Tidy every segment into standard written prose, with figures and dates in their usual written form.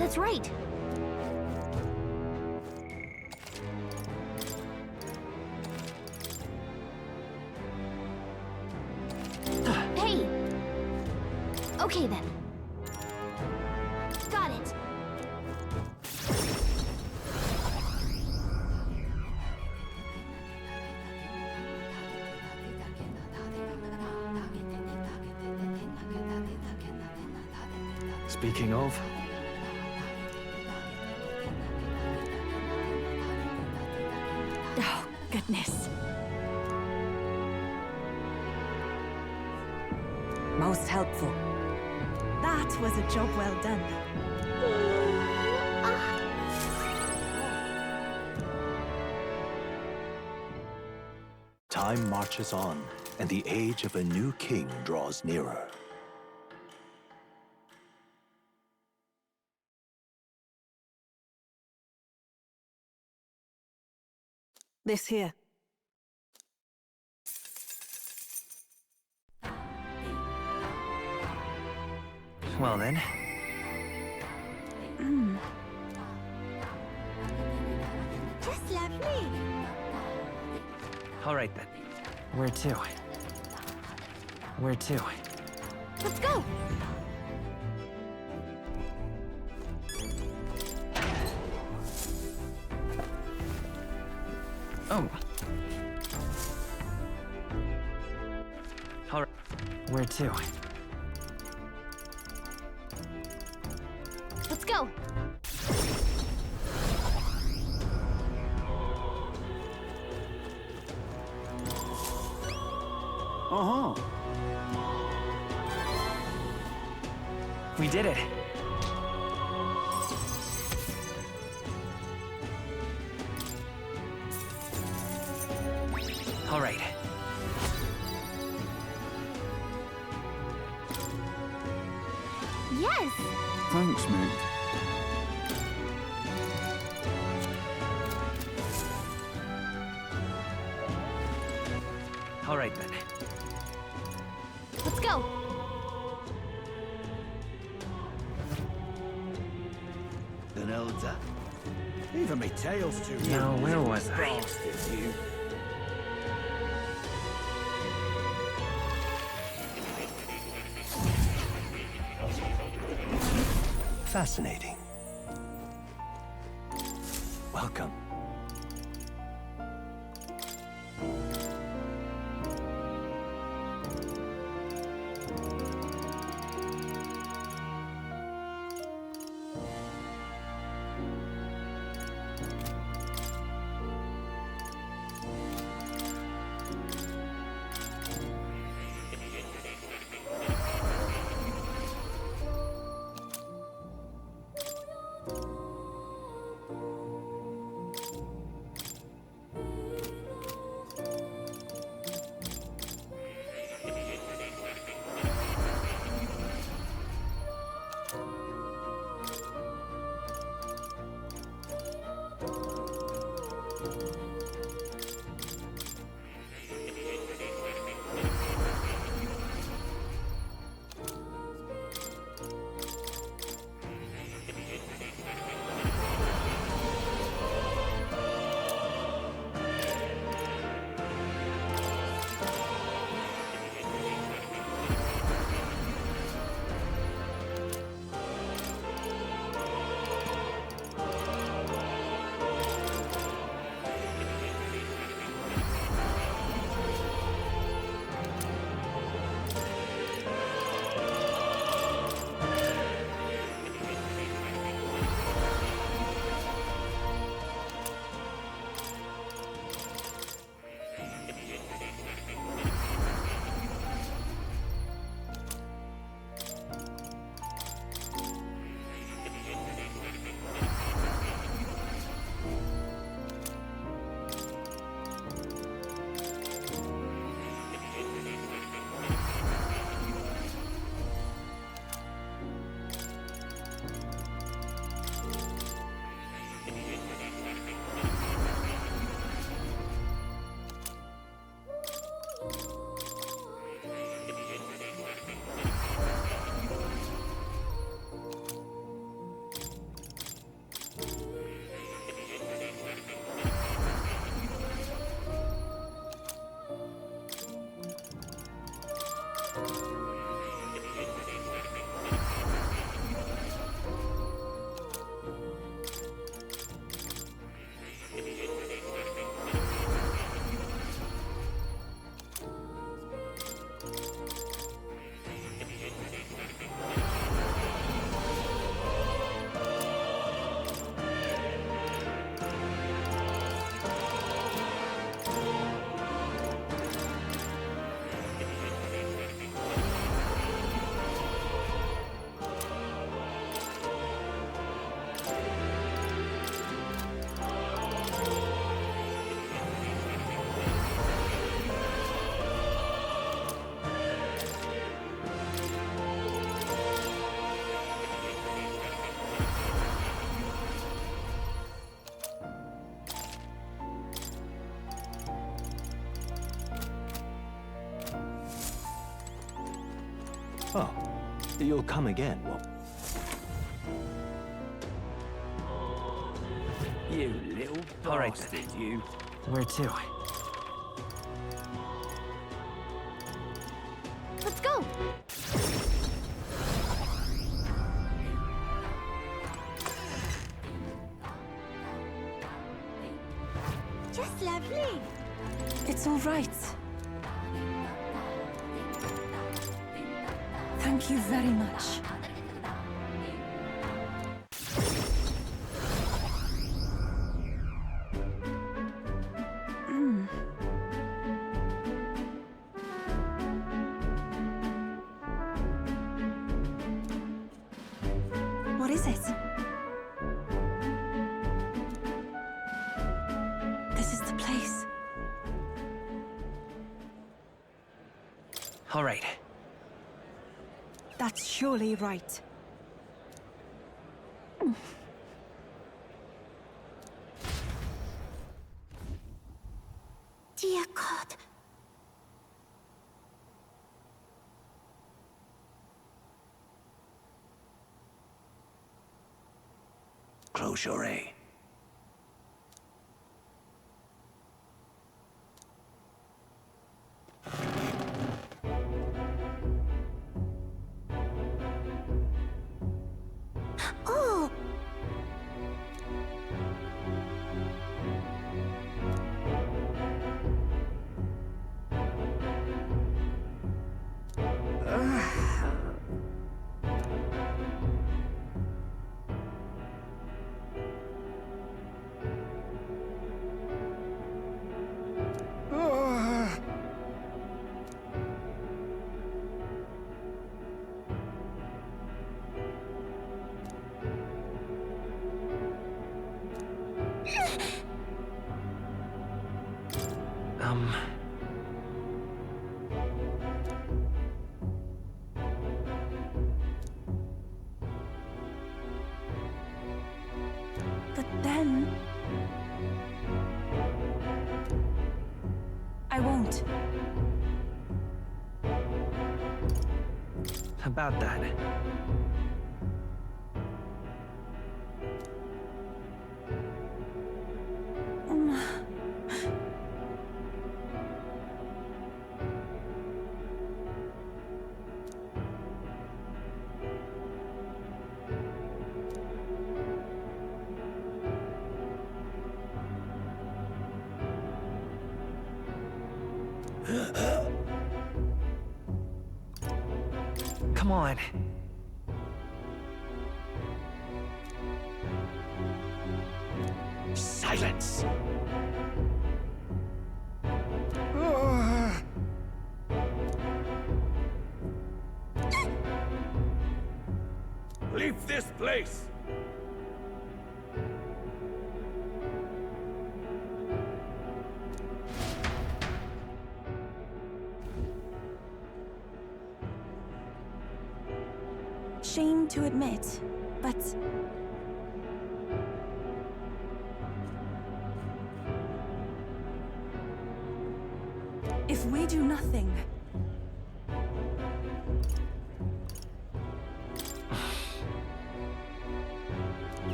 That's right. Hey! Okay then. Got it. Speaking of... Oh, goodness. Most helpful. That was a job well done. Time marches on, and the age of a new king draws nearer. This here. Well then. Just lovely. Alright then. Where to? Where to? Let's go! Oh. Alright. Where to? Let's go! Uh-huh. We did it. All right. Yes! Thanks, mate. All right then. Let's go! An elder. Even my tail's too Now, where was I? Bastard, you. Fascinating. Welcome. Oh, you'll come again, won't You little All right, bastard, you. Where to? Let's go! Just lovely. It's all right. Thank you very much. What is it? This is the place. All right. That's surely right. Dear God. Close your eye. Oh! But then... I won't. About that. Come on. Silence! Leave this place! Shame to admit, but... if we do nothing...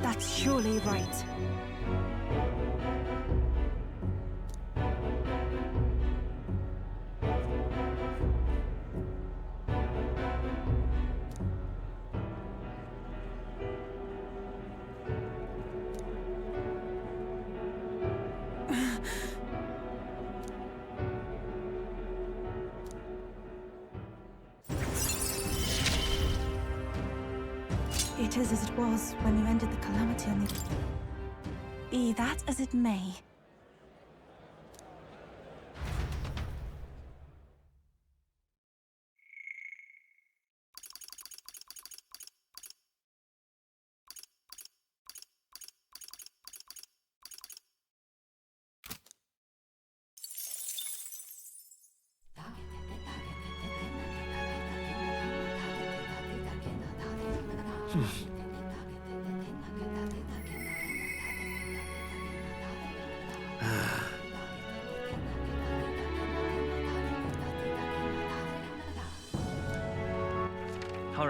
that's surely right. It is as it was when you ended the calamity on the... Be that as it may.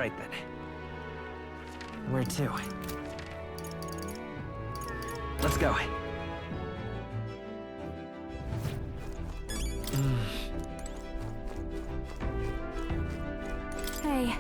right then. Where to? Let's go. Hey.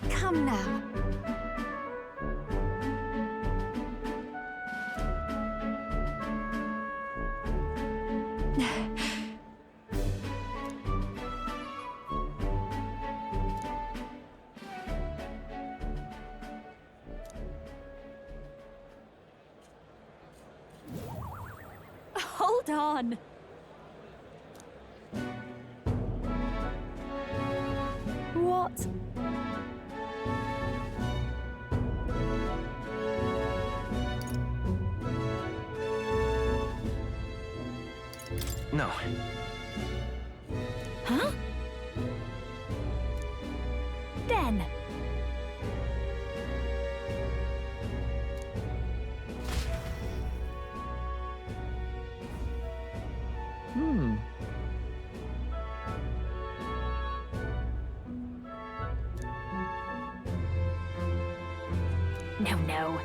Come now. Hold on. What? No. Huh? Then. No, no.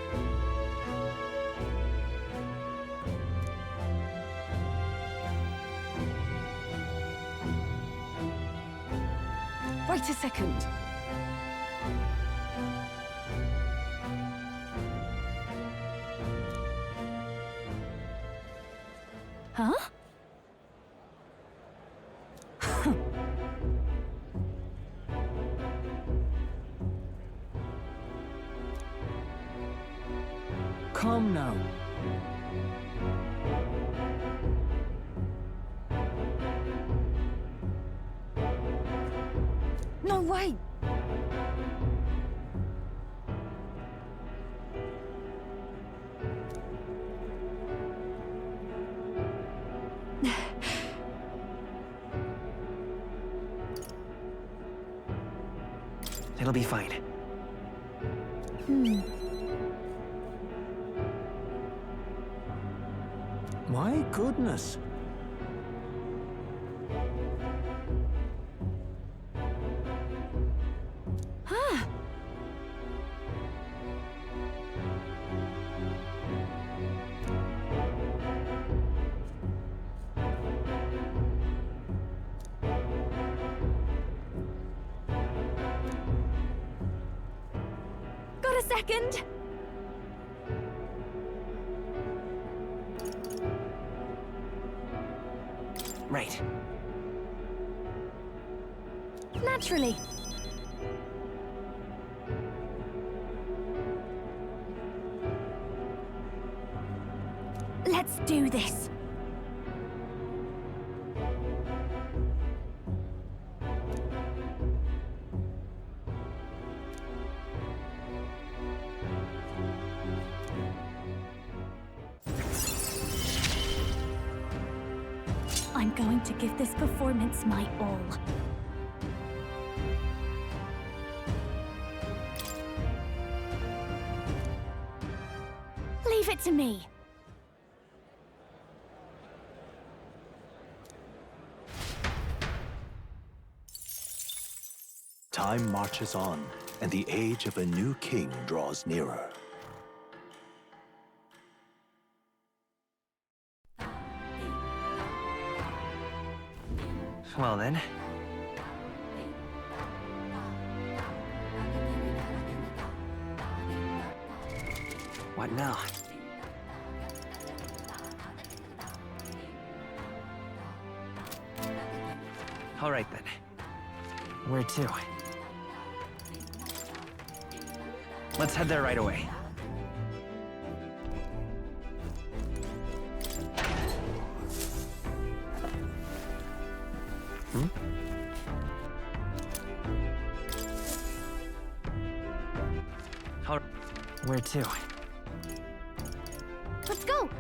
Wait a second. Huh? Come now. No way! It'll be fine. My goodness. Got a second? Right. Naturally. Let's do this. I'm going to give this performance my all. Leave it to me. Time marches on, and the age of a new king draws nearer. Well then. What now? All right then. Where to? Let's head there right away. Where to? Let's go!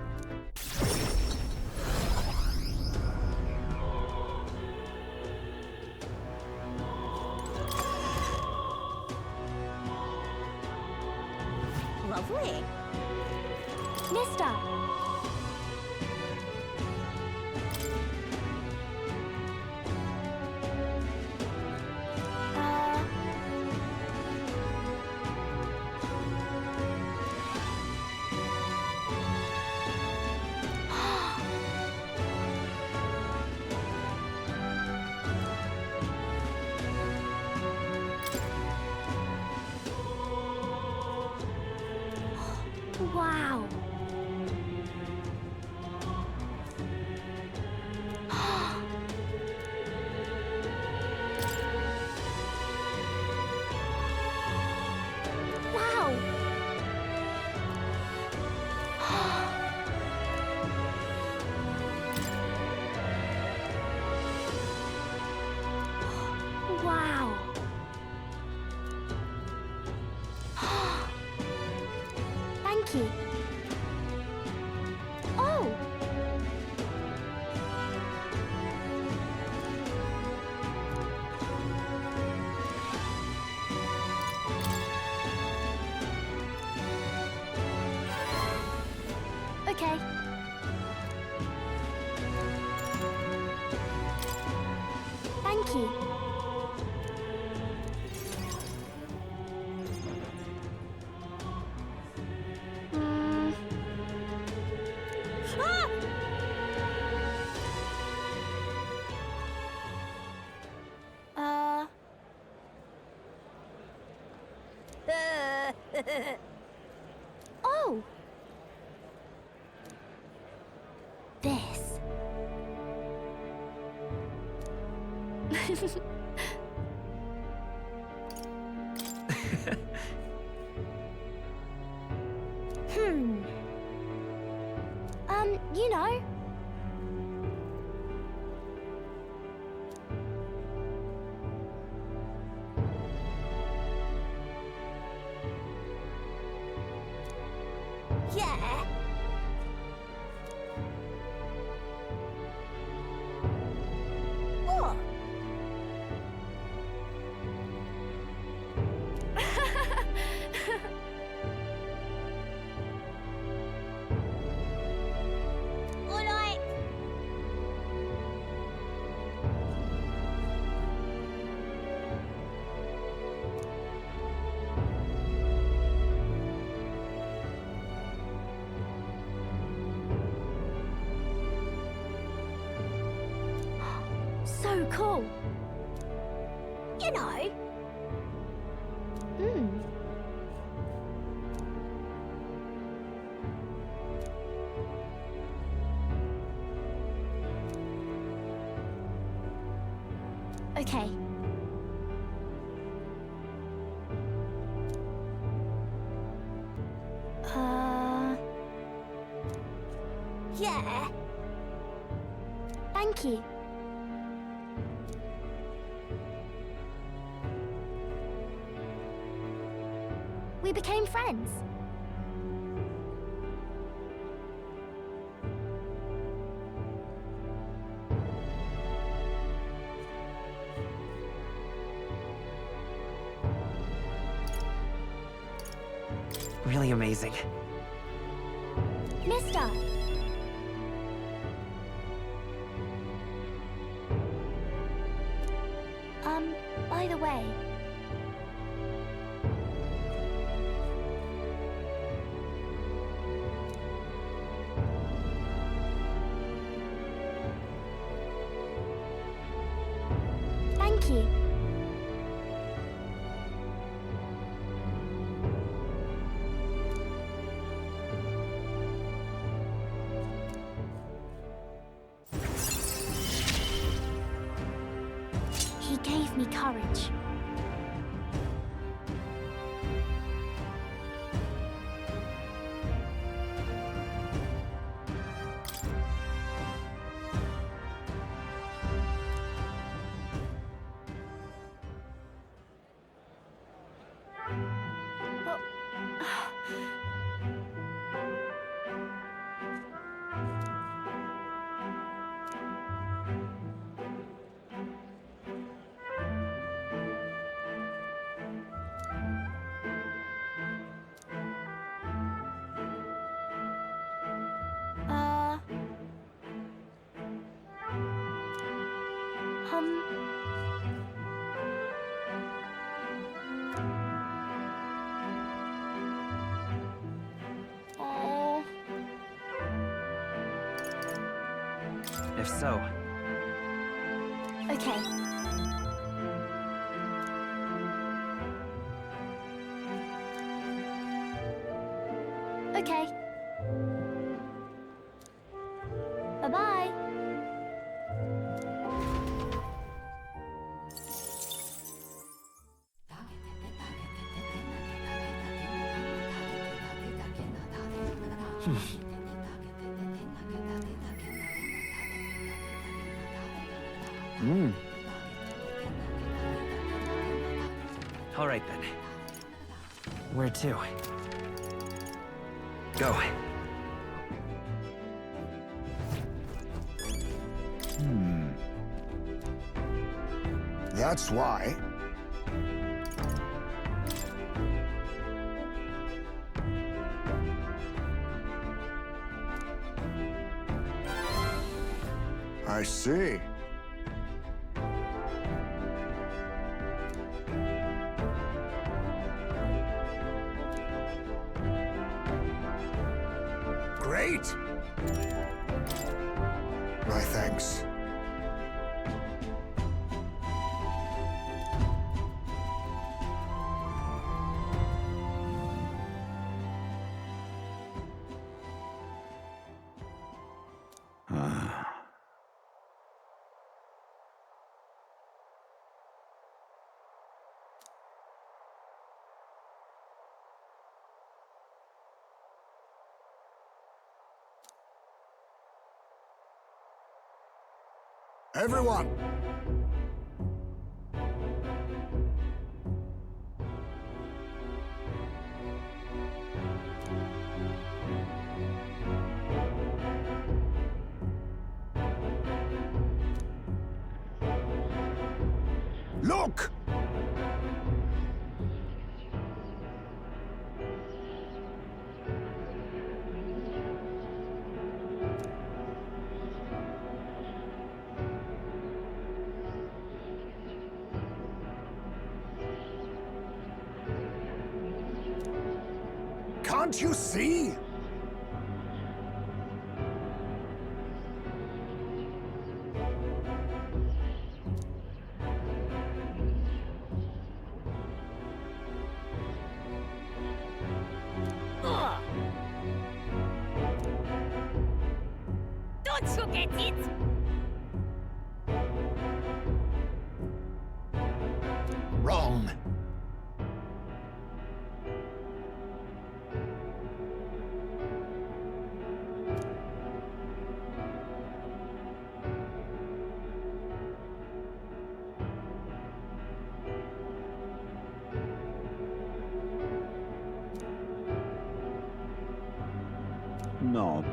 quick. Mister! Wow. Wow. Wow. Thank you. Oh. Okay. Thank you. Mm. Ah! Oh! This. Hmm. You know. Yeah. What? All right. So cool. You know. Hmm. Okay. Yeah. Thank you. We became friends. Really amazing. Mister! By the way... Thank you. He gave me courage. Oh. If so, Okay. Okay. Bye-bye. all right then. Where to? Go. That's why. I see. Great! My thanks. Everyone! Look! Can't you see? Don't you get it? Wrong. No.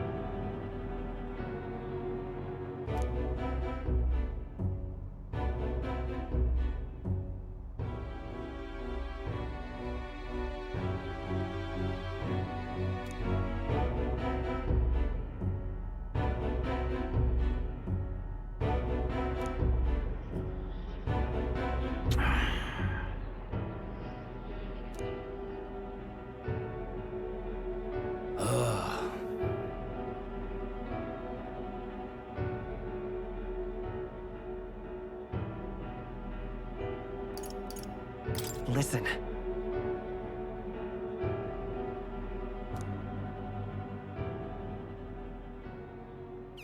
Listen.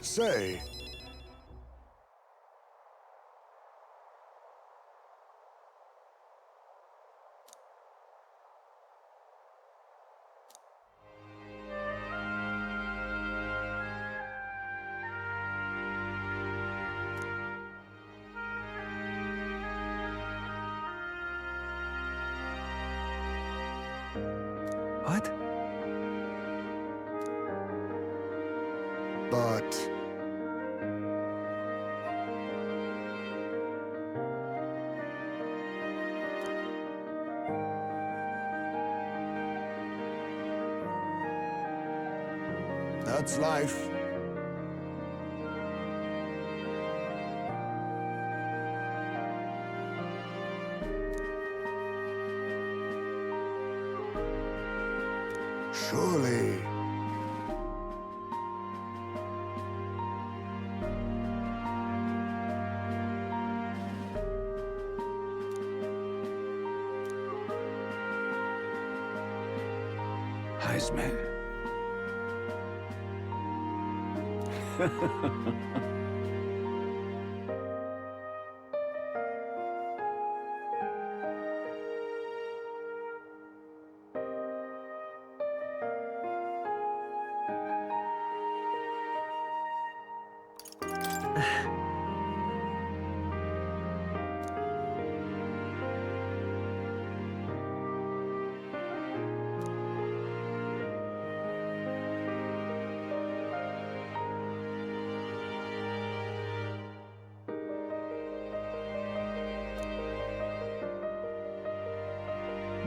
Say, What? but... That's life. Surely. Heisman.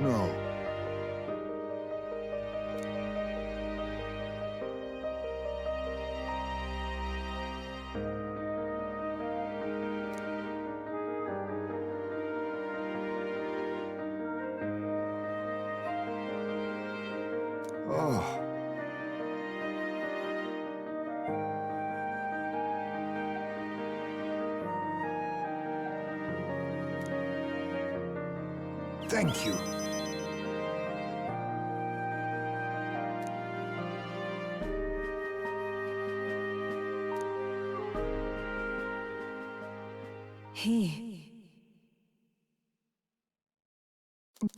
No. Oh. Thank you.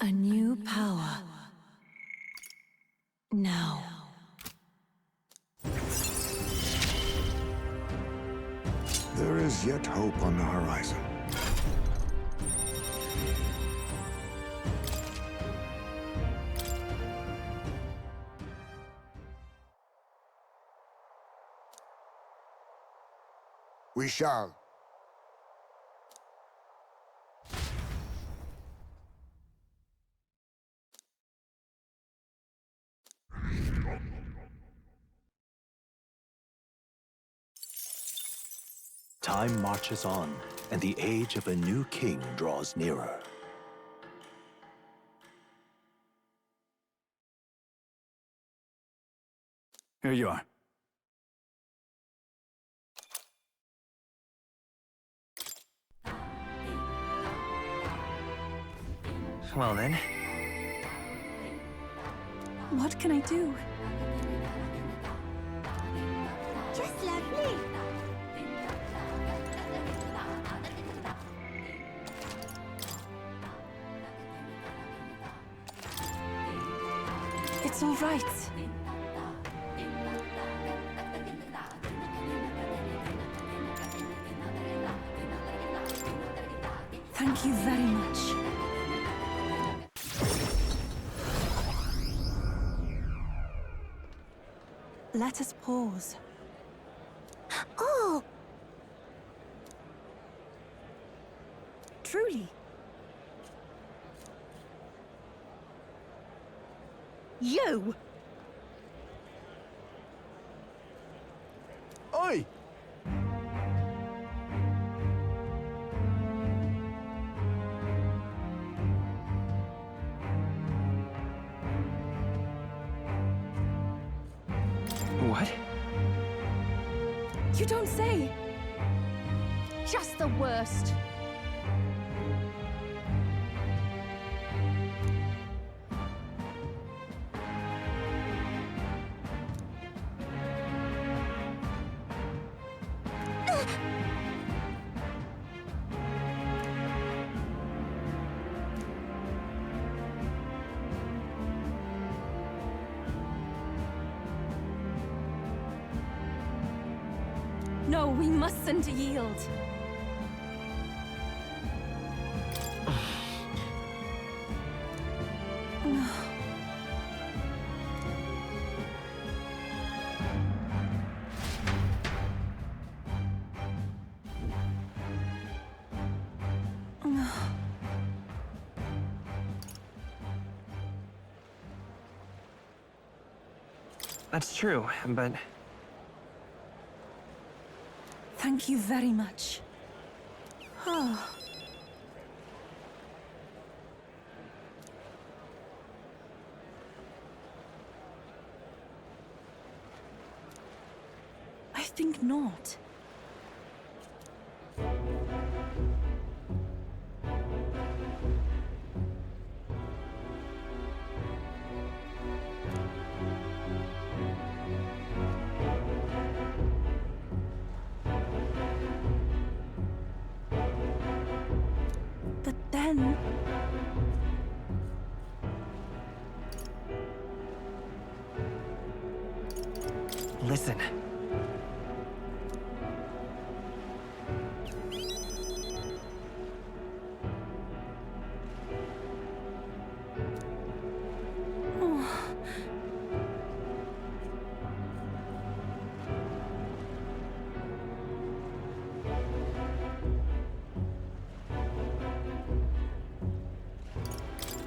A new power. Now. There is yet hope on the horizon. We shall. Time marches on, and the age of a new king draws nearer. Here you are. Well then, What can I do? Just lovely. It's all right. Thank you very much. Let us pause. Oh, Truly. you! Oi! what? You don't say. Just the worst. No, we mustn't yield. That's true, but Thank you very much. Oh. think not. But then... Listen.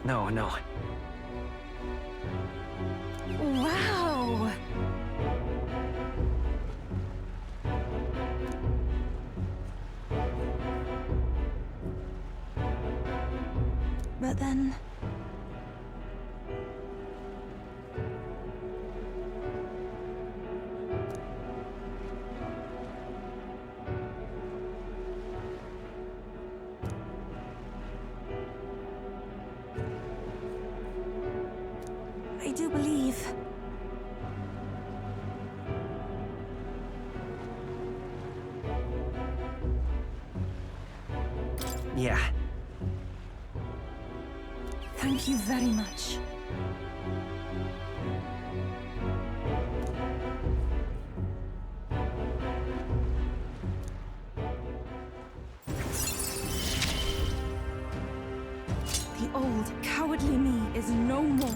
No, no. Wow! But then... I do believe... Yeah. Thank you very much. The old, cowardly me is no more.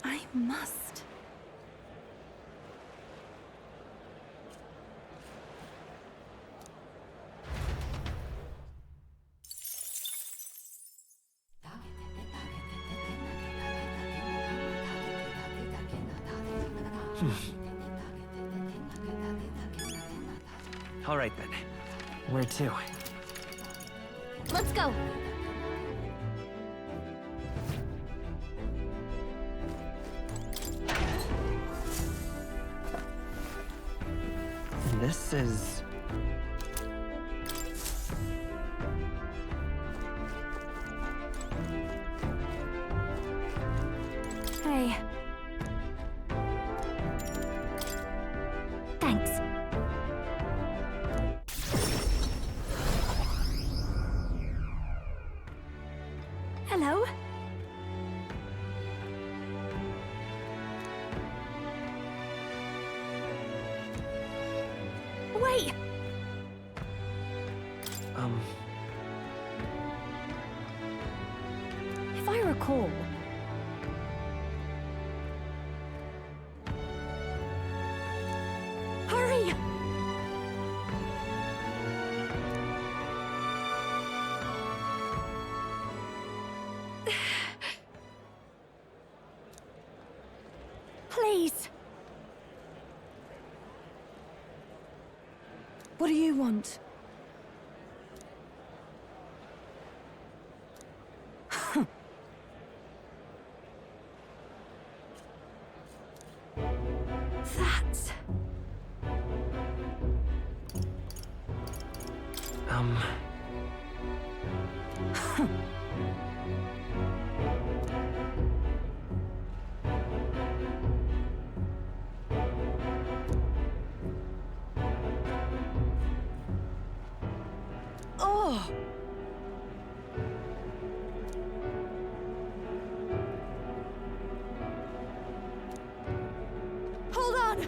I must. All right then. Where to? Let's go. This is... Hey. Thanks. Hello? Wait! If I recall... Hurry! Please! What do you want? That's... Oh! Hold on!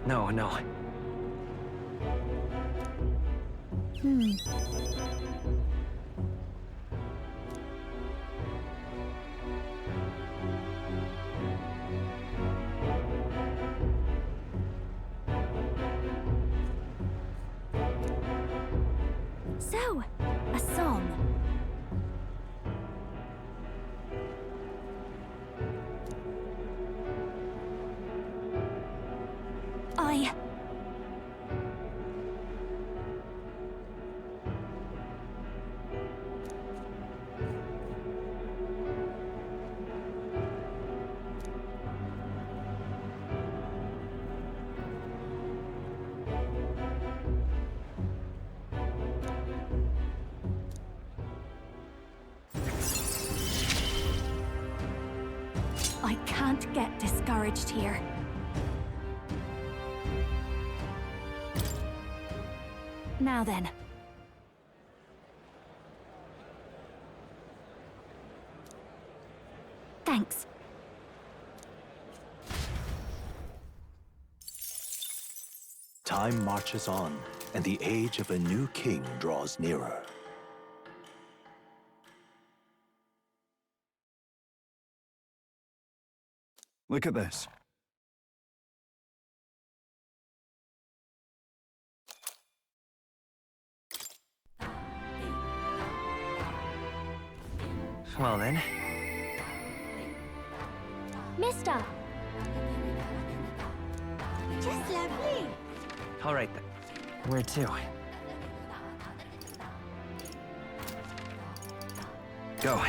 No, no. So, a song. can't get discouraged here. Now then. Thanks. Time marches on, and the age of a new king draws nearer. Look at this. Well then, Mister! Just lovely. all right then. Where to? Go.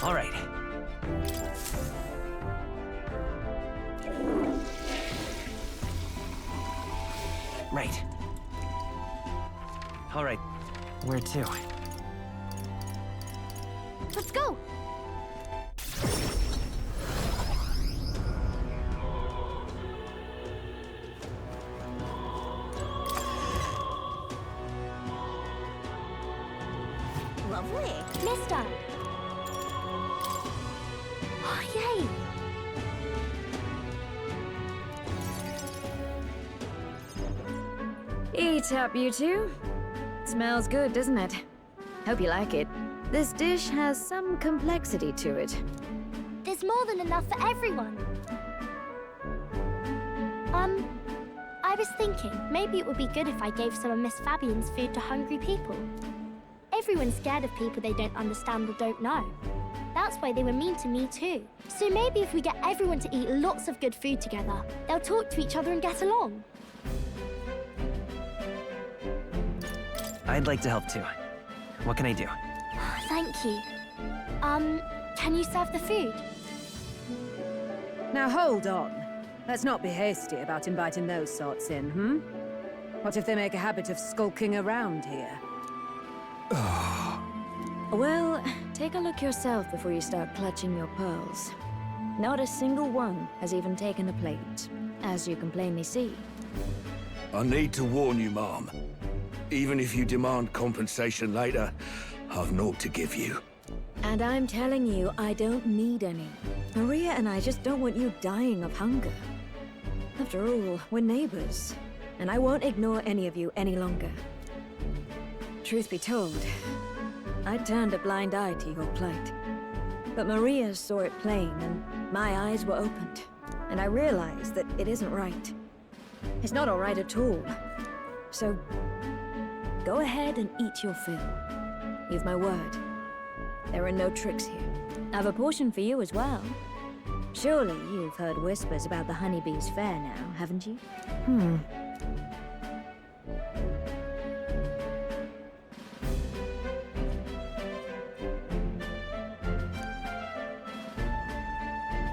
All right. Right. All right. Where to? Let's go! Lovely. Mister! Oh, yay! Eat up, you two. Smells good, doesn't it? Hope you like it. This dish has some complexity to it. There's more than enough for everyone. I was thinking maybe it would be good if I gave some of Miss Fabian's food to hungry people. Everyone's scared of people they don't understand or don't know. That's why they were mean to me too. So maybe if we get everyone to eat lots of good food together, they'll talk to each other and get along. I'd like to help too. What can I do? Thank you. Can you serve the food? Now hold on. Let's not be hasty about inviting those sorts in, hmm? What if they make a habit of skulking around here? Well, take a look yourself before you start clutching your pearls. Not a single one has even taken a plate, as you can plainly see. I need to warn you, Mom. Even if you demand compensation later, I've naught to give you. And I'm telling you, I don't need any. Maria and I just don't want you dying of hunger. After all, we're neighbors, and I won't ignore any of you any longer. Truth be told, I turned a blind eye to your plight. But Maria saw it plain, and my eyes were opened. And I realized that it isn't right. It's not all right at all. So, go ahead and eat your fill. You've my word. There are no tricks here. I have a portion for you as well. Surely you've heard whispers about the honeybee's fair now, haven't you?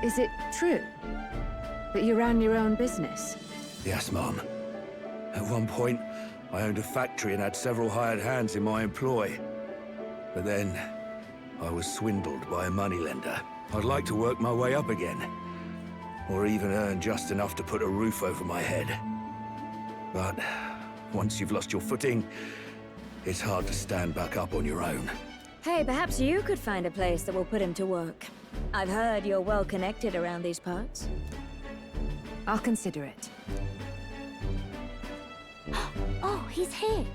Is it true that you ran your own business? Yes, Mom. At one point, I owned a factory and had several hired hands in my employ. But then, I was swindled by a moneylender. I'd like to work my way up again. Or even earn just enough to put a roof over my head. But once you've lost your footing, it's hard to stand back up on your own. Hey, perhaps you could find a place that will put him to work. I've heard you're well connected around these parts. I'll consider it. Oh, he's here.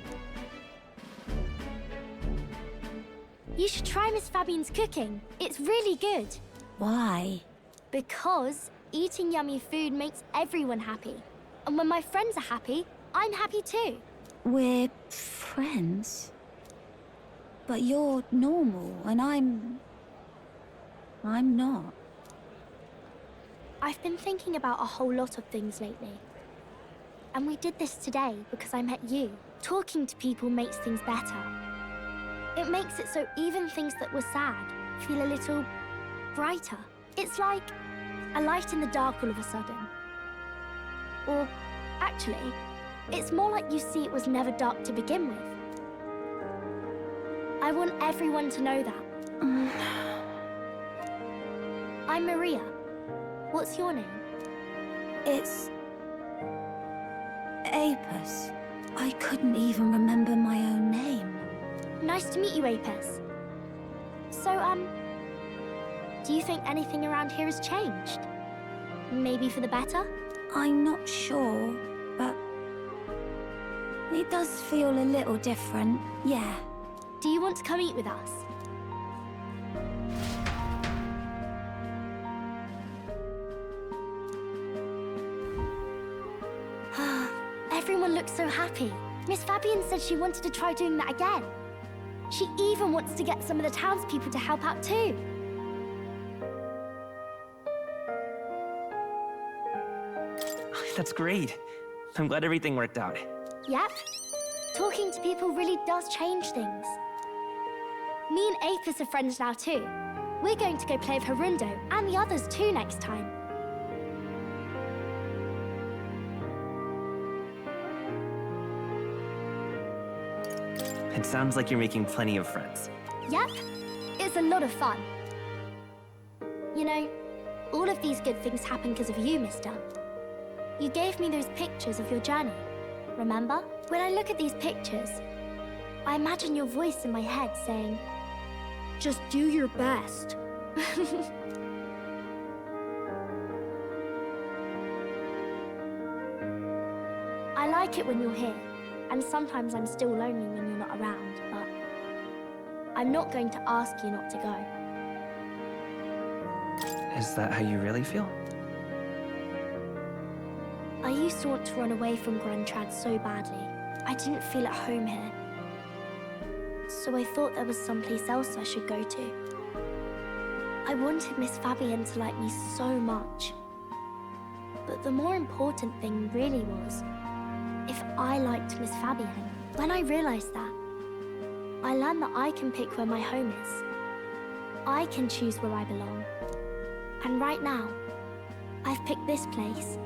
You should try Miss Fabian's cooking. It's really good. Why? Because eating yummy food makes everyone happy. And when my friends are happy, I'm happy too. We're friends. But you're normal, and I'm not. I've been thinking about a whole lot of things lately. And we did this today because I met you. Talking to people makes things better. It makes it so even things that were sad feel a little brighter. It's like a light in the dark all of a sudden. Or, actually, it's more like you see it was never dark to begin with. I want everyone to know that. I'm Maria. What's your name? It's... Apis. I couldn't even remember my own name. Nice to meet you, Apis. So, do you think anything around here has changed? Maybe for the better? I'm not sure, but... it does feel a little different, yeah. Do you want to come eat with us? Everyone looks so happy. Miss Fabian said she wanted to try doing that again. She even wants to get some of the townspeople to help out too. That's great. I'm glad everything worked out. Yep. Talking to people really does change things. Me and Apis are friends now too. We're going to go play with Harundo and the others too next time. It sounds like you're making plenty of friends. Yep. It's a lot of fun. You know, all of these good things happen because of you, mister. You gave me those pictures of your journey, remember? When I look at these pictures, I imagine your voice in my head saying, just do your best. I like it when you're here, and sometimes I'm still lonely when you're not around, but I'm not going to ask you not to go. Is that how you really feel? I used to want to run away from Gruntrad so badly. I didn't feel at home here. So I thought there was someplace else I should go to. I wanted Miss Fabian to like me so much. But the more important thing really was if I liked Miss Fabian. When I realized that, I learned that I can pick where my home is. I can choose where I belong. And right now, I've picked this place.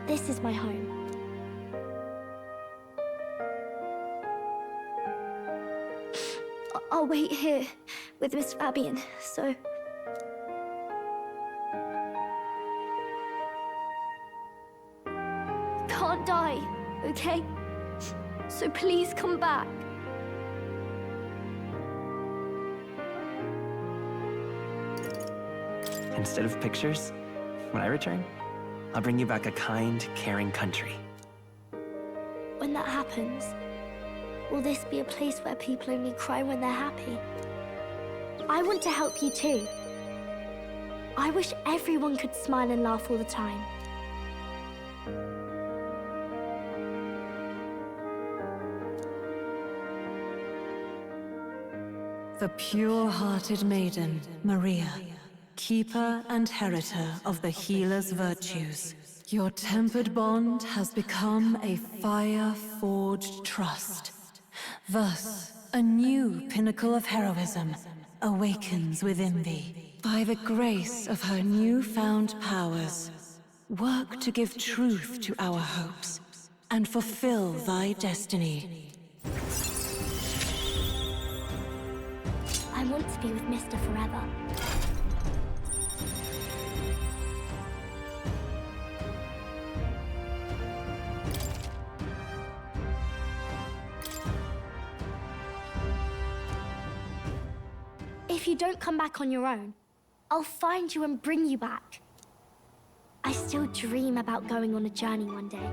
This is my home. I'll wait here with Miss Fabian, so... Can't die, okay? So please come back. Instead of pictures, when I return, I'll bring you back a kind, caring country. When that happens, will this be a place where people only cry when they're happy? I want to help you too. I wish everyone could smile and laugh all the time. The pure-hearted maiden, Maria, keeper and heritor of the healer's virtues. Your tempered bond has become a fire-forged trust. Thus, a new pinnacle of heroism awakens within thee. By the grace of her newfound powers, work to give truth to our hopes and fulfill thy destiny. I want to be with Mister forever. If you don't come back on your own, I'll find you and bring you back. I still dream about going on a journey one day,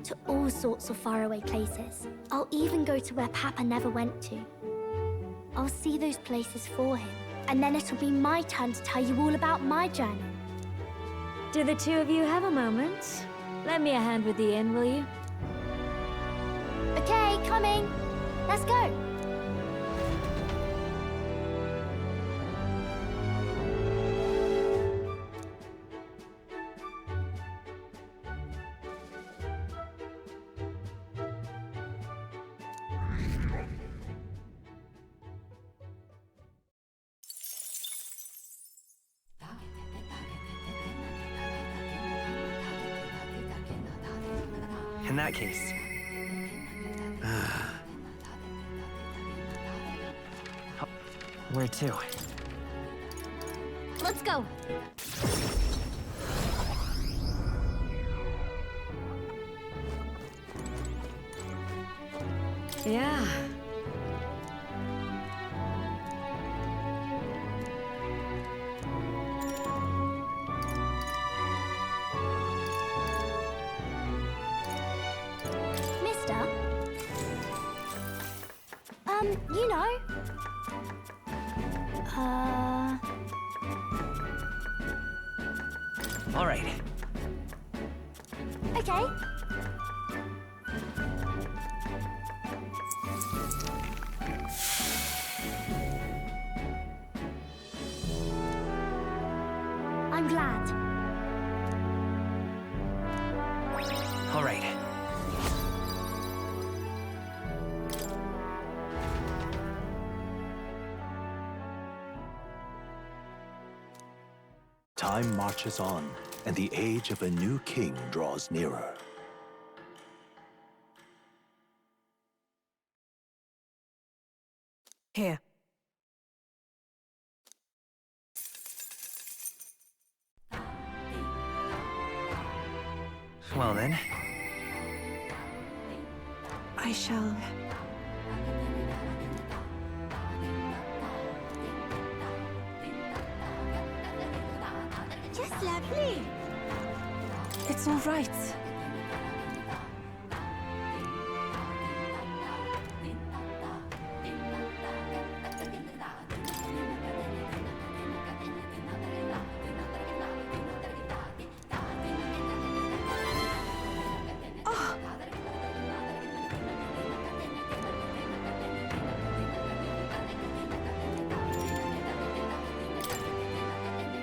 to all sorts of faraway places. I'll even go to where Papa never went to. I'll see those places for him, and then it'll be my turn to tell you all about my journey. Do the two of you have a moment? Lend me a hand with the inn, will you? Okay, coming. Let's go. In that case... Where to? Let's go. Yeah. Mister? You know. All right. Okay. I'm glad. All right. Time marches on, and the age of a new king draws nearer. Here. Well then, I shall... Just lovely. It's all right.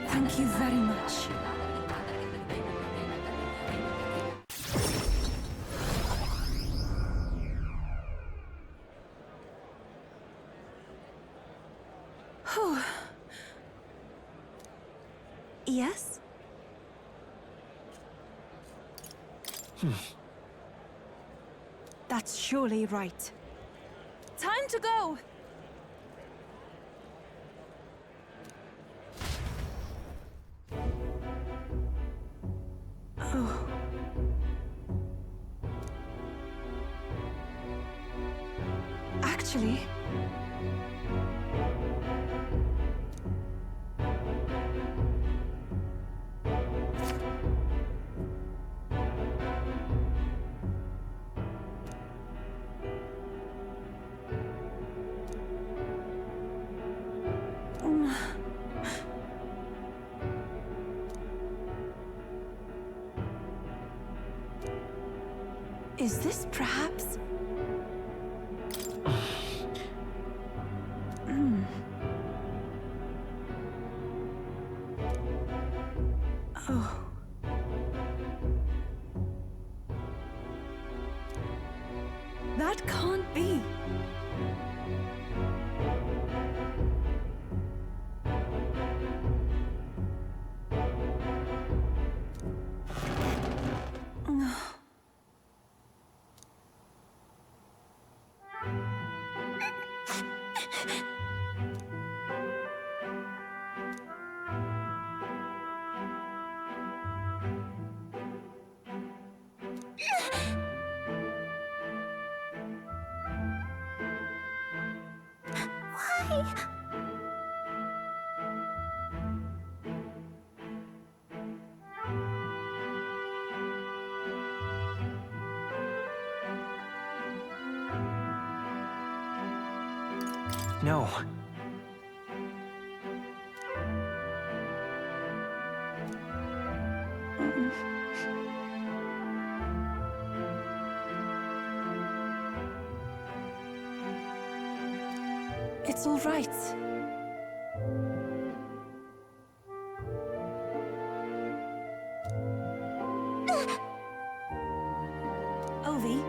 Thank you very much. Whew. Yes? That's surely right. Time to go! Oh. Actually... Is this perhaps... Oh. That can't be. no. It's all right. Ovi?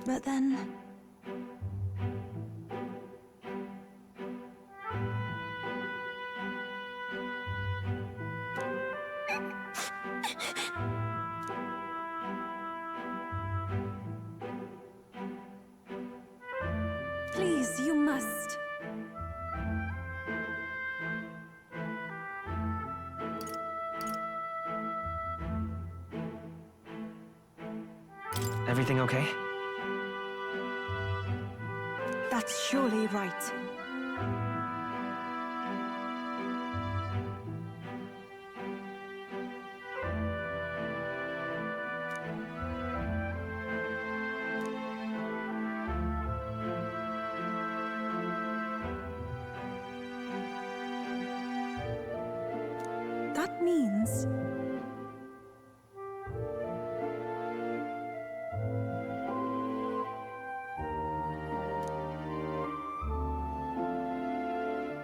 But then... Please, you must. Everything okay? That's surely right. That means...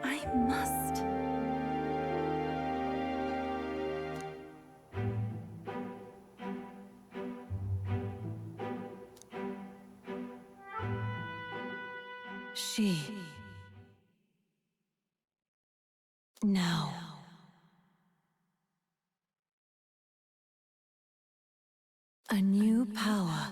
I must. She. Now. A new power.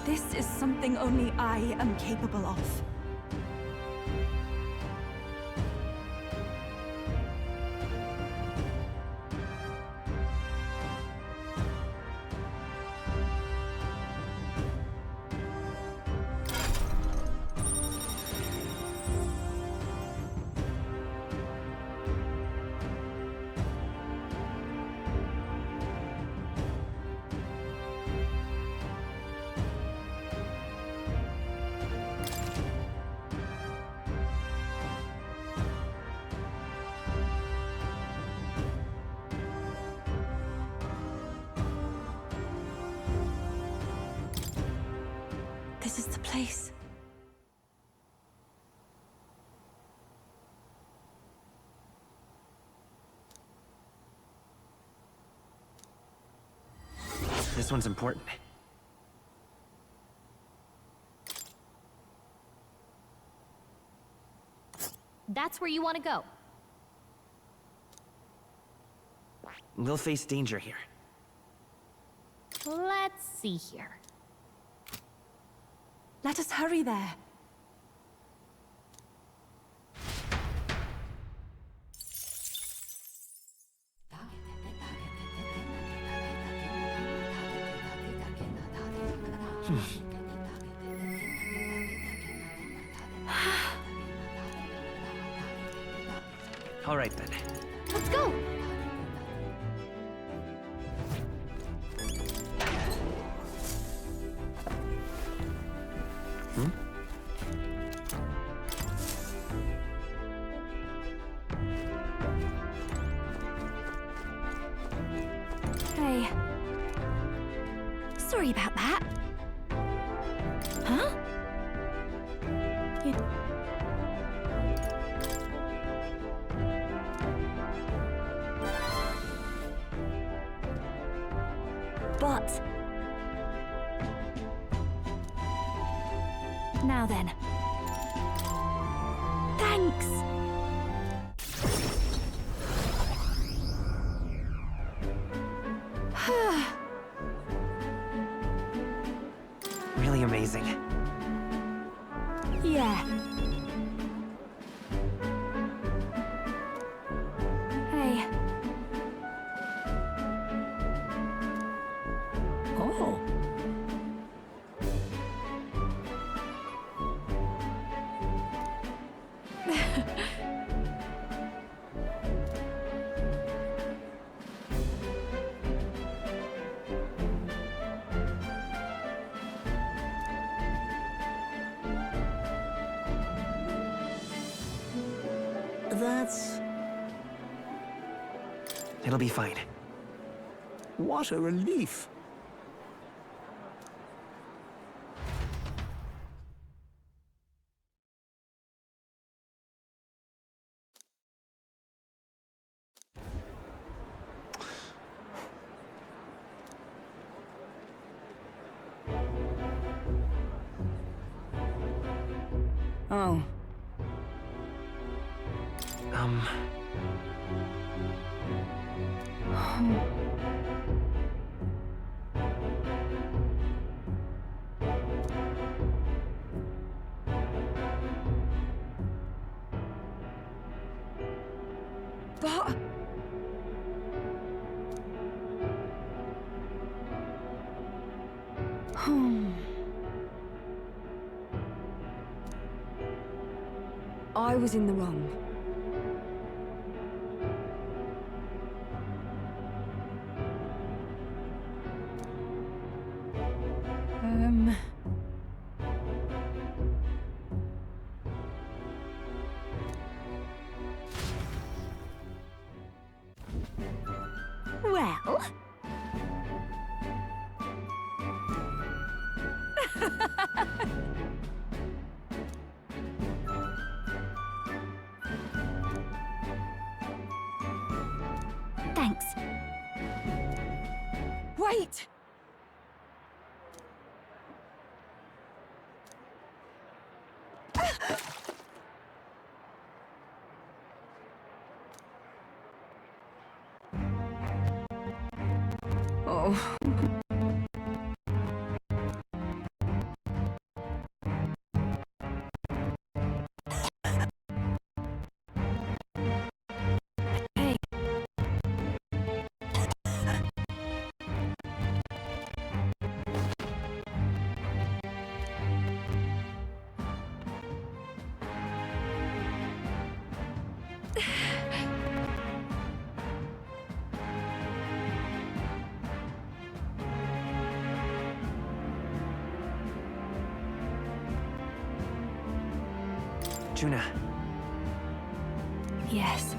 This is something only I am capable of. This is the place. This one's important. That's where you want to go. We'll face danger here. Let's see here. Let us hurry there. All right then. Let's go! Hey. Sorry about that. Huh? But... Now then. Thanks! Really amazing. Yeah. Hey. Oh. That's... It'll be fine. what a relief. Oh. But... I was in the wrong. Well... Thanks. Wait! Oh. Hey. Juna. Yes.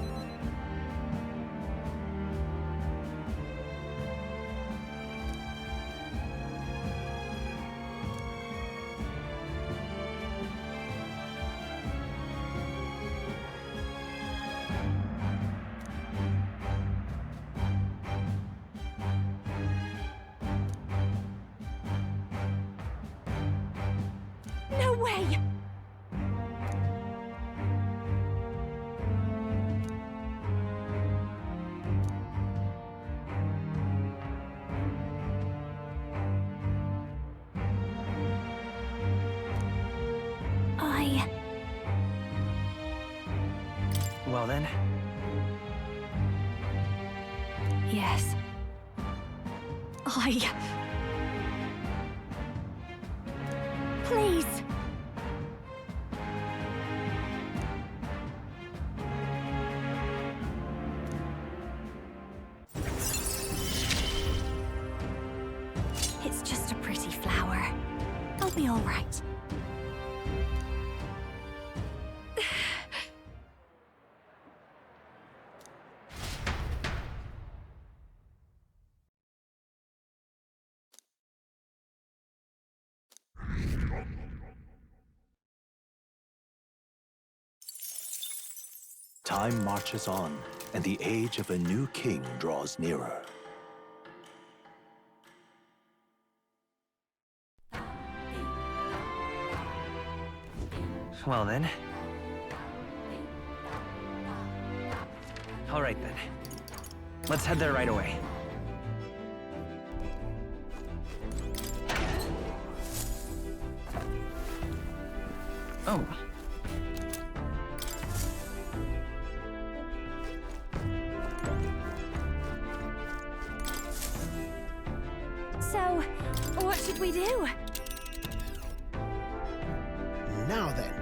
No way! Well then, Yes. Please! It's just a pretty flower. I'll be all right. Time marches on, and the age of a new king draws nearer. well then. All right then. Let's head there right away. Oh. So, what should we do? Now then.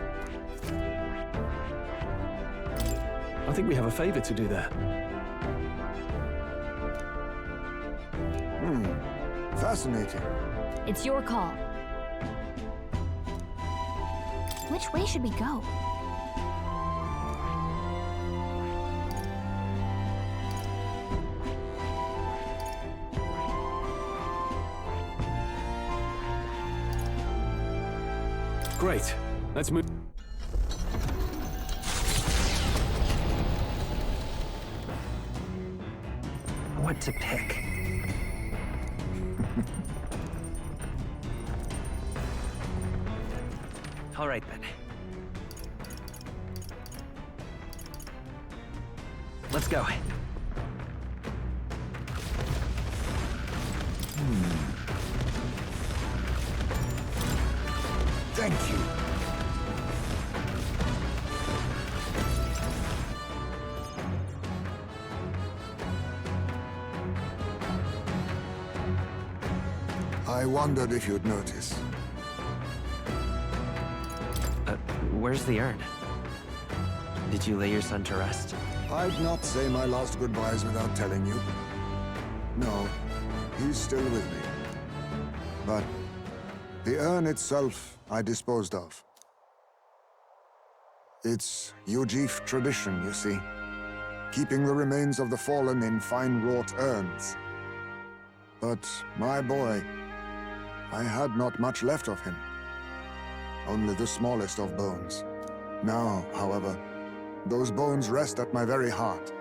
I think we have a favor to do there. Fascinating. It's your call. Which way should we go? Great. Let's move. What to pick? All right then. Let's go. Thank you. I wondered if you'd notice. Where's the urn? Did you lay your son to rest? I'd not say my last goodbyes without telling you. No, he's still with me. But the urn itself I disposed of. It's Ujif tradition, you see. Keeping the remains of the fallen in fine-wrought urns. But my boy, I had not much left of him. Only the smallest of bones. Now, however, those bones rest at my very heart.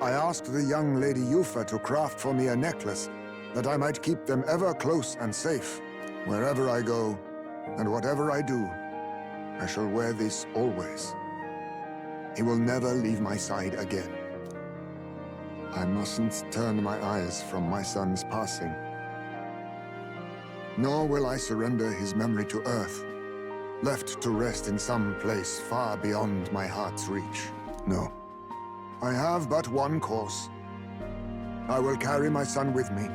I asked the young Lady Yufa to craft for me a necklace that I might keep them ever close and safe. Wherever I go, and whatever I do, I shall wear this always. He will never leave my side again. I mustn't turn my eyes from my son's passing. Nor will I surrender his memory to Earth, left to rest in some place far beyond my heart's reach. No. I have but one course. I will carry my son with me,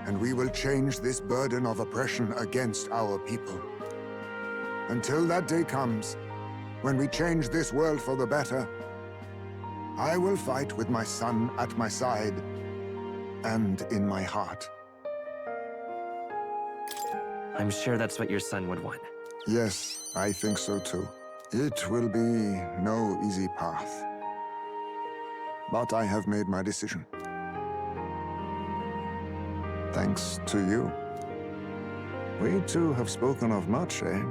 and we will change this burden of oppression against our people. Until that day comes, when we change this world for the better, I will fight with my son at my side and in my heart. I'm sure that's what your son would want. Yes, I think so too. It will be no easy path. But I have made my decision. Thanks to you. We two have spoken of much, eh?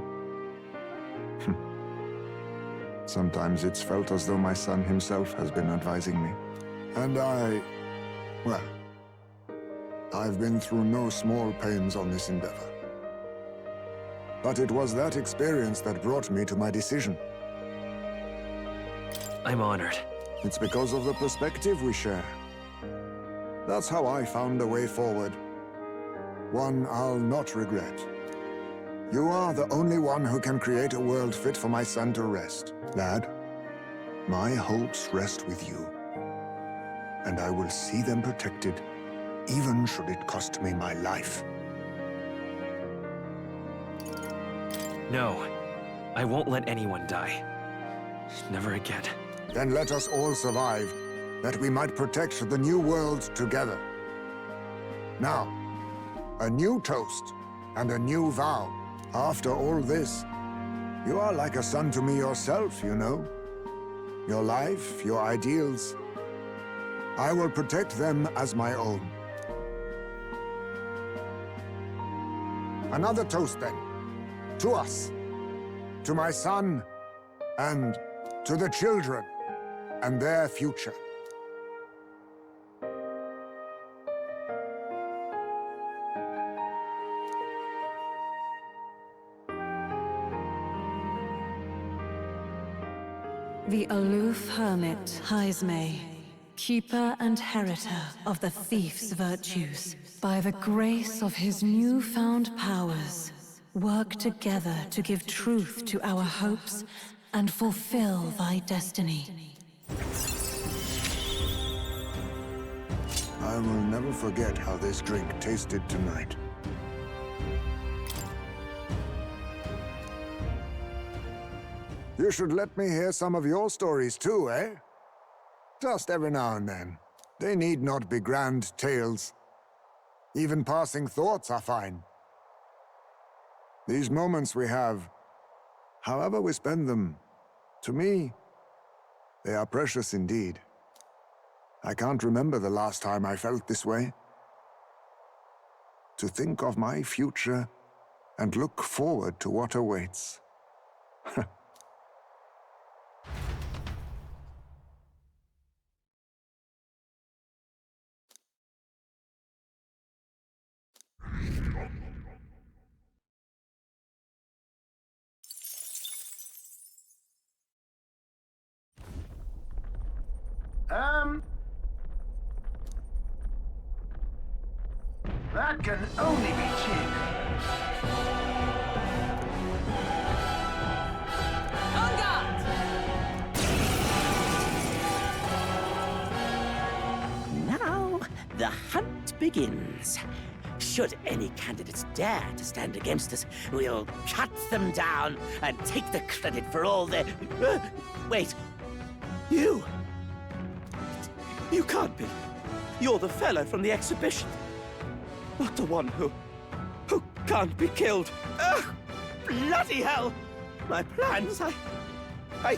Sometimes it's felt as though my son himself has been advising me. And well, I've been through no small pains on this endeavor. But it was that experience that brought me to my decision. I'm honored. It's because of the perspective we share. That's how I found a way forward. One I'll not regret. You are the only one who can create a world fit for my son to rest. Lad, my hopes rest with you. And I will see them protected, even should it cost me my life. No, I won't let anyone die. Never again. Then let us all survive, that we might protect the new world together. Now, a new toast and a new vow. After all this, you are like a son to me yourself, you know. Your life, your ideals, I will protect them as my own. Another toast then. To us, to my son, and to the children, and their future. The aloof hermit, Haizme, keeper and heritor of the thief's virtues, by the grace of his newfound powers, work together to give truth to our hopes and fulfill thy destiny. I will never forget how this drink tasted tonight. You should let me hear some of your stories too, eh? Just every now and then. They need not be grand tales. Even passing thoughts are fine. These moments we have, however we spend them, to me, they are precious indeed. I can't remember the last time I felt this way. To think of my future and look forward to what awaits. That can only be cheap. On guard! Now, the hunt begins. Should any candidates dare to stand against us, we'll cut them down and take the credit for all their... wait. You? You can't be. You're the fellow from the exhibition. Not the one who can't be killed. Ugh! Bloody hell! My plans, I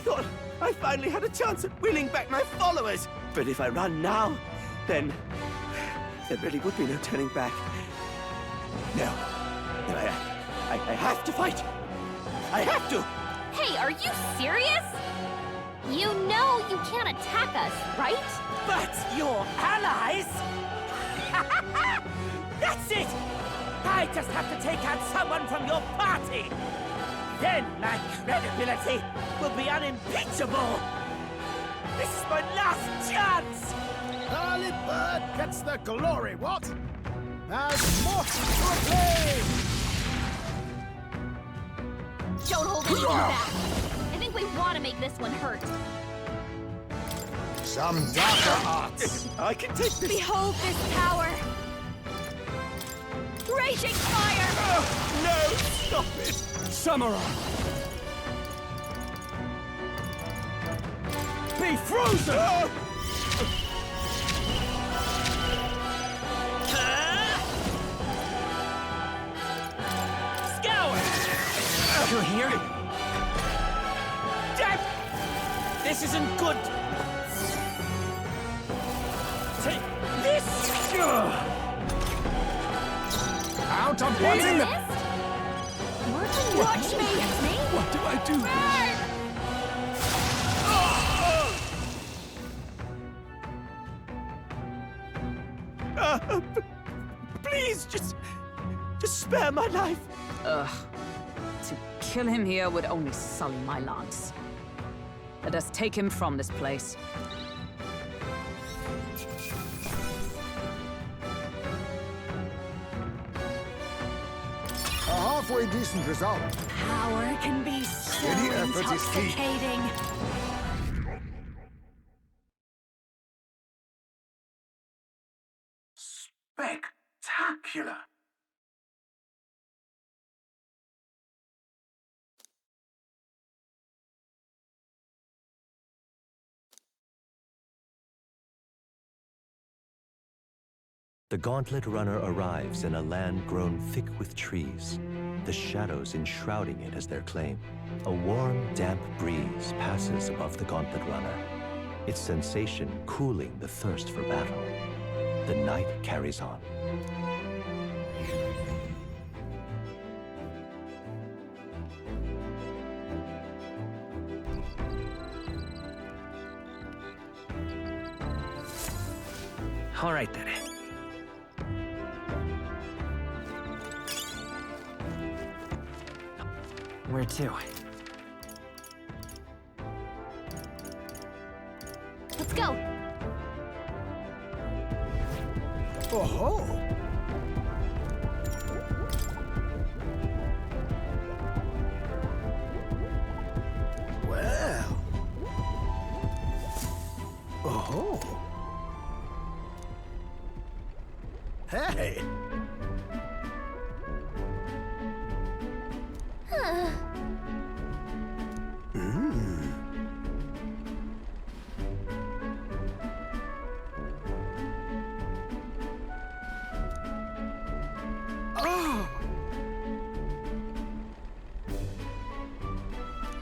thought I finally had a chance at winning back my followers. But if I run now, then there really would be no turning back. No, I have to fight. I have to. Hey, are you serious? You know you can't attack us, right? But your allies? That's it! I just have to take out someone from your party. Then my credibility will be unimpeachable. This is my last chance! Early bird gets the glory, what? As moth to a flame! Don't hold anything back. I think we want to make this one hurt. Some darker arts. I can take this. Behold this power! Raging fire! Oh, no! Stop it! Samurai! Be frozen! Scour! You're here? Damn! This isn't good! Take this! Out of what's in the... Watch me! What do I do? Please, just spare my life. Ugh. To kill him here would only sully my lance. Let us take him from this place. A halfway decent result. Power can be so Steady effort is key. intoxicating. Spectacular! The Gauntlet Runner arrives in a land grown thick with trees, the shadows enshrouding it as their claim. A warm, damp breeze passes above the Gauntlet Runner, its sensation cooling the thirst for battle. The night carries on. All right, then. Where to? Let's go! Oh-ho! Well... Oh-ho! Hey!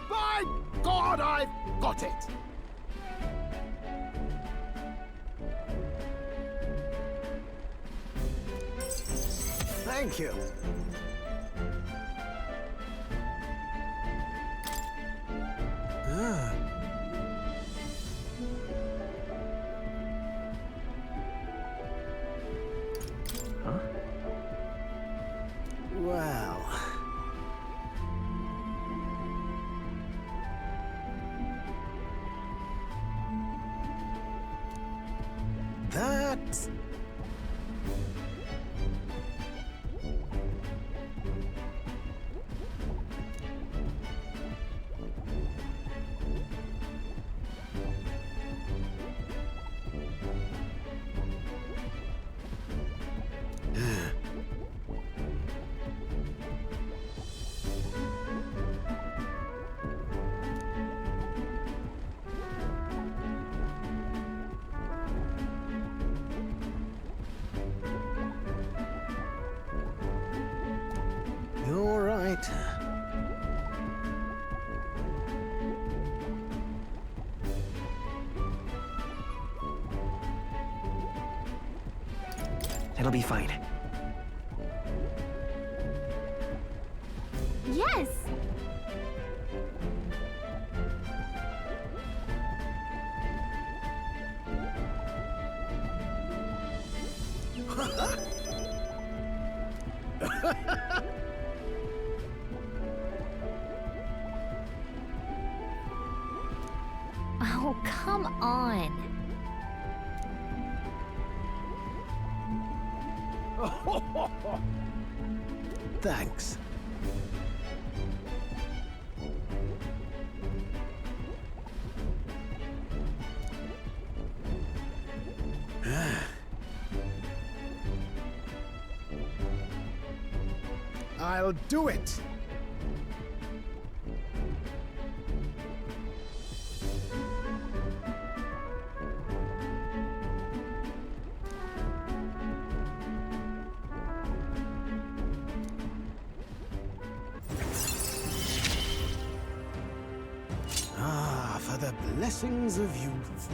My God, I've got it! Thank you. Huh? Well... That... It'll be fine. Yes! Oh, come on. Thanks. I'll do it. Ah, for the blessings of youth.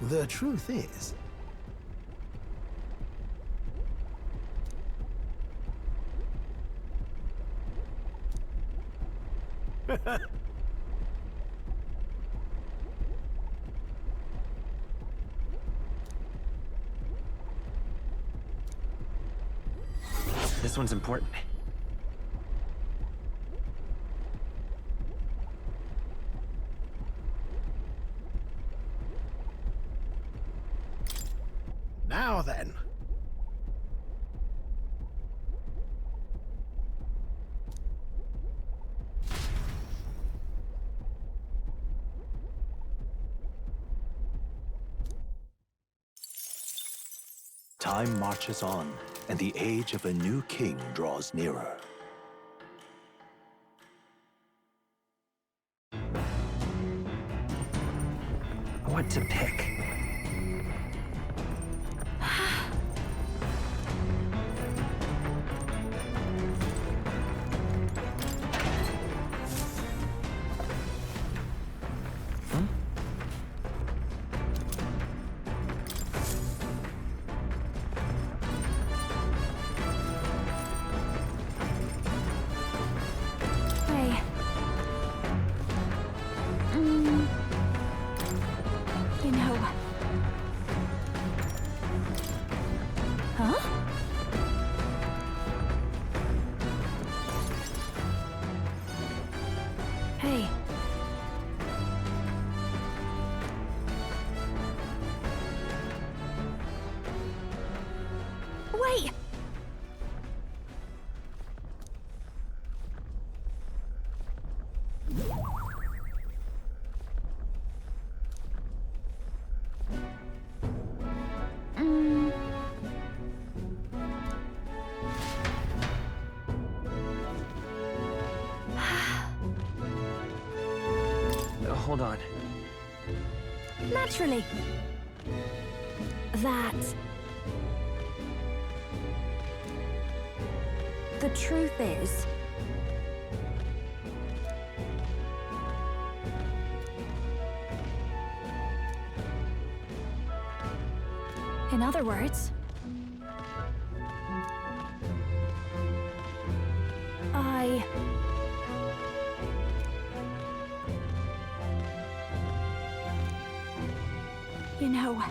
The truth is, This one's important. now then. Time marches on, and the age of a new king draws nearer. What to pick? Wait! Hold on. Naturally. That. The truth is, in other words, you know,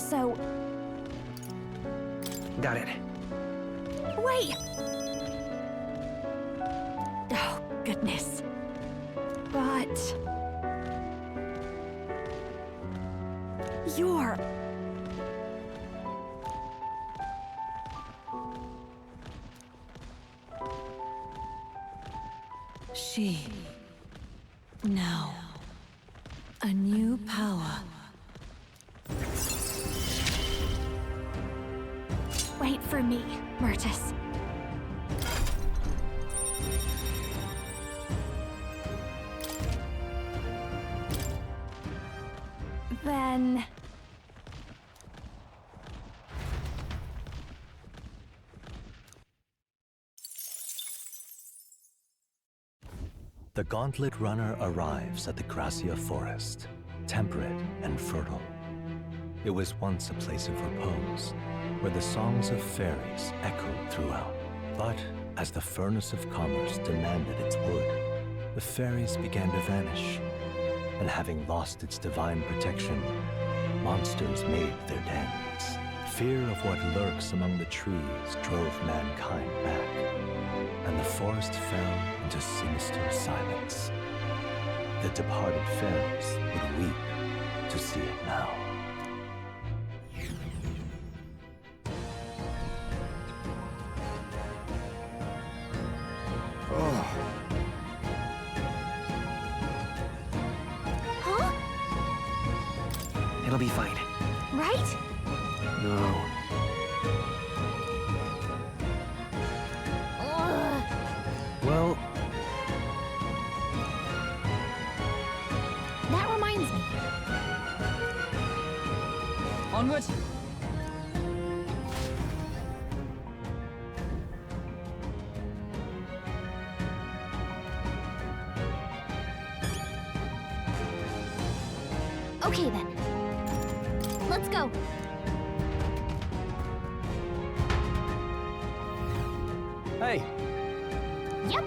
So... Got it. Wait! Oh, goodness. But... You're... She. Now. A new power. Wait for me, Myrtis. Then... The Gauntlet Runner arrives at the Gracia Forest, temperate and fertile. It was once a place of repose, where the songs of fairies echoed throughout. But as the furnace of commerce demanded its wood, the fairies began to vanish, and having lost its divine protection, monsters made their dens. Fear of what lurks among the trees drove mankind back, and the forest fell into sinister silence. The departed fairies would weep to see it now. Huh? It'll be fine. Right? No. Ugh. Well, That reminds me. Onward. Okay then. Let's go. hey. Yep.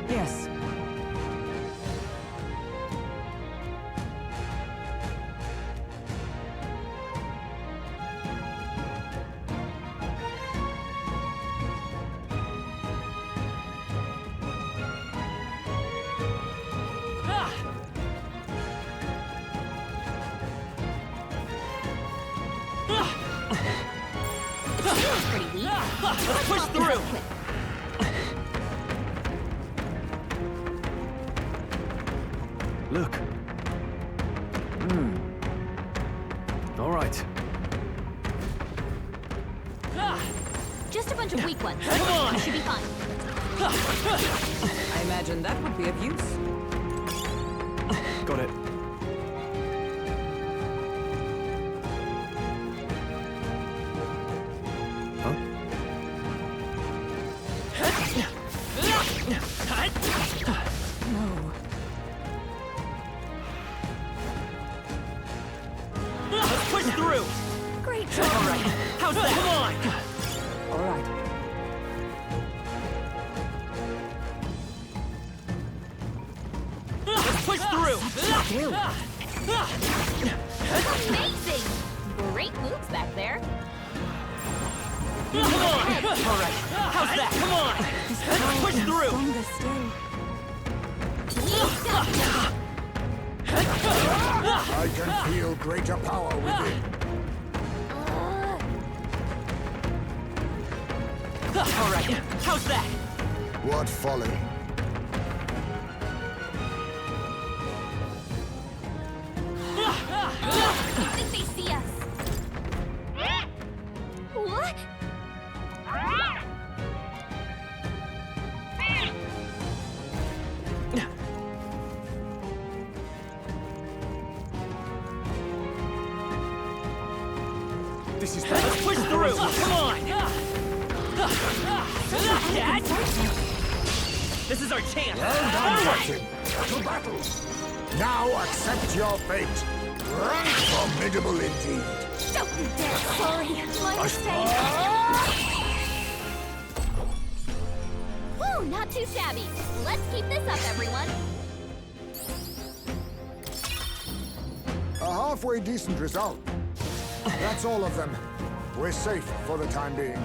Yes. Pretty weak. Let's push through. Look. All right. Just a bunch of weak ones. Come on. Should be fine. I imagine that would be of use. Got it. Huh? No. Let's push through. Great job. All right. How's that? Come on. All right. Let's push through. Amazing. Great moves back there. Come on. All right. How's that? Come on. Let's push through. Stronger still. I can feel greater power within. All right. How's that? What folly. I think they see us. What? This is bad. Let's push through. Come on. Dad. This is our chance. Well done, Captain. To battle. Now accept your fate. Formidable indeed. Don't you dare. Sorry. My mistake. Woo, not too shabby. Let's keep this up, everyone. A halfway decent result. That's all of them. We're safe for the time being.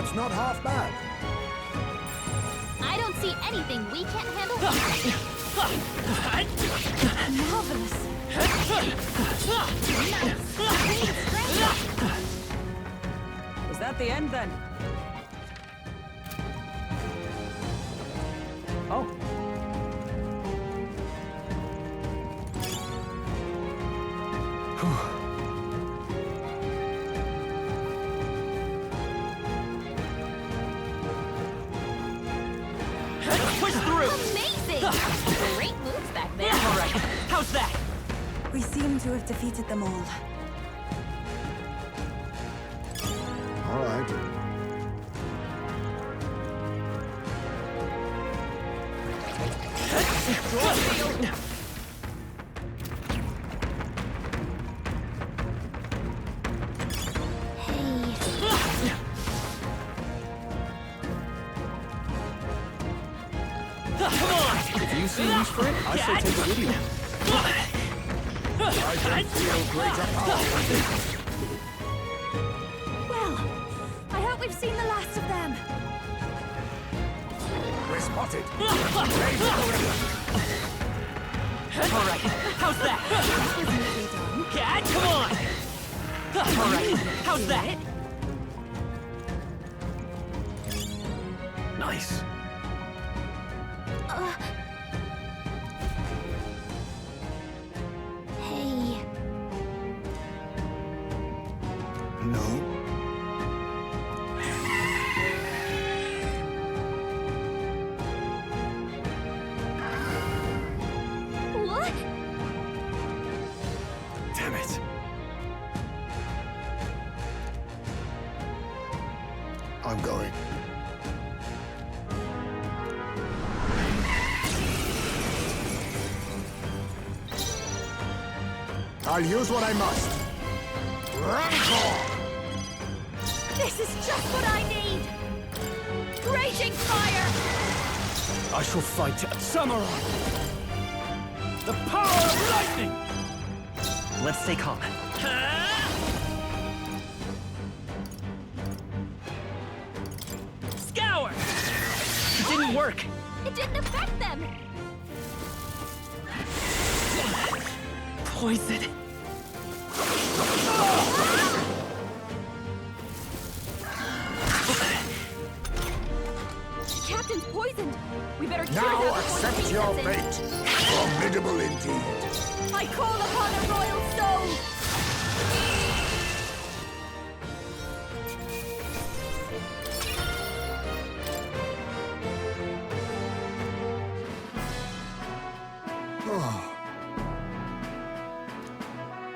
Seems not half bad. I don't see anything we can't handle. Marvelous. Was that the end then? Oh. Push through. Amazing. Great moves back there. All right. How's that? We seem to have defeated them all. All right. Come on! If you see use for it, I say take it with you. I can feel greater power. Well, I hope we've seen the last of them. We're spotted. All right. How's that? Cat, come on! All right. How's that? Nice. Hey. No. What? Damn it. I'm going. I'll use what I must. Rancor! This is just what I need. Raging fire. I shall fight Samurai! The power of lightning! Let's stay calm. Scour! It didn't work. It didn't affect them. Poison. The captain's poisoned. We better cure Now that before the accept king your gets in. fate. Formidable indeed. I call upon a royal soul.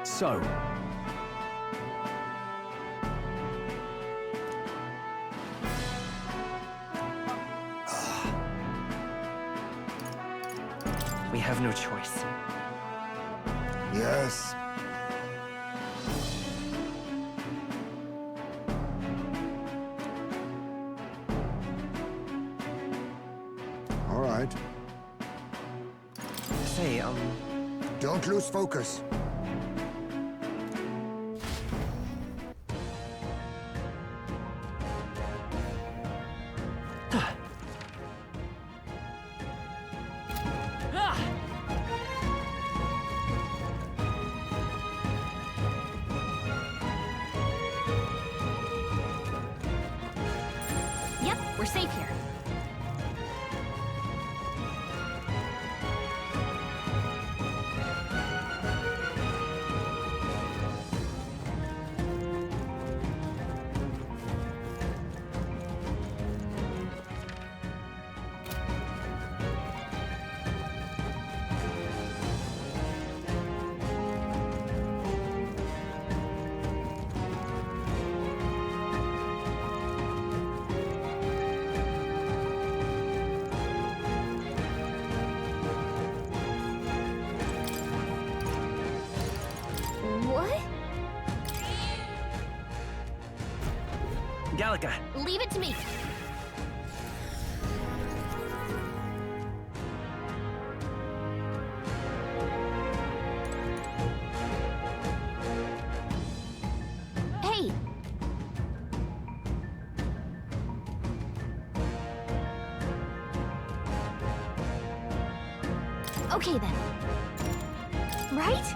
So. We have no choice. Yes. All right. Say, Don't lose focus. Yep, we're safe here. What? Gallica. Leave it to me. Hey! Okay then. Right?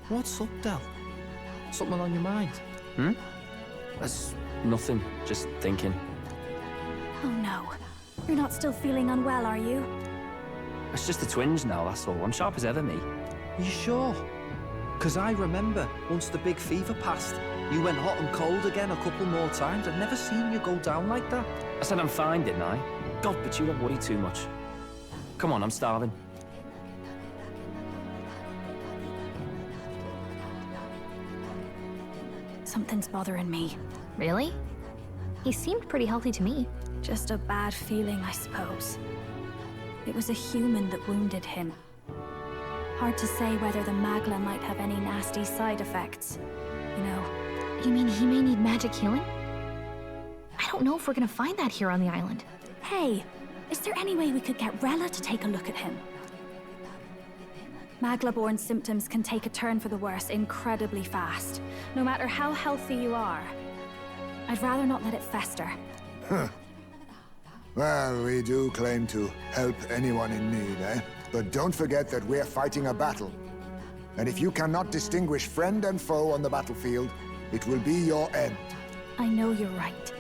What's up, Del? Something on your mind? Hmm? That's nothing, just thinking. Oh no. You're not still feeling unwell, are you? It's just the twinge now, that's all. I'm sharp as ever, me. You sure? Because I remember, once the big fever passed, you went hot and cold again a couple more times. I'd never seen you go down like that. I said I'm fine, didn't I? God, but you don't worry too much. Come on, I'm starving. Something's bothering me. Really? He seemed pretty healthy to me. Just a bad feeling, I suppose. It was a human that wounded him. Hard to say whether the Magla might have any nasty side effects. You know. You mean he may need magic healing? I don't know if we're gonna find that here on the island. Hey, is there any way we could get Rella to take a look at him? Magla-born symptoms can take a turn for the worse incredibly fast, no matter how healthy you are. I'd rather not let it fester. Huh. Well, we do claim to help anyone in need, eh? But don't forget that we're fighting a battle. And if you cannot distinguish friend and foe on the battlefield, it will be your end. I know you're right.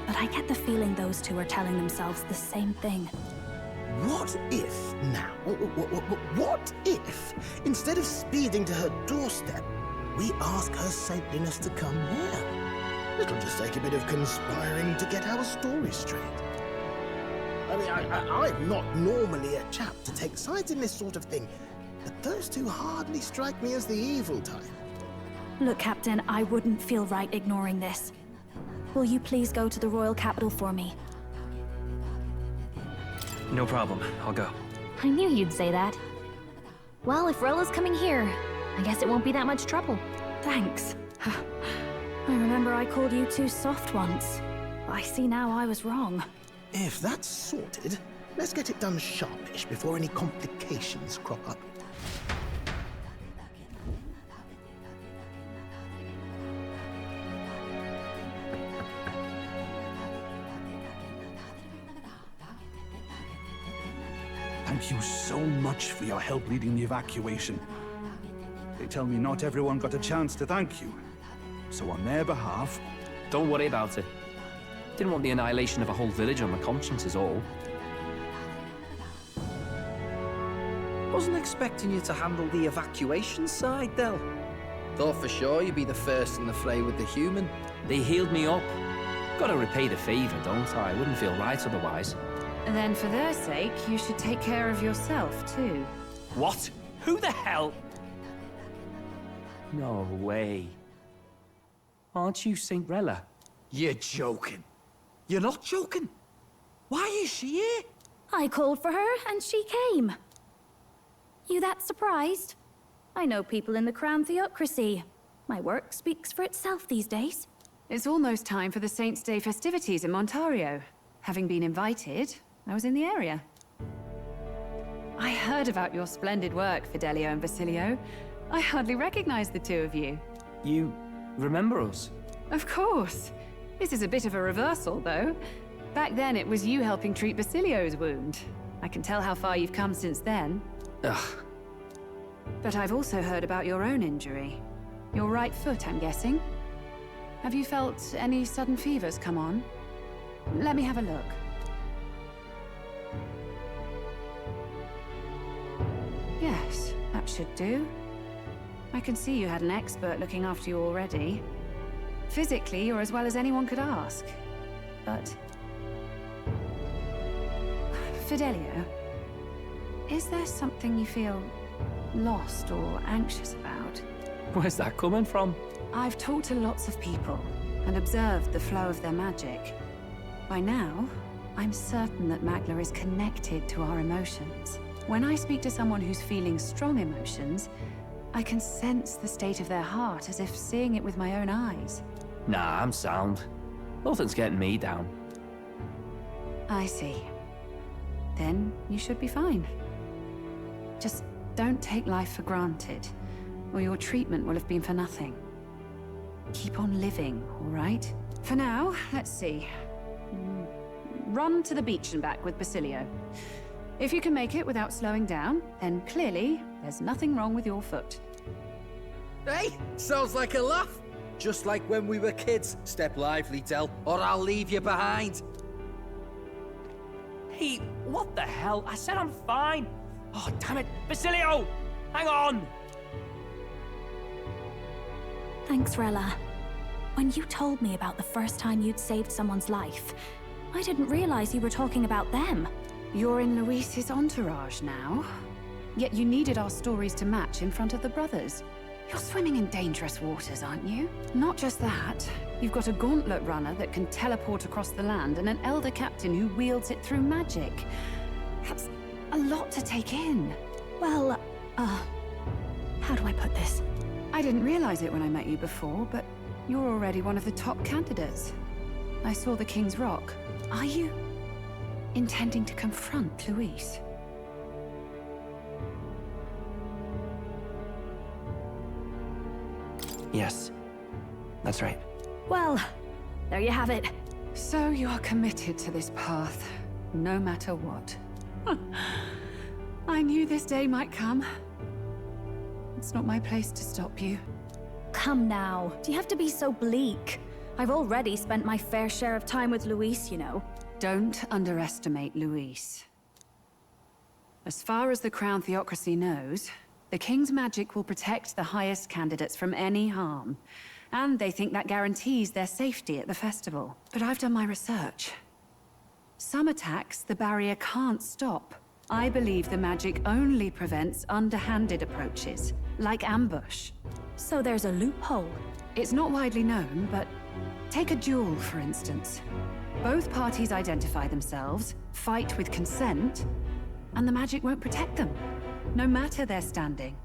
But I get the feeling those two are telling themselves the same thing. What if now? What if, instead of speeding to her doorstep, we ask her saintliness to come here? It'll just take a bit of conspiring to get our story straight. I mean, I'm not normally a chap to take sides in this sort of thing, but those two hardly strike me as the evil type. Look, Captain, I wouldn't feel right ignoring this. Will you please go to the royal capital for me? No problem, I'll go. I knew you'd say that. Well, if Rella's coming here, I guess it won't be that much trouble. Thanks. I remember I called you too soft once. I see now I was wrong. If that's sorted, let's get it done sharpish before any complications crop up. Thank you so much for your help leading the evacuation. They tell me not everyone got a chance to thank you. So on their behalf... Don't worry about it. Didn't want the annihilation of a whole village on my conscience is all. Wasn't expecting you to handle the evacuation side, Del. Thought for sure you'd be the first in the fray with the human. They healed me up. Gotta repay the favor, don't I? Wouldn't feel right otherwise. And then for their sake, you should take care of yourself, too. What? Who the hell? No way. Aren't you Saint Rella? You're joking. You're not joking. Why is she here? I called for her and she came. You that surprised? I know people in the Crown Theocracy. My work speaks for itself these days. It's almost time for the Saints' Day festivities in Montario. Having been invited, I was in the area. I heard about your splendid work, Fidelio and Basilio. I hardly recognized the two of you. You remember us? Of course. This is a bit of a reversal, though. Back then, it was you helping treat Basilio's wound. I can tell how far you've come since then. Ugh. But I've also heard about your own injury. Your right foot, I'm guessing. Have you felt any sudden fevers come on? Let me have a look. Yes, that should do. I can see you had an expert looking after you already. Physically, you're as well as anyone could ask. But... Fidelio, is there something you feel lost or anxious about? Where's that coming from? I've talked to lots of people and observed the flow of their magic. By now, I'm certain that Magla is connected to our emotions. When I speak to someone who's feeling strong emotions, I can sense the state of their heart as if seeing it with my own eyes. Nah, I'm sound. Nothing's getting me down. I see. Then you should be fine. Just don't take life for granted, or your treatment will have been for nothing. Keep on living, all right? For now, let's see. Run to the beach and back with Basilio. If you can make it without slowing down, then clearly there's nothing wrong with your foot. Hey, sounds like a laugh. Just like when we were kids. Step lively, Del, or I'll leave you behind. Hey, what the hell? I said I'm fine. Oh, damn it. Basilio! Hang on! Thanks, Rella. When you told me about the first time you'd saved someone's life, I didn't realize you were talking about them. You're in Luis's entourage now. Yet you needed our stories to match in front of the brothers. You're swimming in dangerous waters, aren't you? Not just that, you've got a gauntlet runner that can teleport across the land and an elder captain who wields it through magic. That's a lot to take in. Well, how do I put this? I didn't realize it when I met you before, but you're already one of the top candidates. I saw the King's Rock. Are you intending to confront Luis? Yes, that's right. Well, there you have it. So you are committed to this path, no matter what. I knew this day might come. It's not my place to stop you. Come now, do you have to be so bleak? I've already spent my fair share of time with Luis, you know. Don't underestimate Luis. As far as the Crown Theocracy knows, the King's magic will protect the highest candidates from any harm. And they think that guarantees their safety at the festival. But I've done my research. Some attacks the barrier can't stop. I believe the magic only prevents underhanded approaches, like ambush. So there's a loophole? It's not widely known, but take a duel, for instance. Both parties identify themselves, fight with consent, and the magic won't protect them, no matter their standing.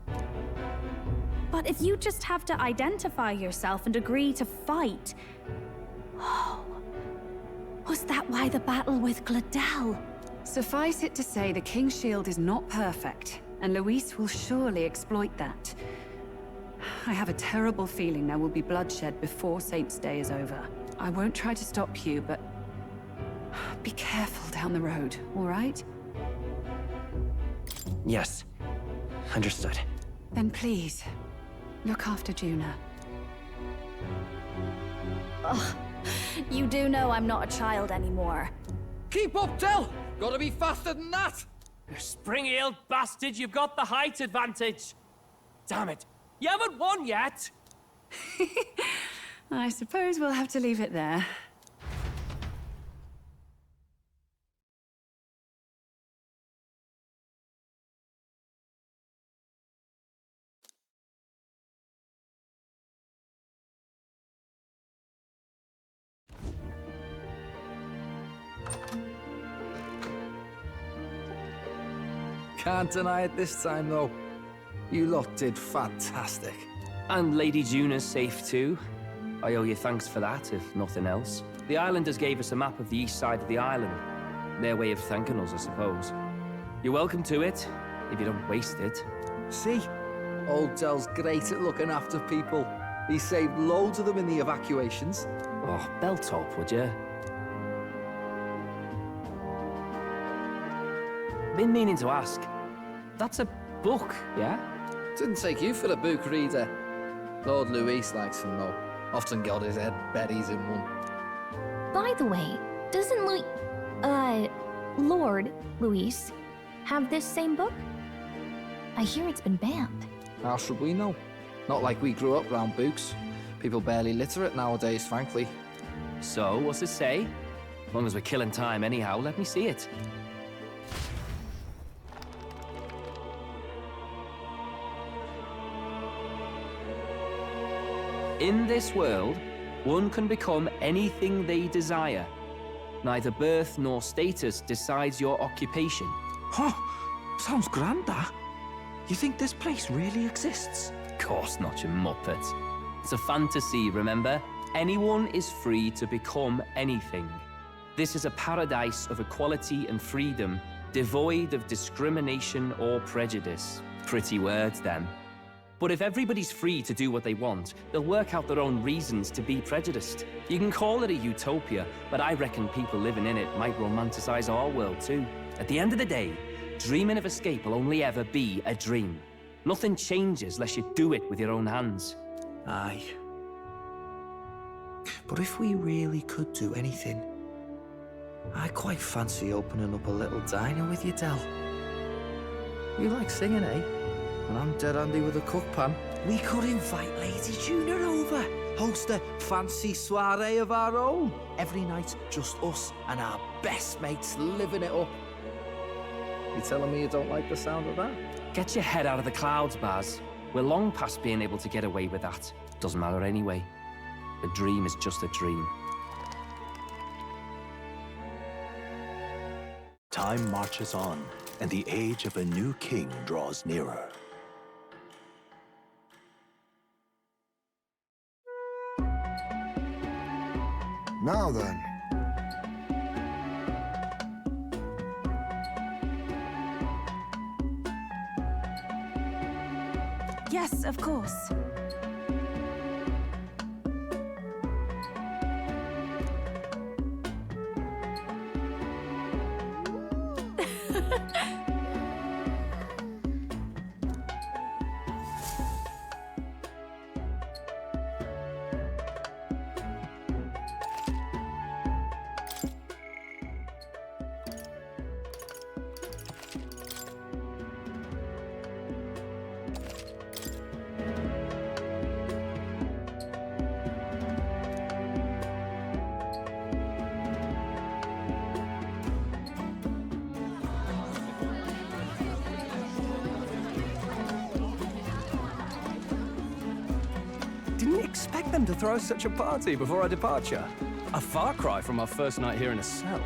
But if you just have to identify yourself and agree to fight... Oh... Was that why the battle with Gladel? Suffice it to say the King's Shield is not perfect, and Luis will surely exploit that. I have a terrible feeling there will be bloodshed before Saint's Day is over. I won't try to stop you, but... be careful down the road, all right? Yes, understood. Then please, look after Juna. Ugh. You do know I'm not a child anymore. Keep up, Del! Gotta be faster than that! You spring-heeled bastard, you've got the height advantage. Damn it, you haven't won yet! I suppose we'll have to leave it there. Can't deny it this time, though. You lot did fantastic. And Lady Juna's safe too. I owe you thanks for that, if nothing else. The islanders gave us a map of the east side of the island. Their way of thanking us, I suppose. You're welcome to it, if you don't waste it. See? Old Del's great at looking after people. He saved loads of them in the evacuations. Oh, belt up, would you? Been meaning to ask. That's a book, yeah? Didn't take you for a book reader. Lord Luis likes them, though. Often got his head buried in one. By the way, doesn't Lord Luis have this same book? I hear it's been banned. How should we know? Not like we grew up round books. People barely literate nowadays, frankly. So, what's it say? As long as we're killing time anyhow, let me see it. In this world, one can become anything they desire. Neither birth nor status decides your occupation. Huh, sounds grand, that. You think this place really exists? Of course not, you muppet. It's a fantasy, remember? Anyone is free to become anything. This is a paradise of equality and freedom, devoid of discrimination or prejudice. Pretty words, then. But if everybody's free to do what they want, they'll work out their own reasons to be prejudiced. You can call it a utopia, but I reckon people living in it might romanticize our world too. At the end of the day, dreaming of escape will only ever be a dream. Nothing changes unless you do it with your own hands. Aye. But if we really could do anything, I quite fancy opening up a little diner with you, Del. You like singing, eh? And I'm dead handy with a cook pan. We could invite Lady Juna over. Host a fancy soiree of our own. Every night, just us and our best mates living it up. You telling me you don't like the sound of that? Get your head out of the clouds, Baz. We're long past being able to get away with that. Doesn't matter anyway. A dream is just a dream. Time marches on, and the age of a new king draws nearer. Now then. Yes, of course. Didn't expect them to throw such a party before our departure. A far cry from our first night here in a cell.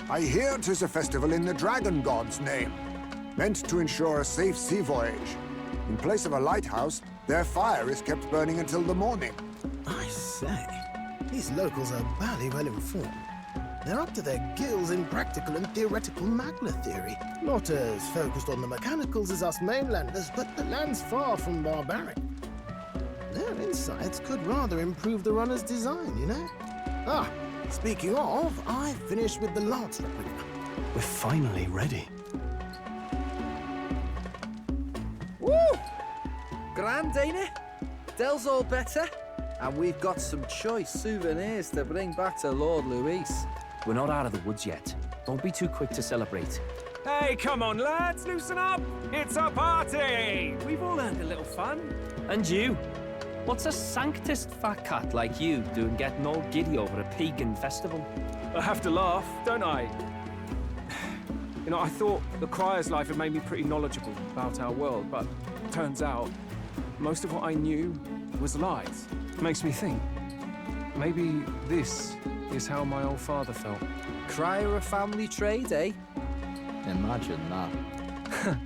I hear 'tis a festival in the Dragon God's name, meant to ensure a safe sea voyage. In place of a lighthouse, their fire is kept burning until the morning. I say, these locals are barely well informed. They're up to their gills in practical and theoretical Magna theory. Not as focused on the mechanicals as us mainlanders, but the land's far from barbaric. Their insights could rather improve the runner's design, you know? Ah, speaking of, I finished with the lance replica. We're finally ready. Woo! Grand, ain't it? Del's all better. And we've got some choice souvenirs to bring back to Lord Luis. We're not out of the woods yet. Don't be too quick to celebrate. Hey, come on, lads, loosen up! It's a party! We've all earned a little fun. And you? What's a sanctist fat cat like you doing getting all giddy over a pagan festival? I have to laugh, don't I? You know, I thought the Crier's life had made me pretty knowledgeable about our world, but turns out most of what I knew was lies. Makes me think, maybe this is how my old father felt. Crier a family trade, eh? Imagine that.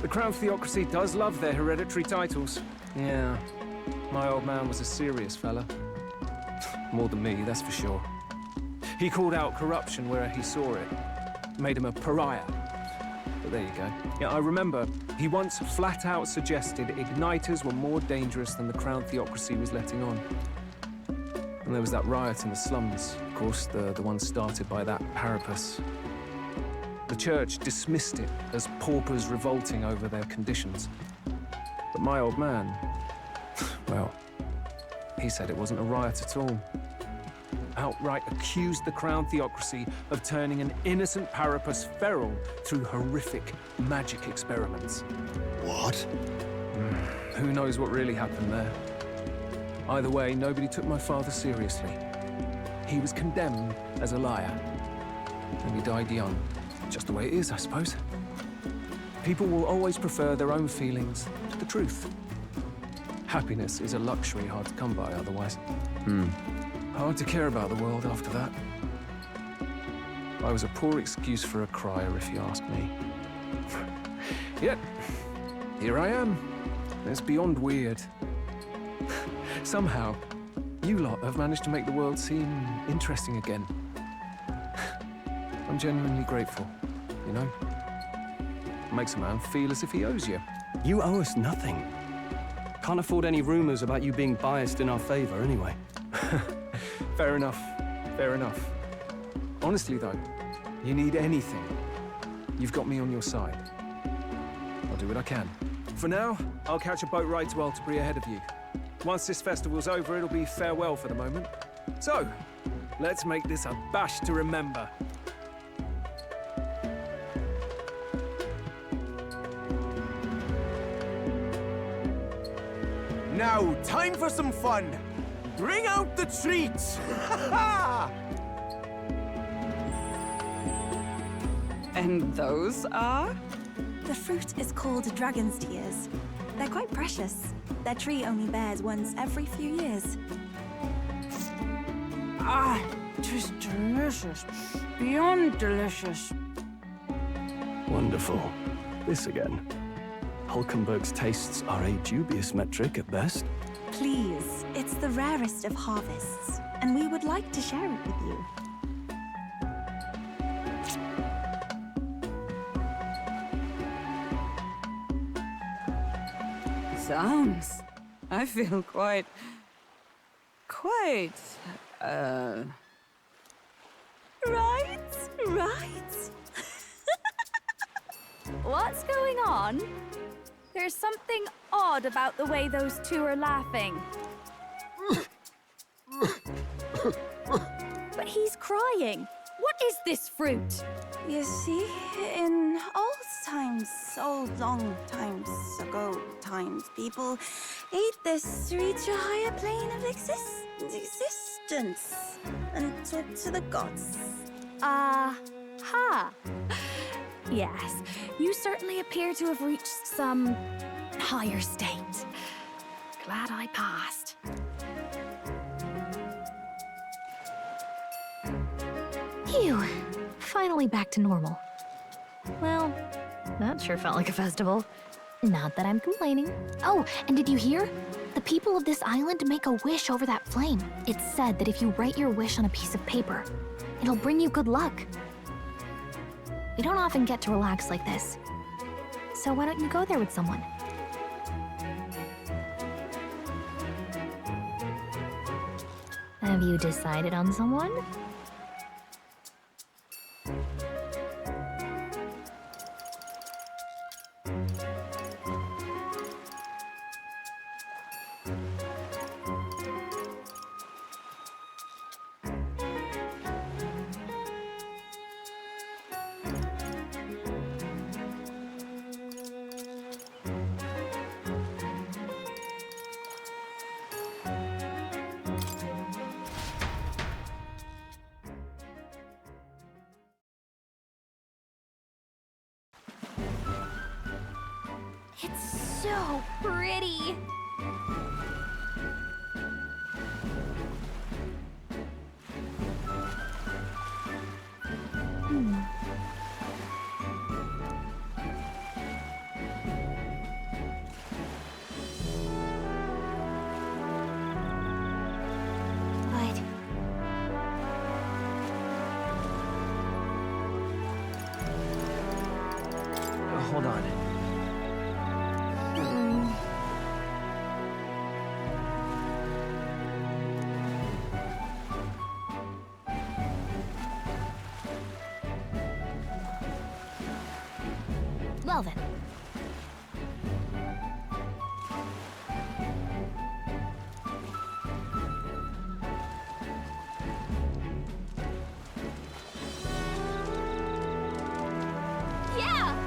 The Crown Theocracy does love their hereditary titles. Yeah, my old man was a serious fella. More than me, that's for sure. He called out corruption where he saw it. Made him a pariah. But there you go. Yeah, I remember he once flat out suggested igniters were more dangerous than the Crown Theocracy was letting on. And there was that riot in the slums, of course, the one started by that Parapus. The church dismissed it as paupers revolting over their conditions. But my old man, well, he said it wasn't a riot at all. Outright accused the Crown Theocracy of turning an innocent Parapus feral through horrific magic experiments. What? Who knows what really happened there? Either way, nobody took my father seriously. He was condemned as a liar, and he died young. Just the way it is, I suppose. People will always prefer their own feelings to the truth. Happiness is a luxury hard to come by otherwise. Hard to care about the world after that. I was a poor excuse for a crier, if you ask me. Yet, here I am. It's beyond weird. Somehow, You lot have managed to make the world seem interesting again. I'm genuinely grateful, you know? It makes a man feel as if he owes you. You owe us nothing. Can't afford any rumors about you being biased in our favor, anyway. Fair enough. Fair enough. Honestly, though, you need anything, you've got me on your side. I'll do what I can. For now, I'll catch a boat ride to Altabury ahead of you. Once this festival's over, it'll be farewell for the moment. So, let's make this a bash to remember. Now, time for some fun. Bring out the treats! And those are? The fruit is called dragon's tears. They're quite precious. Their tree only bears once every few years. Ah, tis delicious. Beyond delicious. Wonderful. This again. Hulkenberg's tastes are a dubious metric at best. Please, it's the rarest of harvests, and we would like to share it with you. Sounds. I feel quite... Right? What's going on? There's something odd about the way those two are laughing. But he's crying. What is this fruit? You see, in old long times ago, people ate this to reach a higher plane of existence and talk to the gods. Ha! Yes, you certainly appear to have reached some higher state. Glad I passed. Phew. Finally back to normal. Well, that sure felt like a festival. Not that I'm complaining. Oh, and did you hear? The people of this island make a wish over that flame. It's said that if you write your wish on a piece of paper, it'll bring you good luck. We don't often get to relax like this. So why don't you go there with someone? Have you decided on someone? It's so pretty. Hold on. Well then. Yeah!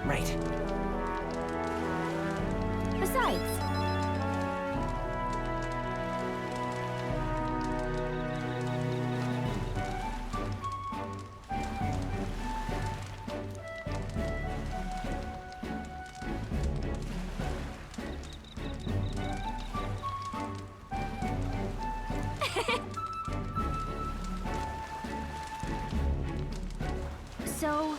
Right. Besides, so...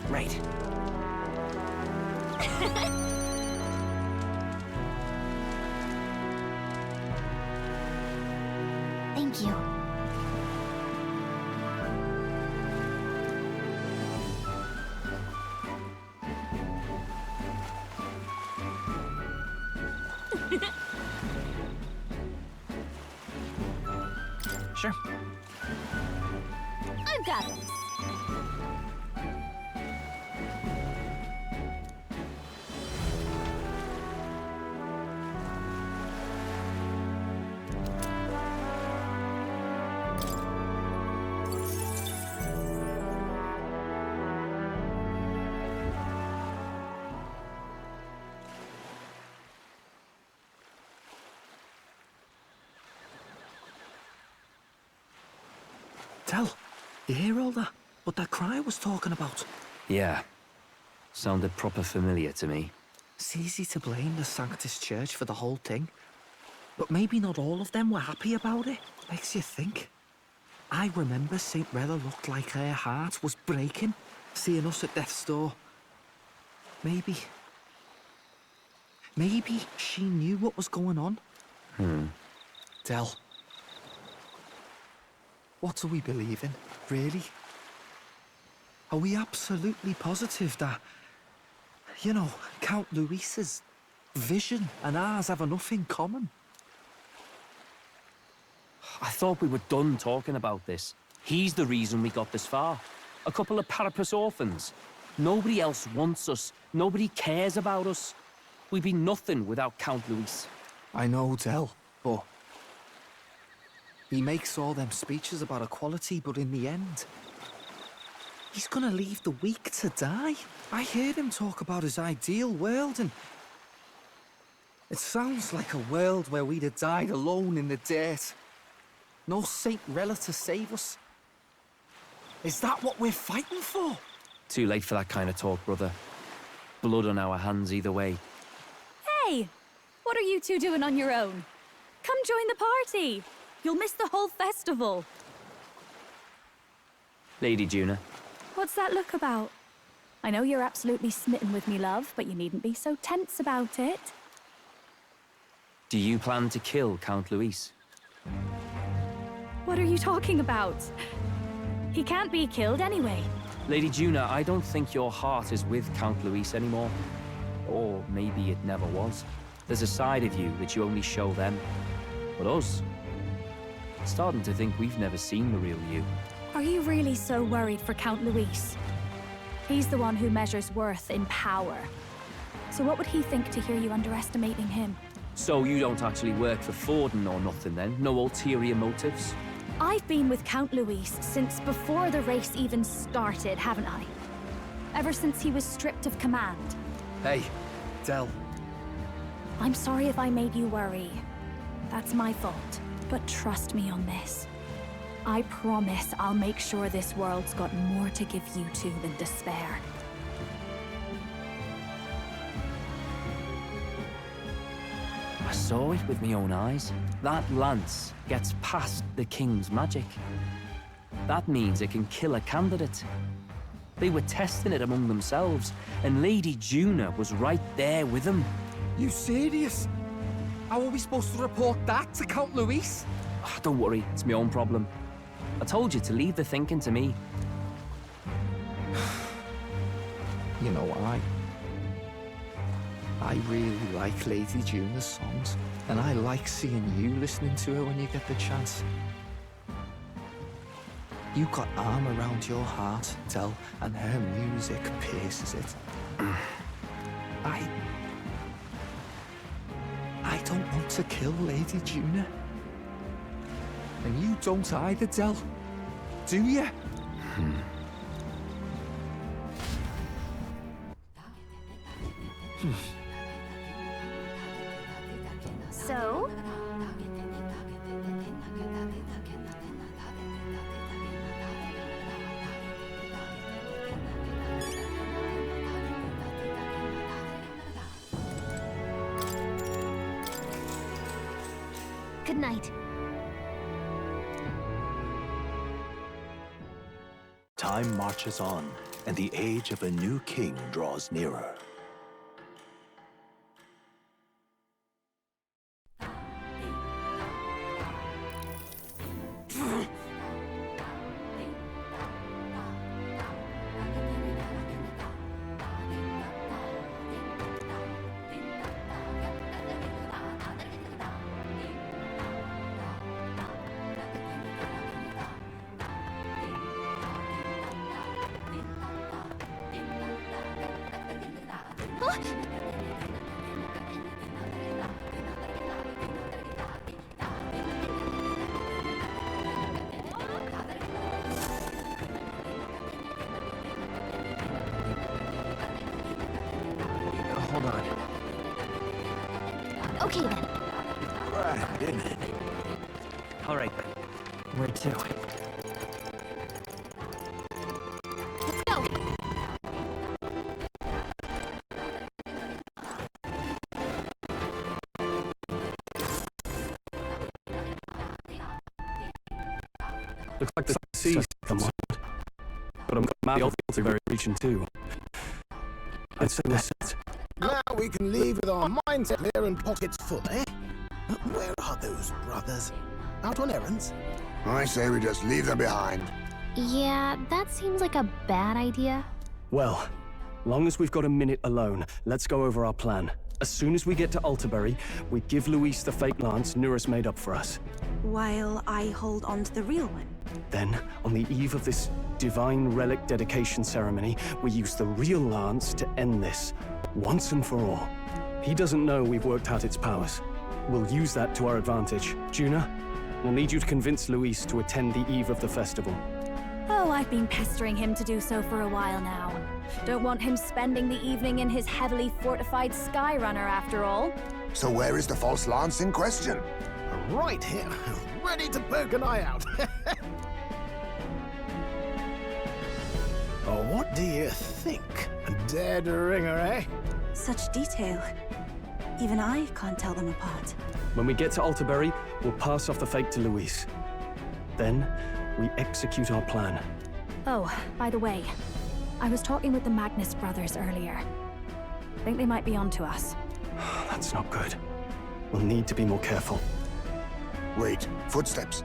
Right. Thank you. Sure. I've got this. Tell, you hear all that? What that cry was talking about? Yeah. Sounded proper familiar to me. It's easy to blame the Sanctus Church for the whole thing. But maybe not all of them were happy about it. Makes you think. I remember St. Rella looked like her heart was breaking, seeing us at death's door. Maybe she knew what was going on. Del, what do we believe in, really? Are we absolutely positive that, you know, Count Luis's vision and ours have enough in common? I thought we were done talking about this. He's the reason we got this far. A couple of Parapus orphans. Nobody else wants us. Nobody cares about us. We'd be nothing without Count Luis. I know, Del, but he makes all them speeches about equality, but in the end, he's gonna leave the weak to die. I heard him talk about his ideal world, and it sounds like a world where we'd have died alone in the dirt. No Saint Rella to save us. Is that what we're fighting for? Too late for that kind of talk, brother. Blood on our hands either way. Hey! What are you two doing on your own? Come join the party! You'll miss the whole festival. Lady Juna. What's that look about? I know you're absolutely smitten with me, love, but you needn't be so tense about it. Do you plan to kill Count Luis? What are you talking about? He can't be killed anyway. Lady Juna, I don't think your heart is with Count Luis anymore. Or maybe it never was. There's a side of you that you only show them. But us, starting to think we've never seen the real you. Are you really so worried for Count Luis? He's the one who measures worth in power. So what would he think to hear you underestimating him? So you don't actually work for Forden or nothing then? No ulterior motives? I've been with Count Luis since before the race even started, haven't I? Ever since he was stripped of command. Hey, Del. I'm sorry if I made you worry. That's my fault. But trust me on this. I promise I'll make sure this world's got more to give you two than despair. I saw it with my own eyes. That lance gets past the king's magic. That means it can kill a candidate. They were testing it among themselves, and Lady Juna was right there with them. You serious? How are we supposed to report that to Count Luis? Don't worry, it's my own problem. I told you to leave the thinking to me. You know, I really like Lady Juna's songs, and I like seeing you listening to her when you get the chance. You got arm around your heart, Del, and her music pierces it. I don't want to kill Lady Juna. And you don't either, Del. Do you? So? Good night. Time marches on, and the age of a new king draws nearer. Hold on. Okay then. Right, didn't it? All right then. Where to? Let's go. Looks like the sea's come on. But I'm mad the altar very region too. I'd say we're set. Now we can leave with our minds clear and pockets full, eh? Where are those brothers? Out on errands? I say we just leave them behind. Yeah, that seems like a bad idea. Well, long as we've got a minute alone, let's go over our plan. As soon as we get to Altabury, we give Luis the fake lance Nuris made up for us. While I hold on to the real one. Then, on the eve of this divine relic dedication ceremony, we use the real lance to end this, once and for all. He doesn't know we've worked out its powers. We'll use that to our advantage. Juna, we'll need you to convince Luis to attend the eve of the festival. Oh, I've been pestering him to do so for a while now. Don't want him spending the evening in his heavily fortified Skyrunner after all. So where is the false lance in question? Right here, ready to poke an eye out. Oh, what do you think? A dead ringer, eh? Such detail. Even I can't tell them apart. When we get to Altabury, we'll pass off the fake to Luis. Then, we execute our plan. Oh, by the way, I was talking with the Magnus brothers earlier. Think they might be onto us. That's not good. We'll need to be more careful. Wait, footsteps.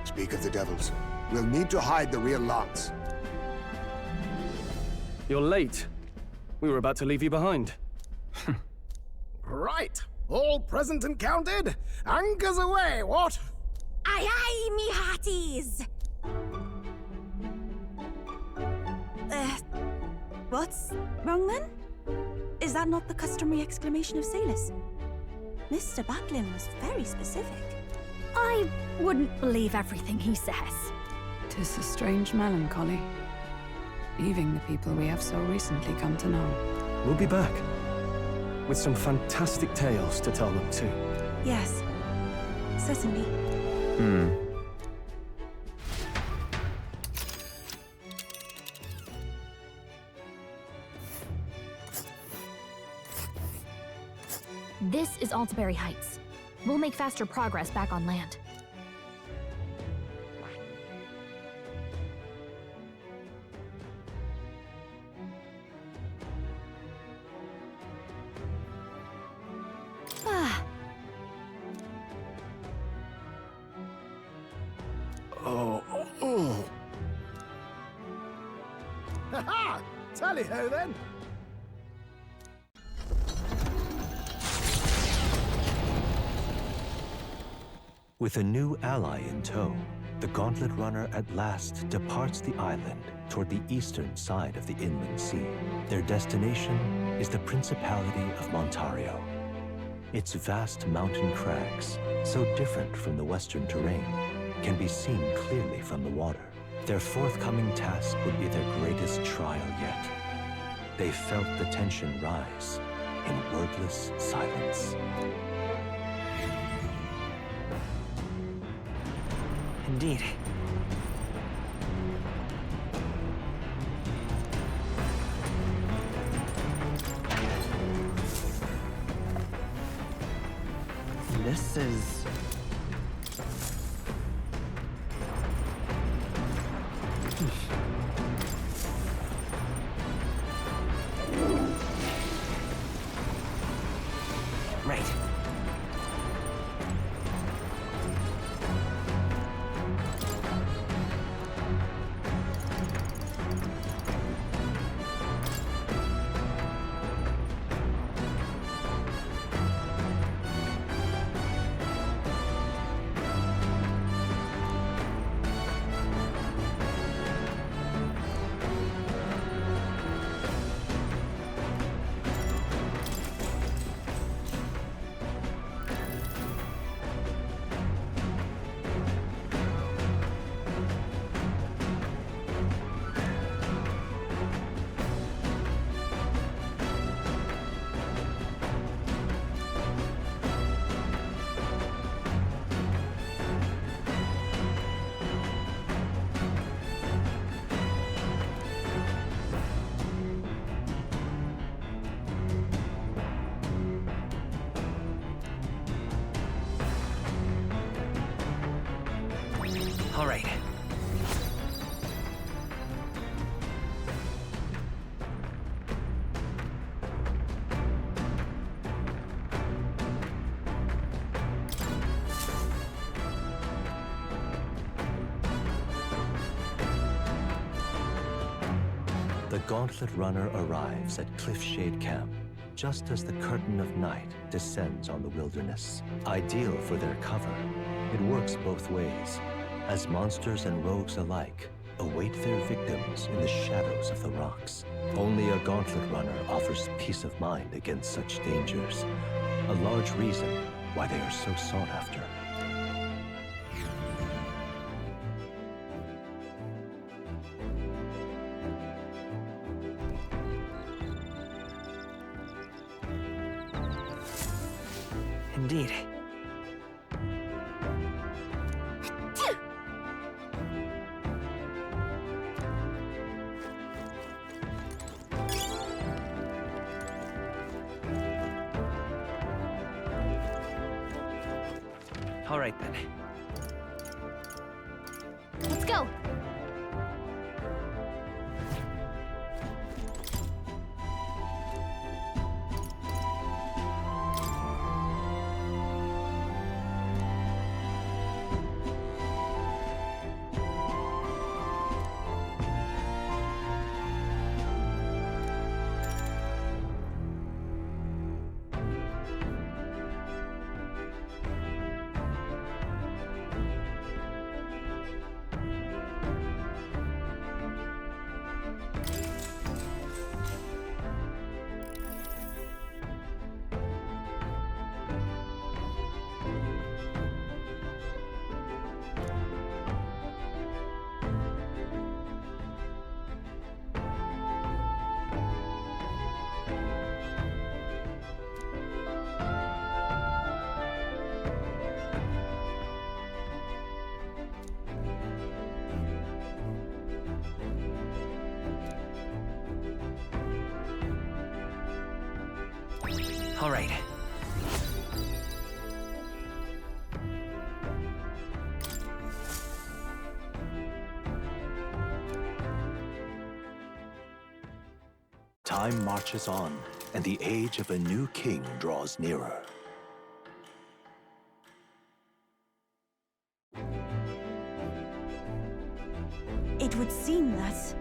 Speak of the devils. We'll need to hide the real lance. You're late. We were about to leave you behind. Right, all present and counted. Anchors away, what? Aye aye, me hearties! What's wrong then? Is that not the customary exclamation of Salus? Mr. Bucklin was very specific. I wouldn't believe everything he says. 'Tis a strange melancholy, leaving the people we have so recently come to know. We'll be back. With some fantastic tales to tell them too. Yes, certainly. This is Altabury Heights. We'll make faster progress back on land. Oh. Ha-ha! Tally-ho then! With a new ally in tow, the Gauntlet Runner at last departs the island toward the eastern side of the inland sea. Their destination is the Principality of Montario. Its vast mountain crags, so different from the western terrain, can be seen clearly from the water. Their forthcoming task would be their greatest trial yet. They felt the tension rise in wordless silence. Indeed. This is... Right. All right. The Gauntlet Runner arrives at Cliffshade Camp just as the curtain of night descends on the wilderness. Ideal for their cover, it works both ways, as monsters and rogues alike await their victims in the shadows of the rocks. Only a Gauntlet Runner offers peace of mind against such dangers, a large reason why they are so sought after. Indeed. All right, then. Let's go. All right. Time marches on, and the age of a new king draws nearer. It would seem that...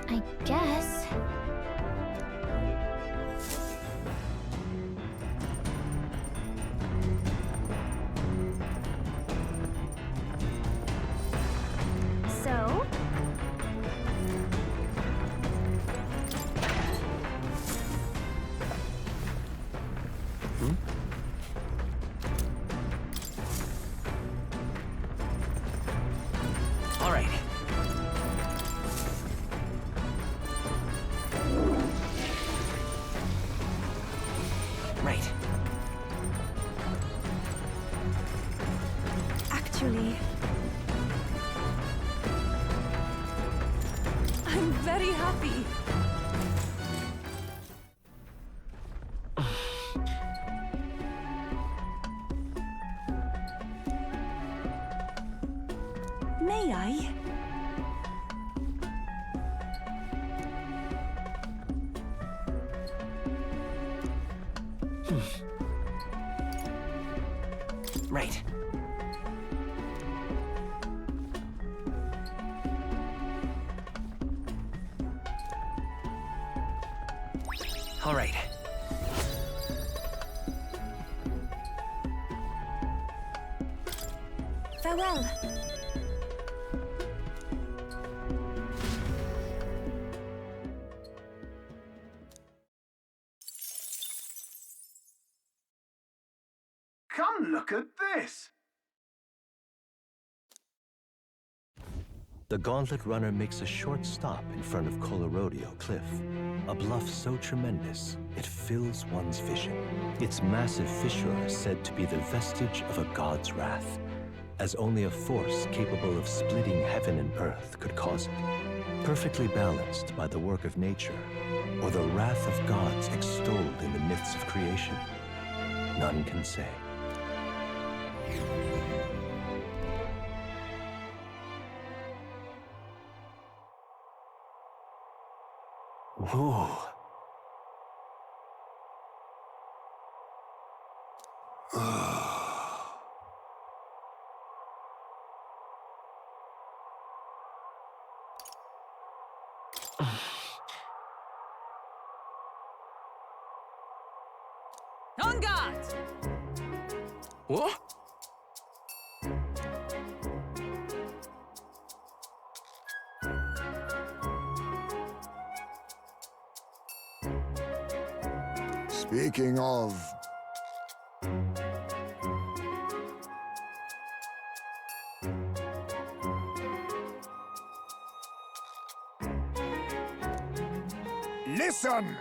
I guess. I'm very happy. May I? Right. All right. Farewell. Come look at this! The Gauntlet Runner makes a short stop in front of Colorodeo Cliff, a bluff so tremendous it fills one's vision. Its massive fissure is said to be the vestige of a god's wrath, as only a force capable of splitting heaven and earth could cause it. Perfectly balanced by the work of nature, or the wrath of gods extolled in the myths of creation, none can say. Whoa. On guard! What? Speaking of... Listen!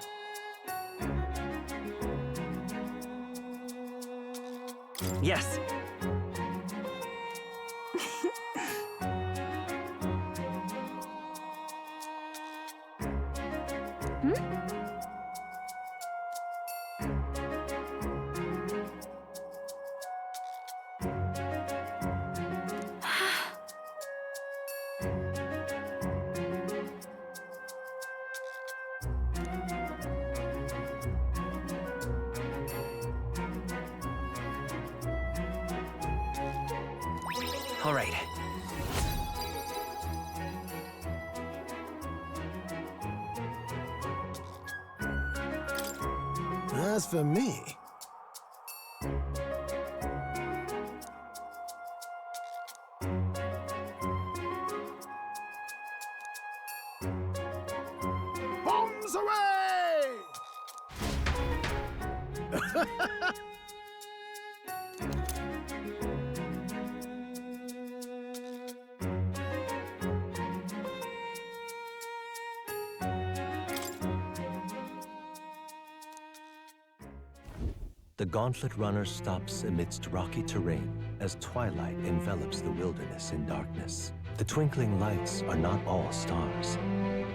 Yes. All right. As for me... Bombs away! The Gauntlet Runner stops amidst rocky terrain as twilight envelops the wilderness in darkness. The twinkling lights are not all stars.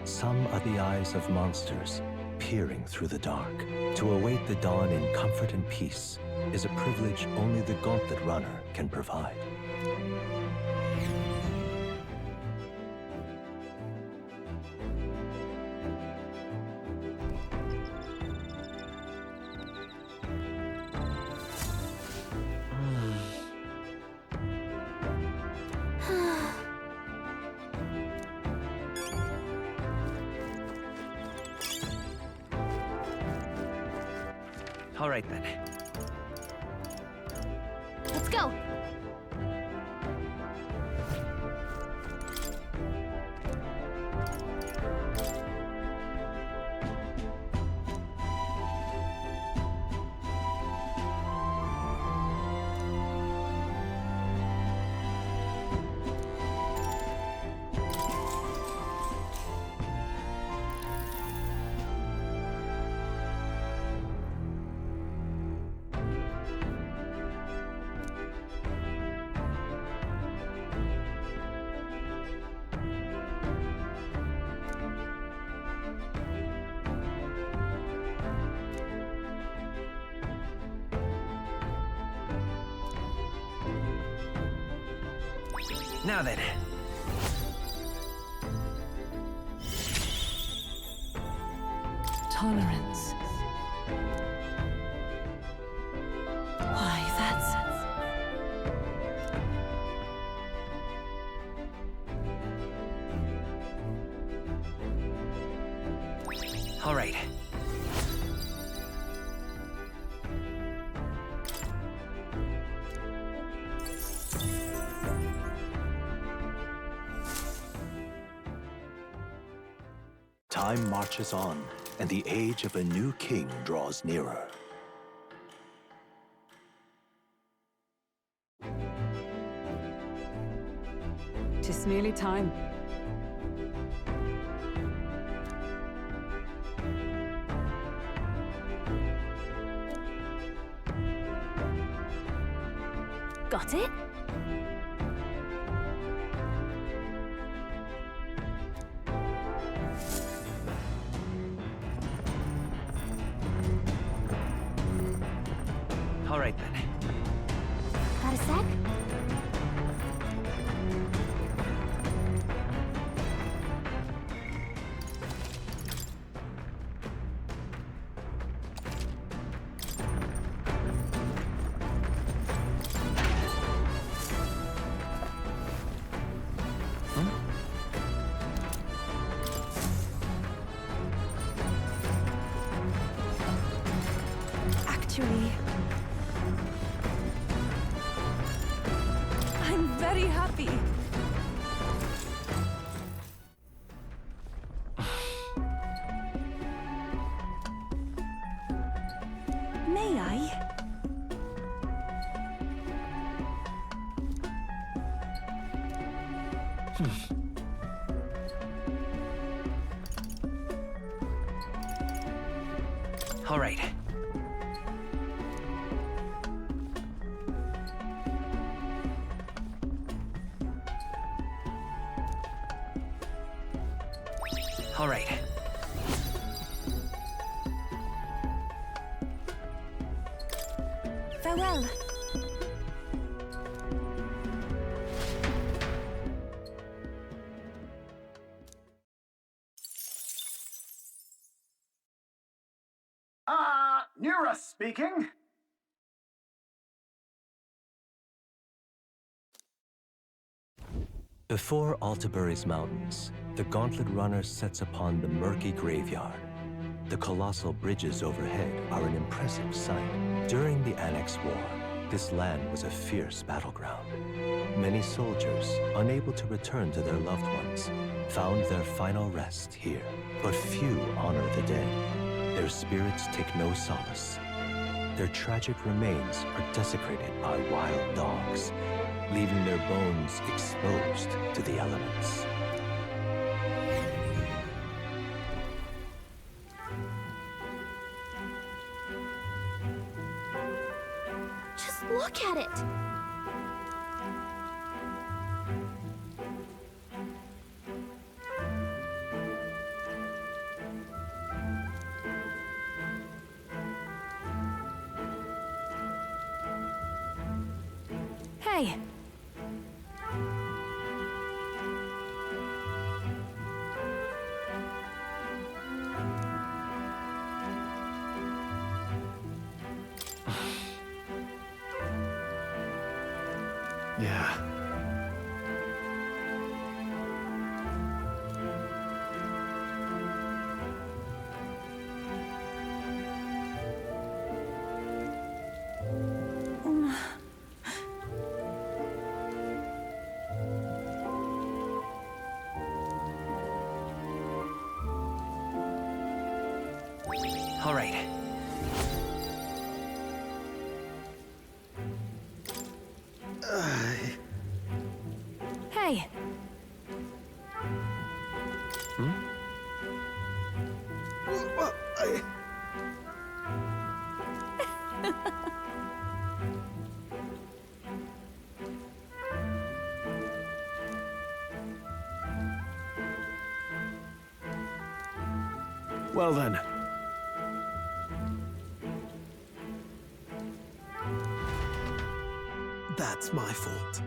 Some are the eyes of monsters, peering through the dark. To await the dawn in comfort and peace is a privilege only the Gauntlet Runner can provide. All right, then. Let's go. Now then. Tolerance. Why, that's... All right. Time marches on, and the age of a new king draws nearer. Tis nearly time. Got it? All right then. Got a sec? Actually, I'm very happy. May I? All right. All right. Farewell. Nira speaking. Before Altabury's mountains, the Gauntlet Runner sets upon the murky graveyard. The colossal bridges overhead are an impressive sight. During the Annex War, this land was a fierce battleground. Many soldiers, unable to return to their loved ones, found their final rest here. But few honor the dead. Their spirits take no solace. Their tragic remains are desecrated by wild dogs, leaving their bones exposed to the elements. Just look at it! Hey! Yeah. All right. Hey! Well, Well then. That's my fault.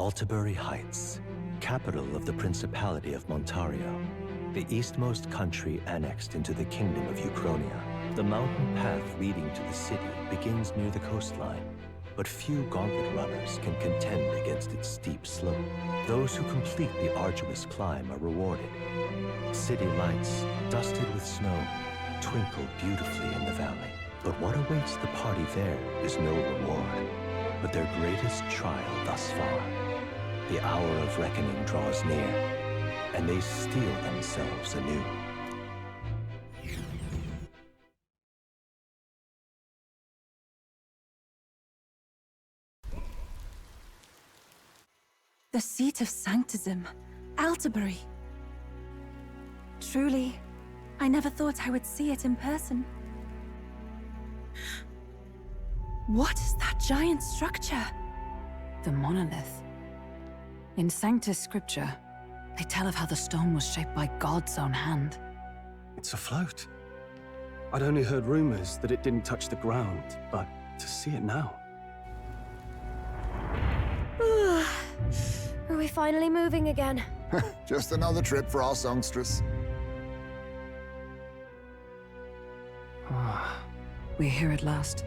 Altabury Heights, capital of the Principality of Montario, the eastmost country annexed into the Kingdom of Uchronia. The mountain path leading to the city begins near the coastline, but few gauntlet runners can contend against its steep slope. Those who complete the arduous climb are rewarded. City lights, dusted with snow, twinkle beautifully in the valley. But what awaits the party there is no reward, but their greatest trial thus far. The hour of reckoning draws near, and they steel themselves anew. The seat of sanctism, Altabury. Truly, I never thought I would see it in person. What is that giant structure? The monolith. In Sanctus Scripture, they tell of how the stone was shaped by God's own hand. It's afloat. I'd only heard rumors that it didn't touch the ground, but to see it now. Are we finally moving again? Just another trip for our songstress. We're here at last.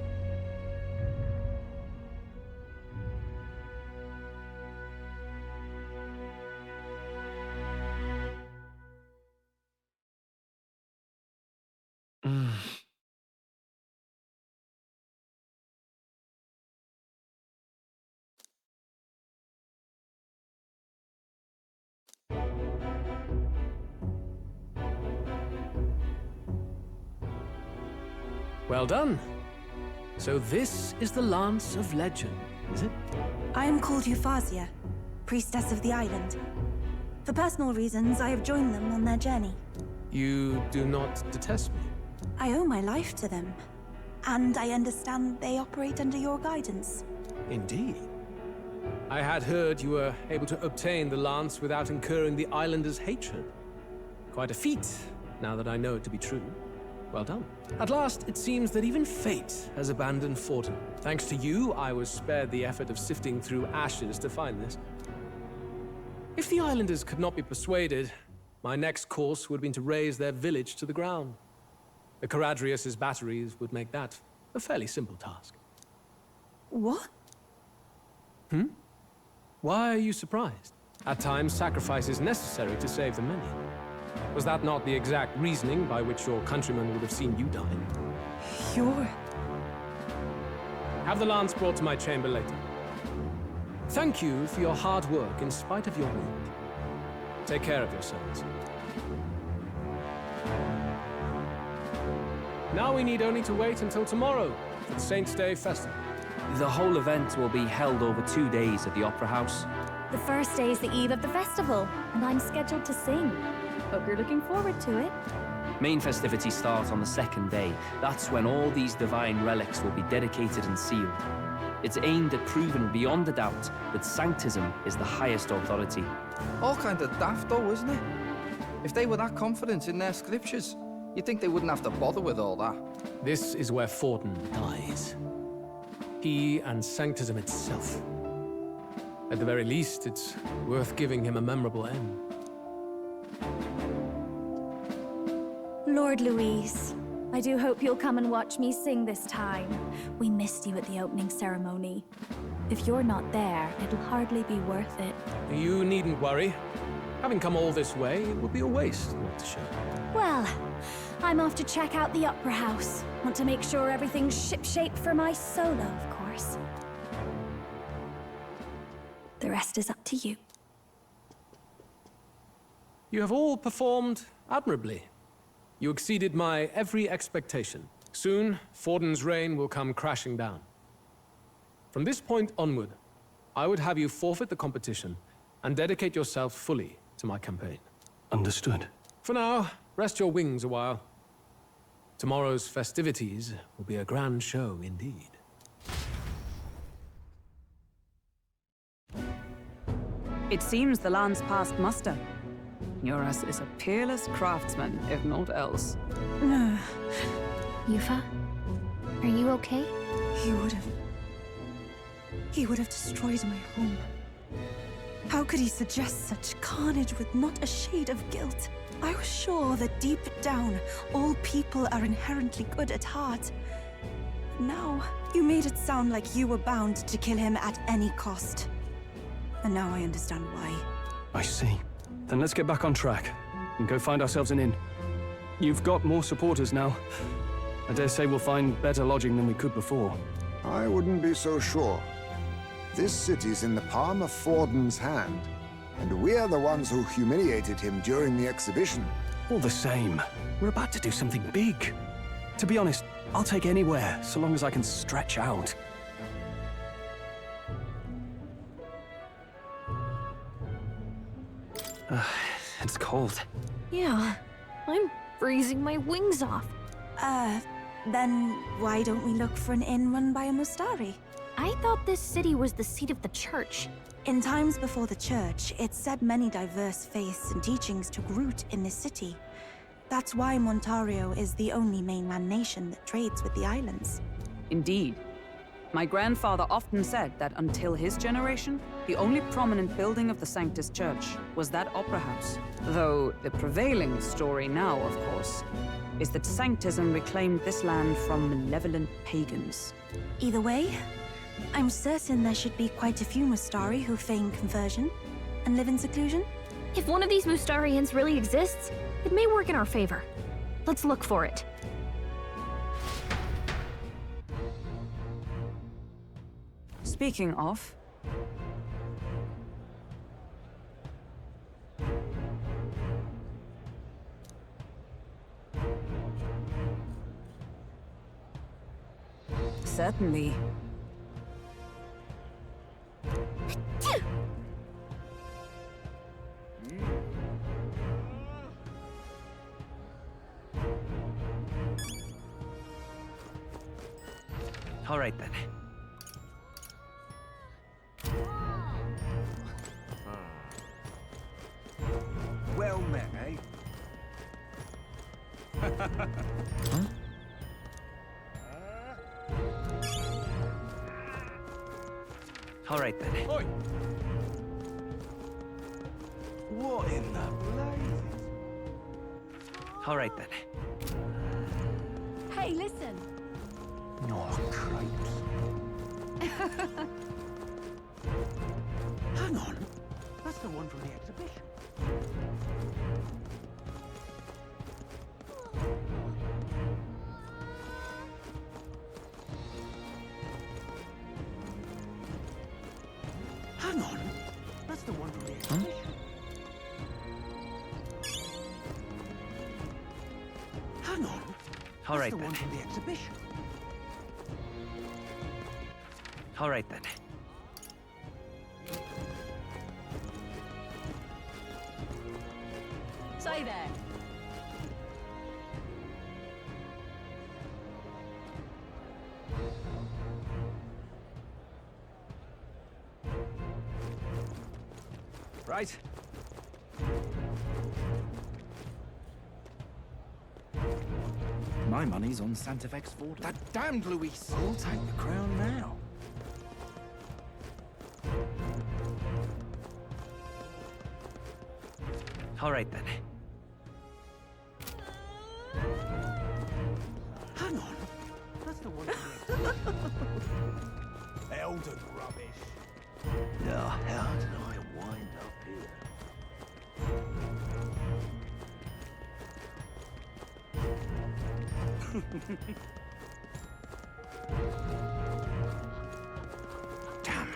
Well done. So this is the Lance of Legend, is it? I am called Euphazia, priestess of the island. For personal reasons, I have joined them on their journey. You do not detest me? I owe my life to them, and I understand they operate under your guidance. Indeed. I had heard you were able to obtain the lance without incurring the islanders' hatred. Quite a feat, now that I know it to be true. Well done. At last, it seems that even fate has abandoned Fortin. Thanks to you, I was spared the effort of sifting through ashes to find this. If the islanders could not be persuaded, my next course would have been to raze their village to the ground. The Caradrius' batteries would make that a fairly simple task. What? Why are you surprised? At times, sacrifice is necessary to save the many. Was that not the exact reasoning by which your countrymen would have seen you die? Have the lance brought to my chamber later. Thank you for your hard work in spite of your wound. Take care of yourselves. Now we need only to wait until tomorrow for the Saints' Day Festival. The whole event will be held over 2 days at the Opera House. The first day is the eve of the festival, and I'm scheduled to sing. Hope you're looking forward to it. Main festivities start on the second day. That's when all these divine relics will be dedicated and sealed. It's aimed at proving beyond a doubt that Sanctism is the highest authority. All kind of daft though, isn't it? If they were that confident in their scriptures, you'd think they wouldn't have to bother with all that. This is where Fortin dies. He and Sanctism itself. At the very least, it's worth giving him a memorable end. Lord Louise, I do hope you'll come and watch me sing this time. We missed you at the opening ceremony. If you're not there, it'll hardly be worth it. You needn't worry. Having come all this way, it would be a waste not to show. Well, I'm off to check out the Opera House. Want to make sure everything's shipshape for my solo, of course. The rest is up to you. You have all performed admirably. You exceeded my every expectation. Soon, Fortin's reign will come crashing down. From this point onward, I would have you forfeit the competition and dedicate yourself fully to my campaign. Understood. For now, rest your wings a while. Tomorrow's festivities will be a grand show indeed. It seems the land's passed muster. Eurus is a peerless craftsman, if not else. Yufa? Are you okay? He would have destroyed my home. How could he suggest such carnage with not a shade of guilt? I was sure that deep down, all people are inherently good at heart. Now, you made it sound like you were bound to kill him at any cost. And now I understand why. I see. Then let's get back on track and go find ourselves an inn. You've got more supporters now. I dare say we'll find better lodging than we could before. I wouldn't be so sure. This city's in the palm of Forden's hand, and we're the ones who humiliated him during the exhibition. All the same, we're about to do something big. To be honest, I'll take anywhere, so long as I can stretch out. It's cold. Yeah, I'm freezing my wings off. Then why don't we look for an inn run by a Mustari? I thought this city was the seat of the church. In times before the church, it said many diverse faiths and teachings took root in this city. That's why Montario is the only mainland nation that trades with the islands. Indeed. My grandfather often said that until his generation, the only prominent building of the Sanctus Church was that opera house. Though the prevailing story now, of course, is that Sanctism reclaimed this land from malevolent pagans. Either way, I'm certain there should be quite a few Mustari who feign conversion and live in seclusion. If one of these Mustarians really exists, it may work in our favor. Let's look for it. Speaking of... Certainly. All right, then. Well met, eh? Huh? All right, then. Oi! What in the blazes? All right, then. Hey, listen. Oh, cripes. Hang on. That's the one from the exhibition. Hang on. That's the one from the exhibition. Hang on. All right, That's the then. one from the exhibition. All right, then. Say there. Right. My money's on Santa Fe's Ford. That damned Luis! I'll take the crown now. All right, then. Hang on. That's the one. Elden rubbish. Now, how did I wind up here? Damn.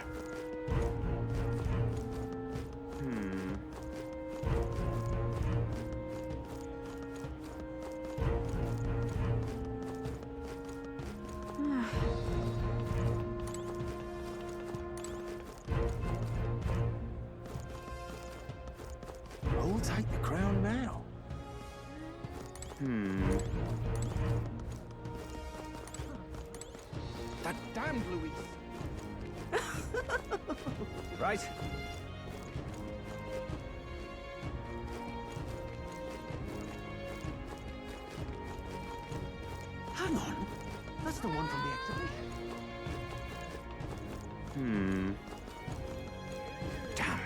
I'll take the crown now. That damned Luis. Right. Hang on. That's the one from the exhibition. Damn.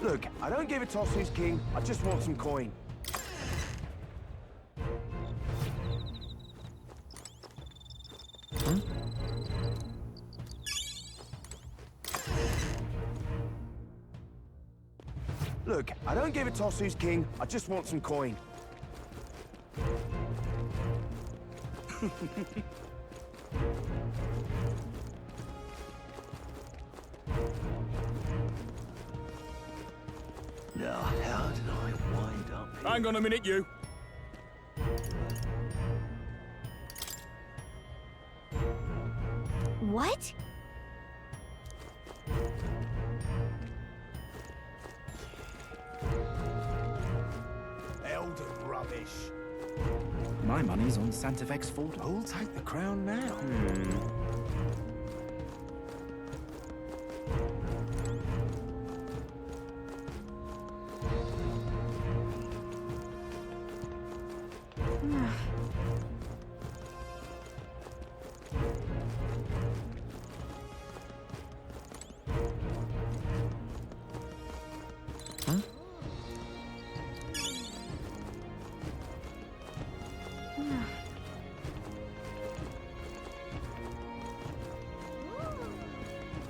Look, I don't give a toss who's king. I just want some coin. Look, I don't give a toss who's king. I just want some coin. Now, how did I wind up here? Hang on a minute, you. What? Elden rubbish. My money's on Santa Fe's Ford. Who'll take the crown now?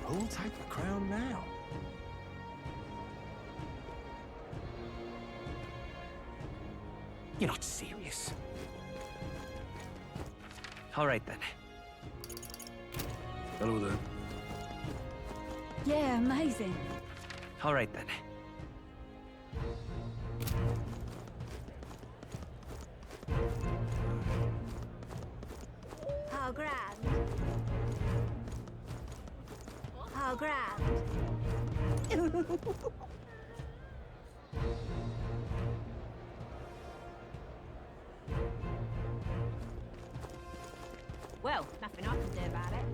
Who'll take the crown now? You're not serious. All right then. Hello there. Yeah, amazing. All right then. How grand. How grand. Well, nothing I can do about it.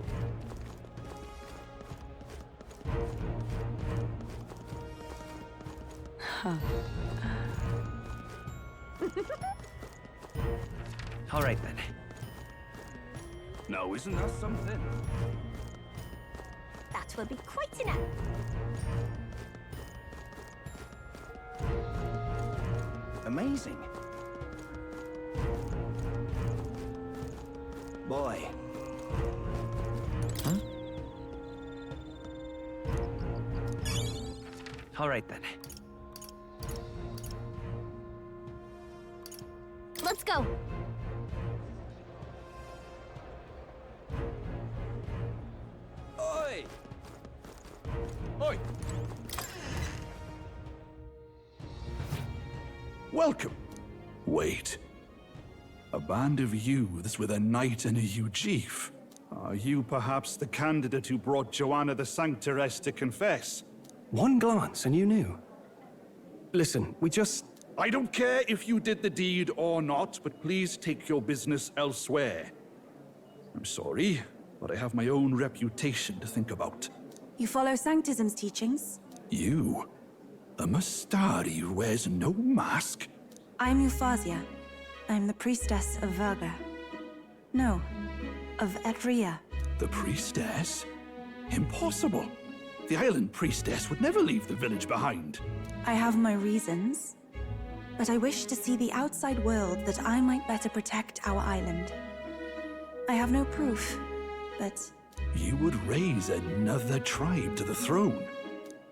All right then. Now, isn't that something? That will be quite enough. Amazing. Boy. All right then. Let's go. Oi! Oi! Welcome. Wait. A band of youths with a knight and a Ujif. Are you perhaps the candidate who brought Joanna the Sanctoress to confess? One glance and you knew. Listen, we just... I don't care if you did the deed or not, but please take your business elsewhere. I'm sorry, but I have my own reputation to think about. You follow Sanctism's teachings? You? A Mastari who wears no mask? I'm Euphausia. I'm the priestess of Verga. No, of Edria. The priestess? Impossible. The island priestess would never leave the village behind. I have my reasons, but I wish to see the outside world that I might better protect our island. I have no proof, but... You would raise another tribe to the throne.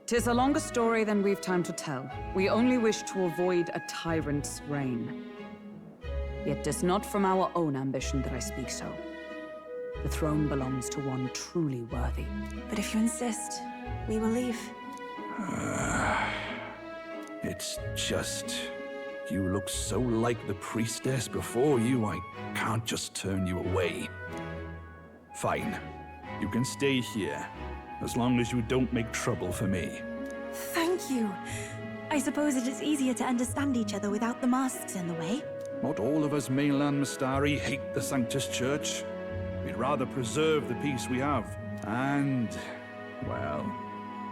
'Tis a longer story than we've time to tell. We only wish to avoid a tyrant's reign. Yet 'tis not from our own ambition that I speak so. The throne belongs to one truly worthy. But if you insist, we will leave. It's just... You look so like the priestess before you, I can't just turn you away. Fine. You can stay here, as long as you don't make trouble for me. Thank you. I suppose it is easier to understand each other without the masks in the way. Not all of us mainland Mastari hate the Sanctus Church. We'd rather preserve the peace we have. And, well,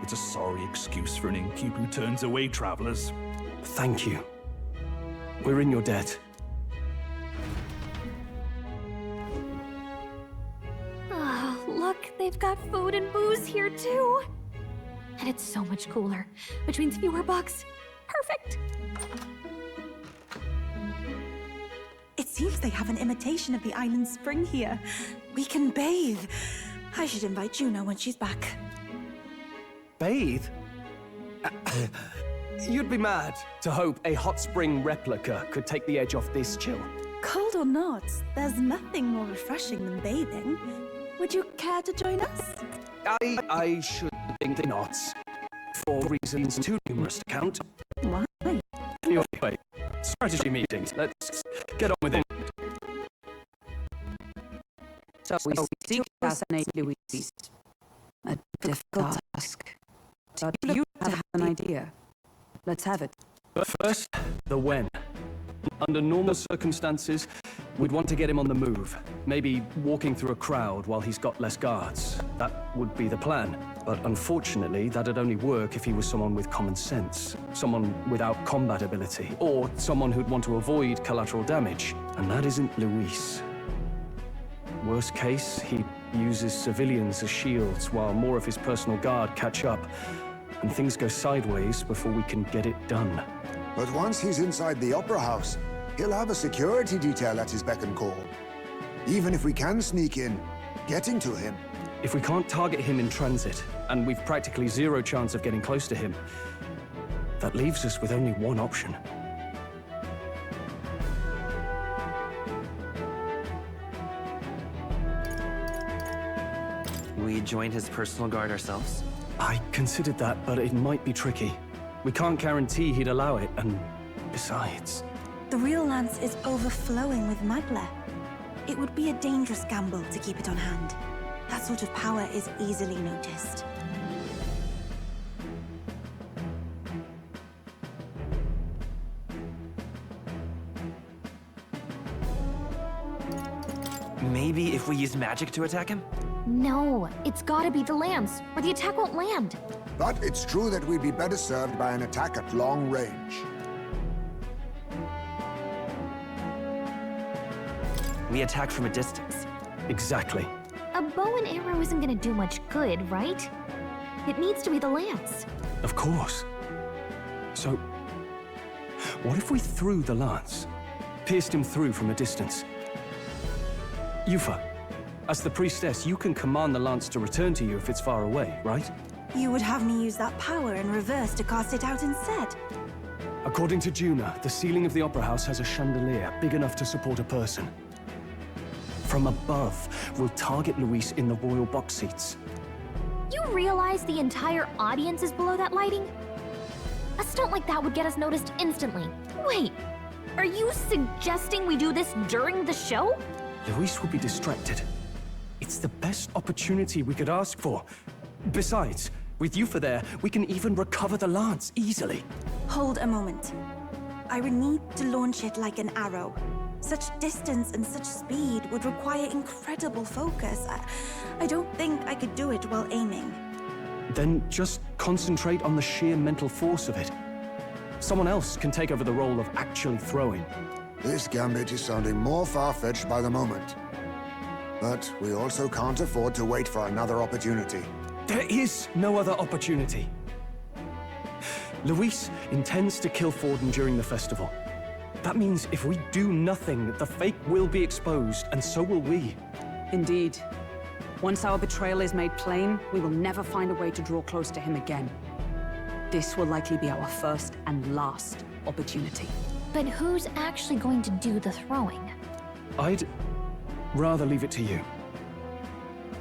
it's a sorry excuse for an innkeep who turns away travelers. Thank you. We're in your debt. Look, they've got food and booze here too. And it's so much cooler, which means fewer bugs. Perfect. It seems they have an imitation of the island spring here. We can bathe. I should invite Juno when she's back. Bathe? You'd be mad to hope a hot spring replica could take the edge off this chill. Cold or not, there's nothing more refreshing than bathing. Would you care to join us? I should think not. For reasons too numerous to count. Why? Anyway, strategy meetings. Let's get on with it. So we seek to assassinate Louise. A difficult task. But you have an idea. Let's have it. But first, the when. Under normal circumstances, we'd want to get him on the move. Maybe walking through a crowd while he's got less guards. That would be the plan. But unfortunately, that'd only work if he was someone with common sense. Someone without combat ability. Or someone who'd want to avoid collateral damage. And that isn't Luis. Worst case, he uses civilians as shields while more of his personal guard catch up. And things go sideways before we can get it done. But once he's inside the Opera House, he'll have a security detail at his beck and call. Even if we can sneak in, getting to him. If we can't target him in transit, and we've practically zero chance of getting close to him, that leaves us with only one option. We join his personal guard ourselves? I considered that, but it might be tricky. We can't guarantee he'd allow it, and besides... The real lance is overflowing with Magla. It would be a dangerous gamble to keep it on hand. That sort of power is easily noticed. Maybe if we use magic to attack him? No, it's gotta be the lance, or the attack won't land. But it's true that we'd be better served by an attack at long range. We attack from a distance. Exactly. A bow and arrow isn't gonna do much good, right? It needs to be the lance. Of course. So, what if we threw the lance? Pierced him through from a distance? Yufa, as the priestess, you can command the lance to return to you if it's far away, right? You would have me use that power in reverse to cast it out instead. According to Juna, the ceiling of the Opera House has a chandelier big enough to support a person. From above, we'll target Luis in the royal box seats. You realize the entire audience is below that lighting? A stunt like that would get us noticed instantly. Wait, are you suggesting we do this during the show? Luis will be distracted. It's the best opportunity we could ask for. Besides, with Yufa there, we can even recover the lance easily. Hold a moment. I would need to launch it like an arrow. Such distance and such speed would require incredible focus. I don't think I could do it while aiming. Then just concentrate on the sheer mental force of it. Someone else can take over the role of actually throwing. This gambit is sounding more far-fetched by the moment. But we also can't afford to wait for another opportunity. There is no other opportunity. Luis intends to kill Forden during the festival. That means if we do nothing, the fake will be exposed, and so will we. Indeed. Once our betrayal is made plain, we will never find a way to draw close to him again. This will likely be our first and last opportunity. But who's actually going to do the throwing? I'd rather leave it to you.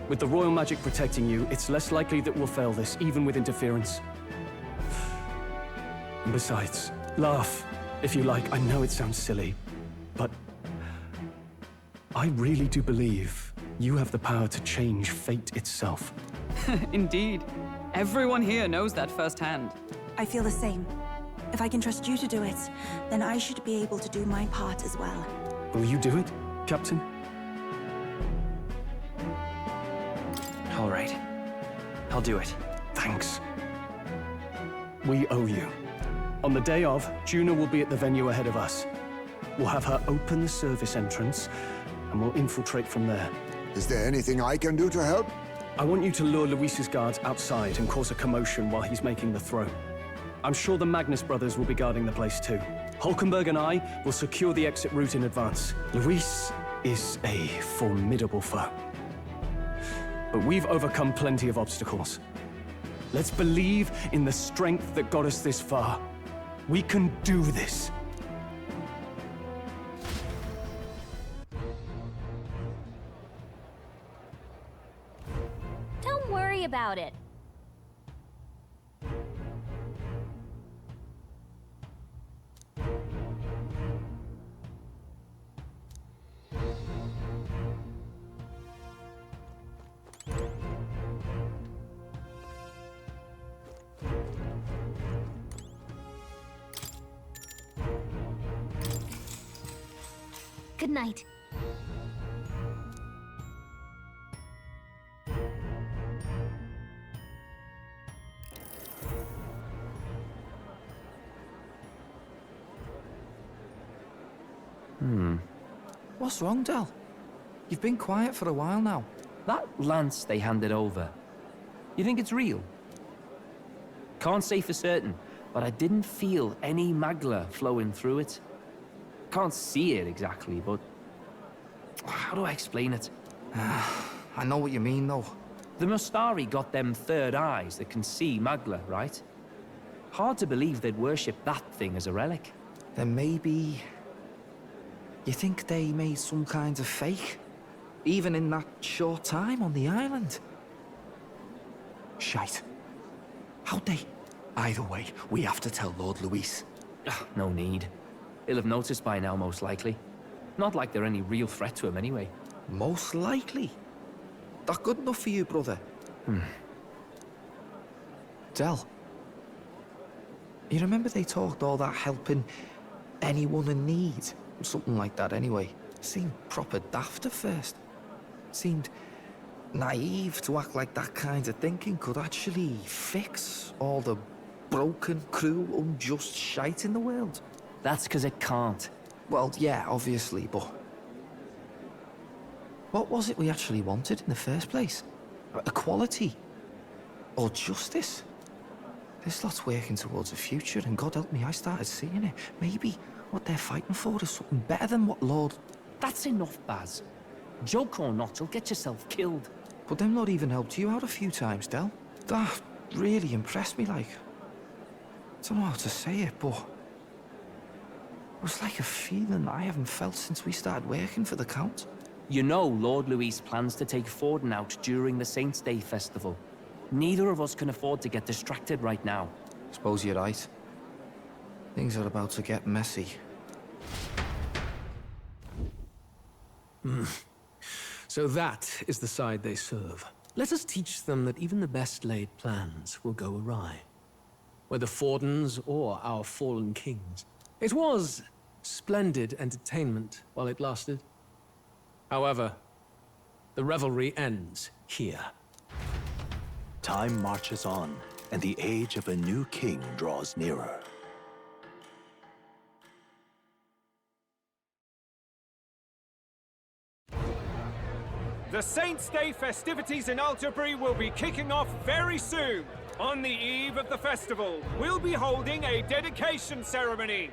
With the royal magic protecting you, it's less likely that we'll fail this, even with interference. And besides, laugh, if you like. I know it sounds silly, but I really do believe you have the power to change fate itself. Indeed. Everyone here knows that firsthand. I feel the same. If I can trust you to do it, then I should be able to do my part as well. Will you do it, Captain? All right. I'll do it. Thanks. We owe you. On the day of, Juna will be at the venue ahead of us. We'll have her open the service entrance, and we'll infiltrate from there. Is there anything I can do to help? I want you to lure Luis's guards outside and cause a commotion while he's making the throw. I'm sure the Magnus brothers will be guarding the place too. Hulkenberg and I will secure the exit route in advance. Luis is a formidable foe. But we've overcome plenty of obstacles. Let's believe in the strength that got us this far. We can do this. Don't worry about it. Good night. What's wrong, Del? You've been quiet for a while now. That lance they handed over, you think it's real? Can't say for certain, but I didn't feel any magla flowing through it. Can't see it exactly, but how do I explain it? I know what you mean, though. The Mustari got them third eyes that can see magla, right? Hard to believe they'd worship that thing as a relic. Then maybe... You think they made some kind of fake? Even in that short time on the island? Shite. How'd they? Either way, we have to tell Lord Luis. No need. He'll have noticed by now, most likely. Not like they're any real threat to him anyway. Most likely? That good enough for you, brother? Del, you remember they talked all that helping anyone in need? Something like that anyway. Seemed proper daft at first. Seemed naive to act like that kind of thinking could actually fix all the broken, cruel, unjust shite in the world. That's because it can't. Well, yeah, obviously, but... What was it we actually wanted in the first place? Equality? Or justice? This lot's working towards a future, and God help me, I started seeing it. Maybe what they're fighting for is something better than what Lord... That's enough, Baz. Joke or not, you'll get yourself killed. But them not even helped you out a few times, Del. That really impressed me, like... I don't know how to say it, but... It was like a feeling I haven't felt since we started working for the Count. You know Lord Luis plans to take Forden out during the Saints' Day festival. Neither of us can afford to get distracted right now. Suppose you're right. Things are about to get messy. So that is the side they serve. Let us teach them that even the best laid plans will go awry. Whether Fordens or our fallen kings. It was splendid entertainment while it lasted. However, the revelry ends here. Time marches on, and the age of a new king draws nearer. The Saints' Day festivities in Alterbury will be kicking off very soon. On the eve of the festival, we'll be holding a dedication ceremony.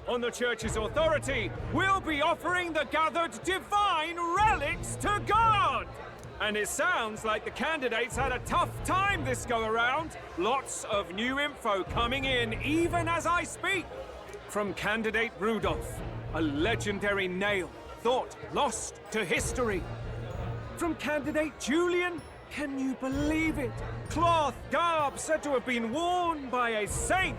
On the church's authority, we'll be offering the gathered divine relics to God! And it sounds like the candidates had a tough time this go-around. Lots of new info coming in even as I speak. From candidate Rudolph, a legendary nail, thought lost to history. From candidate Julian, can you believe it? Cloth garb said to have been worn by a saint.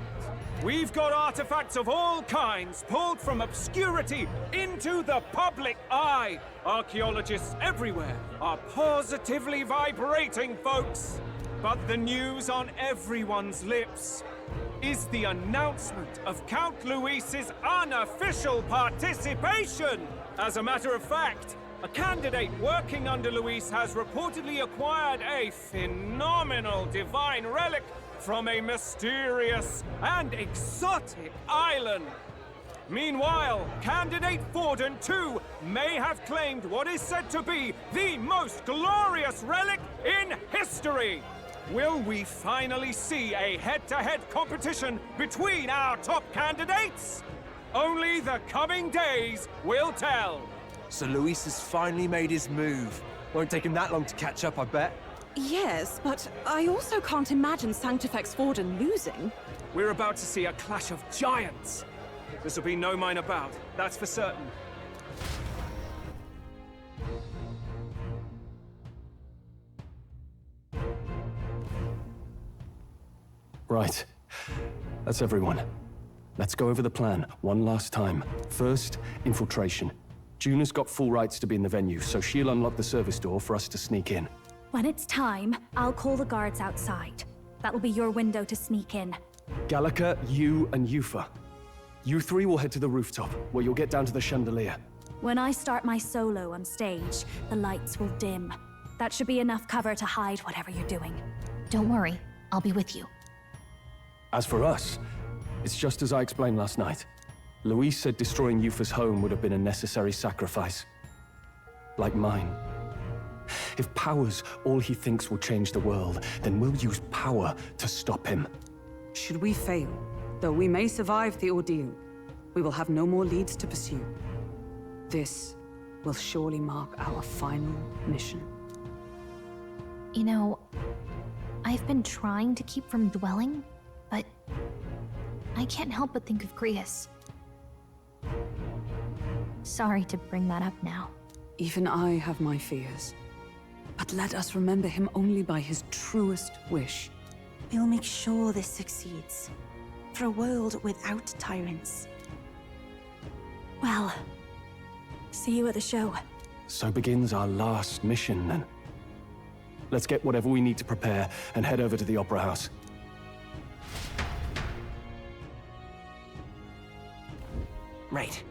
We've got artifacts of all kinds pulled from obscurity into the public eye. Archaeologists everywhere are positively vibrating, folks. But the news on everyone's lips is the announcement of Count Luis's unofficial participation. As a matter of fact, a candidate working under Luis has reportedly acquired a phenomenal divine relic from a mysterious and exotic island. Meanwhile, candidate Forden, too, may have claimed what is said to be the most glorious relic in history. Will we finally see a head-to-head competition between our top candidates? Only the coming days will tell. So Luis has finally made his move. Won't take him that long to catch up, I bet. Yes, but I also can't imagine Sanctifex Forden losing. We're about to see a clash of giants. This will be no minor bout, that's for certain. Right. That's everyone. Let's go over the plan one last time. First, infiltration. Juna's got full rights to be in the venue, so she'll unlock the service door for us to sneak in. When it's time, I'll call the guards outside. That'll be your window to sneak in. Gallica, you, and Yufa. You three will head to the rooftop, where you'll get down to the chandelier. When I start my solo on stage, the lights will dim. That should be enough cover to hide whatever you're doing. Don't worry, I'll be with you. As for us, it's just as I explained last night. Luis said destroying Yufa's home would have been a necessary sacrifice. Like mine. If power's all he thinks will change the world, then we'll use power to stop him. Should we fail, though we may survive the ordeal, we will have no more leads to pursue. This will surely mark our final mission. You know, I've been trying to keep from dwelling, but I can't help but think of Grius. Sorry to bring that up now. Even I have my fears. But let us remember him only by his truest wish. We'll make sure this succeeds. For a world without tyrants. Well, see you at the show. So begins our last mission, then. Let's get whatever we need to prepare and head over to the Opera House. Right.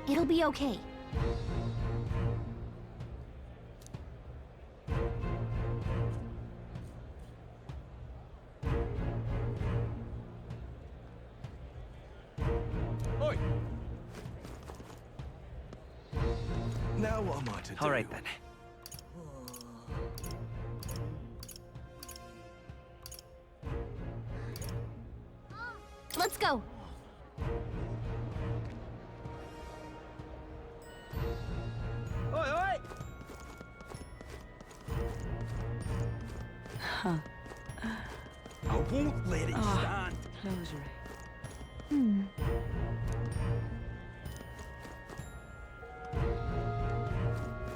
It'll be okay. Oi! Now what am I to do? All right, then. Let's go! Oi, oi! Huh. I won't let it stand. Closure.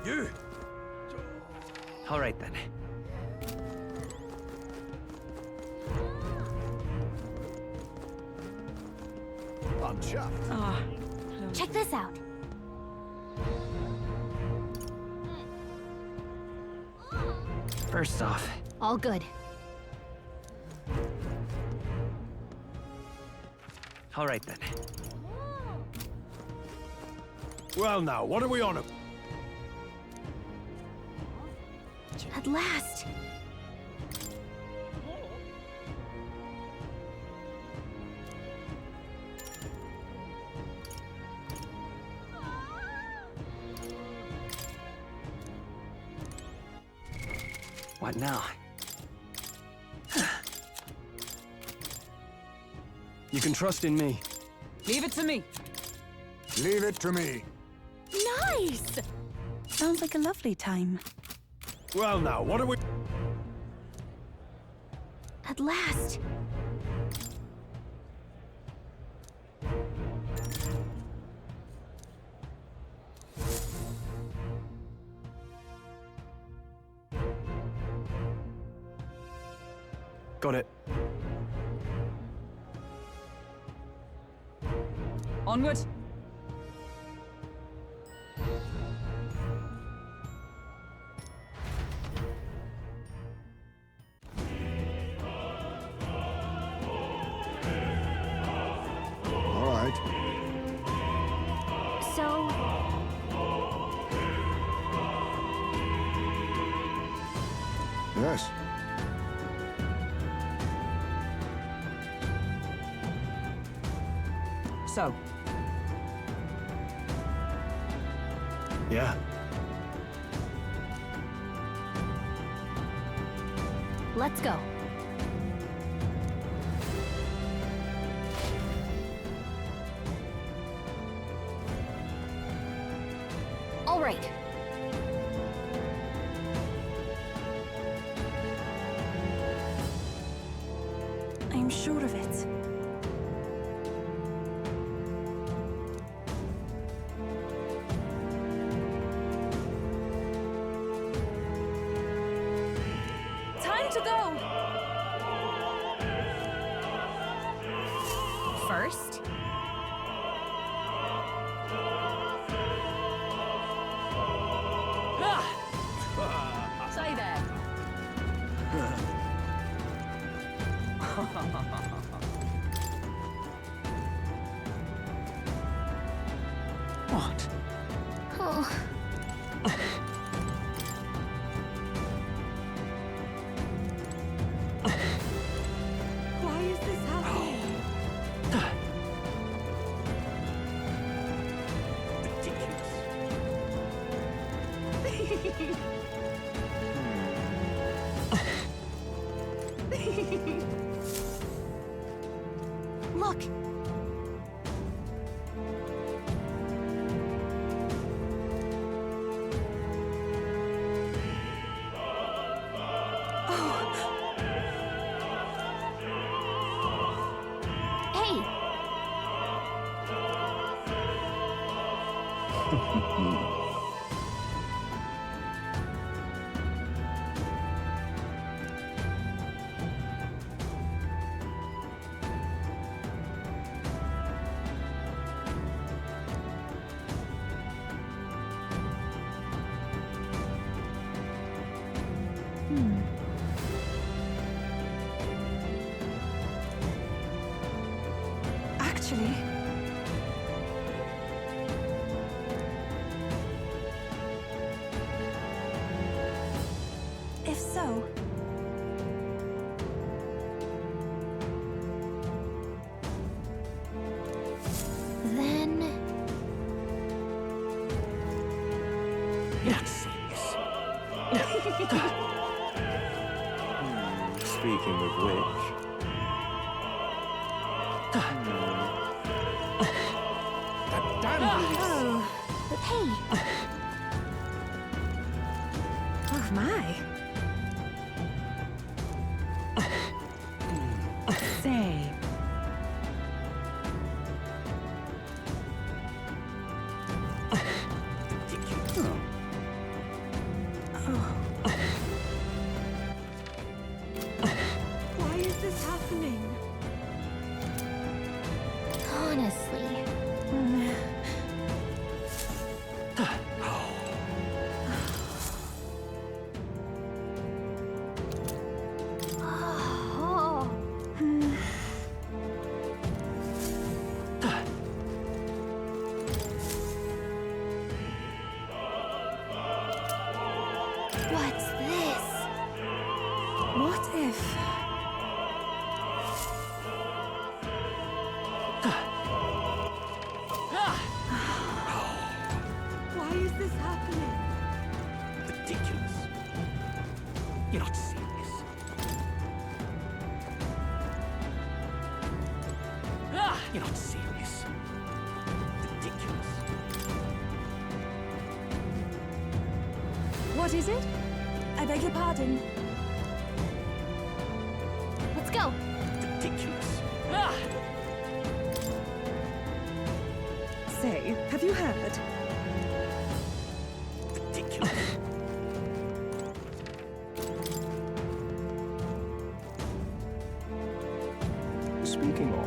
You! All right, then. I'm chuffed. Ah. Check this out. First off, All good. all right then. Well now, what are we on? At last! What now? You can trust in me. Leave it to me. Leave it to me. Nice! Sounds like a lovely time. Well now, what are we... At last! Got it. Onward. All right. So... Yes. So? Yeah. Let's go. All right. I'm sure of it. Time to go! First, say that. What? Oh. Why is this happening? Look. Hey. Actually, if so, Then... Not serious. Speaking of which... oh, But hey, oh my. Say. Why is this happening? honestly. Oh. What's this? What if... Why is this happening? Ridiculous. You're not serious. You're not serious. Ridiculous. What is it? I beg your pardon. Let's go. Ridiculous. Say, have you heard? Ridiculous. Speaking of...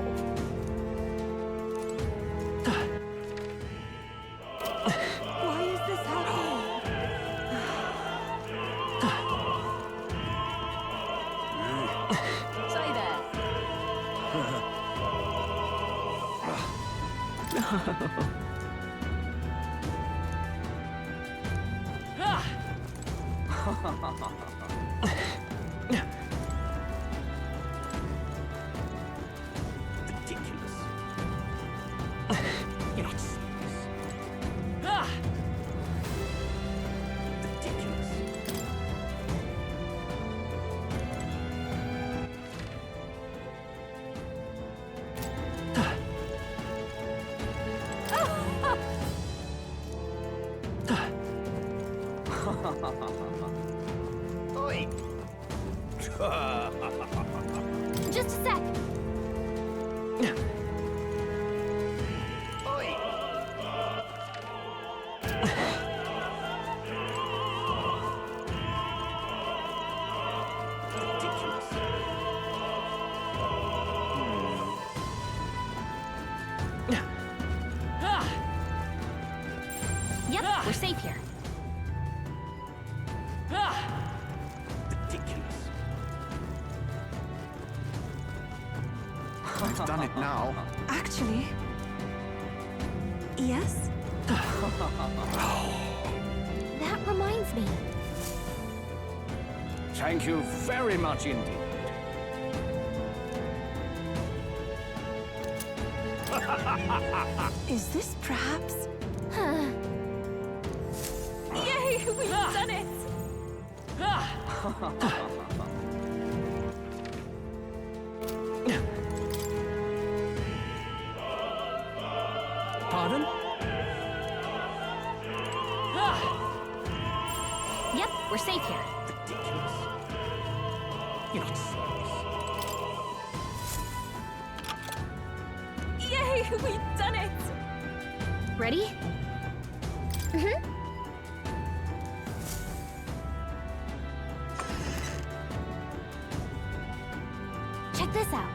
Why is this happening? Say that. Ridiculous. Just a sec. Yep, we're safe here. I've done it now. Actually... yes? That reminds me. Thank you very much indeed. Is this perhaps... Yay, we've done it! Pardon? Yep, we're safe here. You're not serious. Yay, we've done it! Ready? Mm-hmm. Check this out.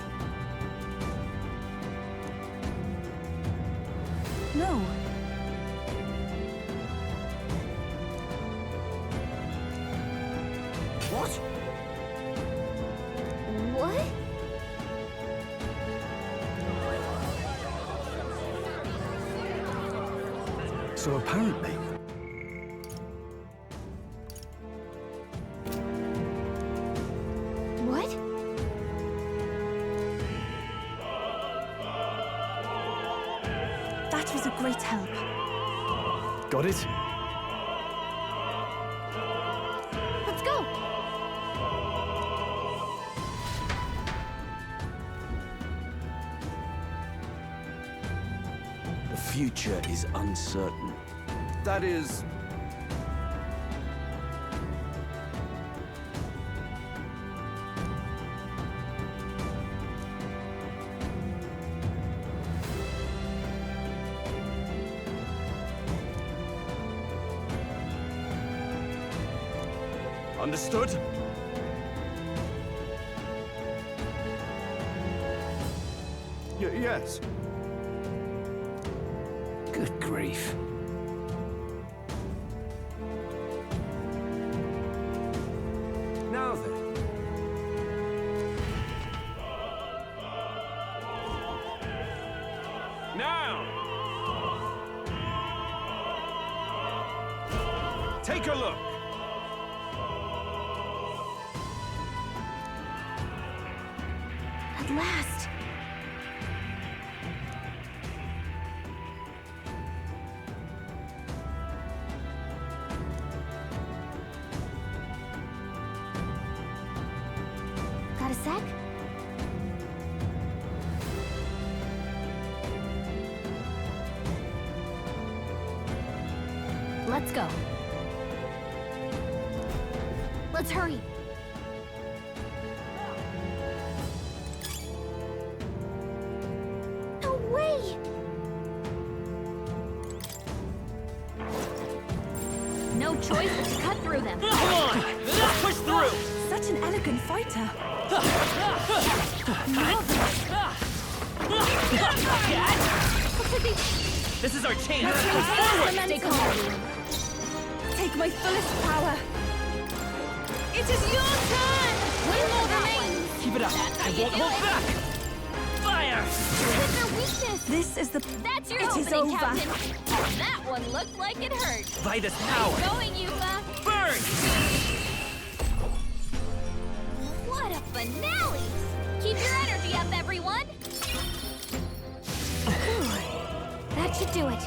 No. What? What? So apparently, What? That was a great help. got it? Let's go. The future is uncertain. That is... Understood? Yes. Good grief. Now then. Now! Take a look. At last. Got a sec? Let's go. Let's hurry. No way! No choice but to cut through them. Come on! Let's push through! Such an elegant fighter. This is our chance! Stay calm. Take my fullest power. It is your turn! One more remains. Keep it up! I won't hold back! Fire! What's their weakness? This is the... That's your It opening, is over. Captain. That one looked like it hurt. Vitus power! Nice going, Yufa. Burn! What a finale! Keep your energy up, everyone. That should do it.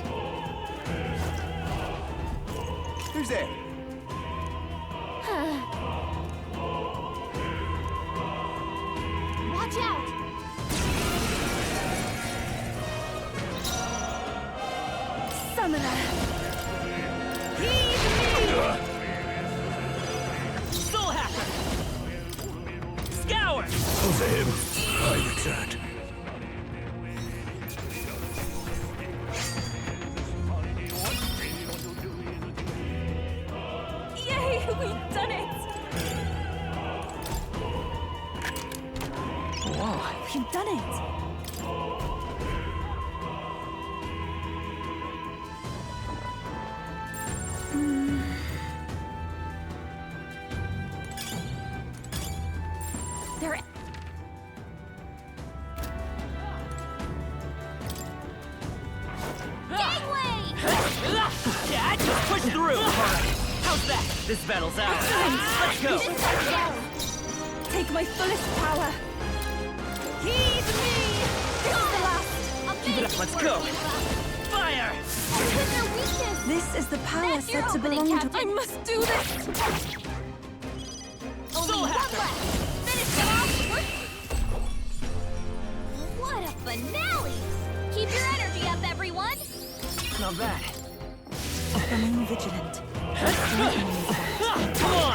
Who's there? Watch out! Summoner. Soul Hacker! Scour! Over him. I returned. Yay, we've done it! Whoa, we've done it! There. Yeah, just push through! How's that? This battle's ours. Let's go! Take my fullest power! Heed me! This is the last! Keep it up, let's go! Fire! This is the power said to belong to... I must do this! Soul Hacker! Finish it off! What a finale! Keep your energy up, everyone! Not bad. Remain vigilant. Come on!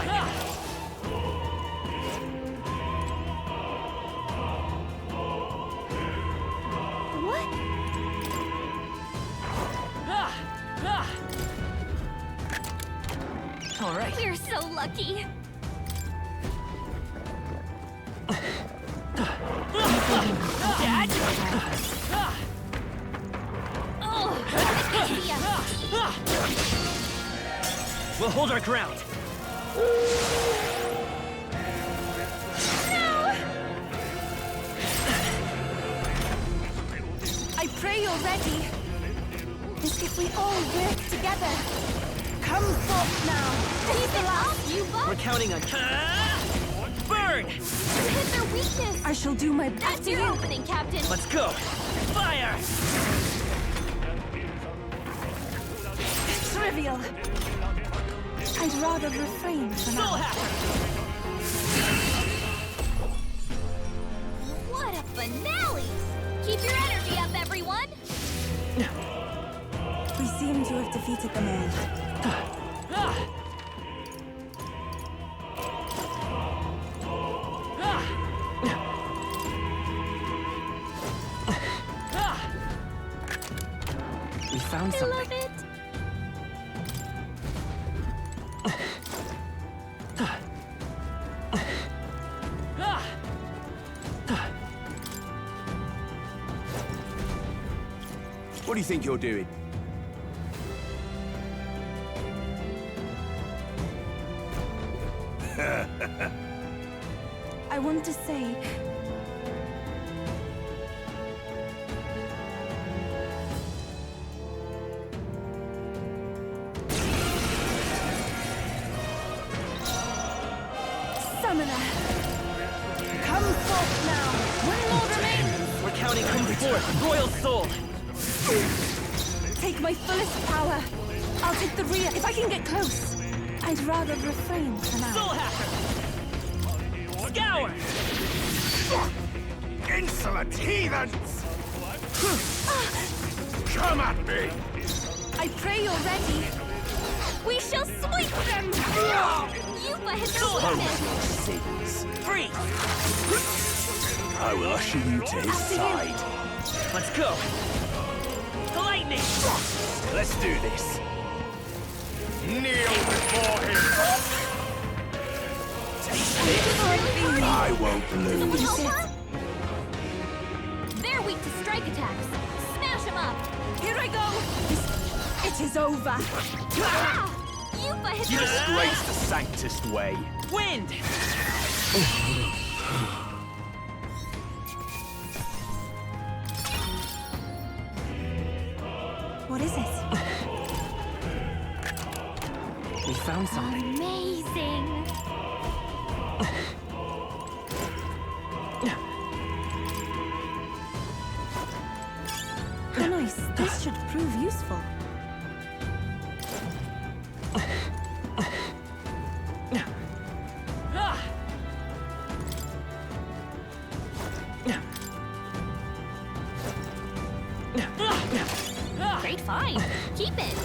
What? All right. We're so lucky. We'll hold our ground. I pray you're ready. As if we all work together. Come forth now. Keep it up, you buck! We're counting on... Burn! You hit their weakness! I shall do my best. That's your opening, Captain! Let's go! Fire! Trivial. I'd rather refrain for now. What a finale! Keep your energy up, everyone! We seem to have defeated them all. We found I something. love it! What do you think you're doing? I want to say... Summoner! Come forth now! One more remains! We're counting come forth, Royal Soul! Take my fullest power! I'll take the rear if I can get close! I'd rather refrain for now. Soul Hacker! Scour! Insolent heathens! Come at me! I pray you're ready! We shall sweep them! Yufa hit their weakness! Sins! Free! I will usher you to his side. Let's go! Lightning! Let's do this. Kneel before him! I won't lose. They're weak to strike attacks. Smash them up! Here I go! It is over! Yufa hit You their disgrace the sanctest way. Wind! What is it? We found something. Amazing! How nice. This should prove useful. Great find! Keep it!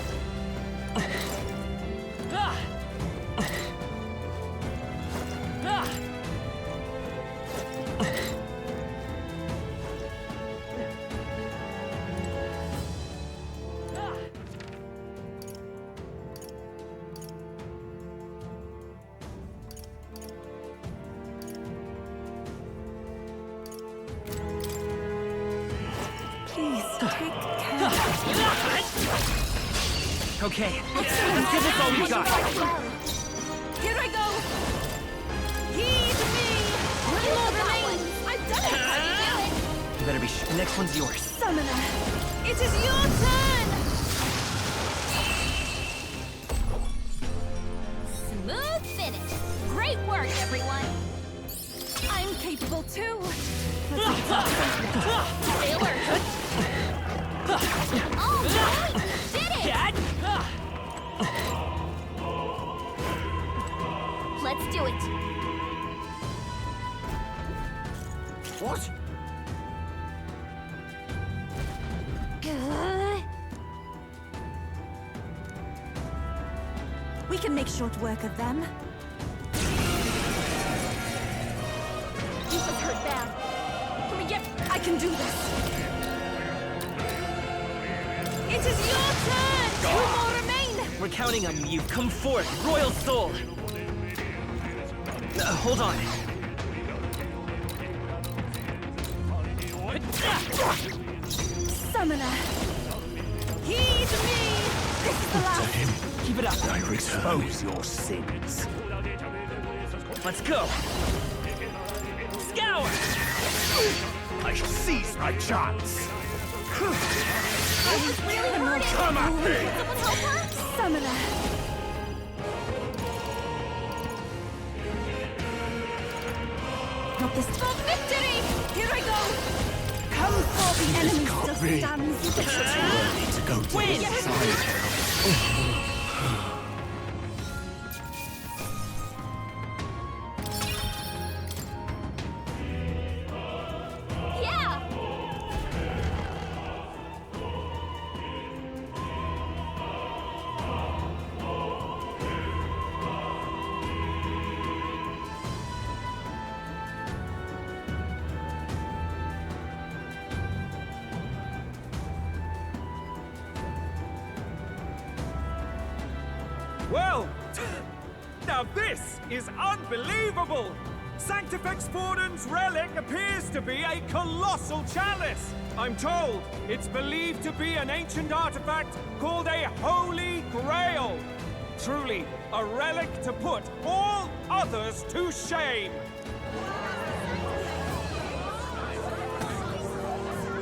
Please, take care. Okay, let's give this all we got. Here I go! Heed me! One more remains! I've done it! You better be sure. The next one's yours. Summoner, it is your turn! Smooth finish. Great work, everyone. I'm capable too. Stay alert. All right, did it! Let's do it. What? We can make short work of them. You was hurt bad. Let me get... I can do this. It is your turn! Go. 2 more remain! We're counting on you. Come forth, Royal Soul. Hold on. Summoner, heed me! This is the last. Keep it up. I expose your sins. Let's go. Scour! I shall seize my chance. I was really hurting. Come at me! Someone help her? Summoner. Not this For victory! Here I go! Come for the enemy still stands. Too early to go to Win! his side. Yeah! Well, now this is unbelievable! Sanctifex Forden's relic appears to be a colossal chalice. I'm told it's believed to be an ancient artifact called a Holy Grail. Truly, a relic to put all others to shame.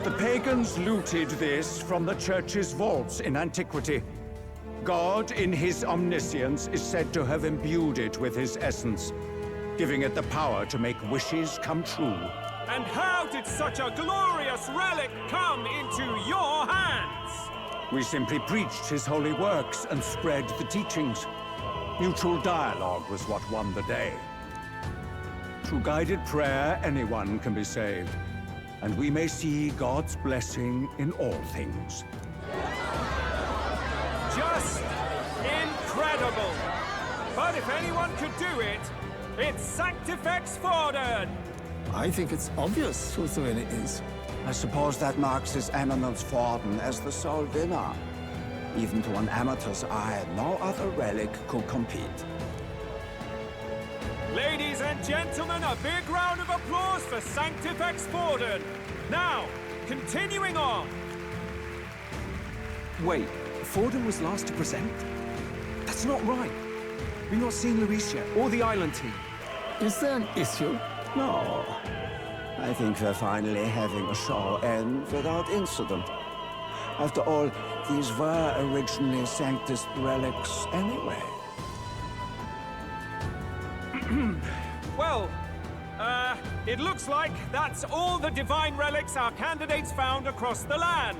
The pagans looted this from the church's vaults in antiquity. God, in his omniscience, is said to have imbued it with his essence, giving it the power to make wishes come true. And how did such a glorious relic come into your hands? We simply preached his holy works and spread the teachings. Mutual dialogue was what won the day. Through guided prayer, anyone can be saved, and we may see God's blessing in all things. Just incredible! But if anyone could do it, it's Sanctifex Forden! I think it's obvious whose win it is. I suppose that marks His Eminence Forden as the sole winner. Even to an amateur's eye, no other relic could compete. Ladies and gentlemen, a big round of applause for Sanctifex Forden! Now, continuing on! Wait, Forden was last to present? That's not right. We've not seen Luis yet, or the island team. Is there an issue? No. I think we're finally having a show end without incident. After all, these were originally Sanctus relics anyway. Well, it looks like that's all the divine relics our candidates found across the land.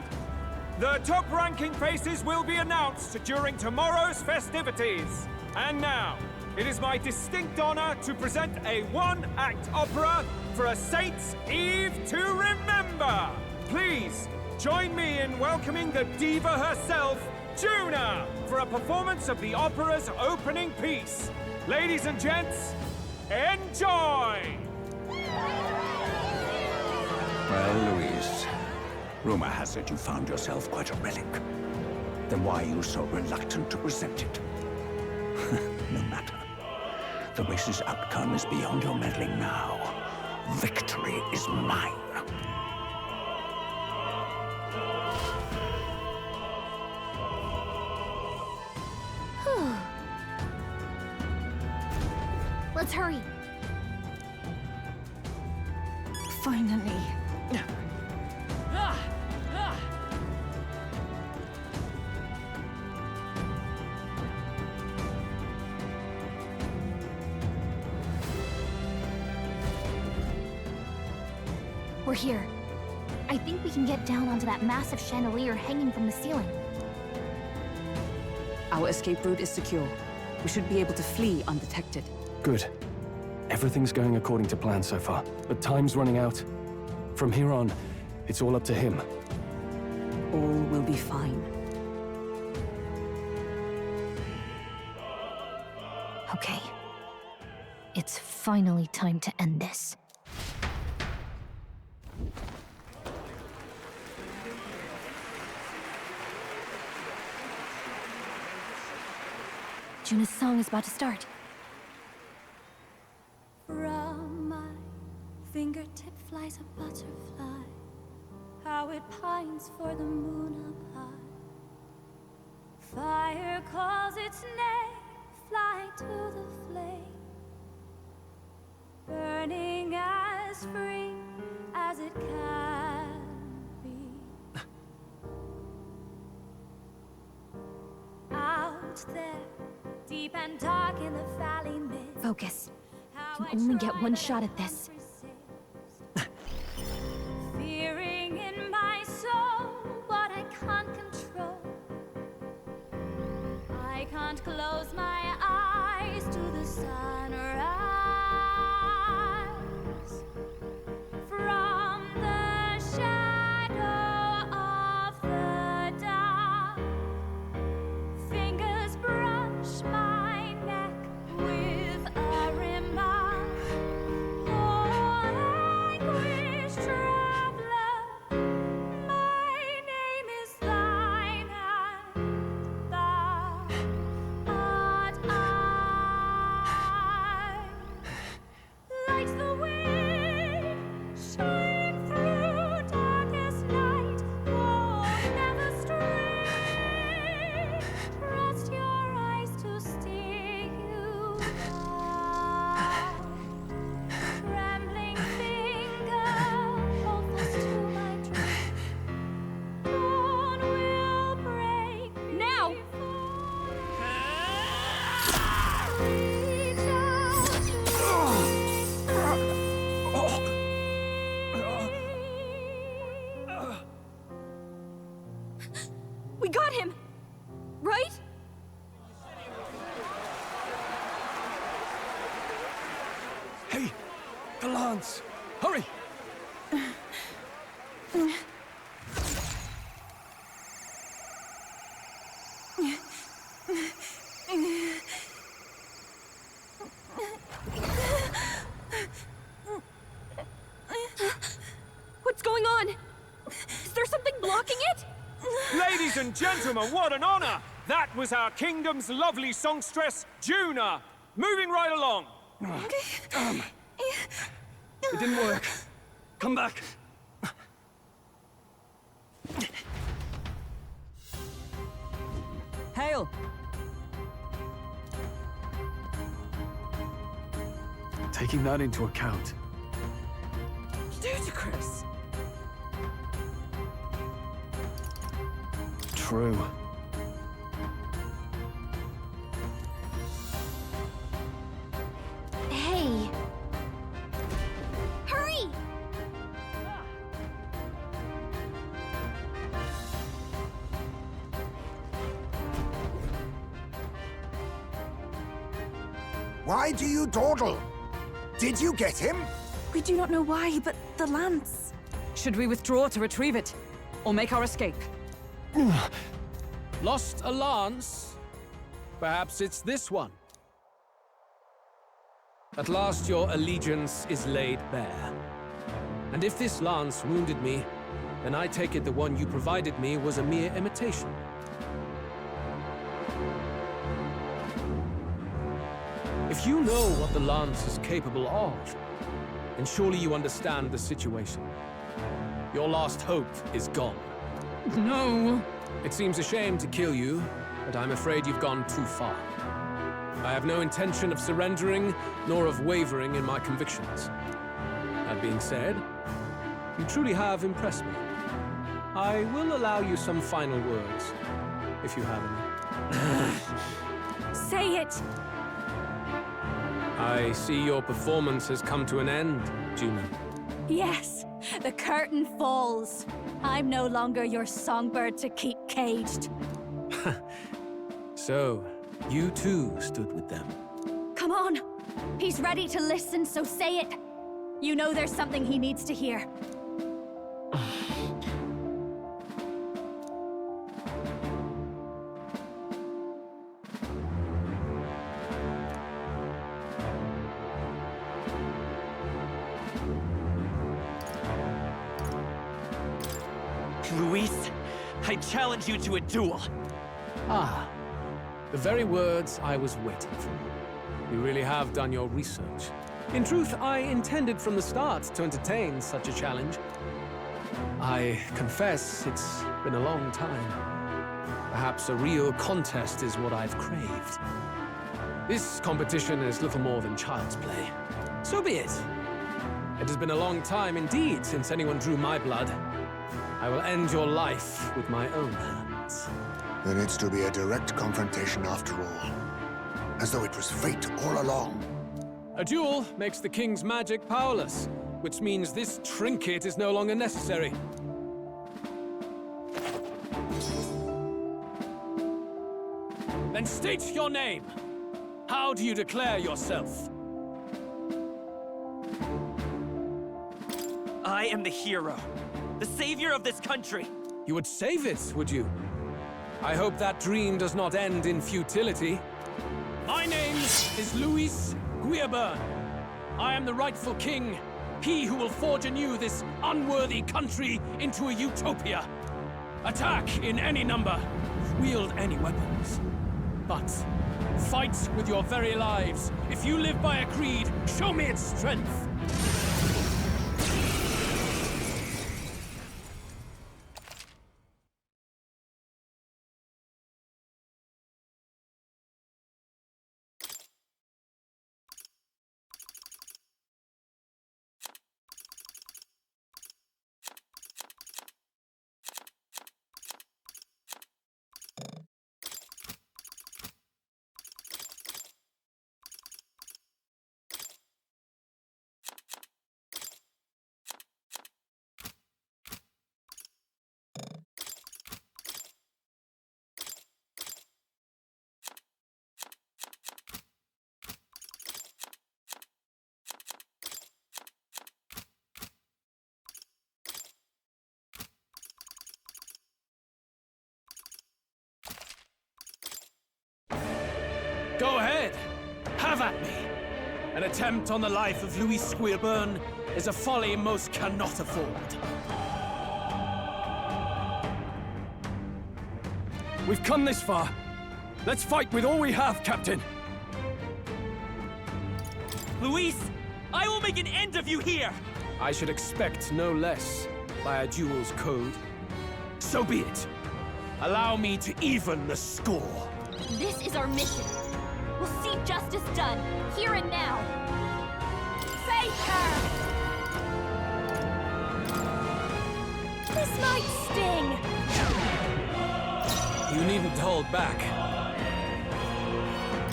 The top-ranking faces will be announced during tomorrow's festivities. And now, it is my distinct honor to present a one-act opera for a Saint's Eve to remember. Please, join me in welcoming the diva herself, Juna, for a performance of the opera's opening piece. Ladies and gents, enjoy! Well, Luis, rumor has it you found yourself quite a relic. Then why are you so reluctant to present it? No matter. The race's outcome is beyond your meddling now. Victory is mine. Let's hurry. Finally. We're here. I think we can get down onto that massive chandelier hanging from the ceiling. Our escape route is secure. We should be able to flee undetected. Good. Everything's going according to plan so far, but time's running out. From here on, it's all up to him. All will be fine. Okay. It's finally time to end this. Juna's song is about to start. From my fingertip flies a butterfly, how it pines for the moon up high. Fire calls its name, fly to the flame, burning as free as it can be. Out there, deep and dark in the valley mist. Focus. You can only get one shot at this. Fearing in my soul what I can't control. I can't close my eyes to the sunrise. From the shadow of the dark, fingers brush my neck with a remark. Oh, anguish traveler, my name is thine, and thou art I. Like the wind, shine through darkest night. Oh, never stray. Trust your eyes to steer you by. Trembling finger, hold fast to my dream. Dawn will break now. Reach out We got him! Right? Hey! The lance! Hurry! What's going on? Is there something blocking it? Ladies and gentlemen, what an honor! That was our kingdom's lovely songstress, Juna. Moving right along. It didn't work. Come back. Hail! Taking that into account, Ludicrous. true. Hey! Hurry! Why do you dawdle? Did you get him? We do not know why, but the lance. Should we withdraw to retrieve it? Or make our escape? Lost a lance? Perhaps it's this one. At last your allegiance is laid bare. And if this lance wounded me, then I take it the one you provided me was a mere imitation. If you know what the lance is capable of, then surely you understand the situation. Your last hope is gone. No! It seems a shame to kill you, but I'm afraid you've gone too far. I have no intention of surrendering, nor of wavering in my convictions. That being said, you truly have impressed me. I will allow you some final words, if you have any. Say it! I see your performance has come to an end, Juno. Yes, the curtain falls. I'm no longer your songbird to keep caged. So, you too stood with them. Come on! He's ready to listen, so say it! You know there's something he needs to hear. Luis, I challenge you to a duel. Ah, the very words I was waiting for. You really have done your research. In truth, I intended from the start to entertain such a challenge. I confess it's been a long time. Perhaps a real contest is what I've craved. This competition is little more than child's play. So be it. It has been a long time indeed since anyone drew my blood. I will end your life with my own hands. There needs to be a direct confrontation after all. As though it was fate all along. A duel makes the king's magic powerless, which means this trinket is no longer necessary. Then state your name. How do you declare yourself? I am the hero. The savior of this country. You would save it, would you? I hope that dream does not end in futility. My name is Luis Guiaburn. I am the rightful king, he who will forge anew this unworthy country into a utopia. Attack in any number, wield any weapons. But fight with your very lives. If you live by a creed, show me its strength. Go ahead. Have at me. An attempt on the life of Luis Guiaburn is a folly most cannot afford. We've come this far. Let's fight with all we have, Captain. Luis, I will make an end of you here. I should expect no less by a duel's code. So be it. Allow me to even the score. This is our mission. We'll see justice done, here and now. Face her! This might sting! You needn't hold back.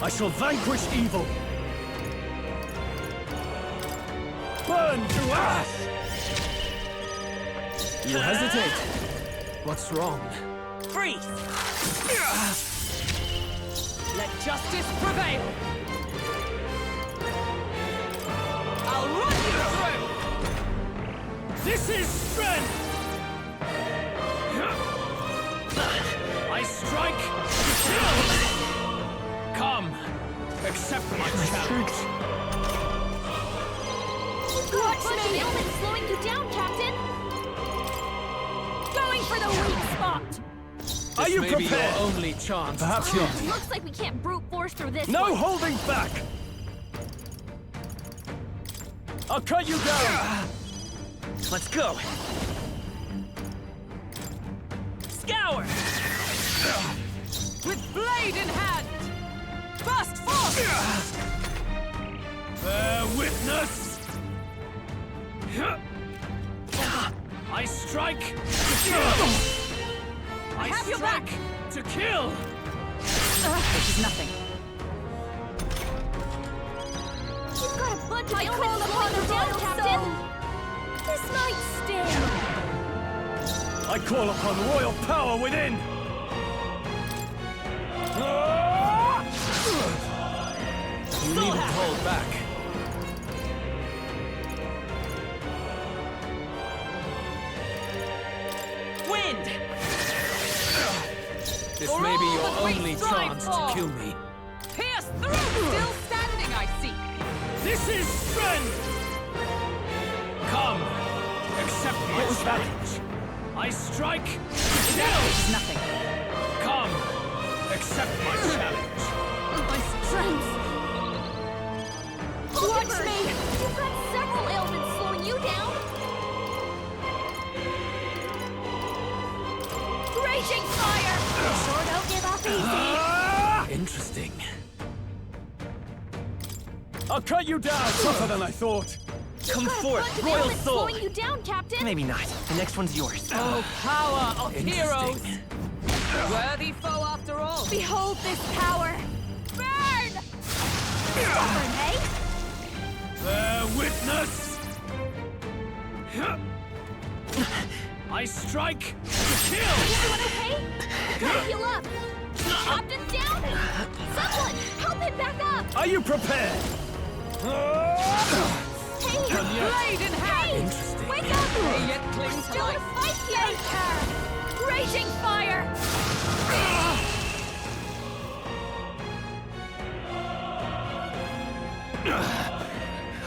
I shall vanquish evil. Burn to ash! You hesitate. What's wrong? Freeze! Let justice prevail! I'll run you through! This is strength! I strike, you kill! Come, accept my challenge. Watch the ailment slowing you down, Captain! Going for the weak spot! Are you prepared? Your only chance. Perhaps not. Looks like we can't brute force through this No one. holding back! I'll cut you down! Let's go! Scour! With blade in hand! Burst forth! Bear witness! I strike to kill! I have your strike back. to kill! This is nothing. You've got a bunch of I call upon the royal Captain! This might sting! I call upon royal power within! You needn't hold back. Wind! This For may be all your that we only strive chance for. to kill me. Pierce through! Still standing, I see. This is strength! Come, accept my challenge. I strike to kill! This is nothing. Come, accept my challenge. My strength! Watch me! You've got several ailments slowing you down! Raging fire! Sure don't give up easy! Interesting. I'll cut you down tougher than I thought. Come Got a forth, bunch of royal ailments soul. slowing you down, Captain! Maybe not. The next one's yours. Oh, power of heroes! Interesting. Worthy foe after all. Behold this power! Burn! Stubborn, eh? Bear witness! I strike to kill! Everyone okay? Gotta heal up! Captain's down! Someone, help him back up! Are you prepared? Hey! Blade in hand! Interesting. Wake up! Hey, yet cling to Still life. to fight here! Raging fire!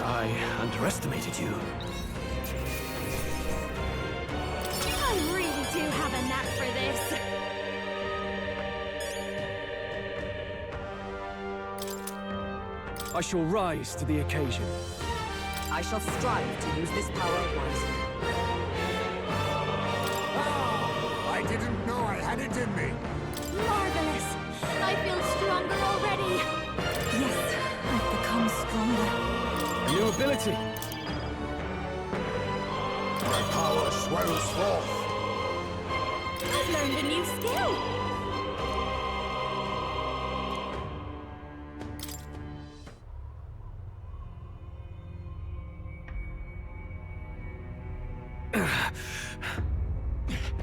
I underestimated you. I really do have a knack for this. I shall rise to the occasion. I shall strive to use this power wisely. I didn't know I had it in me. Marvelous! I feel stronger already. Yes, I've become stronger. A new ability. My power swells forth. I've learned a new skill.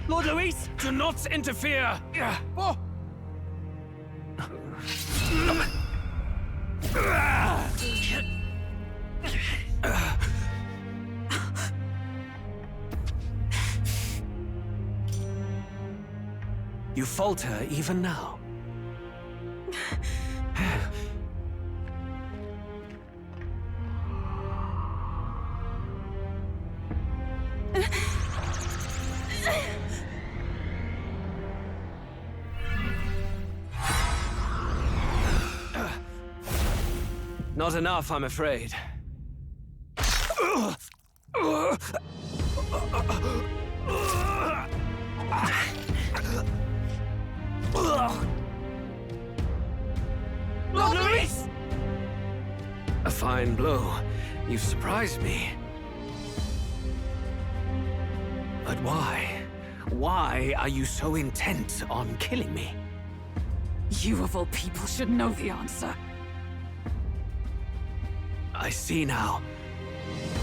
Lord Luis, do not interfere! Oh. You falter even now. Not enough, I'm afraid. Lord Luis! A fine blow. You've surprised me. But why? Why are you so intent on killing me? You of all people should know the answer. I see now.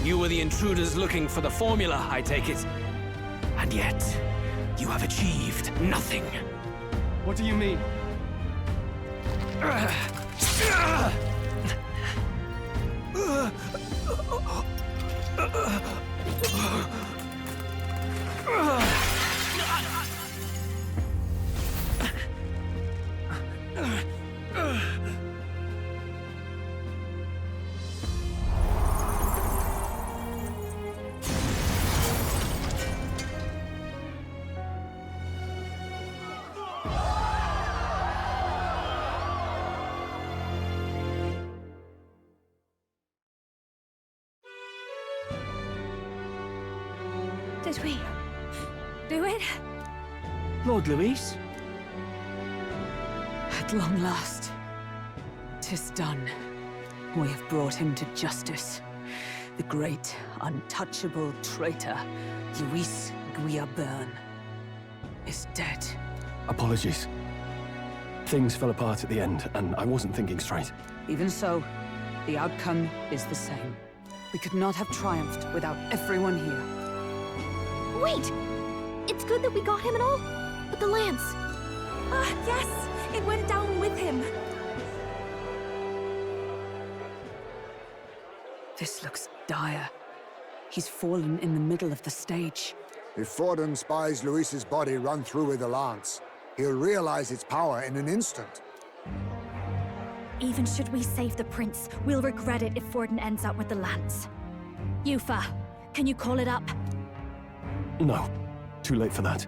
You were the intruders looking for the formula, I take it. And yet, you have achieved nothing. What do you mean? Did we do it? Lord Luis? At long last. It is done. We have brought him to justice. The great, untouchable traitor, Luis Guillaburn, is dead. Apologies. Things fell apart at the end, and I wasn't thinking straight. Even so, the outcome is the same. We could not have triumphed without everyone here. Wait! It's good that we got him and all, but the lance... Ah, yes! It went down with him! This looks dire. He's fallen in the middle of the stage. If Forden spies Luis's body run through with the lance, he'll realize its power in an instant. Even should we save the prince, we'll regret it if Forden ends up with the lance. Yufa, can you call it up? No. Too late for that.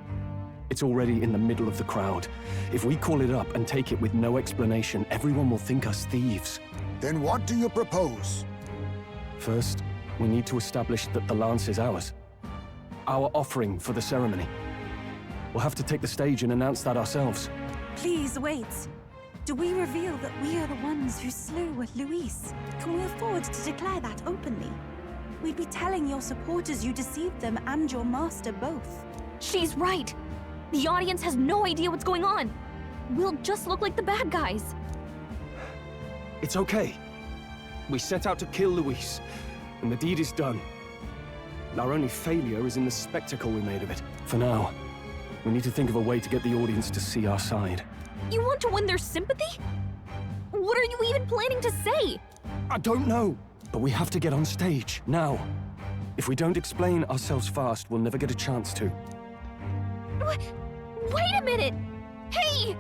It's already in the middle of the crowd. If we call it up and take it with no explanation, everyone will think us thieves. Then what do you propose? First, we need to establish that the lance is ours. Our offering for the ceremony. We'll have to take the stage and announce that ourselves. Please wait. Do we reveal that we are the ones who slew Luis? Can we afford to declare that openly? We'd be telling your supporters you deceived them and your master both. She's right! The audience has no idea what's going on! We'll just look like the bad guys. It's okay. We set out to kill Luis, and the deed is done. Our only failure is in the spectacle we made of it. For now, we need to think of a way to get the audience to see our side. You want to win their sympathy? What are you even planning to say? I don't know, but we have to get on stage, now. If we don't explain ourselves fast, we'll never get a chance to. Wait a minute! Hey!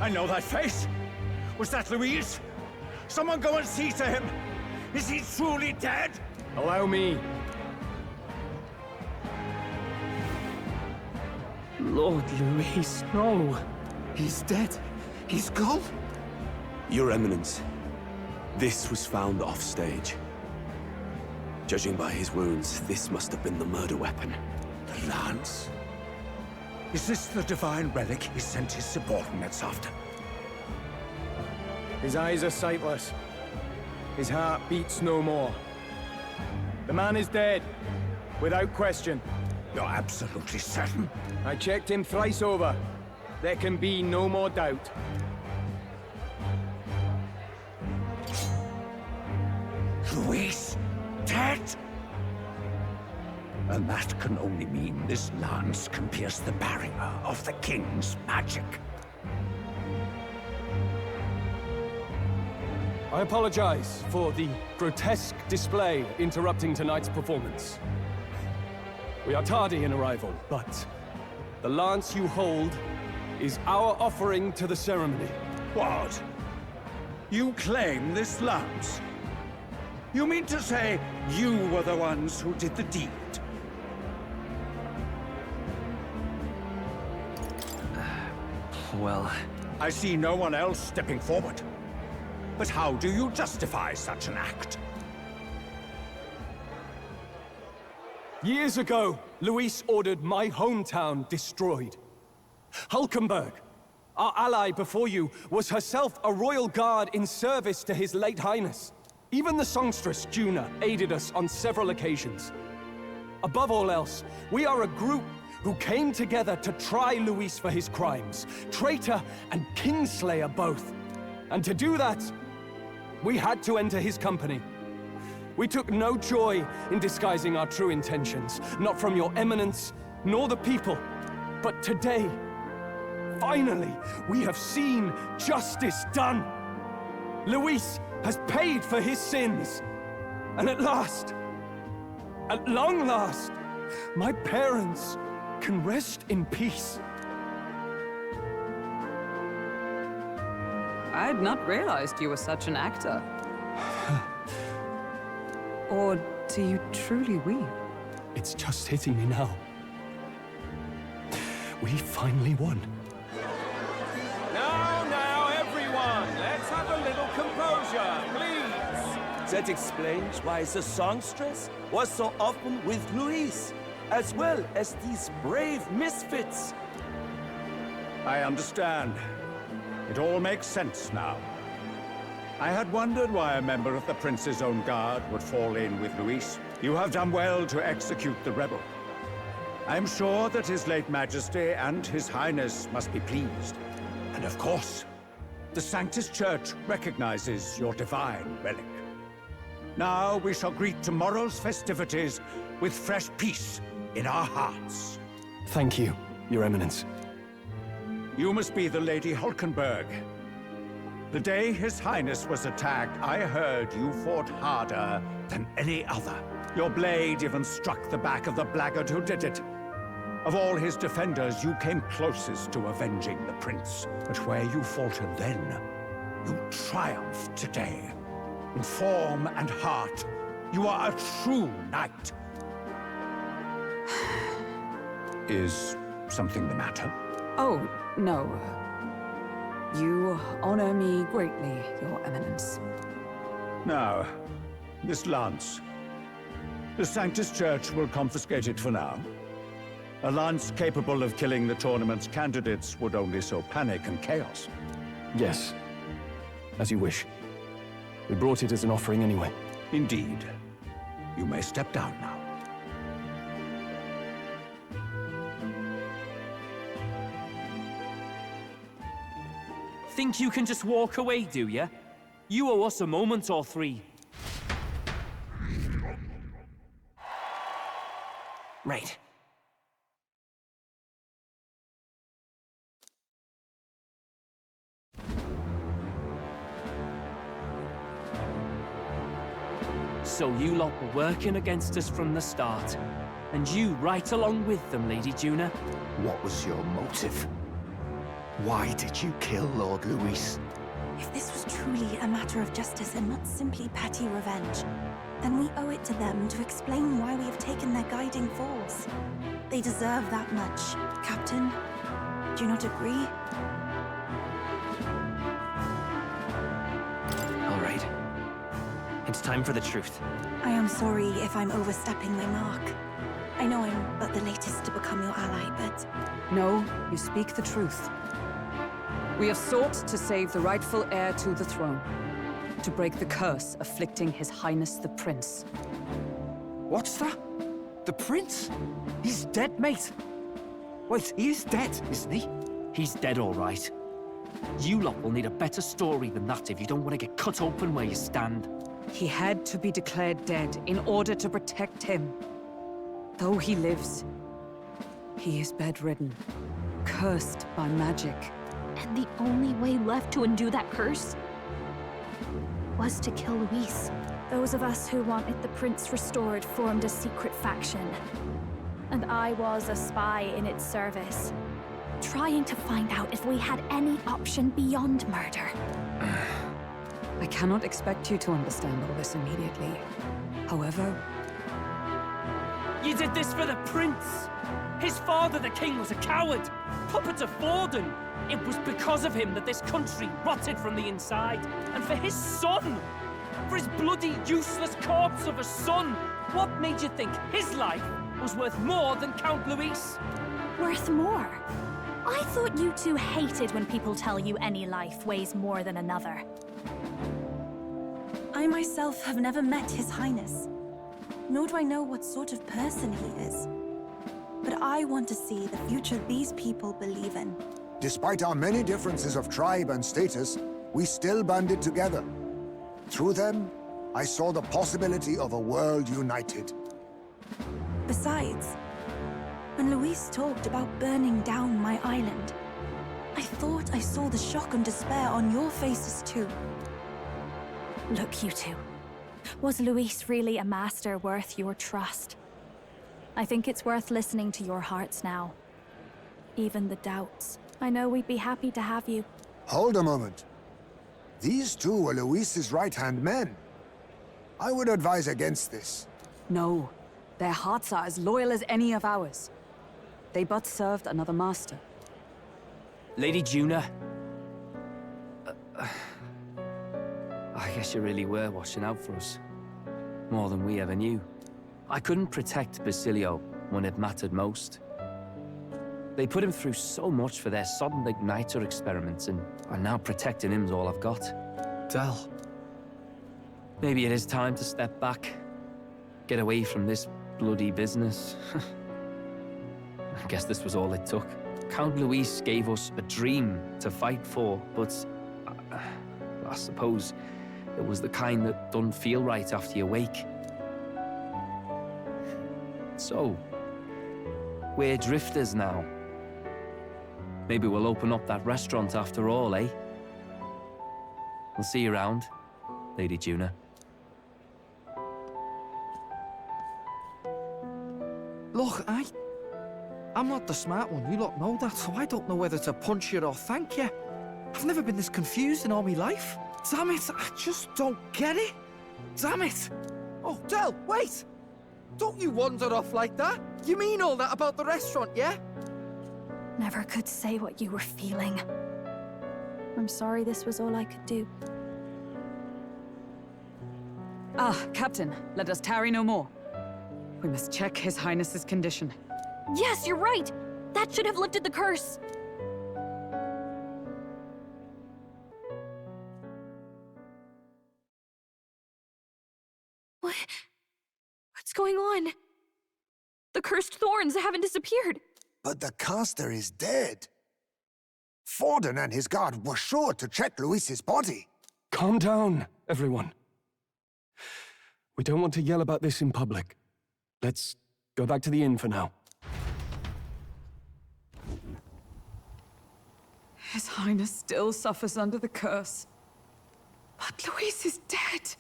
I know that face. Was that Luis? Someone go and see to him. Is he truly dead? Allow me. Lord Luis, no. He's dead. He's gone. Your Eminence, this was found off-stage. Judging by his wounds, this must have been the murder weapon. The lance? Is this the divine relic he sent his subordinates after? His eyes are sightless. His heart beats no more. The man is dead, without question. You're absolutely certain? I checked him thrice over. There can be no more doubt. Luis, dead? And that can only mean this lance can pierce the barrier of the king's magic. I apologize for the grotesque display interrupting tonight's performance. We are tardy in arrival, but the lance you hold is our offering to the ceremony. What? You claim this lance? You mean to say you were the ones who did the deed? Well... I see no one else stepping forward. But how do you justify such an act? Years ago, Luis ordered my hometown destroyed. Hulkenberg, our ally before you, was herself a royal guard in service to his late highness. Even the songstress, Juna, aided us on several occasions. Above all else, we are a group who came together to try Luis for his crimes, traitor and kingslayer both. And to do that, we had to enter his company. We took no joy in disguising our true intentions, not from your eminence, nor the people. But today, finally, we have seen justice done. Luis has paid for his sins. And at last, at long last, my parents can rest in peace. I had not realized you were such an actor. Or do you truly weep? It's just hitting me now. We finally won. Now, everyone, let's have a little Composure, please! That explains why the songstress was so often with Luis, as well as these brave misfits. I understand. It all makes sense now. I had wondered why a member of the Prince's own guard would fall in with Luis. You have done well to execute the rebel. I am sure that His late Majesty and His Highness must be pleased. And of course, the Sanctus Church recognizes your divine relic. Now we shall greet tomorrow's festivities with fresh peace in our hearts. Thank you, Your Eminence. You must be the Lady Hulkenberg. The day His Highness was attacked, I heard you fought harder than any other. Your blade even struck the back of the blackguard who did it. Of all his defenders, you came closest to avenging the Prince. But where you faltered then, you triumphed today. In form and heart, you are a true knight. Is something the matter? Oh, no. You honor me greatly, Your Eminence. Now, this lance. The Sanctus Church will confiscate it for now. A lance capable of killing the tournament's candidates would only sow panic and chaos. Yes. As you wish. We brought it as an offering anyway. Indeed. You may step down now. Think you can just walk away, do ya? You owe us a moment or three. Right. So you lot were working against us from the start. And you right along with them, Lady Juna. What was your motive? Why did you kill Lord Luis? If this was truly a matter of justice and not simply petty revenge, then we owe it to them to explain why we have taken their guiding force. They deserve that much. Captain, do you not agree? All right. It's time for the truth. I am sorry if I'm overstepping my mark. I know I'm but the latest to become your ally, but... No, you speak the truth. We have sought to save the rightful heir to the throne, to break the curse afflicting His Highness the Prince. What's that? The Prince? He's dead, mate. Wait, he is dead, isn't he? He's dead, all right. You lot will need a better story than that if you don't want to get cut open where you stand. He had to be declared dead in order to protect him. Though he lives, he is bedridden, cursed by magic. And the only way left to undo that curse was to kill Luis. Those of us who wanted the prince restored formed a secret faction. And I was a spy in its service, trying to find out if we had any option beyond murder. I cannot expect you to understand all this immediately. However... You did this for the prince! His father, the king, was a coward! Puppet of Forden! It was because of him that this country rotted from the inside. And for his son! For his bloody, useless corpse of a son! What made you think his life was worth more than Count Luis? Worth more? I thought you two hated when people tell you any life weighs more than another. I myself have never met His Highness, nor do I know what sort of person he is. But I want to see the future these people believe in. Despite our many differences of tribe and status, we still banded together. Through them, I saw the possibility of a world united. Besides, when Luis talked about burning down my island, I thought I saw the shock and despair on your faces too. Look, you two. Was Luis really a master worth your trust? I think it's worth listening to your hearts now. Even the doubts. I know we'd be happy to have you. Hold a moment. These two were Luis's right-hand men. I would advise against this. No. Their hearts are as loyal as any of ours. They but served another master. Lady Juna. I guess you really were watching out for us. More than we ever knew. I couldn't protect Basilio when it mattered most. They put him through so much for their sodden igniter experiments, and now protecting him's all I've got. Del. Maybe it is time to step back. Get away from this bloody business. I guess this was all it took. Count Luis gave us a dream to fight for, but I suppose it was the kind that don't feel right after you wake. So, we're drifters now. Maybe we'll open up that restaurant after all, eh? We'll see you around, Lady Juna. Look, I'm not the smart one, you lot know that, so I don't know whether to punch you or thank you. I've never been this confused in all my life. Damn it, I just don't get it. Damn it! Oh, Del, wait! Don't you wander off like that? You mean all that about the restaurant, yeah? Never could say what you were feeling. I'm sorry this was all I could do. Ah, Captain, let us tarry no more. We must check His Highness's condition. Yes, you're right! That should have lifted the curse! What's going on? The cursed thorns haven't disappeared. But the caster is dead. Forden and his guard were sure to check Luis's body. Calm down, everyone. We don't want to yell about this in public. Let's go back to the inn for now. His Highness still suffers under the curse. But Luis is dead.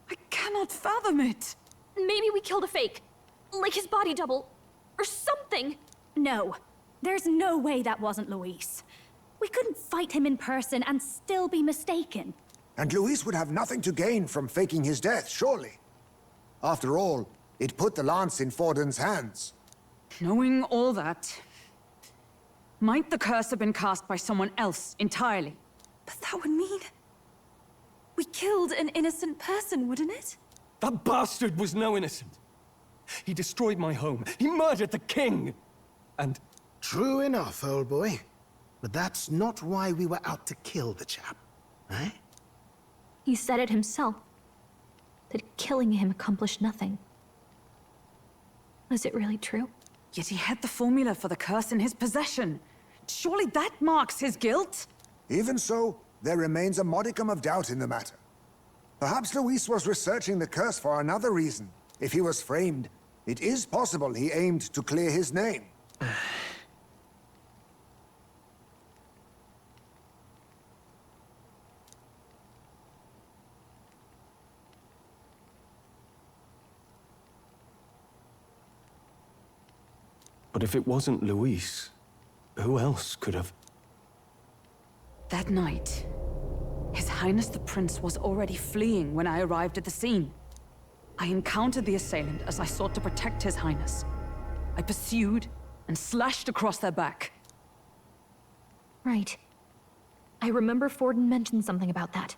I cannot fathom it. Maybe we killed a fake. Like his body double. Or something. No. There's no way that wasn't Luis. We couldn't fight him in person and still be mistaken. And Luis would have nothing to gain from faking his death, surely. After all, it put the lance in Forden's hands. Knowing all that, might the curse have been cast by someone else entirely? But that would mean we killed an innocent person, wouldn't it? That bastard was no innocent. He destroyed my home. He murdered the king. And... True enough, old boy. But that's not why we were out to kill the chap, eh? He said it himself. That killing him accomplished nothing. Was it really true? Yet he had the formula for the curse in his possession. Surely that marks his guilt? Even so, there remains a modicum of doubt in the matter. Perhaps Luis was researching the curse for another reason. If he was framed, it is possible he aimed to clear his name. But if it wasn't Luis, who else could have? That night, His Highness the Prince was already fleeing when I arrived at the scene. I encountered the assailant as I sought to protect His Highness. I pursued and slashed across their back. Right. I remember Forden mentioned something about that.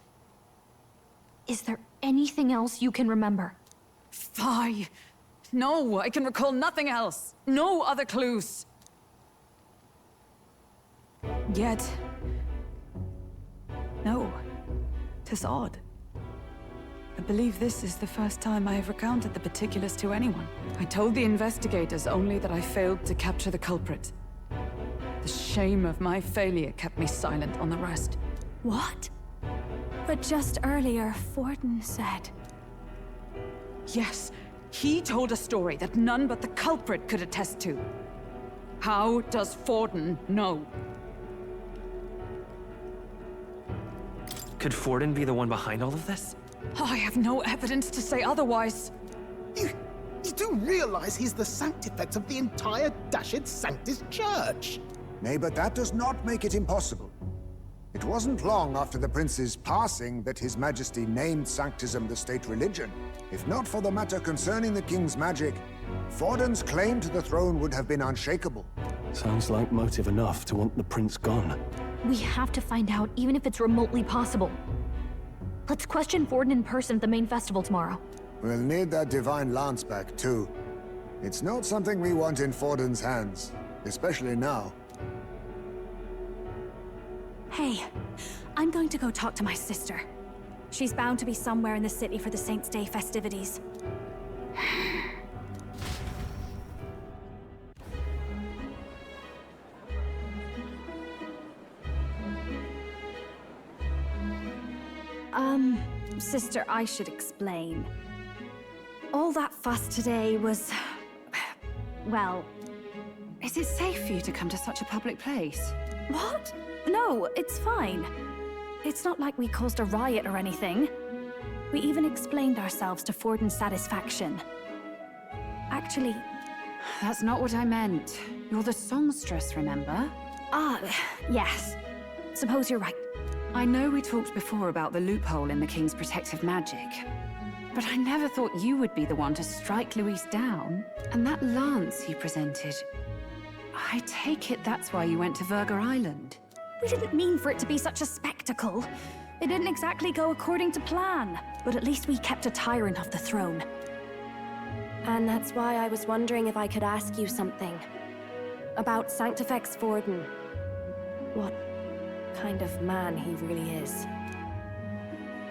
Is there anything else you can remember? Fie! No, I can recall nothing else. No other clues. Yet... no. 'Tis odd. I believe this is the first time I have recounted the particulars to anyone. I told the investigators only that I failed to capture the culprit. The shame of my failure kept me silent on the rest. What? But just earlier, Forden said... Yes, he told a story that none but the culprit could attest to. How does Forden know? Could Forden be the one behind all of this? Oh, I have no evidence to say otherwise. You do realize he's the sanctifex of the entire Dashed Sanctus Church? Nay, but that does not make it impossible. It wasn't long after the prince's passing that His Majesty named Sanctism the state religion. If not for the matter concerning the king's magic, Forden's claim to the throne would have been unshakable. Sounds like motive enough to want the prince gone. We have to find out, even if it's remotely possible. Let's question Forden in person at the main festival tomorrow. We'll need that divine lance back, too. It's not something we want in Forden's hands, especially now. Hey, I'm going to go talk to my sister. She's bound to be somewhere in the city for the Saints' Day festivities. Sister, I should explain. All that fuss today was... well... Is it safe for you to come to such a public place? What? No, it's fine. It's not like we caused a riot or anything. We even explained ourselves to Forden's satisfaction. Actually... That's not what I meant. You're the songstress, remember? Yes. Suppose you're right. I know we talked before about the loophole in the King's protective magic, but I never thought you would be the one to strike Luis down. And that lance he presented... I take it that's why you went to Verga Island. We didn't mean for it to be such a spectacle. It didn't exactly go according to plan, but at least we kept a tyrant off the throne. And that's why I was wondering if I could ask you something. About Sanctifex Forden. What kind of man he really is.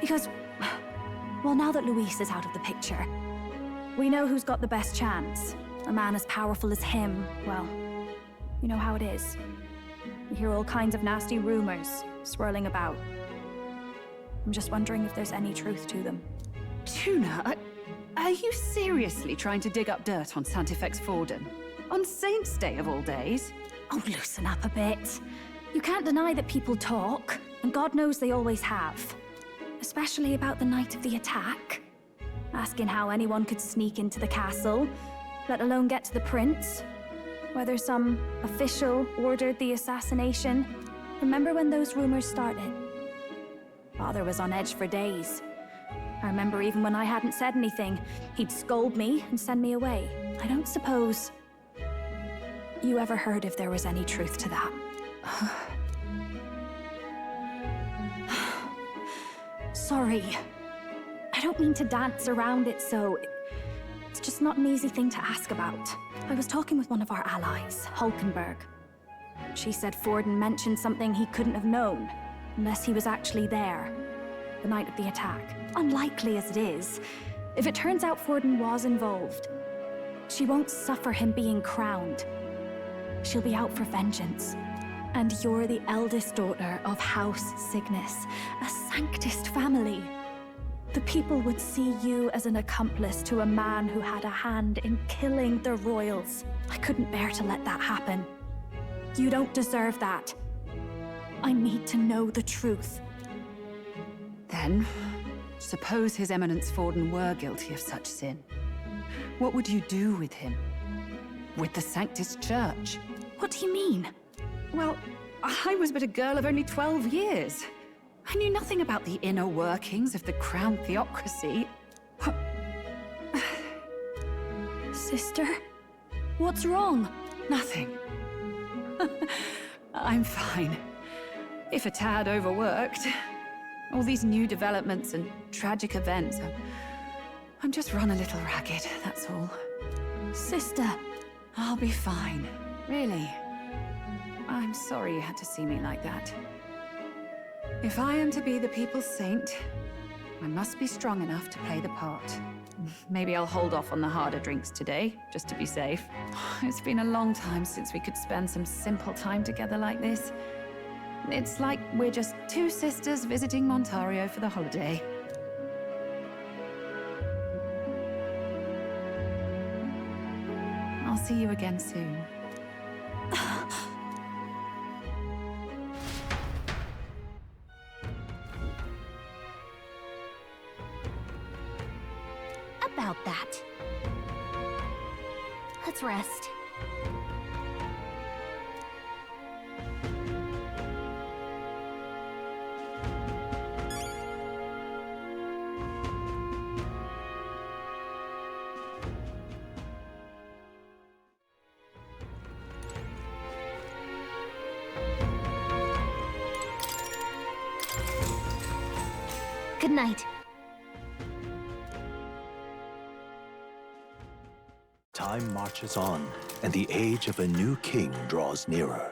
Because, well, now that Luis is out of the picture, we know who's got the best chance. A man as powerful as him, well, you know how it is. You hear all kinds of nasty rumors swirling about. I'm just wondering if there's any truth to them. Tuna, are you seriously trying to dig up dirt on Sanctifex Forden? On Saints' Day of all days? Oh, loosen up a bit. You can't deny that people talk, and God knows they always have. Especially about the night of the attack. Asking how anyone could sneak into the castle, let alone get to the prince. Whether some official ordered the assassination. Remember when those rumors started? Father was on edge for days. I remember even when I hadn't said anything, he'd scold me and send me away. I don't suppose you ever heard if there was any truth to that. Sorry. I don't mean to dance around it, so... It's just not an easy thing to ask about. I was talking with one of our allies, Hulkenberg. She said Forden mentioned something he couldn't have known, unless he was actually there, the night of the attack. Unlikely as it is, if it turns out Forden was involved, she won't suffer him being crowned. She'll be out for vengeance. And you're the eldest daughter of House Cygnus, a Sanctist family. The people would see you as an accomplice to a man who had a hand in killing the royals. I couldn't bear to let that happen. You don't deserve that. I need to know the truth. Then, suppose His Eminence Forden were guilty of such sin. What would you do with him? With the Sanctist Church? What do you mean? Well, I was but a girl of only 12 years. I knew nothing about the inner workings of the crown theocracy. Sister? What's wrong? Nothing. I'm fine. If a tad overworked. All these new developments and tragic events. I'm just run a little ragged, that's all. Sister. I'll be fine. Really. I'm sorry you had to see me like that. If I am to be the people's saint, I must be strong enough to play the part. Maybe I'll hold off on the harder drinks today, just to be safe. It's been a long time since we could spend some simple time together like this. It's like we're just two sisters visiting Montario for the holiday. I'll see you again soon. About that. Let's rest. Good night. Time marches on, and the age of a new king draws nearer.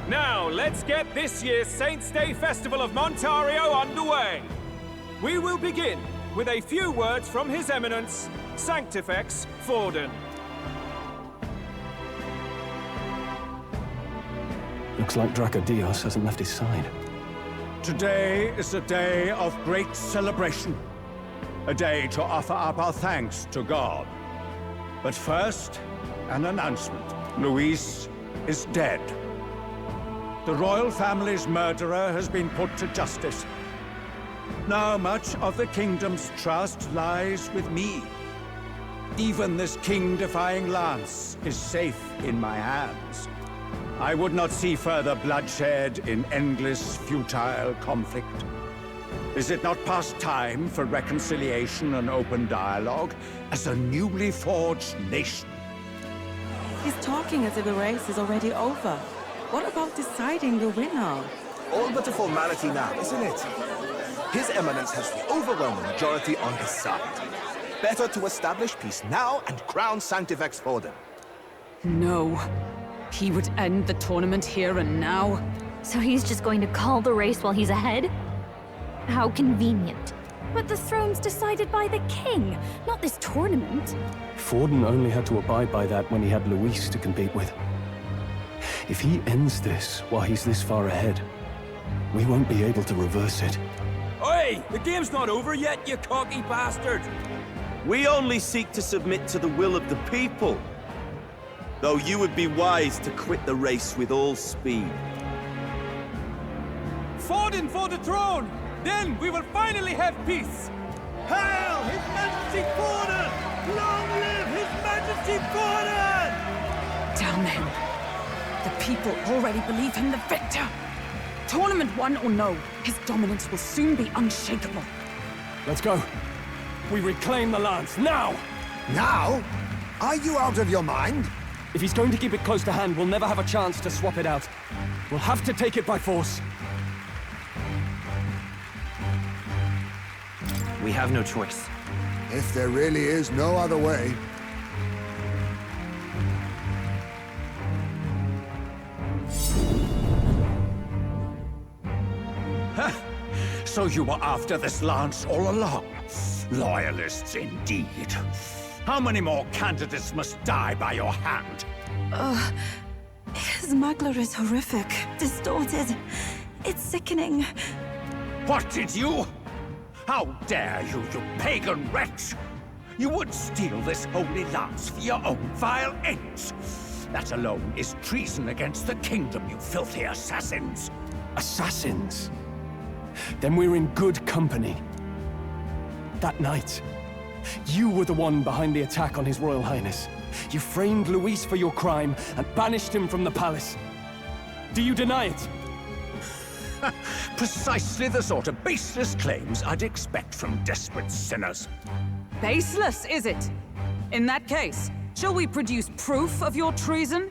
Now, let's get this year's Saints' Day Festival of Montario underway. We will begin with a few words from His Eminence, Sanctifex Forden. Looks like Dracodios hasn't left his side. Today is a day of great celebration. A day to offer up our thanks to God. But first, an announcement. Luis is dead. The royal family's murderer has been put to justice. Now much of the kingdom's trust lies with me. Even this king-defying lance is safe in my hands. I would not see further bloodshed in endless, futile conflict. Is it not past time for reconciliation and open dialogue as a newly forged nation? He's talking as if the race is already over. What about deciding the winner? All but a formality now, isn't it? His Eminence has the overwhelming majority on his side. Better to establish peace now and crown Sanctifex Forden. No. He would end the tournament here and now. So he's just going to call the race while he's ahead? How convenient. But the throne's decided by the king, not this tournament. Forden only had to abide by that when he had Luis to compete with. If he ends this while he's this far ahead, we won't be able to reverse it. Oi! The game's not over yet, you cocky bastard! We only seek to submit to the will of the people. Though you would be wise to quit the race with all speed. Forden for the throne! Then we will finally have peace! Hail His Majesty Forden! Long live His Majesty Forden! Damn him. The people already believe him the victor. Tournament won or no, his dominance will soon be unshakable. Let's go. We reclaim the lance, now! Now? Are you out of your mind? If he's going to keep it close to hand, we'll never have a chance to swap it out. We'll have to take it by force. We have no choice. If there really is no other way. So you were after this lance all along? Loyalists indeed. How many more candidates must die by your hand? His Magler is horrific, distorted. It's sickening. What did you? How dare you, you pagan wretch! You would steal this holy lance for your own vile ends. That alone is treason against the kingdom, you filthy assassins. Assassins? Then we're in good company. That night, you were the one behind the attack on His Royal Highness. You framed Luis for your crime and banished him from the palace. Do you deny it? Precisely the sort of baseless claims I'd expect from desperate sinners. Baseless, is it? In that case, shall we produce proof of your treason?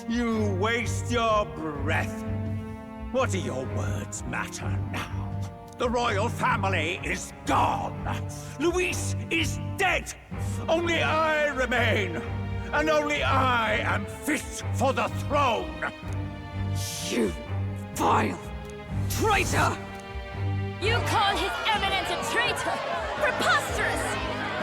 You waste your breath. What do your words matter now? The royal family is gone. Luis is dead. Only I remain. And only I am fit for the throne. You vile traitor! You call His Eminence a traitor? Preposterous!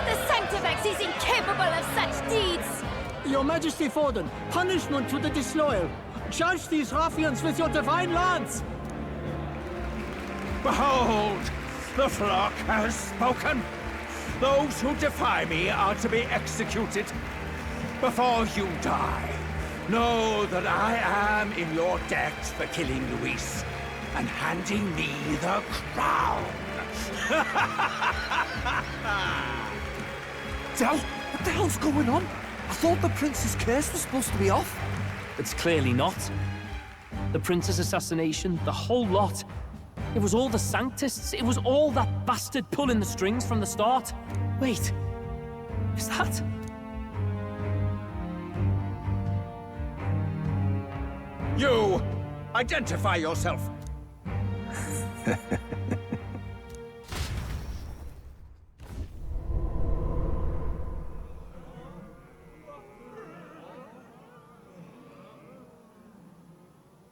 The Sanctifex is incapable of such deeds! Your Majesty Forden, punishment to the disloyal. Judge these ruffians with your divine lance! Behold, the flock has spoken. Those who defy me are to be executed. Before you die, know that I am in your debt for killing Luis and handing me the crown. Del, what the hell's going on? I thought the prince's curse was supposed to be off. It's clearly not. The prince's assassination, the whole lot. It was all the Sanctists. It was all that bastard pulling the strings from the start. Wait. Is that... You! Identify yourself!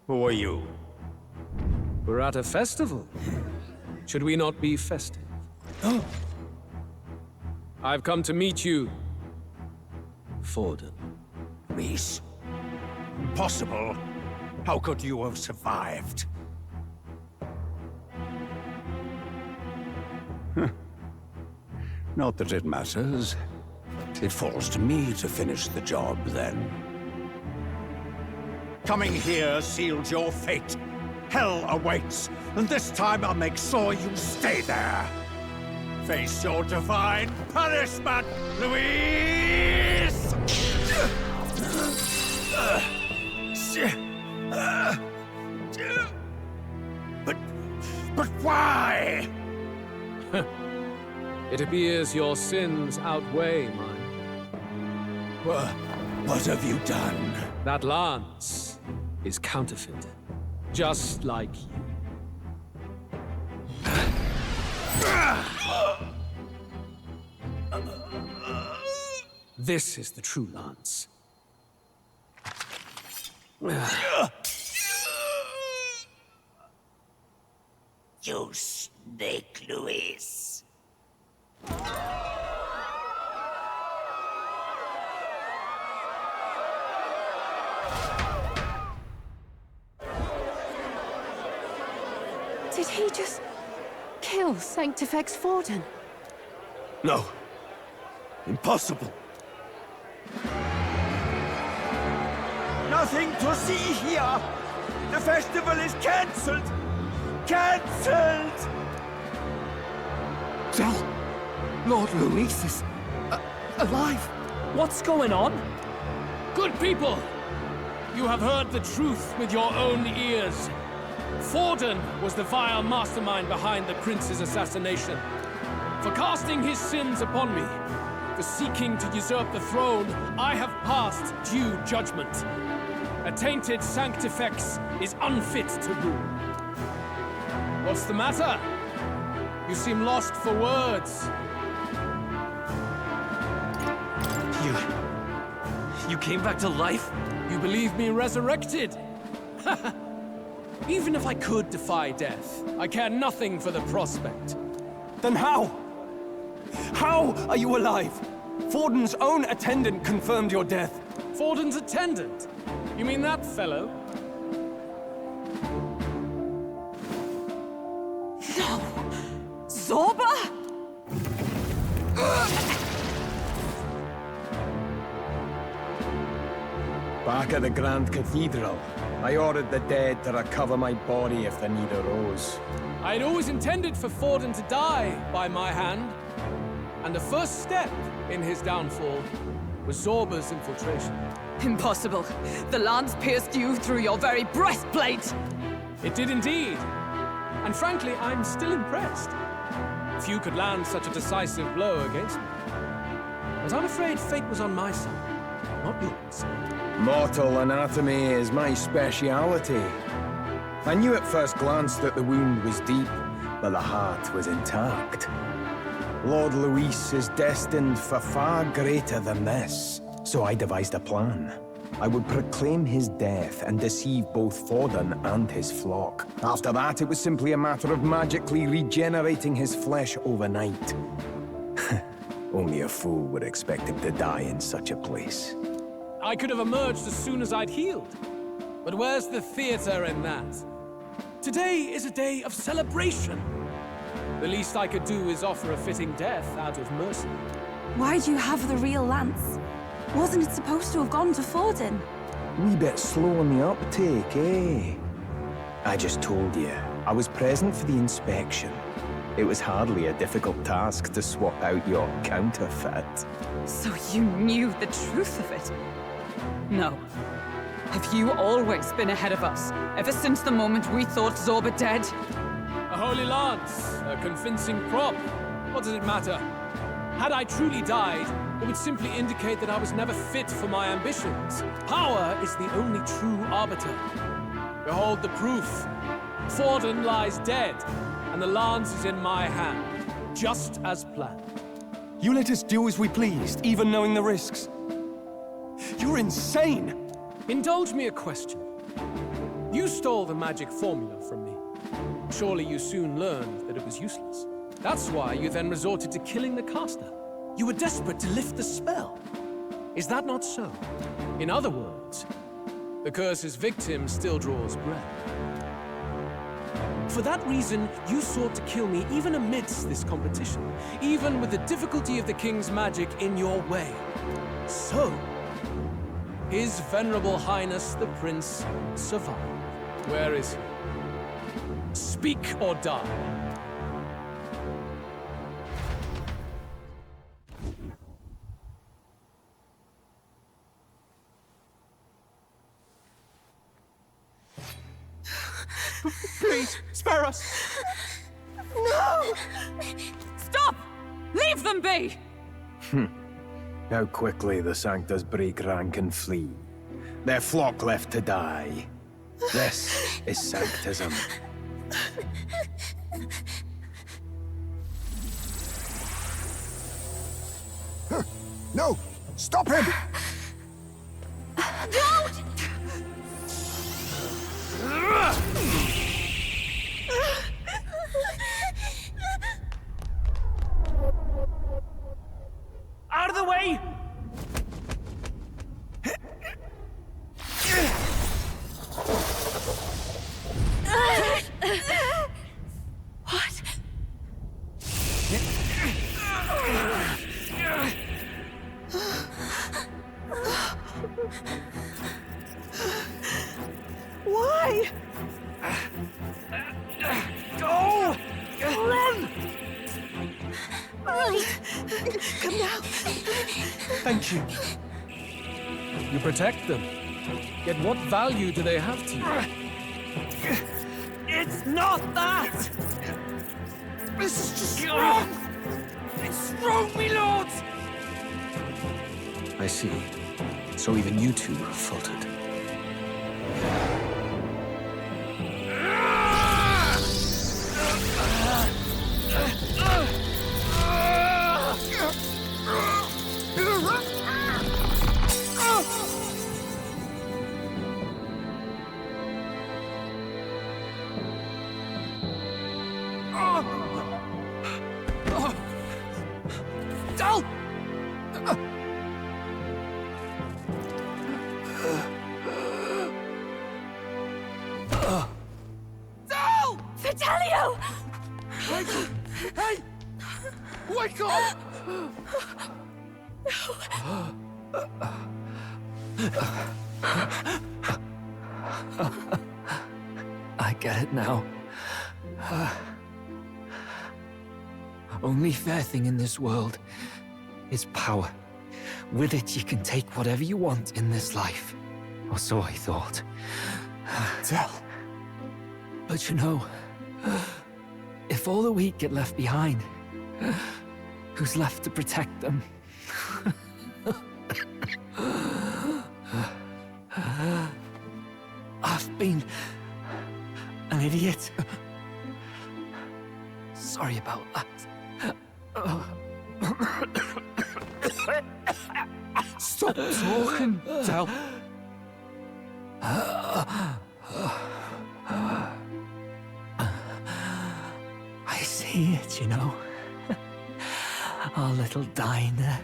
Who are you? We're at a festival. Should we not be festive? I've come to meet you, Forden. Reese? Impossible. How could you have survived? Not that it matters. It falls to me to finish the job, then. Coming here sealed your fate. Hell awaits, and this time I'll make sure you stay there. Face your divine punishment, Louise! But why? It appears your sins outweigh mine. What have you done? That lance is counterfeit, just like you. This is the true lance. You snake, Louise. Did he just kill Sanctifex Forden? No. Impossible. Nothing to see here. The festival is cancelled. Cancelled! Del, Lord Luis is alive. What's going on? Good people! You have heard the truth with your own ears. Forden was the vile mastermind behind the prince's assassination. For casting his sins upon me, for seeking to usurp the throne, I have passed due judgment. A tainted Sanctifex is unfit to rule. What's the matter? You seem lost for words. You came back to life? You believe me resurrected? Even if I could defy death, I care nothing for the prospect. Then how? How are you alive? Forden's own attendant confirmed your death. Forden's attendant? You mean that fellow? No! Zorba? Back at the Grand Cathedral, I ordered the dead to recover my body if the need arose. I had always intended for Forden to die by my hand. And the first step in his downfall was Zorba's infiltration. Impossible. The lance pierced you through your very breastplate! It did indeed. And frankly, I'm still impressed. Few could land such a decisive blow against me. But I'm afraid fate was on my side, not yours. Mortal anatomy is my speciality. I knew at first glance that the wound was deep, but the heart was intact. Lord Luis is destined for far greater than this, so I devised a plan. I would proclaim his death and deceive both Forden and his flock. After that, it was simply a matter of magically regenerating his flesh overnight. Only a fool would expect him to die in such a place. I could have emerged as soon as I'd healed. But where's the theater in that? Today is a day of celebration. The least I could do is offer a fitting death out of mercy. Why do you have the real lance? Wasn't it supposed to have gone to Forden? Wee bit slow on the uptake, eh? I just told you, I was present for the inspection. It was hardly a difficult task to swap out your counterfeit. So you knew the truth of it? No. Have you always been ahead of us, ever since the moment we thought Zorba dead? A holy lance, a convincing prop. What does it matter? Had I truly died, it would simply indicate that I was never fit for my ambitions. Power is the only true arbiter. Behold the proof. Forden lies dead, and the lance is in my hand, just as planned. You let us do as we pleased, even knowing the risks. You're insane! Indulge me a question. You stole the magic formula from me. Surely you soon learned that it was useless. That's why you then resorted to killing the caster. You were desperate to lift the spell. Is that not so? In other words, the curse's victim still draws breath. For that reason, you sought to kill me even amidst this competition, even with the difficulty of the king's magic in your way. So, His Venerable Highness the Prince survived. Where is he? Speak or die. Please, spare us! No! Stop! Leave them be! How quickly the Sanctus break rank and flee. Their flock left to die. This is Sanctism. No! Stop him! Don't! Out of the way! What? Why? Go! Run! Come now. Thank you. You protect them. Yet what value do they have to you? It's not that! This is just wrong! It's wrong, me lords! I see. So even you two faltered. Vitelio! Hey! Wake up! I get it now. Only fair thing in this world is power. With it, you can take whatever you want in this life. Or so I thought. Tell. But you know, if all the weak get left behind, who's left to protect them? I've been an idiot. Sorry about that. Stop talking, Del. I see it, you know. Our little diner.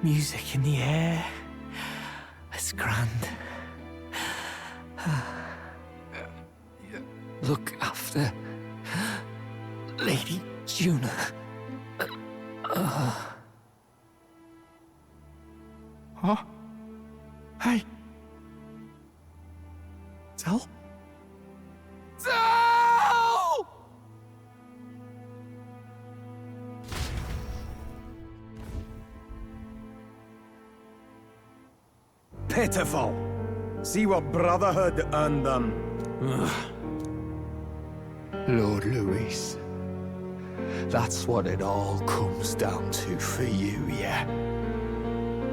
Music in the air. It's grand. Look after Lady Juna. Huh? Hey. Del? Del! Pitiful. See what Brotherhood earned them. Lord Luis, That's what it all comes down to for you, yeah?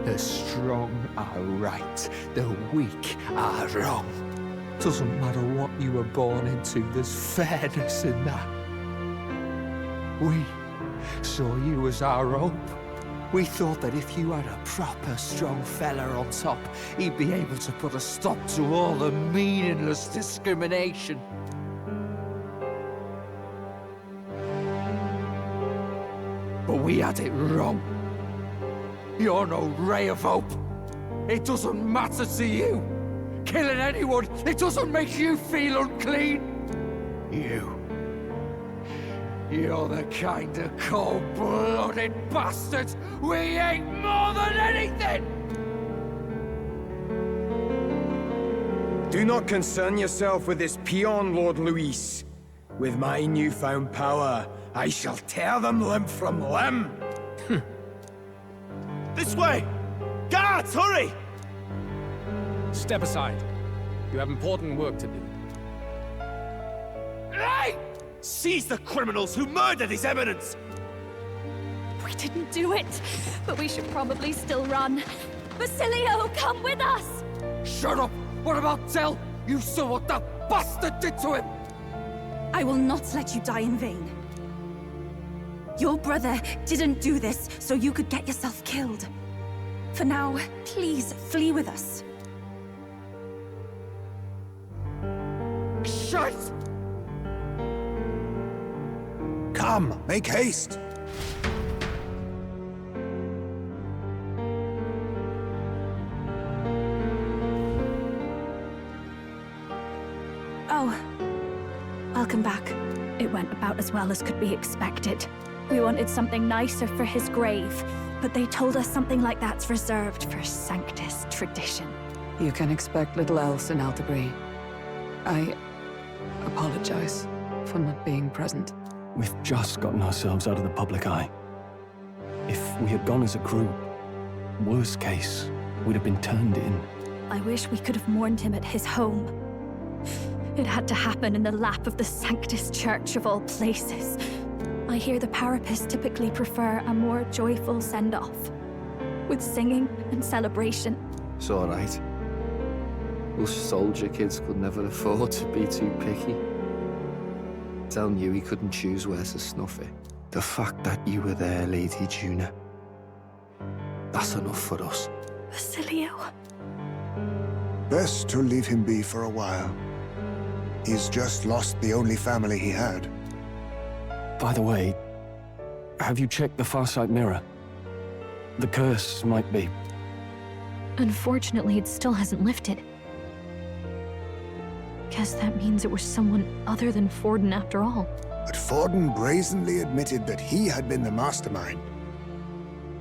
The strong are right, the weak are wrong. Doesn't matter what you were born into, there's fairness in that. We saw you as our hope. We thought that if you had a proper strong fella on top, he'd be able to put a stop to all the meaningless discrimination. But we had it wrong. You're no ray of hope. It doesn't matter to you. Killing anyone, it doesn't make you feel unclean. You're the kind of cold-blooded bastards we hate more than anything! Do not concern yourself with this peon, Lord Luis. With my newfound power, I shall tear them limb from limb. This way! Guards, hurry! Step aside. You have important work to do. Hey! Seize the criminals who murdered His Eminence! We didn't do it, but we should probably still run. Basilio, come with us! Shut up! What about Tell? You saw what that bastard did to him! I will not let you die in vain. Your brother didn't do this so you could get yourself killed. For now, please flee with us. Shit! Come, make haste! Oh, welcome back. It went about as well as could be expected. We wanted something nicer for his grave, but they told us something like that's reserved for Sanctus tradition. You can expect little else in Altabri. I apologize for not being present. We've just gotten ourselves out of the public eye. If we had gone as a group, worst case, we'd have been turned in. I wish we could have mourned him at his home. It had to happen in the lap of the Sanctus Church of all places. I hear the Parapists typically prefer a more joyful send-off, with singing and celebration. It's all right. Us soldier kids could never afford to be too picky. Tell you he couldn't choose where to snuff it. The fact that you were there, Lady Juna, that's enough for us. Basilio. Best to leave him be for a while. He's just lost the only family he had. By the way, have you checked the Farsight mirror? The curse might be... Unfortunately, it still hasn't lifted. Guess that means it was someone other than Forden after all. But Forden brazenly admitted that he had been the mastermind.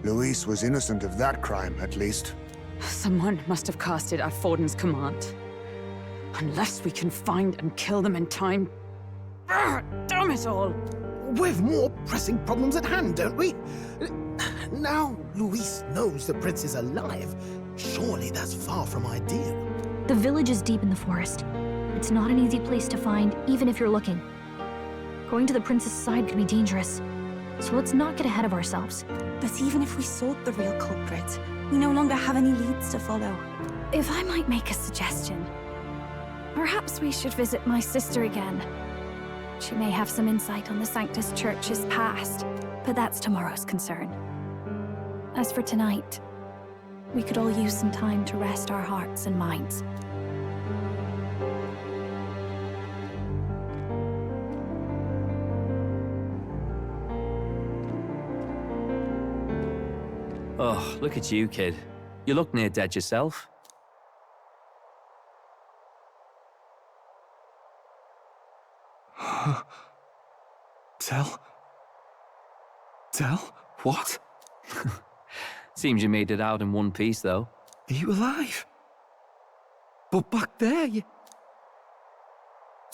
Luis was innocent of that crime, at least. Someone must have cast it at Forden's command. Unless we can find and kill them in time... Damn it all! We've more pressing problems at hand, don't we? Now Luis knows the prince is alive. Surely that's far from ideal. The village is deep in the forest. It's not an easy place to find, even if you're looking. Going to the prince's side could be dangerous. So let's not get ahead of ourselves. But even if we sought the real culprit, we no longer have any leads to follow. If I might make a suggestion, perhaps we should visit my sister again. She may have some insight on the Sanctus Church's past, but that's tomorrow's concern. As for tonight, we could all use some time to rest our hearts and minds. Oh, look at you, kid. You look near dead yourself. Tell? What? Seems you made it out in one piece, though. Are you alive? But back there, you...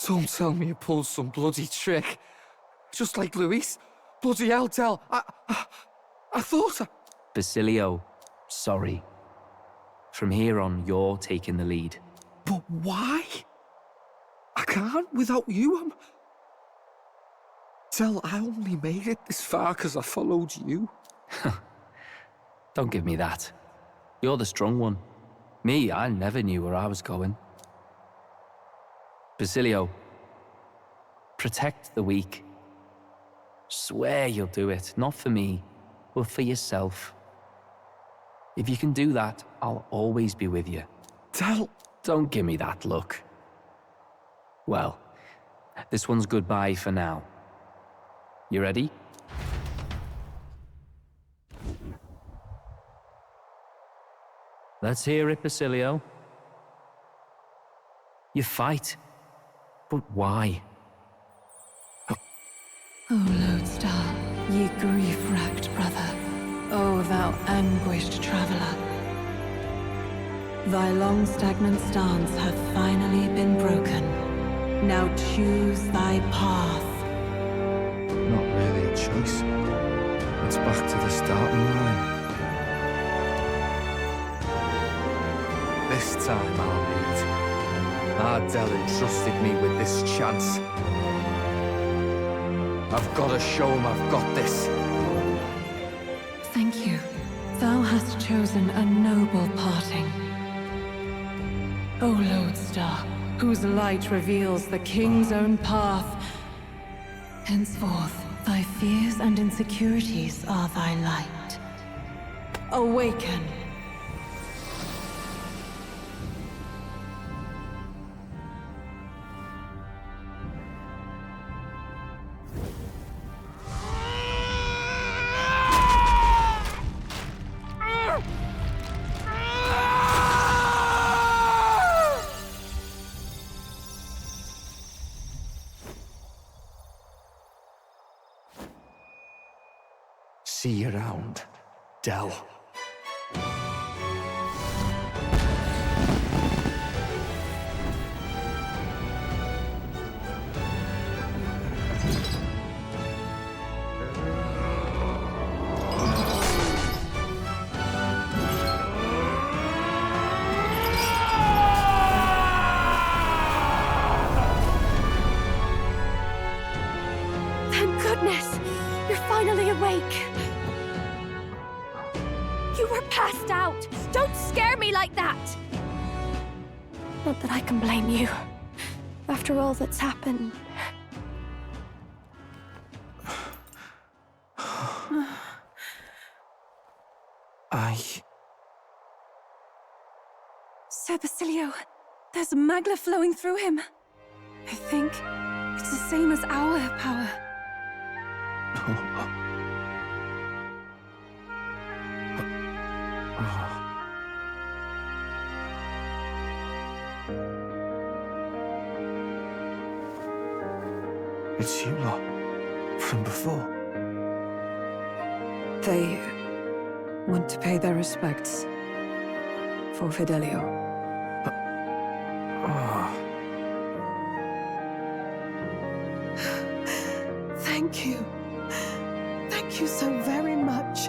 Don't tell me you pulled some bloody trick. Just like Luis. Bloody hell, Tell. I thought I... Basilio, sorry. From here on, you're taking the lead. But why? I can't without you. Del, I only made it this far because I followed you. Don't give me that. You're the strong one. Me, I never knew where I was going. Basilio, protect the weak. Swear you'll do it, not for me, but for yourself. If you can do that, I'll always be with you. Del... Don't give me that look. Well, this one's goodbye for now. You ready? Let's hear it, Basilio. You fight, but why? O Lodestar, ye grief-racked brother, O thou anguished traveler. Thy long stagnant stance hath finally been broken. Now choose thy path. Not really a choice. It's back to the starting line. This time I'll lead. Ardell entrusted me with this chance. I've got to show him I've got this. Thank you. Thou hast chosen a noble parting. O Lodestar, whose light reveals the king's own path. Henceforth, thy fears and insecurities are thy light. Awaken. See you around, Del. Thank goodness! You're finally awake! You were passed out! Don't scare me like that! Not that I can blame you. After all that's happened. Sir Basilio, there's magla flowing through him. I think it's the same as our power. It's you lot. From before. They want to pay their respects for Fidelio. Thank you. Thank you so very much.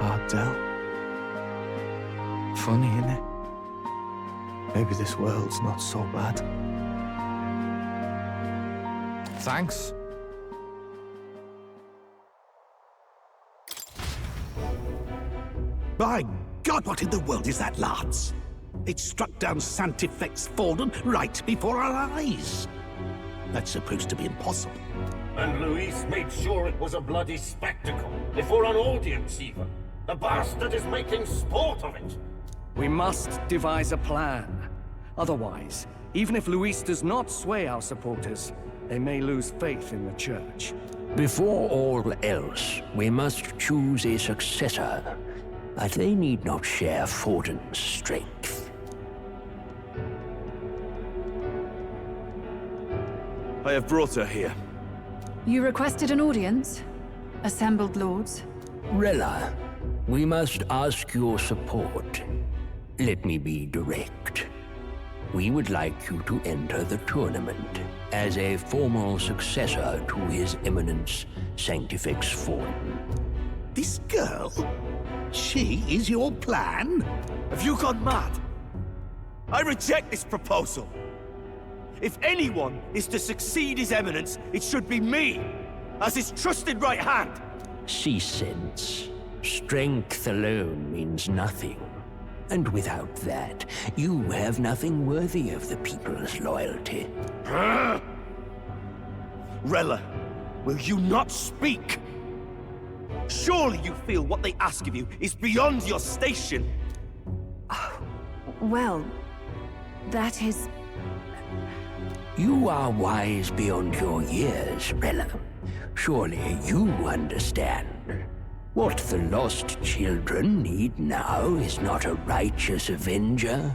Ardell. Funny, innit? Maybe this world's not so bad. Thanks. By God, what in the world is that, Lance? It struck down Sanctifex Forden right before our eyes. That's supposed to be impossible. And Luis made sure it was a bloody spectacle, before an audience even. The bastard is making sport of it. We must devise a plan. Otherwise, even if Luis does not sway our supporters, they may lose faith in the Church. Before all else, we must choose a successor. But they need not share Forden's strength. I have brought her here. You requested an audience? Assembled lords? Rella, we must ask your support. Let me be direct. We would like you to enter the tournament as a formal successor to His Eminence Sanctifex Forden. This girl? She is your plan? Have you gone mad? I reject this proposal. If anyone is to succeed His Eminence, it should be me, as his trusted right hand. See sense. Strength alone means nothing. And without that, you have nothing worthy of the people's loyalty. Rella, will you not speak? Surely you feel what they ask of you is beyond your station. Well, that is... You are wise beyond your years, Rella. Surely you understand. What the lost children need now is not a righteous avenger,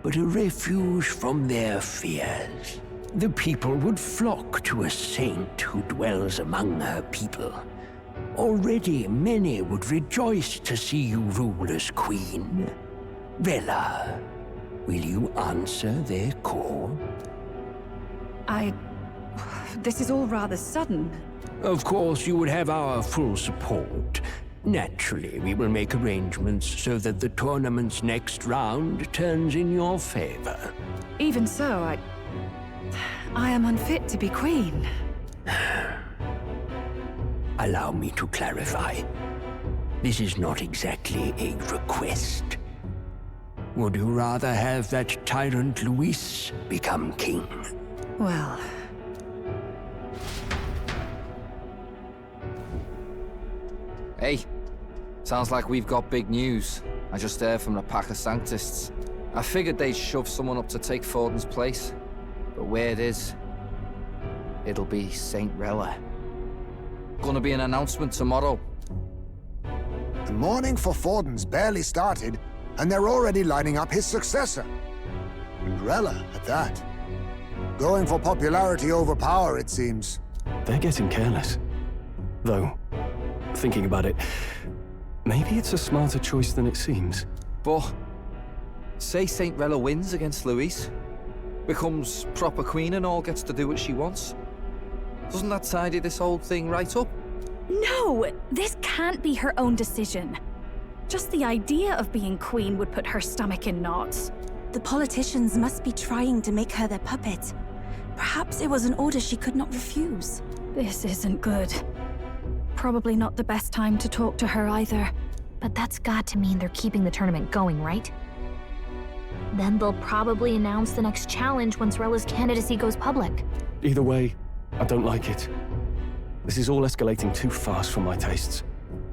but a refuge from their fears. The people would flock to a saint who dwells among her people. Already many would rejoice to see you rule as queen. Rella, will you answer their call? This is all rather sudden. Of course, you would have our full support. Naturally, we will make arrangements so that the tournament's next round turns in your favor. Even so, I am unfit to be queen. Allow me to clarify. This is not exactly a request. Would you rather have that tyrant Luis become king? Well... Hey, sounds like we've got big news. I just heard from the pack of Sanctists. I figured they'd shove someone up to take Forden's place. But where it is, it'll be Saint Rella. Gonna be an announcement tomorrow. The mourning for Forden's barely started, and they're already lining up his successor. And Rella, at that. Going for popularity over power, it seems. They're getting careless. Though, thinking about it, maybe it's a smarter choice than it seems. But, say Saint Rella wins against Luis, becomes proper queen and all, gets to do what she wants. Doesn't that tidy this whole thing right up? No! This can't be her own decision. Just the idea of being queen would put her stomach in knots. The politicians must be trying to make her their puppet. Perhaps it was an order she could not refuse. This isn't good. Probably not the best time to talk to her either. But that's got to mean they're keeping the tournament going, right? Then they'll probably announce the next challenge once Rella's candidacy goes public. Either way, I don't like it. This is all escalating too fast for my tastes.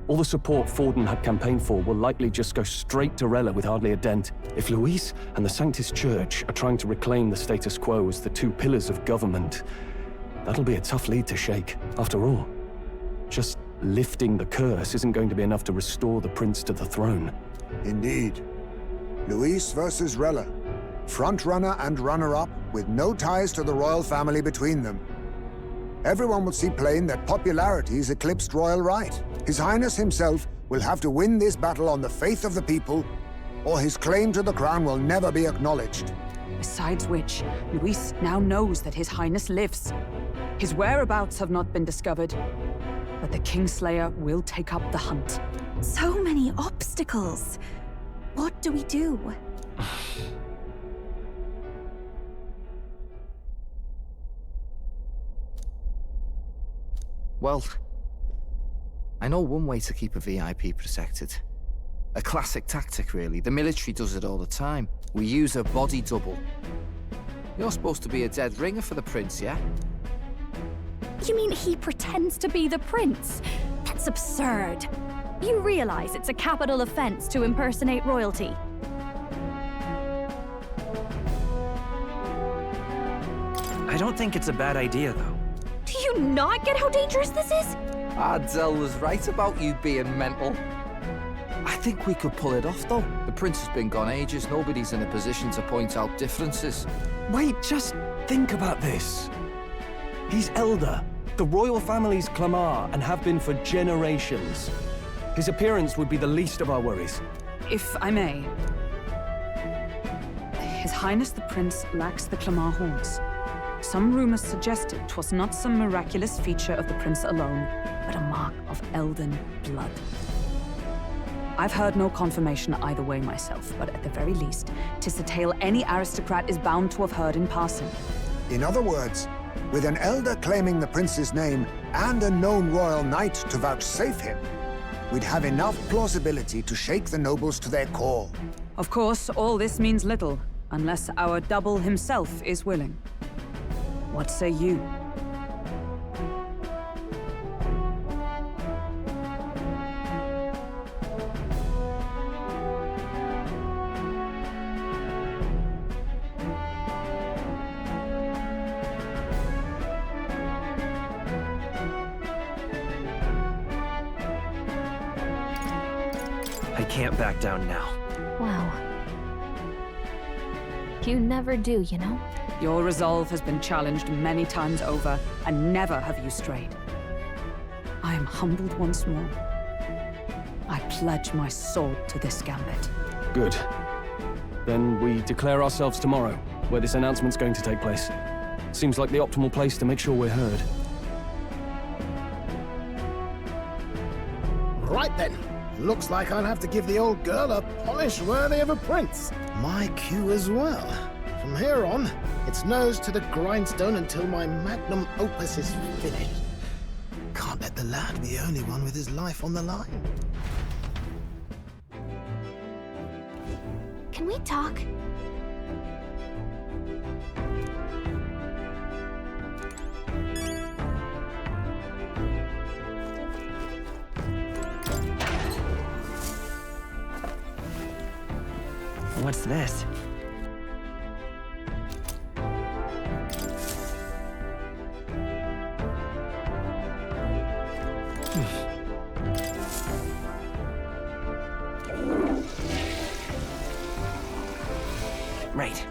All the support Forden had campaigned for will likely just go straight to Rella with hardly a dent. If Luis and the Sanctist Church are trying to reclaim the status quo as the two pillars of government, that'll be a tough lead to shake. After all, just lifting the curse isn't going to be enough to restore the prince to the throne. Indeed. Luis versus Rella. Front-runner and runner-up, with no ties to the royal family between them. Everyone will see plain that popularity's eclipsed royal right. His Highness himself will have to win this battle on the faith of the people, or his claim to the crown will never be acknowledged. Besides which, Luis now knows that His Highness lives. His whereabouts have not been discovered, but the Kingslayer will take up the hunt. So many obstacles. What do we do? Well, I know one way to keep a VIP protected. A classic tactic, really. The military does it all the time. We use a body double. You're supposed to be a dead ringer for the prince, yeah? You mean he pretends to be the prince? That's absurd. You realize it's a capital offense to impersonate royalty? I don't think it's a bad idea, though. Do you not get how dangerous this is? Ardell was right about you being mental. I think we could pull it off, though. The prince has been gone ages. Nobody's in a position to point out differences. Wait, just think about this. He's elder. The royal family's Clamar, and have been for generations. His appearance would be the least of our worries. If I may. His Highness the Prince lacks the Clamar horns. Some rumors suggested 'twas not some miraculous feature of the prince alone, but a mark of Elden blood. I've heard no confirmation either way myself, but at the very least, 'tis a tale any aristocrat is bound to have heard in passing. In other words, with an elder claiming the prince's name and a known royal knight to vouchsafe him, we'd have enough plausibility to shake the nobles to their core. Of course, all this means little, unless our double himself is willing. What say you? I can't back down now. Wow. You never do, you know? Your resolve has been challenged many times over, and never have you strayed. I am humbled once more. I pledge my sword to this gambit. Good. Then we declare ourselves tomorrow, where this announcement's going to take place. Seems like the optimal place to make sure we're heard. Right then. Looks like I'll have to give the old girl a polish worthy of a prince. My cue as well. From here on, it's nose to the grindstone until my magnum opus is finished. Can't let the lad be the only one with his life on the line. Can we talk? What's this? Right.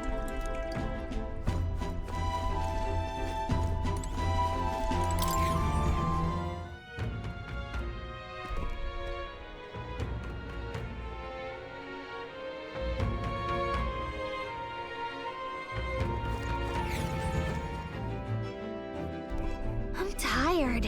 I'm tired.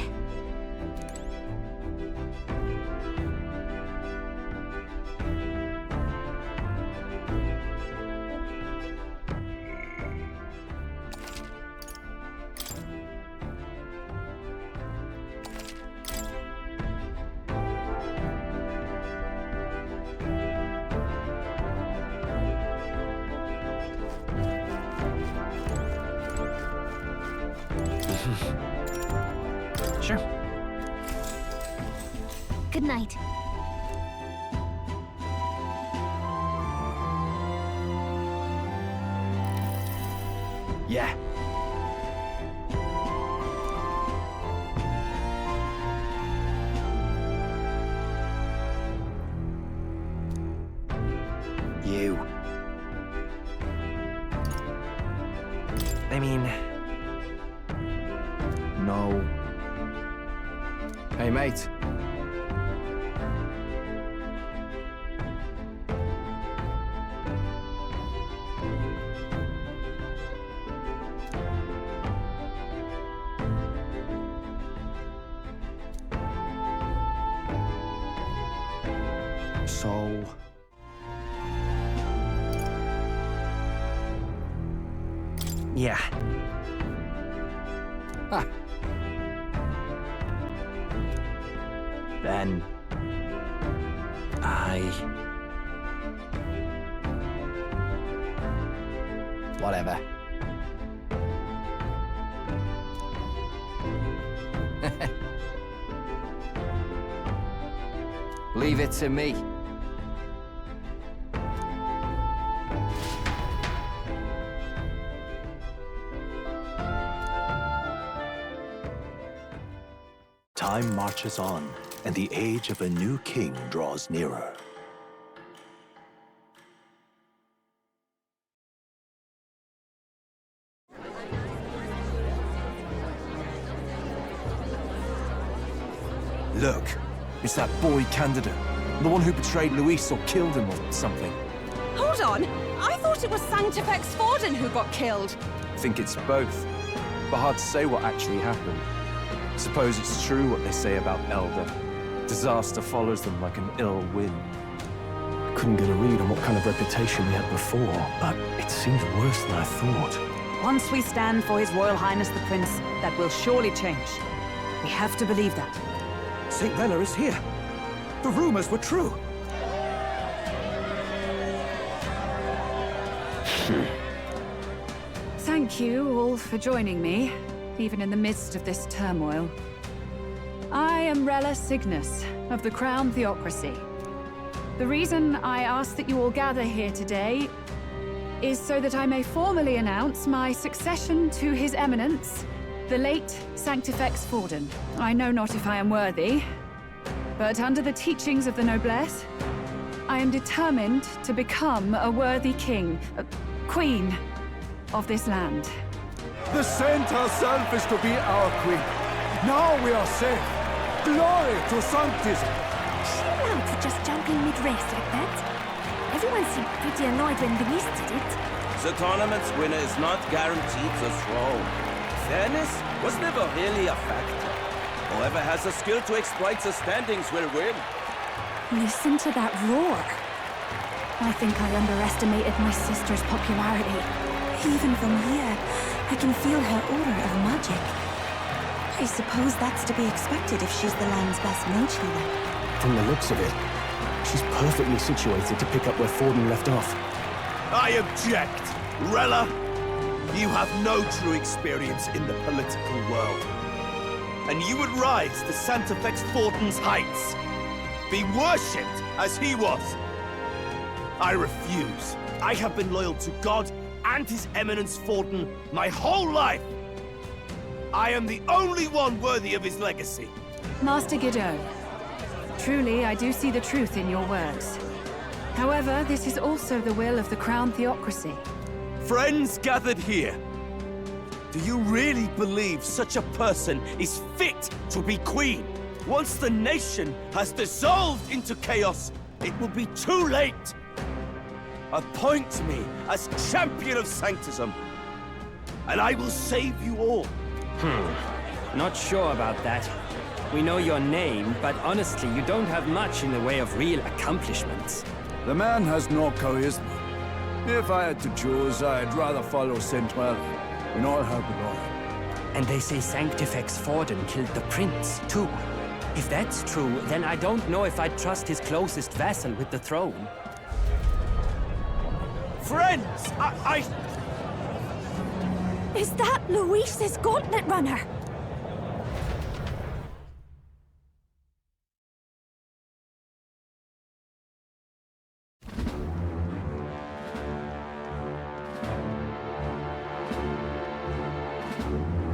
Sure. Good night. Yeah. You. I mean... No. Hey, mate. So... Yeah. Ha! Then... Whatever. Leave it to me. Time marches on, and the age of a new king draws nearer. Look, it's that boy candidate. The one who betrayed Luis or killed him or something. Hold on! I thought it was Sanctifex Forden who got killed. I think it's both. But hard to say what actually happened. Suppose it's true what they say about Elder. Disaster follows them like an ill wind. Couldn't get a read on what kind of reputation we had before, but it seems worse than I thought. Once we stand for His Royal Highness the Prince, that will surely change. We have to believe that. St. Rella is here. The rumors were true. Thank you all for joining me, even in the midst of this turmoil. I am Rella Cygnus, of the Crown Theocracy. The reason I ask that you all gather here today is so that I may formally announce my succession to His Eminence, the late Sanctifex Forden. I know not if I am worthy, but under the teachings of the noblesse, I am determined to become a worthy king, queen of this land. The saint herself is to be our queen. Now we are safe. Glory to Sanctism. She allowed for just jumping mid-race like that? Everyone seemed pretty annoyed when Louise did it. The tournament's winner is not guaranteed the throne. Fairness was never really a factor. Whoever has the skill to exploit the standings will win. Listen to that roar. I think I underestimated my sister's popularity. Even from here, I can feel her aura of magic. I suppose that's to be expected if she's the land's best mage healer. From the looks of it, she's perfectly situated to pick up where Forden left off. I object! Rella, you have no true experience in the political world. And you would rise to Sanctifex Forden's heights. Be worshipped as he was. I refuse. I have been loyal to God and His Eminence Forden my whole life. I am the only one worthy of his legacy. Master Guido, truly I do see the truth in your words. However, this is also the will of the Crown Theocracy. Friends gathered here, do you really believe such a person is fit to be queen? Once the nation has dissolved into chaos, it will be too late. Appoint me as champion of Sanctism, and I will save you all. Not sure about that. We know your name, but honestly, you don't have much in the way of real accomplishments. The man has no charisma. If I had to choose, I'd rather follow St. Rella in all her glory. And they say Sanctifex Forden killed the prince, too. If that's true, then I don't know if I'd trust his closest vassal with the throne. Friends, Is that Louise's gauntlet runner?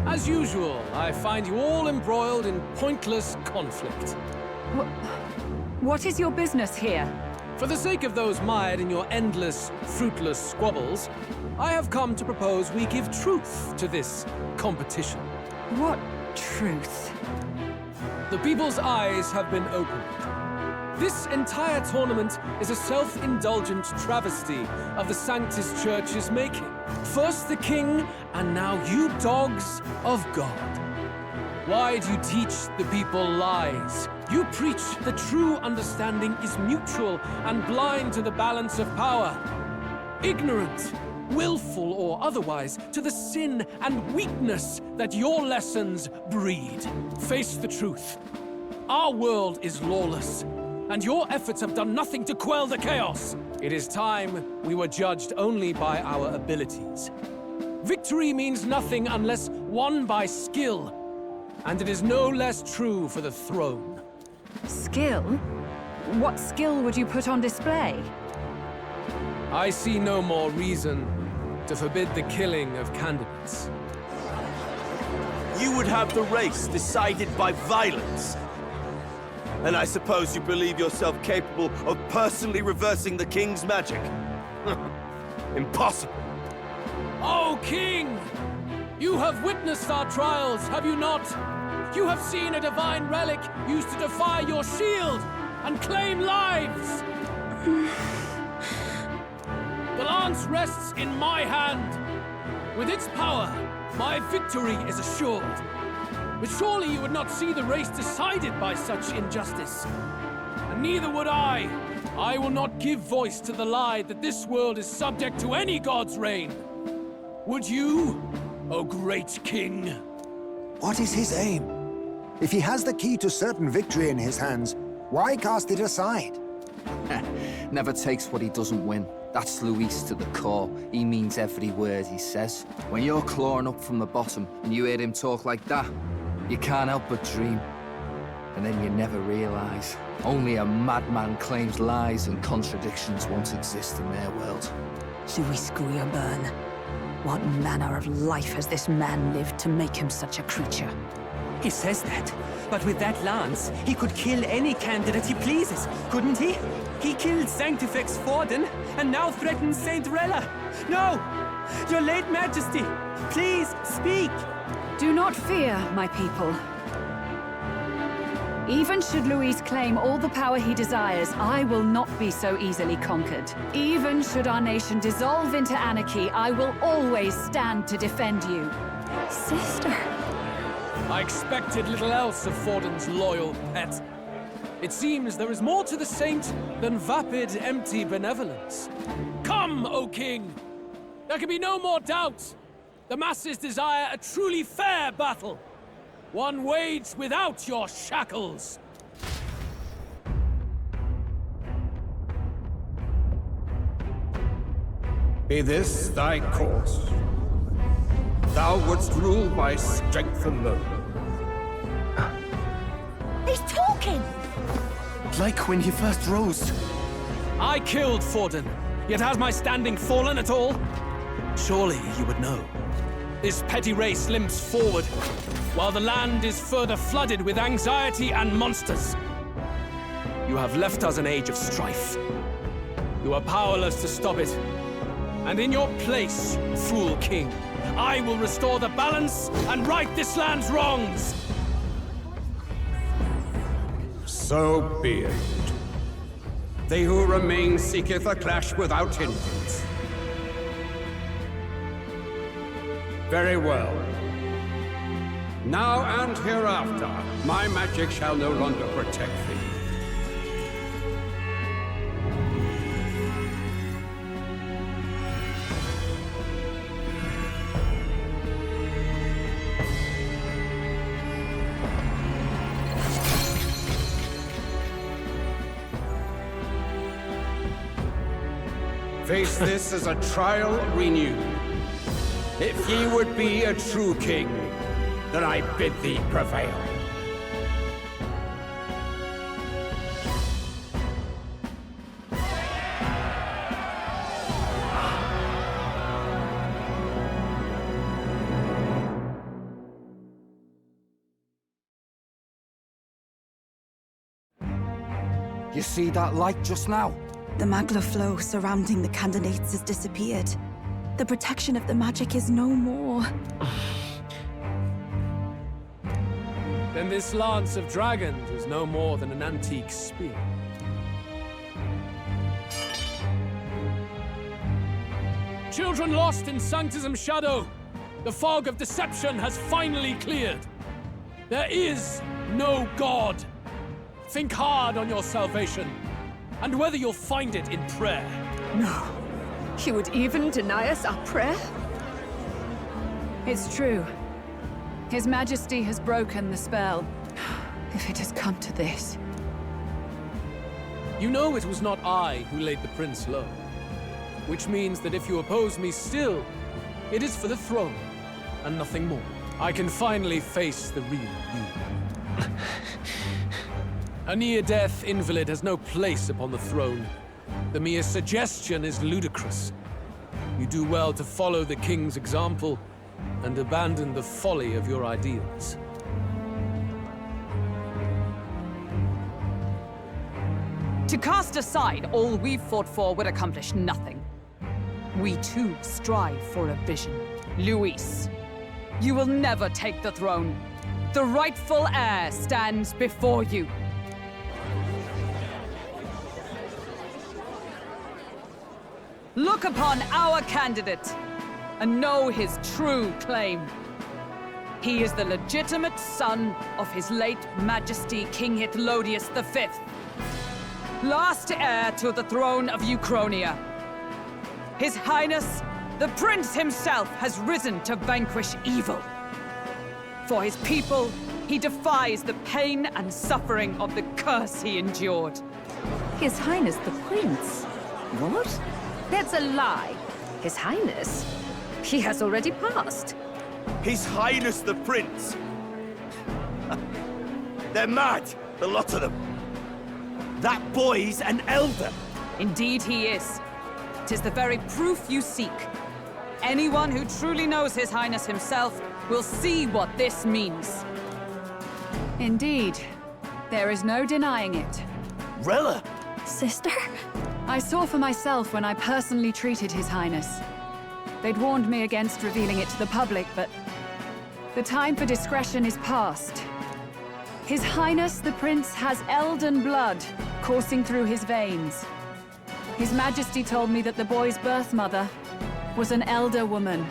As usual, I find you all embroiled in pointless conflict. What is your business here? For the sake of those mired in your endless, fruitless squabbles, I have come to propose we give truth to this competition. What truth? The people's eyes have been opened. This entire tournament is a self-indulgent travesty of the Sanctus Church's making. First the king, and now you dogs of God. Why do you teach the people lies? You preach the true understanding is mutual and blind to the balance of power. Ignorant, willful or otherwise, to the sin and weakness that your lessons breed. Face the truth. Our world is lawless, and your efforts have done nothing to quell the chaos. It is time we were judged only by our abilities. Victory means nothing unless won by skill, and it is no less true for the throne. Skill? What skill would you put on display? I see no more reason to forbid the killing of candidates. You would have the race decided by violence. And I suppose you believe yourself capable of personally reversing the king's magic? Impossible. Oh, King! You have witnessed our trials, have you not? You have seen a divine relic used to defy your shield and claim lives! The lance rests in my hand. With its power, my victory is assured. But surely you would not see the race decided by such injustice. And neither would I. I will not give voice to the lie that this world is subject to any god's reign. Would you, O great king? What is his aim? If he has the key to certain victory in his hands, why cast it aside? Never takes what he doesn't win. That's Luis to the core. He means every word he says. When you're clawing up from the bottom and you hear him talk like that, you can't help but dream. And then you never realise. Only a madman claims lies and contradictions won't exist in their world. Luis Guyaburn, what manner of life has this man lived to make him such a creature? He says that, but with that lance, he could kill any candidate he pleases, couldn't he? He killed Sanctifex Forden, and now threatens Saint Rella. No! Your late Majesty, please, speak! Do not fear, my people. Even should Luis claim all the power he desires, I will not be so easily conquered. Even should our nation dissolve into anarchy, I will always stand to defend you. Sister. I expected little else of Forden's loyal pet. It seems there is more to the saint than vapid, empty benevolence. Come, O king! There can be no more doubt. The masses desire a truly fair battle. One waged without your shackles. Be this thy course. Thou wouldst rule by strength alone. He's talking! Like when he first rose. I killed Forden, yet has my standing fallen at all? Surely you would know. This petty race limps forward, while the land is further flooded with anxiety and monsters. You have left us an age of strife. You are powerless to stop it. And in your place, fool king, I will restore the balance and right this land's wrongs! So be it. They who remain seeketh a clash without hindrance. Very well. Now and hereafter, my magic shall no longer protect thee. Face this as a trial renewed. If ye would be a true king, then I bid thee prevail. You see that light just now? The magla flow surrounding the candidates has disappeared. The protection of the magic is no more. Then this lance of dragons is no more than an antique spear. Children lost in Sanctism's shadow, the fog of deception has finally cleared. There is no God. Think hard on your salvation, and whether you'll find it in prayer. No. He would even deny us our prayer? It's true. His Majesty has broken the spell. If it has come to this. You know it was not I who laid the prince low. Which means that if you oppose me still, it is for the throne, and nothing more. I can finally face the real you. A near-death invalid has no place upon the throne. The mere suggestion is ludicrous. You do well to follow the king's example and abandon the folly of your ideals. To cast aside all we've fought for would accomplish nothing. We too strive for a vision. Luis, you will never take the throne. The rightful heir stands before you. Look upon our candidate and know his true claim. He is the legitimate son of his late Majesty King Hythlodius V. last heir to the throne of Uchronia. His Highness, the Prince himself, has risen to vanquish evil. For his people, he defies the pain and suffering of the curse he endured. His Highness the Prince? What? That's a lie. His Highness? He has already passed. His Highness the Prince! They're mad, the lot of them. That boy's an elder. Indeed he is. 'Tis the very proof you seek. Anyone who truly knows His Highness himself will see what this means. Indeed, there is no denying it. Rella! Sister? I saw for myself when I personally treated His Highness. They'd warned me against revealing it to the public, but the time for discretion is past. His Highness the Prince has elden blood coursing through his veins. His Majesty told me that the boy's birth mother was an elder woman.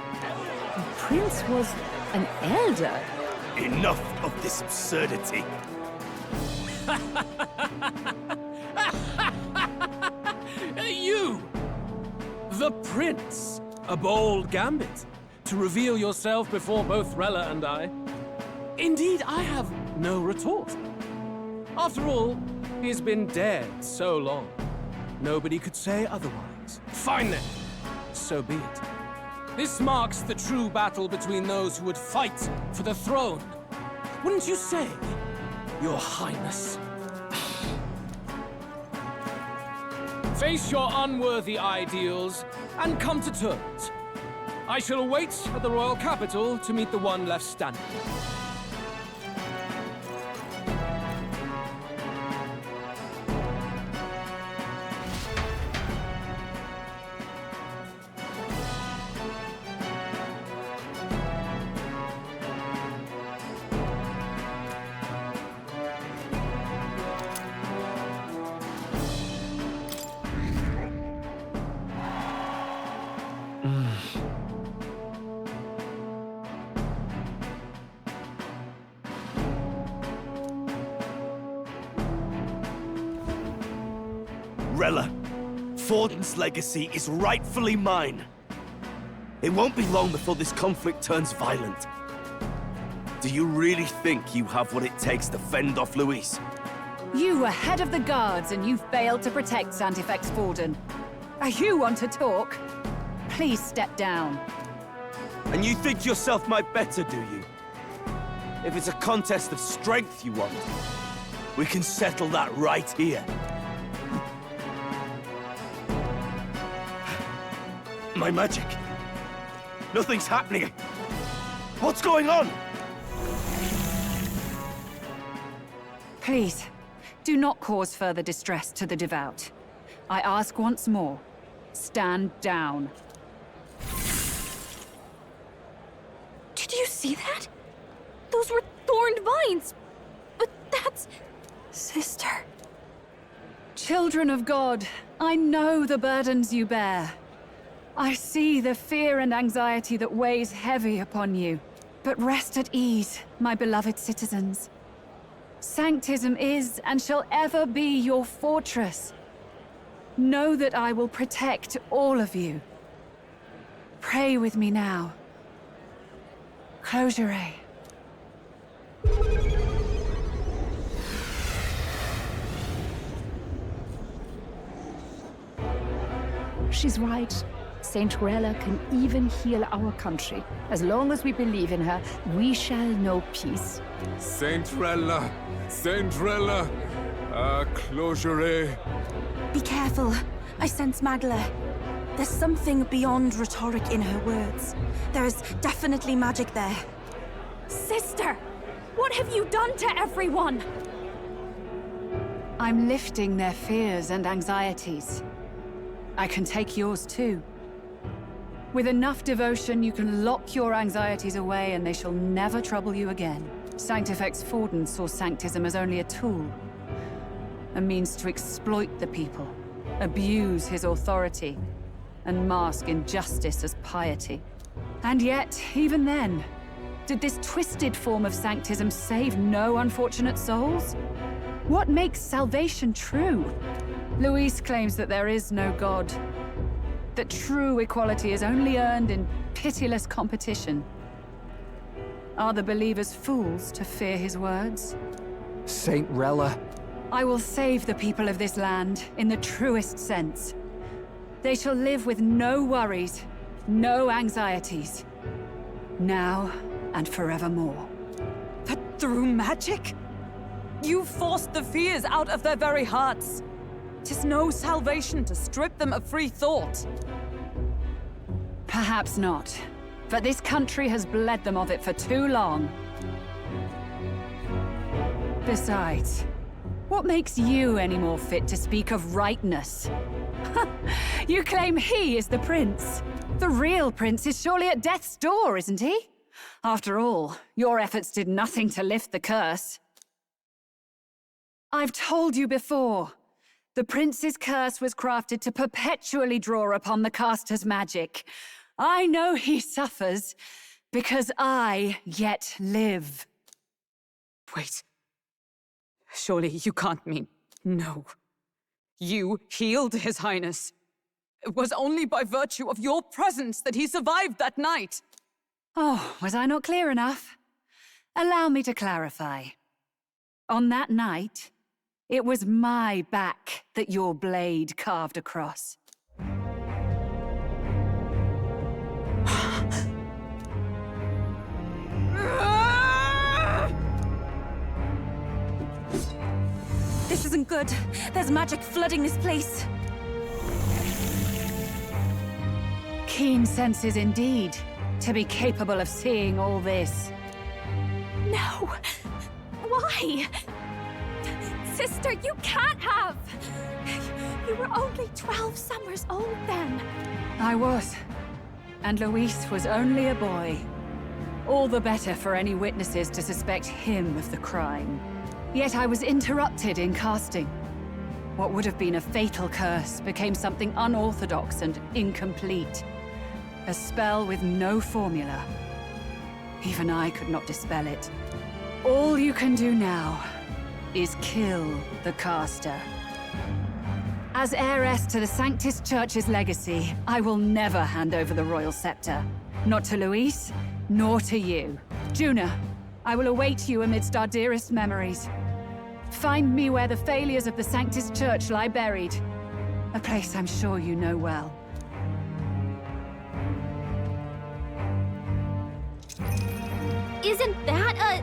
The Prince was an elder? Enough of this absurdity. You! The Prince! A bold gambit. To reveal yourself before both Rella and I. Indeed, I have no retort. After all, he's been dead so long. Nobody could say otherwise. Fine then. So be it. This marks the true battle between those who would fight for the throne. Wouldn't you say, Your Highness? Face your unworthy ideals and come to terms. I shall await at the royal capital to meet the one left standing. Rella, Forden's legacy is rightfully mine. It won't be long before this conflict turns violent. Do you really think you have what it takes to fend off Luis? You were head of the guards and you failed to protect Santifex Forden. You want to talk? Please step down. And you think yourself my better, do you? If it's a contest of strength you want, we can settle that right here. My magic. Nothing's happening. What's going on? Please, do not cause further distress to the devout. I ask once more, stand down. Did you see that? Those were thorned vines. But that's... Sister. Children of God, I know the burdens you bear. I see the fear and anxiety that weighs heavy upon you. But rest at ease, my beloved citizens. Sanctism is and shall ever be your fortress. Know that I will protect all of you. Pray with me now. Closure. She's right. Saint Rella can even heal our country. As long as we believe in her, we shall know peace. Saint Rella! Saint Rella! Closure. Be careful. I sense Magla. There's something beyond rhetoric in her words. There's definitely magic there. Sister! What have you done to everyone? I'm lifting their fears and anxieties. I can take yours too. With enough devotion, you can lock your anxieties away and they shall never trouble you again. Sanctifex Forden saw Sanctism as only a tool. A means to exploit the people, abuse his authority, and mask injustice as piety. And yet, even then, did this twisted form of Sanctism save no unfortunate souls? What makes salvation true? Luis claims that there is no god. That true equality is only earned in pitiless competition. Are the believers fools to fear his words? Saint Rella. I will save the people of this land in the truest sense. They shall live with no worries, no anxieties. Now and forevermore. But through magic? You forced the fears out of their very hearts. 'Tis no salvation to strip them of free thought. Perhaps not. But this country has bled them of it for too long. Besides, what makes you any more fit to speak of rightness? You claim he is the prince. The real prince is surely at death's door, isn't he? After all, your efforts did nothing to lift the curse. I've told you before. The prince's curse was crafted to perpetually draw upon the caster's magic. I know he suffers, because I yet live. Wait. Surely you can't mean... No. You healed His Highness. It was only by virtue of your presence that he survived that night. Oh, was I not clear enough? Allow me to clarify. On that night, it was my back that your blade carved across. This isn't good. There's magic flooding this place. Keen senses indeed, to be capable of seeing all this. No! Why? Sister, you can't have! You were only 12 summers old then. I was. And Luis was only a boy. All the better for any witnesses to suspect him of the crime. Yet I was interrupted in casting. What would have been a fatal curse became something unorthodox and incomplete. A spell with no formula. Even I could not dispel it. All you can do now is kill the caster. As heiress to the Sanctus Church's legacy, I will never hand over the royal scepter. Not to Luis, nor to you. Juna, I will await you amidst our dearest memories. Find me where the failures of the Sanctus Church lie buried. A place I'm sure you know well. Isn't that a...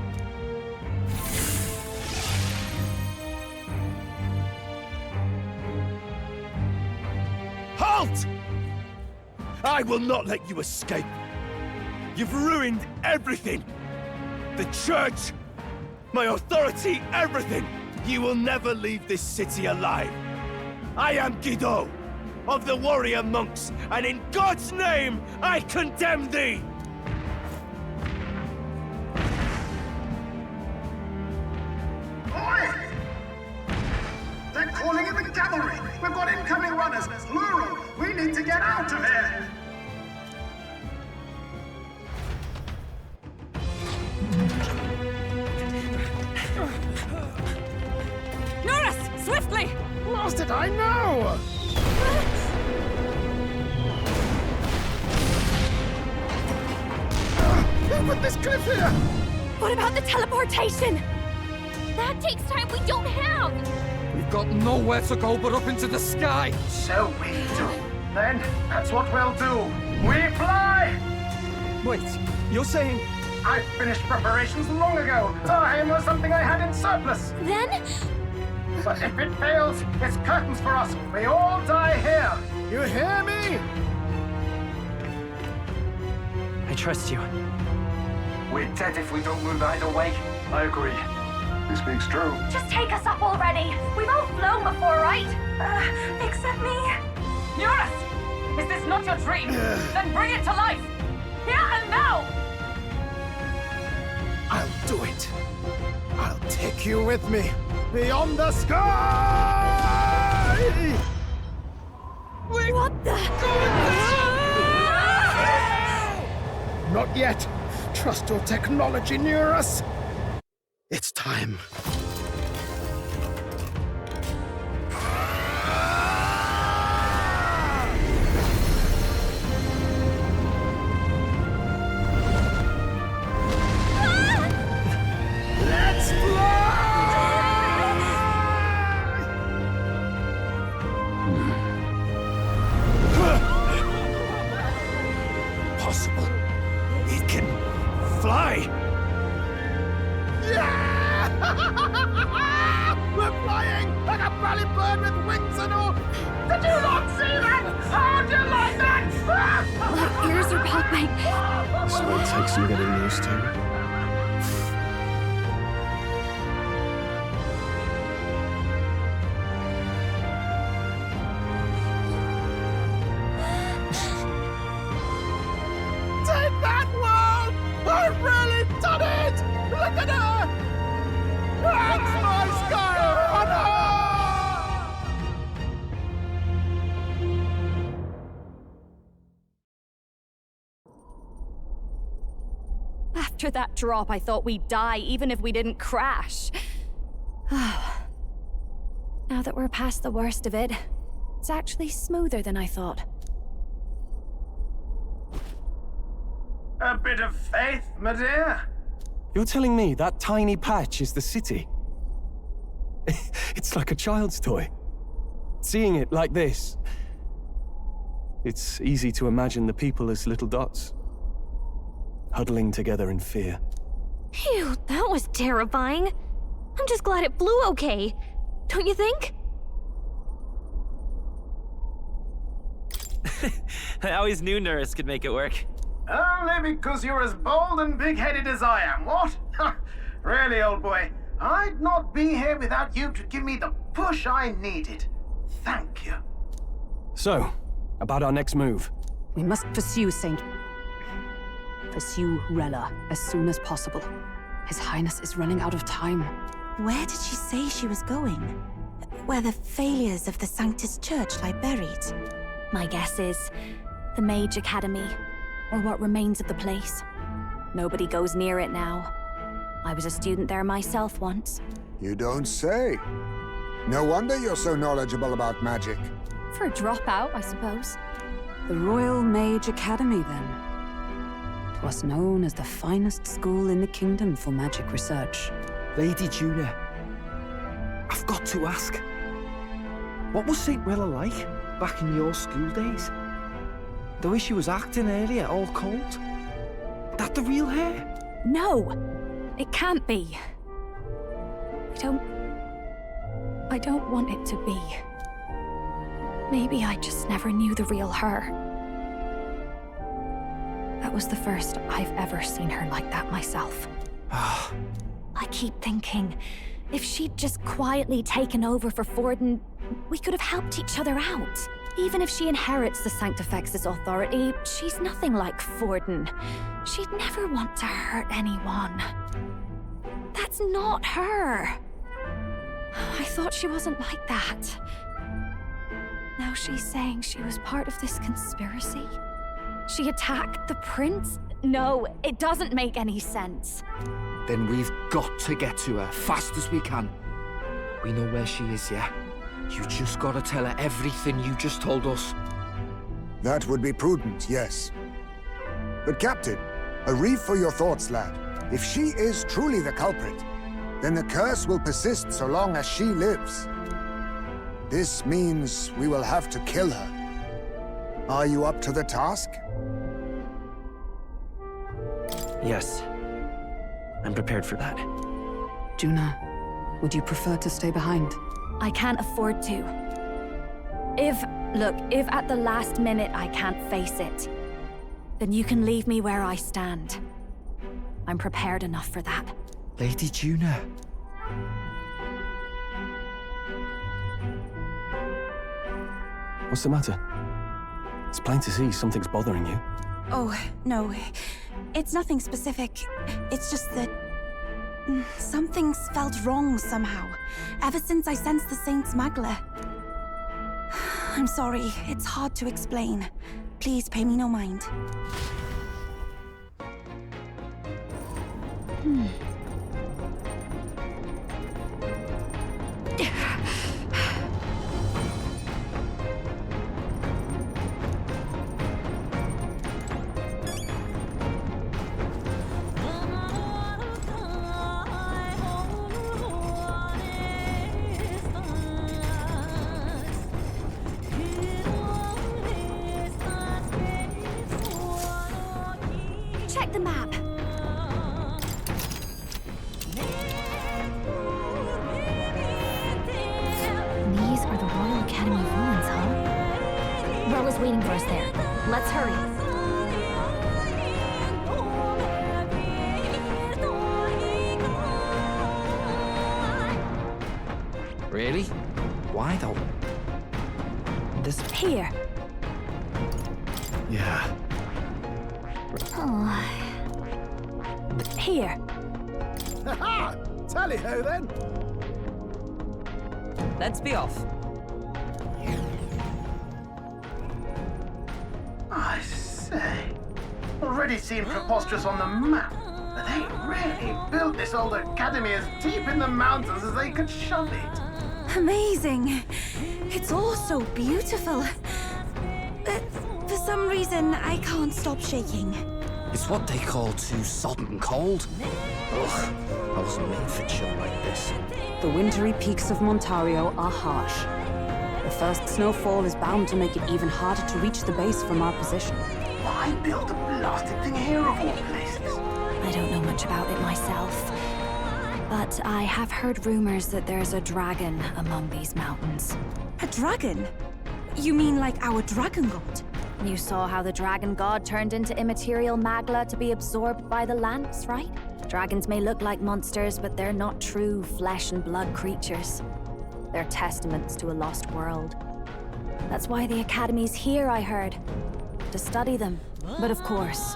Halt! I will not let you escape. You've ruined everything. The church, my authority, everything. You will never leave this city alive. I am Guido, of the warrior monks, and in God's name, I condemn thee! Oi! They're calling in the cavalry! We've got incoming runners, plural! We need to get out of here! Norris! Swiftly! Lost it, I know! Who put this cliff here? What about the teleportation? That takes time we don't have! We've got nowhere to go but up into the sky! So we do. Then, that's what we'll do. We fly! Wait, you're saying... I finished preparations long ago. Time was something I had in surplus. Then? But if it fails, it's curtains for us. We all die here. You hear me? I trust you. We're dead if we don't move either way. I agree. He speaks true. Just take us up already. We've all flown before, right? Except me. Eurus! Is this not your dream? Then bring it to life! Here and now! I'll do it. I'll take you with me. Beyond the sky! What the? Not yet. Trust your technology, Neurus. It's time. possible. It can fly. Yeah! We're flying like a bally bird with wings and all. Did you not see that? How do you like that? My ears are popping. This will take some getting used to. Take that, world! I've really done it! Look at her! That's my sky runner! After that drop, I thought we'd die, even if we didn't crash. Now that we're past the worst of it, it's actually smoother than I thought. A bit of faith, my dear. You're telling me that tiny patch is the city? It's like a child's toy. Seeing it like this, it's easy to imagine the people as little dots, huddling together in fear. Phew, that was terrifying. I'm just glad it flew okay. Don't you think? I always knew Nurse could make it work. Only because you're as bold and big-headed as I am, what? Really, old boy, I'd not be here without you to give me the push I needed. Thank you. So, about our next move. We must pursue Rella as soon as possible. His Highness is running out of time. Where did she say she was going? Where the failures of the Sanctus Church lie buried? My guess is the Mage Academy, or what remains of the place. Nobody goes near it now. I was a student there myself once. You don't say. No wonder you're so knowledgeable about magic. For a dropout, I suppose. The Royal Mage Academy, then. 'Twas known as the finest school in the kingdom for magic research. Lady Juna, I've got to ask. What was St. Rella like back in your school days? The way she was acting earlier, all cold? That the real hair? No! It can't be. I don't want it to be. Maybe I just never knew the real her. That was the first I've ever seen her like that myself. I keep thinking, if she'd just quietly taken over for Forden, we could have helped each other out. Even if she inherits the Sanctifex's authority, she's nothing like Forden. She'd never want to hurt anyone. That's not her. I thought she wasn't like that. Now she's saying she was part of this conspiracy? She attacked the prince? No, it doesn't make any sense. Then we've got to get to her fast as we can. We know where she is, yeah? You just gotta tell her everything you just told us. That would be prudent, yes. But Captain, a reef for your thoughts, lad. If she is truly the culprit, then the curse will persist so long as she lives. This means we will have to kill her. Are you up to the task? Yes. I'm prepared for that. Juna, would you prefer to stay behind? I can't afford to. If at the last minute I can't face it, then you can leave me where I stand. I'm prepared enough for that. Lady Juna. What's the matter? It's plain to see something's bothering you. Oh, no. It's nothing specific. It's just that... something's felt wrong somehow, ever since I sensed the Saint's Magla. I'm sorry, it's hard to explain. Please pay me no mind. Check the map. These are the Royal Academy ruins, huh? Rella's waiting for us there. Let's hurry. Really? Why though? This... Here. Yeah. Oh. Here. Ha-ha! Tally-ho then! Let's be off. I say, already seemed preposterous on the map, but they really built this old academy as deep in the mountains as they could shove it. Amazing. It's all so beautiful. But for some reason, I can't stop shaking. It's what they call too sodden cold. Ugh, I wasn't made for chill like this. The wintry peaks of Montario are harsh. The first snowfall is bound to make it even harder to reach the base from our position. Why build a blasted thing here of all places? I don't know much about it myself, but I have heard rumors that there's a dragon among these mountains. A dragon? You mean like our dragon god? You saw how the dragon god turned into immaterial magla to be absorbed by the lance, right? Dragons may look like monsters, but they're not true flesh and blood creatures. They're testaments to a lost world. That's why the Academy's here, I heard. To study them. But of course,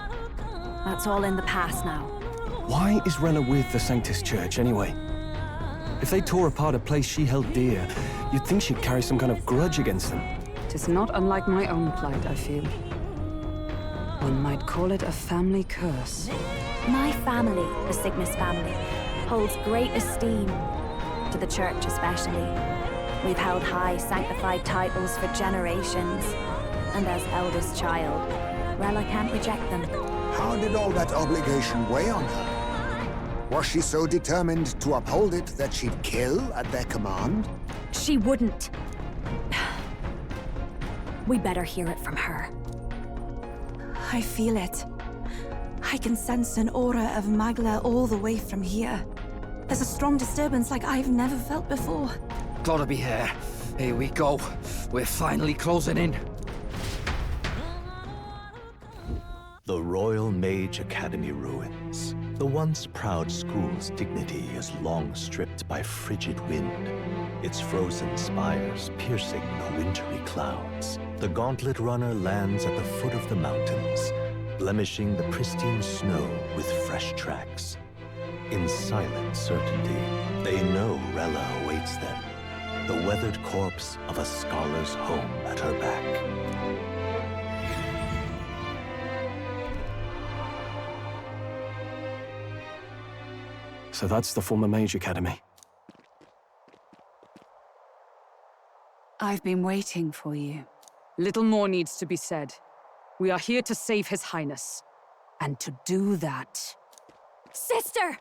that's all in the past now. Why is Rella with the Sanctus Church, anyway? If they tore apart a place she held dear, you'd think she'd carry some kind of grudge against them. Tis not unlike my own plight, I feel. One might call it a family curse. My family, the Cygnus family, holds great esteem, to the Church especially. We've held high sanctified titles for generations, and as eldest child, Rella can't reject them. How did all that obligation weigh on her? Was she so determined to uphold it that she'd kill at their command? She wouldn't. We better hear it from her. I feel it. I can sense an aura of Magla all the way from here. There's a strong disturbance like I've never felt before. Gotta be here. Here we go. We're finally closing in. The Royal Mage Academy ruins. The once proud school's dignity is long stripped by frigid wind, its frozen spires piercing the wintry clouds. The gauntlet runner lands at the foot of the mountains, blemishing the pristine snow with fresh tracks. In silent certainty, they know Rella awaits them, the weathered corpse of a scholar's home at her back. So that's the former Mage Academy. I've been waiting for you. Little more needs to be said. We are here to save His Highness. And to do that... Sister!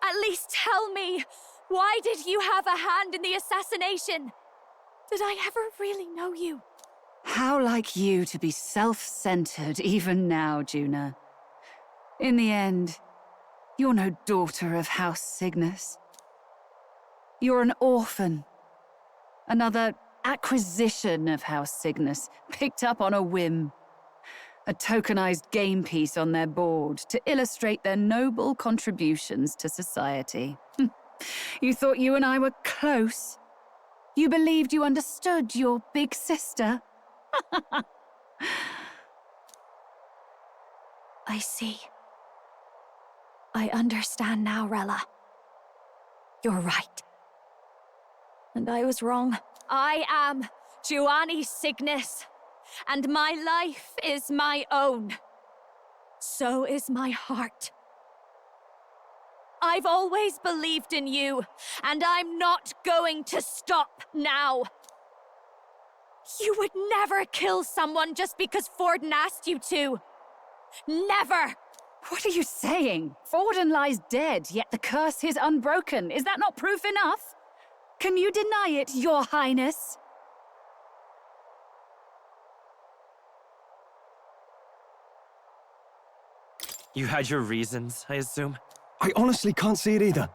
At least tell me, why did you have a hand in the assassination? Did I ever really know you? How like you to be self-centered even now, Juna. In the end, you're no daughter of House Cygnus. You're an orphan. Another acquisition of House Cygnus, picked up on a whim. A tokenized game piece on their board to illustrate their noble contributions to society. You thought you and I were close? You believed you understood your big sister? I see. I understand now, Rella. You're right. And I was wrong. I am Giovanni Cygnus, and my life is my own. So is my heart. I've always believed in you, and I'm not going to stop now. You would never kill someone just because Forden asked you to. Never! What are you saying? Forden lies dead, yet the curse is unbroken. Is that not proof enough? Can you deny it, Your Highness? You had your reasons, I assume? I honestly can't see it either.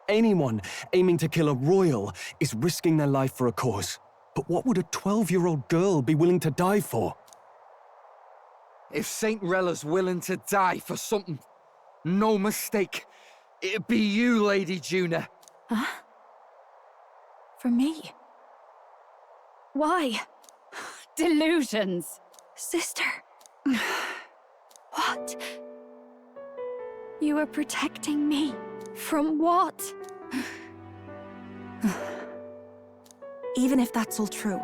Anyone aiming to kill a royal is risking their life for a cause. But what would a 12-year-old girl be willing to die for? If Saint Rella's willing to die for something, no mistake, it'd be you, Lady Juna. Huh? For me? Why? Delusions. Sister. What? You were protecting me. From what? Even if that's all true,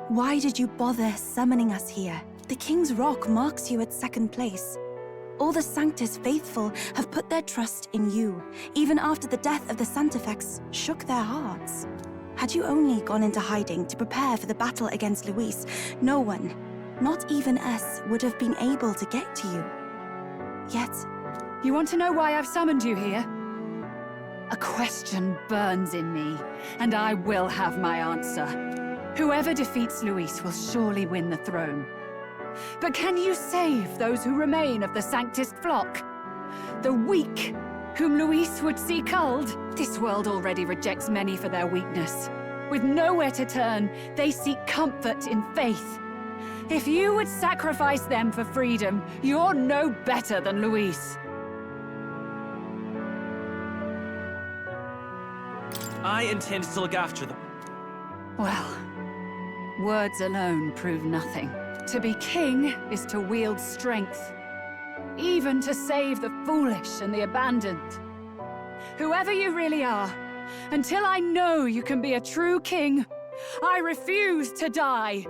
why did you bother summoning us here? The King's Rock marks you at second place. All the Sanctus faithful have put their trust in you, even after the death of the Santafex shook their hearts. Had you only gone into hiding to prepare for the battle against Luis, no one, not even us, would have been able to get to you. Yet... You want to know why I've summoned you here? A question burns in me, and I will have my answer. Whoever defeats Luis will surely win the throne. But can you save those who remain of the Sanctist flock? The weak, whom Luis would see culled? This world already rejects many for their weakness. With nowhere to turn, they seek comfort in faith. If you would sacrifice them for freedom, you're no better than Luis. I intend to look after them. Well, words alone prove nothing. To be king is to wield strength, even to save the foolish and the abandoned. Whoever you really are, until I know you can be a true king, I refuse to die.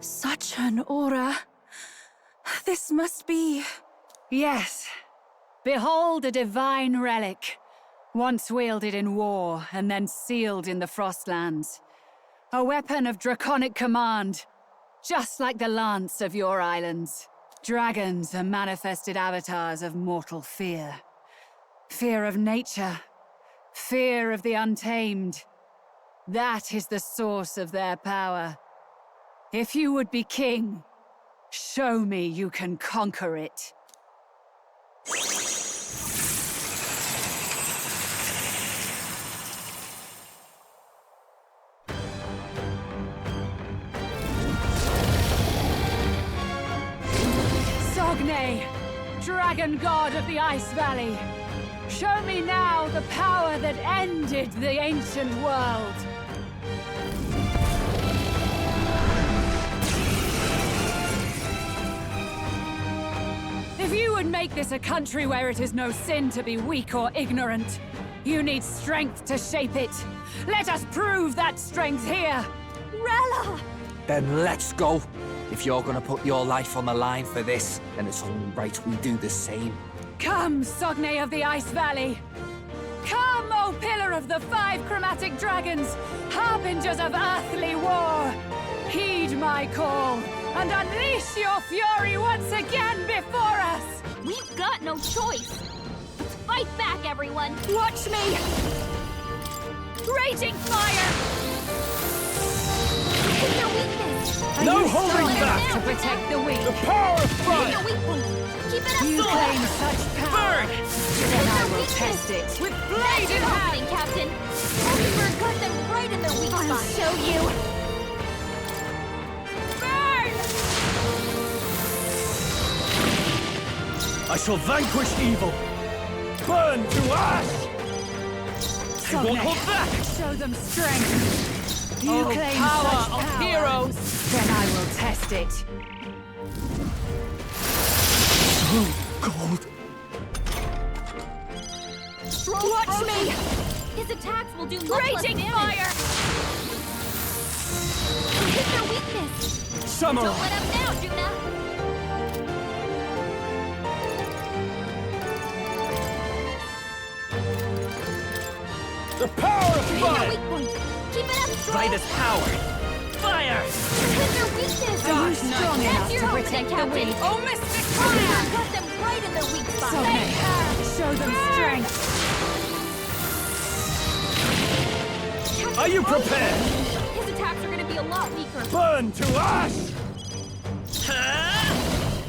Such an aura. This must be... Yes. Behold a divine relic, once wielded in war and then sealed in the Frostlands. A weapon of draconic command, just like the lance of your islands. Dragons are manifested avatars of mortal fear. Fear of nature, fear of the untamed. That is the source of their power. If you would be king, show me you can conquer it. Sogne, dragon god of the Ice Valley, show me now the power that ended the ancient world. If you would make this a country where it is no sin to be weak or ignorant, you need strength to shape it. Let us prove that strength here. Rella! Then let's go. If you're gonna put your life on the line for this, then it's only right we do the same. Come, Sogne of the Ice Valley! Come, O Pillar of the 5 chromatic dragons, harbingers of earthly war! Heed my call, and unleash your fury once again before us! We've got no choice! Let's fight back, everyone! Watch me! Raging fire! Hit their weakness! No holding back to protect the weak! The power of Hit fire! their weak point! Keep it up! You Sword! claim such power! Burn! Then I will test it with blade in hand! Opening, Captain! Mockingbird cut them right in their weak spot! I'll show you! Burn! I shall vanquish evil! Burn to ash! You won't hold back! Show them strength! You Oh, claim power such of power. heroes! Then I will test it. So cold. Watch me! His attacks will do much less Raging damage. fire! Hit their weakness! Samurai! Don't let up now, Juna! The power of Hit their fire! weak point! Keep it up, Stroll! Light as power! Fire! Hit their weakness! Are you strong enough That's your to opening, protect the Captain! weak? Oh, Mystic Fire! Cut them right in their weak spot! Sogne, show them strength! Are you prepared? His attacks are gonna be a lot weaker. Burn to ash!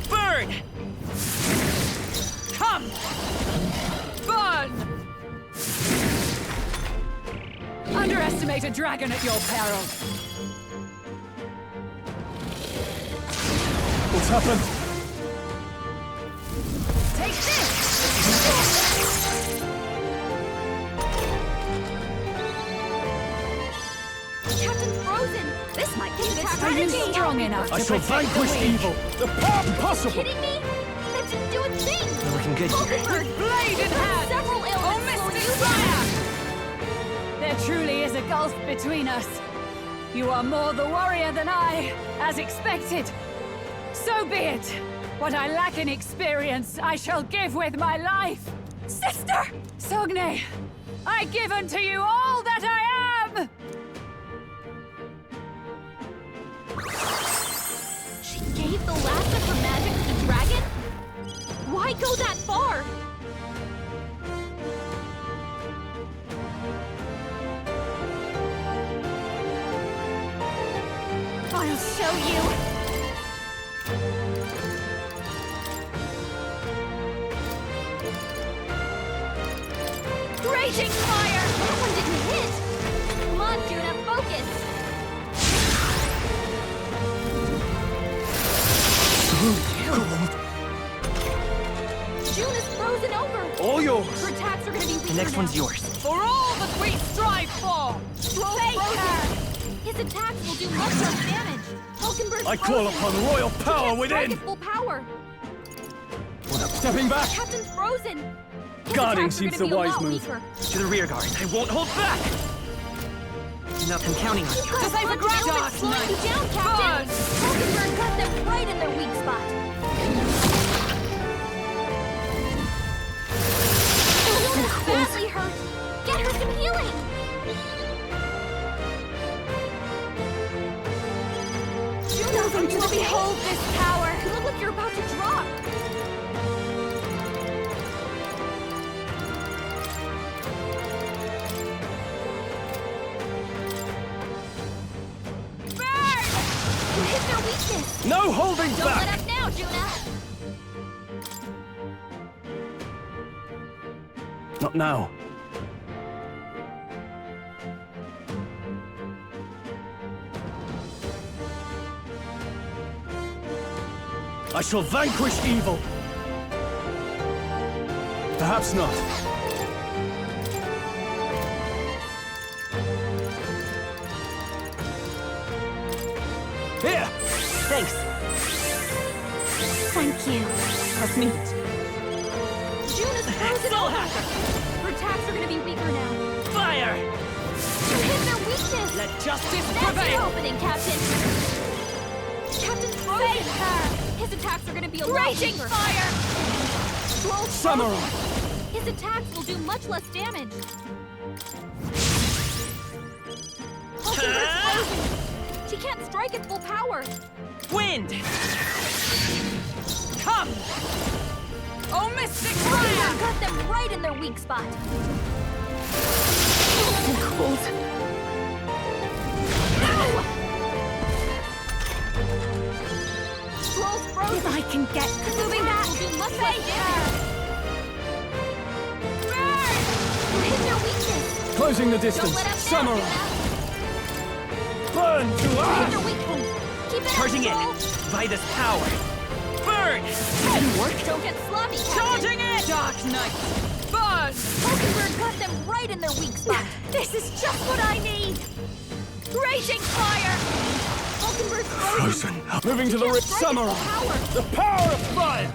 Burn! Come! Burn! Underestimate a dragon at your peril. What's happened? Take this! Captain's frozen! This might be the Are you strong enough I to shall protect vanquish the weak? evil! The power impossible! Kidding me? That didn't do a thing! We're looking good here. Hulkenberg, Blade in hand! several ailments slowing Mystic you Fire! down! There truly is a gulf between us. You are more the warrior than I, as expected. So be it. What I lack in experience, I shall give with my life. Sister! Sogne, I give unto you all that I am! She gave the last of her magic to the dragon? Why go that far? I'll show you! Raging fire! That one didn't hit! Come on, Juna, focus! Juna's frozen over! All yours! Her attacks are gonna be weaker The next now. one's yours. For all that we strive for! Fake her! His attacks will do much less damage. Hulkenberg's I call frozen. upon royal He power can't strike within! at full power. Stepping back! Captain's frozen. His Guarding attacks are seems gonna the be a wise lot move. weaker. To the rear guard. I won't hold back! Enough, I'm counting on you. You've got a save bunch the of ground, ailments slowing Knight. you down, Captain. Hulkenberg got them right in their weak spot. Juna's badly hurt. Get her some healing. Juna, are you okay? Behold this power! You look like you're about to drop. Burn! You hit their weakness. No holding Don't back! let up now, Juna. Not now. I shall vanquish evil! Perhaps not. Here! Thanks. Thank you. That's neat. Juna's frozen Soul over. Hacker! Her attacks are gonna be weaker now. Fire! You hit their weakness. Let justice That's your prevail! opening, Captain. Captain's frozen. His attacks are gonna be a lot Raging weaker. fire! Troll's Samurai! frozen. His attacks will do much less damage. Hulkenberg's frozen. She can't strike at full power. Wind! Come! Oh, Mystic Hulkenberg Fire! got them right in their weak spot. Cold. No! Troll's frozen. If I can get Moving back. Will do much less damage. You hit their weakness. Closing the Don't distance. let up now, Samurai! Juna. Burn to Hit ash! their weak point. Keep it Charging in! up, Troll. By this power! Burn! Didn't work. Don't get sloppy, Captain. Charging in! Dark Knight! Burn! Hulkenberg got them right in their weak spot. This is just what I need! Raging fire! Hulkenberg's frozen. Frozen! Moving to the rip. Samurai! Power. The power of fire!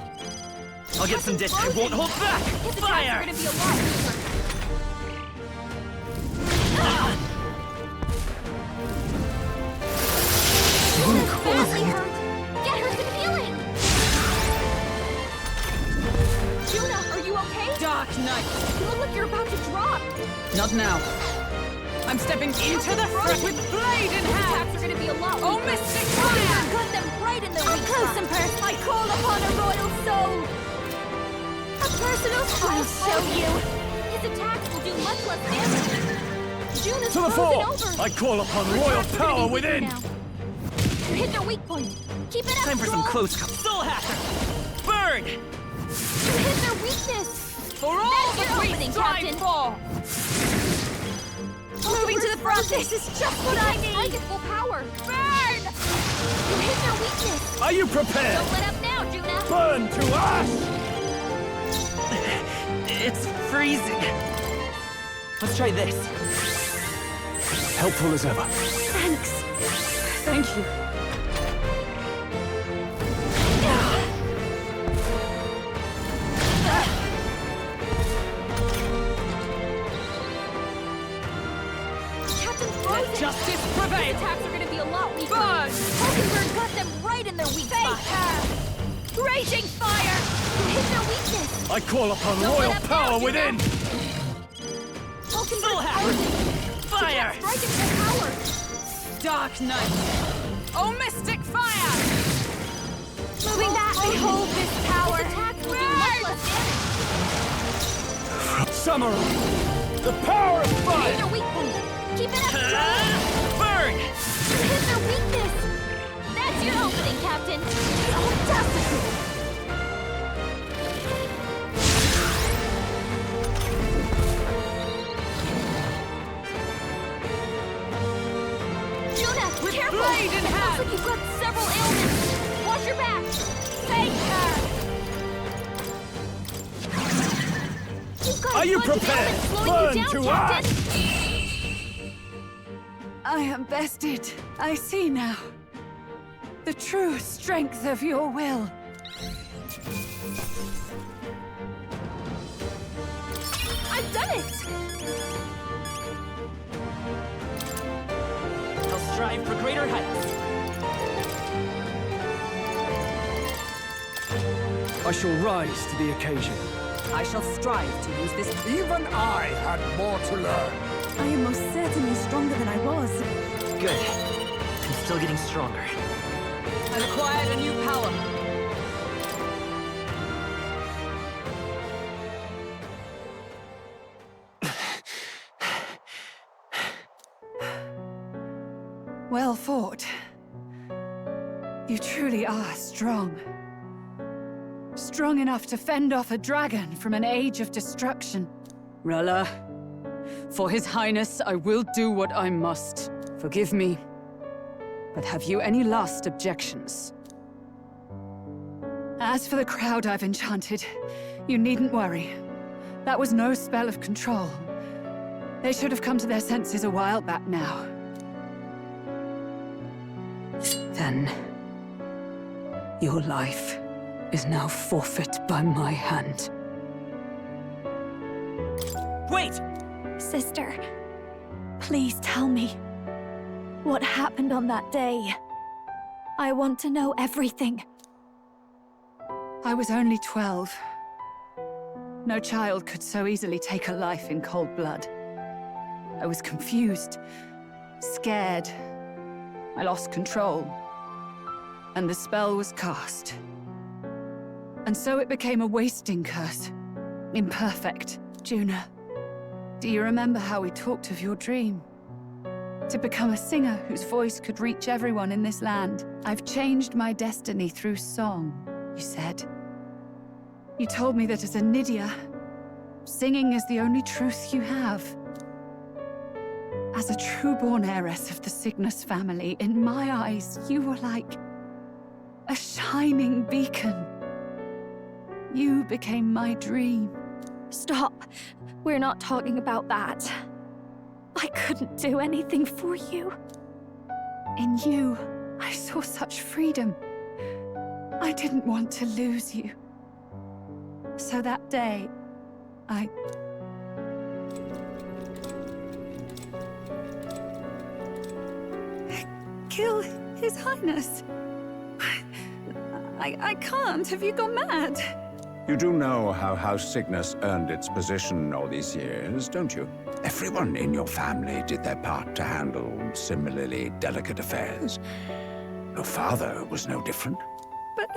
I'll get some distance. I won't hold back! His attacks are Fire! gonna be a lot weaker. Juna's badly hurt. Get her some healing. Juna, are you okay? Dark Knight! You look like you're about to drop. Not now. I'm stepping into the front with blade in His hand! attacks are gonna be a lot Oh, weaker. Mystic Hulkenberg Fire! got them right in their Up weak close spot. and personal, I call upon a royal soul! A personal I'll show you! His attacks will do much less damage. Juna's To the frozen fore! over. I call upon Her royal attacks are gonna power be weaker within! now. You hit their weak point. Keep it up, Time for some Stroll. close combat. Soul Hacker! Burn! You hit their weakness. For all That's that your we opening, strive Captain. for! Moving to the front. This is just what I need. I get full power. Burn! You hit their weakness. Are you prepared? Don't let up now, Juna. Burn to ash! It's freezing. Let's try this. Helpful as ever. Thanks. Thank you. Captain's frozen. Let justice prevail. These attacks are going to be a lot weaker. Burn! Hulkenberg got them right in their weak spot. Raging fire. You hit their weakness. I call upon Don't royal let up power now, Juna. within! Hulkenberg frozen. Fire! Strike at full power. Dark Knight! Oh, mystic fire! Moving back. Behold this power. This attack will do much less damage. Samurai! The power of You hit fire! their weak point. Keep it up, Stroll. Burn! You hit their weakness. That's your opening, Captain. Audacity. Juna, careful! blade in hand. Looks like you've got several ailments. Watch your back. Take her. You've got Are a you bunch of prepared? ailments slowing Burn you down, to Captain. I am bested. I see now. The true strength of your will. I've done it. I'll strive for greater heights. I shall rise to the occasion. I shall strive to use this. Even I had more to learn. I am most certainly stronger than I was. Good. I'm still getting stronger. I acquired a new power. Well fought. You truly are strong. Strong enough to fend off a dragon from an age of destruction. Rella, for His Highness, I will do what I must. Forgive me. But have you any last objections? As for the crowd I've enchanted, you needn't worry. That was no spell of control. They should have come to their senses a while back now. Then, your life is now forfeit by my hand. Wait! Sister, please tell me. What happened on that day? I want to know everything. I was only 12. No child could so easily take a life in cold blood. I was confused, scared. I lost control. And the spell was cast. And so it became a wasting curse. Imperfect. Juna, do you remember how we talked of your dream? To become a singer whose voice could reach everyone in this land. I've changed my destiny through song, you said. You told me that as a Nydia, singing is the only truth you have. As a true-born heiress of the Cygnus family, in my eyes, you were like a shining beacon. You became my dream. Stop. We're not talking about that. I couldn't do anything for you. In you, I saw such freedom. I didn't want to lose you. So that day, I... kill His Highness. I can't. Have you gone mad? You do know how House Cygnus earned its position all these years, don't you? Everyone in your family did their part to handle similarly delicate affairs. Your father was no different. But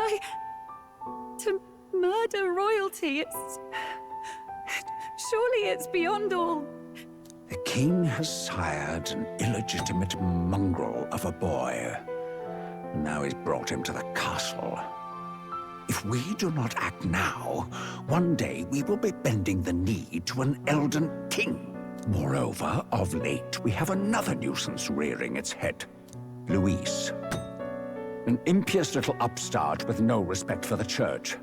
to murder royalty, it's... surely it's beyond all... The king has sired an illegitimate mongrel of a boy. Now he's brought him to the castle. If we do not act now, one day we will be bending the knee to an Elden king. Moreover, of late, we have another nuisance rearing its head. Luis. An impious little upstart with no respect for the church.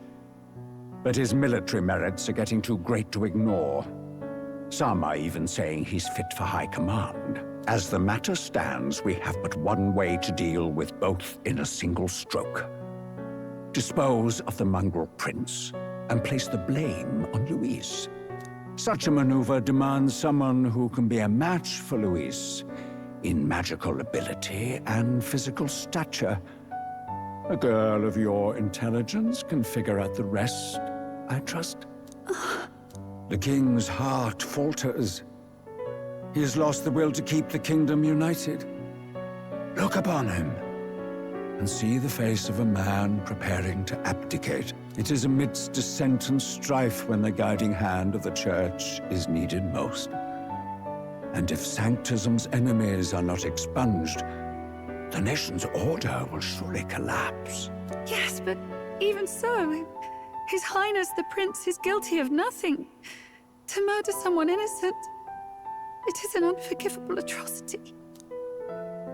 But his military merits are getting too great to ignore. Some are even saying he's fit for high command. As the matter stands, we have but one way to deal with both in a single stroke. Dispose of the mongrel prince and place the blame on Luis. Such a maneuver demands someone who can be a match for Luis in magical ability and physical stature. A girl of your intelligence can figure out the rest, I trust. The king's heart falters. He has lost the will to keep the kingdom united. Look upon him and see the face of a man preparing to abdicate. It is amidst dissent and strife when the guiding hand of the church is needed most. And if Sanctism's enemies are not expunged, the nation's order will surely collapse. Yes, but even so, His Highness the Prince is guilty of nothing. To murder someone innocent, it is an unforgivable atrocity.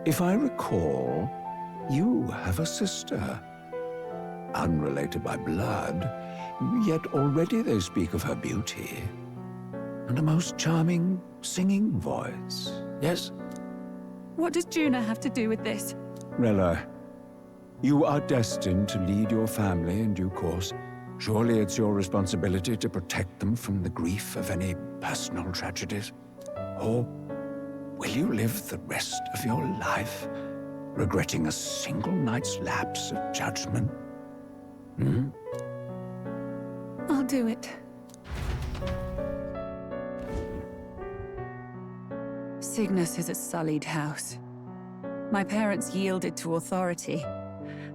If I recall, you have a sister. Unrelated by blood, yet already they speak of her beauty. And a most charming singing voice, yes? What does Juna have to do with this? Rella, you are destined to lead your family in due course. Surely it's your responsibility to protect them from the grief of any personal tragedies. Or will you live the rest of your life regretting a single night's lapse of judgment? I'll do it. Cygnus is a sullied house. My parents yielded to authority,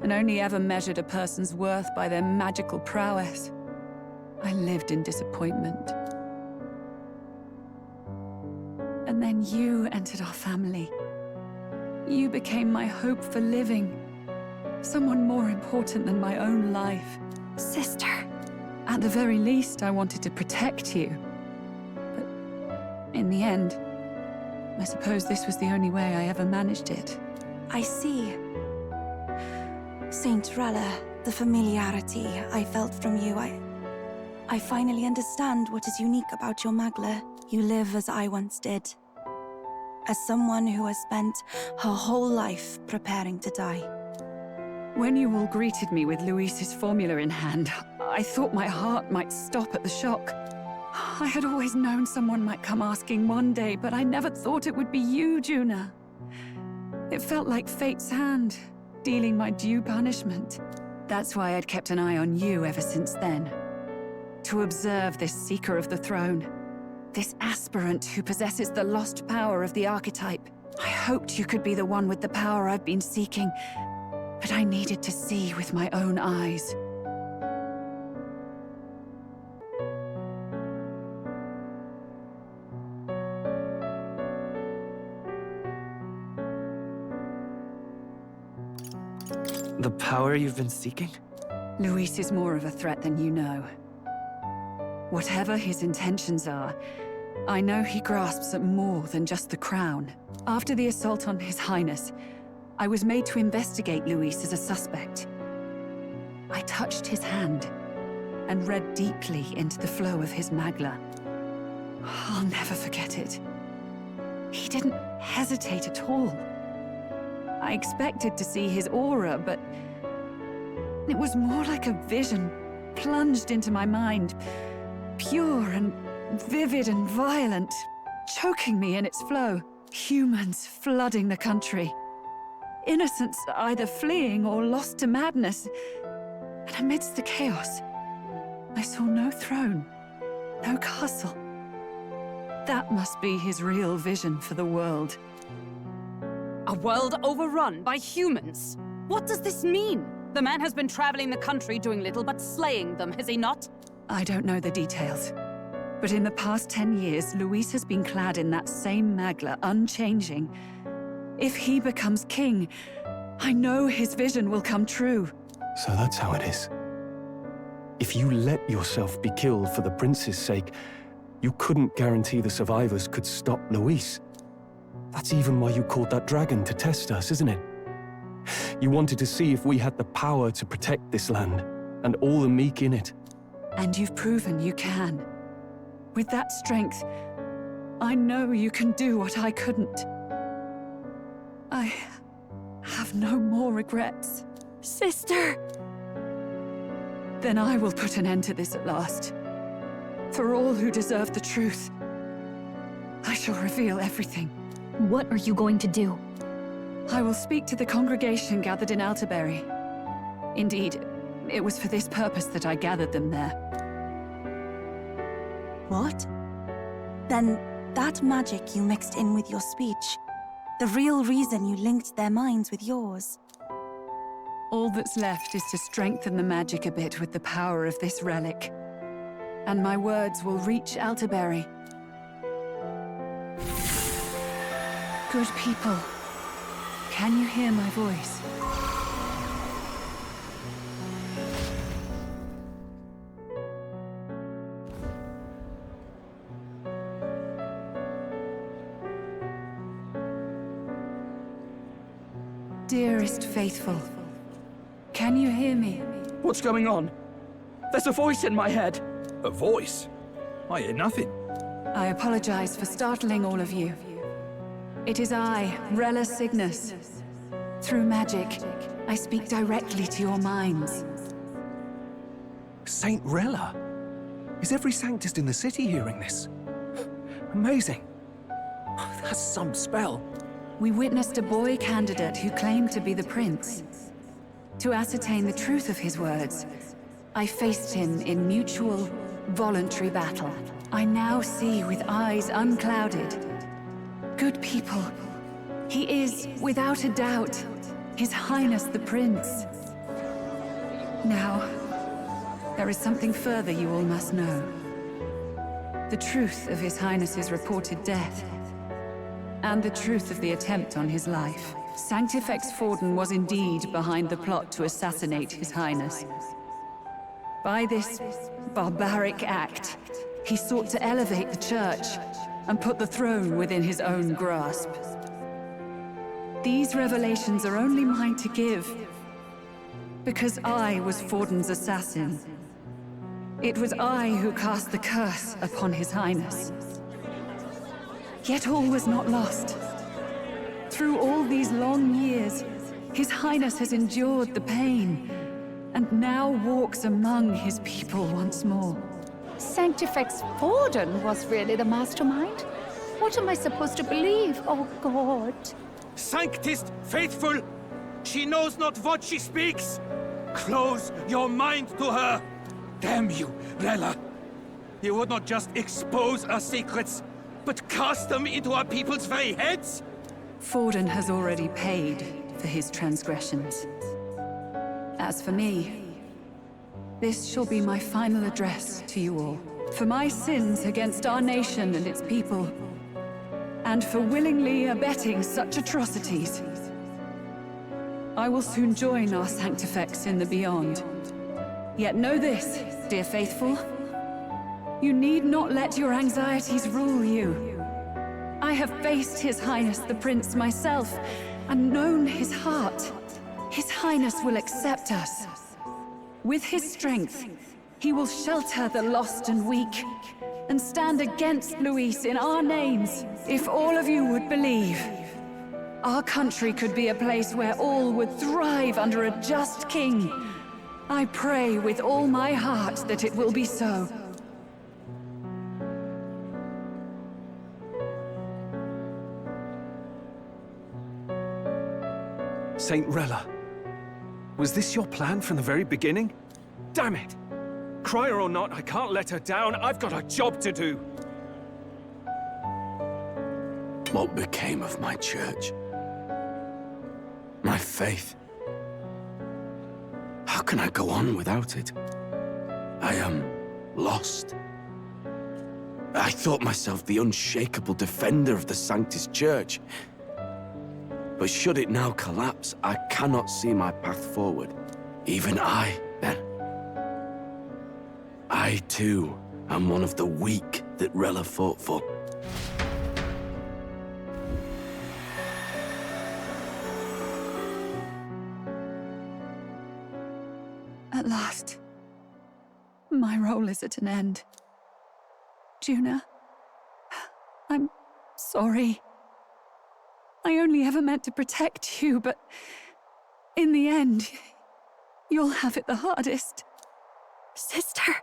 and only ever measured a person's worth by their magical prowess. I lived in disappointment. And then you entered our family. You became my hope for living. Someone more important than my own life. Sister. At the very least, I wanted to protect you. But in the end, I suppose this was the only way I ever managed it. I see. Saint Rella, the familiarity I felt from you, I finally understand what is unique about your Magla. You live as I once did. As someone who has spent her whole life preparing to die. When you all greeted me with Luis's formula in hand, I thought my heart might stop at the shock. I had always known someone might come asking one day, but I never thought it would be you, Juna. It felt like fate's hand, dealing my due punishment. That's why I'd kept an eye on you ever since then. To observe this seeker of the throne. This aspirant who possesses the lost power of the archetype. I hoped you could be the one with the power I've been seeking, but I needed to see with my own eyes. The power you've been seeking? Luis is more of a threat than you know. Whatever his intentions are, I know he grasps at more than just the crown. After the assault on His Highness, I was made to investigate Luis as a suspect. I touched his hand and read deeply into the flow of his Magla. I'll never forget it. He didn't hesitate at all. I expected to see his aura, but it was more like a vision plunged into my mind, pure and vivid and violent, choking me in its flow. Humans flooding the country. Innocents either fleeing or lost to madness. And amidst the chaos, I saw no throne, no castle. That must be his real vision for the world. A world overrun by humans? What does this mean? The man has been traveling the country doing little but slaying them, has he not? I don't know the details. But in the past 10 years, Luis has been clad in that same Magla, unchanging. If he becomes king, I know his vision will come true. So that's how it is. If you let yourself be killed for the prince's sake, you couldn't guarantee the survivors could stop Luis. That's even why you called that dragon to test us, isn't it? You wanted to see if we had the power to protect this land, and all the meek in it. And you've proven you can. With that strength, I know you can do what I couldn't. I have no more regrets. Sister! Then I will put an end to this at last. For all who deserve the truth, I shall reveal everything. What are you going to do? I will speak to the congregation gathered in Alterbury. Indeed, it was for this purpose that I gathered them there. What? Then that magic you mixed in with your speech, the real reason you linked their minds with yours. All that's left is to strengthen the magic a bit with the power of this relic. And my words will reach Alterbury. Good people, can you hear my voice? Dearest faithful, can you hear me? What's going on? There's a voice in my head. A voice? I hear nothing. I apologize for startling all of you. It is I, Rella Cygnus. Through magic, I speak directly to your minds. Saint Rella? Is every Sanctist in the city hearing this? Amazing. That's some spell. We witnessed a boy candidate who claimed to be the prince. To ascertain the truth of his words, I faced him in mutual, voluntary battle. I now see with eyes unclouded. Good people, he is, without a doubt, His Highness the Prince. Now, there is something further you all must know. The truth of His Highness's reported death, and the truth of the attempt on his life. Sanctifex Forden was indeed behind the plot to assassinate His Highness. By this barbaric act, he sought to elevate the Church and put the throne within his own grasp. These revelations are only mine to give, because I was Forden's assassin. It was I who cast the curse upon His Highness. Yet all was not lost. Through all these long years, His Highness has endured the pain, and now walks among his people once more. Sanctifex Forden was really the mastermind? What am I supposed to believe? Oh, God. Sanctist faithful! She knows not what she speaks! Close your mind to her! Damn you, Rella! You would not just expose our secrets, but cast them into our people's very heads? Forden has already paid for his transgressions. As for me, this shall be my final address to you all. For my sins against our nation and its people, and for willingly abetting such atrocities, I will soon join our Sanctifex in the beyond. Yet know this, dear faithful, you need not let your anxieties rule you. I have faced His Highness the Prince myself, and known his heart. His Highness will accept us. With his strength, he will shelter the lost and weak, and stand against Luis in our names. If all of you would believe, our country could be a place where all would thrive under a just king. I pray with all my heart that it will be so. Saint Rella, was this your plan from the very beginning? Damn it! Crier or not, I can't let her down. I've got a job to do. What became of my church? My faith? How can I go on without it? I am lost. I thought myself the unshakable defender of the Sanctist Church. But should it now collapse, I cannot see my path forward. Even I, then. I, too, am one of the weak that Rella fought for. At last, my role is at an end. Juna, I'm sorry. I only ever meant to protect you, but in the end, you'll have it the hardest. Sister,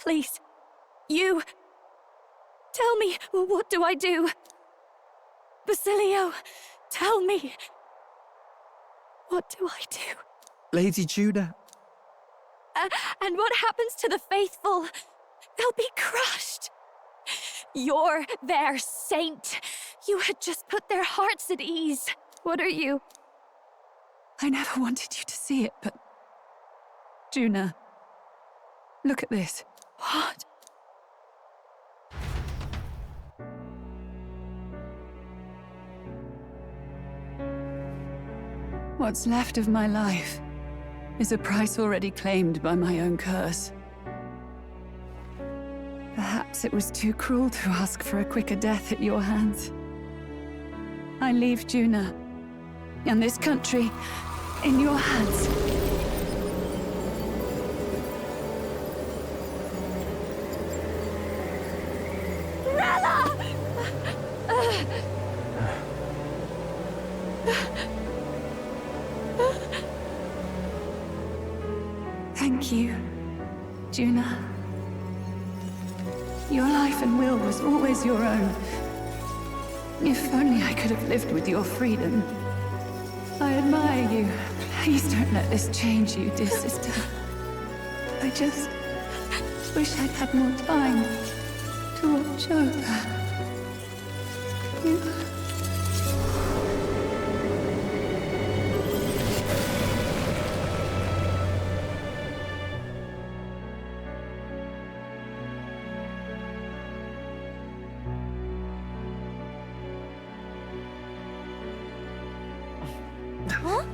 please, you... Tell me, what do I do? Basilio, tell me. What do I do? Lady Juna. And what happens to the faithful? They'll be crushed. You're their saint. You had just put their hearts at ease. What are you? I never wanted you to see it, but... Juna, look at this. What? What's left of my life is a price already claimed by my own curse. Perhaps it was too cruel to ask for a quicker death at your hands. I leave Juna and this country in your hands. Rella! Thank you, Juna. Your life and will was always your own. If only I could have lived with your freedom. I admire you. Please don't let this change you, dear sister. I just wish I'd had more time to watch over you. Huh?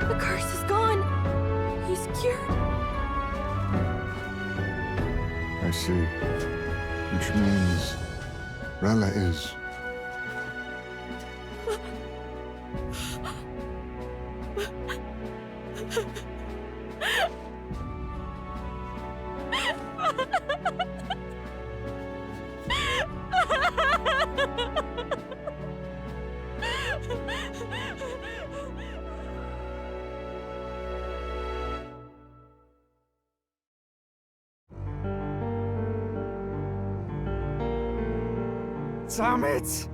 The curse is gone. He's cured. I see. Which means Rella is... Damn it!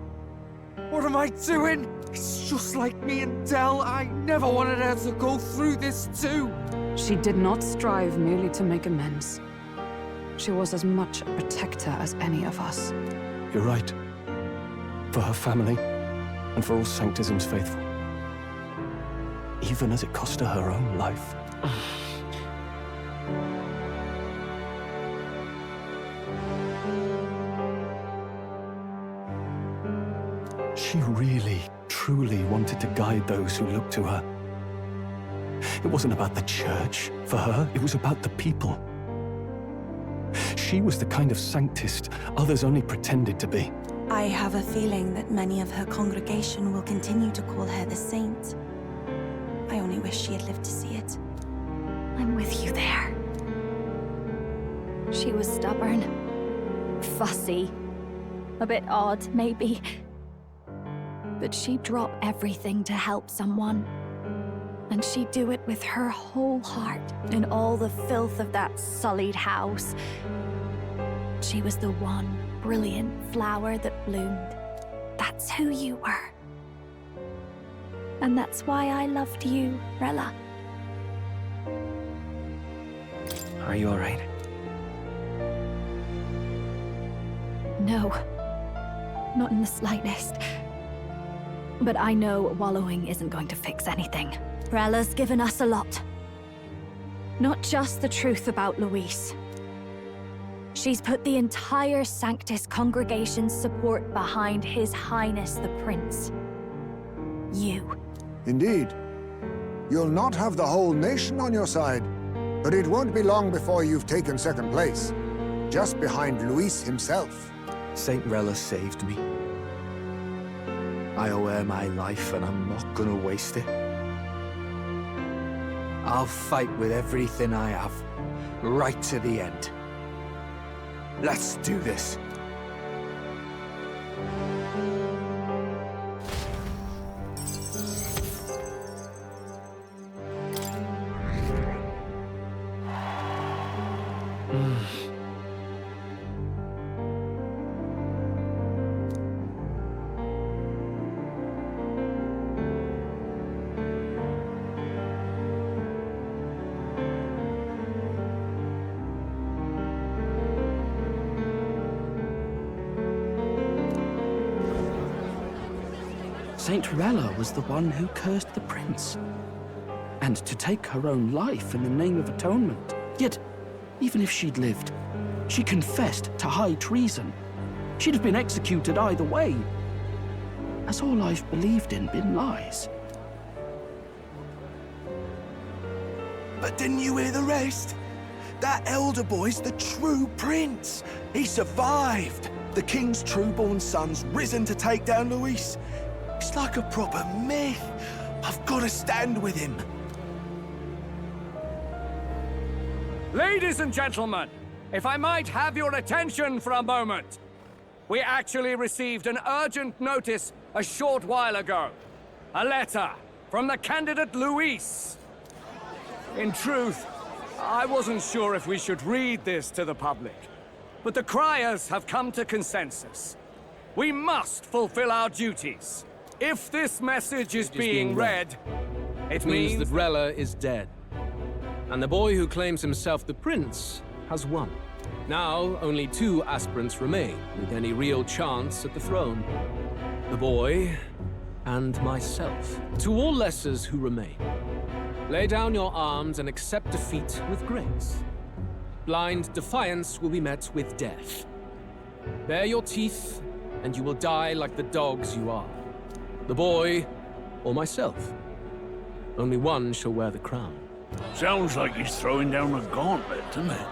What am I doing? It's just like me and Del. I never wanted her to go through this too. She did not strive merely to make amends. She was as much a protector as any of us. You're right. For her family, and for all Sanctism's faithful. Even as it cost her her own life. She really, truly wanted to guide those who looked to her. It wasn't about the church, for her, it was about the people. She was the kind of sanctist others only pretended to be. I have a feeling that many of her congregation will continue to call her the saint. I only wish she had lived to see it. I'm with you there. She was stubborn, fussy, a bit odd, maybe. But she'd drop everything to help someone. And she'd do it with her whole heart, in all the filth of that sullied house. She was the one brilliant flower that bloomed. That's who you were. And that's why I loved you, Rella. Are you alright? No. Not in the slightest. But I know wallowing isn't going to fix anything. Rella's given us a lot. Not just the truth about Luis. She's put the entire Sanctus congregation's support behind His Highness the Prince. You. Indeed. You'll not have the whole nation on your side, but it won't be long before you've taken second place, just behind Luis himself. Saint Rella saved me. I owe her my life, and I'm not gonna waste it. I'll fight with everything I have, right to the end. Let's do this. Saint Rella was the one who cursed the prince. And to take her own life in the name of atonement. Yet, even if she'd lived, she confessed to high treason. She'd have been executed either way. Has all I've believed in been lies? But didn't you hear the rest? That elder boy's the true prince. He survived. The king's true-born son's risen to take down Luis. It's like a proper myth. I've got to stand with him. Ladies and gentlemen, if I might have your attention for a moment. We actually received an urgent notice a short while ago. A letter from the candidate Luis. In truth, I wasn't sure if we should read this to the public, but the criers have come to consensus. We must fulfill our duties. If this message is being read, it means that Rella is dead. And the boy who claims himself the prince has won. Now, only 2 aspirants remain, with any real chance at the throne. The boy and myself. To all lessers who remain, lay down your arms and accept defeat with grace. Blind defiance will be met with death. Bare your teeth, and you will die like the dogs you are. The boy, or myself. Only one shall wear the crown. Sounds like he's throwing down a gauntlet, doesn't it?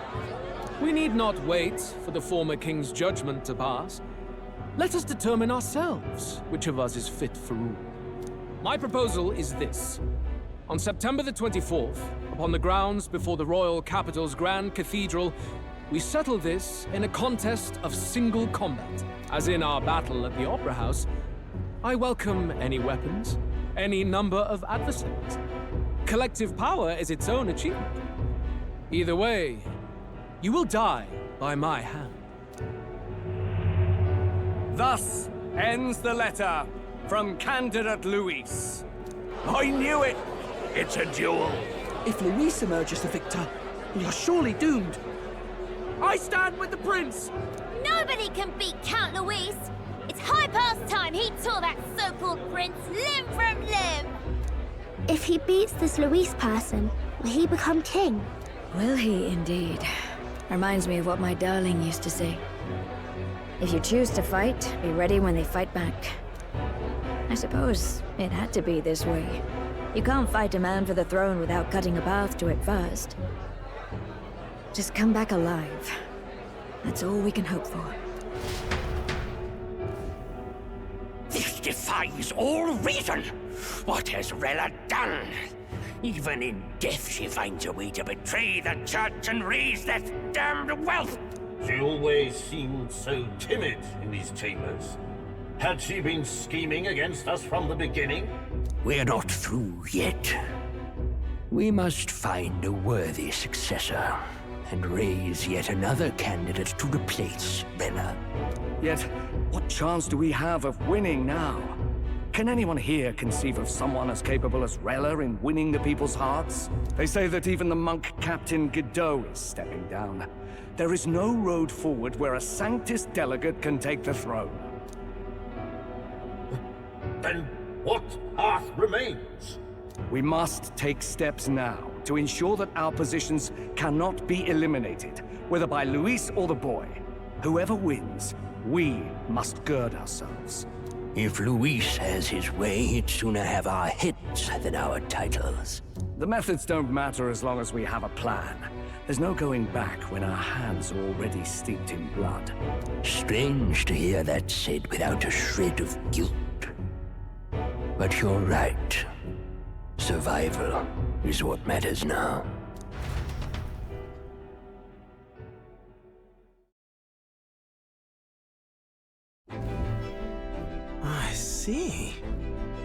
We need not wait for the former king's judgment to pass. Let us determine ourselves which of us is fit for rule. My proposal is this. On September the 24th, upon the grounds before the royal capital's grand cathedral, we settle this in a contest of single combat, as in our battle at the Opera House. I welcome any weapons, any number of adversaries. Collective power is its own achievement. Either way, you will die by my hand. Thus ends the letter from candidate Luis. I knew it! It's a duel. If Luis emerges the victor, we are surely doomed. I stand with the prince! Nobody can beat Count Luis! It's high past time he tore that so-called prince limb from limb! If he beats this Luis person, will he become king? Will he indeed? Reminds me of what my darling used to say. If you choose to fight, be ready when they fight back. I suppose it had to be this way. You can't fight a man for the throne without cutting a path to it first. Just come back alive. That's all we can hope for. This defies all reason. What has Rella done? Even in death she finds a way to betray the church and raise that damned wealth. She always seemed so timid in these chambers. Had she been scheming against us from the beginning? We're not through yet. We must find a worthy successor and raise yet another candidate to replace Rella. Yet, what chance do we have of winning now? Can anyone here conceive of someone as capable as Rella in winning the people's hearts? They say that even the monk Captain Godot is stepping down. There is no road forward where a Sanctus delegate can take the throne. Then what path remains? We must take steps now to ensure that our positions cannot be eliminated, whether by Luis or the boy. Whoever wins, we must gird ourselves. If Luis has his way, he'd sooner have our heads than our titles. The methods don't matter as long as we have a plan. There's no going back when our hands are already steeped in blood. Strange to hear that said without a shred of guilt. But you're right. Survival is what matters now. I see.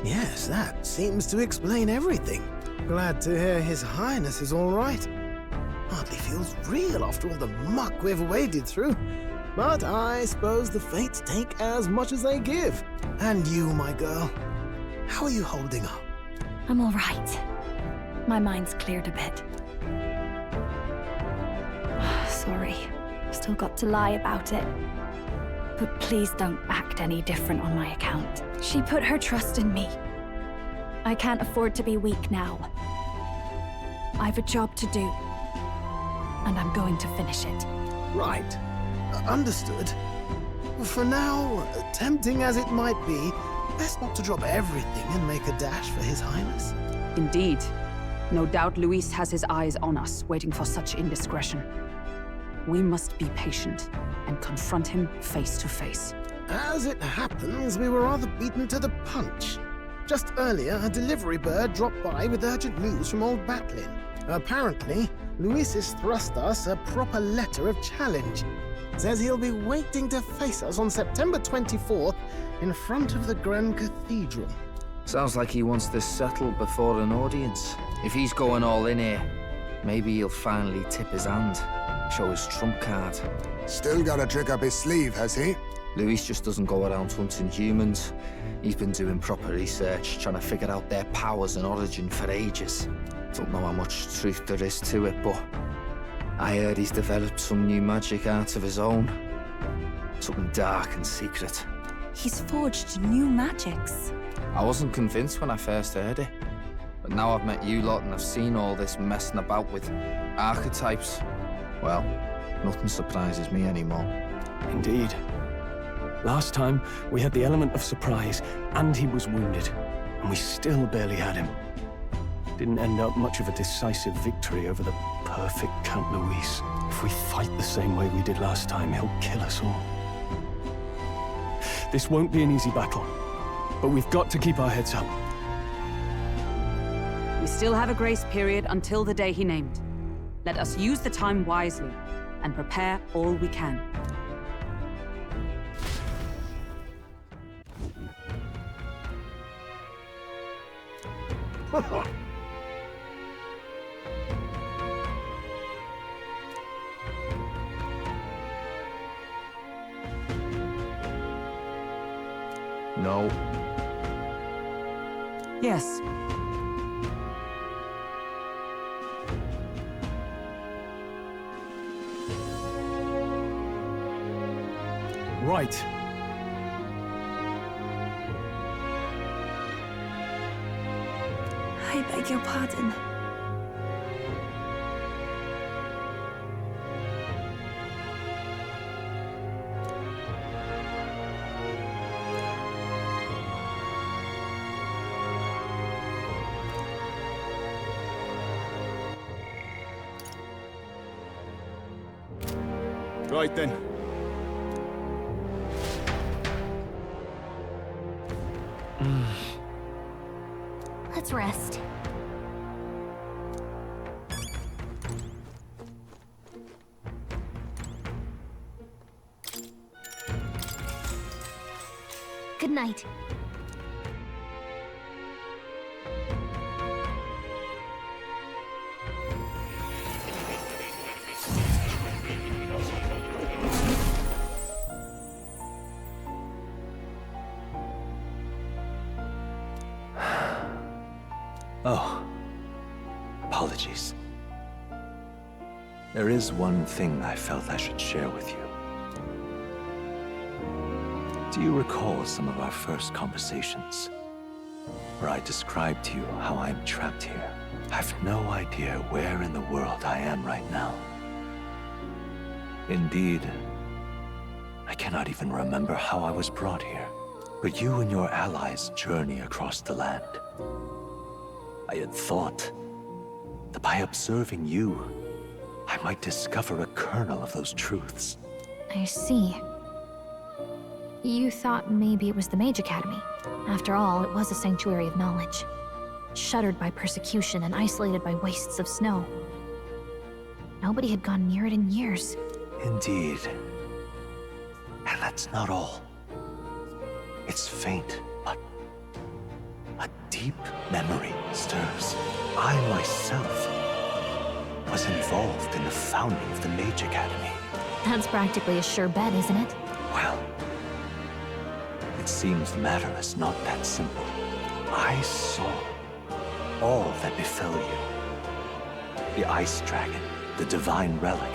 Yes, that seems to explain everything. Glad to hear His Highness is all right. Hardly feels real after all the muck we've waded through. But I suppose the fates take as much as they give. And you, my girl, how are you holding up? I'm all right. My mind's cleared a bit. Sorry. Still got to lie about it. But please don't act any different on my account. She put her trust in me. I can't afford to be weak now. I've a job to do. And I'm going to finish it. Right. Understood. For now, tempting as it might be, best not to drop everything and make a dash for His Highness. Indeed. No doubt Luis has his eyes on us, waiting for such indiscretion. We must be patient and confront him face to face. As it happens, we were rather beaten to the punch. Just earlier, a delivery bird dropped by with urgent news from old Batlin. Apparently, Luis has thrust us a proper letter of challenge. Says he'll be waiting to face us on September 24th in front of the Grand Cathedral. Sounds like he wants this settled before an audience. If he's going all in here, maybe he'll finally tip his hand, show his trump card. Still got a trick up his sleeve, has he? Luis just doesn't go around hunting humans. He's been doing proper research, trying to figure out their powers and origin for ages. Don't know how much truth there is to it, but I heard he's developed some new magic art of his own. Something dark and secret. He's forged new magics. I wasn't convinced when I first heard it. But now I've met you lot and I've seen all this messing about with archetypes. Well, nothing surprises me anymore. Indeed. Last time, we had the element of surprise, and he was wounded. And we still barely had him. Didn't end up much of a decisive victory over the perfect Count Luis. If we fight the same way we did last time, he'll kill us all. This won't be an easy battle, but we've got to keep our heads up. We still have a grace period until the day he named. Let us use the time wisely and prepare all we can. No. Yes. Right. I beg your pardon. Right then. Let's rest. Good night. Oh, apologies. There is one thing I felt I should share with you. Do you recall some of our first conversations, where I described to you how I'm trapped here? I've no idea where in the world I am right now. Indeed, I cannot even remember how I was brought here. But you and your allies journey across the land. I had thought that by observing you, I might discover a kernel of those truths. I see. You thought maybe it was the Mage Academy. After all, it was a sanctuary of knowledge. Shuttered by persecution and isolated by wastes of snow. Nobody had gone near it in years. Indeed. And that's not all. It's faint, but a deep memory stirs. I myself was involved in the founding of the Mage Academy. That's practically a sure bet, isn't it? Well, it seems the matter is not that simple. I saw all that befell you. The Ice Dragon, the Divine Relic,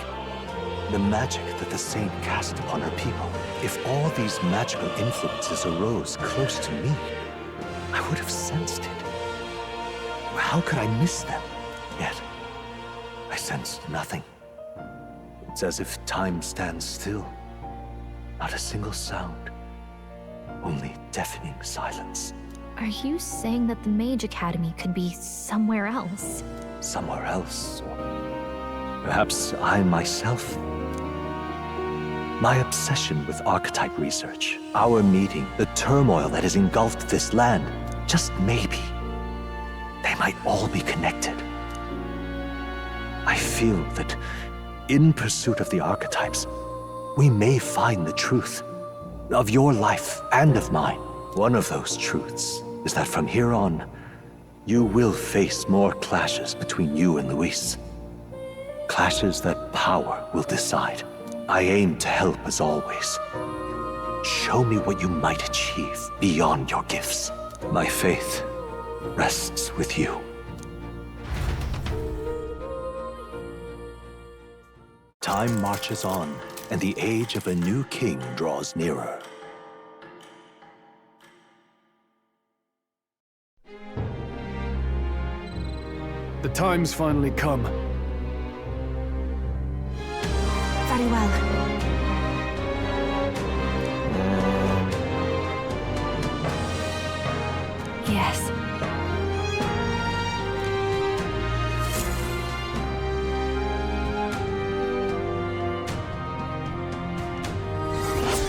the magic that the Saint cast upon her people. If all these magical influences arose close to me, I would have sensed it. How could I miss them? Yet, I sensed nothing. It's as if time stands still. Not a single sound. Only deafening silence. Are you saying that the Mage Academy could be somewhere else? Somewhere else, or perhaps I myself? My obsession with archetype research, our meeting, the turmoil that has engulfed this land, just maybe, they might all be connected. I feel that in pursuit of the archetypes, we may find the truth of your life and of mine. One of those truths is that from here on, you will face more clashes between you and Luis. Clashes that power will decide. I aim to help as always. Show me what you might achieve beyond your gifts. My faith rests with you. Time marches on, and the age of a new king draws nearer. The time's finally come. Very well. Yes.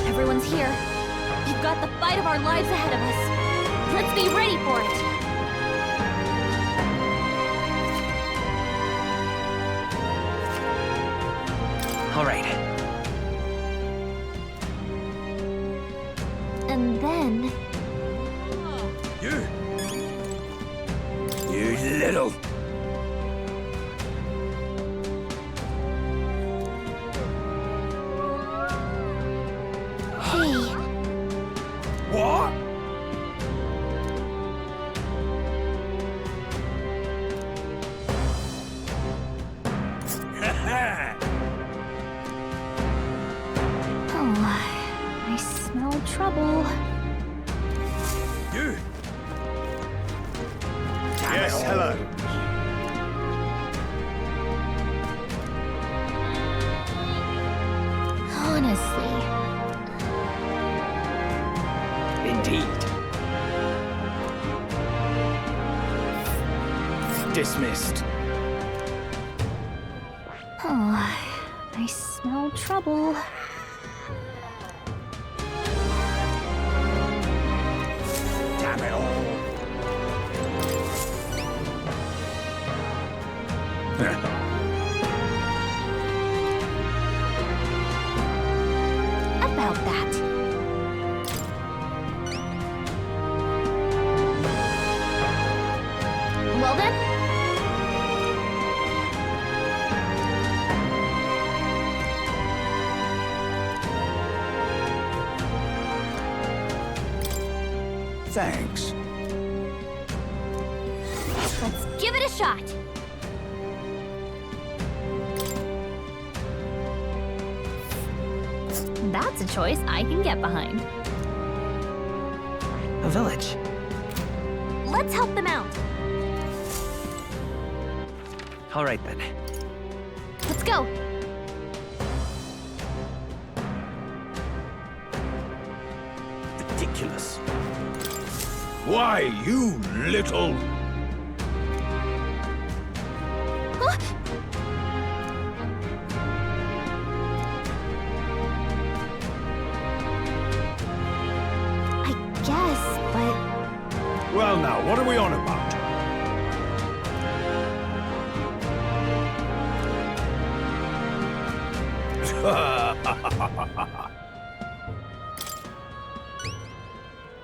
Everyone's here. We've got the fight of our lives ahead of us. Let's be ready for it. All right. And then... You little... Hey. What? Oh, I smell trouble. You? Yes, hello. Honestly. Indeed. Dismissed. Oh, I smell trouble. Damn it all. About that. Well then. Thanks. Let's give it a shot. That's a choice I can get behind. A village. Let's help them out. All right then. Let's go. Ridiculous. Why, you little... Huh? I guess, but... Well now, what are we on about?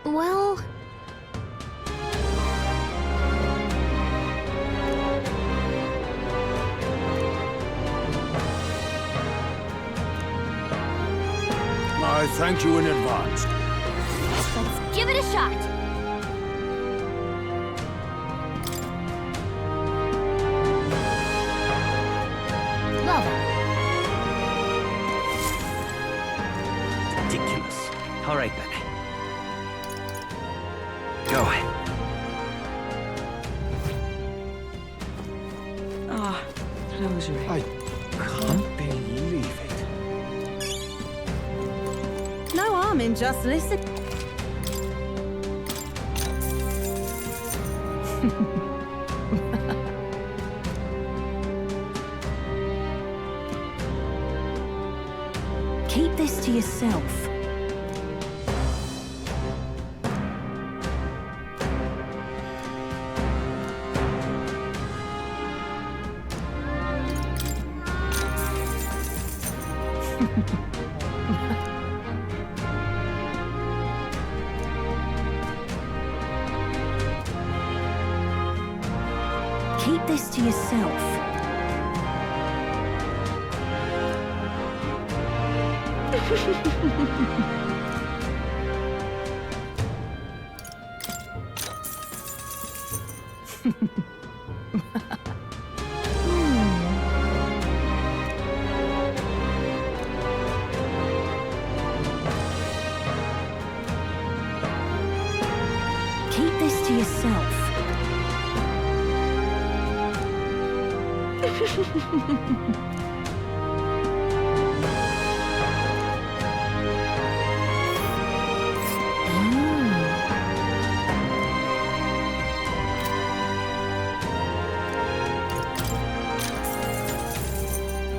Well... I thank you in advance. Let's give it a shot. Well then. Ridiculous. All right then. Go. Ah, closure. I can't believe it. No harm in just listening. Keep this to yourself. Keep this to yourself. Keep this to yourself.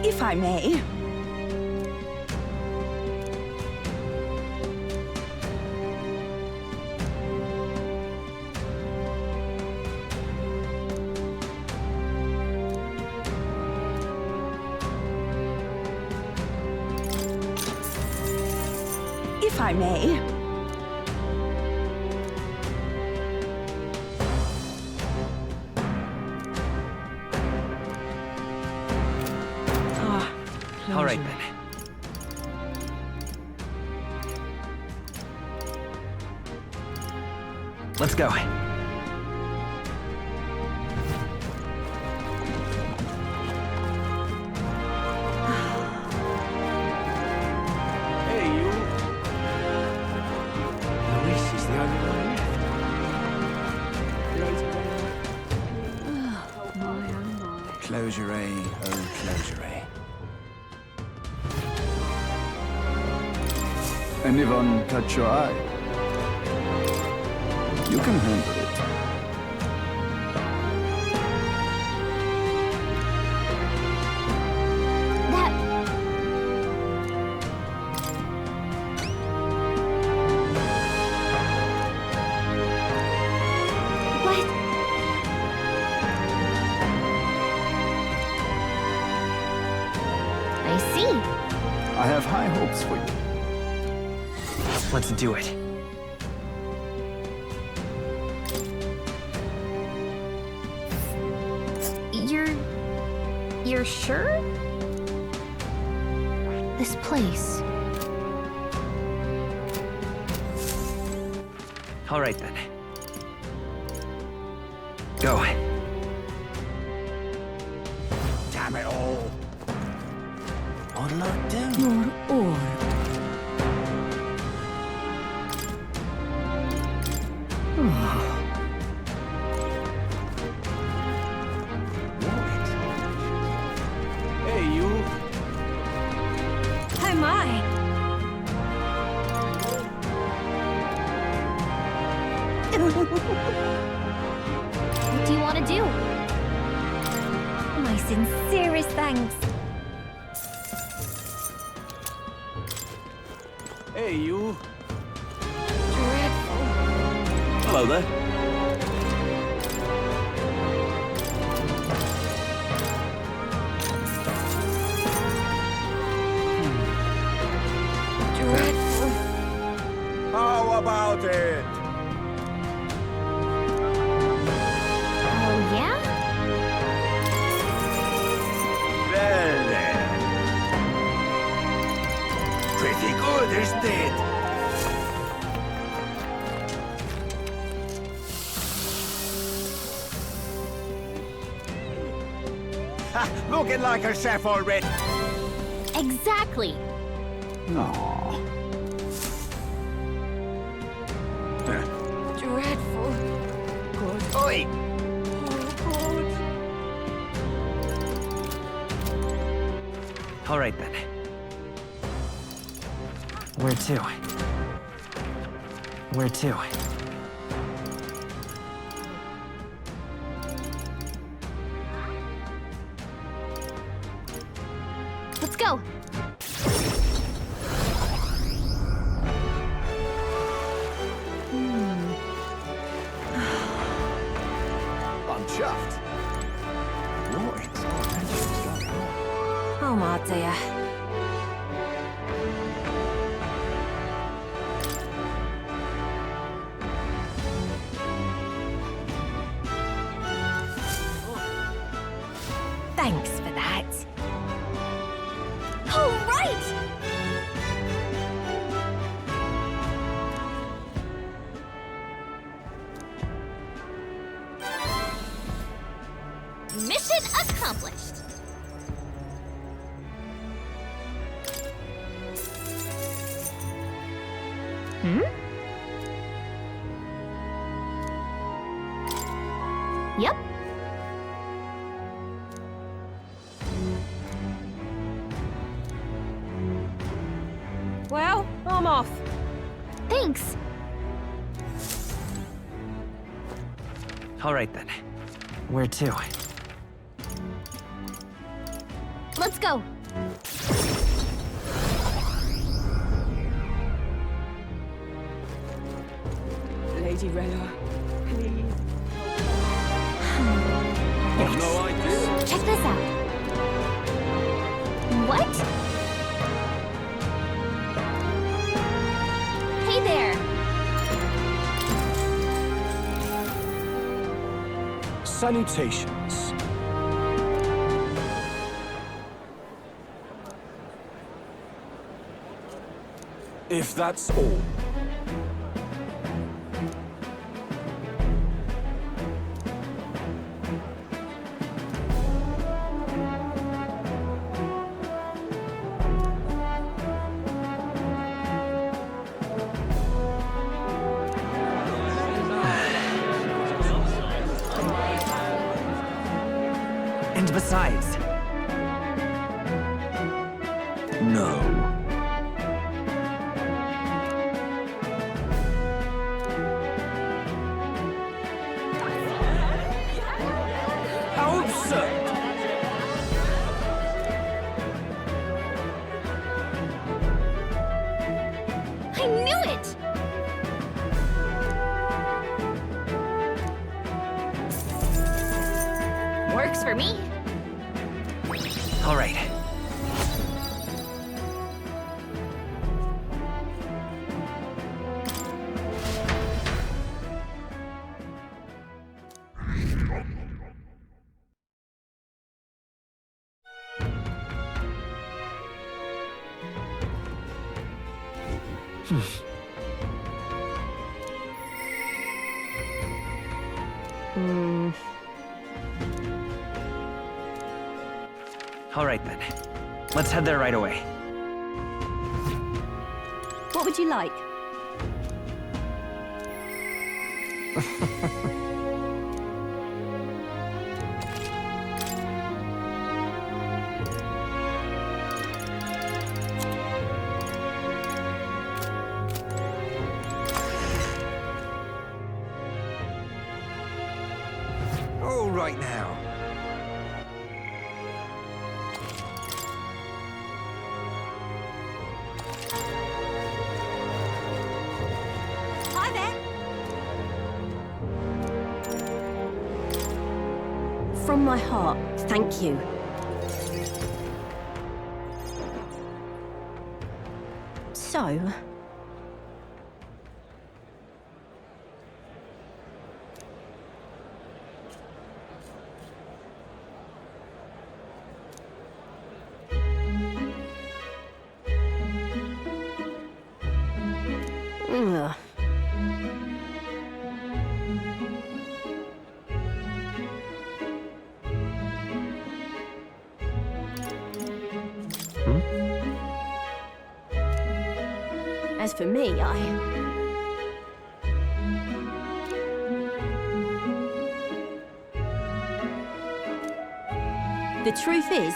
If I may. If I may. All right then. Let's go. Hey, you. Luis is the only one left. Closure, oh closure. Anyone catch your eye? You can handle it. That... What? I see. I have high hopes for you. Let's do it. You're sure? This place. All right then. Go. What do you want to do? My sincerest thanks. Hey, you. Dreadful. Hello there. Dreadful. How about it? Oh, yeah? Well then. Pretty good, isn't it? Ha! Looking like a chef already. Exactly. Aww. Dreadful. Good. Oi! All right then. Where to? Where to? Let's go. I'm chuffed. Right. Oh, Martia. Thanks for that. All right! Mission accomplished. Yep. Well, I'm off. Thanks. All right then. Where to? Let's go. Lady Rella, please. Got no idea. Check this out. What? Hey there. Salutations. If that's all. And besides... No. How absurd! I knew it! Works for me. All right. All right then. Let's head there right away. What would you like? right now. Hi there! From my heart, thank you. So... Ugh. As for me, The truth is...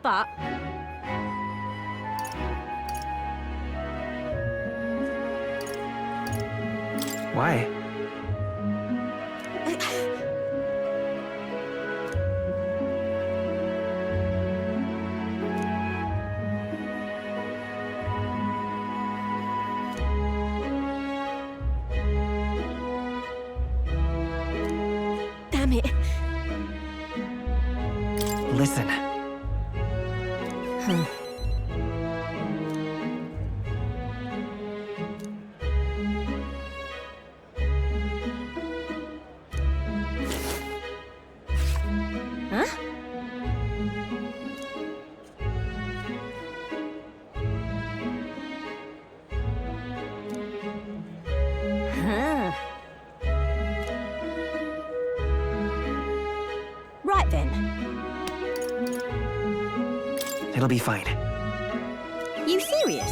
But... Why? Damn it. Listen. Huh? Huh. Right then. It'll be fine. You serious?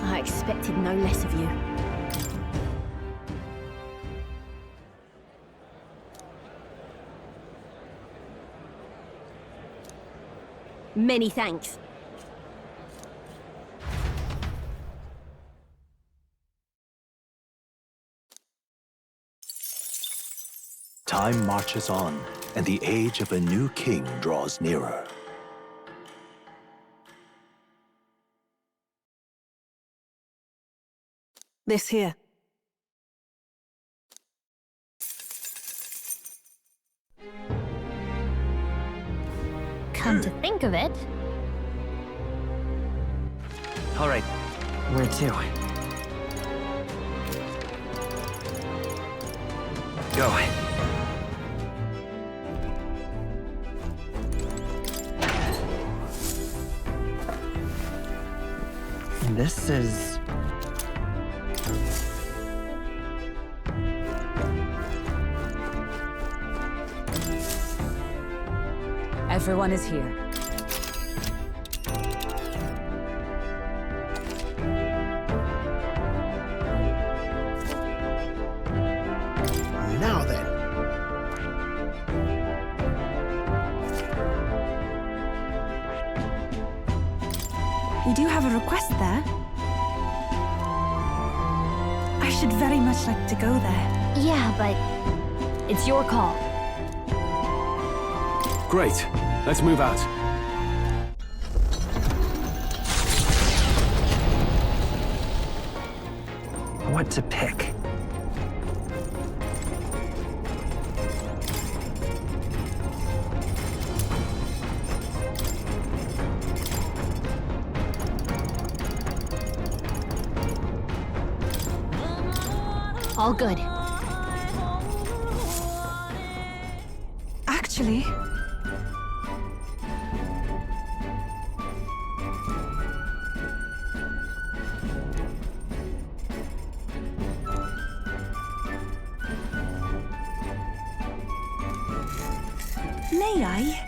I expected no less of you. Many thanks. Time marches on, and the age of a new king draws nearer. This here. Come to think of it, All right. Where to? Go. This is... Everyone is here. Now then. We do have a request there. I should very much like to go there. yeah, but it's your call. Great. Let's move out. What to pick? All good. Actually... May I?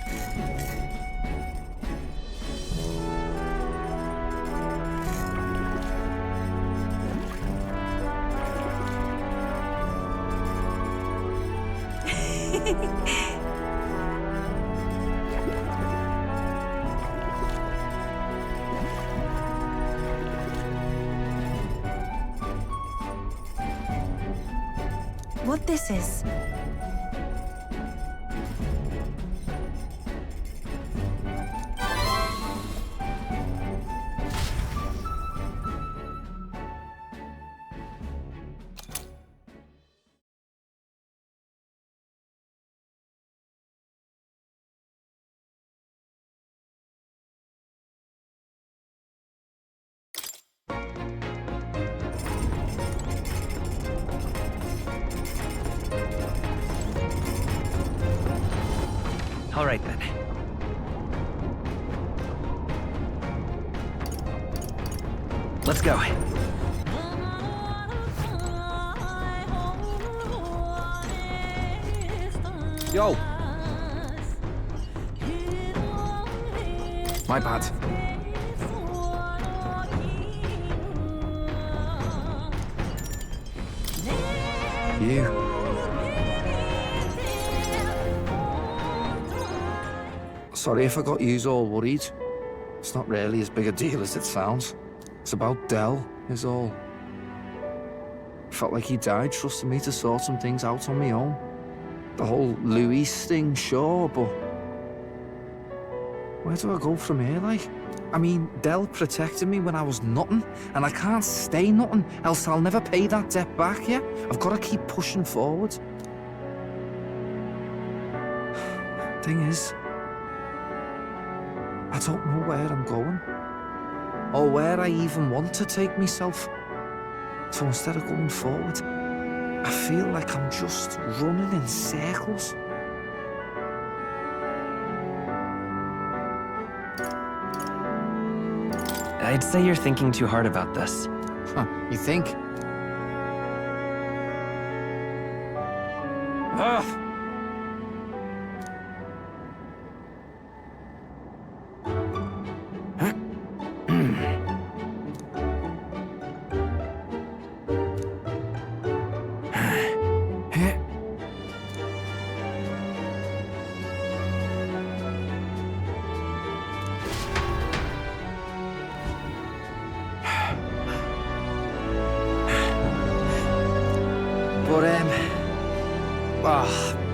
What this is? All right, then. Let's go. Yo! My bad. You. Sorry if I got yous all worried. It's not really as big a deal as it sounds. It's about Del, is all. Felt like he died trusting me to sort some things out on my own. The whole Luis thing, sure, but... where do I go from here, like? I mean, Del protected me when I was nothing, and I can't stay nothing, else I'll never pay that debt back, yeah? I've got to keep pushing forward. Thing is, I don't know where I'm going, or where I even want to take myself. So instead of going forward, I feel like I'm just running in circles. I'd say you're thinking too hard about this. Huh, you think? Ugh!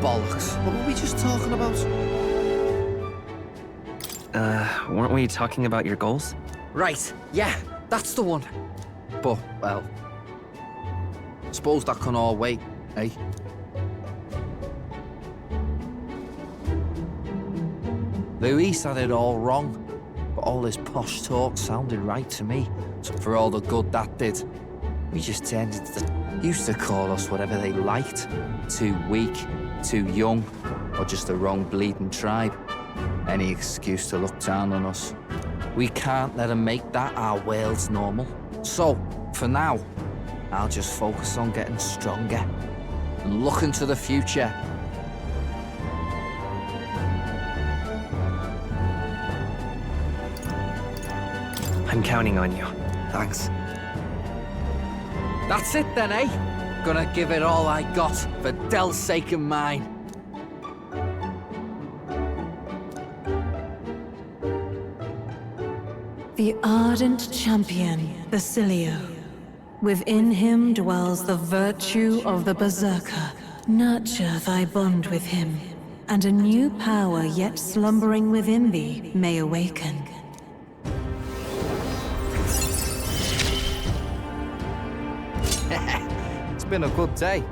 Bollocks. What were we just talking about? Weren't we talking about your goals? Right, yeah, that's the one. But, well, suppose that can all wait, eh? Luis had it all wrong, but all his posh talk sounded right to me. So for all the good that did, we just turned into the... Used to call us whatever they liked. Too weak, too young, or just the wrong bleeding tribe. Any excuse to look down on us. We can't let them make that our world's normal. So, for now, I'll just focus on getting stronger and looking to the future. I'm counting on you. Thanks. That's it then, eh? Gonna give it all I got for Del's sake and mine. The ardent champion, Basilio. Within him dwells the virtue of the Berserker. Nurture thy bond with him, and a new power yet slumbering within thee may awaken. It's been a good day.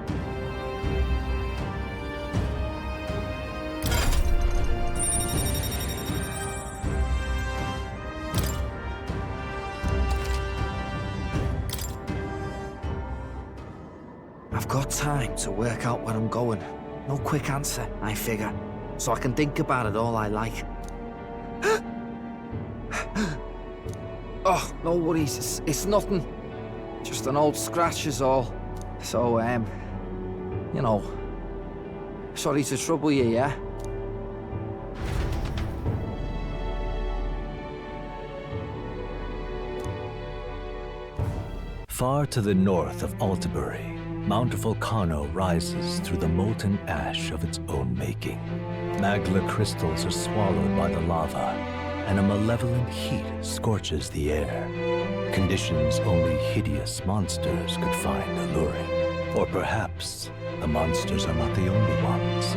I've got time to work out where I'm going. No quick answer, I figure. So I can think about it all I like. Oh, no worries. It's nothing. Just an old scratch is all. So, you know, sorry to trouble you, yeah? Far to the north of Altabury, Mount Volcano rises through the molten ash of its own making. Magla crystals are swallowed by the lava, and a malevolent heat scorches the air. Conditions only hideous monsters could find alluring. Or perhaps the monsters are not the only ones.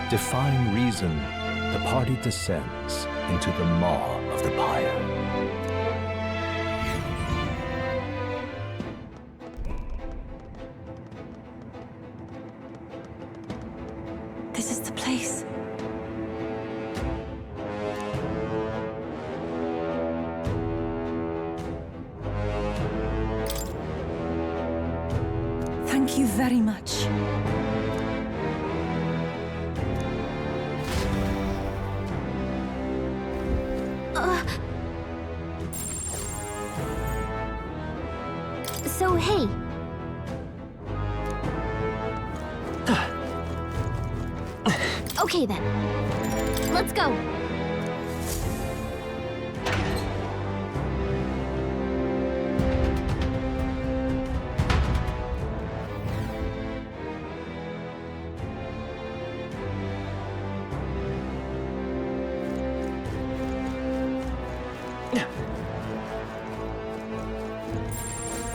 Defying reason, the party descends into the maw of the pyre. This is the place. Thank you very much. So, hey. Okay then. Let's go.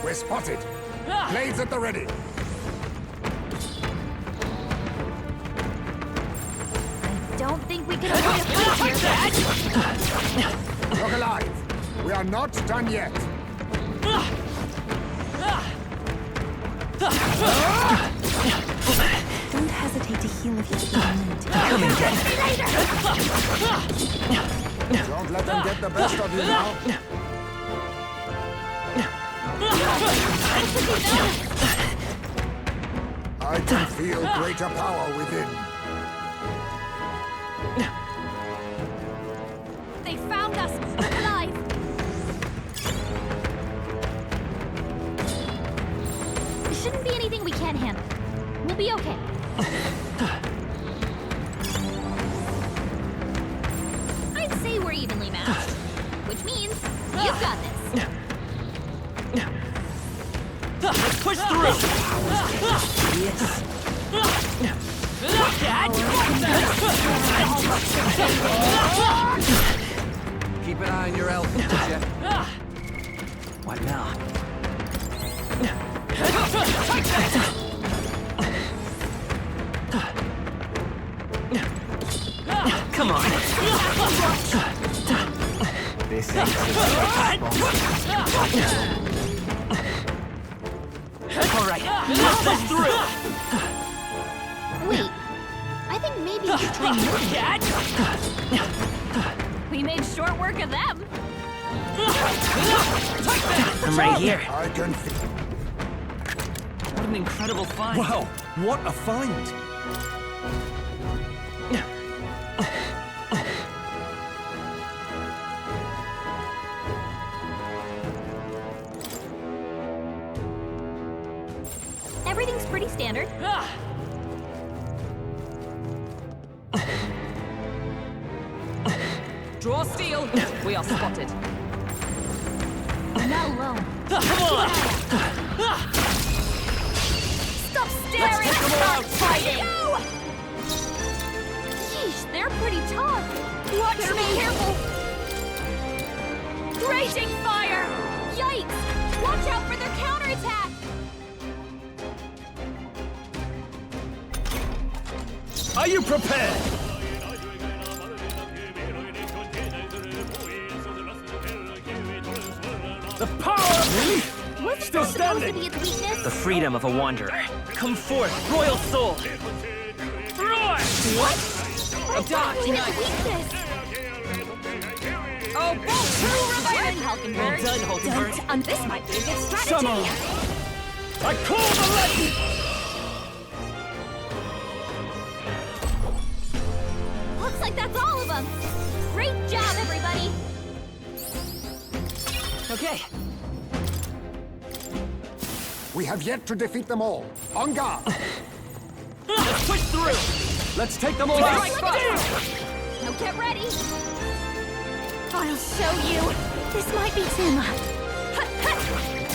We're spotted. Blades at the ready. Don't think we can avoid a fight here. Look alive. We are not done yet. Don't hesitate to heal if you feel the need. Come and get Don't let them get the best of you now. I can feel greater power within. They found us alive. Shouldn't be anything we can't handle. We'll be okay. I'd say we're evenly matched, which means you've got this. Let's push through! Yes. Keep an eye on your elephant, Jeff. What now? Come on. This ain't All right, let's push through. Wait, I think maybe we should try moving. We made short work of them. I'm right here. I can What an incredible find. Wow, what a find! Everything's pretty standard. Draw steel. We are spotted. I'm not alone. Come on! Stop staring! Stop fighting! Yeesh, they're pretty tough. Watch me! Be careful! Raging fire! Yikes! Watch out for their counterattack! Are you prepared? The power of relief! What's Still supposed to standing! be its weakness? The freedom of a wanderer. Come forth, royal soul! Roy! What? I thought it was its weakness! Oh, True revival, Hulkenberg! Well done, Hulkenberg. And this might be a good strategy! Summer! I call the legend! Looks like that's all of them! Great job, everybody! Okay. We have yet to defeat them all. On guard! Let's push through! Let's take them all out! Now get ready! I'll show you! This might be too much.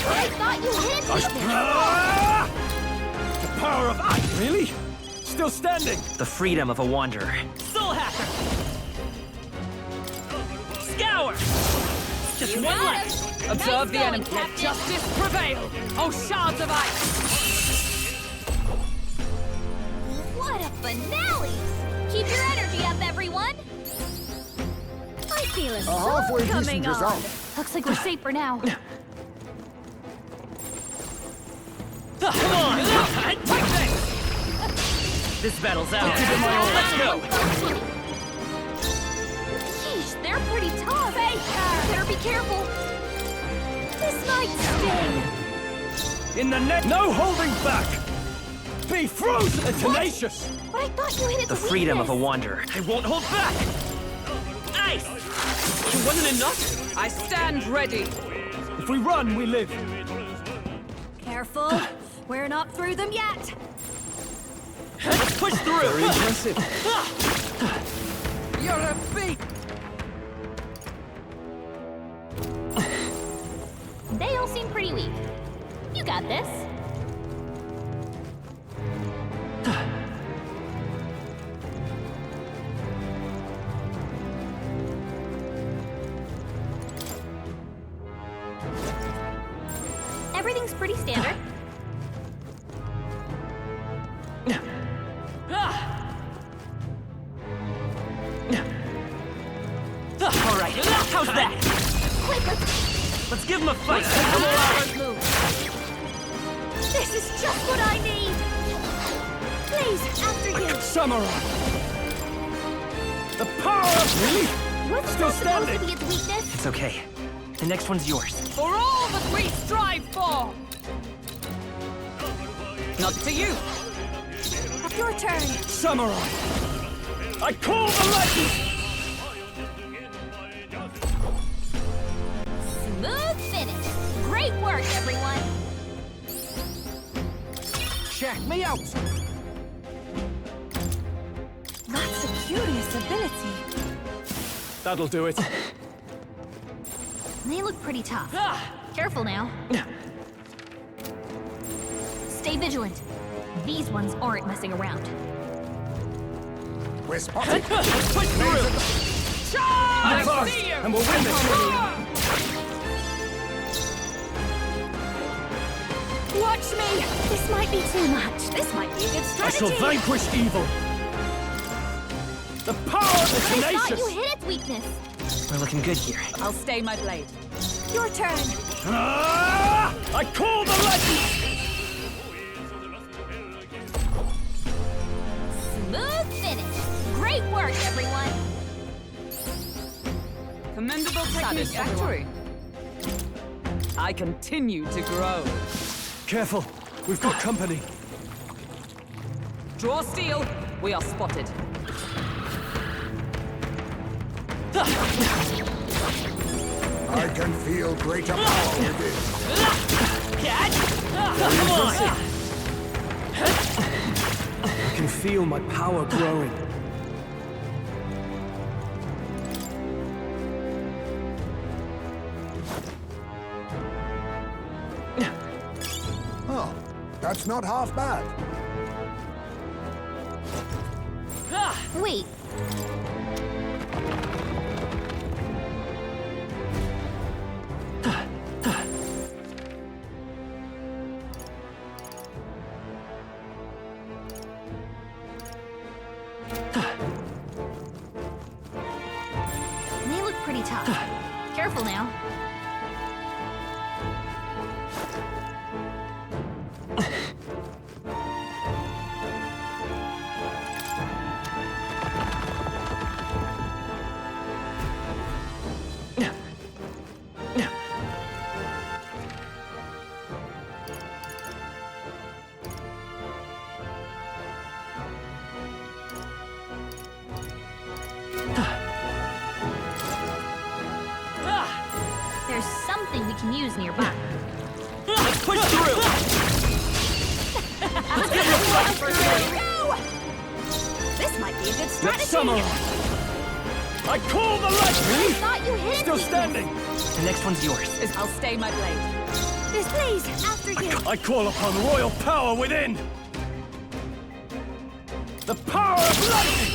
I thought you hit its weakness! The power of ice! Really? Still standing! The freedom of a wanderer. Soul Hacker! Scour! Just You one got life! him. Observe the Nice enemy. going, Let Captain. justice prevail! Oh, shards of ice! What a finale! Keep your energy up, everyone! I feel a halfway storm decent coming on. result. Looks like we're safe for now. Come on! Take this! This battle's out. Let's go! Sheesh, they're pretty tough. Hey, better be careful. This might sting. In the net! No holding back! Be frozen and tenacious! But I thought you hit its The freedom of a weakness. wanderer. I won't hold back! Ice! It wasn't enough? I stand ready. If we run, we live. Careful. We're not through them yet. Let's push through! Very impressive. You're a beast! They all seem pretty weak. You got this. Everything's pretty standard. All right, how's that? Quick, Let's give him a fight! this is just what I need. Please, after you. Samurai! The power of relief! What's Still that supposed to standing. be its weakness? It's okay. The next one's yours. For all that we strive for! Not to you. Your turn. Samurai! I call the lightning! Smooth finish. Great work, everyone. Check me out! That's a curious ability. That'll do it. They look pretty tough. Careful now. Stay vigilant. These ones aren't messing around. We're spotted. Let's push through! I fast, and we'll win this. Watch me. This might be too much. This might be a good I strategy. shall vanquish evil. The power of the I thought tenacious! you hit its weakness. We're looking good here. I'll stay my blade. Your turn. I call the lightning! Smooth finish. Great work, everyone. Commendable technique, everyone. I continue to grow. Careful, we've got company. Draw steel. We are spotted. I can feel greater power within. Come on! I can feel my power growing. Oh, that's not half bad. Wait. They look pretty tough. Careful now. There's something we can use nearby. Let's push through! Let's give him a fight! This might be a good Let's strategy. summarize. I call the I lightning! thought you hit its Still weakness. standing! The next one's yours. I'll stay my blade. This blaze, after you! I call upon royal power within! The power of lightning!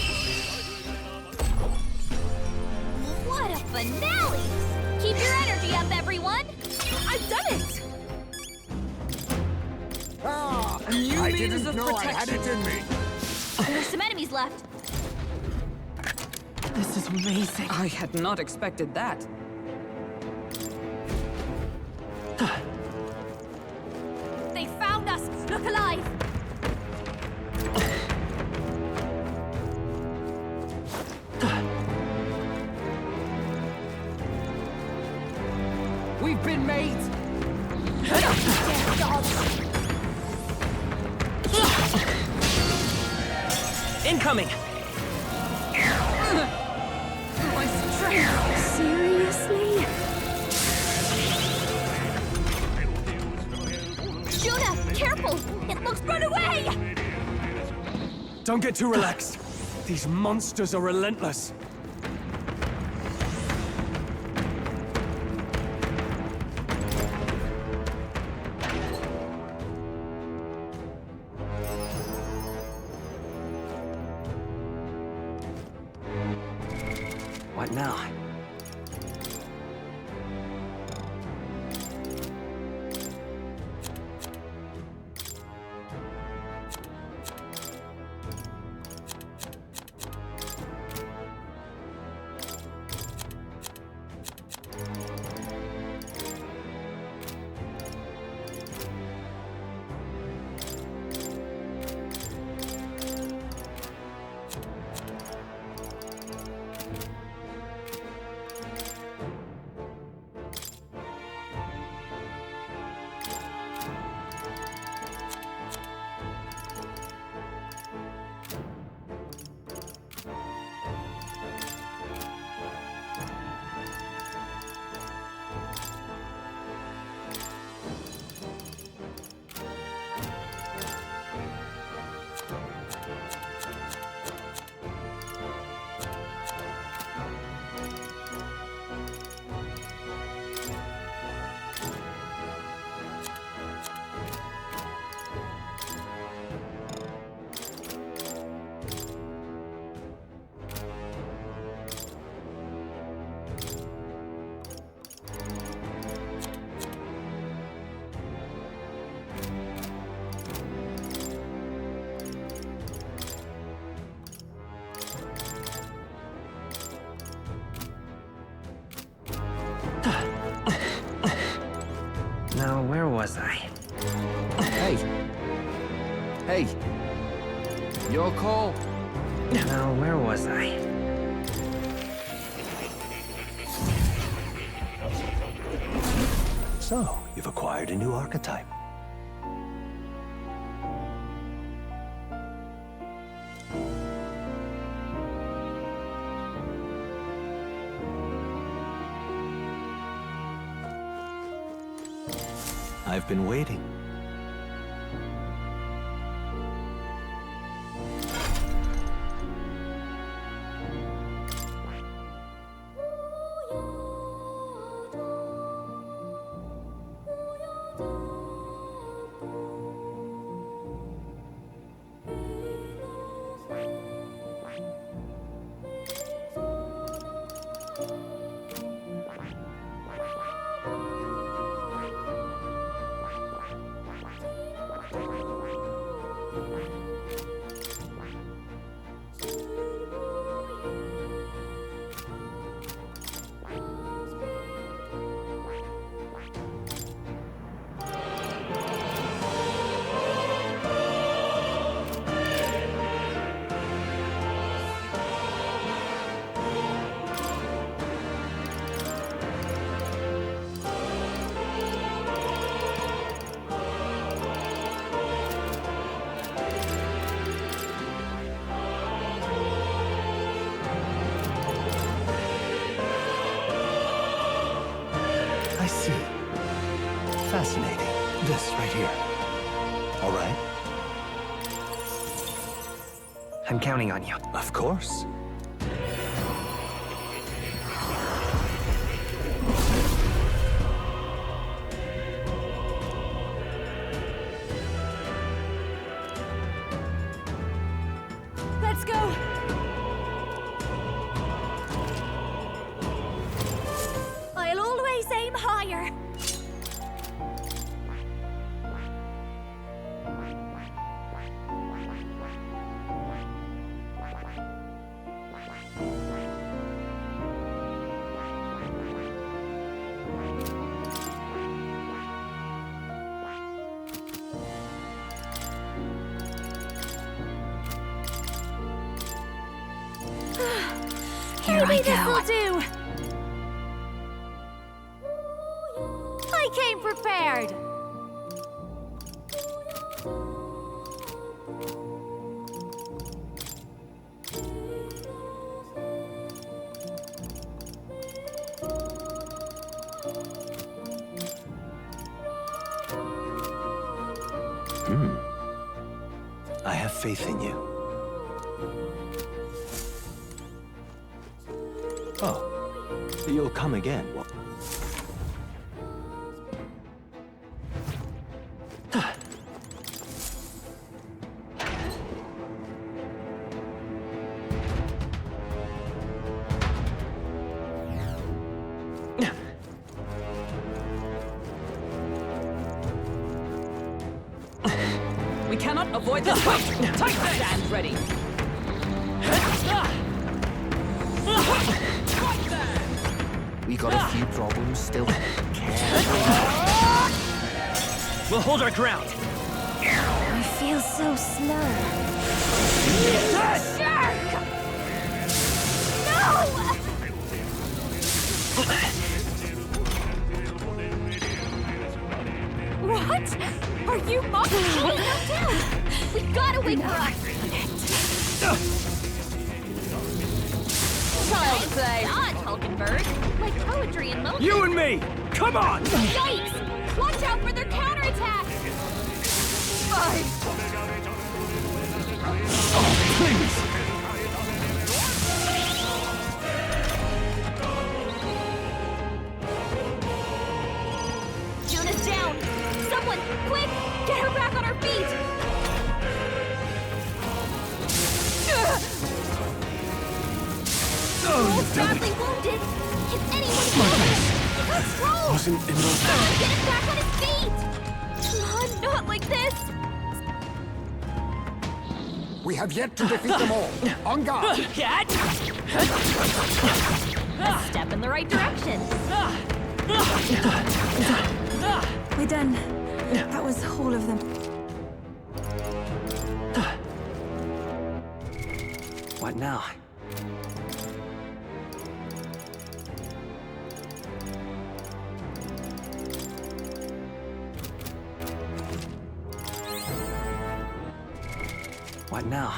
What a finale! Keep your energy up, everyone! I've done it! Ah, New I means didn't of know I had protection. it in me. There's some enemies left. This is amazing. I had not expected that. They found us! Look alive! We've been made! Damn dogs! Incoming! My strength! Seriously? Jonah, careful! It looks run away! Don't get too relaxed. These monsters are relentless. What now? Now, where was I? Hey. Hey. Your call. Now, where was I? So, you've acquired a new archetype. I've been waiting. I see. Fascinating. This right here. All right? I'm counting on you. Of course. Maybe I go. this'll do. I came prepared. I have faith in you. Oh, you'll come again. Well, We cannot avoid this fight! Stand ready! We got a few problems still. We'll hold our ground. I feel so slow. Jerk! No! What? Are you mocking me? Calm down! We gotta wait for us! Child's play! Dodge, Hulkenberg! Like poetry in motion! You and me! Come on! Yikes! Watch out for their counterattack! Fine! Oh, please! Juna's down! Someone, quick! Get her back on her feet! Wolf's badly wounded! Can anyone help him? Let's roll! Wasn't enough. Get him back on his feet! Come on, not like this! We have yet to defeat them all. On guard! Cat! A step in the right direction! We're done. That was all of them. What now? What now?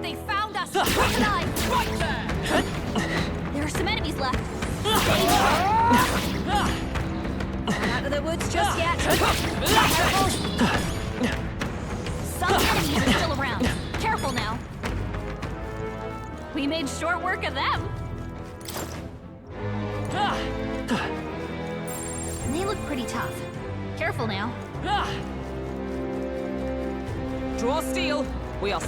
They found us! Right there! There are some enemies left. Not out of the woods just yet. Careful! Some enemies are still around. Careful now. We made short work of them. They look pretty tough. Careful now. Draw steel! We are...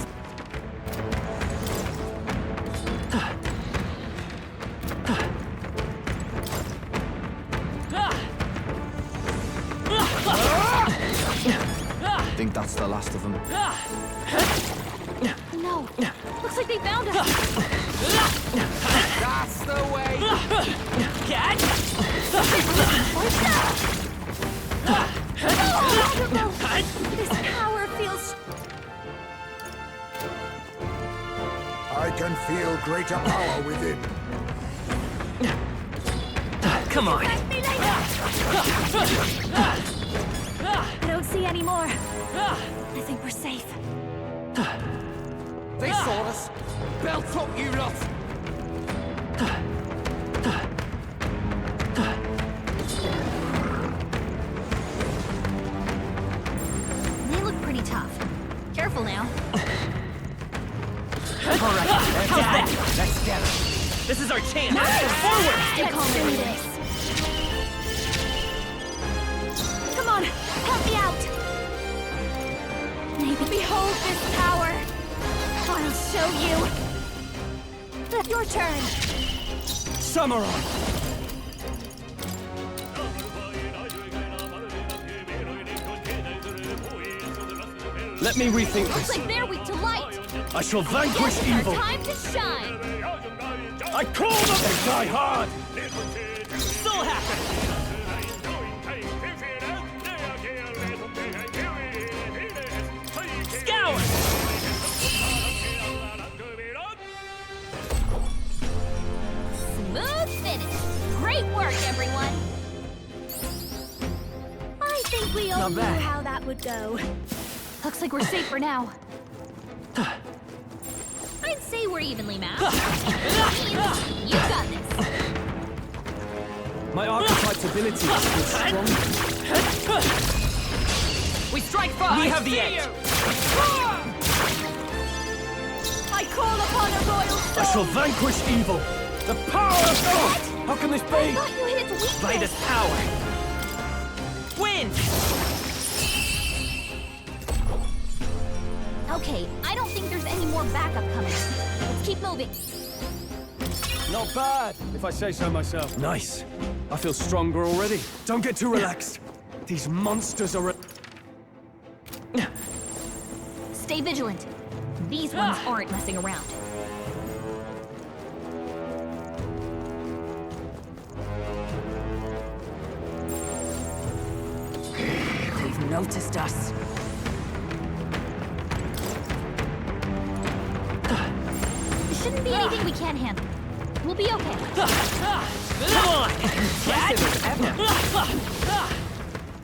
Think that's the last of them. No. Looks like they found us. That's the way! Catch! This power feels... I can feel greater power within. Come on. I don't see any more. I think we're safe. They saw us. Belt up, you lot. They look pretty tough. Careful now. All right, how's that? Let's get it. This is our chance. Forward! Let's do this. Come on, help me out. Maybe behold this power. I'll show you. Your turn. Samurai. Let me rethink Looks this. like they're weak to light. I shall vanquish Guess it's evil. our time to shine. I call them. They die hard. Soul Hacker. Scour. Smooth finish. Great work, everyone. I think we all Not knew bad. how that would go. Looks like we're safe for now. I'd say we're evenly matched. Means you got this. My archetype's ability is strong. We strike first. We have the edge. I call upon a royal soul. I shall vanquish evil. The power of God. How can this I be? thought you hit its weakness. By this power. Wind. Okay, I don't think there's any more backup coming. Let's keep moving. Not bad, if I say so myself. Nice. I feel stronger already. Don't get too relaxed. These monsters are... Stay vigilant. These ones aren't messing around. They've noticed us. There shouldn't be anything we can't handle. We'll be okay. Come on.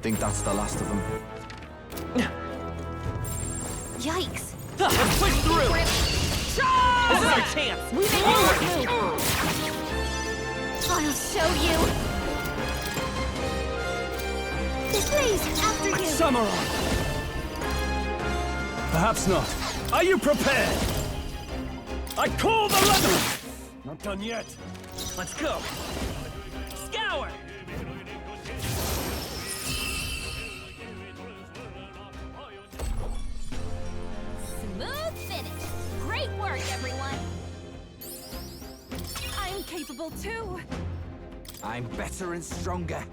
Think that's the last of them. Yikes. Let's push through. This is our chance. We make it. I'll show you. This blaze after you. Samurai! Perhaps not. Are you prepared? I call the leather! Not done yet. Let's go. Scour. Smooth finish. Great work, everyone. I'm capable too. I'm better and stronger.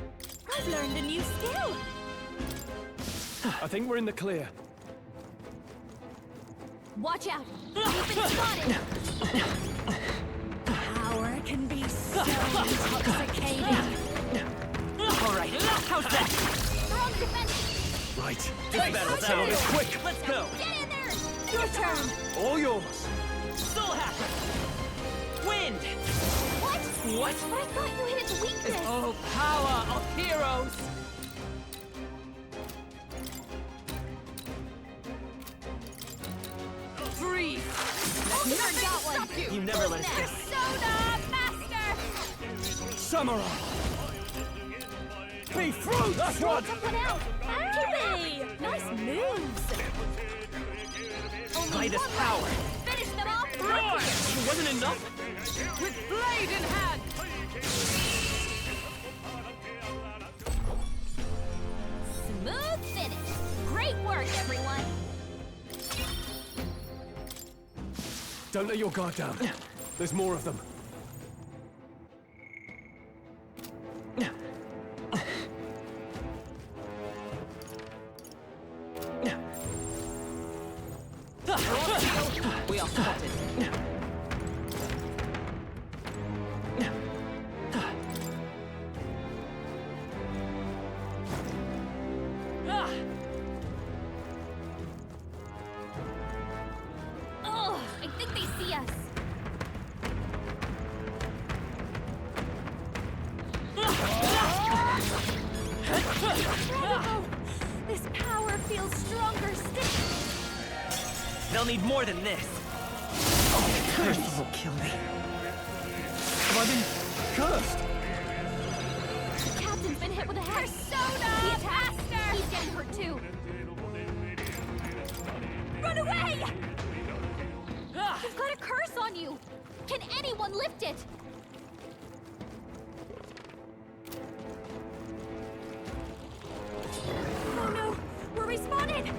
I've learned a new skill. I think we're in the clear. Watch out. We've been spotted. Power can be so intoxicating. All right. How's that? They're on the defense. Right. This battle's Settle this ours. quick. Let's go. Get in there. Your turn. All yours. Soul Hacker. Wind. What? What? But I thought you hit its weakness. Oh, power of heroes. Freeze. Never got one. You never let us get. Persona Master. Samurai! Be fruit! That's what! Someone else. Hey, nice moves. By this power. Finish them off. Roar! It wasn't enough? With blade in hand. Smooth finish. Great work, everyone. Don't let your guard down. There's more of them. We are spotted. They'll need more than this. Curse will kill me. Have I been cursed? The captain's been hit with a persona! He attacked her! He's getting hurt too. Run away! You've got a curse on you! Can anyone lift it? Oh no! We're respawning!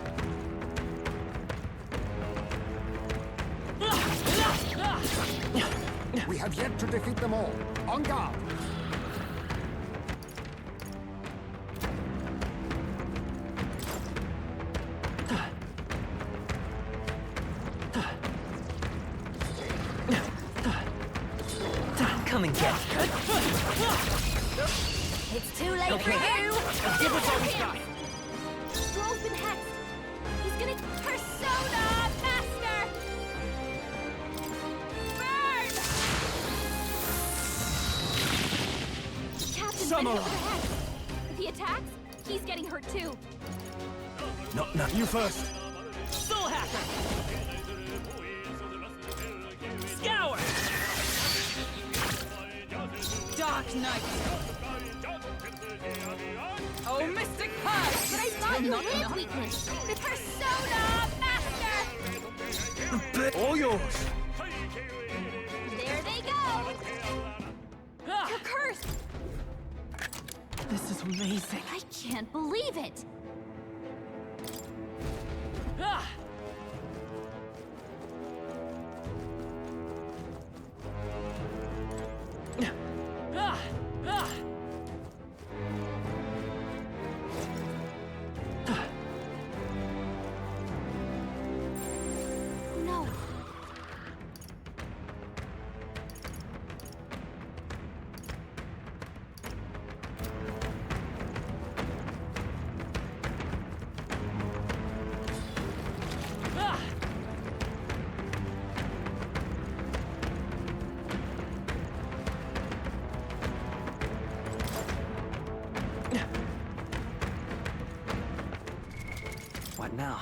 We have yet to defeat them all. On guard! Come and get it. It's too late Okay. for you! Give us all we got. Stroll's been hacked. He's gonna persona master! Burn! The captain's been hit with a hex. If he attacks, he's getting hurt too. No, you first. Soul Hacker! Scour! Dark Knight! Oh, Mystic Pie! But I thought you hit his weakness. The persona master! All yours. There they go! You're cursed! This is amazing. I can't believe it! No. What now?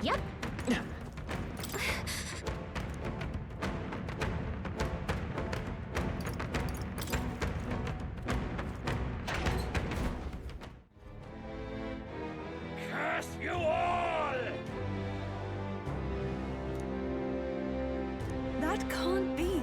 Yep. Curse you all! That can't be.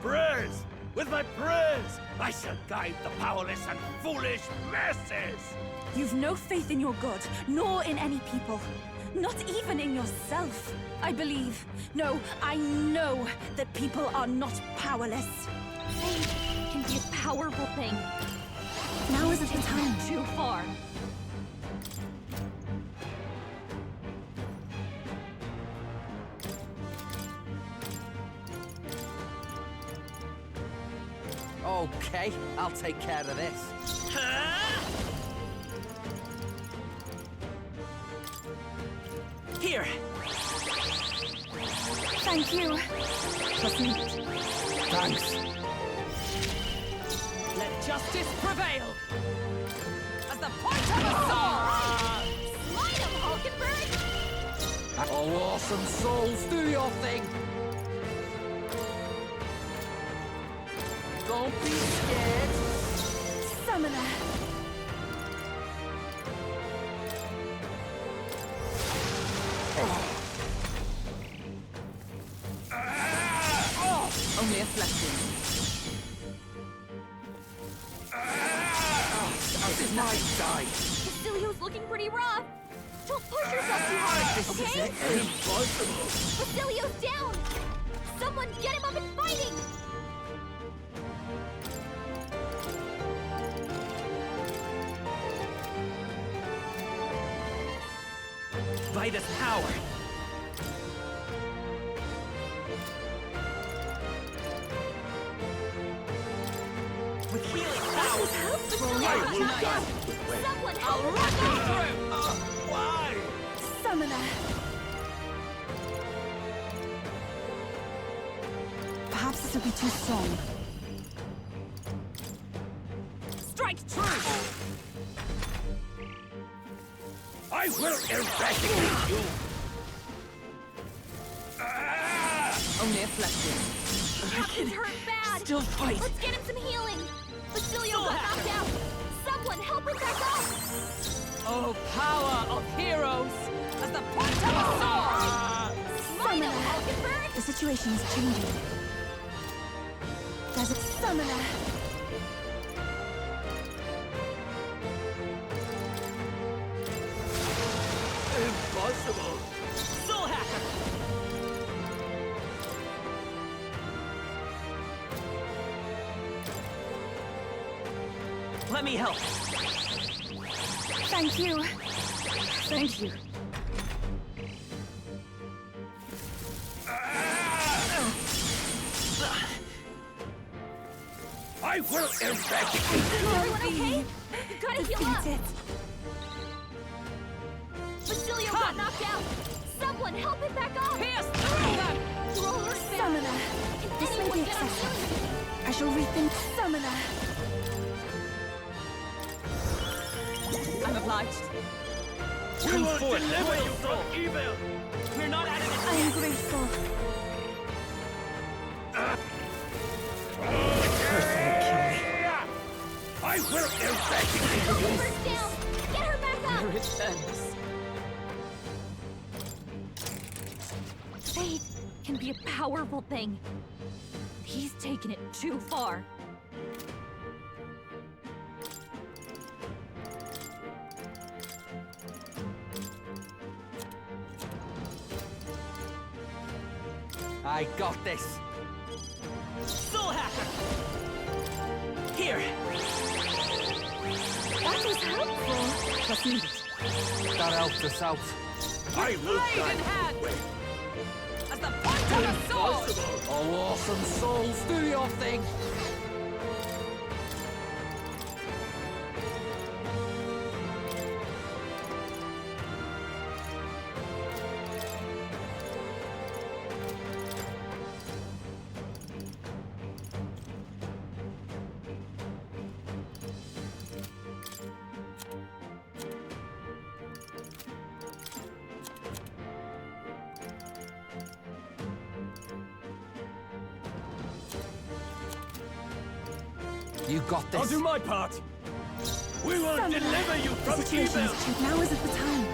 Prayers! With my prayers, I shall guide the powerless and foolish masses! You've no faith in your god, nor in any people. Not even in yourself. I believe, no, I know that people are not powerless. Faith can be a powerful thing. Now isn't the time. Too far. Okay, I'll take care of this. Here! Thank you. Thanks. Let justice prevail! As the point of a sword! Smite him, Hulkenberg! Oh, awesome souls, do your thing! Don't be scared! Summoner! Only a flesh wound. This is my die! Basilio's looking pretty rough! Don't push yourself too hard, okay? Impossible! Basilio's down! Someone get him up and fighting! Vitus power! With healing power! Basilio got knocked out! Someone help him back up! Why? Summoner! Perhaps this will be too strong. Strike true! I will eradicate you! Only a flesh wound. Captain's hurt bad! Still fight! Let's get him some healing! Basilio got knocked out! Someone help him back up! Oh, power of heroes! As the point of a sword! Smite him, Hulkenberg! The situation is changing. There's a summoner! Impossible! Soul hacker! Let me help! Thank you. Thank you! I will eradicate you! Everyone okay? You gotta heal up! Defeat it. Basilio got knocked out! Someone help him back up! Pierce through them! Roller spin! Summoner! Can This may anyone be get him excessive. healing? I shall rethink Summoner! I'm obliged. We will deliver you from evil! We're not out of this I am grateful. I will eradicate you! Hulkenberg's down! Get her back up! Here it ends. Faith can be a powerful thing. He's taken it too far. I got this! Soul hacker! Here! That was helpful. Just need it. That helped us out. I will Blade in die! hand! As the point of a sword! Oh, awesome souls, do your thing! You got this. I'll do my part! We will Summoner. deliver you The from situation evil! is changing. Now isn't the time.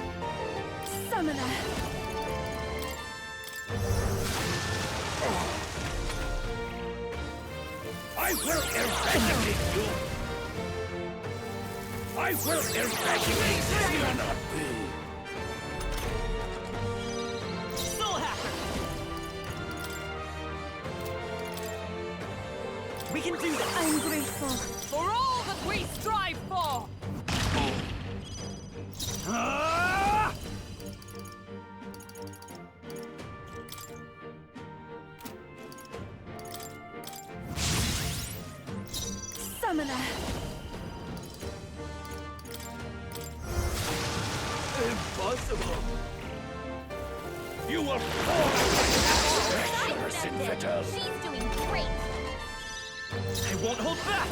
Summoner! I will eradicate you! I will eradicate you! Cannot be! Soul hacker! We can do this! I'm grateful. For all that we strive for! Ah! Summoner! Impossible! You will fall! well. She's doing great. I won't hold back!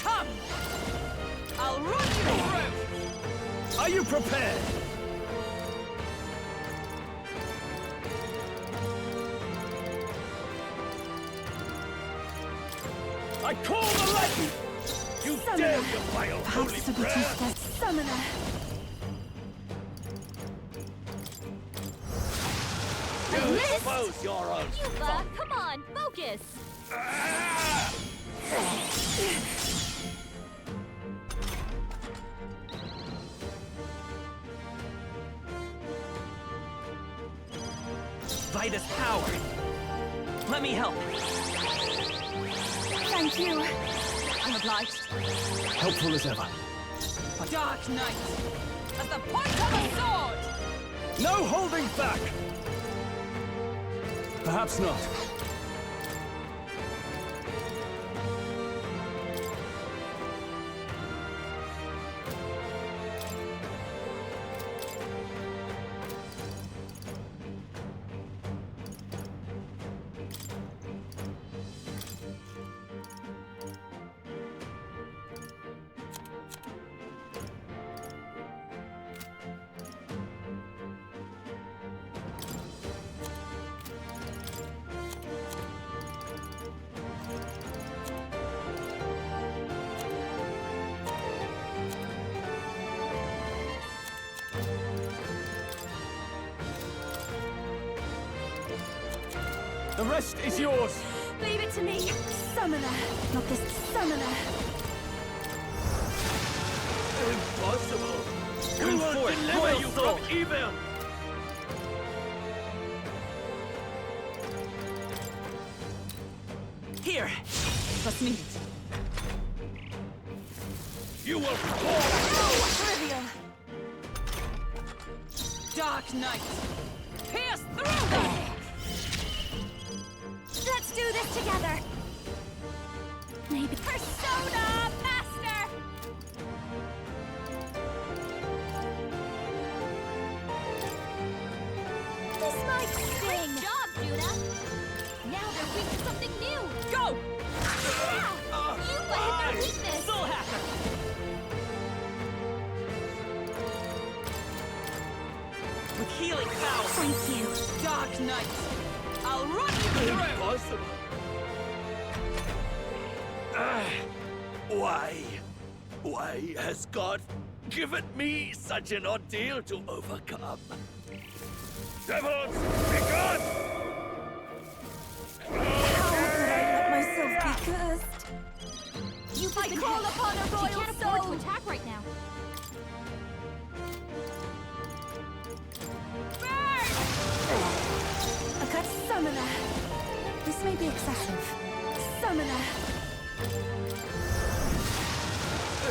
Come! I'll run you through! Are you prepared? I call the legend! You dare defile holy prayer! Summoner. You expose your own Yuba, come on, focus! Vitus power! Let me help! Thank you. I'm obliged. Helpful as ever. Dark Knight! As the point of a sword! No holding back! Perhaps not. The rest is yours! Leave it to me. Summoner. Not this summoner. Impossible! Bring forth deliver you soul. from evil! Here! Let's meet. You will fall! Trivial. Dark Knight! Pierce through them! Let's do this together! Maybe. Persona Master! This might sting! Great job, Judah! Now they're weak to something new! Go! Yeah! Yuba hit their weakness! Soul Hacker! With healing power! Thank you. Dark Knight! I'll run you through! Impossible! Why has God given me such an ordeal to overcome? Devils, be gone! How could I let myself be cursed? I call upon a royal soul! She can't afford to attack right now. A cut summoner. This may be excessive. Summoner.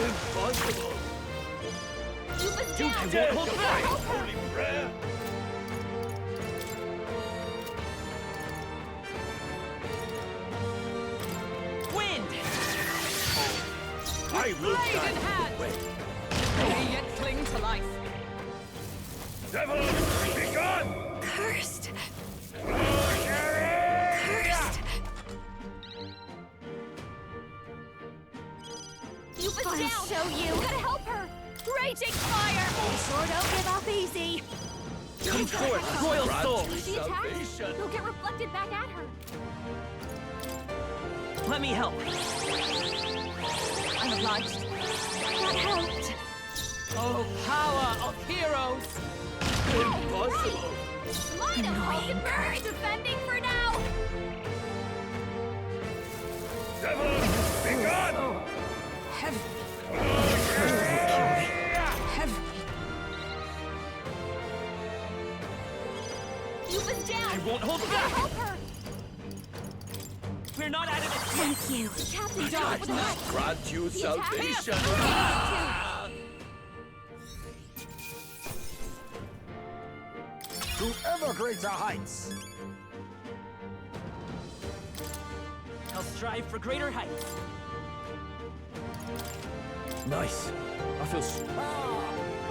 Impossible! Yuba's You down! dare defy holy prayer! Wind! I will Blade guide in you hand! away. May yet cling to life. Devils, be gone! Cursed. Yuba's I'll down! show you. Gotta help her! Raging fire! They sure don't give up easy! Come forth, royal soul! If she attacks, he'll get reflected back at her. Let me help! I'm obliged. That helped! Oh, power of heroes! Impossible! Line of Hulkenberg defending for now! Devils, be gone! Heavy. Heavy. Yuba's down! I won't hold Gotta back! help her! We're not out of it! Thank you. Captain Dark with Knight. us! Grant you The attack- salvation! To ever greater heights! I'll strive for greater heights. Nice. I feel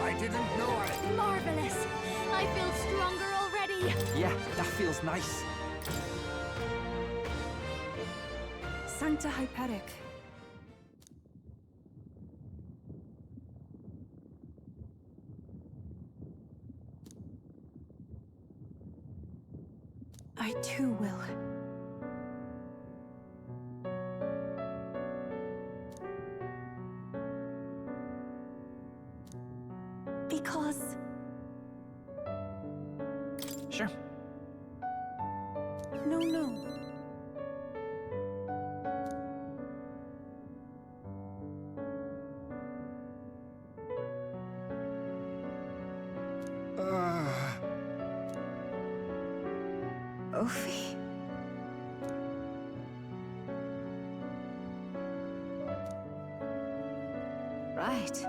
I didn't know it! Marvelous! I feel stronger already! Yeah, that feels nice. Sancta Hyperic. I too will. Because... Sure. No. Ophi. Right.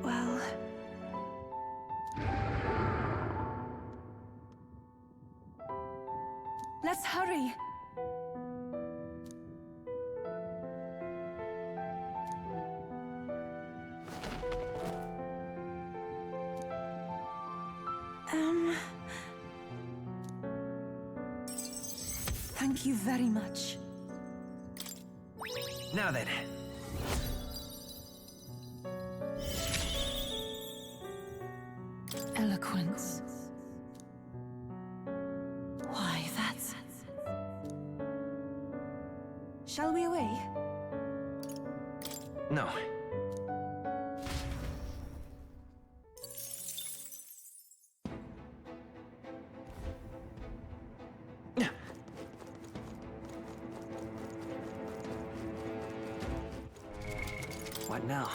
Well... Let's hurry! Thank you very much. Now then. Eloquence. Why, that's... Shall we away? No. What now?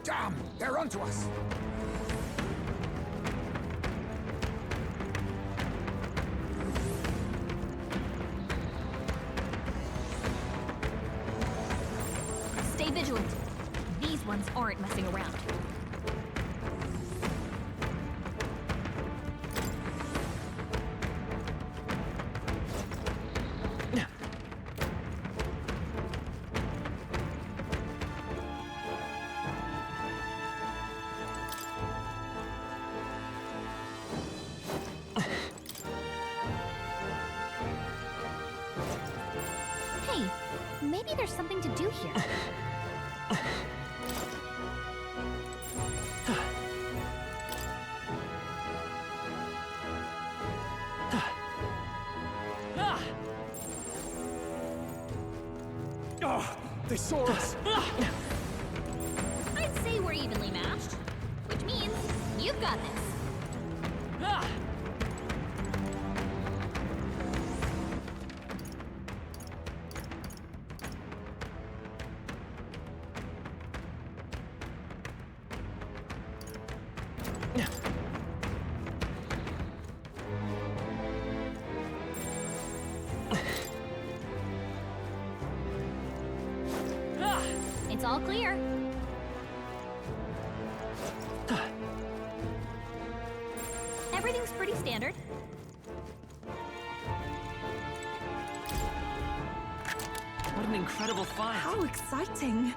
Damn! They're onto us! Stay vigilant. These ones aren't messing around. Hey, maybe there's something to do here. They saw us! I'd say we're evenly matched, which means you've got this. It's all clear. Everything's pretty standard. What an incredible find! How exciting!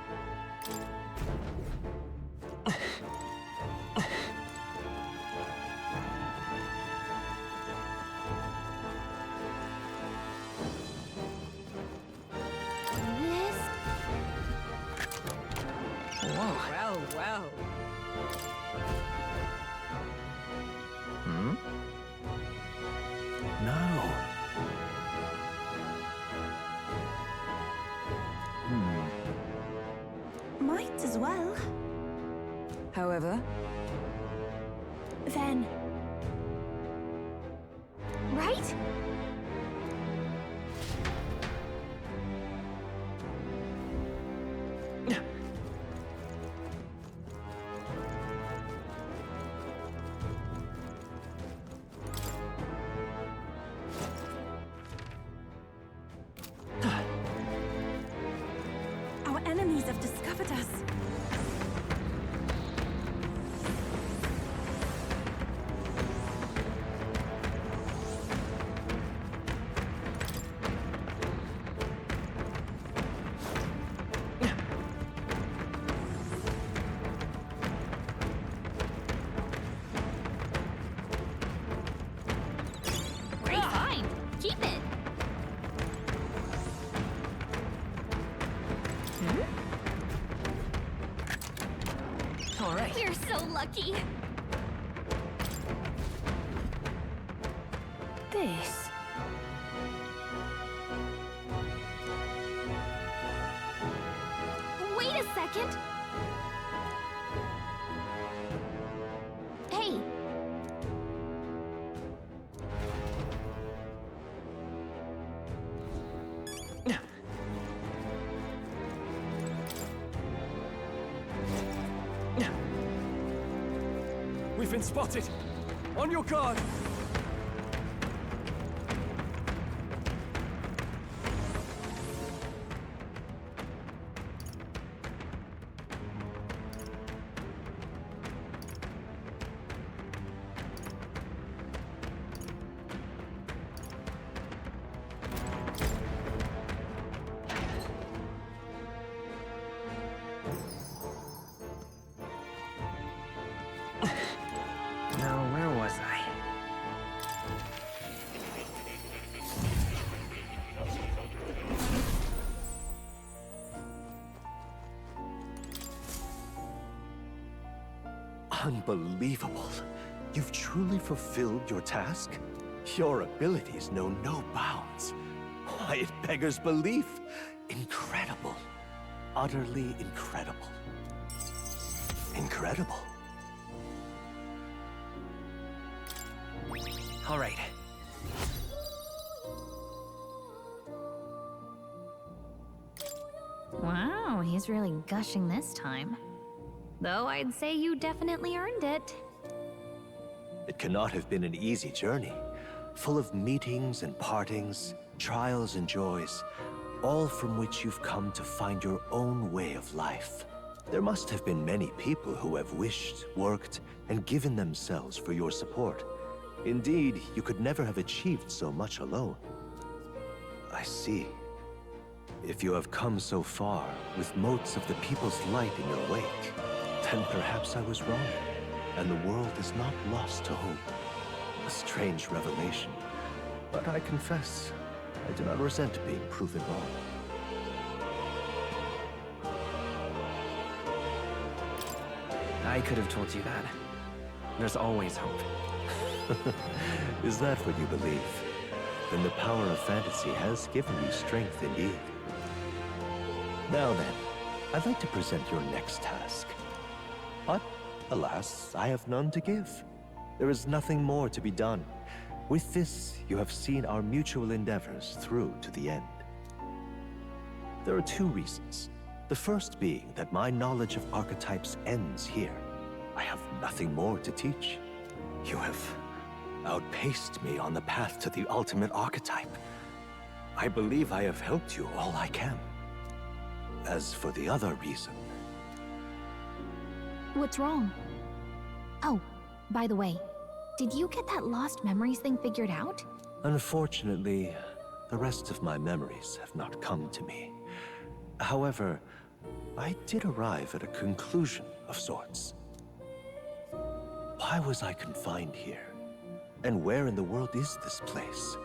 Well. Hmm? No. Might as well. However... Then... Right? So lucky. This. Wait a second. Hey. We've been spotted. On your guard. Now, where was I? Unbelievable. You've truly fulfilled your task? Your abilities know no bounds. Why, it beggars belief. Incredible. Utterly incredible. Incredible. All right. Wow, he's really gushing this time. Though I'd say you definitely earned it. It cannot have been an easy journey, full of meetings and partings, trials and joys, all from which you've come to find your own way of life. There must have been many people who have wished, worked, and given themselves for your support. Indeed, you could never have achieved so much alone. I see. If you have come so far, with motes of the people's light in your wake, then perhaps I was wrong, and the world is not lost to hope. A strange revelation, but I confess, I do not resent being proven wrong. I could have told you that. There's always hope. Is that what you believe? Then the power of fantasy has given you strength indeed. Now then, I'd like to present your next task. But, alas, I have none to give. There is nothing more to be done. With this, you have seen our mutual endeavors through to the end. There are two reasons. The first being that my knowledge of archetypes ends here. I have nothing more to teach. You have outpaced me on the path to the ultimate archetype. I believe I have helped you all I can. As for the other reason... What's wrong? Oh, by the way, did you get that lost memories thing figured out? Unfortunately, the rest of my memories have not come to me. However, I did arrive at a conclusion of sorts. Why was I confined here? And where in the world is this place?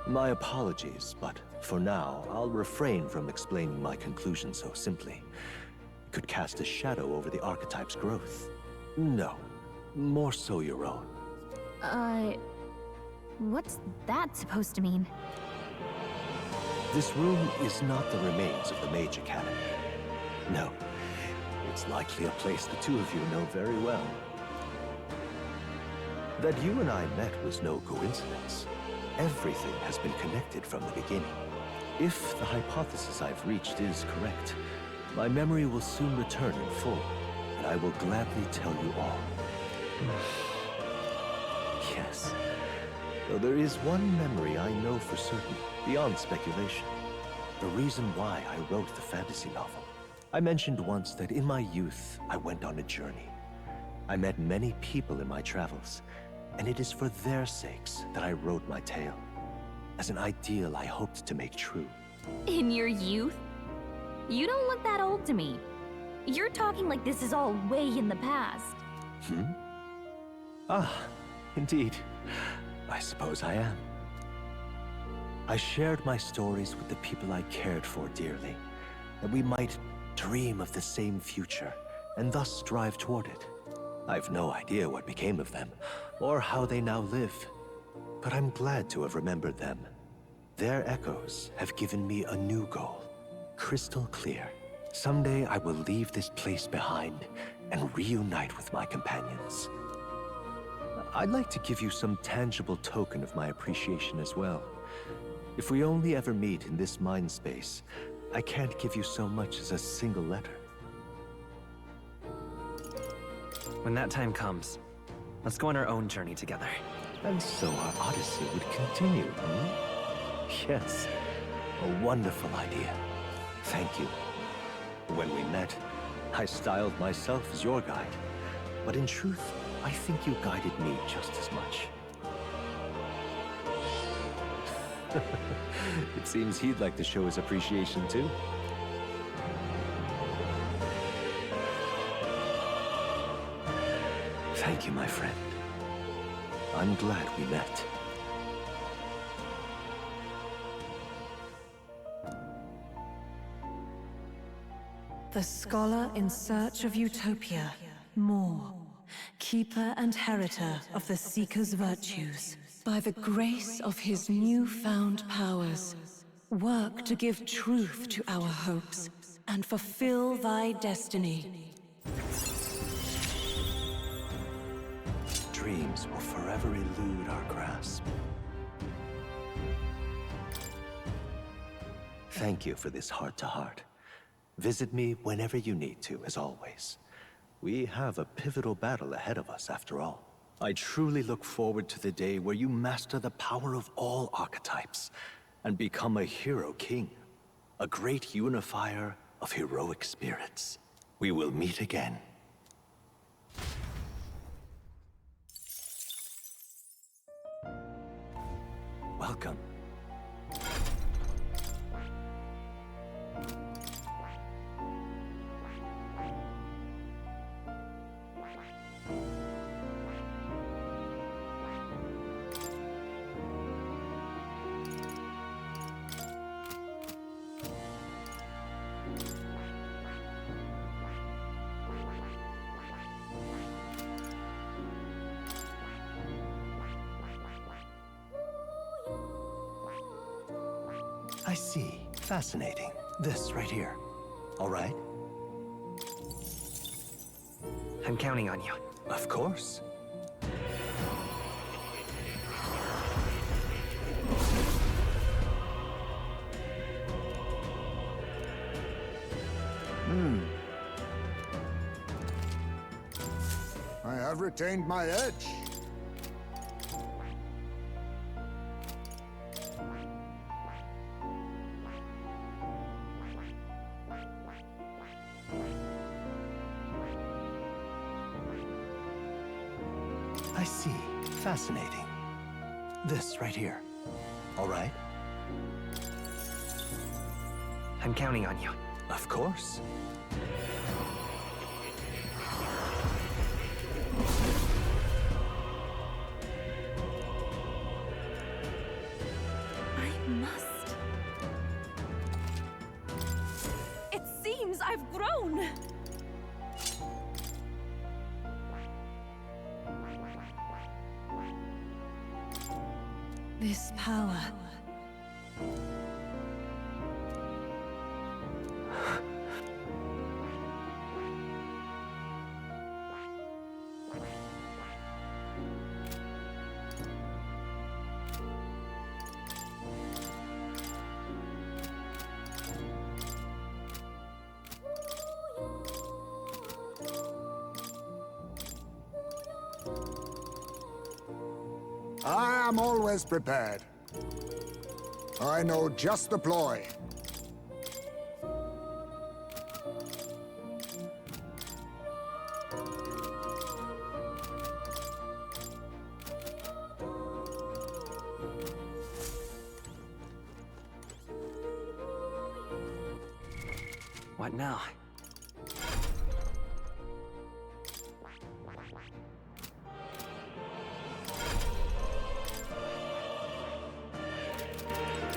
My apologies, but for now, I'll refrain from explaining my conclusion so simply. It could cast a shadow over the archetype's growth. No, more so your own. What's that supposed to mean? This room is not the remains of the Mage Academy. No, it's likely a place the two of you know very well. That you and I met was no coincidence. Everything has been connected from the beginning. If the hypothesis I've reached is correct, my memory will soon return in full, and I will gladly tell you all. Yes, though there is one memory I know for certain, beyond speculation. The reason why I wrote the fantasy novel. I mentioned once that in my youth, I went on a journey. I met many people in my travels, and it is for their sakes that I wrote my tale, as an ideal I hoped to make true. In your youth? You don't look that old to me. You're talking like this is all way in the past. Ah, indeed. I suppose I am. I shared my stories with the people I cared for dearly, that we might dream of the same future and thus strive toward it. I've no idea what became of them, or how they now live, but I'm glad to have remembered them. Their echoes have given me a new goal, crystal clear. Someday I will leave this place behind and reunite with my companions. I'd like to give you some tangible token of my appreciation as well. If we only ever meet in this mind space, I can't give you so much as a single letter. When that time comes, let's go on our own journey together. And so our odyssey would continue, Yes, a wonderful idea. Thank you. When we met, I styled myself as your guide, but in truth, I think you guided me just as much. It seems he'd like to show his appreciation too. Thank you, my friend. I'm glad we met. The scholar in search of utopia, more. Keeper and heriter of the Seeker's virtues. By the grace of his newfound powers, work to give truth to our hopes and fulfill thy destiny. Dreams will forever elude our grasp. Thank you for this heart-to-heart. Visit me whenever you need to, as always. We have a pivotal battle ahead of us, after all. I truly look forward to the day where you master the power of all archetypes and become a hero king, a great unifier of heroic spirits. We will meet again. Welcome. I see. Fascinating. This right here. All right? I'm counting on you. Of course. I have retained my edge. I see. Fascinating. This right here. All right? I'm counting on you. Of course. I must. It seems I've grown. This power. I am always prepared. I know just the ploy. What now?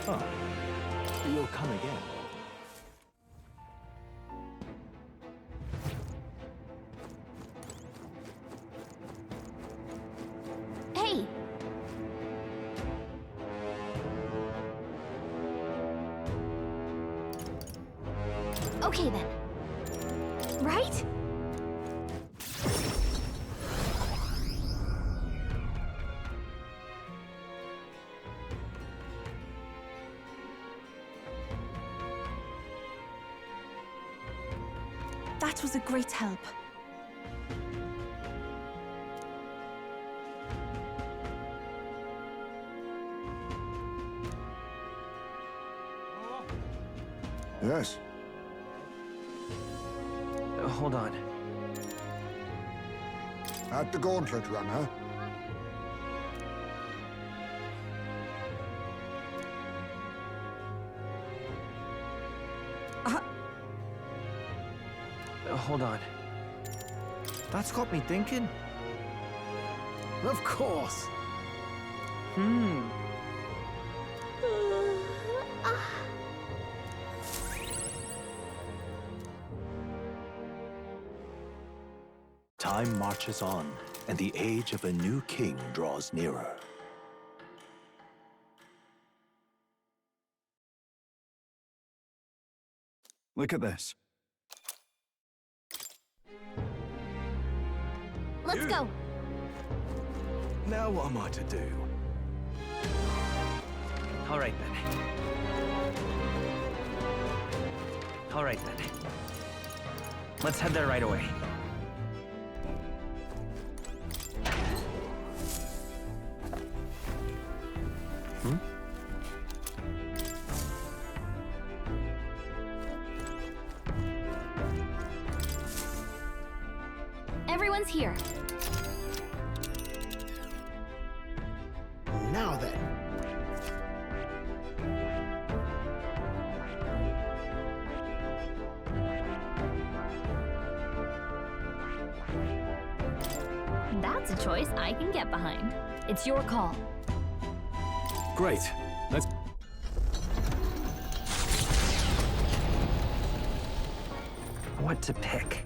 Oh, you'll come again. Okay then. Right? That was a great help. Yes. Hold on. At the gauntlet runner. Hold on. That's got me thinking. Of course. Time marches on, and the age of a new king draws nearer. Look at this. Let's go. Now what am I to do? All right then. All right then. Let's head there right away. Everyone's here. Now then. That's a choice I can get behind. It's your call. Great. Let's... What to pick?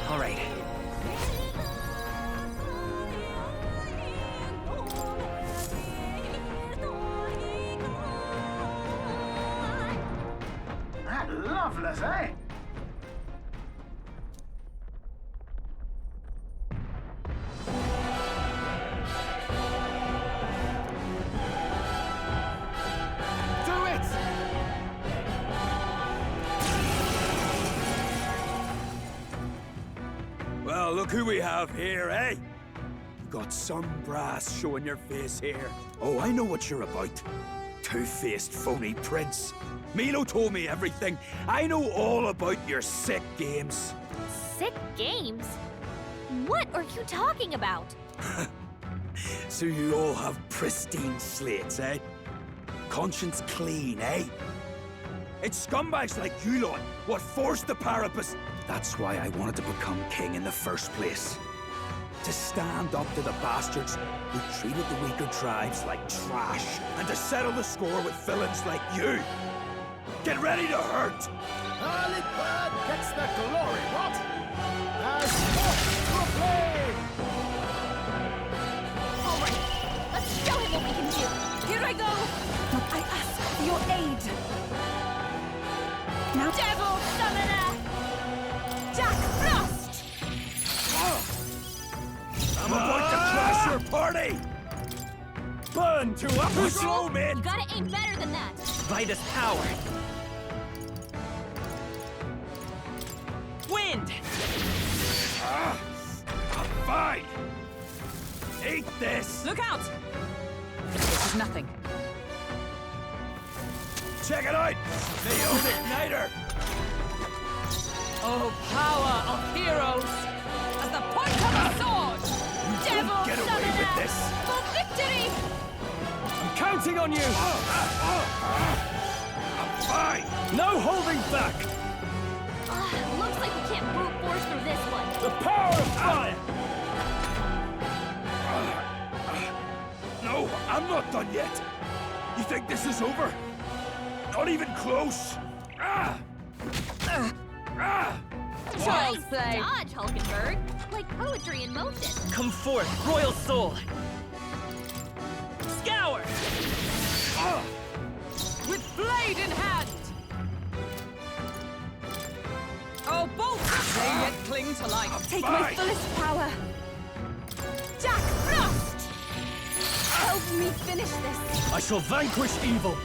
All right. That loveless, eh? Do it! Well, look who we have here, eh? You got some brass showing your face here. Oh, I know what you're about. Two-faced phony prince. Milo told me everything. I know all about your sick games. Sick games? What are you talking about? So you all have pristine slates, eh? Conscience clean, eh? It's scumbags like you lot what forced the Parapus. That's why I wanted to become king in the first place. To stand up to the bastards who treated the weaker tribes like trash, and to settle the score with villains like you. Get ready to hurt! Early bird gets the glory, what? As proclaim! All right, let's show him what we can do. Here I go! But I ask for your aid. Now, Devil Summoner! Jack Frost! I'm about to crash your party! Burn to a slow man! You gotta aim better than that. Vitus power. Wind. Fine! Eat this! Look out! This is nothing. Check it out! The old igniter! Oh, power of heroes! As the point of a sword! Devil Get away with this! For victory! I'm counting on you! Fine! No holding back! Looks like we can't brute force through this one. The power of fire! No, I'm not done yet. You think this is over? Not even close. Child's play! Dodge, Hulkenberg! Like poetry in motion. Come forth, royal soul! Scour! With blade in hand! Oh, both may yet cling to life. Take my fullest power. Jack Frost! Help me finish this. I shall vanquish evil!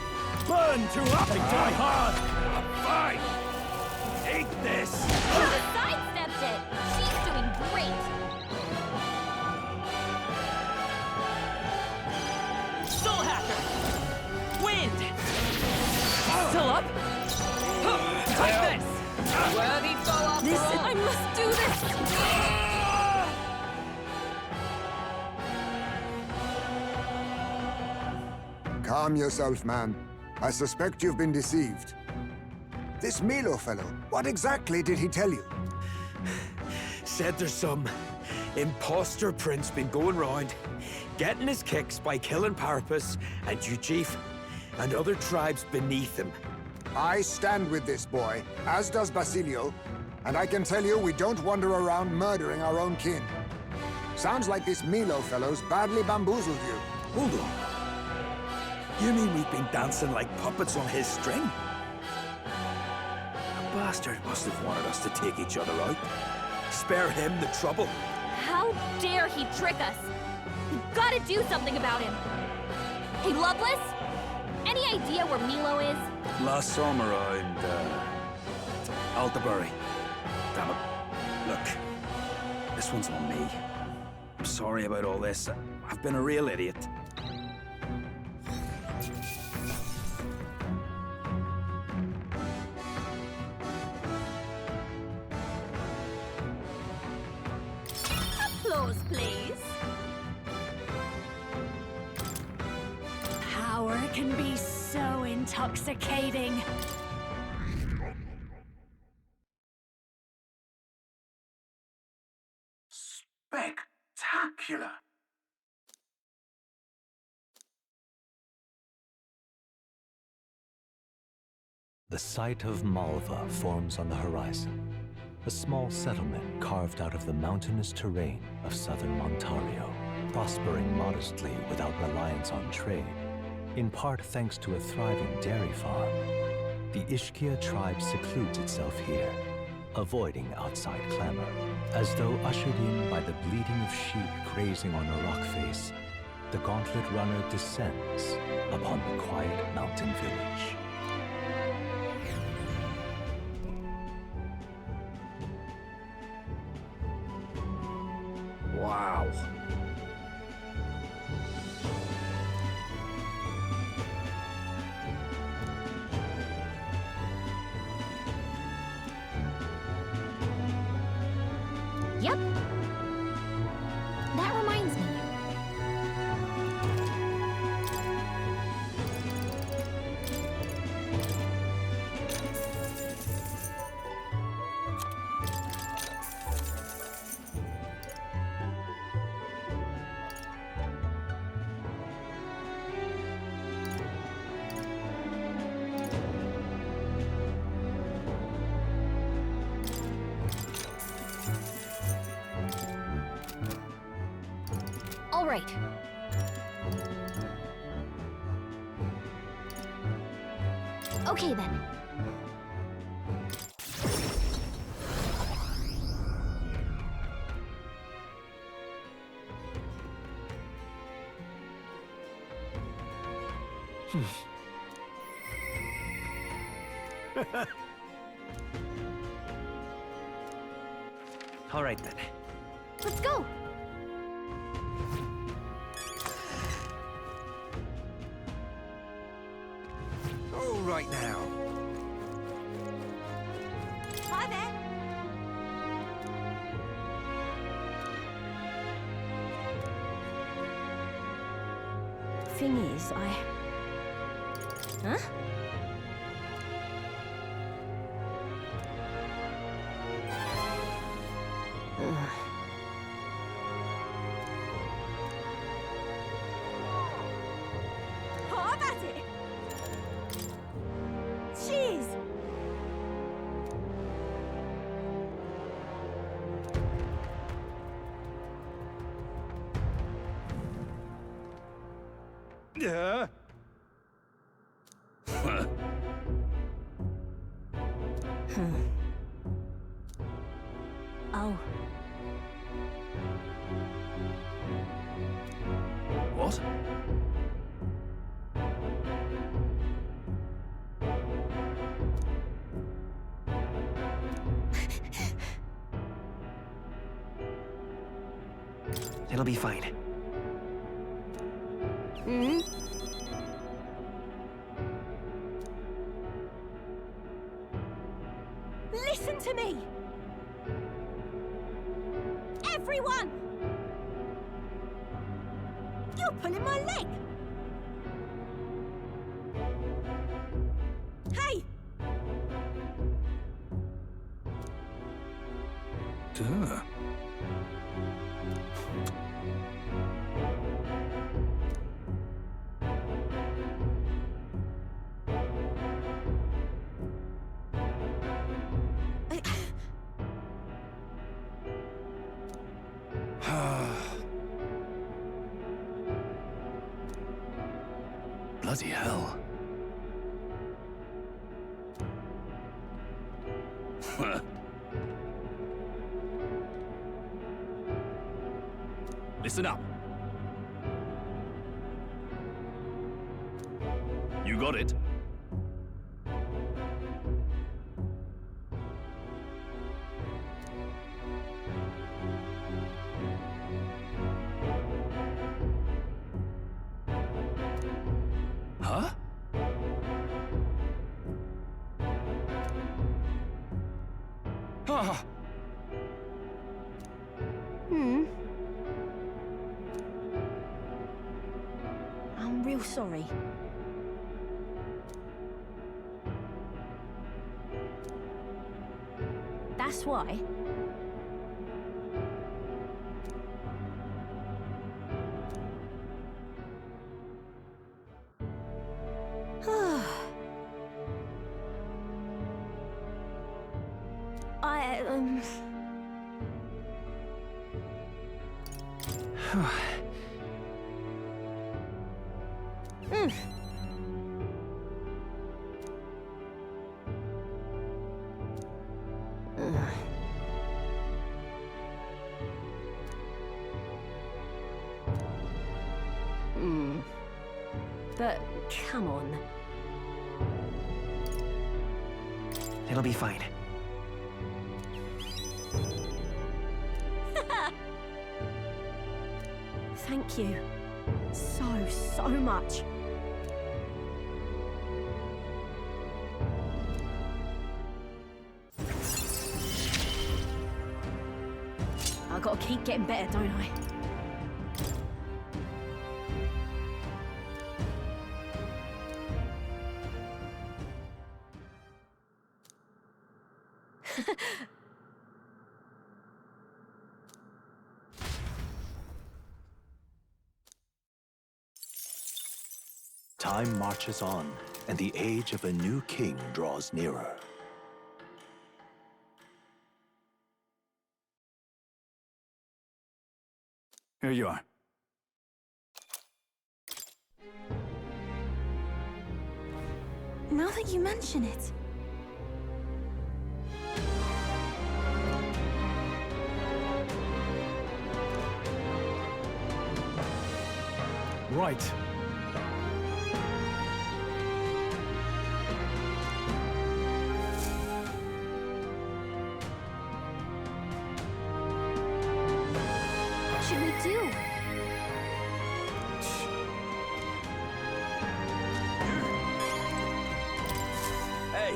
Burn to up and die hard! Fine! Take this! She sidestepped it. She's doing great. Soul Hacker! Wind! Still up? Take this! Worthy foe after Listen, all. I must do this. Calm yourself, man. I suspect you've been deceived. This Milo fellow, what exactly did he tell you? Said there's some imposter prince been going round, getting his kicks by killing Parapus and Ujif and other tribes beneath him. I stand with this boy, as does Basilio, and I can tell you we don't wander around murdering our own kin. Sounds like this Milo fellow's badly bamboozled you. Hold on. You mean we've been dancing like puppets on his string? The bastard must have wanted us to take each other out. Spare him the trouble. How dare he trick us? We've got to do something about him. Hey, Loveless? Any idea where Milo is? Last summer around, Altabury. Damn it. Look, this one's on me. I'm sorry about all this. I've been a real idiot. Applause, please. Power can be so intoxicating. Spectacular! The site of Malva forms on the horizon, a small settlement carved out of the mountainous terrain of southern Ontario, prospering modestly without reliance on trade, in part thanks to a thriving dairy farm. The Ishkia tribe secludes itself here, avoiding outside clamor, as though ushered in by the bleating of sheep grazing on a rock face. The gauntlet runner descends upon the quiet mountain village. Wow. Yep. That reminds me. All right. Okay then. All right then. Let's go. All right now. Hi there. thing is, Huh? Have at it! Jeez! Yeah. Oh. What? It'll be fine. Hmm? Listen to me! Everyone! You're pulling my leg! Hey! Duh. Bloody hell. Listen up. You got it. Huh? Ah. I'm real sorry. That's why. But come on. It'll be fine. Thank you. So much. I've got to keep getting better, don't I? Time marches on, and the age of a new king draws nearer. Here you are. Now that you mention it. Right. What should we do? Hey!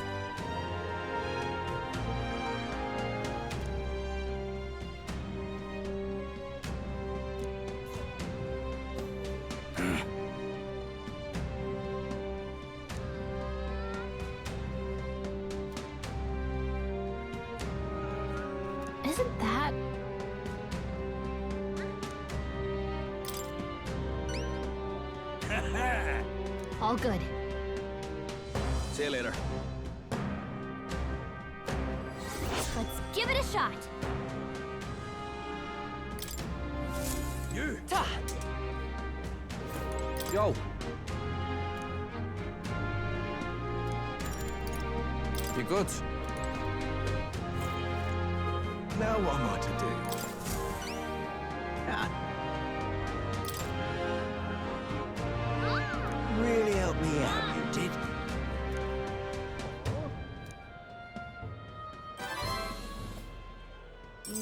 Isn't that... all good. See you later. Let's give it a shot. You! Yo! You good? Now what am I to do? Really help me out, you did.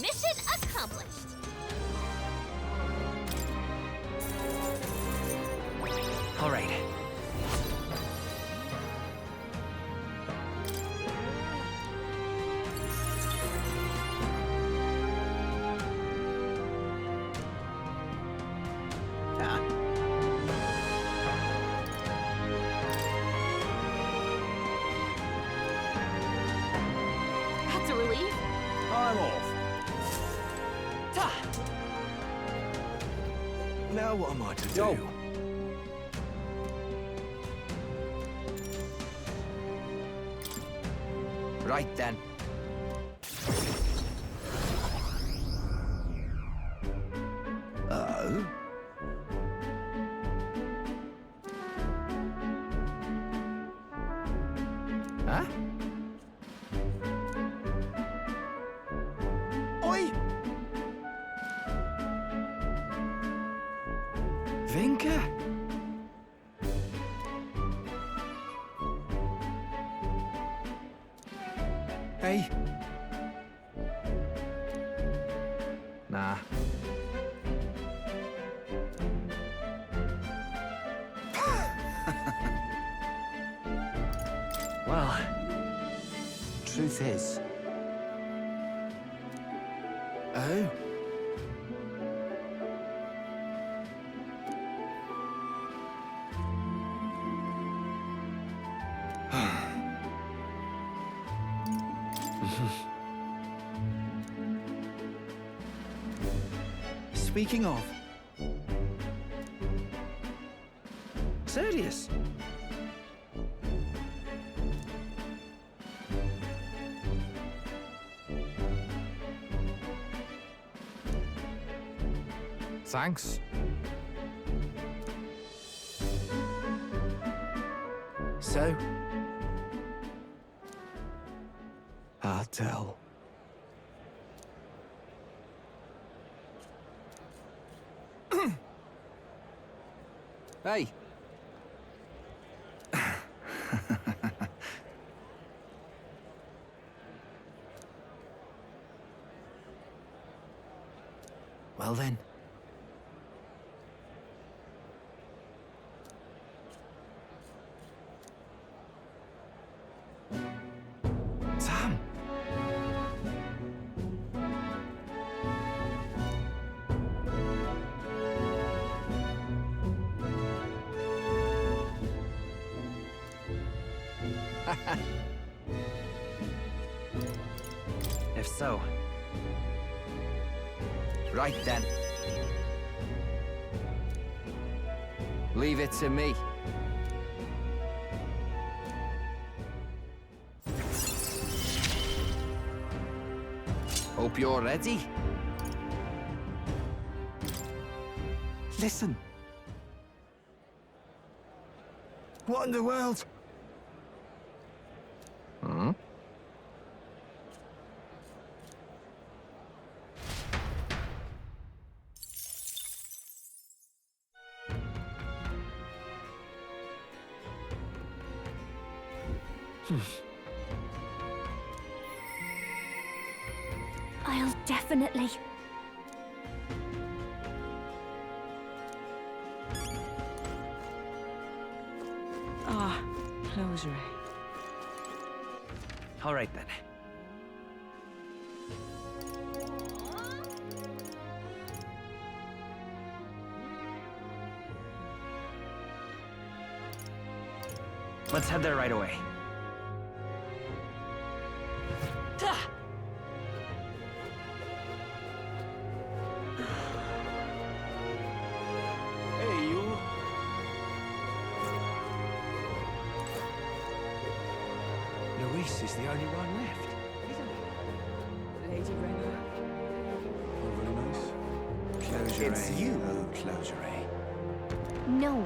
Mission accomplished. All right. That's a relief. I'm off. Now what am I to do? Right then. Oh? Huh? Oi! Vinka? Hey. Nah. Well, truth is... Oh? Speaking of... Serious? Thanks. So? I'll tell. Hey. Well then. Sam. If so, Right then. Leave it to me. Hope you're ready. Listen. What in the world? Hmm? I'll definitely... Ah, closure. all right then. Let's head there right away. one left, isn't there? Lady Rena. Oh, very nice. Closure, It's eh? you. Oh, closure, eh? No.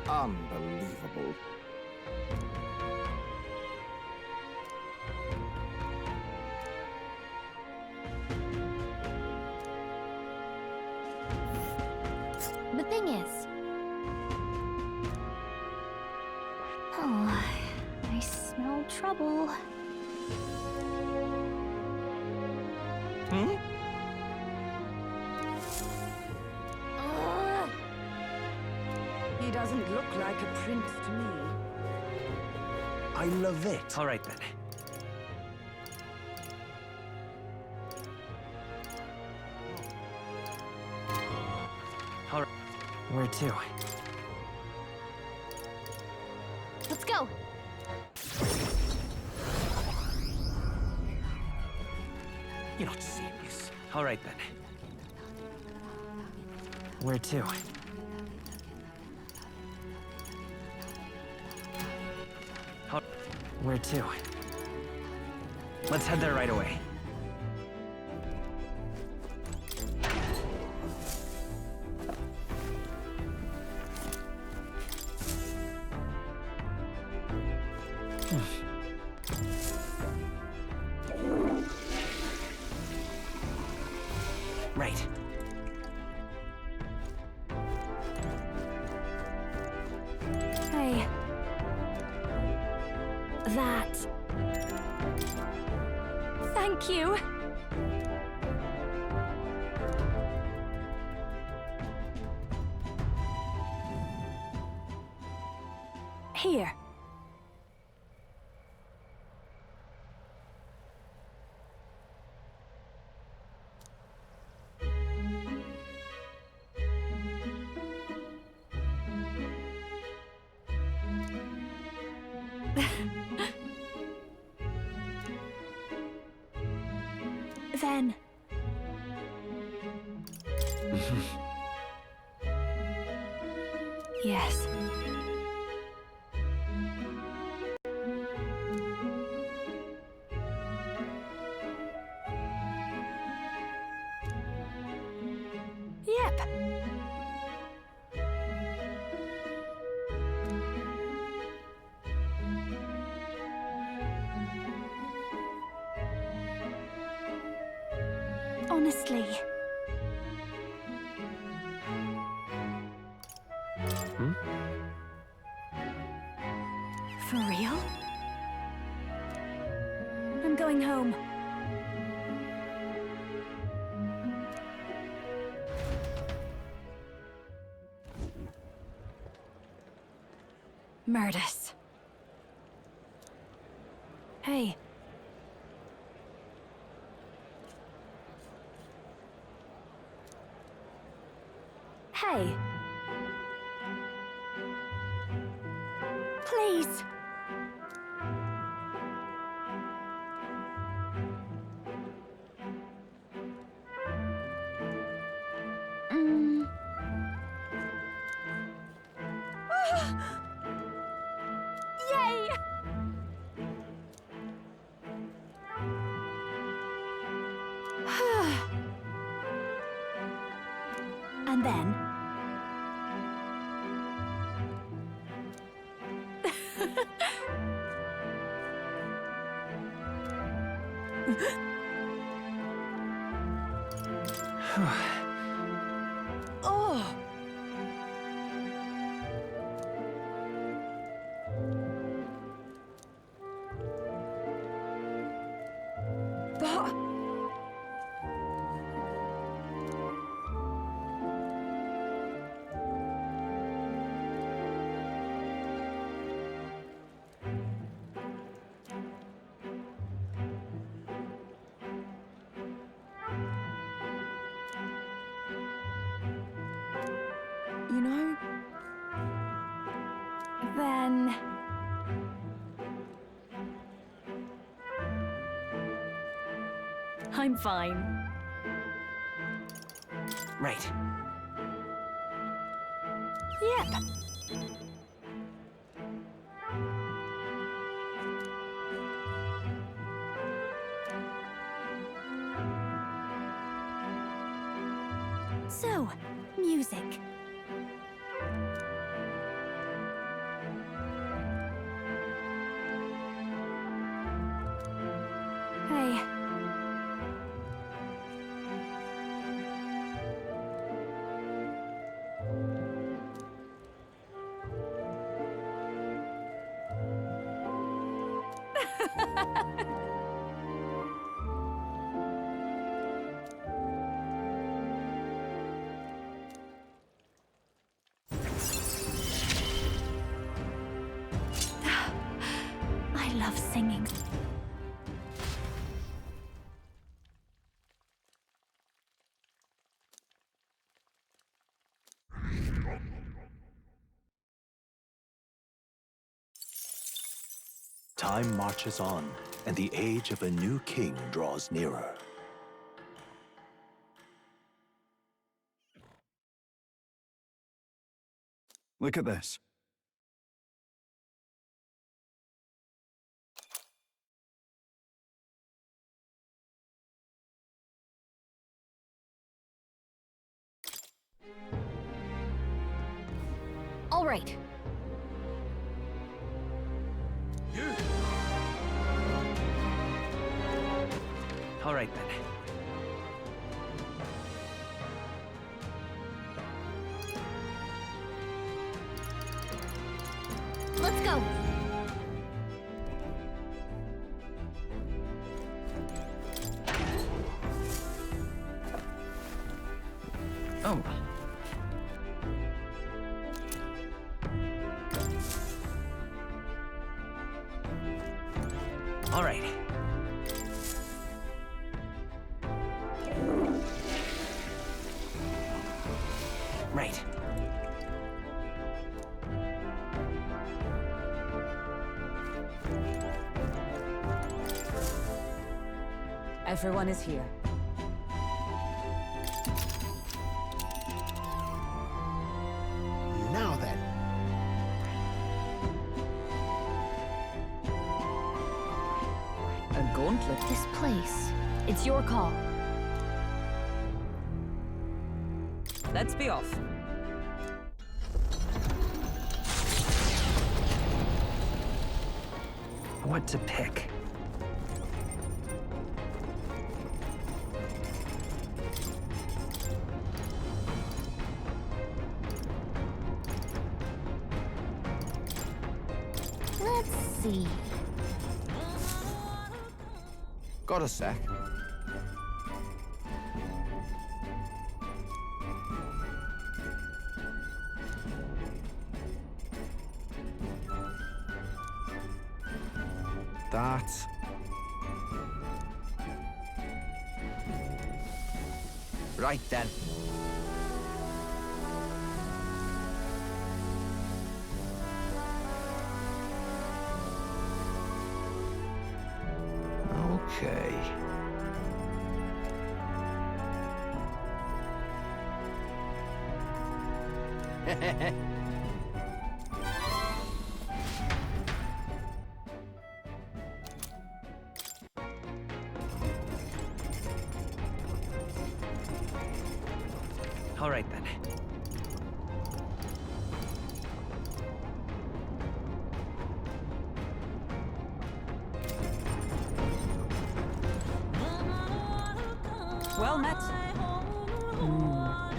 Unbelievable. The thing is... Oh, I smell trouble. Hmm? He doesn't look like a prince to me. I love it. All right, then. All right. Where to? Let's go. You're not serious. All right, then. Where to? Where to? Let's head there right away. Right. Hey. That. Thank you. Here. Then. Yes. Yep. Honestly. Hmm? For real? I'm going home. Murdus. Hey. Hey. Please. Yay! And then... oh! But... You know... Then... I'm fine. Right. Yep. So, music. Hey. I love singing. Time marches on, and the age of a new king draws nearer. Look at this. All right. All right, then. Let's go. Oh. All right. Right. Everyone is here. Now then. A gauntlet. This place. It's your call. Let's be off. What to pick? Let's see. Got a sec. That. Right then. Okay. All right, then. Well met.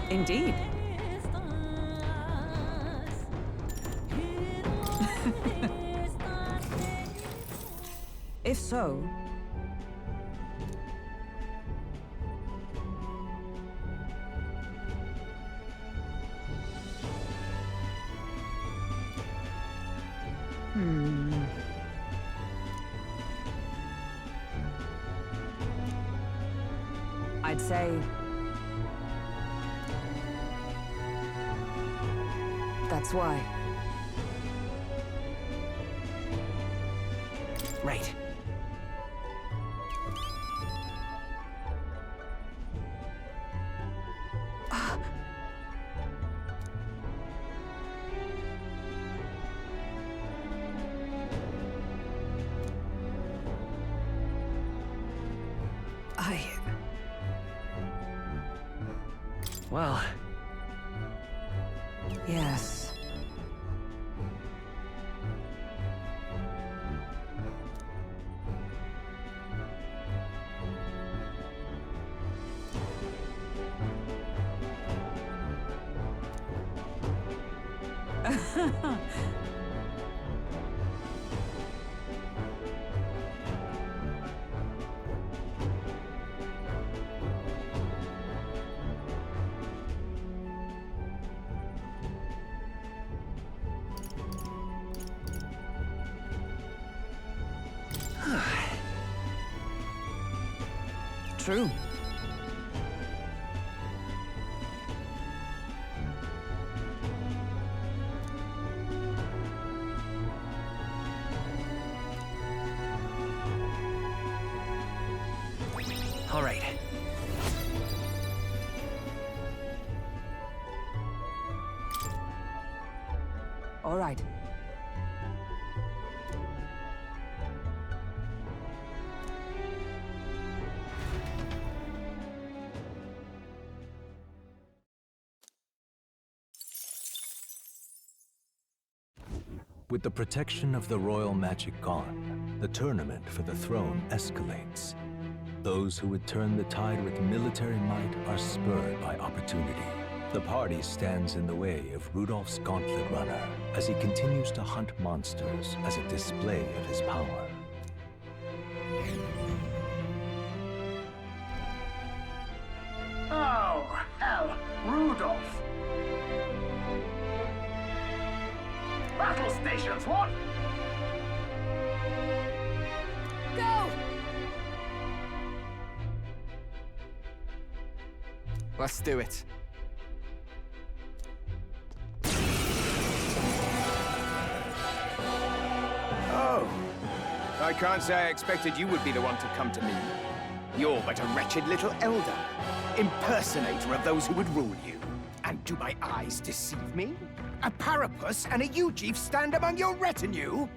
Indeed. If so... I'd say... that's why. Right. Well... Yes. True. All right. All right. With the protection of the royal magic gone, the tournament for the throne escalates. Those who would turn the tide with military might are spurred by opportunity. The party stands in the way of Rudolph's Gauntlet Runner as he continues to hunt monsters as a display of his power. Oh, hell, Rudolph! Battle stations, what? Go! Let's do it. Oh. I can't say I expected you would be the one to come to me. You're but a wretched little elder, impersonator of those who would rule you. And do my eyes deceive me? A Parapus and a Ujif stand among your retinue?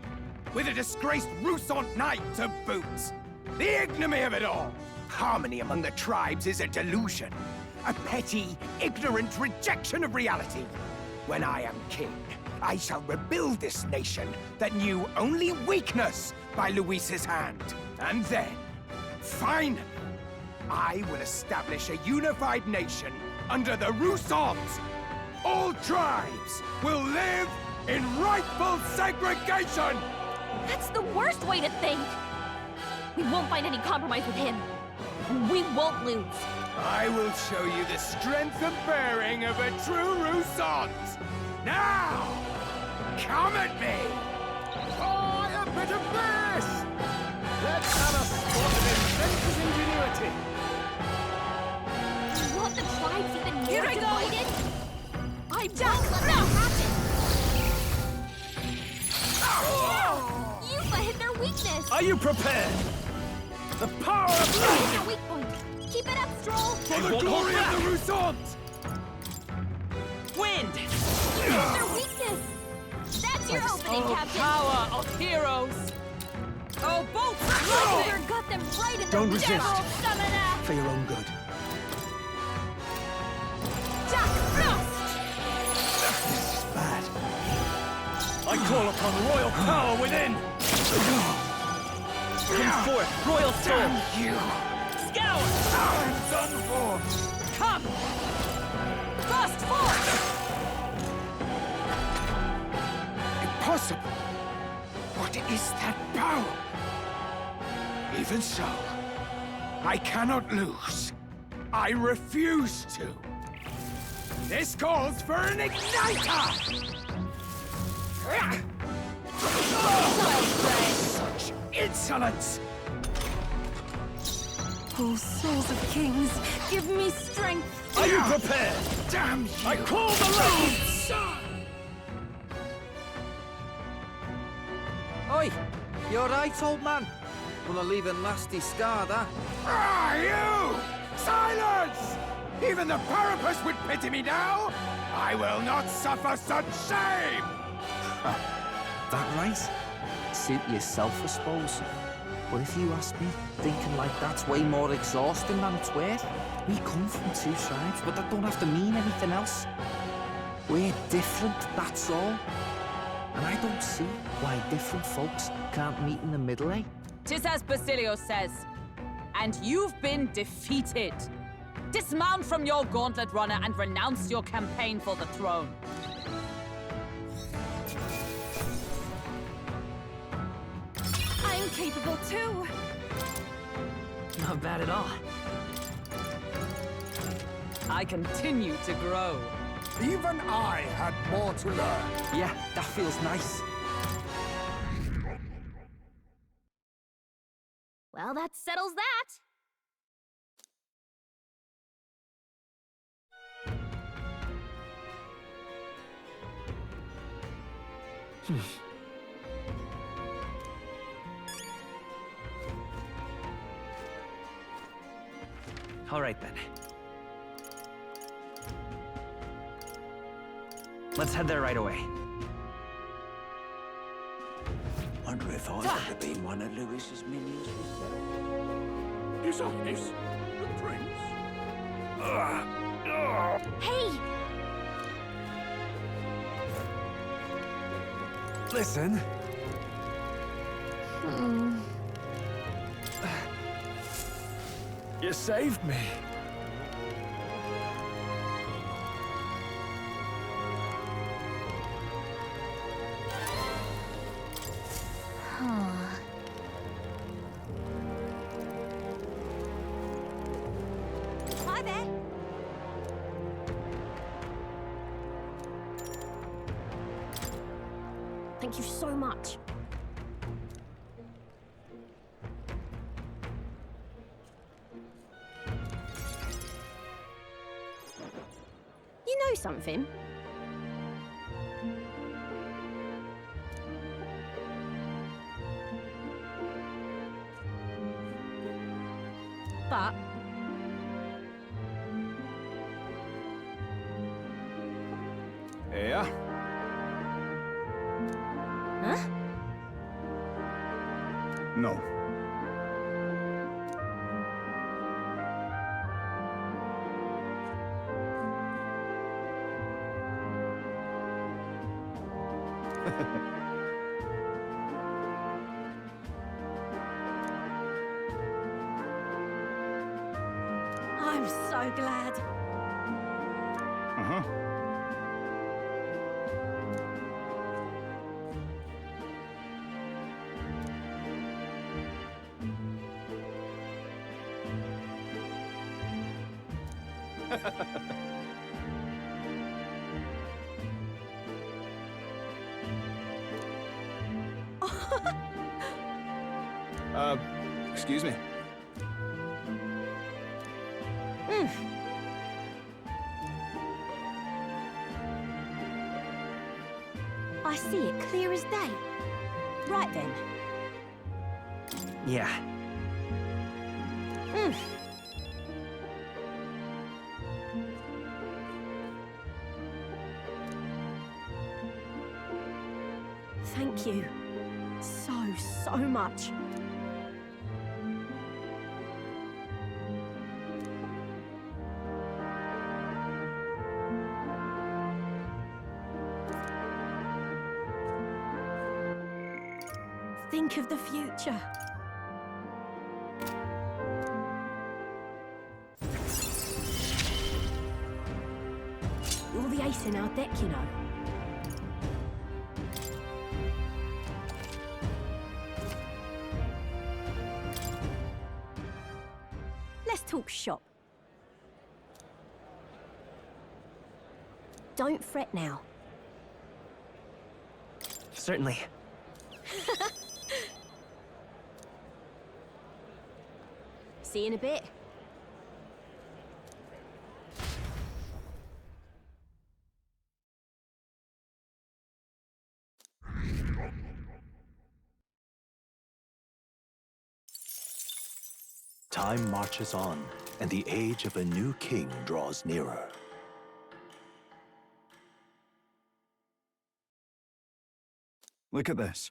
With a disgraced Rusant knight to boot! The ignominy of it all! Harmony among the tribes is a delusion. A petty, ignorant rejection of reality. When I am king, I shall rebuild this nation that knew only weakness by Luis's hand. And then, finally, I will establish a unified nation under the Rusants. All tribes will live in rightful segregation! That's the worst way to think! We won't find any compromise with him. We won't lose. I will show you the strength of bearing of a true Rusant! Now! Come at me! Oh, a bit of this! Let's have a sport of adventurous ingenuity! You want the tribes even more Here I go. divided? I won't let that happen! Yufa hit their weakness! Are you prepared? The power of light! Their weak point! Keep it up, Stroll! For the glory of the Rusant! Wind! You hit their weakness! That's your opening, Oh, Captain! power of heroes! Oh, both! Thunder got them right in Don't the resist. devil summoner! For your own good. Jack Frost! This is bad. I call upon royal power within! Come forth, royal soul! Damn you! Scour! I'm done for! Come! Burst forth! Impossible! What is that power? Even so, I cannot lose. I refuse to. This calls for an igniter! Such insolence! Oh, souls of kings, give me strength! Are you prepared? Damn you! I call the legend! Oi! You alright, old man? Gonna leave a nasty scar, that. Ah, you! Silence! Even the Parapus would pity me now! I will not suffer such shame! That right? Suit yourself, I suppose. But if you ask me, thinking like that's way more exhausting than it's worth. We come from two sides, but that don't have to mean anything else. We're different, that's all. And I don't see why different folks can't meet in the middle, eh? 'Tis as Basilio says. And you've been defeated. Dismount from your gauntlet runner and renounce your campaign for the throne. I'm capable too. Not bad at all. I continue to grow. Even I had more to learn. Yeah, that feels nice. Well, that settles that. All right then. Let's head there right away. Wonder if I've ever been one of Lewis's minions myself. His Highness, the Prince. Hey! Listen. You saved me. Hi there. Thank you so much. You know something? But Yeah? huh? No. I'm so glad. Uh-huh. Excuse me. I see it clear as day. Right then. Yeah. Thank you. So much. Think of the future. You're the ace in our deck, you know. Let's talk shop. Don't fret now. Certainly. See you in a bit. Time marches on, and the age of a new king draws nearer. Look at this.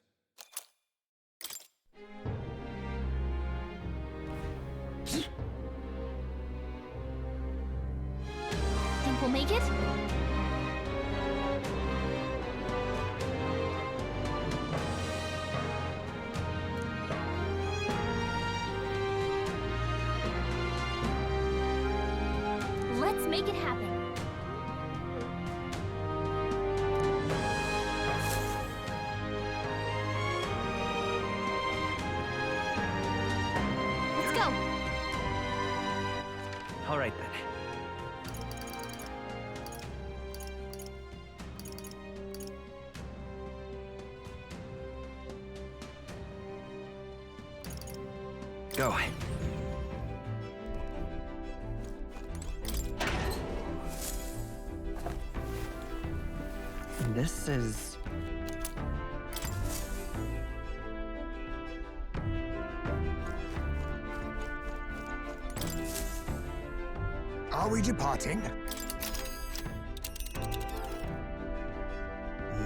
make it? Let's make it happen. Let's go. All right then. Go. This is... Are we departing?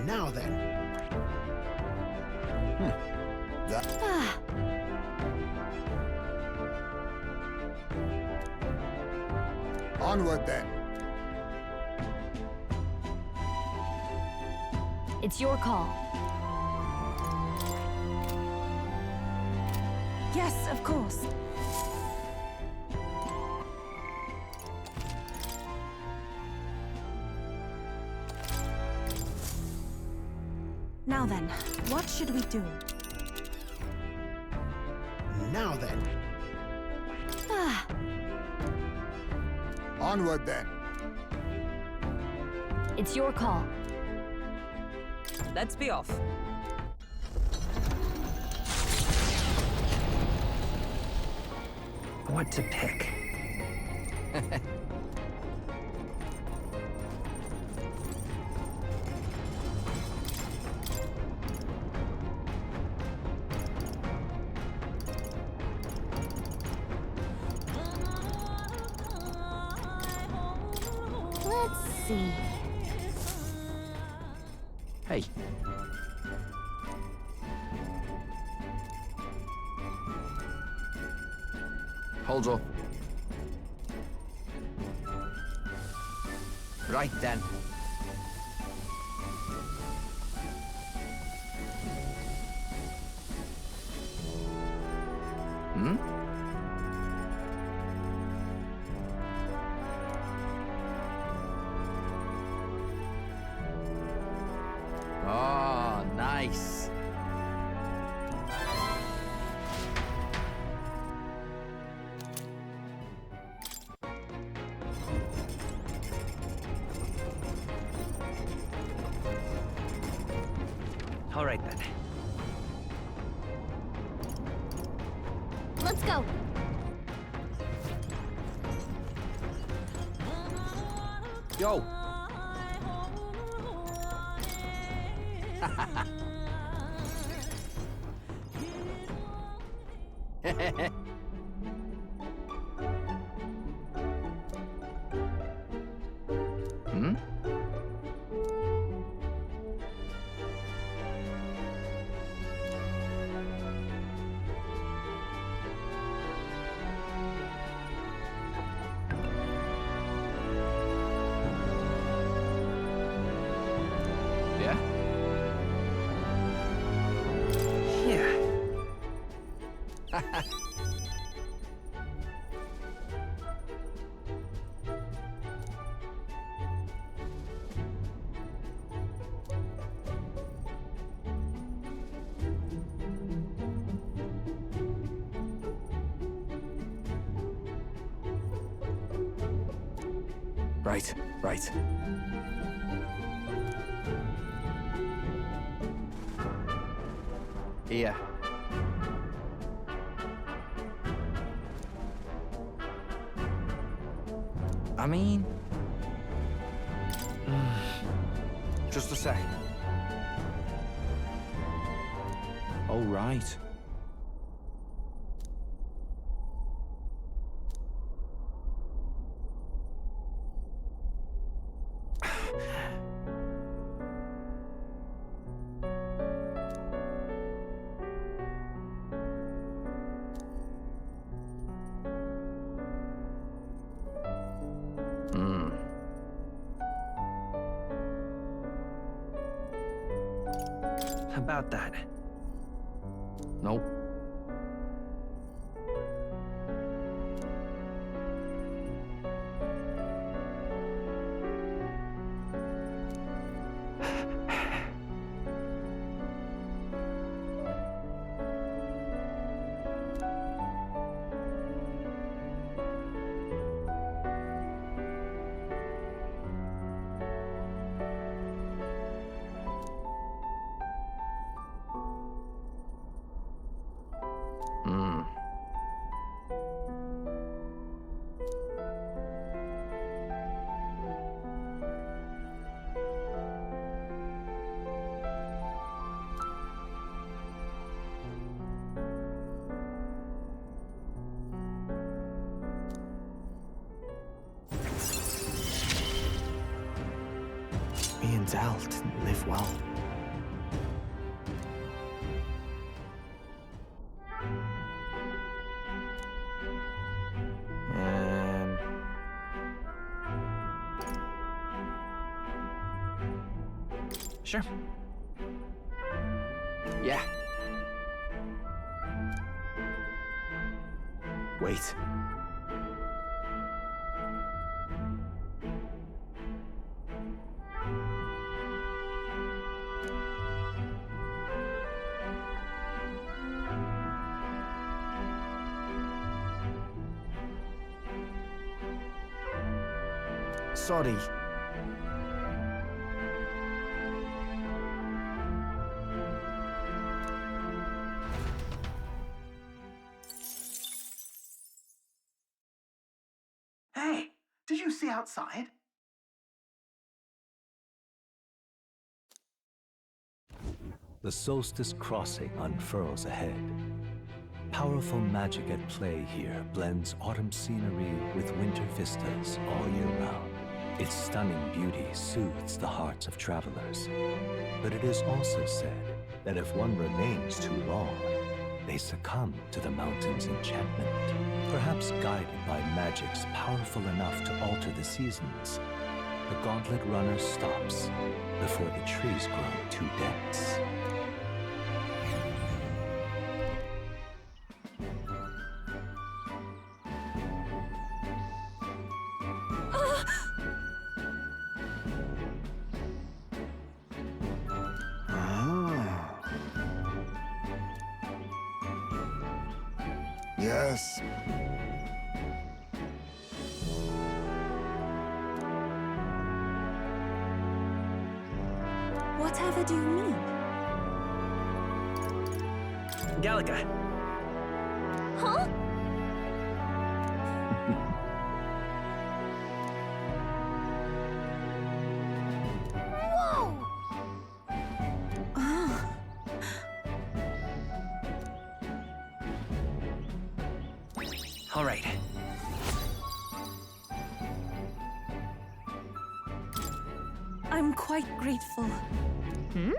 Now then. Onward then. It's your call. Yes, of course. Now then, what should we do? Now then. Onward then. It's your call. Let's be off. What to pick? Let's see. Hey. Hold up. Right then. Hmm? Oh, nice. All right then. Let's go. Yo. Hmm? Yeah? Yeah. Right, right. Here. I mean... Just a sec. Oh, right. about that. Nope. Me and Dal didn't live well. Sure. Yeah. Wait. Sorry. Hey, did you see outside? The solstice crossing unfurls ahead. Powerful magic at play here blends autumn scenery with winter vistas all year round. Its stunning beauty soothes the hearts of travelers. But it is also said that if one remains too long, they succumb to the mountain's enchantment. Perhaps guided by magics powerful enough to alter the seasons, the Gauntlet Runner stops before the trees grow too dense. Yes. Whatever do you mean? Gallica. Huh? Whoa! All right. I'm quite grateful. Hmm?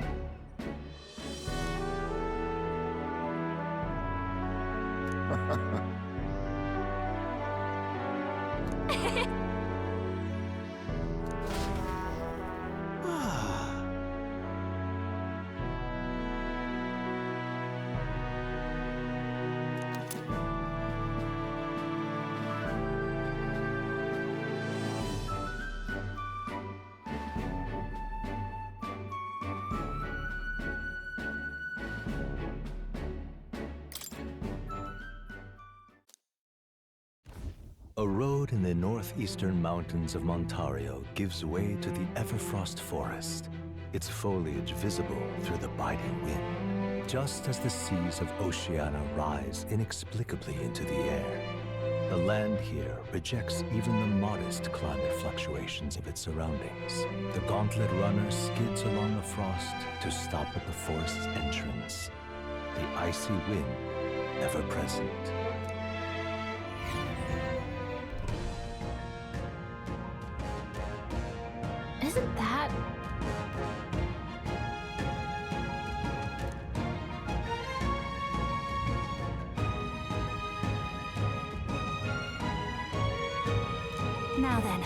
A road in the northeastern mountains of Montario gives way to the Everfrost Forest, its foliage visible through the biting wind. Just as the seas of Oceania rise inexplicably into the air, the land here rejects even the modest climate fluctuations of its surroundings. The Gauntlet Runner skids along the frost to stop at the forest's entrance, the icy wind ever present. Isn't that... Now then.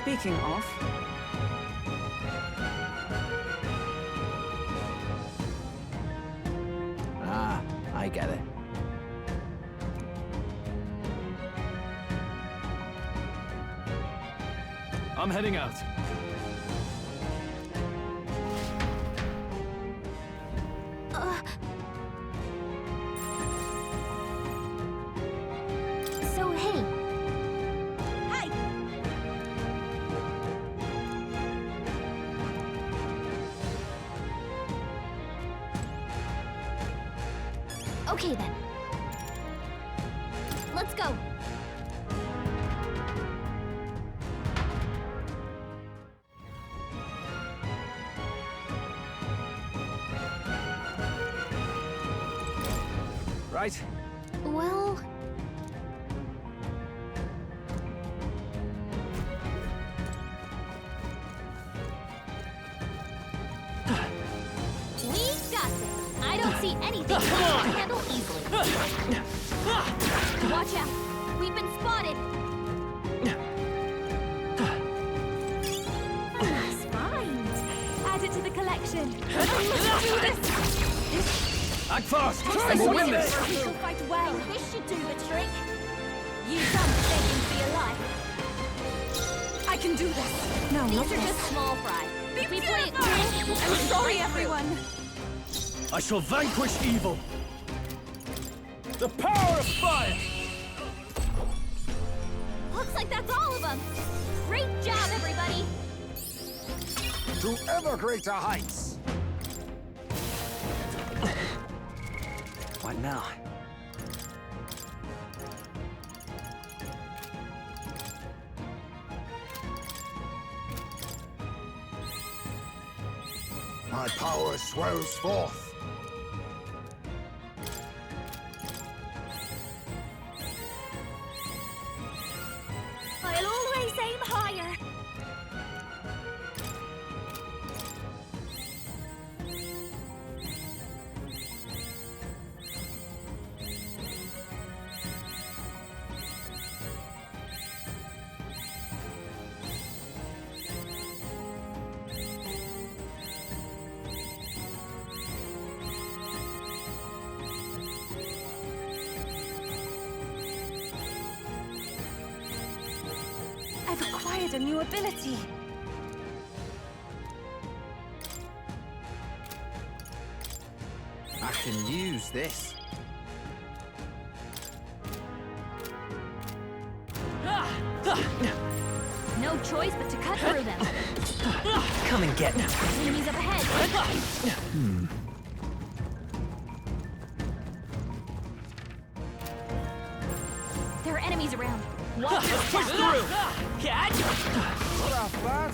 Speaking of... Ah, I get it. I'm heading out. So, hey. Hey! Okay then. Let's go. Right? Well... We got this. I don't see anything we can handle easily. Watch out. We've been spotted. That's fine. Add it to the collection. Let's do this. Act fast! Looks We'll like win this! we shall fight well. This should do the trick. Use some begging for your life. I can do this. No, These not are this. just small fry. If we play it cool, I'm sorry, everyone. I shall vanquish evil! The power of fire! Looks like that's all of them. Great job, everybody. To ever greater heights. What now? My power swells forth. I'll always aim higher. I've acquired a new ability. I can use this. No choice but to cut through them. Come and get me. Enemies up ahead. There are enemies around. Watch your Push step. through! Catch! What up, lad?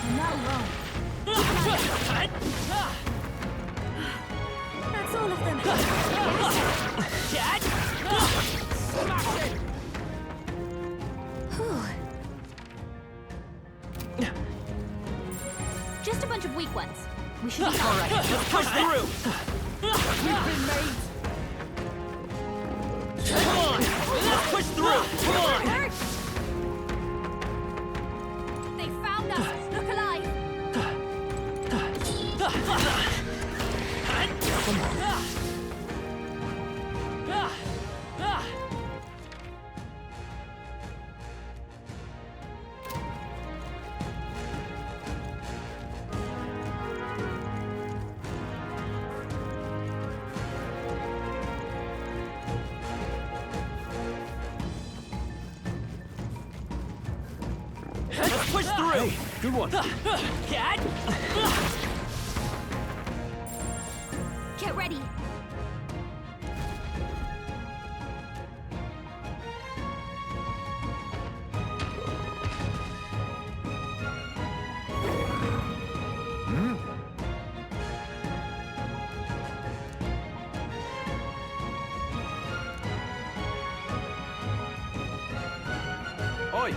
I'm not alone. That's all of them. Catch! Smash it! Just a bunch of weak ones. We should be All right, let's push through! We've been made. Come on! Let's push through! Come on! They found us. Look alive. Come on. Let's push through! Hey, good one. Catch! Get ready. Oi!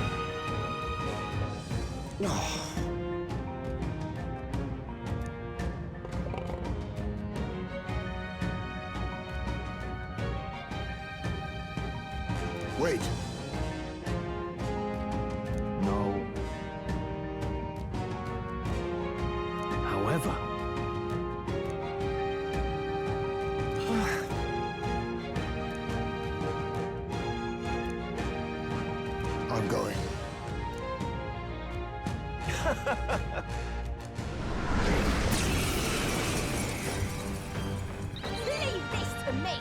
Wait. No. However... I'm going. Leave this to me!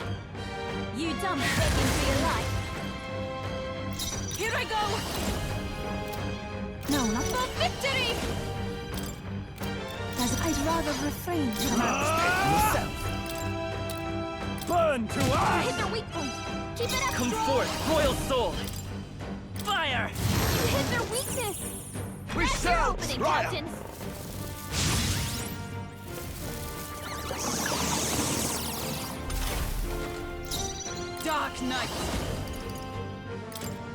You done begging for your life? Here I go! No, not For victory! I'd rather refrain from Burn to ash! Hit their weak point! Keep it up, Come Troll! forth, royal soul! Fire! You hit their weakness! That's your opening, Captain! Dark Knight!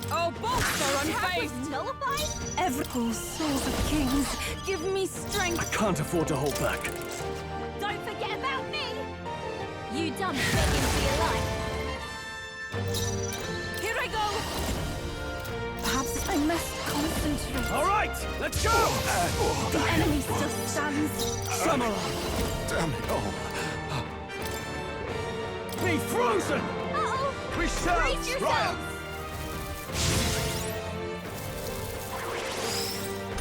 Oh, both are unfazed! Nullified? every souls of kings. Give me strength. I can't afford to hold back. Don't forget about me! You done begging for your life. Here I go! Perhaps I must concentrate. All right, let's go! The enemy still stands. Samurai! Damn it all. Be frozen! Uh-oh! We shall Brace yourselves!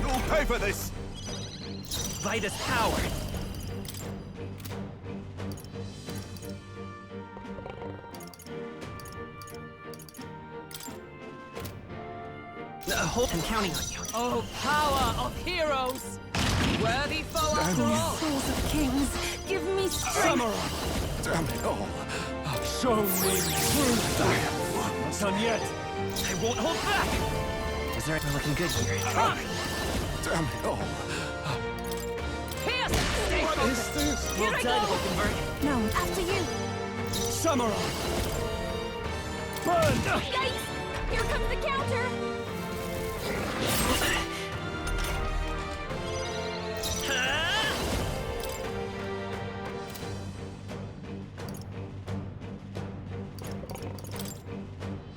You'll pay for this! Vida's power! I'm counting on you. Oh, power of heroes! Worthy foe after all! Souls of kings, give me strength. Samurai! Damn it all. Show me truth! Not done yet! I won't hold back! Is there anything looking good here? Damn it all. Pierce! Stay What focused. is this? Here I Well go! done, Hulkenberg. No, after you. Samurai! Burn! Yikes! Here comes the counter!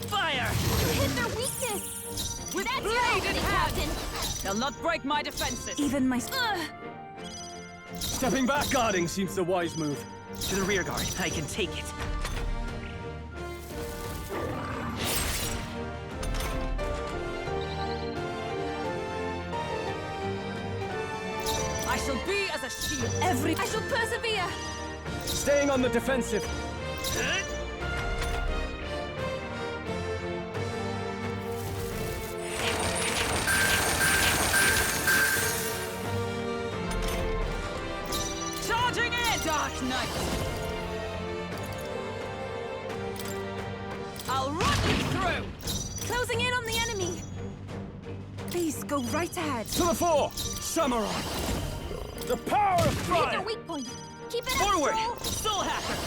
Fire! Hit their weakness! With That's your blade in opening, hand! Captain! They'll not break my defenses! Even my... Stepping back guarding seems the wise move. To the rear guard. I can take it. I shall be as a shield! I shall persevere. Staying on the defensive. Charging in! Dark Knight! I'll run you through! Closing in on the enemy. Please go right ahead. To the fore! Samurai! The power of Hit their fire! weak point! Keep it Forward! up, Troll! Soul Hacker!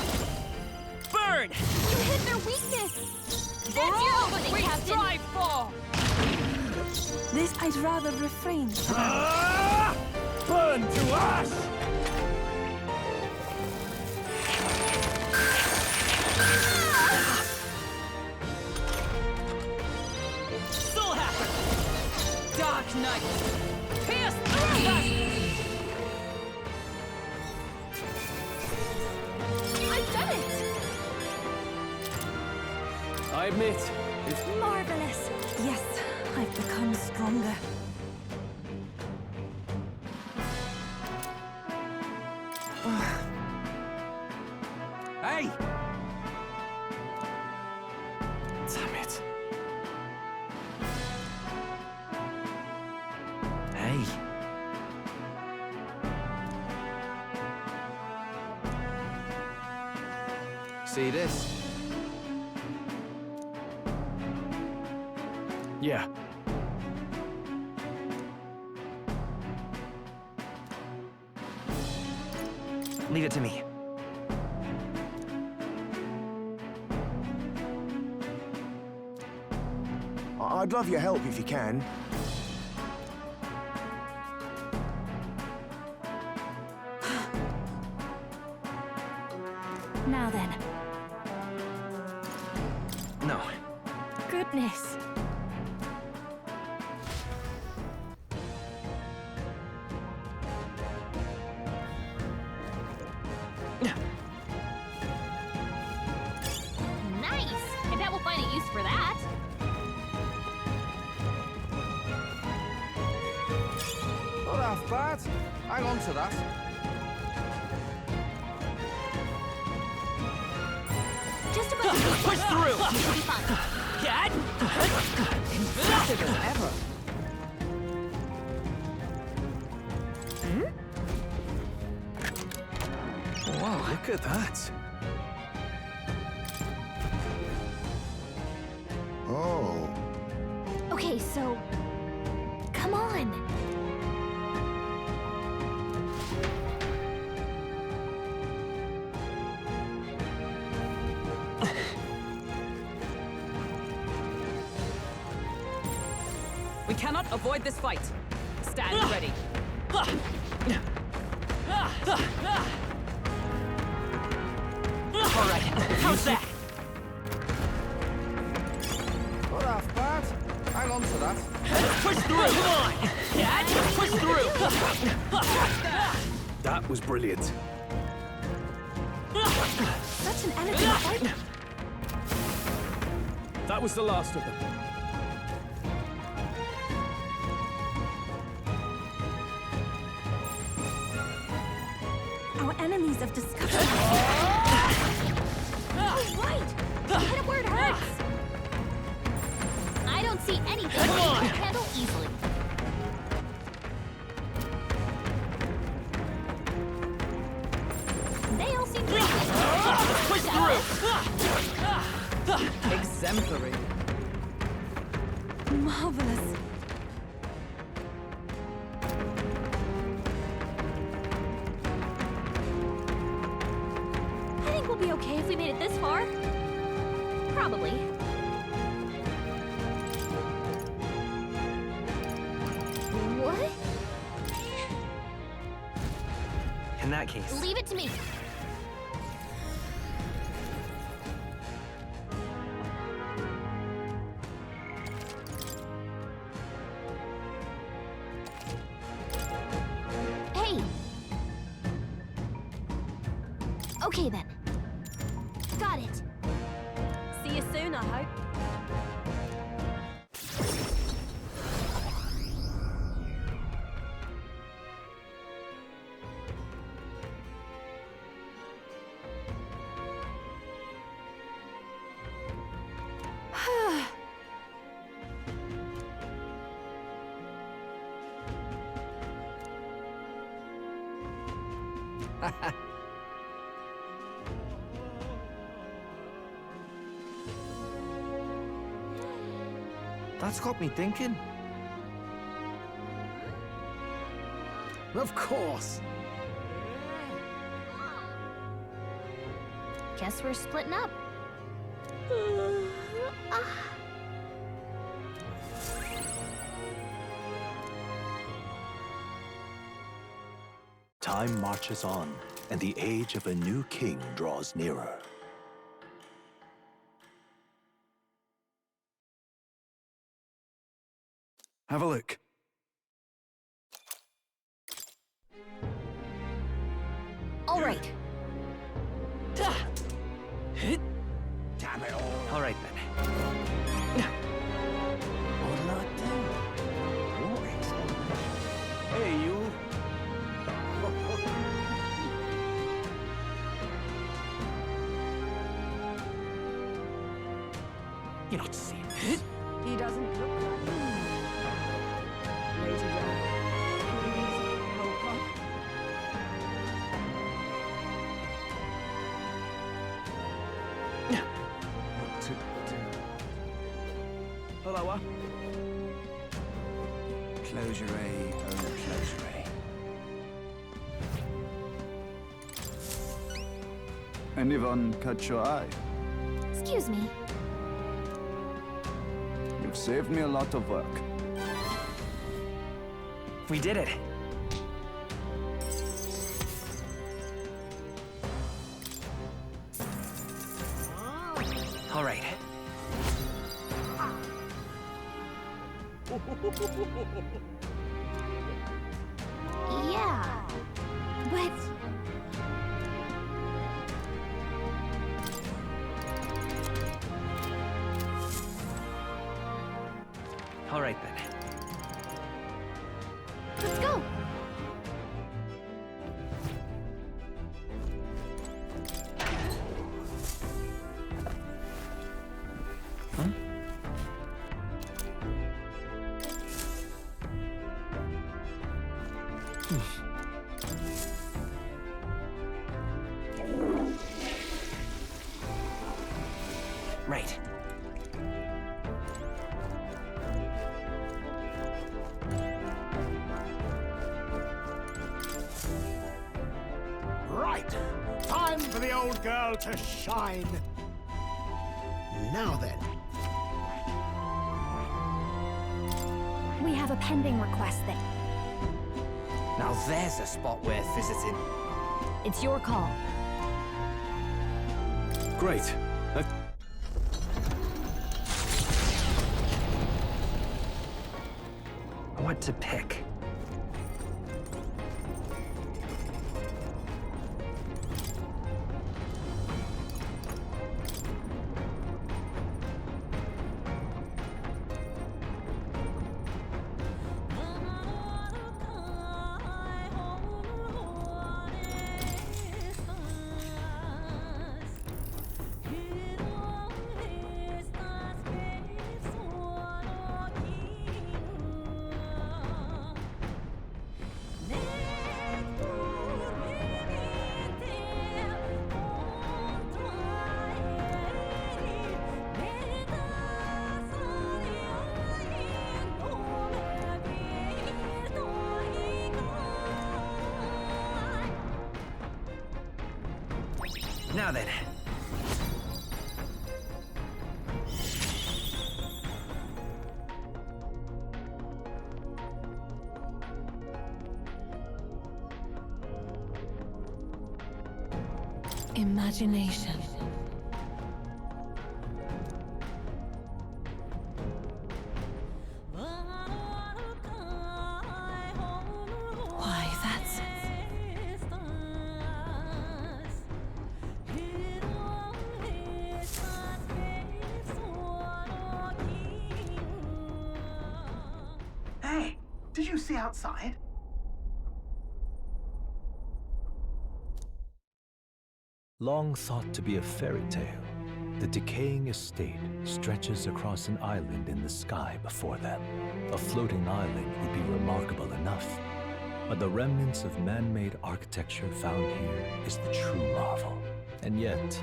Burn! You hit their weakness! For That's your all opening, we Captain! strive for! This I'd rather refrain from. Ah! Burn to ash! Soul Hacker! Dark Knight! Pierce through us! I've done it! I admit, it's Marvelous! Yes, I've become stronger. Hey! Damn it. Hey. See this? Yeah. Leave it to me. I'd love your help if you can. Now then, No. goodness. Nice! I bet we'll find a use for that. Not half bad. Hang on to that. Just about Push through! It'll be fun. Get! Impressive as ever. Wow, look at that. Oh. Okay, so... Come on! We cannot avoid this fight. Stand ready. All right, how's that? Not half bad. Hang on to that. Push through! Come on! Dad, push through! That was brilliant. Such an elegant fight. That was the last of them. Our enemies have discovered. Oh, right! Hit it where it hurts! I don't see anything we can handle easily. They all seem pretty Push through! Exemplary. Marvelous. I think we'll be okay if we made it this far. Probably. What? In that case, Leave it to me. Hey! Okay then. Got it. See you soon, I hope. That's got me thinking. Of course. Guess we're splitting up. Time marches on, and the age of a new king draws nearer. Have a look. All right. Damn it all. all right then. What'll I do? What is Hey, you. You're not seeing it. He doesn't look like Lady please, help her. What to do? Hello, Closure A, closure A. Anyone catch your eye? Excuse me. You've saved me a lot of work. We did it. All right. Yeah, but... All right then. Let's go! Right. Right. Time for the old girl to shine. Now then. We have a pending request there. Now there's a spot worth visiting. It's your call. Great. What to pick? Now then. Imagination. Why, that's... Hey, did you see outside? Long thought to be a fairy tale, the decaying estate stretches across an island in the sky before them. A floating island would be remarkable enough, but the remnants of man-made architecture found here is the true marvel. And yet,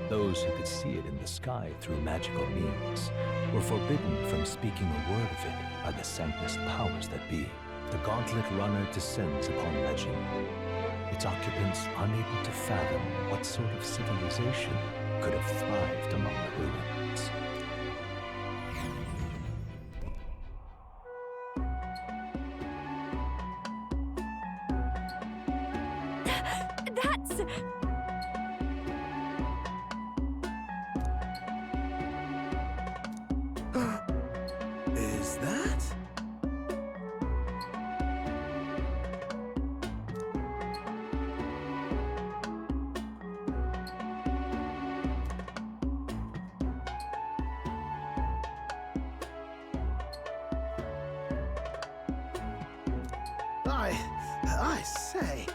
those who could see it in the sky through magical means were forbidden from speaking a word of it by the sanctest powers that be. The Gauntlet Runner descends upon legend, its occupants unable to fathom what sort of civilization could have thrived among the ruins. That's... Is that? I say.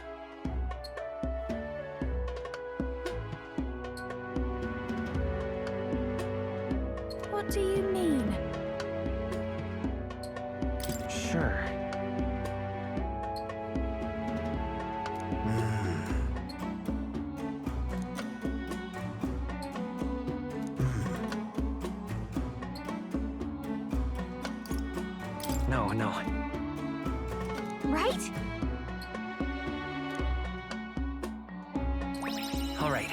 What do you mean? Sure. No. Right? All right.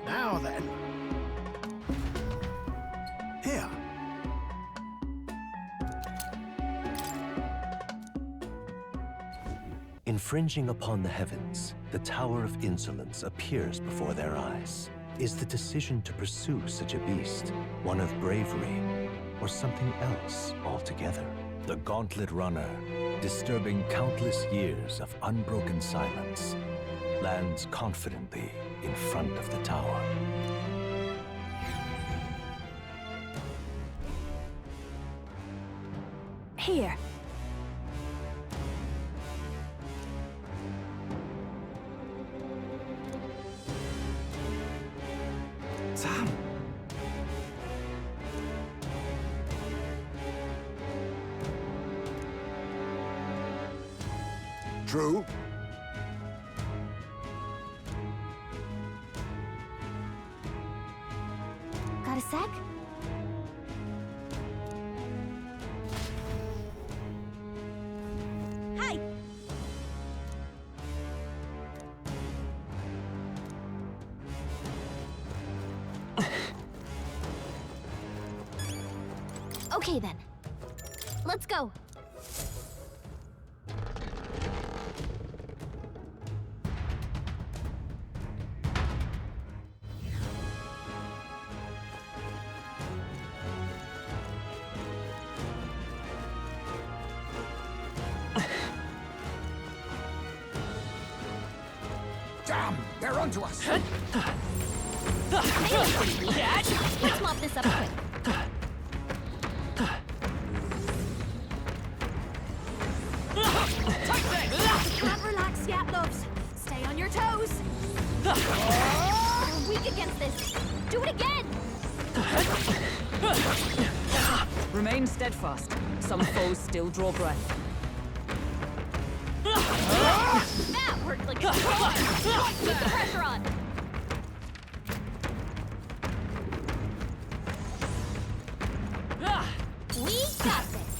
Now then. Here. Infringing upon the heavens, the Tower of Insolence appears before their eyes. Is the decision to pursue such a beast one of bravery, or something else altogether? The Gauntlet Runner, disturbing countless years of unbroken silence, lands confidently in front of the tower. Here. Sam! True. Got a sec? Hi! Okay then. Let's go. Damn, they're onto us. Hey, let's mop this up quick. Can't relax yet, loves. Stay on your toes. We're weak against this. Do it again. Remain steadfast. Some foes still draw breath. That worked like a charm. Keep the pressure on. We got this.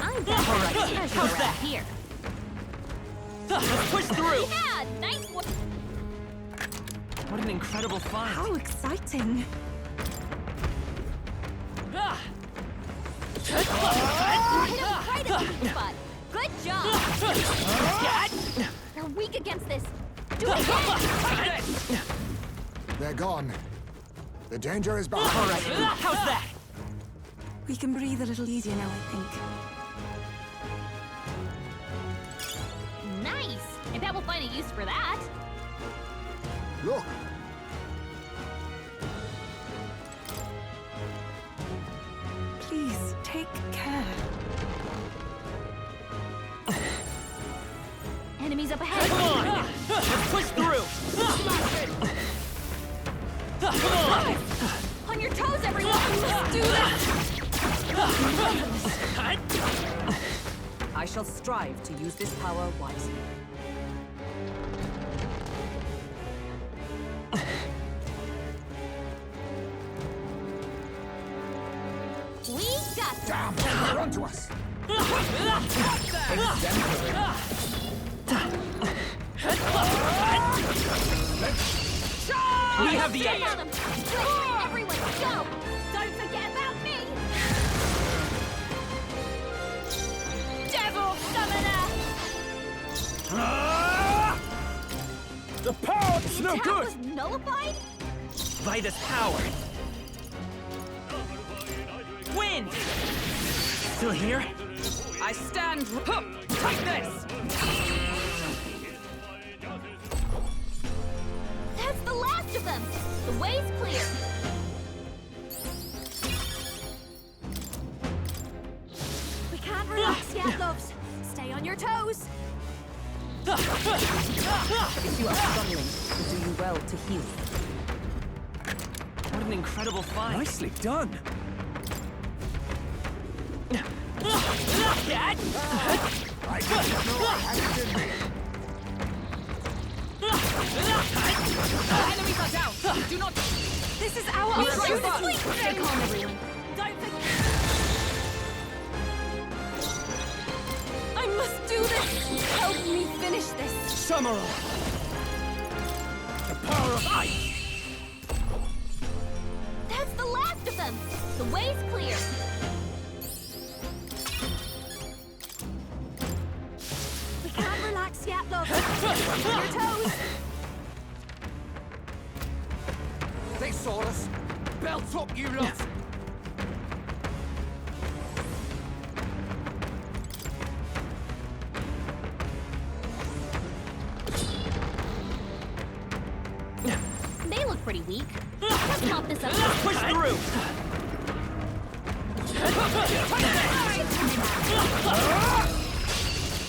I'm definitely treasure around here. Let's push through! Yeah, nice one. What an incredible find! How exciting! Hit him right at the weak spot. Good job. They're weak against this. Do it again. They're gone. The danger is behind. All right, how's that? We can breathe a little easier now, I think. Nice. I bet we'll find a use for that. Look. Please, take care. Enemies up ahead. Come on! Let's push through! Come on! On your toes, everyone. Let's do this. I shall strive to use this power wisely. We got this. Damn, they're onto us. We have the edge. Quick, everyone, go! Don't forget about me. Devil summoner. The power is no Attack good! was nullified. Vitus power. Wind! Still here? I stand. Take this! That's the last of them. The way's clear. We can't relax yet, loves. Stay on your toes. If you are struggling, it will do you well to heal. What an incredible find! Nicely done! I didn't know I had it in me. Enemies are down! Do not... This is our Stay calm, everyone. Don't forget. I must do this! Help me finish this! Samurai! The power of ice! That's the last of them. The way's clear. We can't relax yet, love. On your toes. Saurus! Belt up, you lot! They look pretty weak. Let's mop this up. Push through!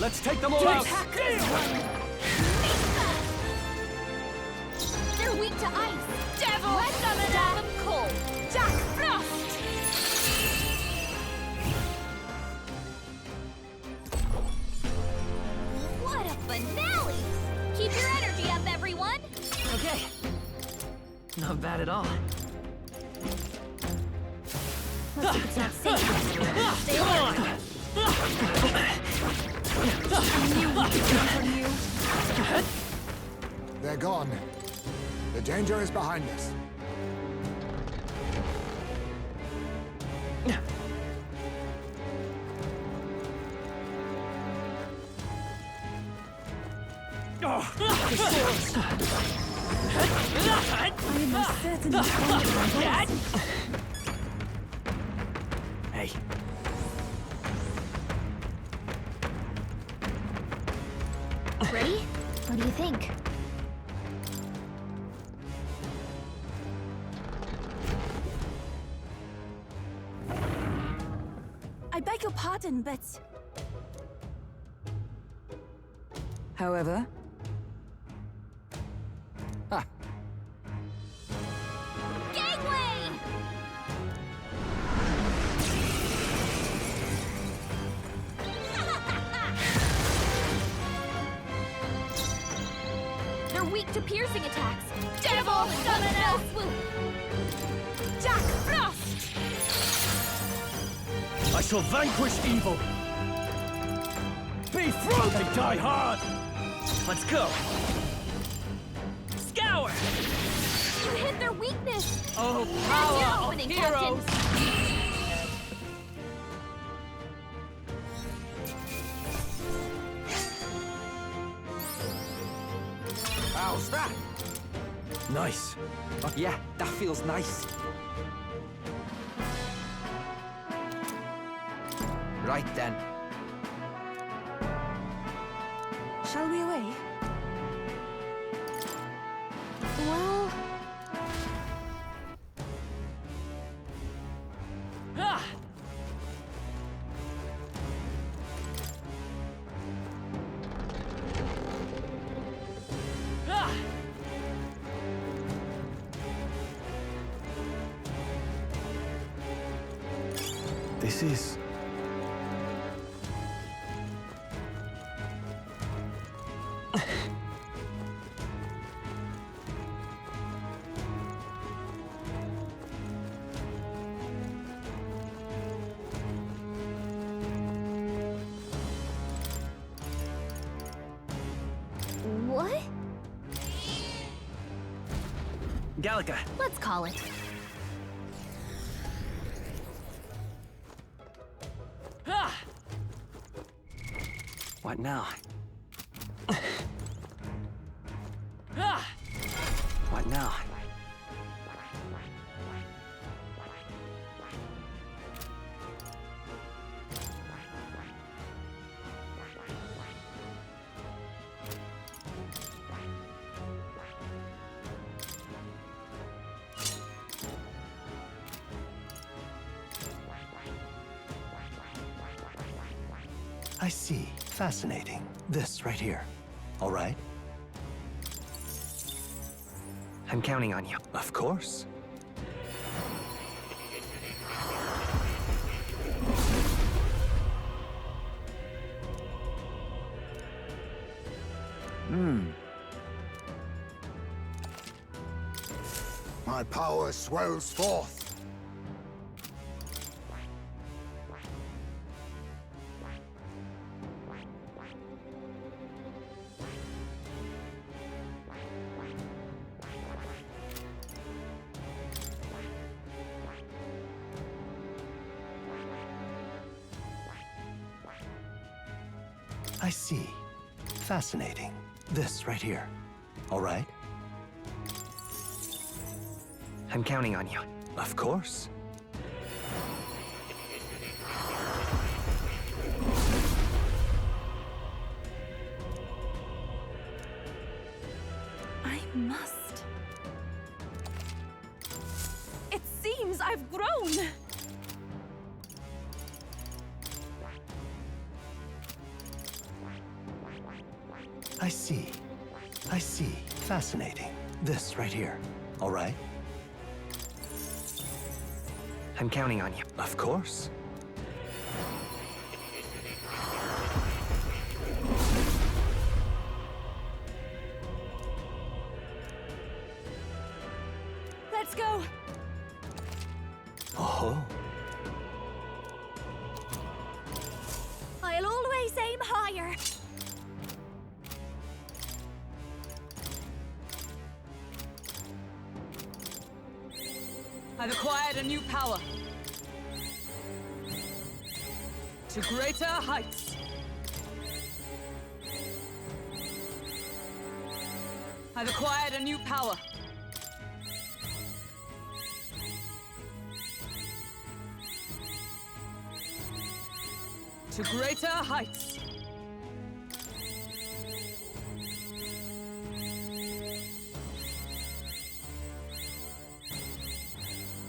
Let's take them all out! They're weak to ice. Devil! Let's summon them cold. Jack Frost! What a finale! Keep your energy up, everyone! Okay. Not bad at all. Let's hope it's not safe. Stay alert. I knew we could come from you. They're gone. The danger is behind us. I am most certainly Hey. Ready? What do you think? I beg your pardon, but However, Gangway! They're weak to piercing attacks. Devil summon us! Jack Frost! I shall vanquish evil! Be fruity, die hard! Let's go! Scour! You hit their weakness! Oh, That's your power of opening, heroes! Captain! How's that? Nice. Yeah, that feels nice. Right then. shall we away? Well... Ah! Ah! This is... What? Gallica. Let's call it. Ah! What now? Ah! What now? I see. Fascinating. This right here. All right? I'm counting on you. Of course. My power swells forth. I see. Fascinating. This right here. All right? I'm counting on you. Of course. I must. It seems I've grown. I see. I see. Fascinating. This right here. All right? I'm counting on you. Of course. Let's go. Oh. I'll always aim higher. I've acquired a new power. To greater heights. I've acquired a new power. To greater heights.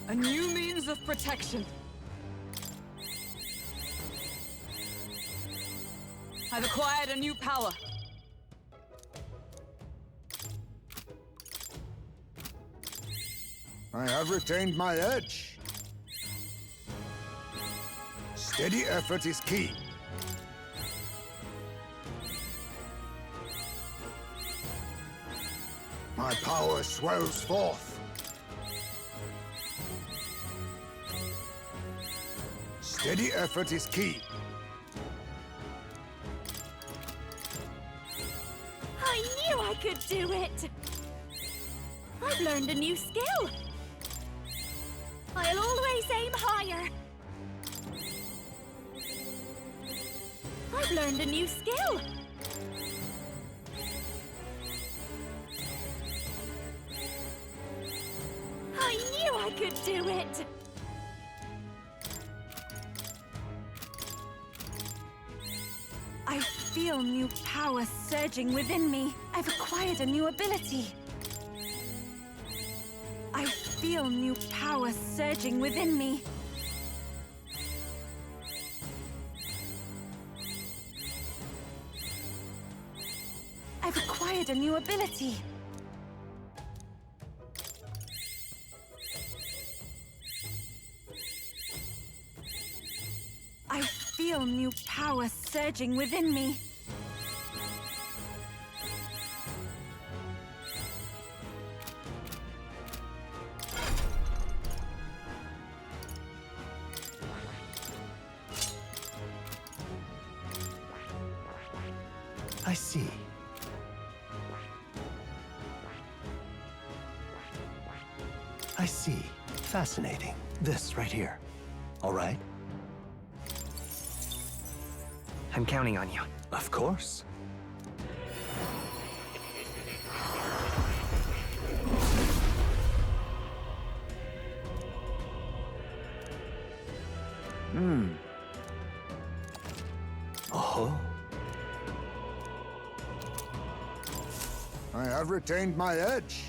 A new means of protection. I've acquired a new power. I have retained my edge. Steady effort is key. My power swells forth. Steady effort is key. I knew I could do it! I've learned a new skill! I'll always aim higher! I've learned a new skill! I knew I could do it! I feel new power surging within me. I've acquired a new ability. I feel new power surging within me. I've acquired a new ability. I feel new power surging within me. I see. I see. Fascinating. This right here. All right? I'm counting on you. Of course. Oh. I have retained my edge.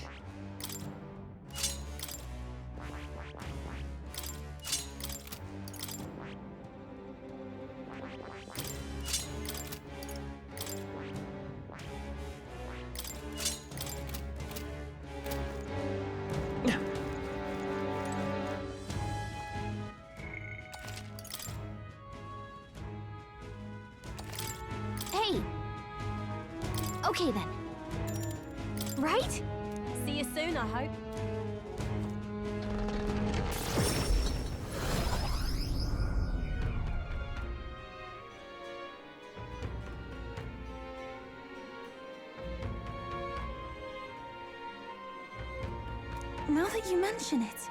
Hey! Okay then. Right? See you soon, I hope. Now that you mention it.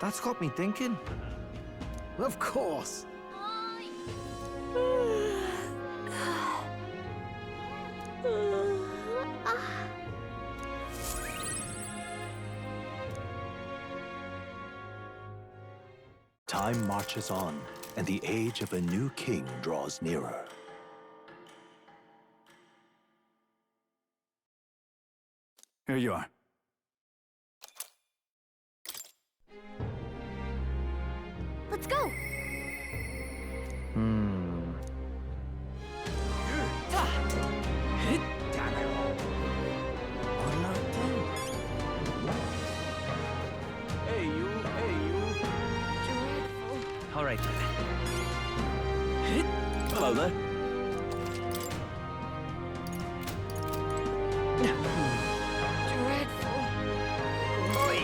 That's got me thinking. Of course. Time marches on, and the age of a new king draws nearer. Here you are. Let's go! Hey, you. All right, then. Hello there. Dreadful. Oi!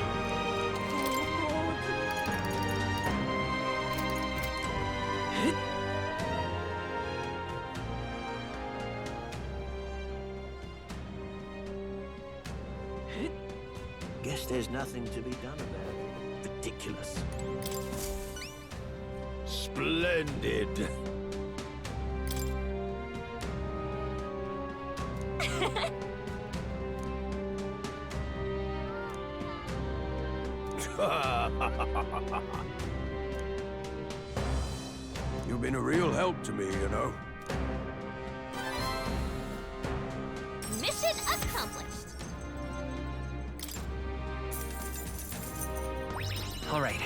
Guess there's nothing to be done about it. Ridiculous. Splendid. You've been a real help to me, you know. Mission accomplished. All right.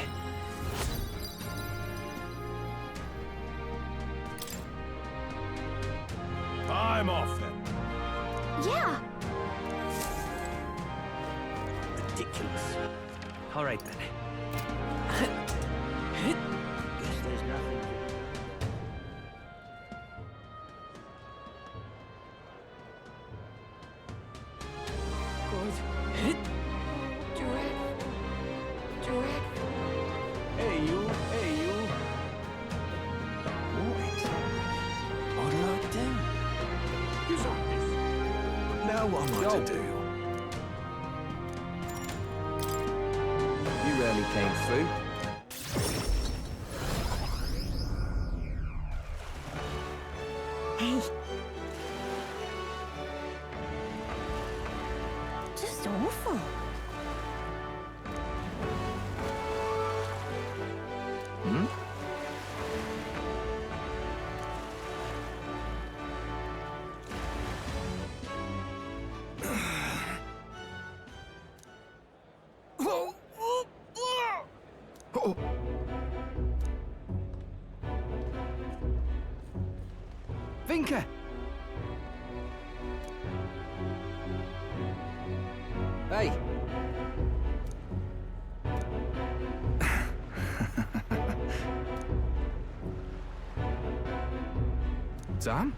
I'm off then. Yeah. Ridiculous. All right, then. Guess there's nothing. Hey, you. What'll I do? Now what am I to do? You rarely came through. Hey. Just awful. Hmm? Oh. Vinka! Hey! Sam?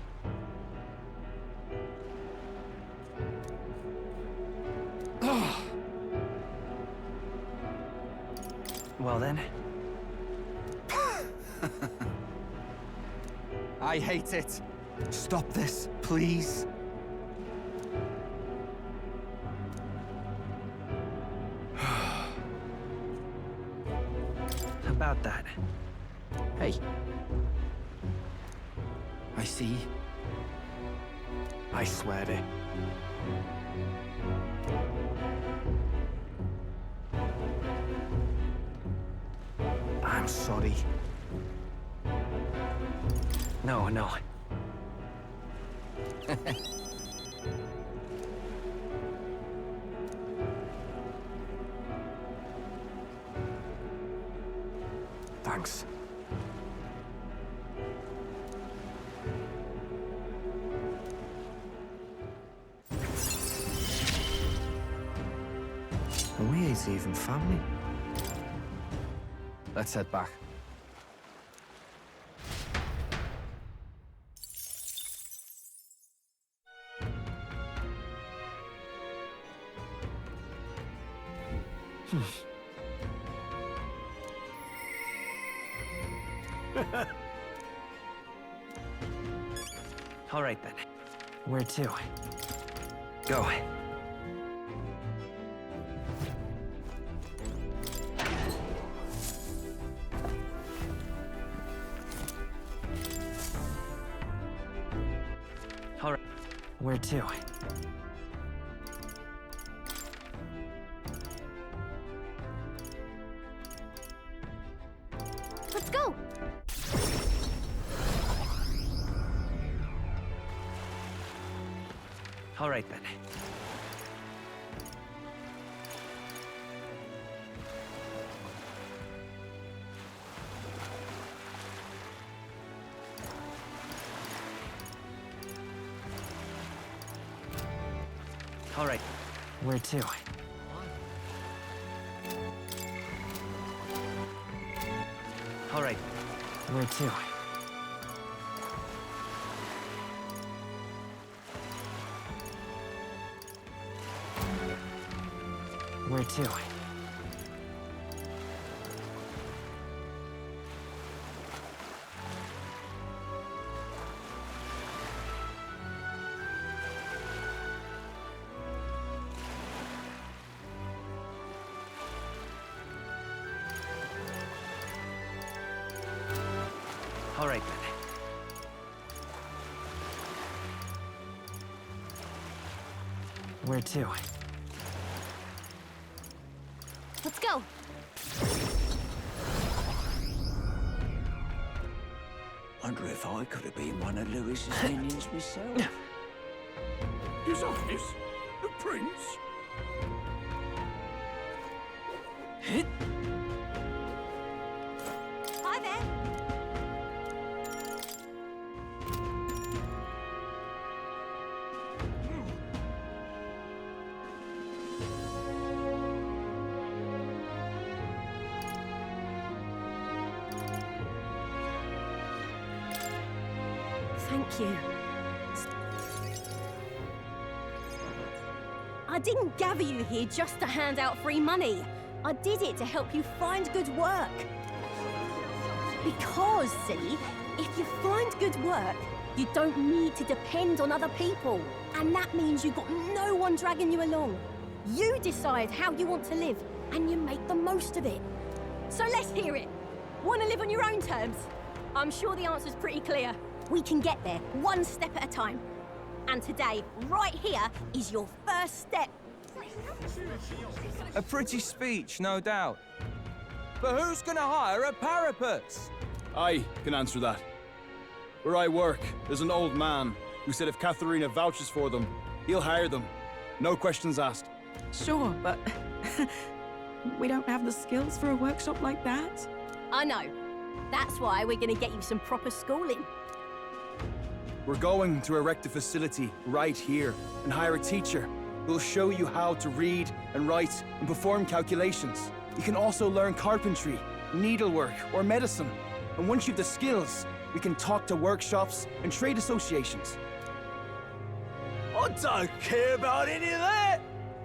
Oh. Well then. I hate it. Stop this, please. About that. Hey. I see. I swear it. I'm sorry. No. Thanks. And we ain't even family. Let's head back. All right, then. Where to? Go. All right. Where to? All right then. All right. Where to? All right. Where to? Where to? All right then. Where to? Let's go. Wonder if I could have been one of Lewis's minions myself. His Highness, the Prince. Hi there. Thank you. I didn't gather you here just to hand out free money. I did it to help you find good work. Because, see, if you find good work, you don't need to depend on other people. And that means you've got no one dragging you along. You decide how you want to live, and you make the most of it. So let's hear it. Want to live on your own terms? I'm sure the answer's pretty clear. We can get there, one step at a time. And today, right here, is your first step. A pretty speech, no doubt. But who's gonna hire a parapet? I can answer that. Where I work, there's an old man who said if Katharina vouches for them, he'll hire them. No questions asked. Sure, but we don't have the skills for a workshop like that. I know. That's why we're going to get you some proper schooling. We're going to erect a facility right here and hire a teacher who'll show you how to read and write and perform calculations. You can also learn carpentry, needlework, or medicine. And once you've the skills, we can talk to workshops and trade associations. I don't care about any of that!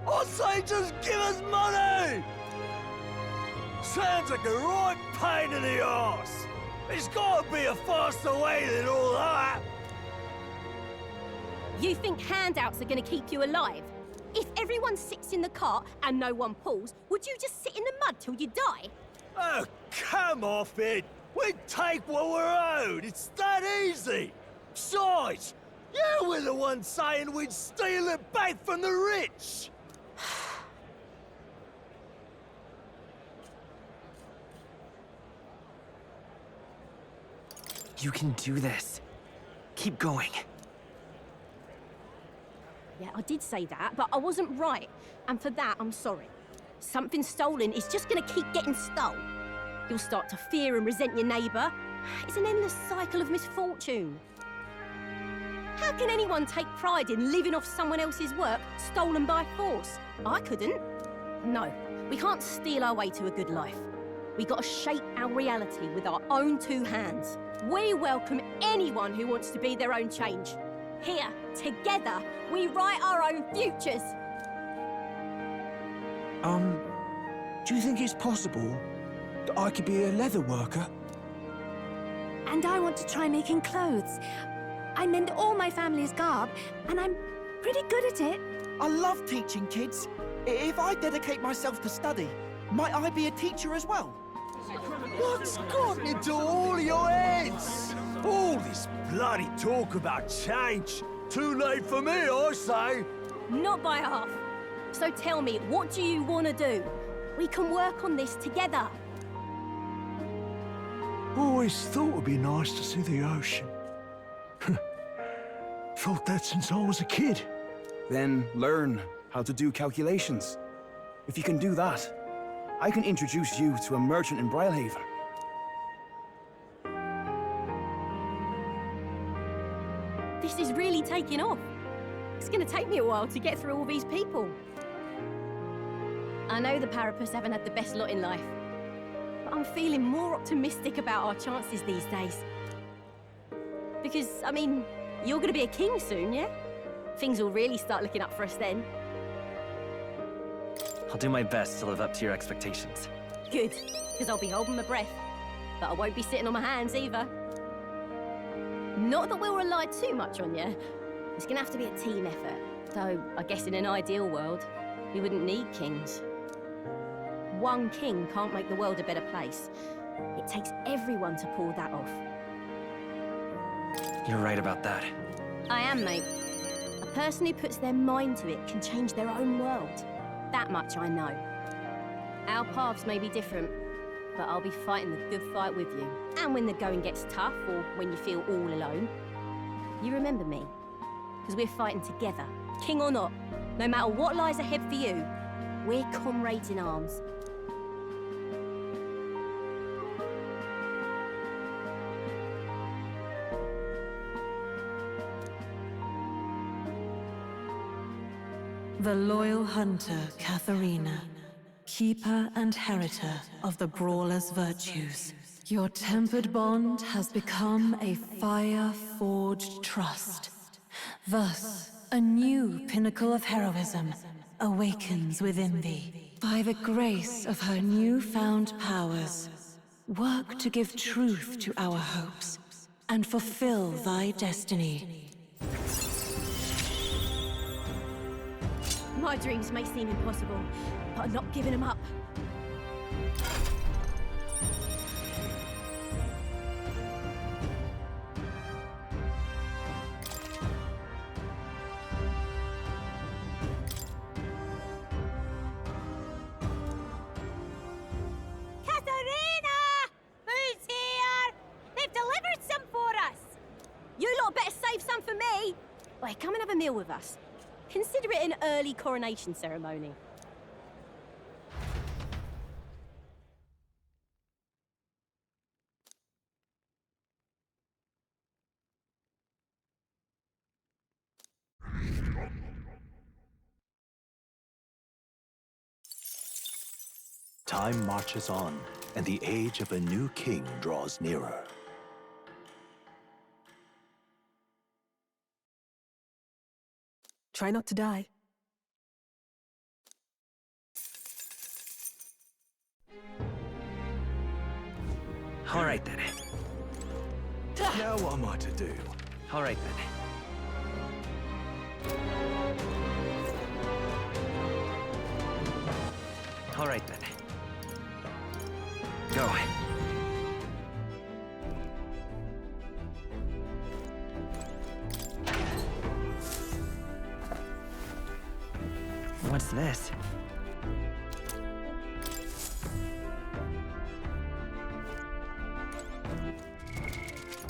I say just give us money! Sounds like a right pain in the arse! There's gotta be a faster way than all that! You think handouts are going to keep you alive? If everyone sits in the cart and no one pulls, would you just sit in the mud till you die? Oh, come off it! We take what we're owed! It's that easy! Besides, you were the one saying we'd steal it back from the rich! You can do this. Keep going. Yeah, I did say that, but I wasn't right. And for that, I'm sorry. Something stolen is just gonna keep getting stolen. You'll start to fear and resent your neighbour. It's an endless cycle of misfortune. How can anyone take pride in living off someone else's work stolen by force? I couldn't. No, we can't steal our way to a good life. We gotta shape our reality with our own two hands. We welcome anyone who wants to be their own change. Here, together, we write our own futures. Do you think it's possible that I could be a leather worker? And I want to try making clothes. I mend all my family's garb, and I'm pretty good at it. I love teaching kids. If I dedicate myself to study, might I be a teacher as well? What's gotten into all your heads? All this bloody talk about change. Too late for me, I say. Not by half. So tell me, what do you want to do? We can work on this together. Always thought it'd be nice to see the ocean. Thought that since I was a kid. Then learn how to do calculations. If you can do that, I can introduce you to a merchant in Brylehaven. This is really taking off. It's gonna take me a while to get through all these people. I know the Parapus haven't had the best lot in life, but I'm feeling more optimistic about our chances these days. Because, I mean, you're gonna be a king soon, yeah? Things will really start looking up for us then. I'll do my best to live up to your expectations. Good, because I'll be holding my breath. But I won't be sitting on my hands either. Not that we'll rely too much on you. It's gonna have to be a team effort. Though, I guess in an ideal world, we wouldn't need kings. One king can't make the world a better place. It takes everyone to pull that off. You're right about that. I am, mate. A person who puts their mind to it can change their own world. That much I know. Our paths may be different, but I'll be fighting the good fight with you. And when the going gets tough, or when you feel all alone, you remember me. Because we're fighting together, king or not. No matter what lies ahead for you, we're comrades in arms. The loyal hunter, Katharina, keeper and heritor of the Brawler's virtues. Your tempered bond has become a fire-forged trust. Thus, a new pinnacle of heroism awakens within thee. By the grace of her newfound powers, work to give truth to our hopes and fulfill thy destiny. My dreams may seem impossible, but I'm not giving them up. Katharina! Who's here? They've delivered some for us! You lot better save some for me! Wait, come and have a meal with us. Consider it an early coronation ceremony. Time marches on, and the age of a new king draws nearer. Try not to die. All right then. Now what am I to do? All right then. All right then. Go. What's this?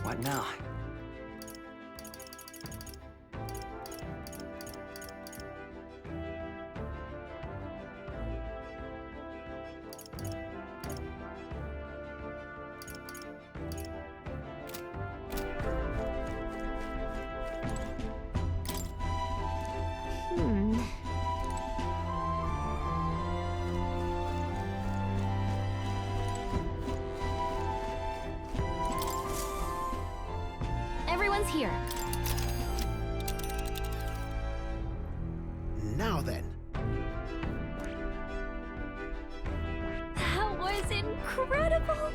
What now? Everyone's here. Now then. That was incredible!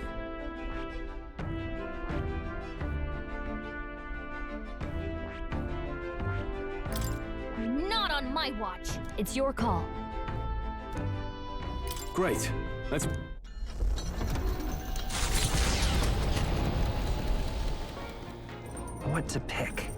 Not on my watch. It's your call. Great. Let's... What to pick?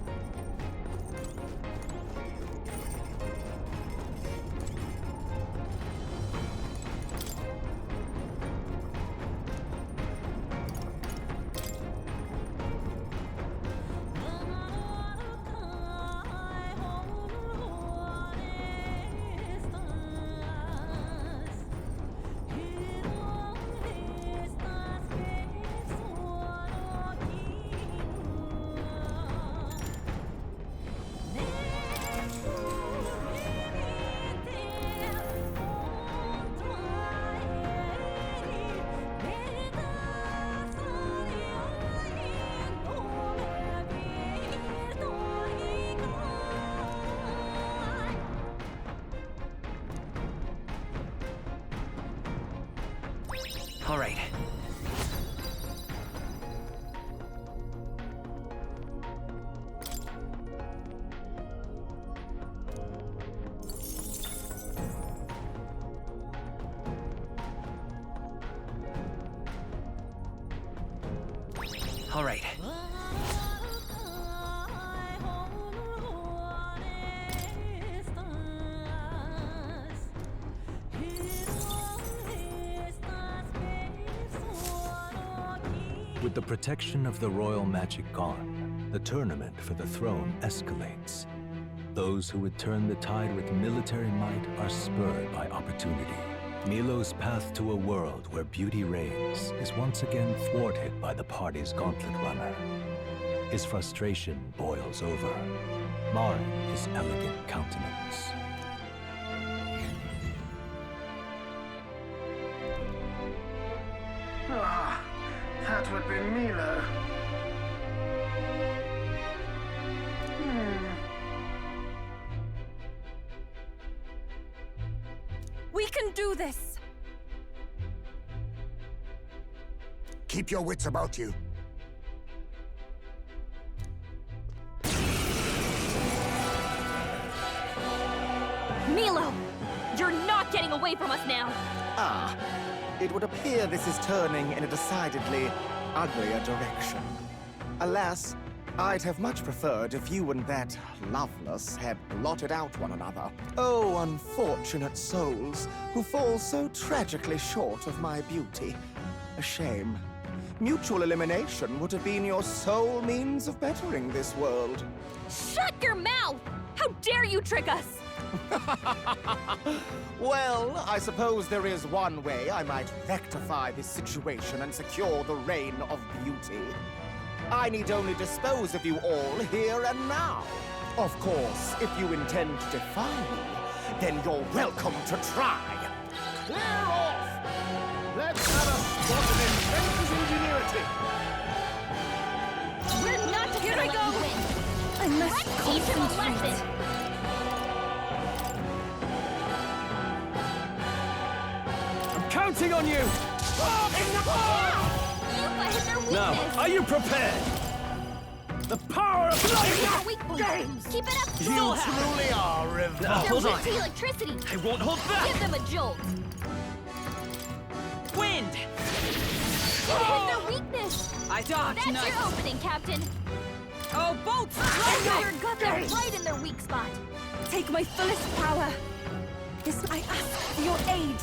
All right. All right. With the protection of the royal magic gone, the tournament for the throne escalates. Those who would turn the tide with military might are spurred by opportunity. Milo's path to a world where beauty reigns is once again thwarted by the party's gauntlet runner. His frustration boils over, marring his elegant countenance. Ah, that would be Milo. We can do this! Keep your wits about you. Milo! You're not getting away from us now! Ah, it would appear this is turning in a decidedly uglier direction. Alas, I'd have much preferred if you and that Loveless had blotted out one another. Oh, unfortunate souls who fall so tragically short of my beauty. A shame. Mutual elimination would have been your sole means of bettering this world. Shut your mouth! How dare you trick us! Well, I suppose there is one way I might rectify this situation and secure the reign of beauty. I need only dispose of you all here and now. Of course, if you intend to defy me, then you're welcome to try. Clear off! Let's have a spot of inventor's ingenuity! We're not Here gonna I let go. you win! I must Let's teach him a concentrate. lesson! I'm counting on you! Yuba hit their weakness! Now, are you prepared? The power of Their light! weak points! Keep it up! You truly are revolting. They're hold weak on. to electricity! I won't hold back! Give them a jolt! Wind! Hit their weakness! I dodge, That's nice. your opening, Captain! Oh, bolts! You got them right in their weak spot! Take my fullest power! This I ask for your aid!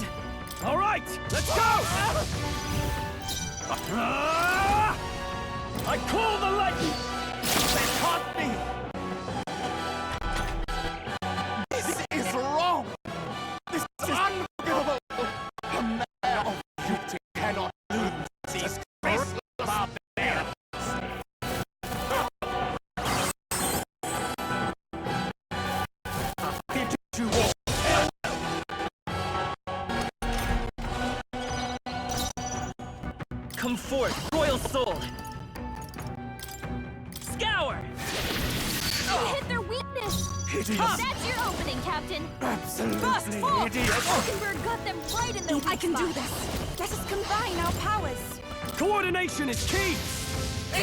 All right, let's go! I call the lightning! They caught me! This is wrong! This is unforgivable! A man of beauty cannot lose these graceless barbarians! Did you all Come forth, royal soul! Scour! You hit their weakness! Hideous. That's your opening, Captain! Absolutely hideous! Mockingbird got them right in their weak I can do spot. this! Let us combine our powers! Coordination is key!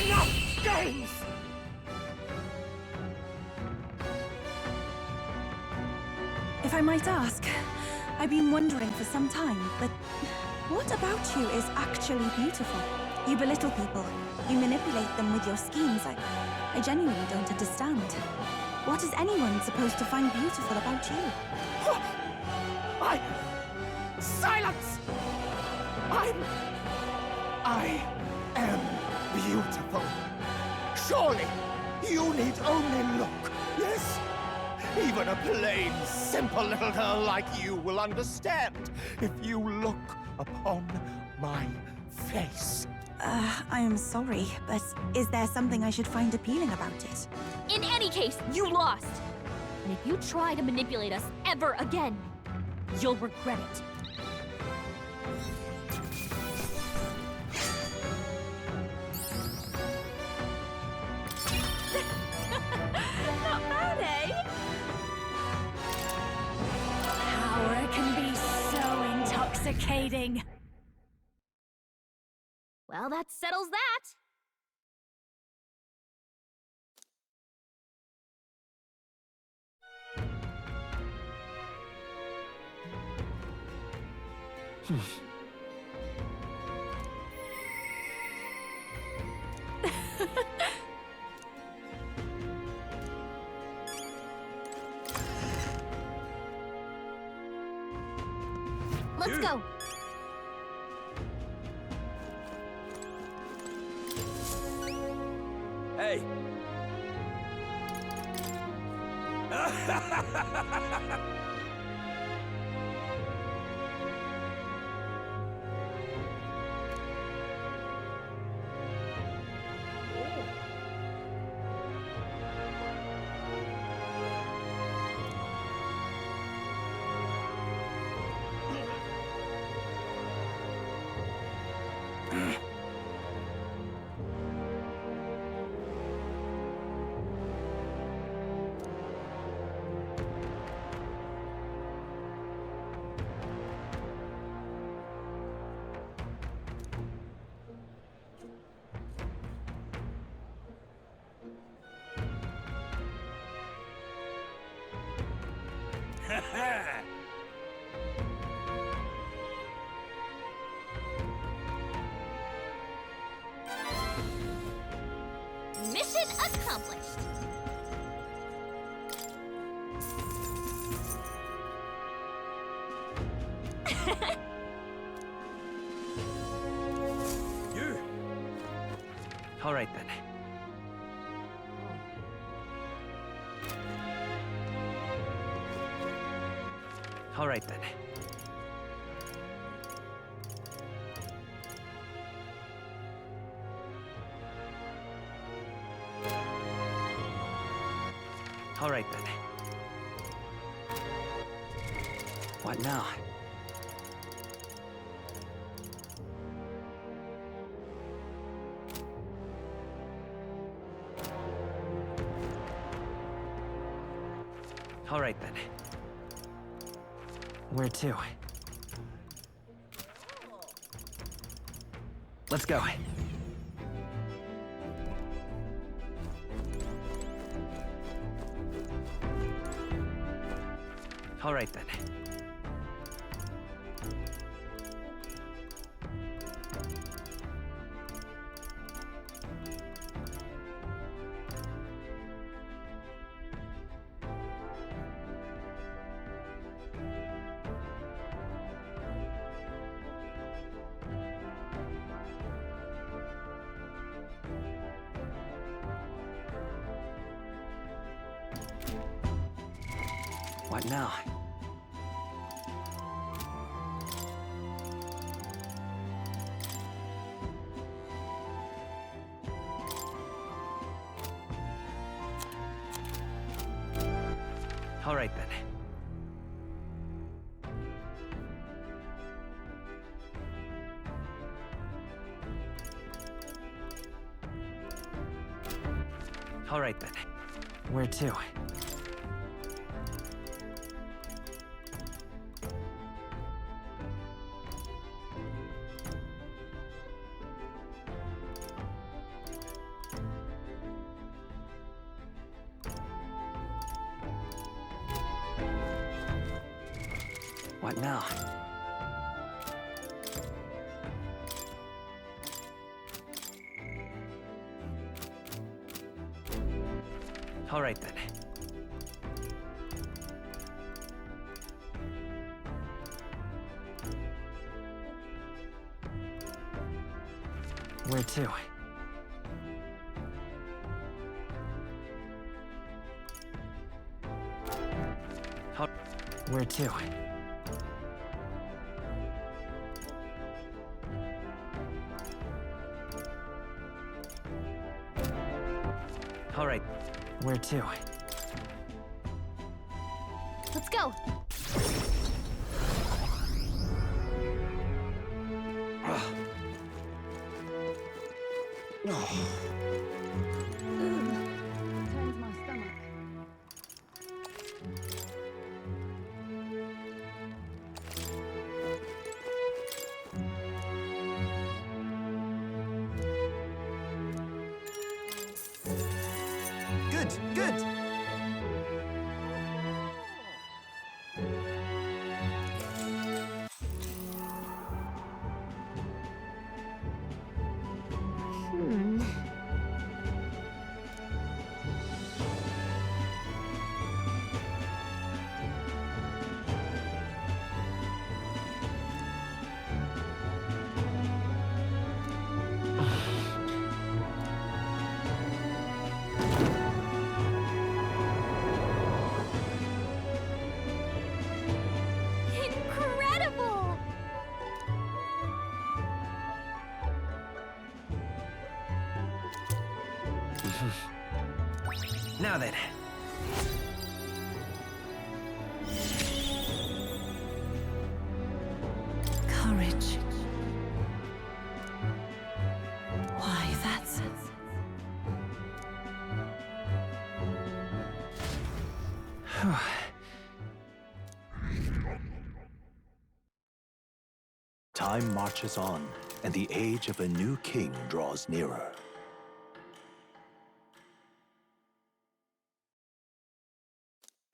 Enough games! If I might ask, I've been wondering for some time, but what about you is actually beautiful? You belittle people. You manipulate them with your schemes. I genuinely don't understand. What is anyone supposed to find beautiful about you? Silence! I am beautiful. Surely, you need only look, yes? Even a plain, simple little girl like you will understand if you look upon my face. I am sorry, but is there something I should find appealing about it? In any case, you lost! And if you try to manipulate us ever again, you'll regret it. Not bad, eh? Power can be so intoxicating. Well, that settles that. Let's go. Hey! Mission accomplished. You! All right then. All right then. All right then. What now? All right then. Where to? Let's go. All right then. What now? All right then. All right then. Where to? What now? All right then. Where to? Where to? All right. Where to? Let's go. Turns my stomach. Now then. Courage. Why, that's... Time marches on, and the age of a new king draws nearer.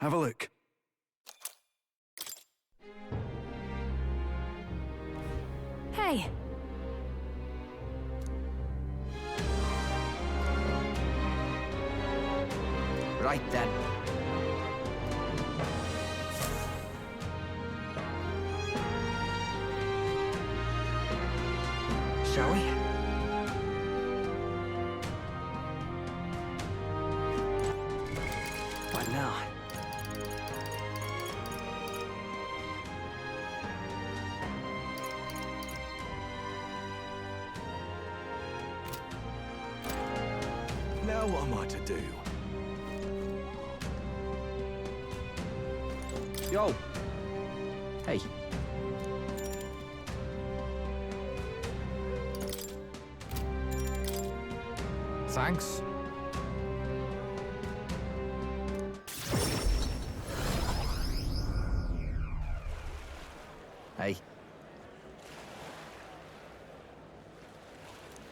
Have a look. Hey! Right then. Shall we? What now? Now what am I to do? Yo. Hey. Thanks. Hey.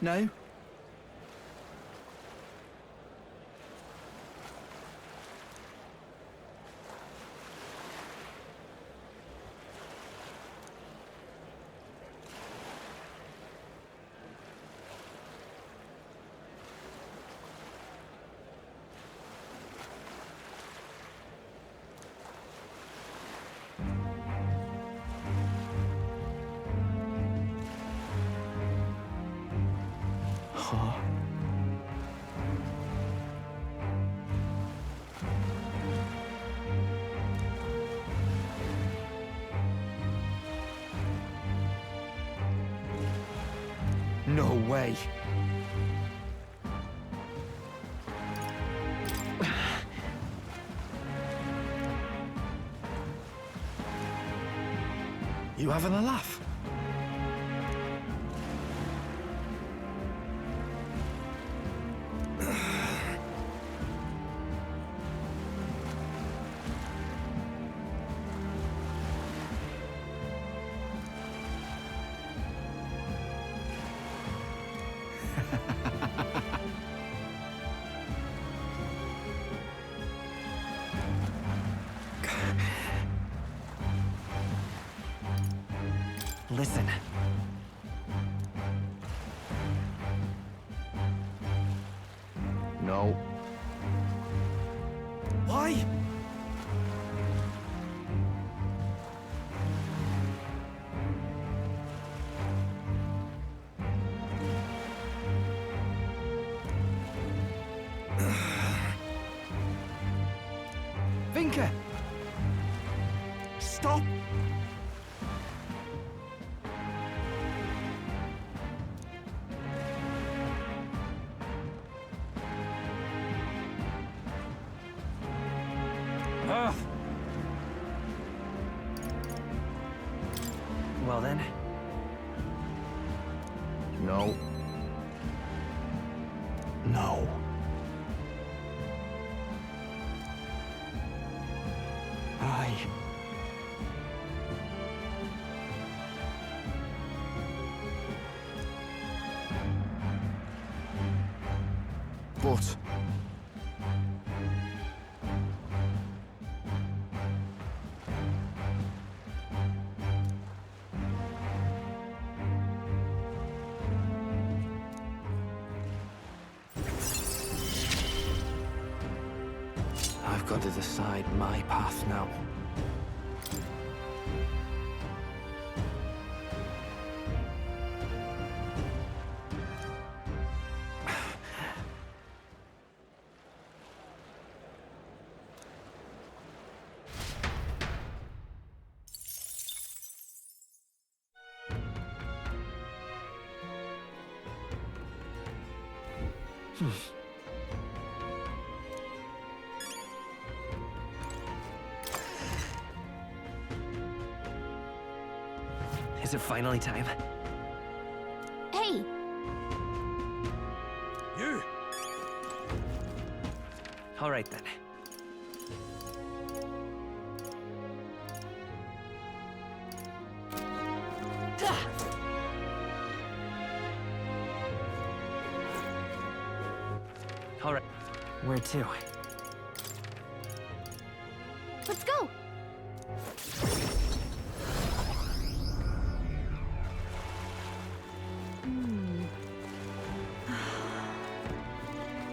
No? Huh? No way. You having a laugh? Listen. No. Why? Vinka! Stop! Ugh. Well then. No. No. Aye. But... I've got to decide my path now. Is it finally time? Hey! You! All right then. All right. Where to? Let's go!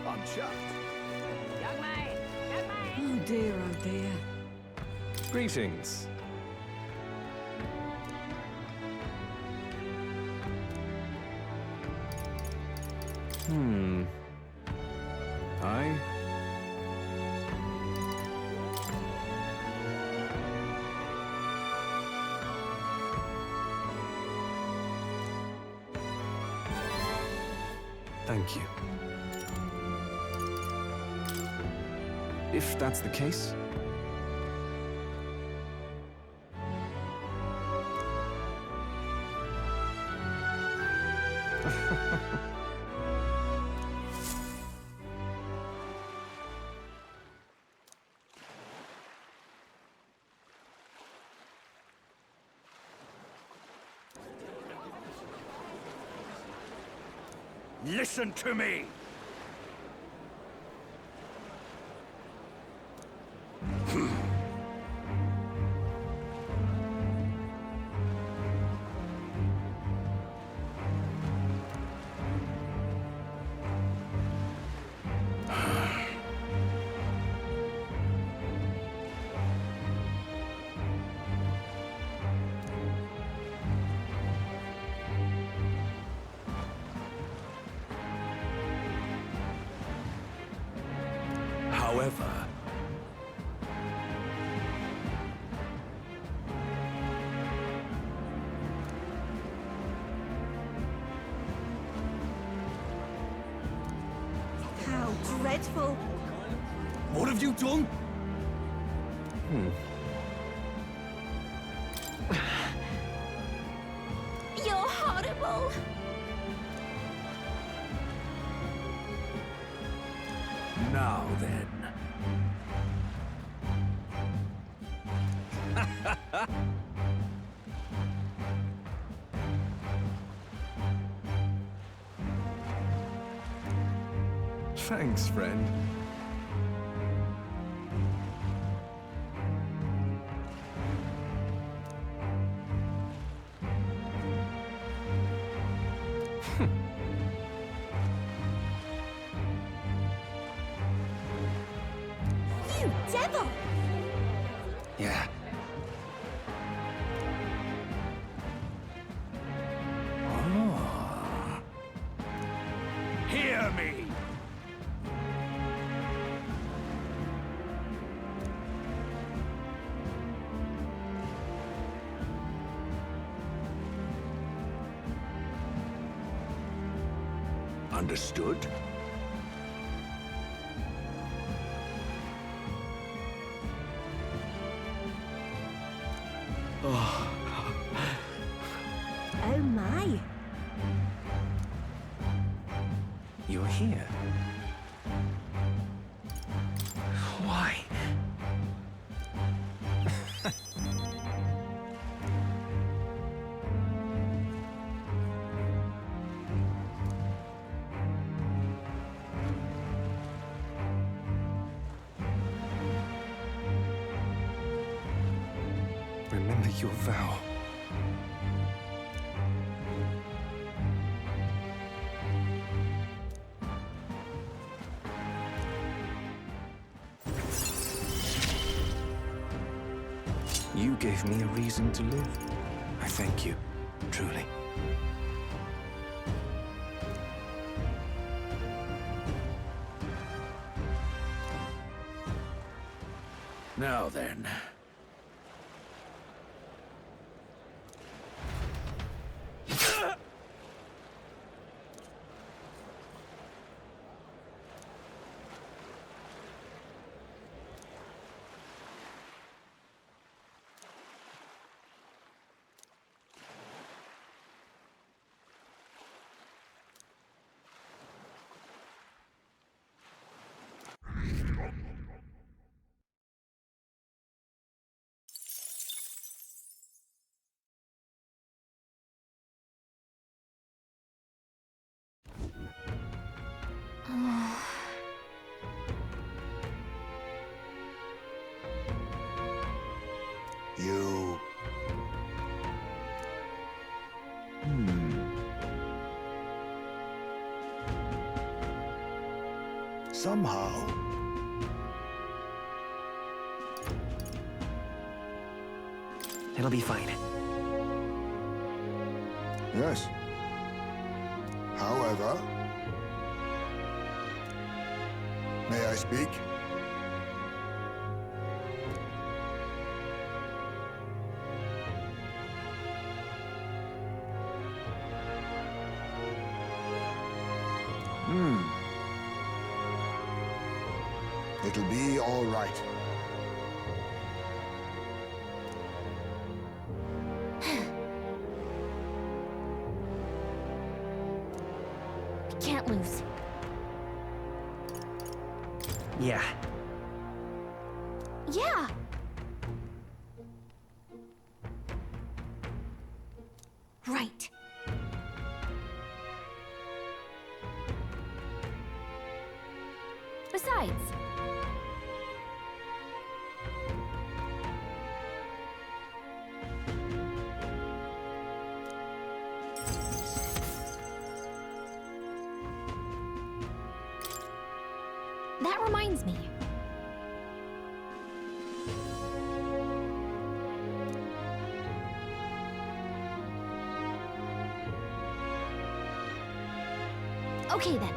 I'm chuffed. Young man! Young man! Oh dear, oh dear. Greetings. I... Thank you. If that's the case... Listen to me! However... How dreadful. What have you done? You're horrible. Now then. Thanks, friend. You devil! Yeah. Oh. Hear me! Understood? Oh my. You're here. Why? Remember your vow. You gave me a reason to live. I thank you, truly. Now then. You... Somehow... It'll be fine. Yes. However... May I speak? It'll be all right. We can't lose. Yeah. Yeah! Right. Besides... That reminds me. Okay then.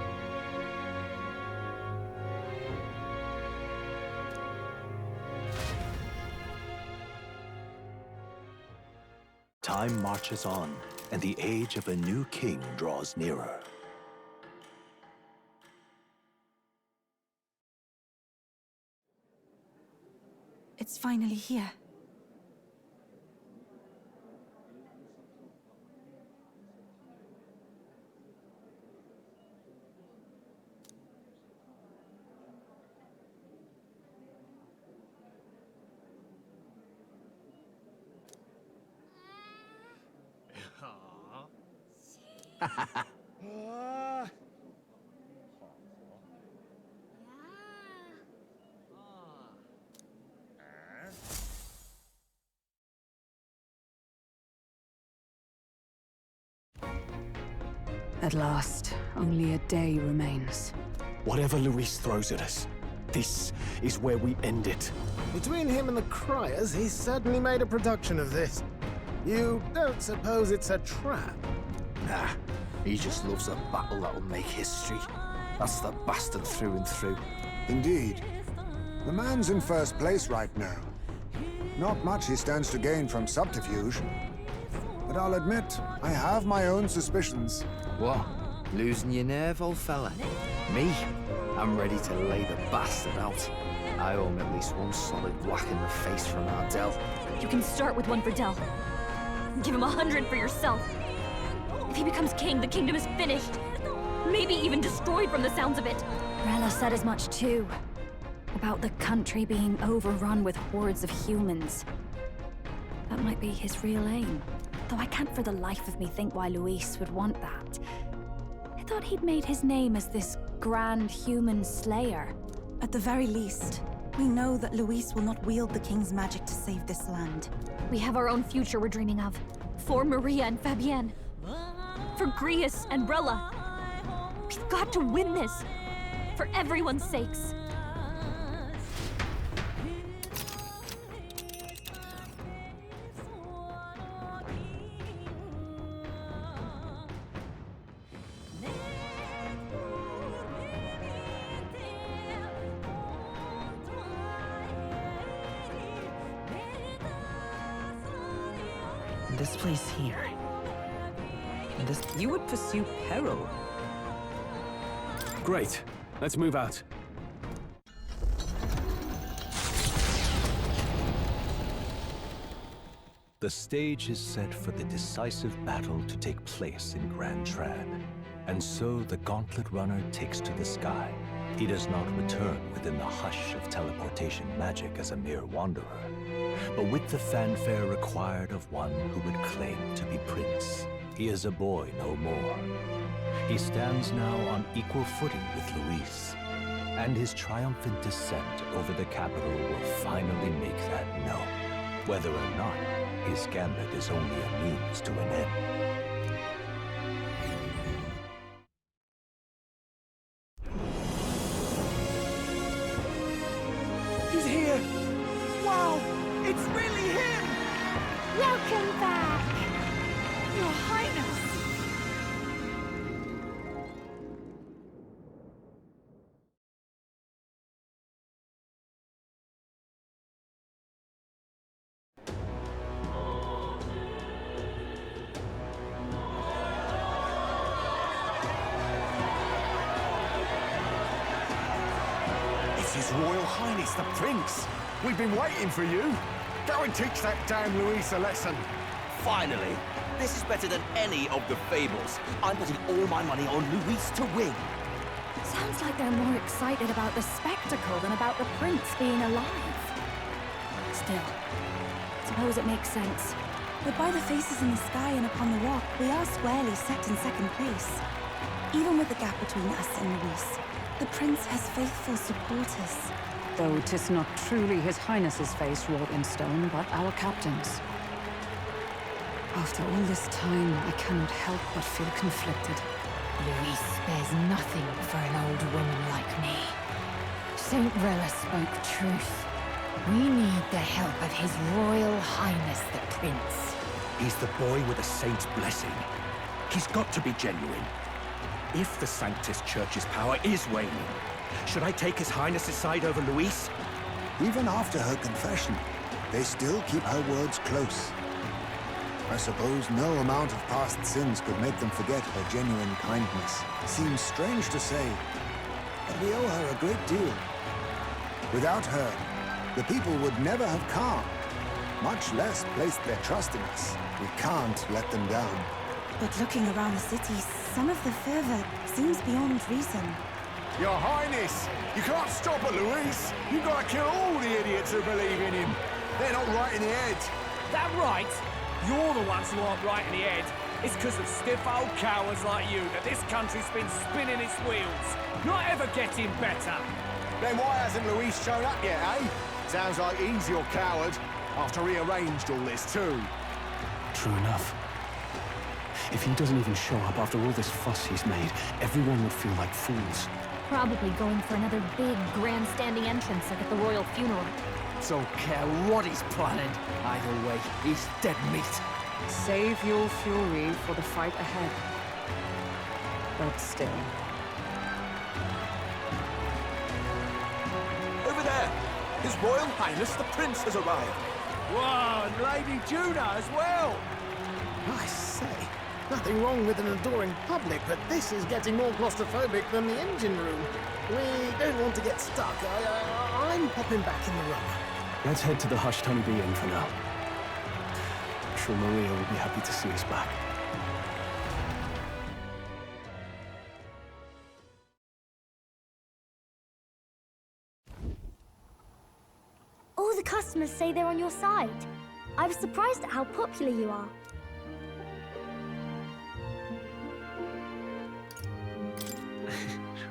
Time marches on, and the age of a new king draws nearer. It's finally here. At last, only a day remains. Whatever Luis throws at us, this is where we end it. Between him and the Criers, he's certainly made a production of this. You don't suppose it's a trap? Nah, he just loves a battle that'll make history. That's the bastard through and through. Indeed. The man's in first place right now. Not much he stands to gain from subterfuge. But I'll admit, I have my own suspicions. What? Losing your nerve, old fella? Me? I'm ready to lay the bastard out. I owe him at least one solid whack in the face from Ardell. You can start with one for Del. Give him 100 for yourself. If he becomes king, the kingdom is finished. Maybe even destroyed from the sounds of it. Rella said as much too. About the country being overrun with hordes of humans. That might be his real aim. Though I can't for the life of me think why Luis would want that. I thought he'd made his name as this grand human slayer. At the very least, we know that Luis will not wield the king's magic to save this land. We have our own future we're dreaming of. For Maria and Fabienne. For Grius and Rella. We've got to win this. For everyone's sakes. This place here. You would pursue peril. Great. Let's move out. The stage is set for the decisive battle to take place in Grand Trad. And so the Gauntlet Runner takes to the sky. He does not return within the hush of teleportation magic as a mere wanderer, but with the fanfare required of one who would claim to be prince. He is a boy no more. He stands now on equal footing with Luis, and his triumphant descent over the capital will finally make that known. whether or not his gambit is only a means to an end. He's here! Wow! It's really him! Welcome back! Your Highness! It's His Royal Highness the Prince. We've been waiting for you. Go and teach that damn Luis a lesson. Finally! This is better than any of the fables. I'm putting all my money on Luis to win. Sounds like they're more excited about the spectacle than about the prince being alive. Still, suppose it makes sense. But by the faces in the sky and upon the rock, we are squarely set in second place. Even with the gap between us and Luis, the prince has faithful supporters. Though 'tis not truly His Highness's face wrought in stone, but our captain's. After all this time, I cannot help but feel conflicted. Luis spares nothing for an old woman like me. Saint Rella spoke truth. We need the help of His Royal Highness the Prince. He's the boy with a saint's blessing. He's got to be genuine. If the Sanctus Church's power is waning, should I take His Highness's side over Luis? Even after her confession, they still keep her words close. I suppose no amount of past sins could make them forget her genuine kindness. Seems strange to say, but we owe her a great deal. Without her, the people would never have calmed, much less placed their trust in us. We can't let them down. But looking around the city, some of the fervor seems beyond reason. Your Highness, you can't stop at Luis. You've got to kill all the idiots who believe in him. They're not right in the head. That right? You're the ones who aren't right in the head. It's because of stiff old cowards like you that this country's been spinning its wheels. Not ever getting better. Then why hasn't Luis shown up yet, eh? Sounds like he's your coward, after he arranged all this too. True enough. If he doesn't even show up after all this fuss he's made, everyone would feel like fools. Probably going for another big, grandstanding entrance like at the royal funeral. Don't care what he's planning. Either way, he's dead meat. Save your fury for the fight ahead. But still. Over there! His Royal Highness the Prince has arrived. Whoa, and Lady Juna as well! I say, nothing wrong with an adoring public, but this is getting more claustrophobic than the engine room. We don't want to get stuck. I'm popping back in the room. Let's head to the hushed honeybee inn for now. I'm sure Maria will be happy to see us back. All the customers say they're on your side. I was surprised at how popular you are.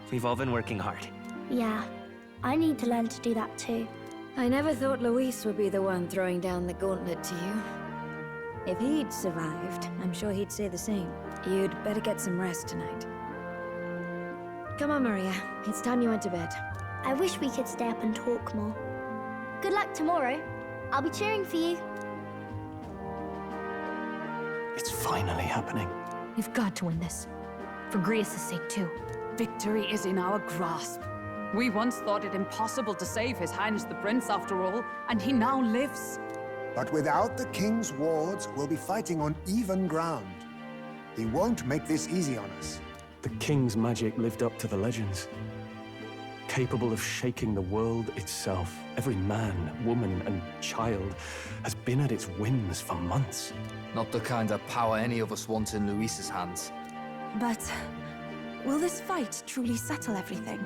We've all been working hard. Yeah, I need to learn to do that too. I never thought Luis would be the one throwing down the gauntlet to you. If he'd survived, I'm sure he'd say the same. You'd better get some rest tonight. Come on, Maria. It's time you went to bed. I wish we could stay up and talk more. Good luck tomorrow. I'll be cheering for you. It's finally happening. You've got to win this. For Grius' sake, too. Victory is in our grasp. We once thought it impossible to save His Highness the Prince after all, and he now lives. But without the king's wards, we'll be fighting on even ground. He won't make this easy on us. The king's magic lived up to the legends. Capable of shaking the world itself. Every man, woman, and child has been at its whims for months. Not the kind of power any of us want in Luis's hands. But will this fight truly settle everything?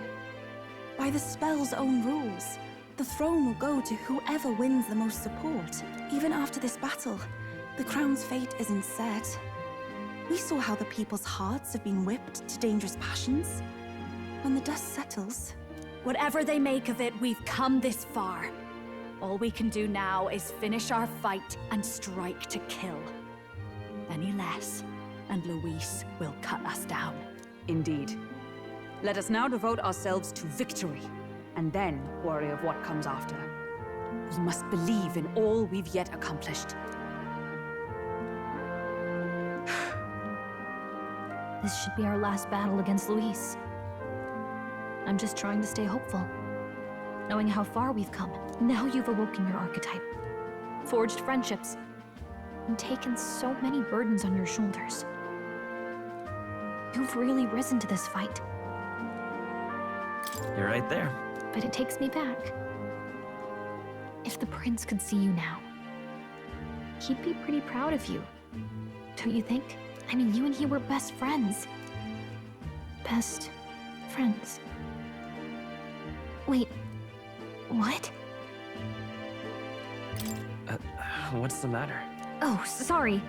By the spell's own rules, the throne will go to whoever wins the most support. Even after this battle, the crown's fate isn't set. We saw how the people's hearts have been whipped to dangerous passions. When the dust settles... Whatever they make of it, we've come this far. All we can do now is finish our fight and strike to kill. Any less, and Luis will cut us down. Indeed. Let us now devote ourselves to victory, and then worry of what comes after. We must believe in all we've yet accomplished. This should be our last battle against Luis. I'm just trying to stay hopeful, knowing how far we've come. Now you've awoken your archetype, forged friendships, and taken so many burdens on your shoulders. You've really risen to this fight. You're right there. But it takes me back. If the prince could see you now, he'd be pretty proud of you. Don't you think? I mean, you and he were best friends. Best friends. Wait, what? What's the matter? Oh, sorry.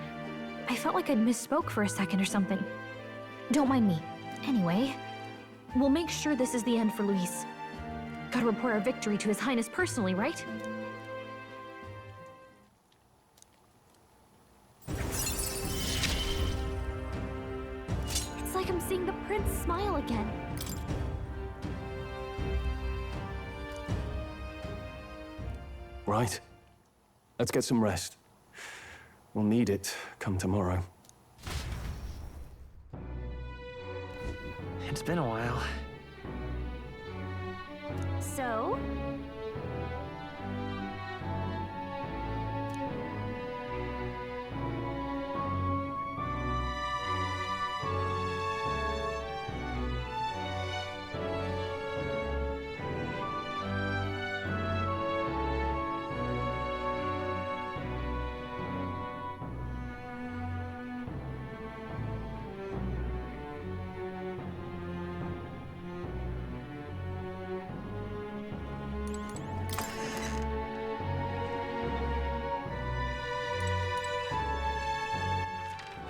I felt like I'd misspoke for a second or something. Don't mind me. Anyway, we'll make sure this is the end for Luis. Gotta report our victory to His Highness personally, right? It's like I'm seeing the prince smile again. Right. Let's get some rest. We'll need it come tomorrow. It's been a while. So?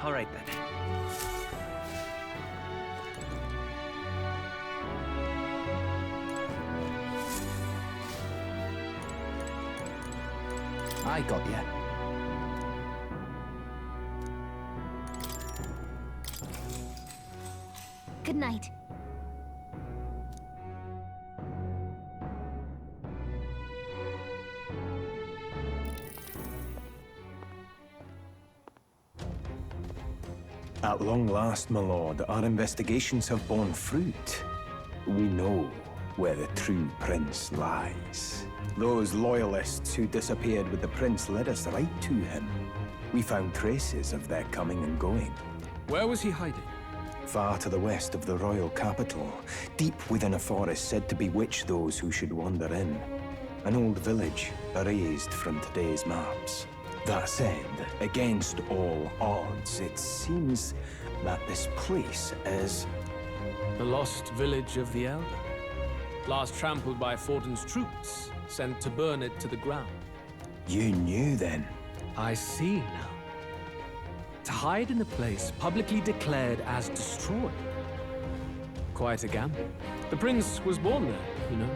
All right then. I got you. Good night. At long last, my lord, our investigations have borne fruit. We know where the true prince lies. Those loyalists who disappeared with the prince led us right to him. We found traces of their coming and going. Where was he hiding? Far to the west of the royal capital, deep within a forest said to bewitch those who should wander in. An old village, erased from today's maps. That said, against all odds, it seems that this place is... The lost village of the Elder. Last trampled by Fortin's troops, sent to burn it to the ground. You knew then? I see now. To hide in a place publicly declared as destroyed. Quite a gamble. The prince was born there, you know.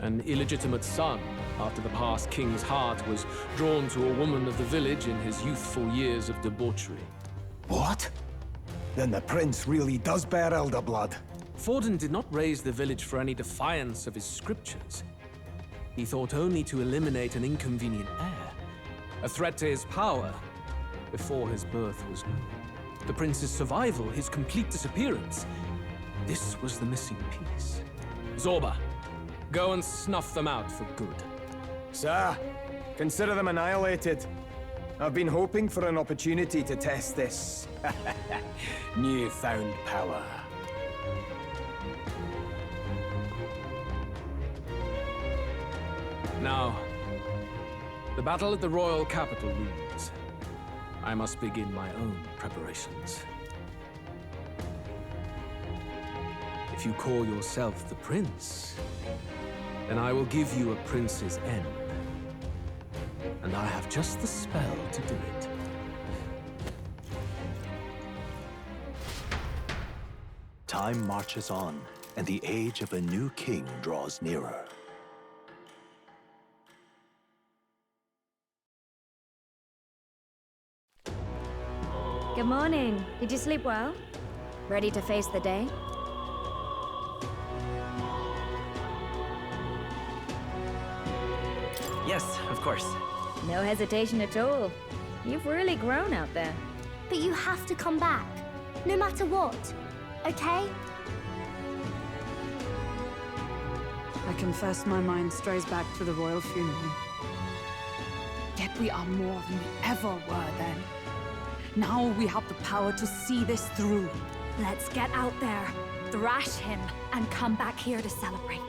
An illegitimate son, after the past king's heart was drawn to a woman of the village in his youthful years of debauchery. What? Then the prince really does bear elder blood. Fortin did not raise the village for any defiance of his scriptures. He thought only to eliminate an inconvenient heir, a threat to his power, before his birth was known. The prince's survival, his complete disappearance, this was the missing piece. Zorba, go and snuff them out for good. Sir, consider them annihilated. I've been hoping for an opportunity to test this newfound power. Now, the battle at the royal capital looms. I must begin my own preparations. If you call yourself the prince, then I will give you a prince's end. And I have just the spell to do it. Time marches on, and the age of a new king draws nearer. Good morning. Did you sleep well? Ready to face the day? Yes, of course. No hesitation at all. You've really grown out there. But you have to come back, no matter what, okay? I confess my mind strays back to the royal funeral. Yet we are more than we ever were then. Now we have the power to see this through. Let's get out there, thrash him, and come back here to celebrate.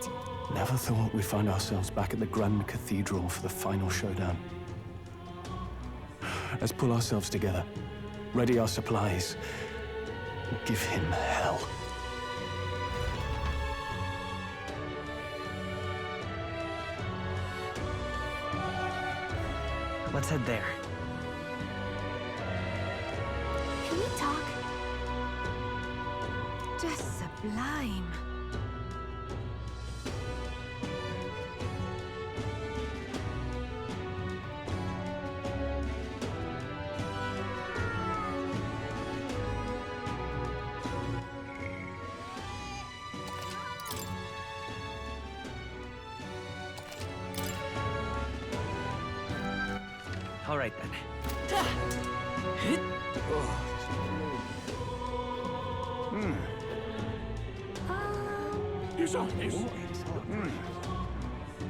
Never thought we'd find ourselves back at the Grand Cathedral for the final showdown. Let's pull ourselves together, ready our supplies, and give him hell. Let's head there. Can we talk? Just sublime. All right then.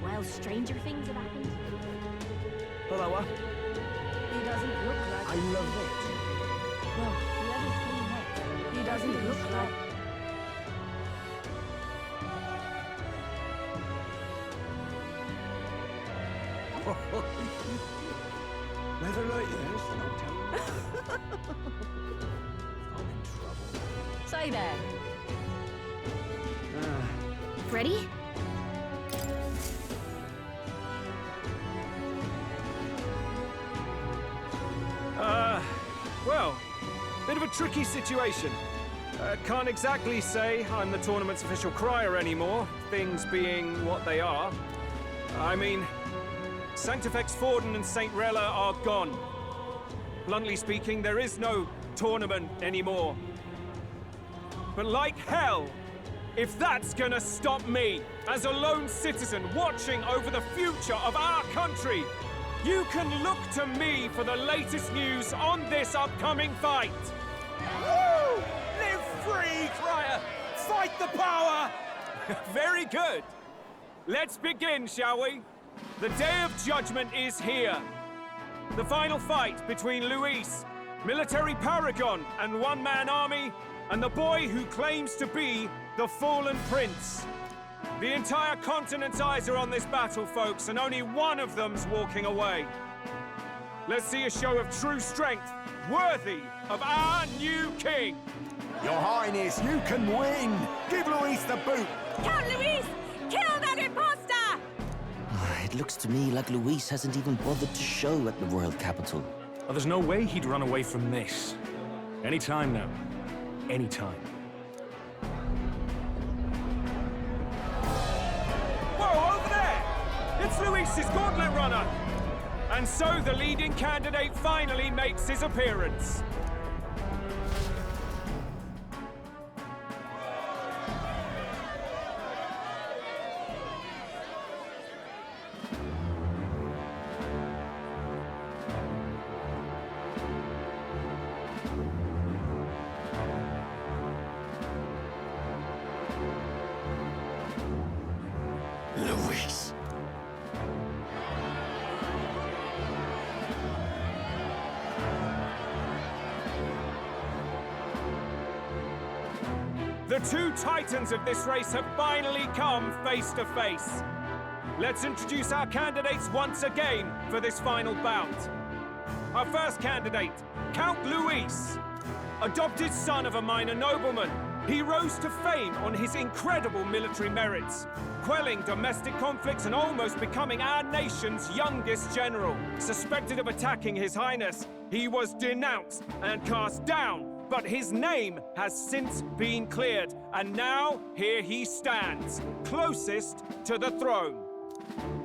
Well, stranger things have happened. Hello. He doesn't look like... I love it. Well, whoever's coming next, he doesn't look like... Never like this. I'm in trouble. Say there. Ready? Well, bit of a tricky situation. Can't exactly say I'm the tournament's official crier anymore, things being what they are. I mean, Sanctifex Forden and St. Rella are gone. Bluntly speaking, there is no tournament anymore. But like hell, if that's gonna stop me, as a lone citizen watching over the future of our country, you can look to me for the latest news on this upcoming fight. Woo! Live free, crier! Fight the power! Very good. Let's begin, shall we? The Day of Judgment is here. The final fight between Luis, military paragon and one-man army, and the boy who claims to be the fallen prince. The entire continent's eyes are on this battle, folks, and only one of them's walking away. Let's see a show of true strength, worthy of our new king. Your Highness, you can win! Give Luis the boot! Count Luis! Kill that imposter! It looks to me like Luis hasn't even bothered to show at the royal capital. Well, there's no way he'd run away from this. Anytime now. Anytime. Whoa, over there! It's Luis's gauntlet runner! And so the leading candidate finally makes his appearance. Luis. The two titans of this race have finally come face to face. Let's introduce our candidates once again for this final bout. Our first candidate, Count Luis. Adopted son of a minor nobleman, he rose to fame on his incredible military merits, quelling domestic conflicts and almost becoming our nation's youngest general. Suspected of attacking His Highness, he was denounced and cast down, but his name has since been cleared, and now here he stands, closest to the throne.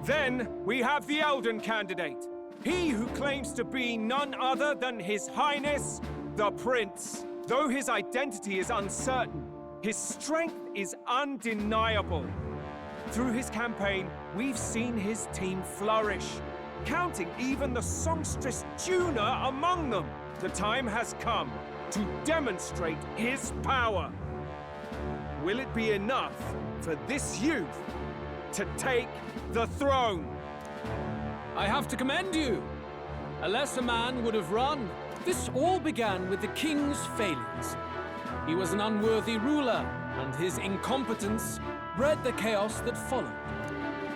Then we have the Elden candidate, he who claims to be none other than His Highness, the prince. Though his identity is uncertain, his strength is undeniable. Through his campaign, we've seen his team flourish, counting even the songstress Juna among them. The time has come to demonstrate his power. Will it be enough for this youth to take the throne? I have to commend you. A lesser man would have run. This all began with the king's failures. He was an unworthy ruler, and his incompetence bred the chaos that followed.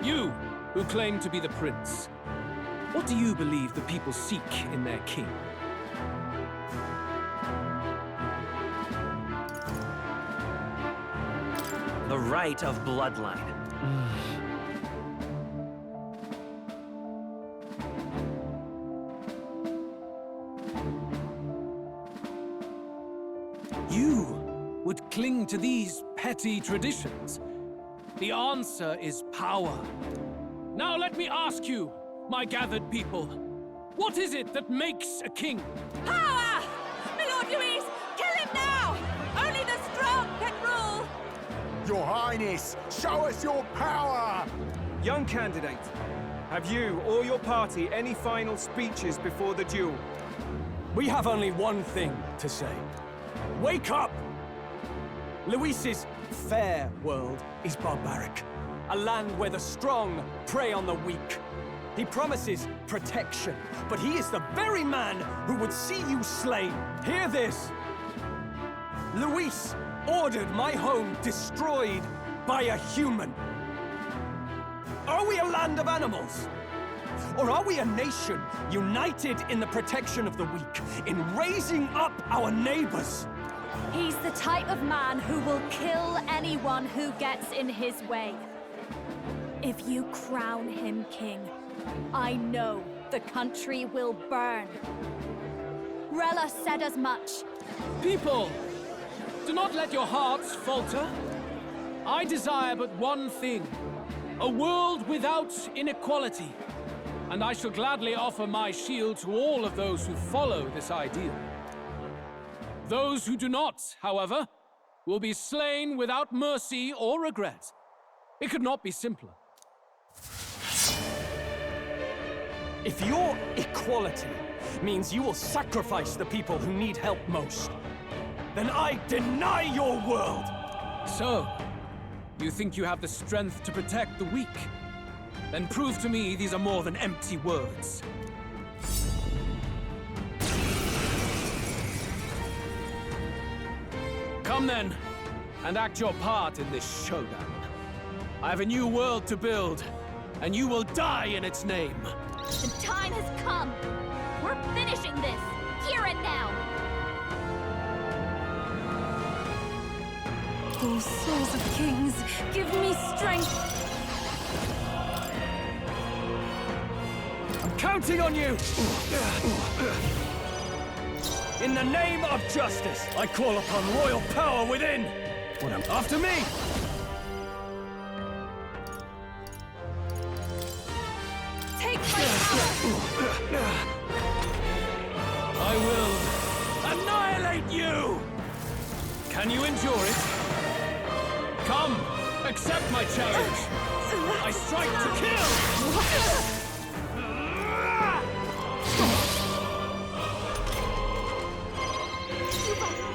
You, who claim to be the prince, what do you believe the people seek in their king? The right of bloodline. You would cling to these petty traditions. The answer is power. Now let me ask you, my gathered people, what is it that makes a king? Power! My Lord Louis, kill him now! Only the strong can rule! Your Highness, show us your power! Young candidate, have you or your party any final speeches before the duel? We have only one thing to say. Wake up! Luis's fair world is barbaric. A land where the strong prey on the weak. He promises protection, but he is the very man who would see you slain. Hear this! Luis ordered my home destroyed by a human. Are we a land of animals? Or are we a nation united in the protection of the weak, in raising up our neighbors? He's the type of man who will kill anyone who gets in his way. If you crown him king, I know the country will burn. Rella said as much. People, do not let your hearts falter. I desire but one thing, a world without inequality. And I shall gladly offer my shield to all of those who follow this ideal. Those who do not, however, will be slain without mercy or regret. It could not be simpler. If your equality means you will sacrifice the people who need help most, then I deny your world! So, you think you have the strength to protect the weak? Then prove to me these are more than empty words. Come then, and act your part in this showdown. I have a new world to build, and you will die in its name. The time has come. We're finishing this, here and now. Oh, souls of kings, give me strength. I'm counting on you! In the name of justice, I call upon royal power within! After me! Take my power! I will annihilate you! Can you endure it? Come, accept my challenge! I strike to kill!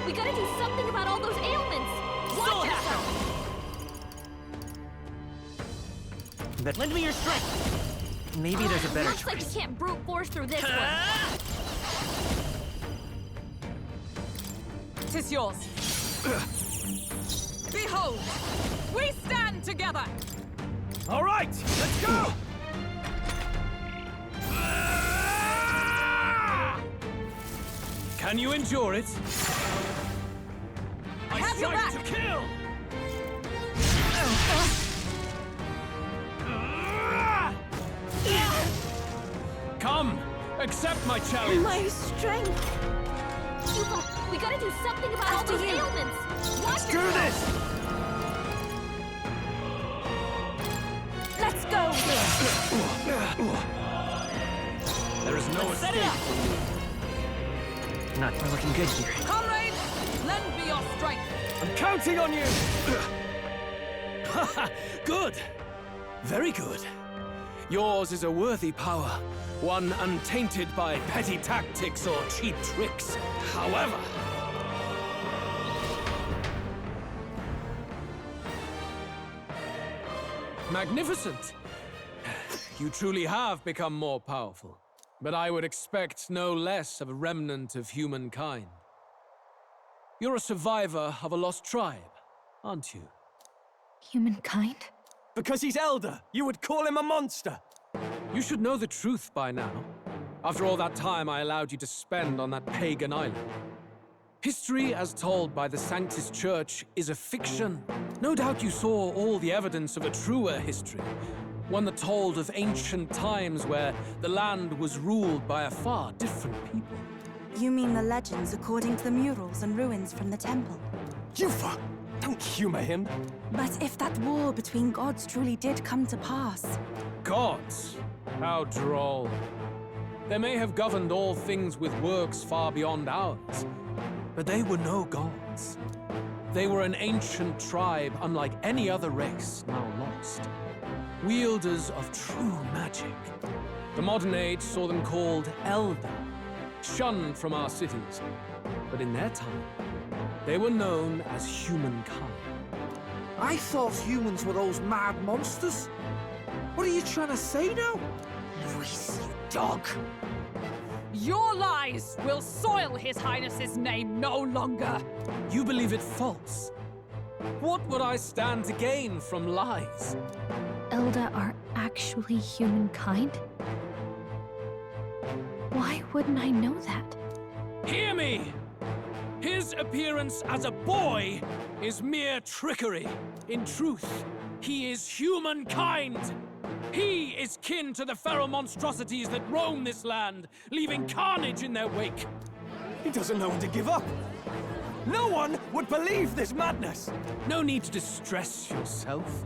We gotta do something about all those ailments! Watch yourself! Lend me your strength! Maybe there's a better Looks like choice. you can't brute force through this one. 'Tis yours. Behold, we stand together! All right, let's go! Can you endure it? I have your strike back. to kill! Come, accept my challenge! My strength. We gotta do something about all those ailments! Watch Do yourself! this! Let's go. There is no Set it escape up. for you. Not looking good here. Comrades, lend me your strength. I'm counting on you! Good. Very good. Yours is a worthy power, one untainted by petty tactics or cheap tricks. However... Magnificent! You truly have become more powerful. But I would expect no less of a remnant of humankind. You're a survivor of a lost tribe, aren't you? Humankind? Because he's elder, you would call him a monster! You should know the truth by now. After all that time I allowed you to spend on that pagan island. History, as told by the Sanctus Church, is a fiction. No doubt you saw all the evidence of a truer history. One that told of ancient times where the land was ruled by a far different people. You mean the legends according to the murals and ruins from the temple? Yufa! Don't humor him! But if that war between gods truly did come to pass... Gods? How droll. They may have governed all things with works far beyond ours, but they were no gods. They were an ancient tribe unlike any other race now lost. Wielders of true magic. The modern age saw them called Elder, shunned from our cities. But in their time, they were known as humankind. I thought humans were those mad monsters. What are you trying to say now? Luis, you dog! Your lies will soil His Highness's name no longer! You believe it false? What would I stand to gain from lies? Elda are actually humankind? Why wouldn't I know that? Hear me! His appearance as a boy is mere trickery. In truth, he is humankind! He is kin to the feral monstrosities that roam this land, leaving carnage in their wake. He doesn't know when to give up. No one would believe this madness. No need to distress yourself.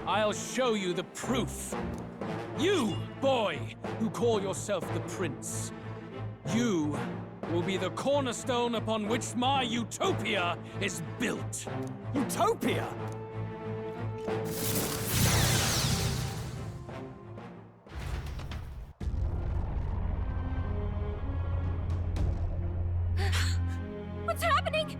I'll show you the proof. You, boy, who call yourself the Prince. You will be the cornerstone upon which my utopia is built. Utopia? What's happening?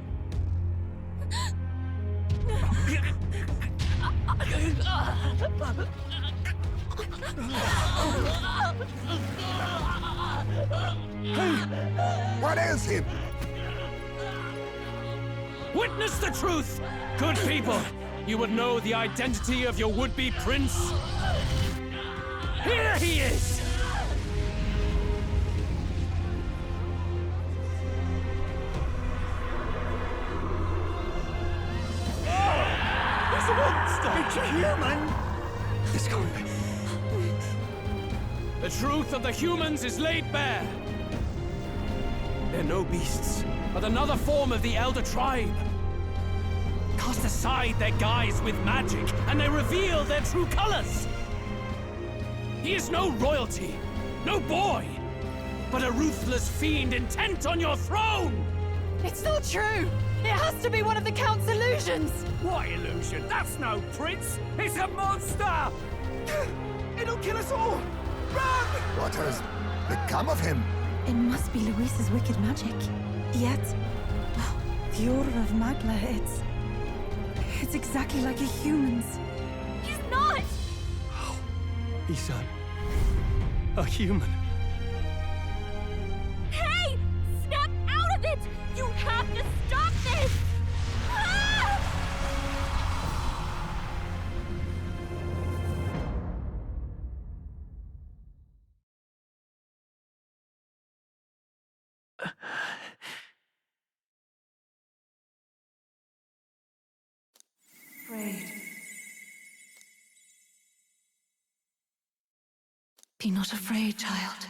What is him? Witness the truth! Good people, you would know the identity of your would-be prince. Here he is! He's a monster! It's a human! It's going. The truth of the humans is laid bare. They're no beasts, but another form of the Elder Tribe. Cast aside their guise with magic, and they reveal their true colors. He is no royalty, no boy, but a ruthless fiend intent on your throne! It's not true! It has to be one of the Count's illusions! What illusion? That's no prince! It's a monster! It'll kill us all! Run! What has become of him? It must be Luis's wicked magic. Yet, the aura of Magla, it's exactly like a human's. He's not! He's a human. Hey! Snap out of it! You have to stop this! Ah! Afraid. Be not afraid, child.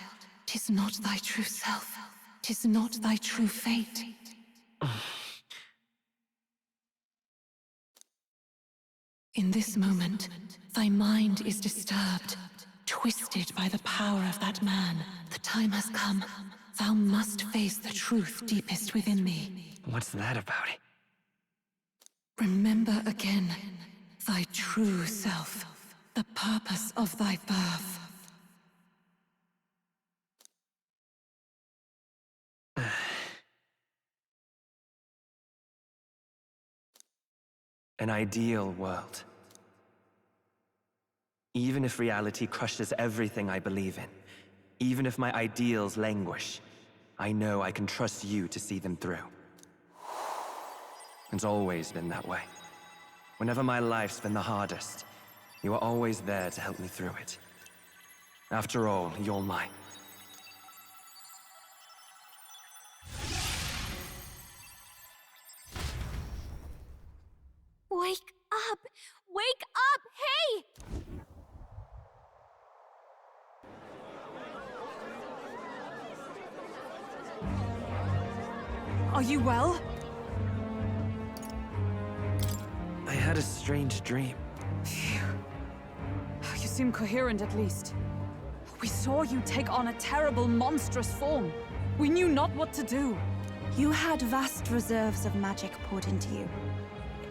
'Tis not thy true self. 'Tis not thy true fate. In this moment, thy mind is disturbed, twisted by the power of that man. The time has come. Thou must face the truth deepest within thee. What's that about? Remember again thy true self, the purpose of thy birth. An ideal world. Even if reality crushes everything I believe in, even if my ideals languish, I know I can trust you to see them through. It's always been that way. Whenever my life's been the hardest, you are always there to help me through it. After all, you're mine. Wake up! Wake up! Hey! Are you well? I had a strange dream. Phew. You seem coherent at least. We saw you take on a terrible, monstrous form. We knew not what to do. You had vast reserves of magic poured into you.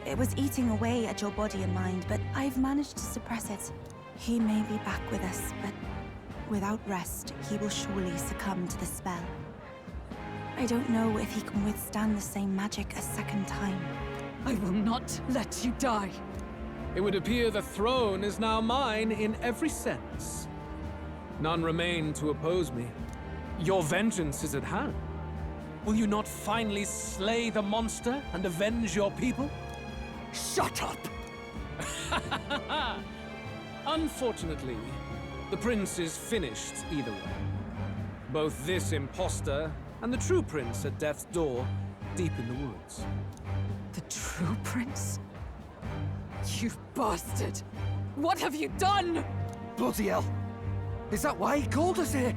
It was eating away at your body and mind, but I've managed to suppress it. He may be back with us, but without rest, he will surely succumb to the spell. I don't know if he can withstand the same magic a second time. I will not let you die. It would appear the throne is now mine in every sense. None remain to oppose me. Your vengeance is at hand. Will you not finally slay the monster and avenge your people? Shut up! Unfortunately, the prince is finished either way. Both this imposter and the true prince at death's door, deep in the woods. The true prince? You bastard! What have you done? Bloody hell! Is that why he called us here?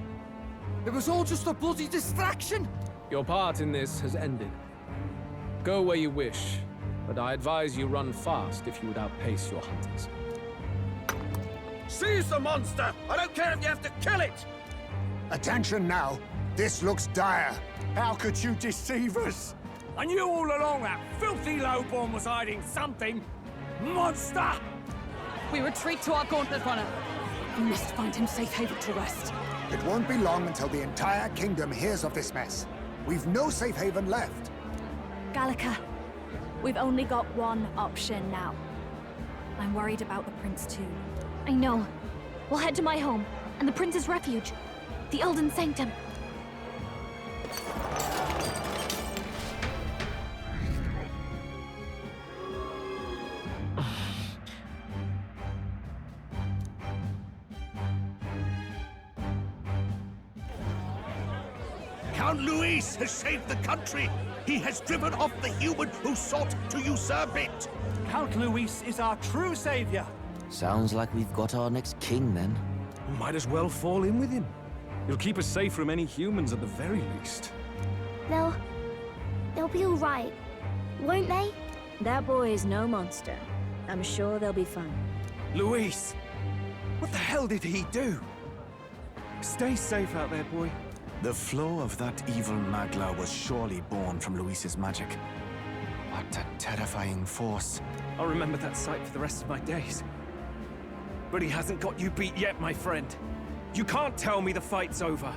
It was all just a bloody distraction! Your part in this has ended. Go where you wish, but I advise you run fast if you would outpace your hunters. Seize the monster! I don't care if you have to kill it! Attention now. This looks dire. How could you deceive us? I knew all along that filthy lowborn was hiding something. Monster! We retreat to our gauntlet runner. We must find him safe haven to rest. It won't be long until the entire kingdom hears of this mess. We've no safe haven left. Gallica, we've only got one option now. I'm worried about the prince too. I know. We'll head to my home, and the prince's refuge, the Elden Sanctum. Count Luis has saved the country. He has driven off the human who sought to usurp it. Count Luis is our true savior. Sounds like we've got our next king, then. Might as well fall in with him. He'll keep us safe from any humans at the very least. They'll be all right, won't they? That boy is no monster. I'm sure they'll be fine. Luis! What the hell did he do? Stay safe out there, boy. The flow of that evil Magla was surely born from Luis's magic. What a terrifying force. I'll remember that sight for the rest of my days. But he hasn't got you beat yet, my friend. You can't tell me the fight's over.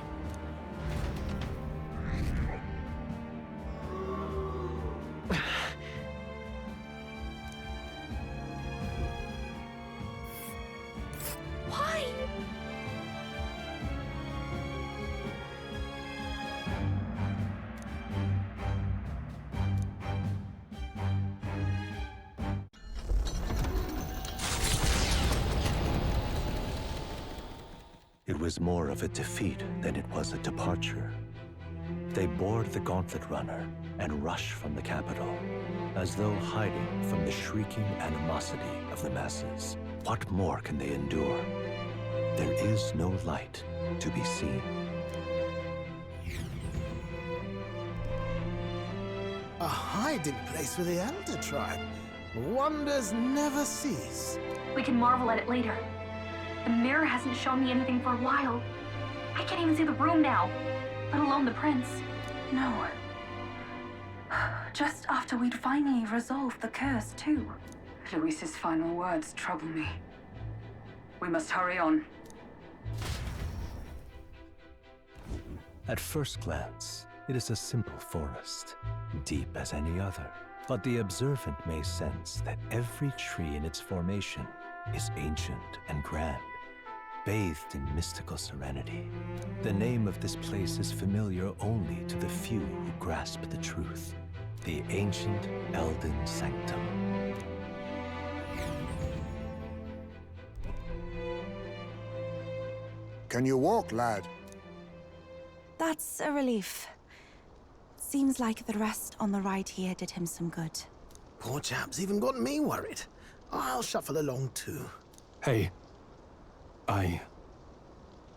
Why? It was more of a defeat than it was a departure. They board the gauntlet runner and rush from the capital, as though hiding from the shrieking animosity of the masses. What more can they endure? There is no light to be seen. A hiding place for the Elder Tribe. Wonders never cease. We can marvel at it later. The mirror hasn't shown me anything for a while. I can't even see the room now. let alone the prince. No. Just after we'd finally resolved the curse, too. Luis's final words trouble me. We must hurry on. At first glance, it is a simple forest, deep as any other. But the observant may sense that every tree in its formation is ancient and grand, bathed in mystical serenity. The name of this place is familiar only to the few who grasp the truth. The ancient Elden Sanctum. Can you walk, lad? That's a relief. Seems like the rest on the ride here did him some good. Poor chap's even got me worried. I'll shuffle along too. Hey, I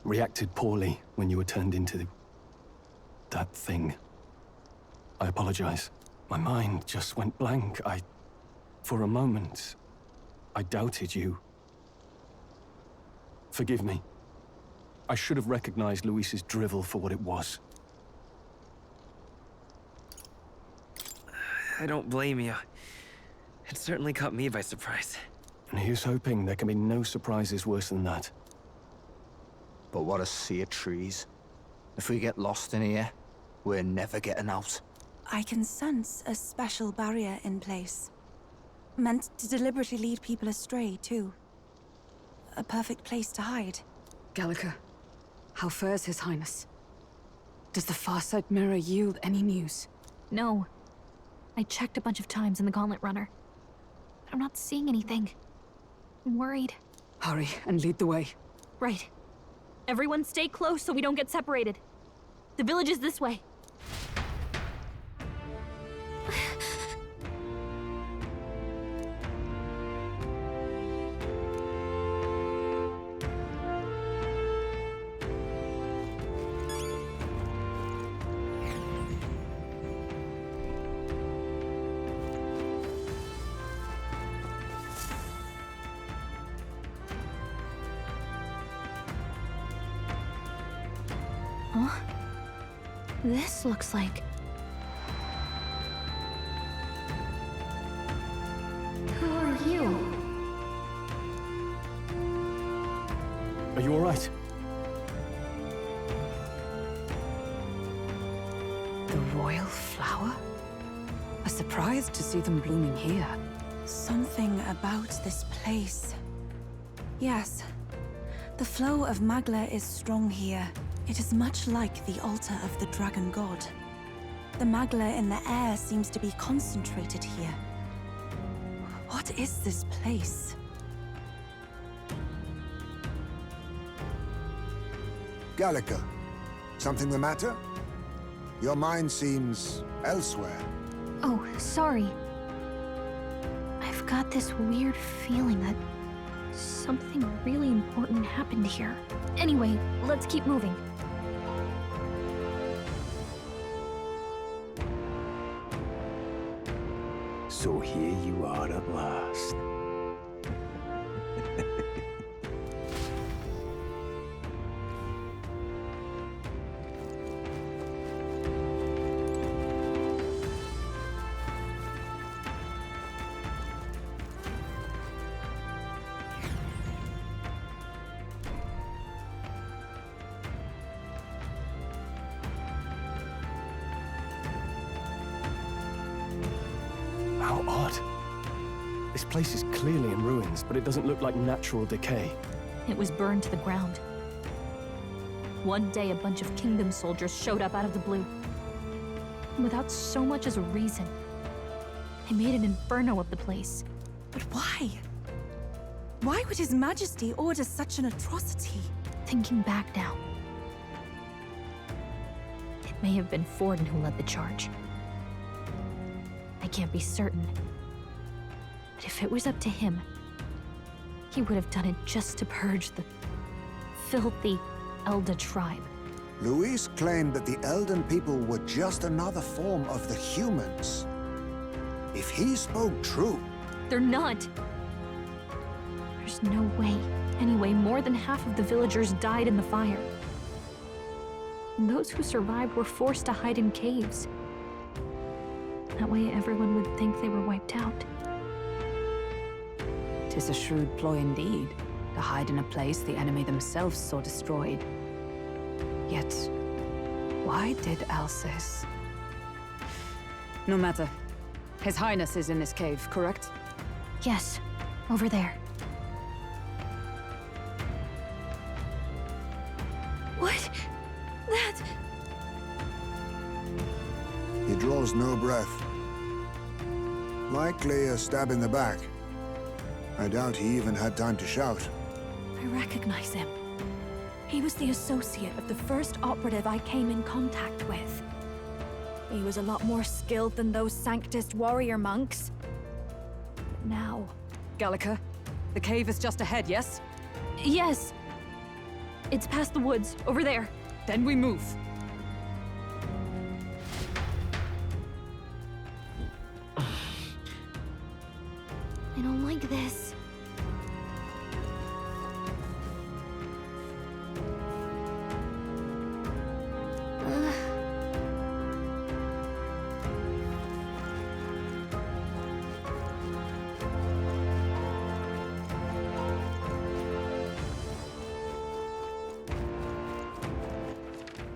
reacted poorly when you were turned into that thing. I apologize. My mind just went blank. For a moment, I doubted you. Forgive me. I should have recognized Luis's drivel for what it was. I don't blame you. It certainly caught me by surprise. And here's hoping there can be no surprises worse than that. But what a sea of trees. If we get lost in here, we're never getting out. I can sense a special barrier in place. Meant to deliberately lead people astray, too. A perfect place to hide. Gallica, how fares His Highness? Does the Farsight Mirror yield any news? No. I checked a bunch of times in the Gauntlet Runner. But I'm not seeing anything. I'm worried. Hurry and lead the way. Right. Everyone stay close so we don't get separated. The village is this way. Huh? This looks like... Who are you? Are you all right? The royal flower? A surprise to see them blooming here. Something about this place. Yes. The flow of Magla is strong here. It is much like the altar of the dragon god. The Magla in the air seems to be concentrated here. What is this place? Gallica, something the matter? Your mind seems elsewhere. Oh, sorry. I've got this weird feeling that something really important happened here. Anyway, let's keep moving. So here you are at last. How odd. This place is clearly in ruins, but it doesn't look like natural decay. It was burned to the ground. One day, a bunch of kingdom soldiers showed up out of the blue. Without so much as a reason. They made an inferno of the place. But why? Why would His Majesty order such an atrocity? Thinking back now, it may have been Forden who led the charge. I can't be certain. But if it was up to him, he would have done it just to purge the filthy Elda tribe. Luis claimed that the Elden people were just another form of the humans. If he spoke true... They're not! There's no way. Anyway, more than half of the villagers died in the fire. And those who survived were forced to hide in caves. That way everyone would think they were wiped out. 'Tis a shrewd ploy indeed, to hide in a place the enemy themselves saw destroyed. Yet, why did Alcest? No matter. His Highness is in this cave, correct? Yes, over there. What? That... He draws no breath. Likely a stab in the back. I doubt he even had time to shout. I recognize him. He was the associate of the first operative I came in contact with. He was a lot more skilled than those Sanctist warrior monks. But now... Gallica, the cave is just ahead, yes? Yes. It's past the woods, over there. Then we move. I don't like this.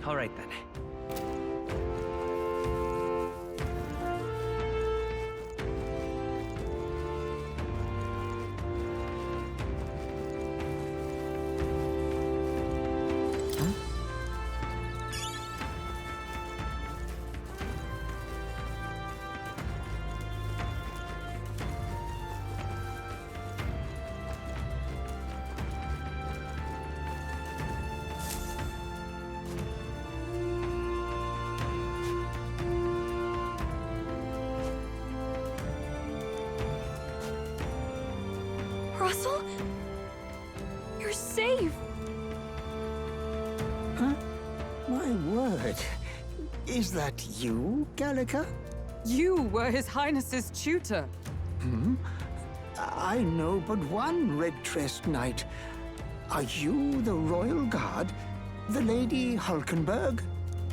All right then. Russell? You're safe! Huh? My word. Is that you, Gallica? You were His Highness's tutor. Hmm? I know but one red-dressed knight. Are you the royal guard? The Lady Hulkenberg?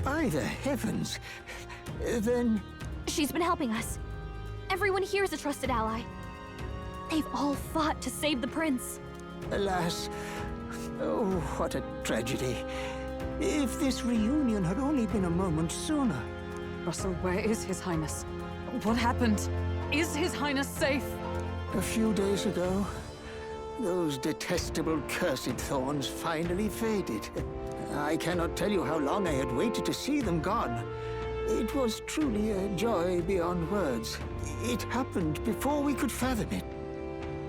By the heavens. Then... She's been helping us. Everyone here is a trusted ally. They've all fought to save the prince. Alas. Oh, what a tragedy. If this reunion had only been a moment sooner. Russell, where is His Highness? What happened? Is His Highness safe? A few days ago, those detestable cursed thorns finally faded. I cannot tell you how long I had waited to see them gone. It was truly a joy beyond words. It happened before we could fathom it.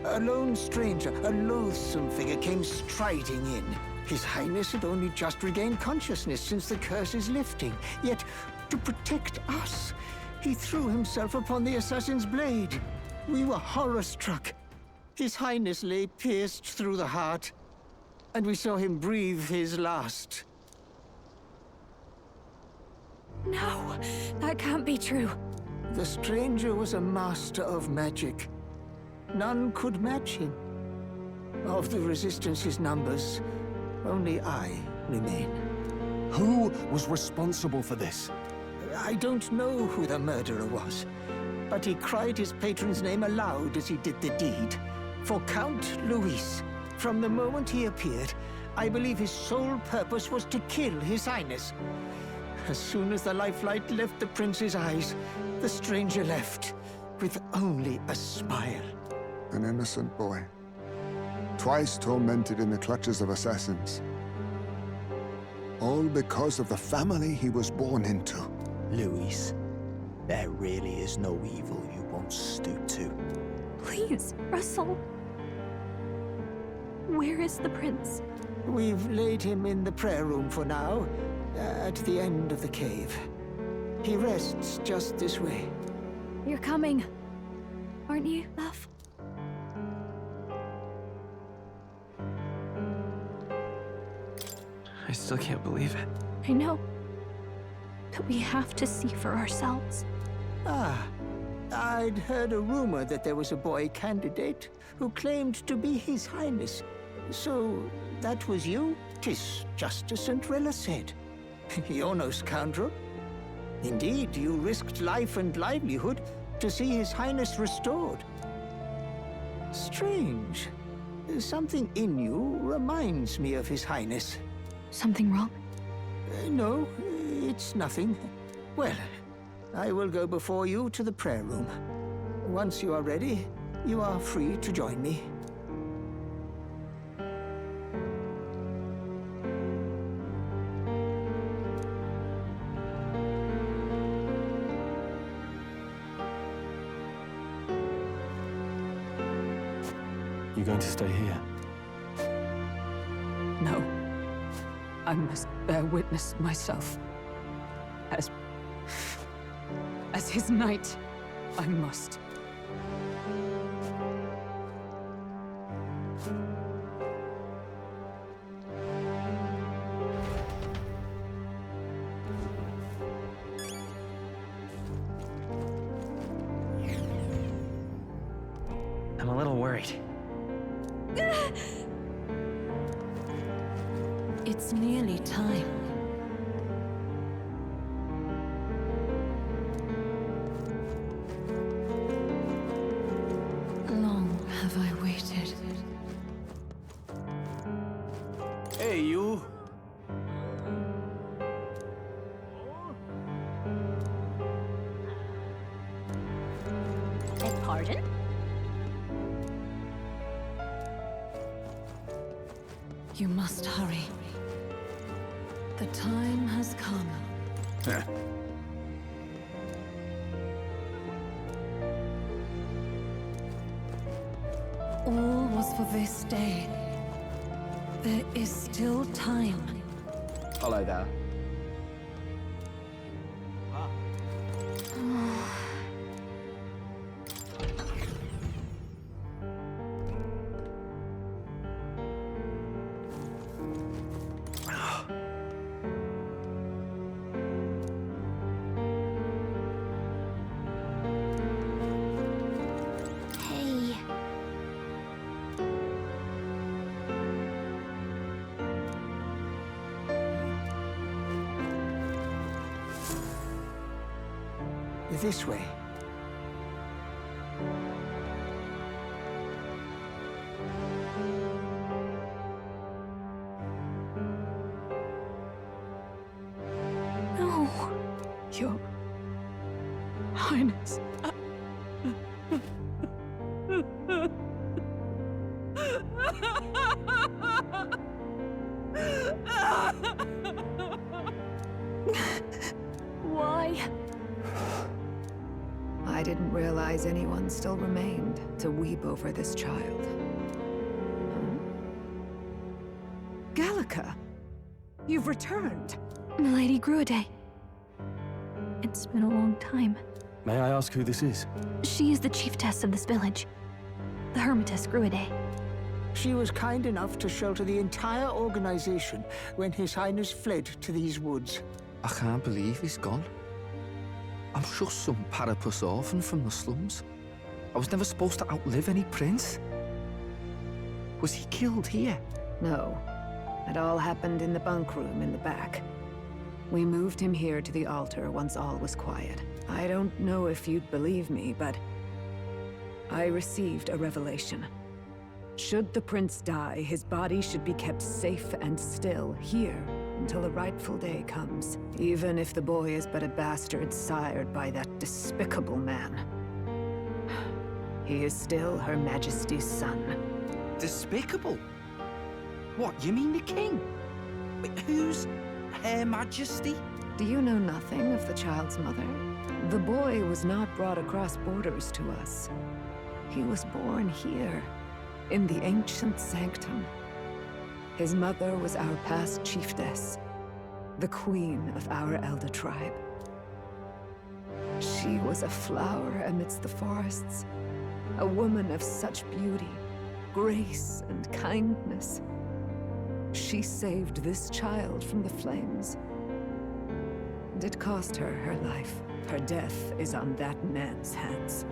A lone stranger, a loathsome figure, came striding in. His Highness had only just regained consciousness since the curse's lifting. Yet, to protect us, he threw himself upon the assassin's blade. We were horror-struck. His Highness lay pierced through the heart, and we saw him breathe his last. No, that can't be true. The stranger was a master of magic. None could match him. Of the Resistance's numbers, only I remain. Who was responsible for this? I don't know who the murderer was, but he cried his patron's name aloud as he did the deed. For Count Luis, from the moment he appeared, I believe his sole purpose was to kill His Highness. As soon as the lifelight left the prince's eyes, the stranger left, with only a smile. An innocent boy. Twice tormented in the clutches of assassins. All because of the family he was born into. Luis, there really is no evil you won't stoop to. Please, Russell. Where is the prince? We've laid him in the prayer room for now, at the end of the cave. He rests just this way. You're coming, aren't you, love? I still can't believe it. I know. But we have to see for ourselves. Ah, I'd heard a rumor that there was a boy candidate who claimed to be His Highness. So, that was you? 'Tis just as St. Rilla said. You're no scoundrel. Indeed, you risked life and livelihood to see His Highness restored. Strange. Something in you reminds me of His Highness. Something wrong? No, it's nothing. Well, I will go before you to the prayer room. Once you are ready, you are free to join me. You going to stay here? No. I must bear witness myself. As his knight, I must. I'm a little worried. It's nearly time. Long have I waited. Hey, you. Beg pardon? You must hurry. The time has come. All was for this day. There is still time. Hello there. Hey. This way. No. Your Highness. Why? I didn't realize anyone still remained to weep over this child. Gallica, you've returned. Milady Gruade. It's been a long time. May I ask who this is? She is the chiefess of this village. The Hermitess Gruade. She was kind enough to shelter the entire organization when His Highness fled to these woods. I can't believe he's gone. I'm just some parapus orphan from the slums. I was never supposed to outlive any prince. Was he killed here? No. It all happened in the bunk room in the back. We moved him here to the altar once all was quiet. I don't know if you'd believe me, but I received a revelation. Should the prince die, his body should be kept safe and still here until the rightful day comes, even if the boy is but a bastard sired by that despicable man. He is still Her Majesty's son. Despicable? What, you mean the king? Wait, who's Her Majesty? Do you know nothing of the child's mother? The boy was not brought across borders to us. He was born here, in the ancient sanctum. His mother was our past chiefess, the queen of our elder tribe. She was a flower amidst the forests, a woman of such beauty, grace, and kindness. She saved this child from the flames, and it cost her her life. Her death is on that man's hands.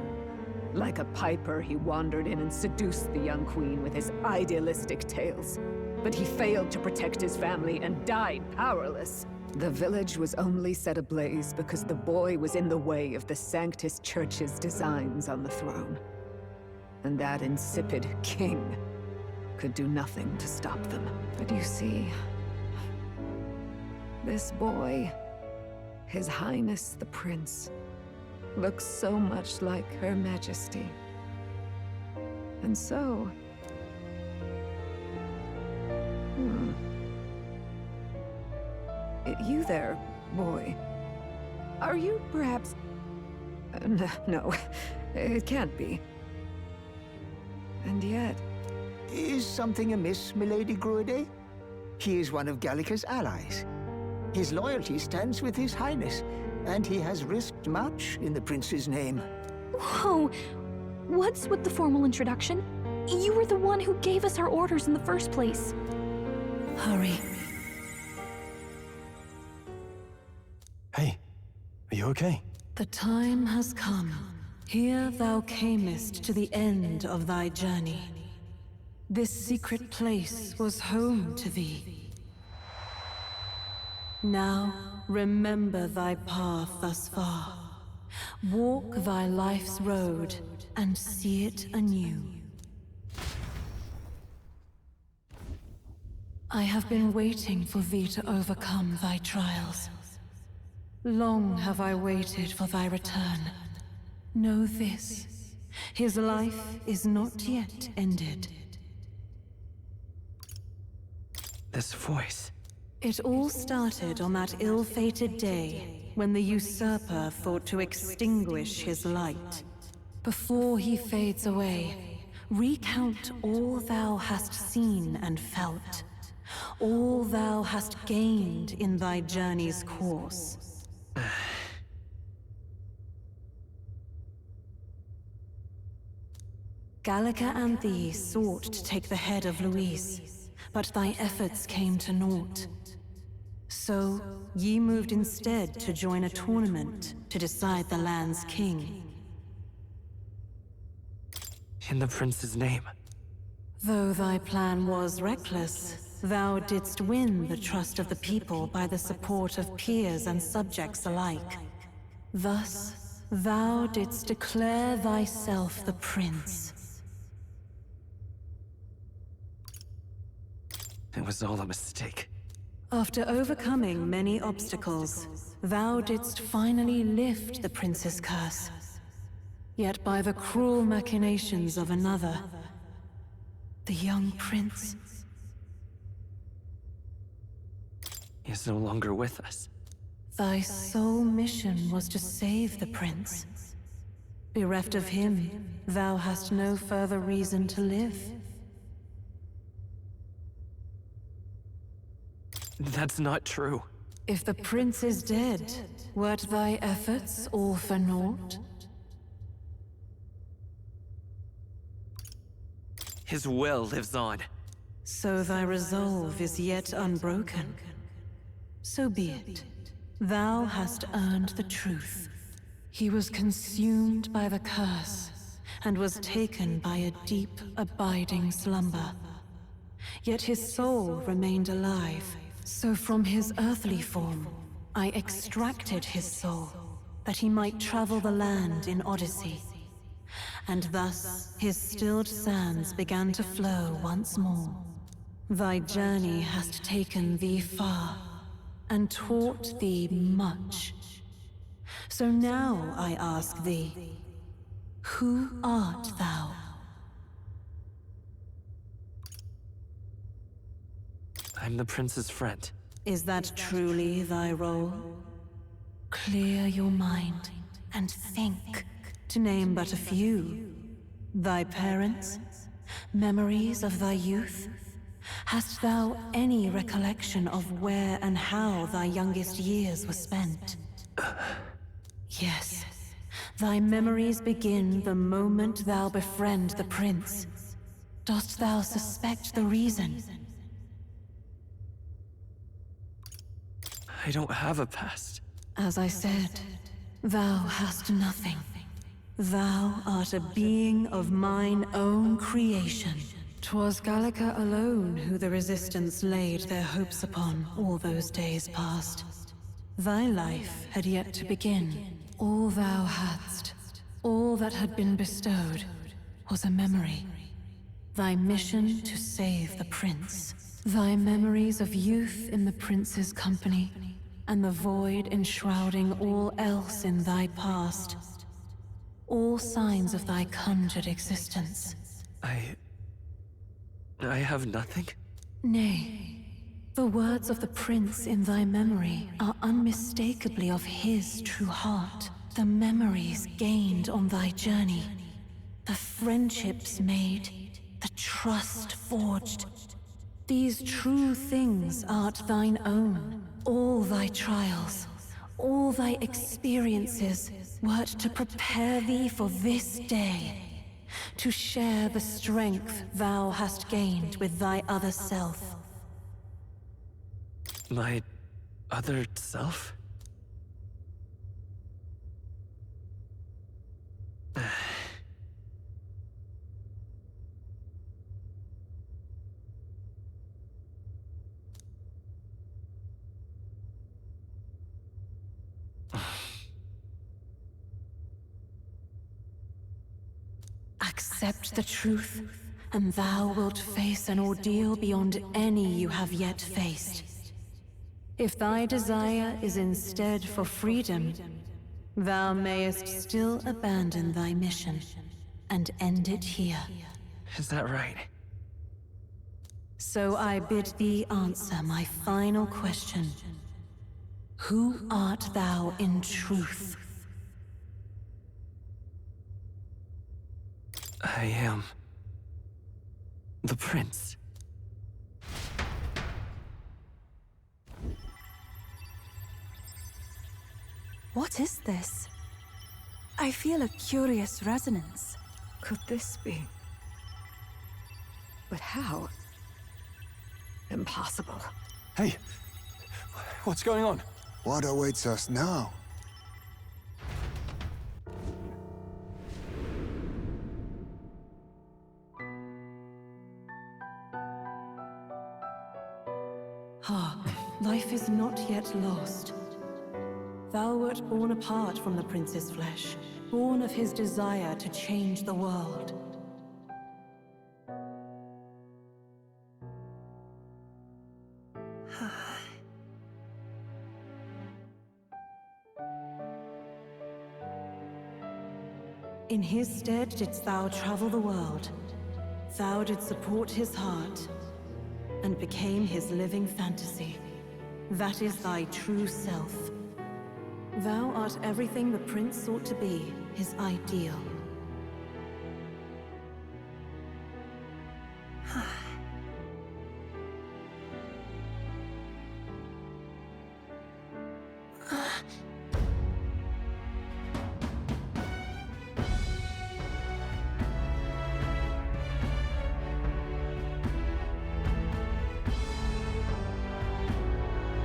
Like a piper, he wandered in and seduced the young queen with his idealistic tales. But he failed to protect his family and died powerless. The village was only set ablaze because the boy was in the way of the Sanctus Church's designs on the throne. And that insipid king could do nothing to stop them. But you see, this boy, His Highness the Prince, looks so much like Her Majesty. And so... You there, boy. Are you perhaps... No, it can't be. And yet... Is something amiss, Milady Gruede? He is one of Gallica's allies. His loyalty stands with His Highness, and he has risked much in the Prince's name. Whoa! What's with the formal introduction? You were the one who gave us our orders in the first place. Hurry. Hey, are you okay? The time has come. Here thou camest to the end of thy journey. This secret place was home to thee. Now, remember thy path thus far. Walk thy life's road and see it anew. I have been waiting for thee to overcome thy trials. Long have I waited for thy return. Know this, his life is not yet ended. This voice... It all started on that ill-fated day when the usurper thought to extinguish his light. Before he fades away, recount all thou hast seen and felt, all thou hast gained in thy journey's course. Gallica and thee sought to take the head of Luis, but thy efforts came to naught. So, ye moved instead to join a tournament to decide the land's king. In the prince's name. Though thy plan was reckless, thou didst win the trust of the people by the support of peers and subjects alike. Thus, thou didst declare thyself the prince. It was all a mistake. After overcoming many obstacles, thou didst finally lift the prince's curse. Yet by the cruel machinations of another, the young prince... He is no longer with us. Thy sole mission was to save the prince. Bereft of him, thou hast no further reason to live. That's not true. If the prince is dead, wert thy efforts all for naught? His will lives on. So thy resolve is yet unbroken. So be it. Thou hast earned the truth. He was consumed by the curse, and was taken by a deep, abiding slumber. Yet his soul remained alive. So from his earthly form, I extracted his soul, that he might travel the land in Odyssey. And thus his stilled sands began to flow once more. Thy journey hast taken thee far, and taught thee much. So now I ask thee, who art thou? I'm the prince's friend. Is that truly thy role? Clear your mind and think, to name but a few. Thy parents? Memories of thy youth? Hast thou any recollection of where and how thy youngest years were spent? Yes. Thy memories begin the moment thou befriend the prince. Dost thou suspect the reason? I don't have a past. As I said, thou hast nothing. Thou art a being of mine own creation. 'Twas Gallica alone who the Resistance laid their hopes upon all those days past. Thy life had yet to begin. All thou hadst, all that had been bestowed, was a memory. Thy mission to save the prince. Thy memories of youth in the prince's company, and the void enshrouding all else in thy past. All signs of thy conjured existence. I have nothing? Nay, the words of the prince in thy memory are unmistakably of his true heart. The memories gained on thy journey, the friendships made, the trust forged. These true things art thine own. All thy trials, all thy experiences wert to prepare thee for this day. To share the strength thou hast gained with thy other self. My other self? Accept the truth, and thou wilt face an ordeal beyond any you have yet faced. If thy desire is instead for freedom, thou mayest still abandon thy mission and end it here. Is that right? So I bid thee answer my final question. Who art thou in truth? I am... the prince. What is this? I feel a curious resonance. Could this be? But how? Impossible. Hey, what's going on? What awaits us now? Hark, life is not yet lost. Thou wert born apart from the prince's flesh, born of his desire to change the world. In his stead didst thou travel the world. Thou didst support his heart, and became his living fantasy. That is thy true self. Thou art everything the prince sought to be, his ideal.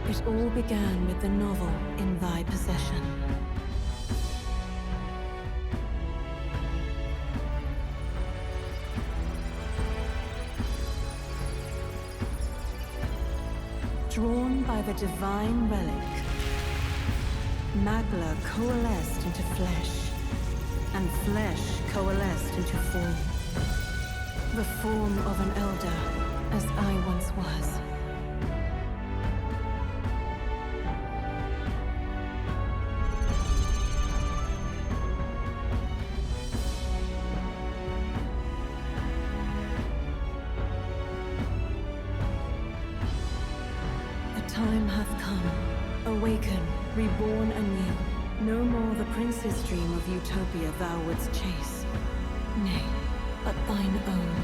It all began with the novel in thy possession. Drawn by the divine relic, Magla coalesced into flesh, and flesh coalesced into form. The form of an elder, as I once was. Time hath come. Awaken, reborn anew. No more the prince's dream of utopia thou wouldst chase. Nay, but thine own.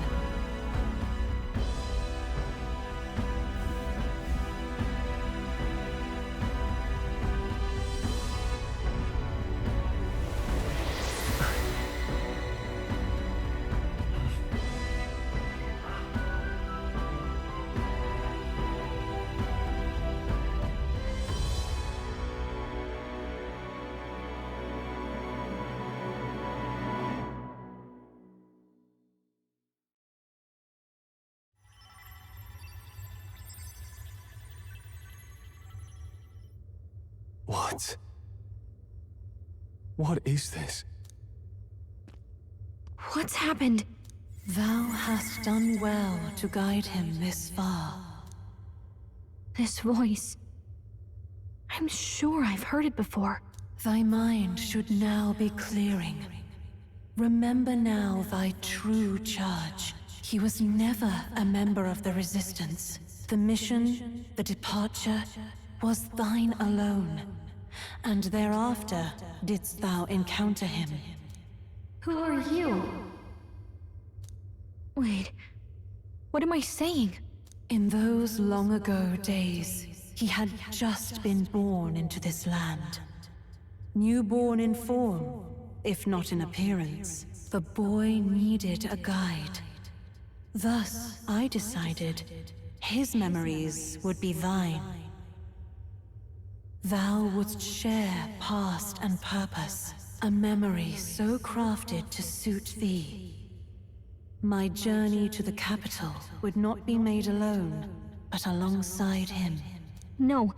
What? What is this? What's happened? Thou hast done well to guide him this far. This voice. I'm sure I've heard it before. Thy mind should now be clearing. Remember now thy true charge. He was never a member of the Resistance. The mission, the departure, was thine alone. And thereafter didst thou encounter him. Who are you? Wait, what am I saying? In those long ago days, he had just been born into this land. Newborn in form, if not in appearance, the boy needed a guide. Thus, I decided his memories would be thine. Thou wouldst share past and purpose, a memory so crafted to suit thee. My journey to the capital would not be made alone, but alongside him. No,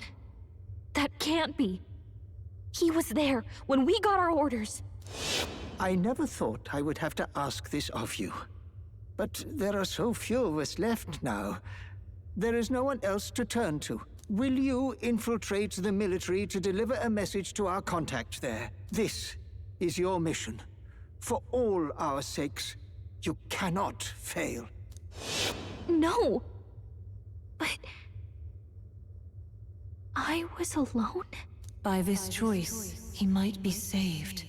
that can't be. He was there when we got our orders. I never thought I would have to ask this of you. But there are so few of us left now. There is no one else to turn to. Will you infiltrate the military to deliver a message to our contact there? This is your mission. For all our sakes, you cannot fail. No! But... I was alone? By this choice, he might be saved.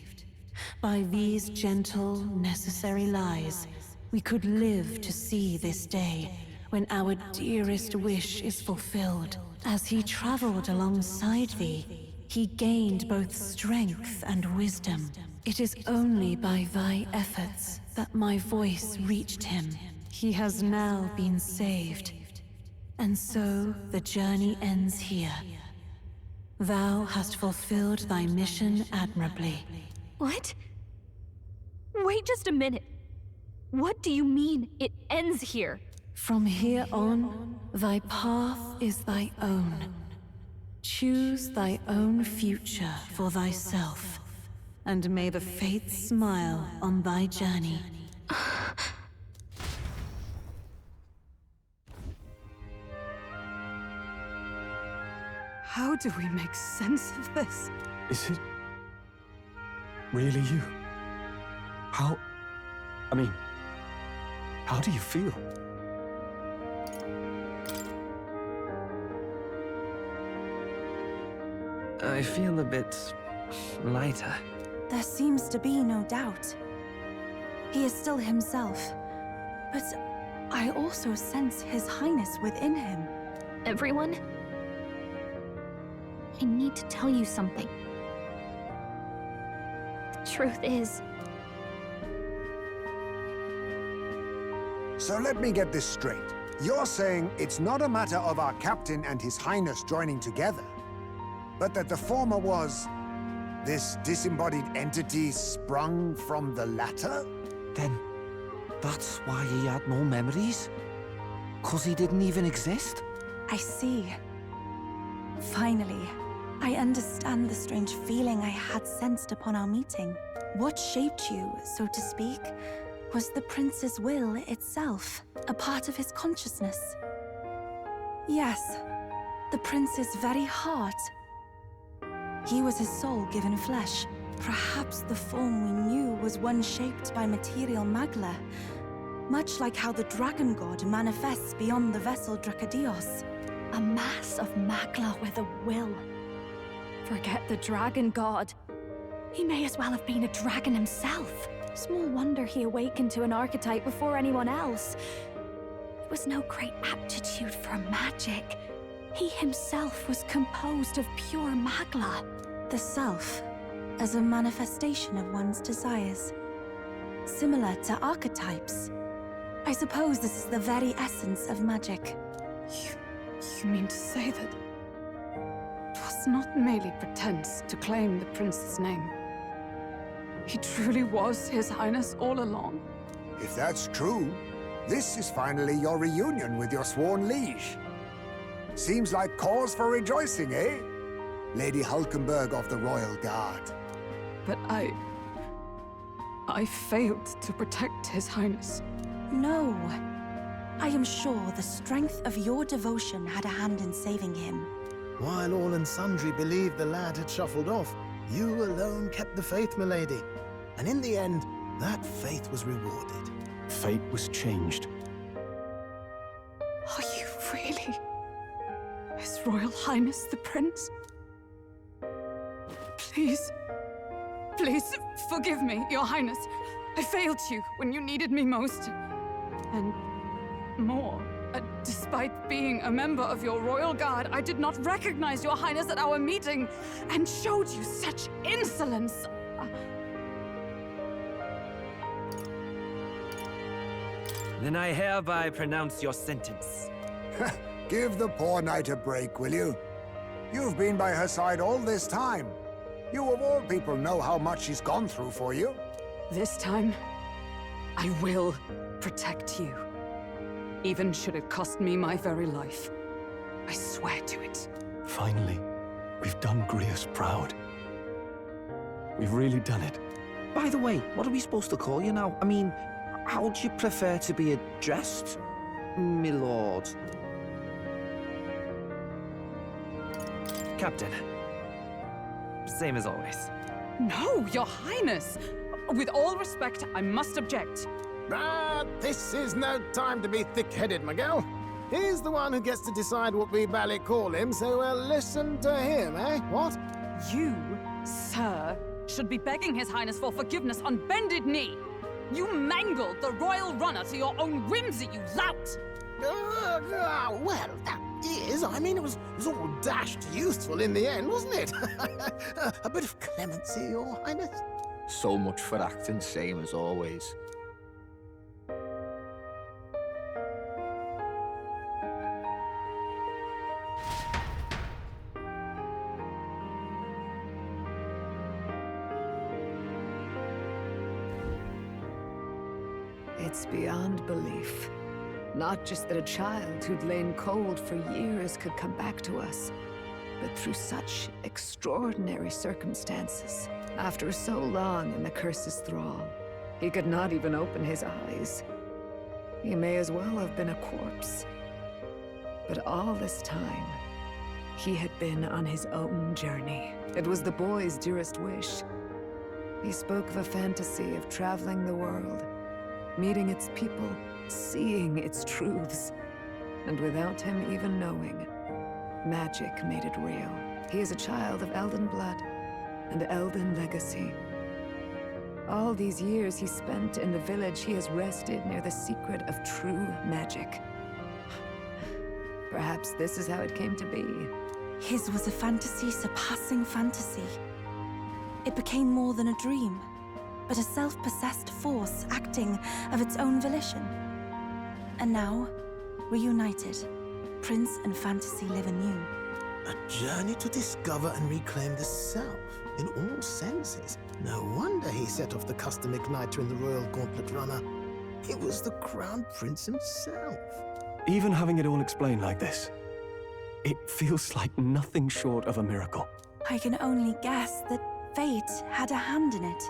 By these gentle, necessary lies, we could live to see this day, when our dearest wish is fulfilled. As he traveled alongside thee, he gained both strength and wisdom. It is only by thy efforts that my voice reached him. He has now been saved. And so the journey ends here. Thou hast fulfilled thy mission admirably. What? Wait just a minute. What do you mean, it ends here? From here on, thy path is thy own. Choose thy own future for thyself, and may the fates smile on thy journey. How do we make sense of this? Is it really you? How do you feel? I feel a bit lighter. There seems to be no doubt. He is still himself, but I also sense His Highness within him. Everyone? I need to tell you something. The truth is... So let me get this straight. You're saying it's not a matter of our captain and His Highness joining together, but that the former was this disembodied entity sprung from the latter? Then that's why he had no memories? 'Cause he didn't even exist? I see. Finally, I understand the strange feeling I had sensed upon our meeting. What shaped you, so to speak, was the prince's will itself, a part of his consciousness. Yes, the prince's very heart. He was his soul given flesh. Perhaps the form we knew was one shaped by material magla, much like how the dragon god manifests beyond the vessel Drakadios. A mass of magla with a will. Forget the dragon god. He may as well have been a dragon himself. Small wonder he awakened to an archetype before anyone else. It was no great aptitude for magic. He himself was composed of pure magla. The self, as a manifestation of one's desires. Similar to archetypes. I suppose this is the very essence of magic. You mean to say that... it was not merely pretense to claim the prince's name? He truly was His Highness all along? If that's true, this is finally your reunion with your sworn liege. Seems like cause for rejoicing, eh? Lady Hulkenberg of the Royal Guard. But I failed to protect His Highness. No. I am sure the strength of your devotion had a hand in saving him. While all and sundry believed the lad had shuffled off, you alone kept the faith, milady. And in the end, that faith was rewarded. Fate was changed. Are you really His Royal Highness the Prince? Please, please forgive me, Your Highness. I failed you when you needed me most. And more. Despite being a member of your Royal Guard, I did not recognize Your Highness at our meeting and showed you such insolence. Then I hereby pronounce your sentence. Give the poor knight a break, will you? You've been by her side all this time. You of all people know how much she's gone through for you. This time, I will protect you. Even should it cost me my very life. I swear to it. Finally, we've done Grius proud. We've really done it. By the way, what are we supposed to call you now? I mean, how would you prefer to be addressed, my lord? Captain. Same as always. No, Your Highness! With all respect, I must object. But this is no time to be thick-headed, Miguel. He's the one who gets to decide what we ballet call him, so we'll listen to him, eh? What? You, sir, should be begging His Highness for forgiveness on bended knee. You mangled the royal runner to your own whimsy, you lout! Well, that is, I mean, it was all dashed useful in the end, wasn't it? A bit of clemency, Your Highness. So much for acting same as always. It's beyond belief. Not just that a child who'd lain cold for years could come back to us, but through such extraordinary circumstances. After so long in the curse's thrall, he could not even open his eyes. He may as well have been a corpse. But all this time, he had been on his own journey. It was the boy's dearest wish. He spoke of a fantasy of traveling the world, meeting its people, seeing its truths. And without him even knowing, magic made it real. He is a child of Elden blood and Elden legacy. All these years he spent in the village, he has rested near the secret of true magic. Perhaps this is how it came to be. His was a fantasy surpassing fantasy. It became more than a dream, but a self-possessed force acting of its own volition. And now, reunited, Prince and fantasy live anew. A journey to discover and reclaim the self, in all senses. No wonder he set off the custom igniter in the Royal Gauntlet Runner. It was the Crown Prince himself. Even having it all explained like this, it feels like nothing short of a miracle. I can only guess that fate had a hand in it.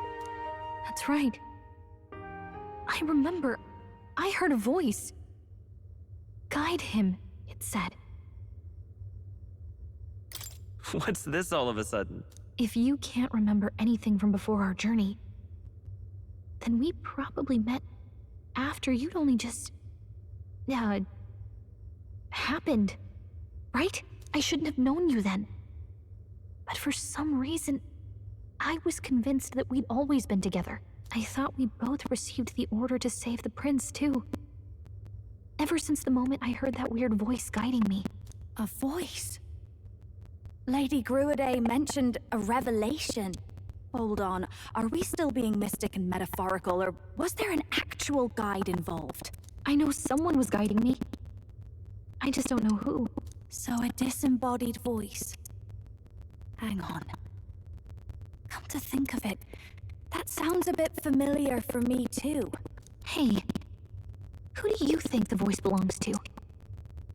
That's right. I remember, I heard a voice. Guide him, it said. What's this all of a sudden? If you can't remember anything from before our journey, then we probably met after you'd only just... happened, right? I shouldn't have known you then. But for some reason, I was convinced that we'd always been together. I thought we both received the order to save the prince, too. Ever since the moment I heard that weird voice guiding me. A voice? Lady Gruade mentioned a revelation. Hold on, are we still being mystic and metaphorical, or was there an actual guide involved? I know someone was guiding me. I just don't know who. So a disembodied voice. Hang on. Come to think of it, that sounds a bit familiar for me too. Hey, who do you think the voice belongs to?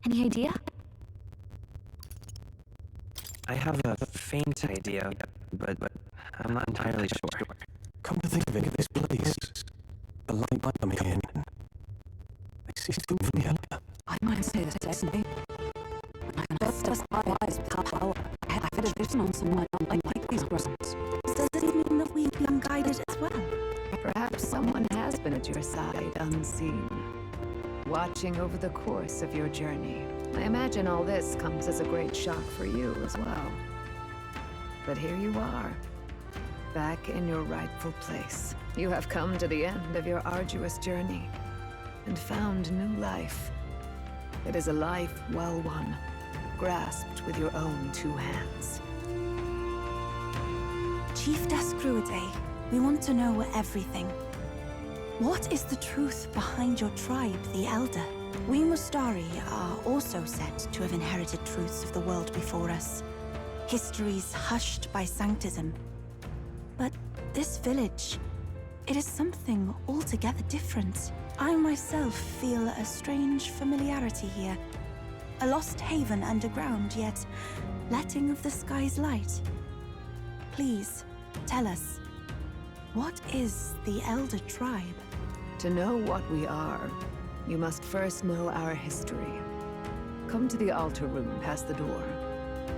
Any idea? I have a faint idea, but I'm not entirely sure. Come to think of it, this place, the light I'm in, it seems familiar. I might say that it's me. I can just my eyes with power. I have a vision on someone like these presents. Does this mean that we've been guided as well? Perhaps someone has been at your side unseen, watching over the course of your journey. I imagine all this comes as a great shock for you as well. But here you are, back in your rightful place. You have come to the end of your arduous journey and found new life. It is a life well won, grasped with your own two hands. Chief Descruidae, we want to know everything. What is the truth behind your tribe, the Elder? We Mustari are also said to have inherited truths of the world before us. Histories hushed by sanctism. But this village, it is something altogether different. I myself feel a strange familiarity here. A lost haven underground, yet letting of the sky's light. Please, tell us, what is the Elder Tribe? To know what we are, you must first know our history. Come to the altar room past the door.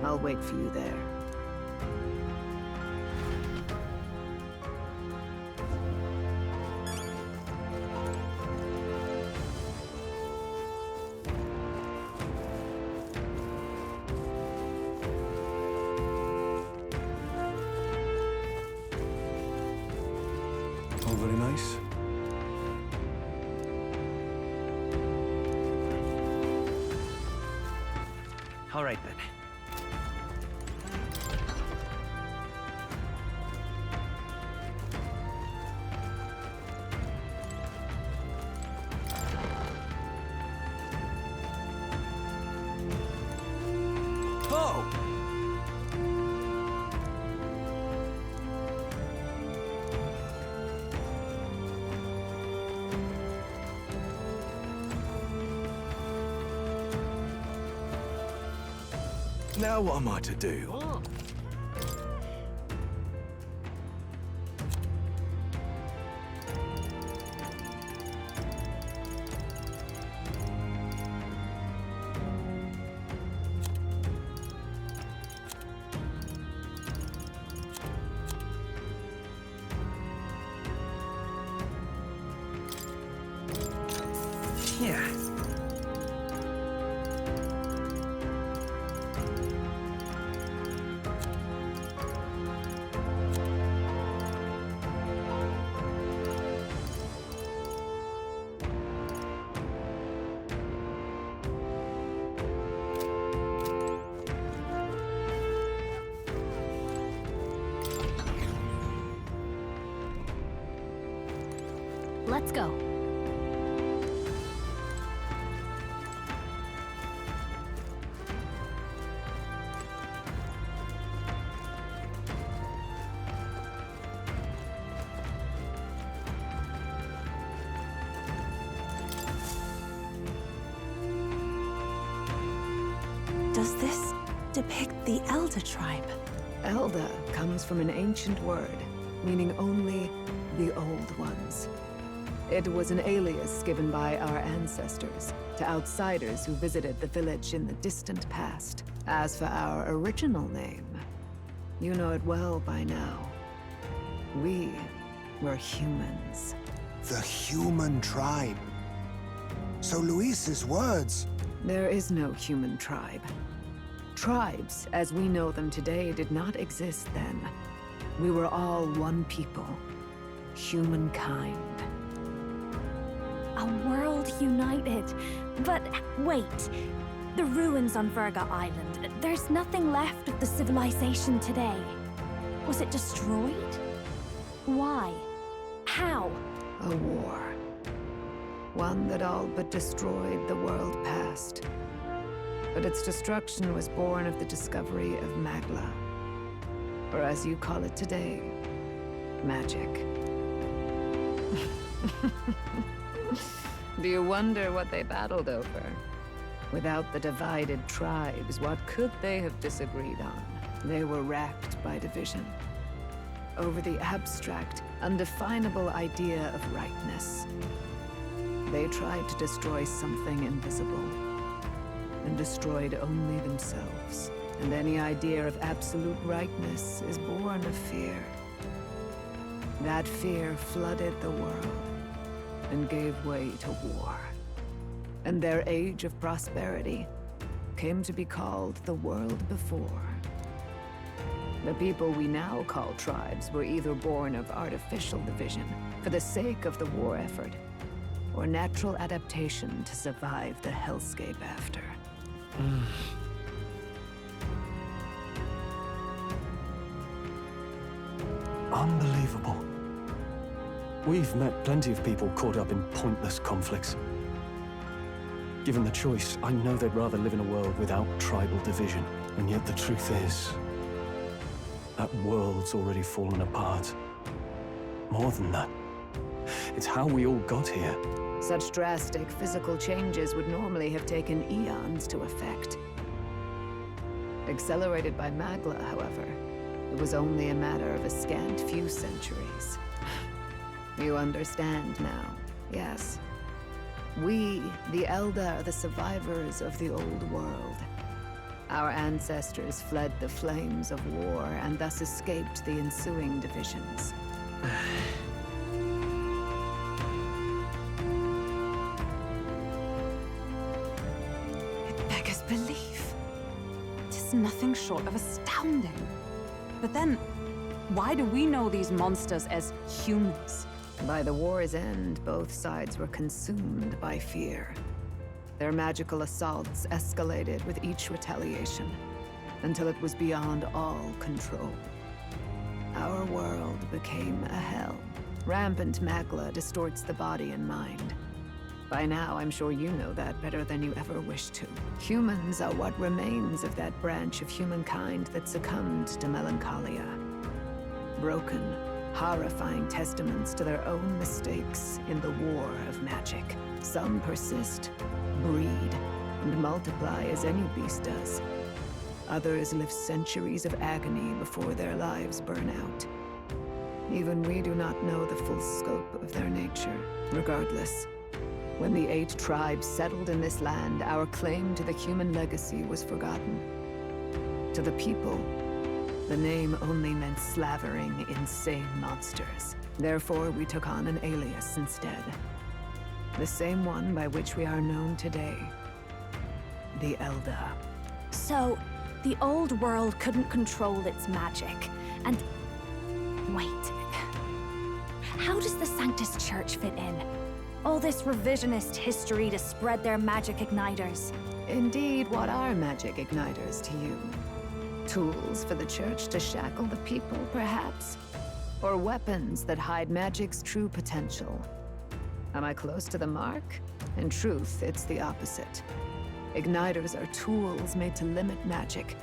I'll wait for you there. All very nice. All right then. Oh! Now what am I to do? Yeah. Let's go. Does this depict the Elder Tribe? Elder comes from an ancient word, meaning only the old ones. It was an alias given by our ancestors to outsiders who visited the village in the distant past. As for our original name, you know it well by now. We were humans. The human tribe. So Luis's words... There is no human tribe. Tribes, as we know them today, did not exist then. We were all one people. Humankind. A world united. But wait. The ruins on Virga Island. There's nothing left of the civilization today. Was it destroyed? Why? How? A war. One that all but destroyed the world past. But its destruction was born of the discovery of Magla. Or as you call it today, magic. Do you wonder what they battled over? Without the divided tribes, what could they have disagreed on? They were racked by division over the abstract, undefinable idea of rightness. They tried to destroy something invisible, and destroyed only themselves. And any idea of absolute rightness is born of fear. That fear flooded the world and gave way to war. And their age of prosperity came to be called the world before. The people we now call tribes were either born of artificial division for the sake of the war effort, or natural adaptation to survive the hellscape after. Unbelievable. We've met plenty of people caught up in pointless conflicts. Given the choice, I know they'd rather live in a world without tribal division. And yet the truth is, that world's already fallen apart. More than that, it's how we all got here. Such drastic physical changes would normally have taken eons to effect. Accelerated by Magla, however, it was only a matter of a scant few centuries. You understand now, yes? We, the Elder, are the survivors of the old world. Our ancestors fled the flames of war and thus escaped the ensuing divisions. It beggars belief. It is nothing short of astounding. But then, why do we know these monsters as humans? By the war's end, both sides were consumed by fear. Their magical assaults escalated with each retaliation, until it was beyond all control. Our world became a hell. Rampant Magla distorts the body and mind. By now, I'm sure you know that better than you ever wished to. Humans are what remains of that branch of humankind that succumbed to melancholia. Broken, horrifying testaments to their own mistakes in the war of magic. Some persist, breed, and multiply as any beast does. Others live centuries of agony before their lives burn out. Even we do not know the full scope of their nature. Regardless, when the 8 tribes settled in this land, our claim to the human legacy was forgotten. To the people, the name only meant slavering, insane monsters. Therefore, we took on an alias instead. The same one by which we are known today. The Elder. So, the old world couldn't control its magic, and... Wait. How does the Sanctus Church fit in? All this revisionist history to spread their magic igniters. Indeed, what are magic igniters to you? Tools for the Church to shackle the people, perhaps? Or weapons that hide magic's true potential? Am I close to the mark? In truth, it's the opposite. Igniters are tools made to limit magic.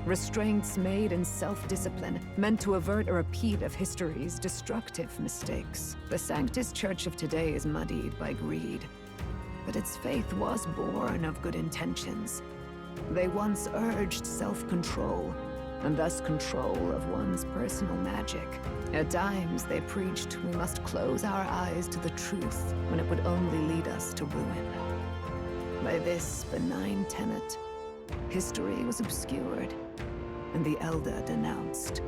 Restraints made in self-discipline, meant to avert a repeat of history's destructive mistakes. The Sanctus Church of today is muddied by greed. But its faith was born of good intentions. They once urged self-control, and thus control of one's personal magic. At times, they preached we must close our eyes to the truth when it would only lead us to ruin. By this benign tenet, history was obscured, and the Elder denounced.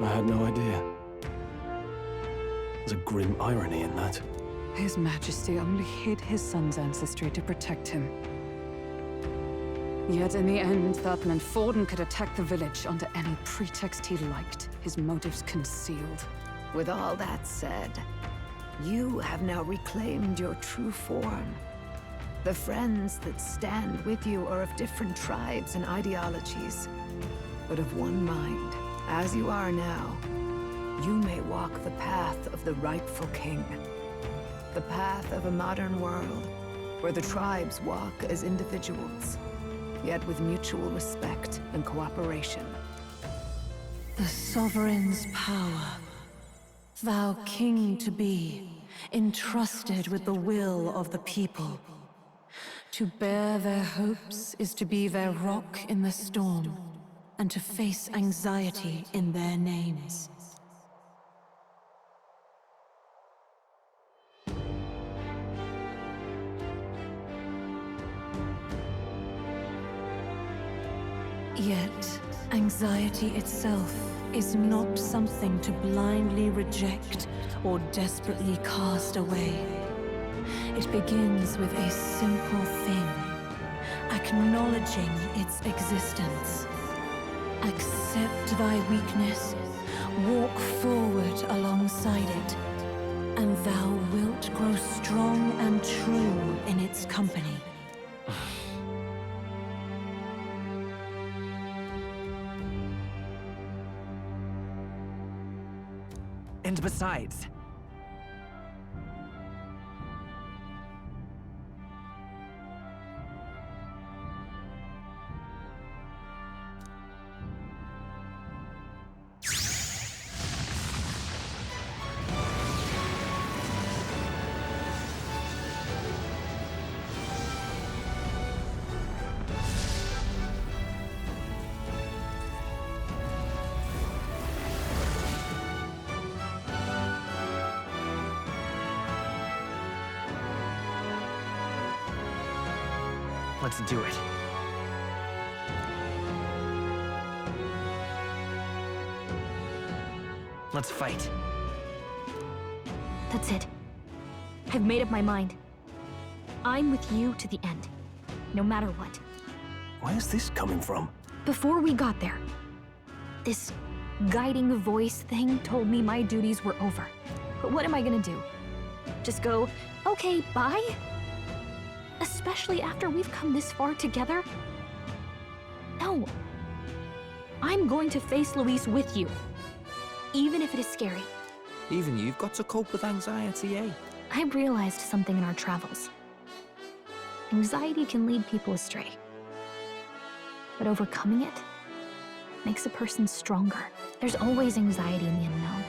I had no idea. There's a grim irony in that. His Majesty only hid his son's ancestry to protect him. Yet in the end, that meant Forden could attack the village under any pretext he liked, his motives concealed. With all that said, you have now reclaimed your true form. The friends that stand with you are of different tribes and ideologies, but of one mind. As you are now, you may walk the path of the rightful king. The path of a modern world, where the tribes walk as individuals, yet with mutual respect and cooperation. The sovereign's power, thou king to be, entrusted with the will of the people. To bear their hopes is to be their rock in the storm. and to face anxiety in their names. Yet, anxiety itself is not something to blindly reject or desperately cast away. It begins with a simple thing, acknowledging its existence. Accept thy weakness, walk forward alongside it, and thou wilt grow strong and true in its company. And besides, let's do it. Let's fight. That's it. I've made up my mind. I'm with you to the end, no matter what. Where's this coming from? Before we got there, this guiding voice thing told me my duties were over. But what am I gonna do? Just go, okay, bye? Especially after we've come this far together? No. I'm going to face Luis with you, even if it is scary. Even you've got to cope with anxiety, eh? I realized something in our travels. Anxiety can lead people astray. But overcoming it makes a person stronger. There's always anxiety in the unknown.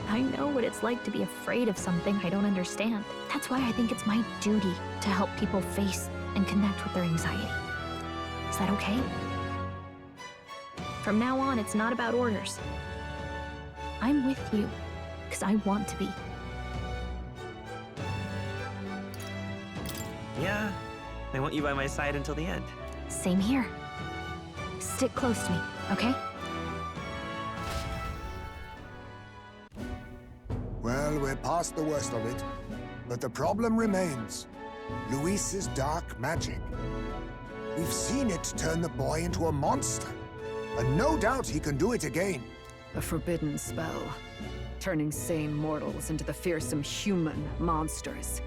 I know what it's like to be afraid of something I don't understand. That's why I think it's my duty to help people face and connect with their anxiety. Is that okay? From now on, it's not about orders. I'm with you, because I want to be. Yeah, I want you by my side until the end. Same here. Stick close to me, okay? Well, we're past the worst of it, but the problem remains. Luis's dark magic. We've seen it turn the boy into a monster, and no doubt he can do it again. A forbidden spell, turning sane mortals into the fearsome human monsters.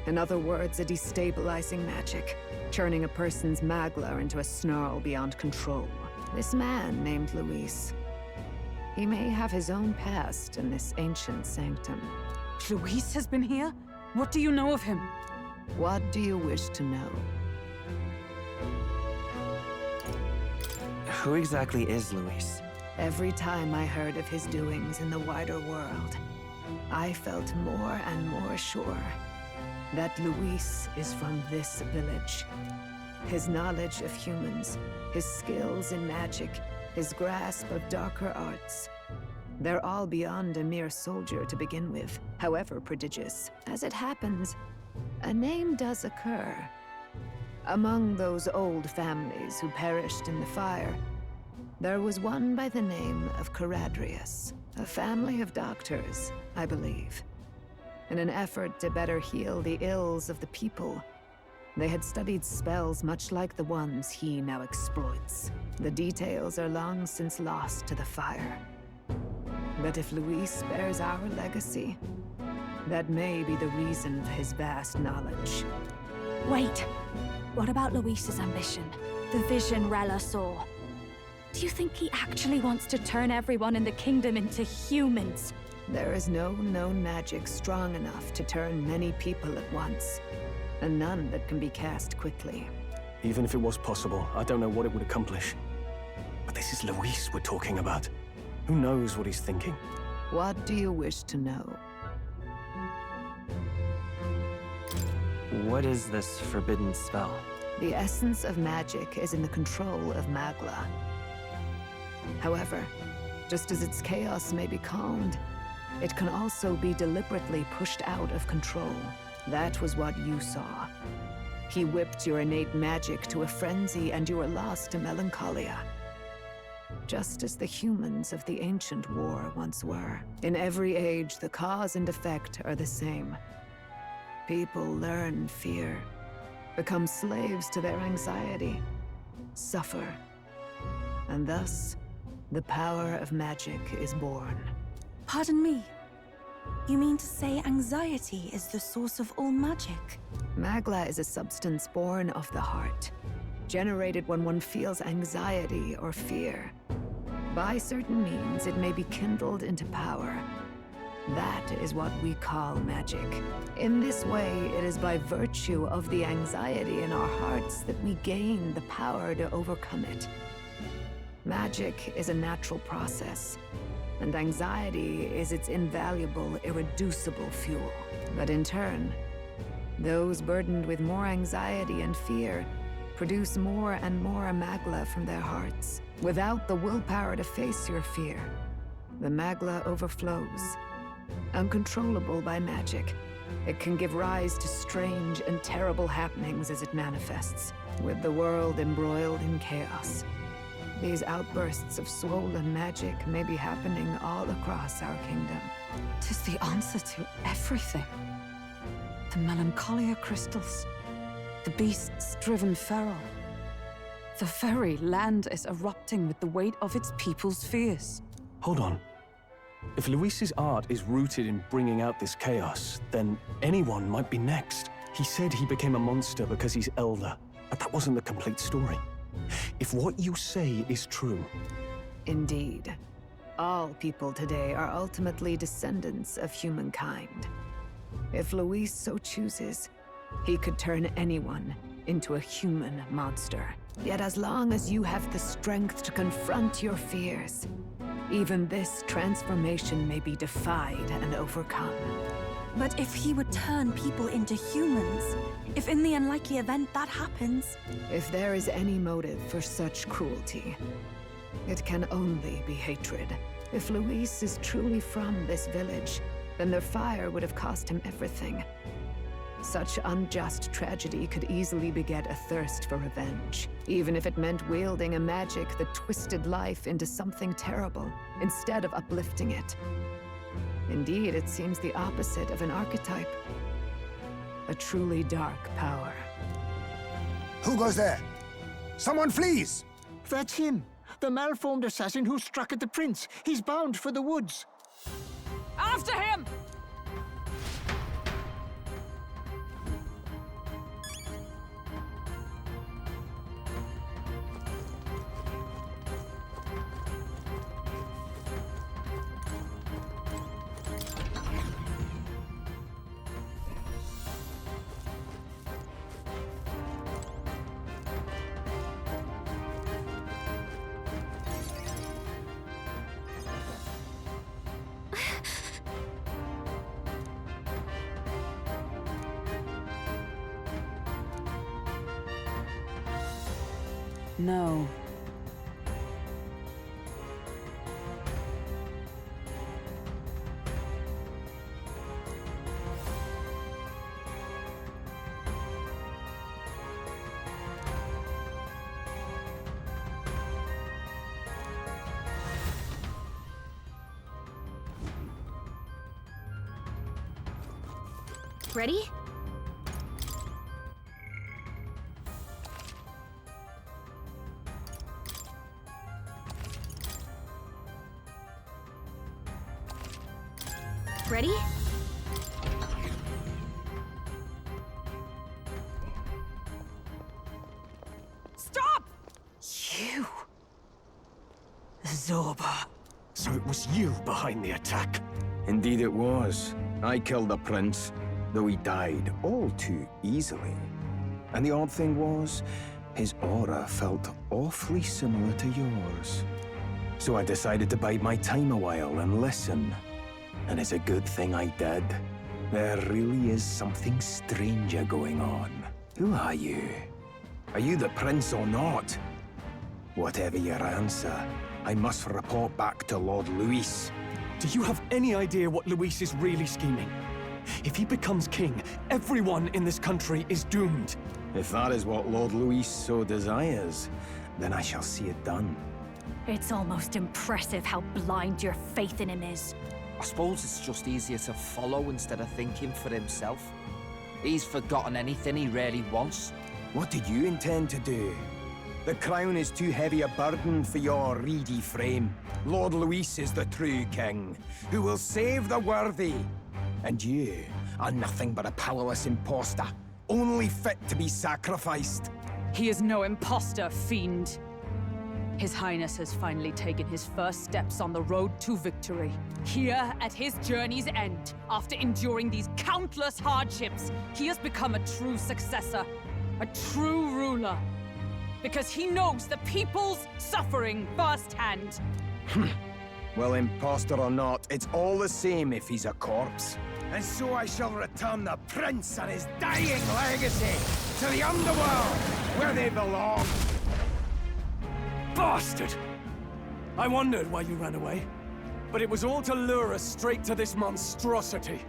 In other words, a destabilizing magic, turning a person's magla into a snarl beyond control. This man named Luis, he may have his own past in this ancient sanctum. Luis has been here? What do you know of him? What do you wish to know? Who exactly is Luis? Every time I heard of his doings in the wider world, I felt more and more sure that Luis is from this village. His knowledge of humans, his skills in magic, his grasp of darker arts, they're all beyond a mere soldier to begin with, however prodigious. As it happens, a name does occur. Among those old families who perished in the fire, there was one by the name of Caradrius, a family of doctors, I believe. In an effort to better heal the ills of the people, they had studied spells much like the ones he now exploits. The details are long since lost to the fire. But if Luis bears our legacy, that may be the reason for his vast knowledge. Wait, what about Luis's ambition? The vision Rella saw? Do you think he actually wants to turn everyone in the kingdom into humans? There is no known magic strong enough to turn many people at once, and none that can be cast quickly. Even if it was possible, I don't know what it would accomplish. But this is Luis we're talking about. Who knows what he's thinking? What do you wish to know? What is this forbidden spell? The essence of magic is in the control of Magla. However, just as its chaos may be calmed, it can also be deliberately pushed out of control. That was what you saw. He whipped your innate magic to a frenzy and you were lost to melancholia. Just as the humans of the ancient war once were. In every age, the cause and effect are the same. People learn fear, become slaves to their anxiety, suffer, and thus, the power of magic is born. Pardon me. You mean to say anxiety is the source of all magic? Magla is a substance born of the heart, generated when one feels anxiety or fear. By certain means, it may be kindled into power. That is what we call magic. In this way, it is by virtue of the anxiety in our hearts that we gain the power to overcome it. Magic is a natural process, and anxiety is its invaluable, irreducible fuel. But in turn, those burdened with more anxiety and fear produce more and more Magla from their hearts. Without the willpower to face your fear, the Magla overflows. Uncontrollable by magic, it can give rise to strange and terrible happenings as it manifests, with the world embroiled in chaos. These outbursts of swollen magic may be happening all across our kingdom. 'Tis the answer to everything. The melancholia crystals, the beasts driven feral. The very land is erupting with the weight of its people's fears. Hold on. If Luis's art is rooted in bringing out this chaos, then anyone might be next. He said he became a monster because he's elder, but that wasn't the complete story. If what you say is true... Indeed. All people today are ultimately descendants of humankind. If Luis so chooses, he could turn anyone into a human monster. Yet as long as you have the strength to confront your fears, even this transformation may be defied and overcome. But if he would turn people into humans, if in the unlikely event that happens... If there is any motive for such cruelty, it can only be hatred. If Luis is truly from this village, then their fire would have cost him everything. Such unjust tragedy could easily beget a thirst for revenge, even if it meant wielding a magic that twisted life into something terrible, instead of uplifting it. Indeed, it seems the opposite of an archetype. A truly dark power. Who goes there? Someone flees! That's him! The malformed assassin who struck at the prince! He's bound for the woods! After him! No. Ready? Ready? Stop! You! Zorba. So it was you behind the attack? Indeed it was. I killed the prince, though he died all too easily. And the odd thing was, his aura felt awfully similar to yours. So I decided to bide my time a while and listen. And it's a good thing I did. There really is something stranger going on. Who are you? Are you the prince or not? Whatever your answer, I must report back to Lord Luis. Do you have any idea what Luis is really scheming? If he becomes king, everyone in this country is doomed. If that is what Lord Luis so desires, then I shall see it done. It's almost impressive how blind your faith in him is. I suppose it's just easier to follow instead of thinking for himself. He's forgotten anything he really wants. What do you intend to do? The crown is too heavy a burden for your reedy frame. Lord Luis is the true king, who will save the worthy. And you are nothing but a powerless imposter, only fit to be sacrificed. He is no imposter, fiend. His Highness has finally taken his first steps on the road to victory. Here, at his journey's end, after enduring these countless hardships, he has become a true successor, a true ruler. Because he knows the people's suffering firsthand. Well, imposter or not, it's all the same if he's a corpse. And so I shall return the prince and his dying legacy to the underworld, where they belong. Bastard! I wondered why you ran away, but it was all to lure us straight to this monstrosity.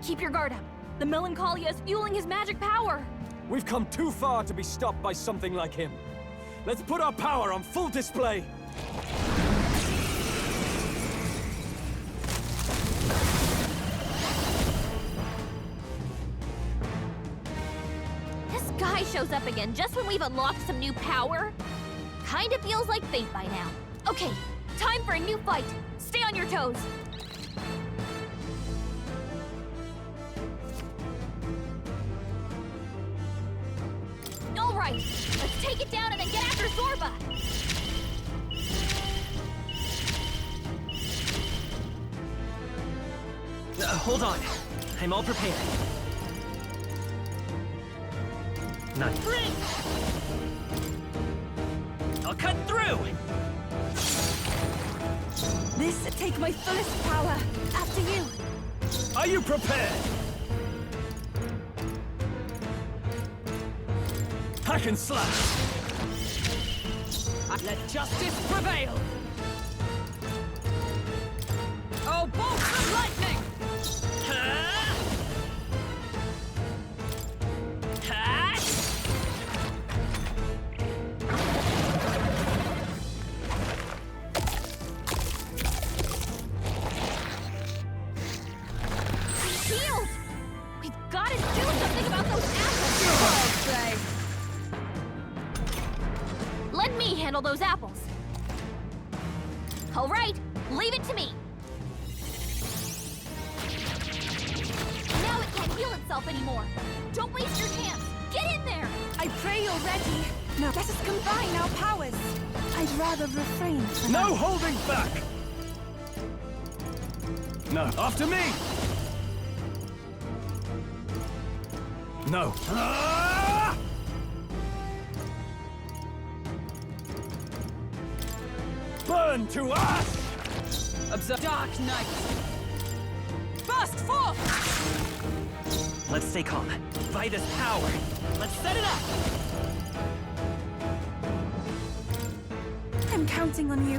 Keep your guard up. The Melancholia is fueling his magic power. We've come too far to be stopped by something like him. Let's put our power on full display. This guy shows up again just when we've unlocked some new power. Kinda feels like fate by now. Okay, time for a new fight. Stay on your toes. All right, let's take it down and then get after Zorba. Hold on. I'm all prepared. Nice. I'll cut through! This take my fullest power. After you. Are you prepared? Hack and slash! Let justice prevail! Oh, bolts of lightning! Shield! We've got to do something about those apples! Let me handle those apples. All right, leave it to me. Now it can't heal itself anymore. Don't waste your chance. Get in there. I pray you're ready. Now let us combine our powers. I'd rather refrain from... No holding back! No, after me! No. Ah! Burn to ash! Observe Dark Knight! Burst forth! Let's stay calm. By this power, let's set it up! I'm counting on you.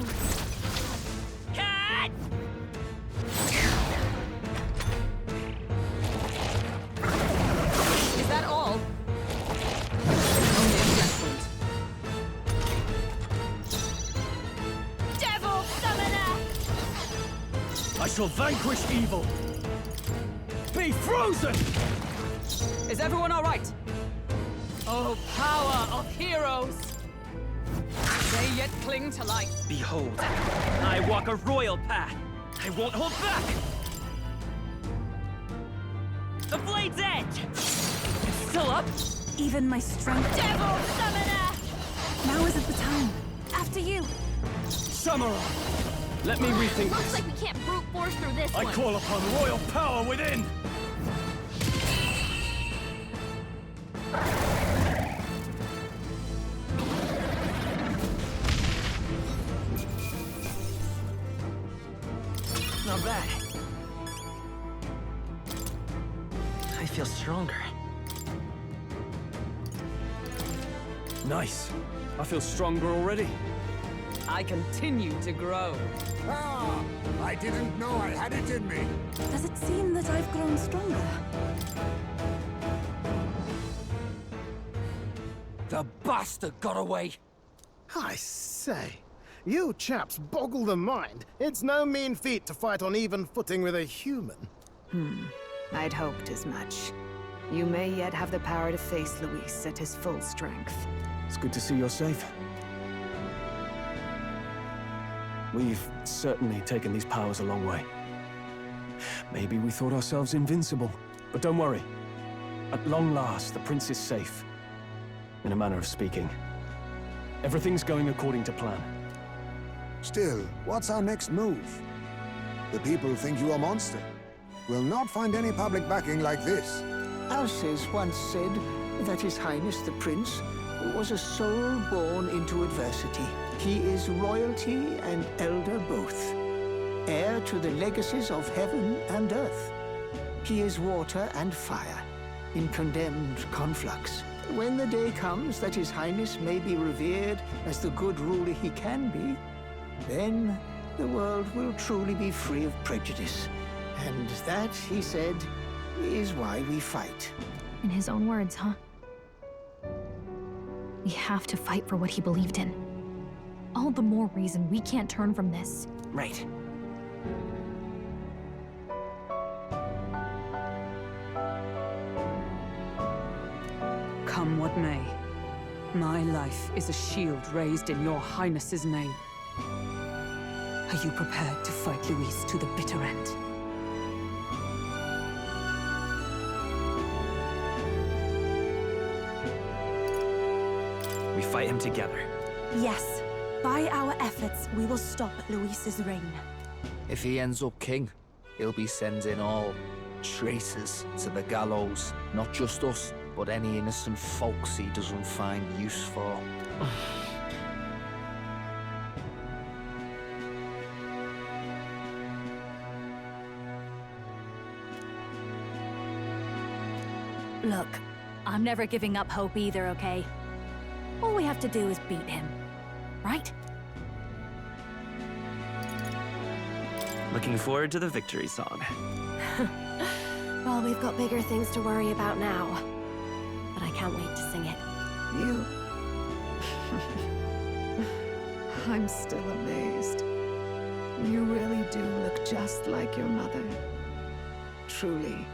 Cut! Is that all? Only adjustment. Devil Summoner! I shall vanquish evil! Be frozen! Is everyone all right? Oh, power of heroes! They yet cling to life. Behold, I walk a royal path. I won't hold back! The blade's edge! It's still up? Even my strength... Devil Summoner! Now isn't the time. After you. Samurai! Let me rethink Looks this. like we can't brute force through this I one. call upon royal power within! Not bad. I feel stronger. Nice. I feel stronger already. I continue to grow. Ah! I didn't know I had it in me. Does it seem that I've grown stronger? The bastard got away! I say, you chaps boggle the mind. It's no mean feat to fight on even footing with a human. I'd hoped as much. You may yet have the power to face Luis at his full strength. It's good to see you're safe. We've certainly taken these powers a long way. Maybe we thought ourselves invincible, but don't worry. At long last, the prince is safe. In a manner of speaking. Everything's going according to plan. Still, what's our next move? The people think you a monster. We'll not find any public backing like this. Alces once said that His Highness the Prince was a soul born into adversity. He is royalty and elder both, heir to the legacies of heaven and earth. He is water and fire, in condemned conflux. When the day comes that His Highness may be revered as the good ruler he can be, then the world will truly be free of prejudice. And that, he said, is why we fight. In his own words, huh? We have to fight for what he believed in. All the more reason we can't turn from this. Right. Come what may, my life is a shield raised in your Highness's name. Are you prepared to fight Luis to the bitter end? We fight him together. Yes. By our efforts, we will stop Luis's reign. If he ends up king, he'll be sending all traitors to the gallows. Not just us, but any innocent folks he doesn't find use for. Look, I'm never giving up hope either, okay? All we have to do is beat him, right? Looking forward to the victory song. Well, we've got bigger things to worry about now. But I can't wait to sing it. You... I'm still amazed. You really do look just like your mother. Truly,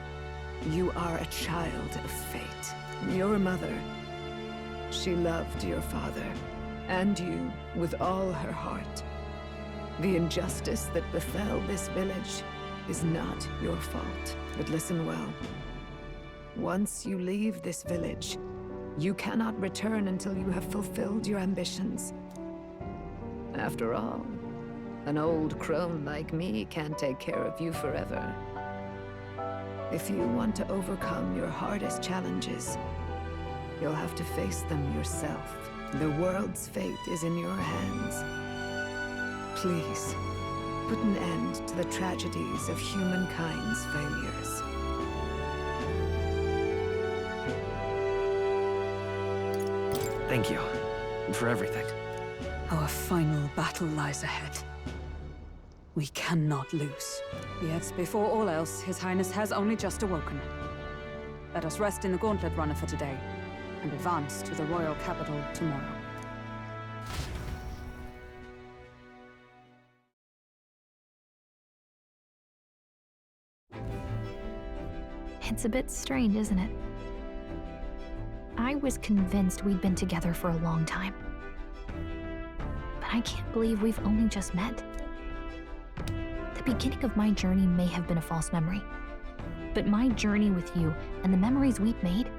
you are a child of fate. Your mother, she loved your father, and you with all her heart. The injustice that befell this village is not your fault. But listen well. Once you leave this village, you cannot return until you have fulfilled your ambitions. After all, an old crone like me can't take care of you forever. If you want to overcome your hardest challenges, you'll have to face them yourself. The world's fate is in your hands. Please, put an end to the tragedies of humankind's failures. Thank you. And for everything. Our final battle lies ahead. We cannot lose. Yet, before all else, His Highness has only just awoken. Let us rest in the Gauntlet Runner for today, and advance to the royal capital tomorrow. It's a bit strange, isn't it? I was convinced we'd been together for a long time. But I can't believe we've only just met. The beginning of my journey may have been a false memory. But my journey with you and the memories we've made,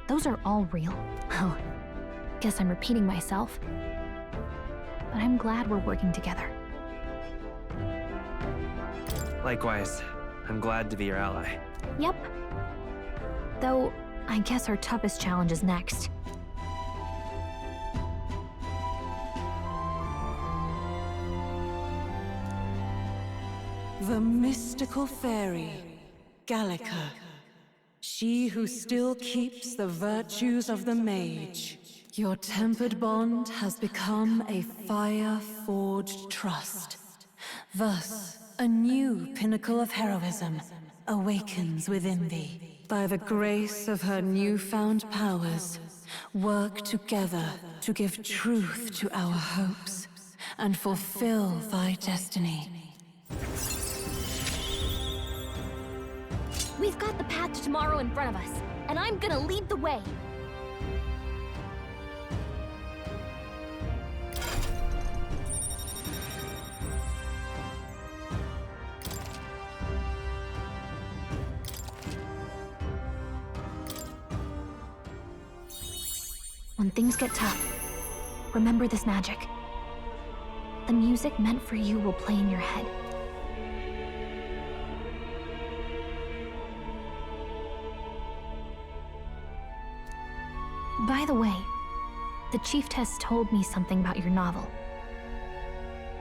those are all real. Well, guess I'm repeating myself. But I'm glad we're working together. Likewise, I'm glad to be your ally. Yep. Though, I guess our toughest challenge is next. The mystical fairy, Gallica. She who still keeps the virtues of the mage. Your tempered bond has become a fire-forged trust. Thus, a new pinnacle of heroism awakens within thee. By the grace of her newfound powers, work together to give truth to our hopes and fulfill thy destiny. We've got the path to tomorrow in front of us, and I'm gonna lead the way. When things get tough, remember this magic. The music meant for you will play in your head. By the way, the Chieftess told me something about your novel.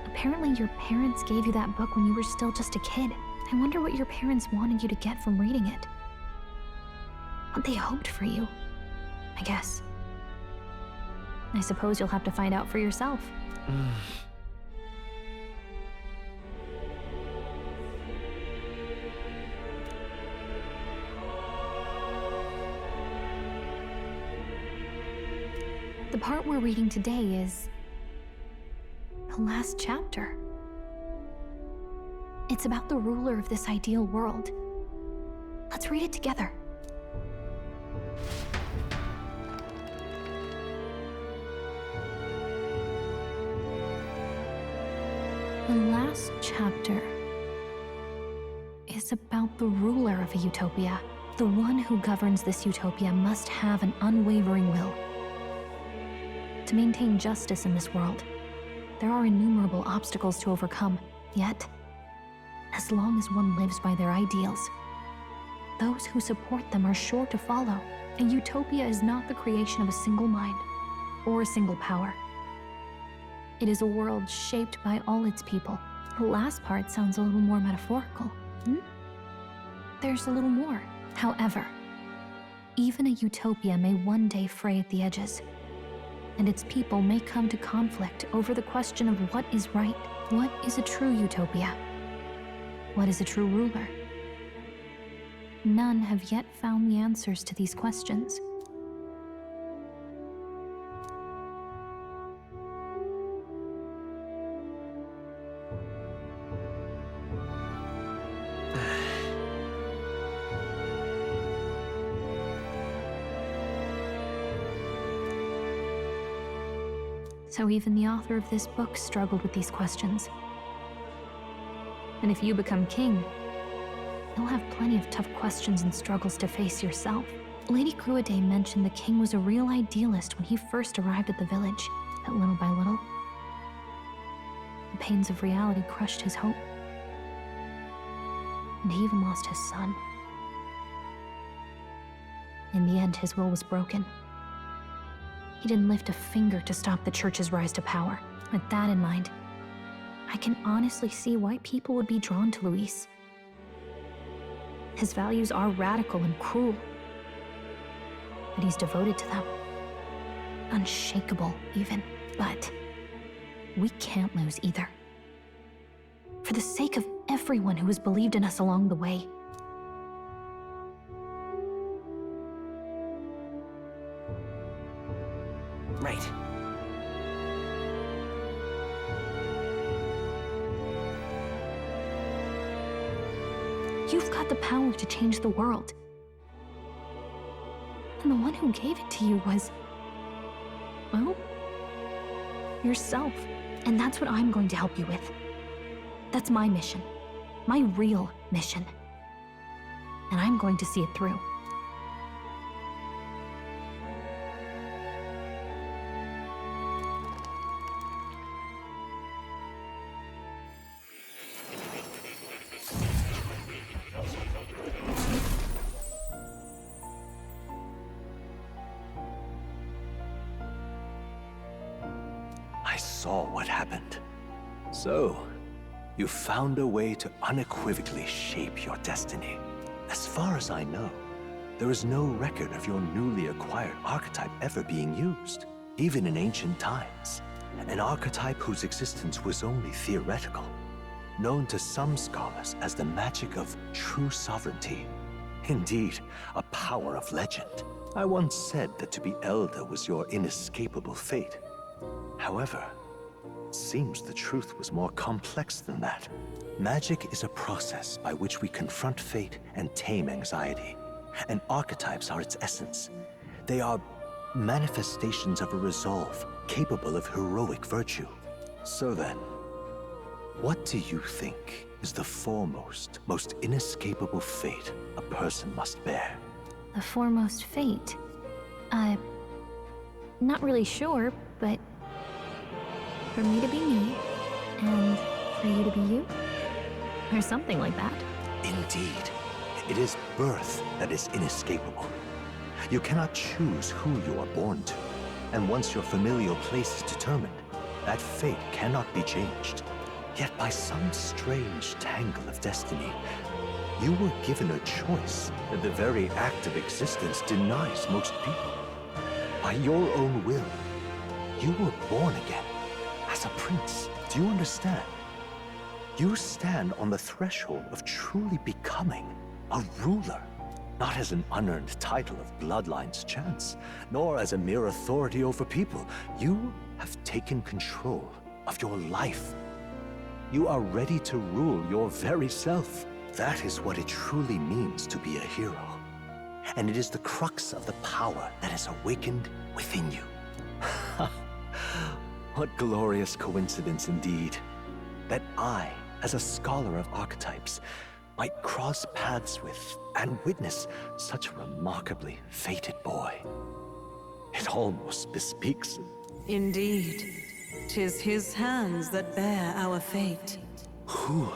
Apparently your parents gave you that book when you were still just a kid. I wonder what your parents wanted you to get from reading it. What they hoped for you, I guess. I suppose you'll have to find out for yourself. The part we're reading today is the last chapter. It's about the ruler of this ideal world. Let's read it together. The last chapter is about the ruler of a utopia. The one who governs this utopia must have an unwavering will. To maintain justice in this world, there are innumerable obstacles to overcome. Yet, as long as one lives by their ideals, those who support them are sure to follow. A utopia is not the creation of a single mind or a single power. It is a world shaped by all its people. The last part sounds a little more metaphorical. There's a little more. However, even a utopia may one day fray at the edges, and its people may come to conflict over the question of what is right. What is a true utopia? What is a true ruler? None have yet found the answers to these questions. So even the author of this book struggled with these questions. And if you become king, you'll have plenty of tough questions and struggles to face yourself. Lady Cruiday mentioned the king was a real idealist when he first arrived at the village, but little by little, the pains of reality crushed his hope. And he even lost his son. In the end, his will was broken. He didn't lift a finger to stop the church's rise to power. With that in mind, I can honestly see why people would be drawn to Luis. His values are radical and cruel, but he's devoted to them. Unshakable, even. But we can't lose either. For the sake of everyone who has believed in us along the way. Right. You've got the power to change the world. And the one who gave it to you was, well, yourself. And that's what I'm going to help you with. That's my mission. My real mission. And I'm going to see it through. I saw what happened. So, you found a way to unequivocally shape your destiny. As far as I know, there is no record of your newly acquired archetype ever being used. Even in ancient times, an archetype whose existence was only theoretical, known to some scholars as the magic of true sovereignty. Indeed, a power of legend. I once said that to be elder was your inescapable fate. However, it seems the truth was more complex than that. Magic is a process by which we confront fate and tame anxiety. And archetypes are its essence. They are manifestations of a resolve capable of heroic virtue. So then, what do you think is the foremost, most inescapable fate a person must bear? The foremost fate? Not really sure, but for me to be me, and for you to be you? Or something like that. Indeed. It is birth that is inescapable. You cannot choose who you are born to. And once your familial place is determined, that fate cannot be changed. Yet by some strange tangle of destiny, you were given a choice that the very act of existence denies most people. By your own will, you were born again, as a prince. Do you understand? You stand on the threshold of truly becoming a ruler, not as an unearned title of bloodline's chance, nor as a mere authority over people. You have taken control of your life. You are ready to rule your very self. That is what it truly means to be a hero. And it is the crux of the power that is awakened within you. What glorious coincidence indeed, that I, as a scholar of archetypes, might cross paths with and witness such a remarkably fated boy. It almost bespeaks... Indeed. 'Tis his hands that bear our fate. Who?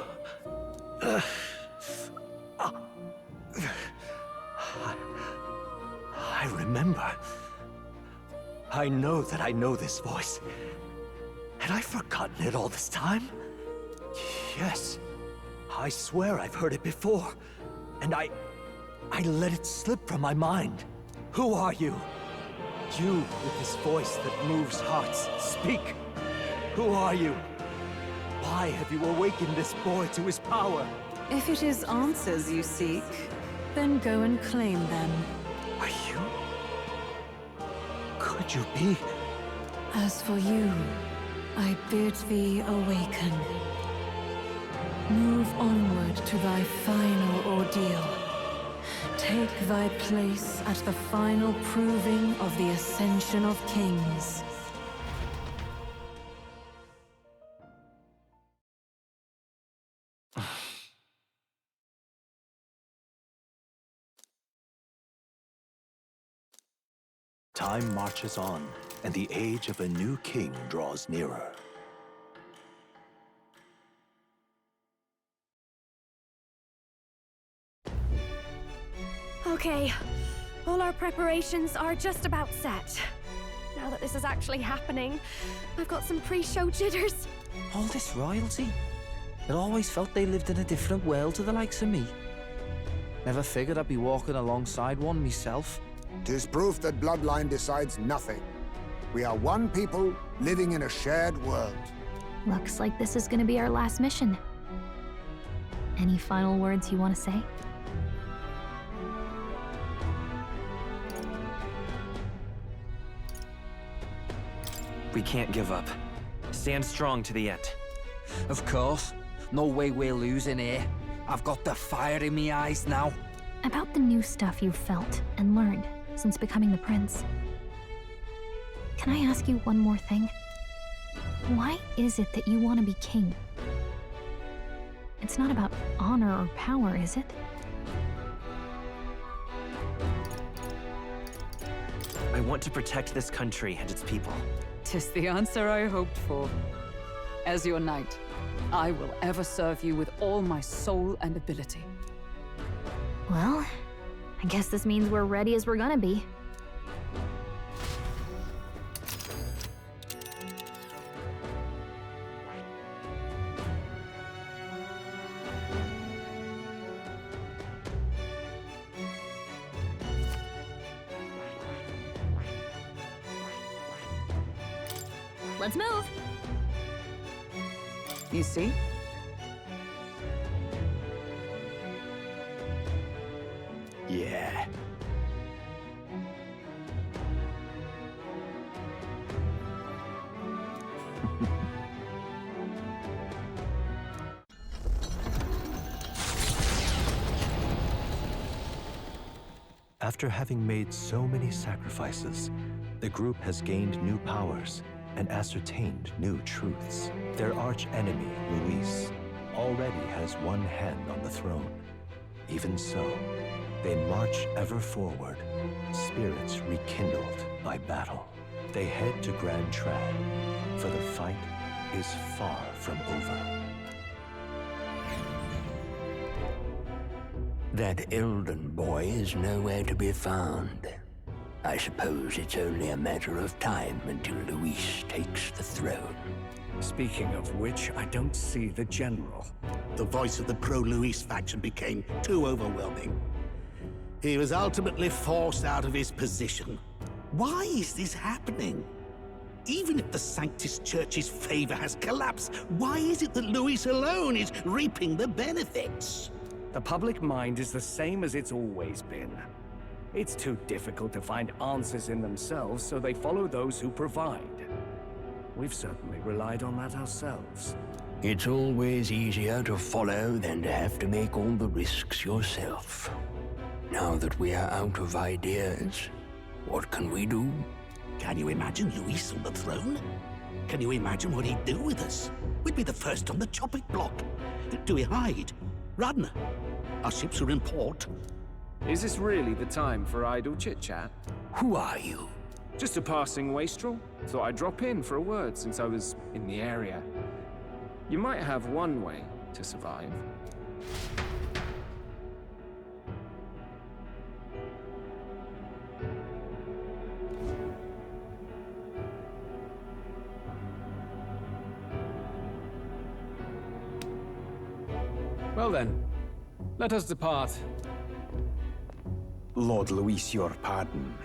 I remember. I know that I know this voice. Had I forgotten it all this time? Yes. I swear I've heard it before. And I let it slip from my mind. Who are you? You with this voice that moves hearts. Speak. Who are you? Why have you awakened this boy to his power? If it is answers you seek, then go and claim them. Are you? Could you be? As for you, I bid thee awaken. Move onward to thy final ordeal. Take thy place at the final proving of the Ascension of Kings. Time marches on, and the age of a new king draws nearer. Okay, all our preparations are just about set. Now that this is actually happening, I've got some pre-show jitters. All this royalty? It always felt they lived in a different world to the likes of me. Never figured I'd be walking alongside one myself. 'Tis proof that bloodline decides nothing. We are one people living in a shared world. Looks like this is gonna be our last mission. Any final words you want to say? We can't give up. Stand strong to the end. Of course. No way we're losing here. I've got the fire in me eyes now. About the new stuff you've felt and learned since becoming the prince. Can I ask you one more thing? Why is it that you want to be king? It's not about honor or power, is it? I want to protect this country and its people. 'Tis the answer I hoped for. As your knight, I will ever serve you with all my soul and ability. Well, I guess this means we're ready as we're gonna be. Let's move. You see? Yeah. After having made so many sacrifices, the group has gained new powers and ascertained new truths. Their arch-enemy, Luis, already has one hand on the throne. Even so, they march ever forward, spirits rekindled by battle. They head to Grand Trad, for the fight is far from over. That Elden boy is nowhere to be found. I suppose it's only a matter of time until Luis takes the throne. Speaking of which, I don't see the general. The voice of the pro-Luis faction became too overwhelming. He was ultimately forced out of his position. Why is this happening? Even if the Sanctus Church's favor has collapsed, why is it that Luis alone is reaping the benefits? The public mind is the same as it's always been. It's too difficult to find answers in themselves, so they follow those who provide. We've certainly relied on that ourselves. It's always easier to follow than to have to make all the risks yourself. Now that we are out of ideas, what can we do? Can you imagine Luis on the throne? Can you imagine what he'd do with us? We'd be the first on the chopping block. Do we hide? Run? Our ships are in port. Is this really the time for idle chit-chat? Who are you? Just a passing wastrel. Thought I'd drop in for a word since I was in the area. You might have one way to survive. Well then, let us depart. Lord Luis, your pardon.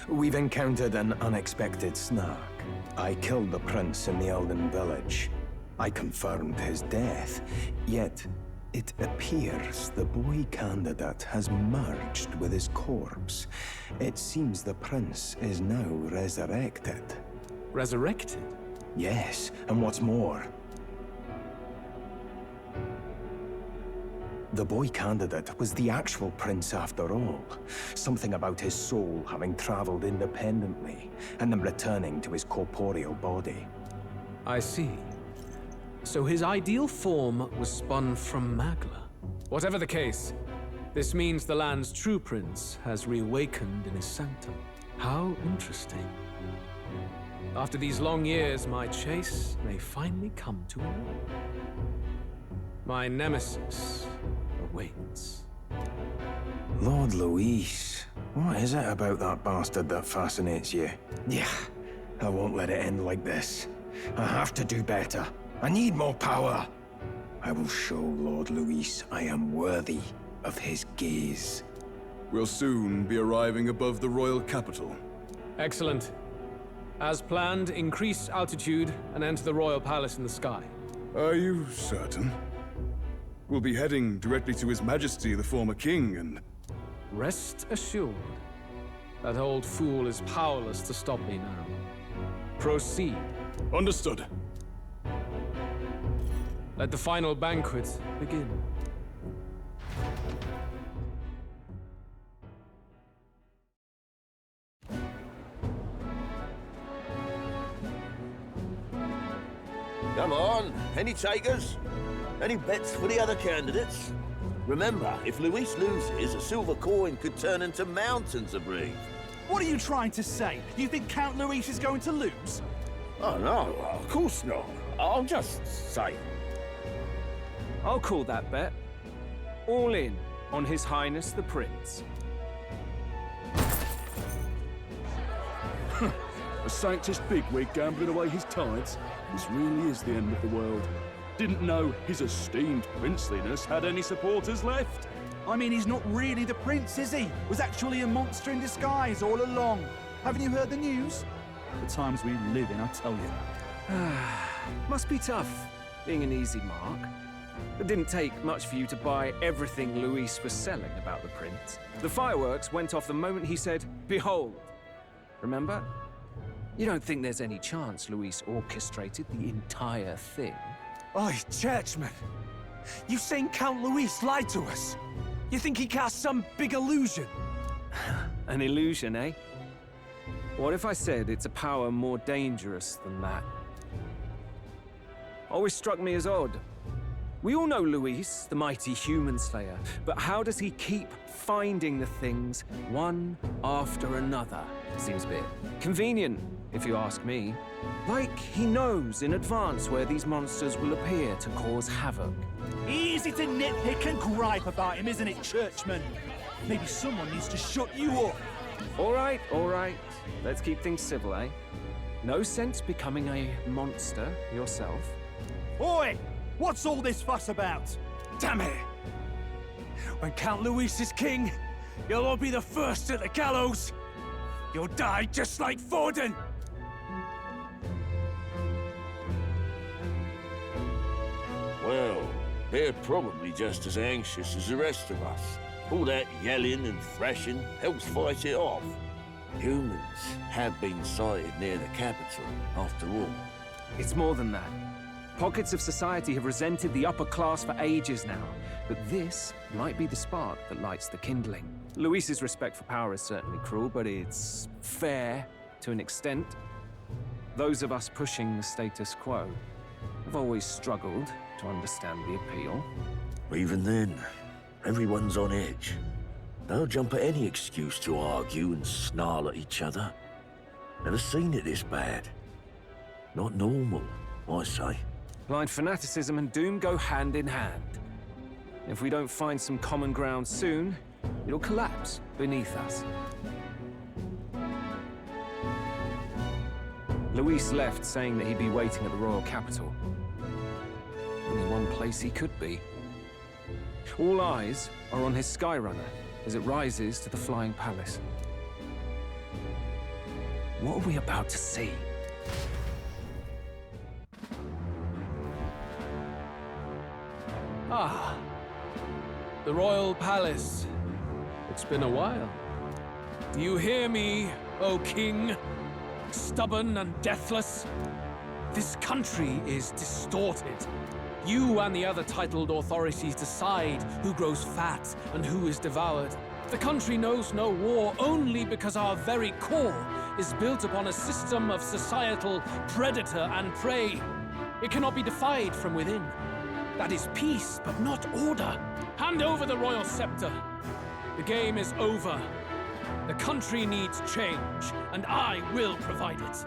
We've encountered an unexpected snag. I killed the prince in the Elden village. I confirmed his death, yet it appears the boy candidate has merged with his corpse. It seems the prince is now resurrected. Resurrected? Yes, and what's more, the boy candidate was the actual prince after all. Something about his soul having traveled independently, and then returning to his corporeal body. I see. So his ideal form was spun from Magla. Whatever the case, this means the land's true prince has reawakened in his sanctum. How interesting. After these long years, my chase may finally come to an end. My nemesis awaits. Lord Luis, what is it about that bastard that fascinates you? Yeah, I won't let it end like this. I have to do better. I need more power. I will show Lord Luis I am worthy of his gaze. We'll soon be arriving above the royal capital. Excellent. As planned, increase altitude and enter the royal palace in the sky. Are you certain? We'll be heading directly to His Majesty, the former king, and... Rest assured, that old fool is powerless to stop me now. Proceed. Understood. Let the final banquet begin. Come on, any takers? Any bets for the other candidates? Remember, if Luis loses, a silver coin could turn into mountains of breeze. What are you trying to say? You think Count Luis is going to lose? Oh no, of course not. I'll just say. I'll call that bet. All in on His Highness the Prince. A Sanctus bigwig gambling away his tides? This really is the end of the world. Didn't know his esteemed princeliness had any supporters left. I mean, he's not really the prince, is he? Was actually a monster in disguise all along. Haven't you heard the news? The times we live in, I tell you. Must be tough, being an easy mark. It didn't take much for you to buy everything Luis was selling about the prince. The fireworks went off the moment he said, "Behold." Remember? You don't think there's any chance Luis orchestrated the entire thing? Oi, churchman! You saying Count Luis lied to us? You think he cast some big illusion? An illusion, eh? What if I said it's a power more dangerous than that? Always struck me as odd. We all know Luis, the mighty human slayer, but how does he keep finding the things one after another? Seems a bit convenient, if you ask me. Like he knows in advance where these monsters will appear to cause havoc. Easy to nitpick and gripe about him, isn't it, churchman? Maybe someone needs to shut you up. All right. Let's keep things civil, eh? No sense becoming a monster yourself. Oi! What's all this fuss about? Damn it! When Count Luis is king, you'll all be the first at the gallows. You'll die just like Forden. Well, they're probably just as anxious as the rest of us. All that yelling and thrashing helps fight it off. Humans have been sighted near the capital, after all. It's more than that. Pockets of society have resented the upper class for ages now, but this might be the spark that lights the kindling. Luis's respect for power is certainly cruel, but it's fair to an extent. Those of us pushing the status quo have always struggled to understand the appeal. Even then, everyone's on edge. They'll jump at any excuse to argue and snarl at each other. Never seen it this bad. Not normal, I say. Blind fanaticism and doom go hand in hand. If we don't find some common ground soon, it'll collapse beneath us. Luis left saying that he'd be waiting at the royal capital. Only one place he could be. All eyes are on his Skyrunner as it rises to the flying palace. What are we about to see? Ah, the royal palace. It's been a while. Do you hear me, O king? Stubborn and deathless? This country is distorted. You and the other titled authorities decide who grows fat and who is devoured. The country knows no war only because our very core is built upon a system of societal predator and prey. It cannot be defied from within. That is peace, but not order. Hand over the royal scepter. The game is over. The country needs change, and I will provide it.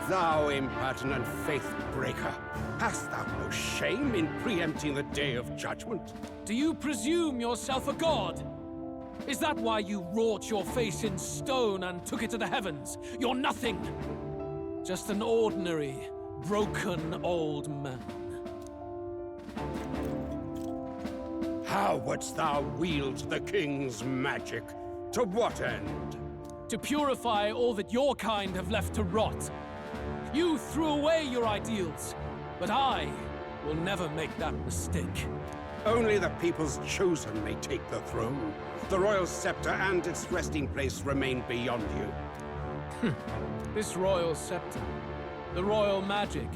Thou impertinent faith-breaker, hast thou no shame in preempting the day of judgment? Do you presume yourself a god? Is that why you wrought your face in stone and took it to the heavens? You're nothing. Just an ordinary, broken old man. How wouldst thou wield the king's magic? To what end? To purify all that your kind have left to rot. You threw away your ideals, but I will never make that mistake. Only the people's chosen may take the throne. The royal scepter and its resting place remain beyond you. This royal scepter, the royal magic.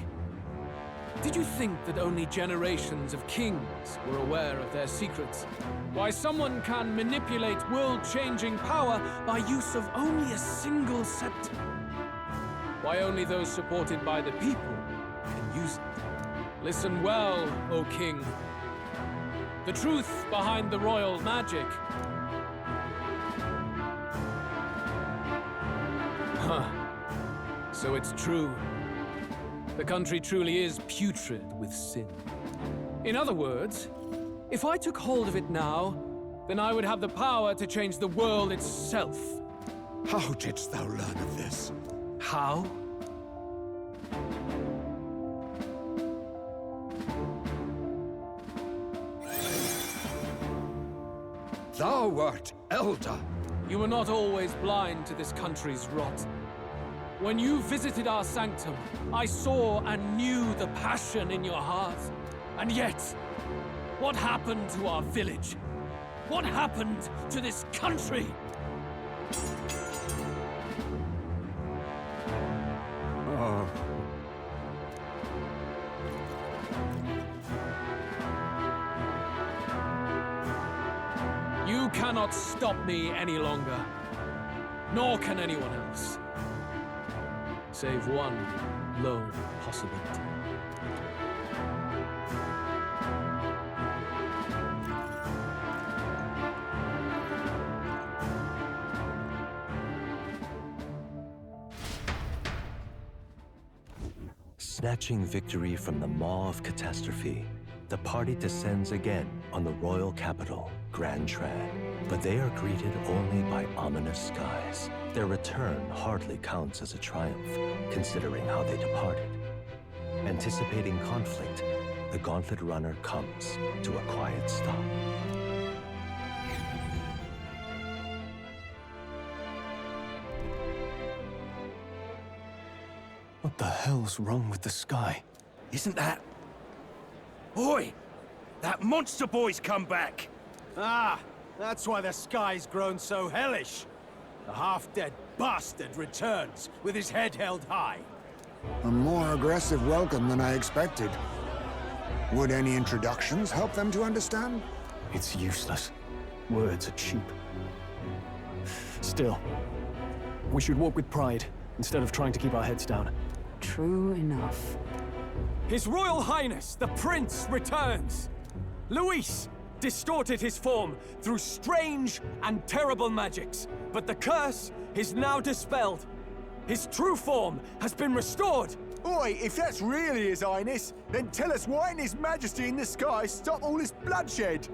Did you think that only generations of kings were aware of their secrets? Why someone can manipulate world-changing power by use of only a single scepter? Why only those supported by the people can use it? Listen well, O king. The truth behind the royal magic. So it's true. The country truly is putrid with sin. In other words, if I took hold of it now, then I would have the power to change the world itself. How didst thou learn of this? How? Thou wert elder. You were not always blind to this country's rot. When you visited our sanctum, I saw and knew the passion in your heart. And yet, what happened to our village? What happened to this country? Oh. You cannot stop me any longer. Nor can anyone else. Save one lone possibility. Snatching victory from the maw of catastrophe, the party descends again on the royal capital, Grand Tran. But they are greeted only by ominous skies. Their return hardly counts as a triumph, considering how they departed. Anticipating conflict, the Gauntlet Runner comes to a quiet stop. What the hell's wrong with the sky? Isn't that... Oi! That monster boy's come back! Ah! That's why the sky's grown so hellish. The half-dead bastard returns with his head held high. A more aggressive welcome than I expected. Would any introductions help them to understand? It's useless. Words are cheap. Still, we should walk with pride instead of trying to keep our heads down. True enough. His Royal Highness, the Prince, returns! Luis distorted his form through strange and terrible magics, but the curse is now dispelled. His true form has been restored! Oi, if that's really His Highness, then tell us why didn't His Majesty in the sky stop all this bloodshed?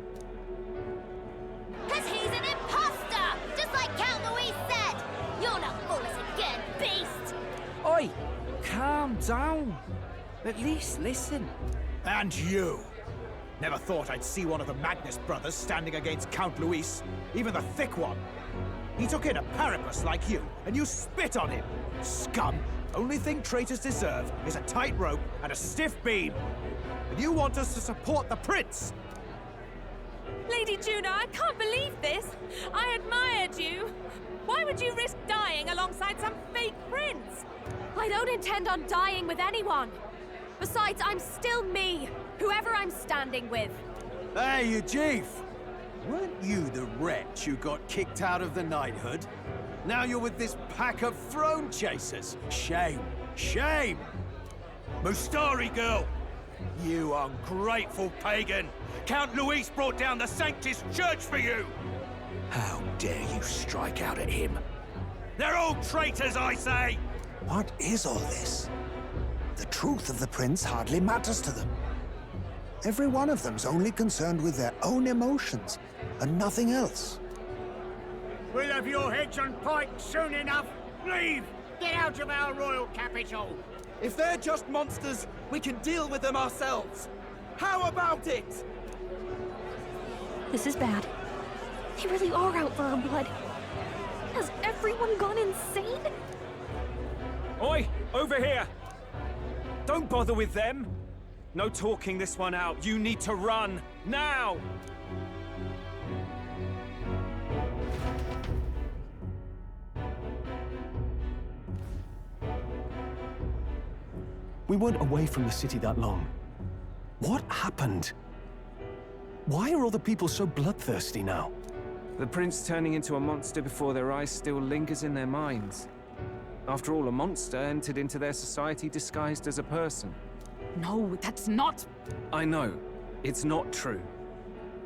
Cause he's an imposter! Just like Count Luis said! You'll not fool us again, beast! Oi! Calm down. At least listen. And you! Never thought I'd see one of the Magnus brothers standing against Count Luis, even the thick one. He took in a Paripus like you, and you spit on him! Scum! Only thing traitors deserve is a tight rope and a stiff beam. And you want us to support the prince! Lady Juna, I can't believe this! I admired you! Why would you risk dying alongside some fake prince? I don't intend on dying with anyone! Besides, I'm still me, whoever I'm standing with. Hey, you chief! Weren't you the wretch who got kicked out of the knighthood? Now you're with this pack of throne chasers. Shame! Shame! Mustari girl! You ungrateful pagan! Count Luis brought down the Sanctus Church for you! How dare you strike out at him? They're all traitors, I say! What is all this? The truth of the prince hardly matters to them. Every one of them's only concerned with their own emotions, and nothing else. We'll have your heads on pike soon enough. Leave! Get out of our royal capital! If they're just monsters, we can deal with them ourselves. How about it? This is bad. They really are out for our blood. Has everyone gone insane? Oi! Over here! Don't bother with them! No talking this one out. You need to run! Now! We weren't away from the city that long. What happened? Why are all the people so bloodthirsty now? The prince turning into a monster before their eyes still lingers in their minds. After all, a monster entered into their society disguised as a person. No, that's not... I know, it's not true.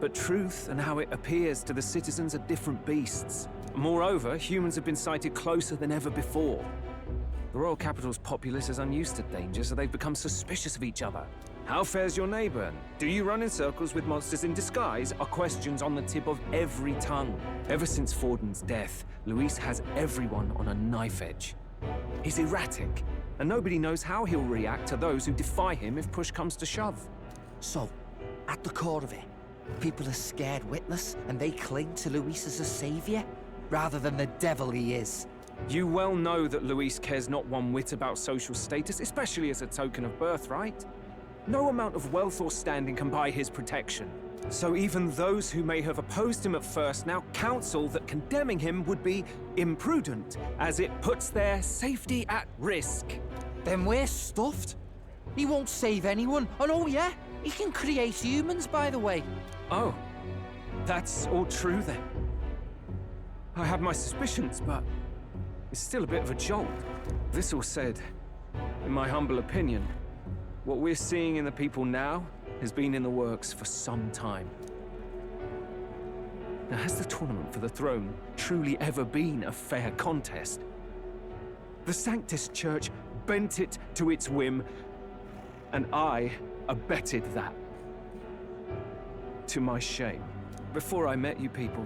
But truth and how it appears to the citizens are different beasts. Moreover, humans have been sighted closer than ever before. The royal capital's populace is unused to danger, so they've become suspicious of each other. How fares your neighbor? Do you run in circles with monsters in disguise? Are questions on the tip of every tongue. Ever since Forden's death, Luis has everyone on a knife edge. He's erratic, and nobody knows how he'll react to those who defy him if push comes to shove. So, at the core of it, people are scared witless, and they cling to Luis as a savior, rather than the devil he is. You well know that Luis cares not one whit about social status, especially as a token of birthright. No amount of wealth or standing can buy his protection. So even those who may have opposed him at first now counsel that condemning him would be imprudent, as it puts their safety at risk. Then we're stuffed. He won't save anyone, and oh yeah, he can create humans, by the way. Oh, that's all true then. I had my suspicions, but it's still a bit of a jolt. This all said, in my humble opinion, what we're seeing in the people now has been in the works for some time. Now, has the tournament for the throne truly ever been a fair contest? The Sanctus Church bent it to its whim, and I abetted that. To my shame. Before I met you people,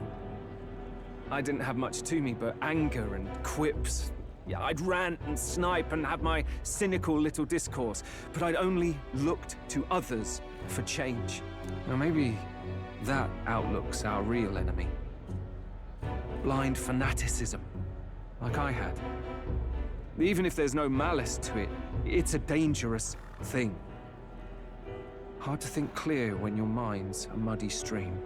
I didn't have much to me but anger and quips. Yeah, I'd rant and snipe and have my cynical little discourse, but I'd only looked to others for change. Now maybe that outlook's our real enemy. Blind fanaticism, like I had. Even if there's no malice to it, it's a dangerous thing. Hard to think clear when your mind's a muddy stream.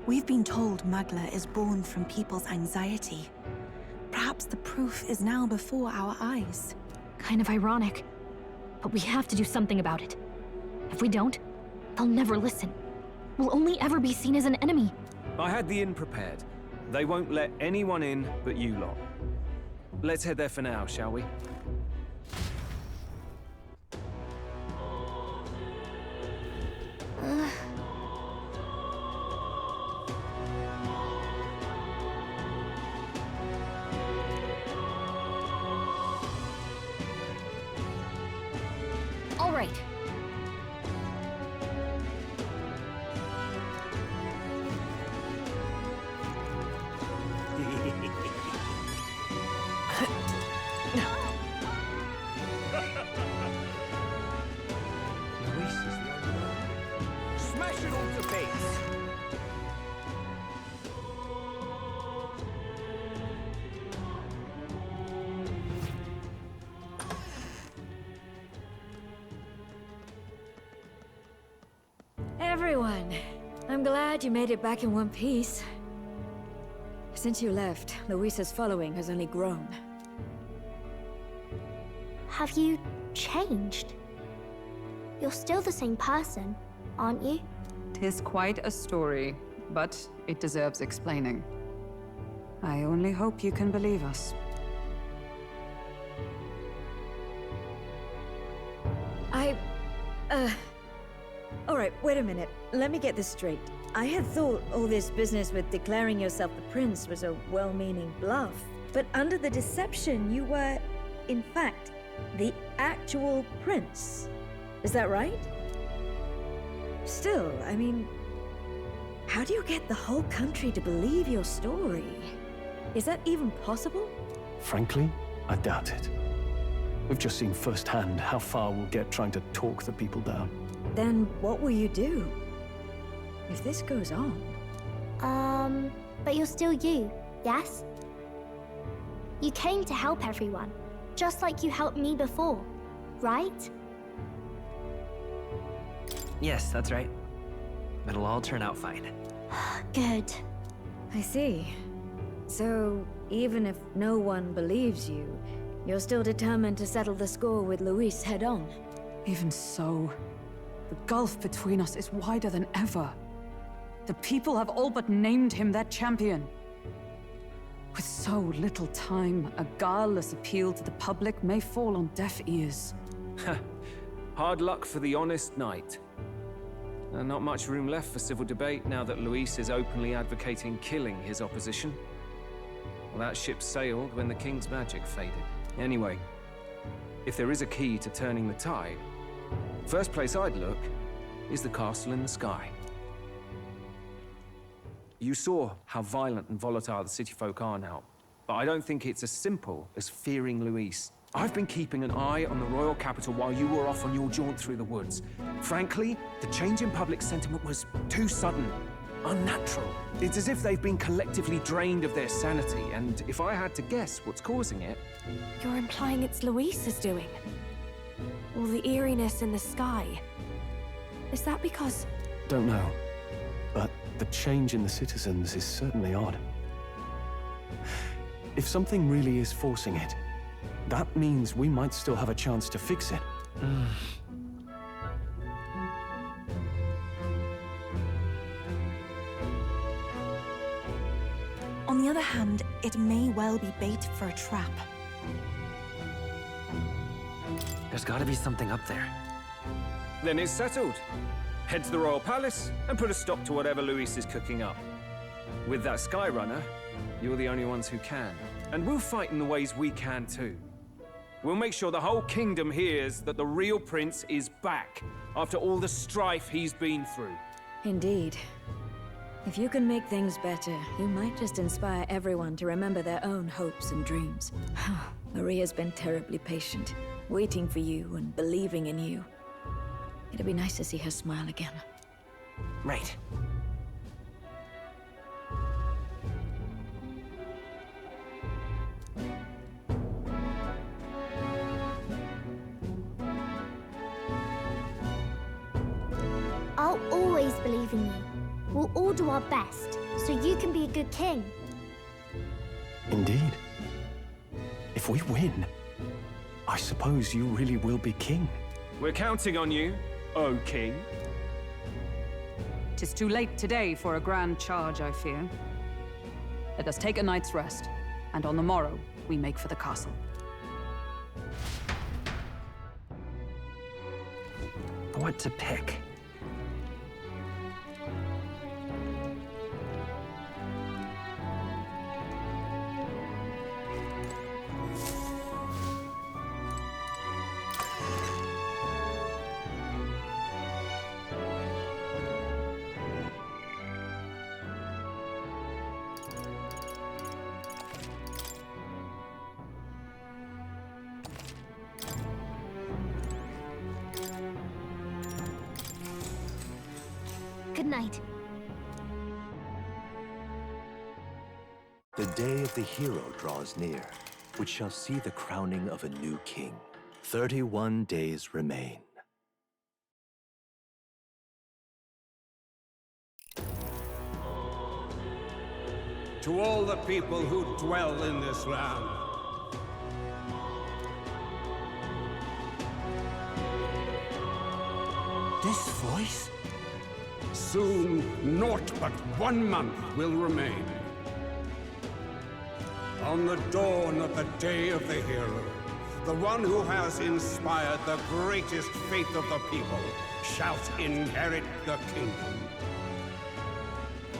We've been told Magla is born from people's anxiety. Perhaps the proof is now before our eyes. Kind of ironic. But we have to do something about it. If we don't, they'll never listen. We'll only ever be seen as an enemy. I had the inn prepared. They won't let anyone in but you lot. Let's head there for now, shall we? All right. Smash it all to bits! Everyone, I'm glad you made it back in one piece. Since you left, Luis's following has only grown. Have you changed? You're still the same person, aren't you? 'Tis quite a story, but it deserves explaining. I only hope you can believe us. Alright, wait a minute. Let me get this straight. I had thought all this business with declaring yourself the prince was a well-meaning bluff. But under the deception, you were, in fact, the actual prince. Is that right? Still, I mean, how do you get the whole country to believe your story? Is that even possible? Frankly, I doubt it. We've just seen firsthand how far we'll get trying to talk the people down. Then what will you do? If this goes on... But you're still you, yes? You came to help everyone, just like you helped me before, right? Yes, that's right. It'll all turn out fine. Good. I see. So, even if no one believes you, you're still determined to settle the score with Luis head-on? Even so, the gulf between us is wider than ever. The people have all but named him their champion. With so little time, a guileless appeal to the public may fall on deaf ears. Hard luck for the honest knight. Not much room left for civil debate now that Luis is openly advocating killing his opposition. Well, that ship sailed when the king's magic faded. Anyway, if there is a key to turning the tide, first place I'd look is the castle in the sky. You saw how violent and volatile the city folk are now, but I don't think it's as simple as fearing Luis. I've been keeping an eye on the royal capital while you were off on your jaunt through the woods. Frankly, the change in public sentiment was too sudden. unnatural. It's as if they've been collectively drained of their sanity, and if I had to guess what's causing it... You're implying it's Luis's doing? All the eeriness in the sky. Is that because... Don't know. But the change in the citizens is certainly odd. If something really is forcing it, that means we might still have a chance to fix it. On the other hand, it may well be bait for a trap. There's gotta be something up there. Then it's settled. Head to the Royal Palace and put a stop to whatever Luis is cooking up. With that Skyrunner, you're the only ones who can. And we'll fight in the ways we can too. We'll make sure the whole kingdom hears that the real prince is back after all the strife he's been through. Indeed. If you can make things better, you might just inspire everyone to remember their own hopes and dreams. Maria's been terribly patient, waiting for you and believing in you. It'd be nice to see her smile again. Right. I'll always believe in you. We'll all do our best, so you can be a good king. Indeed. If we win, I suppose you really will be king. We're counting on you, O King. 'Tis too late today for a grand charge, I fear. Let us take a night's rest, and on the morrow, we make for the castle. What to pick? Good night. The day of the hero draws near, which shall see the crowning of a new king. 31 days remain. To all the people who dwell in this land, this voice? Soon, naught but 1 month will remain. On the dawn of the day of the hero, the one who has inspired the greatest faith of the people shall inherit the kingdom.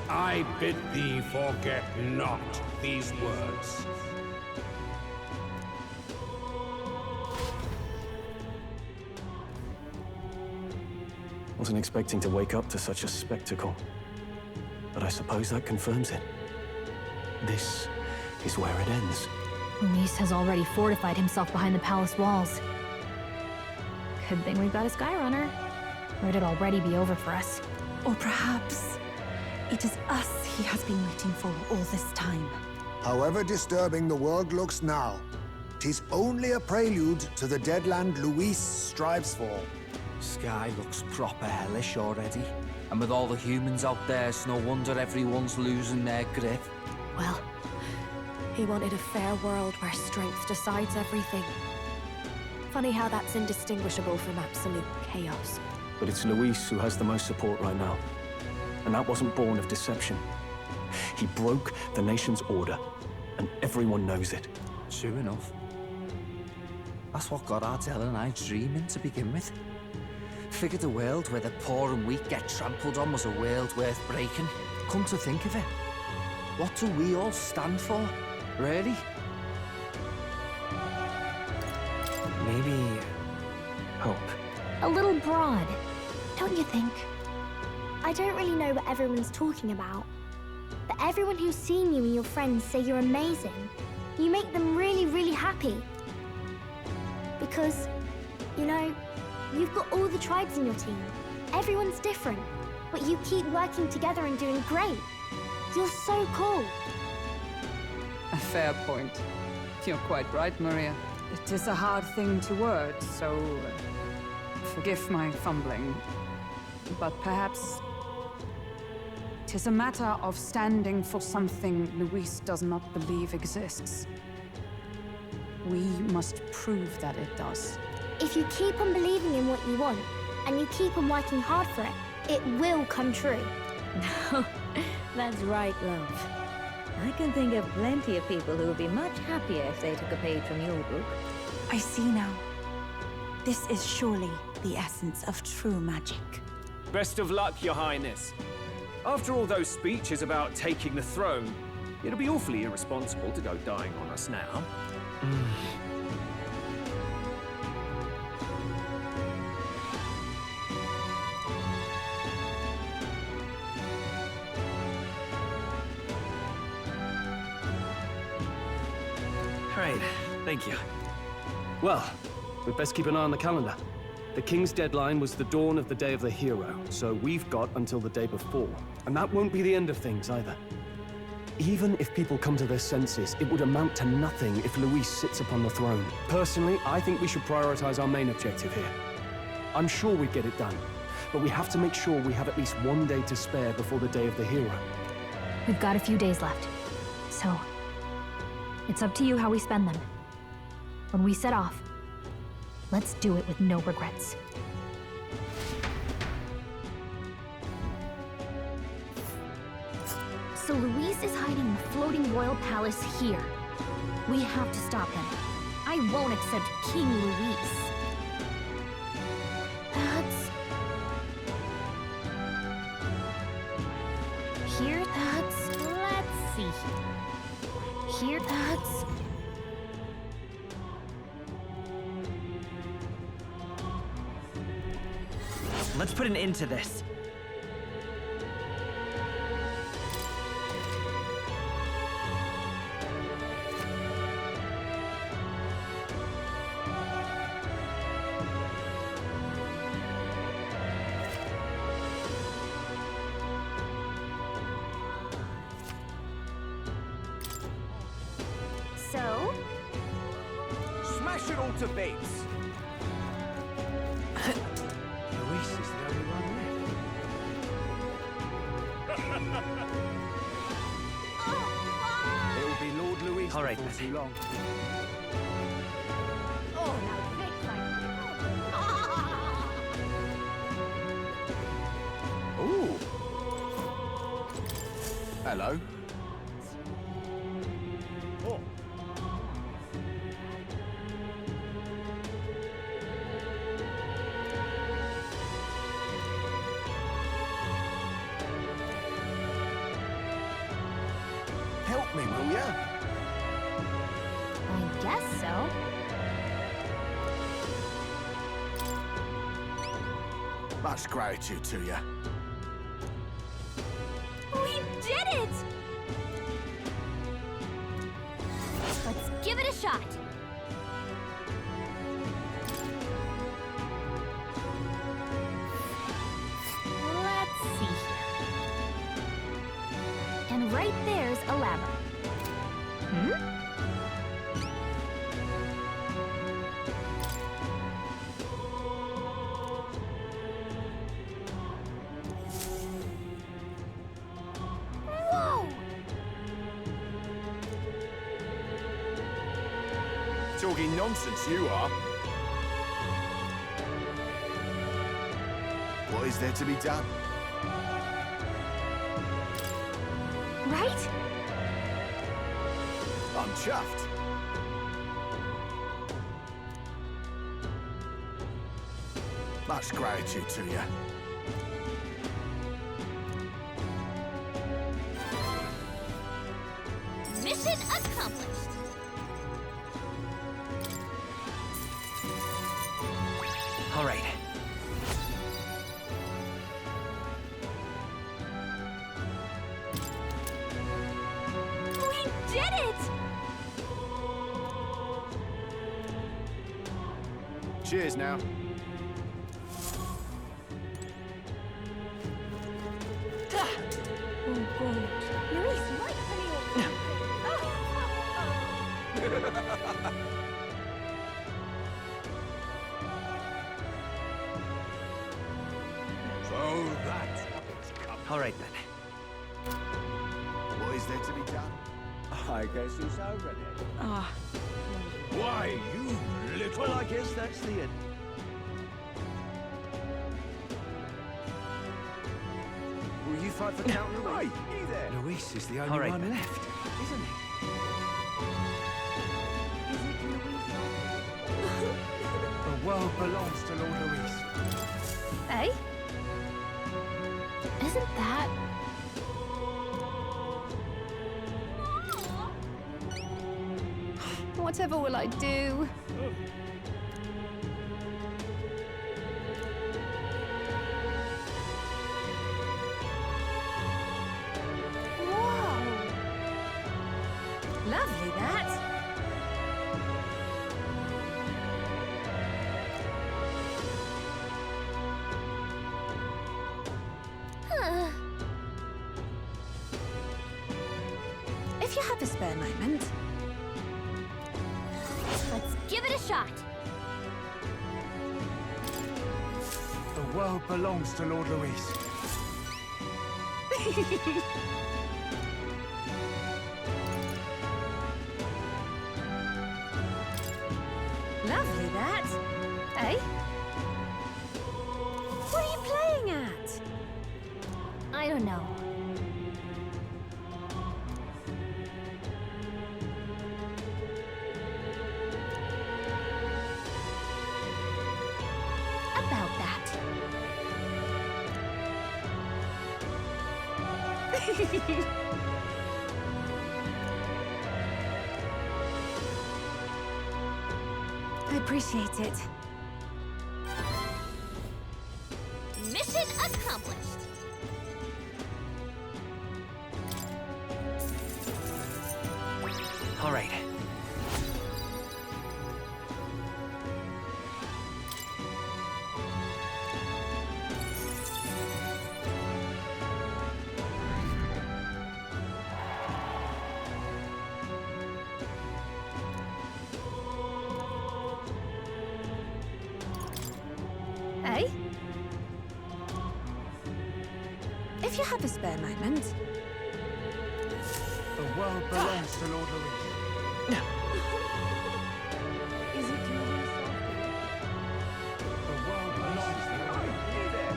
I bid thee forget not these words. Wasn't expecting to wake up to such a spectacle, but I suppose that confirms it. This is where it ends. Luis has already fortified himself behind the palace walls. Good thing we've got a Skyrunner, or it'd already be over for us. Or perhaps it is us he has been waiting for all this time. However disturbing the world looks now, 'tis only a prelude to the deadland Luis strives for. Sky looks proper hellish already. And with all the humans out there, it's no wonder everyone's losing their grip. Well, he wanted a fair world where strength decides everything. Funny how that's indistinguishable from absolute chaos. But it's Luis who has the most support right now. And that wasn't born of deception. He broke the nation's order, and everyone knows it. True enough. That's what got Ardell and I dreaming to begin with. Figured a world where the poor and weak get trampled on was a world worth breaking. Come to think of it, what do we all stand for, really? Maybe... hope. A little broad, don't you think? I don't really know what everyone's talking about, but everyone who's seen you and your friends say you're amazing. You make them really, really happy. Because, you know, you've got all the tribes in your team. Everyone's different. but you keep working together and doing great. You're so cool. A fair point. You're quite right, Maria. It is a hard thing to word, so forgive my fumbling. But perhaps it is a matter of standing for something Luis does not believe exists. We must prove that it does. If you keep on believing in what you want, and you keep on working hard for it, it will come true. That's right, love. I can think of plenty of people who would be much happier if they took a page from your book. I see now. This is surely the essence of true magic. Best of luck, Your Highness. After all those speeches about taking the throne, it'll be awfully irresponsible to go dying on us now. Right, thank you. Well, we'd best keep an eye on the calendar. The King's deadline was the dawn of the Day of the Hero, so we've got until the day before. And that won't be the end of things either. Even if people come to their senses, it would amount to nothing if Luis sits upon the throne. Personally, I think we should prioritize our main objective here. I'm sure we'd get it done, but we have to make sure we have at least one day to spare before the Day of the Hero. We've got a few days left, so it's up to you how we spend them. When we set off, let's do it with no regrets. So Luis is hiding in the floating royal palace here. We have to stop him. I won't accept King Luis. That's... Here, that's... Let's see. Here, that's... Let's put an end to this. So? Smash it all to bits. Luis is the only one left. It will be Lord Luis all right, before too long. Oh, now fix Ooh. Hello. Oh. Help me, will ya? I guess so. Much gratitude to you. We did it! Let's give it a shot. Let's see here. And right there's a labyrinth. Whoa! Talking nonsense, you are. What is there to be done? Right? I'm chuffed. Much gratitude to you. Mission accomplished. All right. We did it! Cheers now. gold. Luis, rightfully So that's what it's come. All right then. What is there to be done? I guess it's over then. Ah. Why, you little... Well, I guess that's the end. Will you fight for Count Louis? Hey, you there? Luis is the All only right one then. left, isn't he? The world belongs to Lord Luis. Eh? Isn't that... Whatever will I do? Whoa! Lovely, that. Huh. If you have a spare moment, Let's give it a shot. The world belongs to Lord Luis. Lovely, that. Eh? What are you playing at? I don't know. About that. I appreciate it. Mission accomplished. All right. Eh? If you have a spare moment, The world belongs to Lord Luis. Is it Luis? The world belongs to Luis. You there?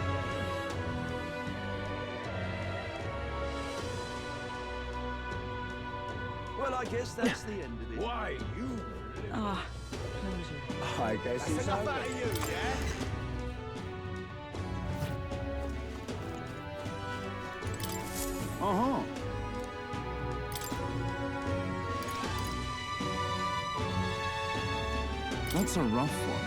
Well, I guess that's the end of it. Why, you little... Ah. I guess That's it's enough over. out of you, yeah? Uh-huh. That's a rough one.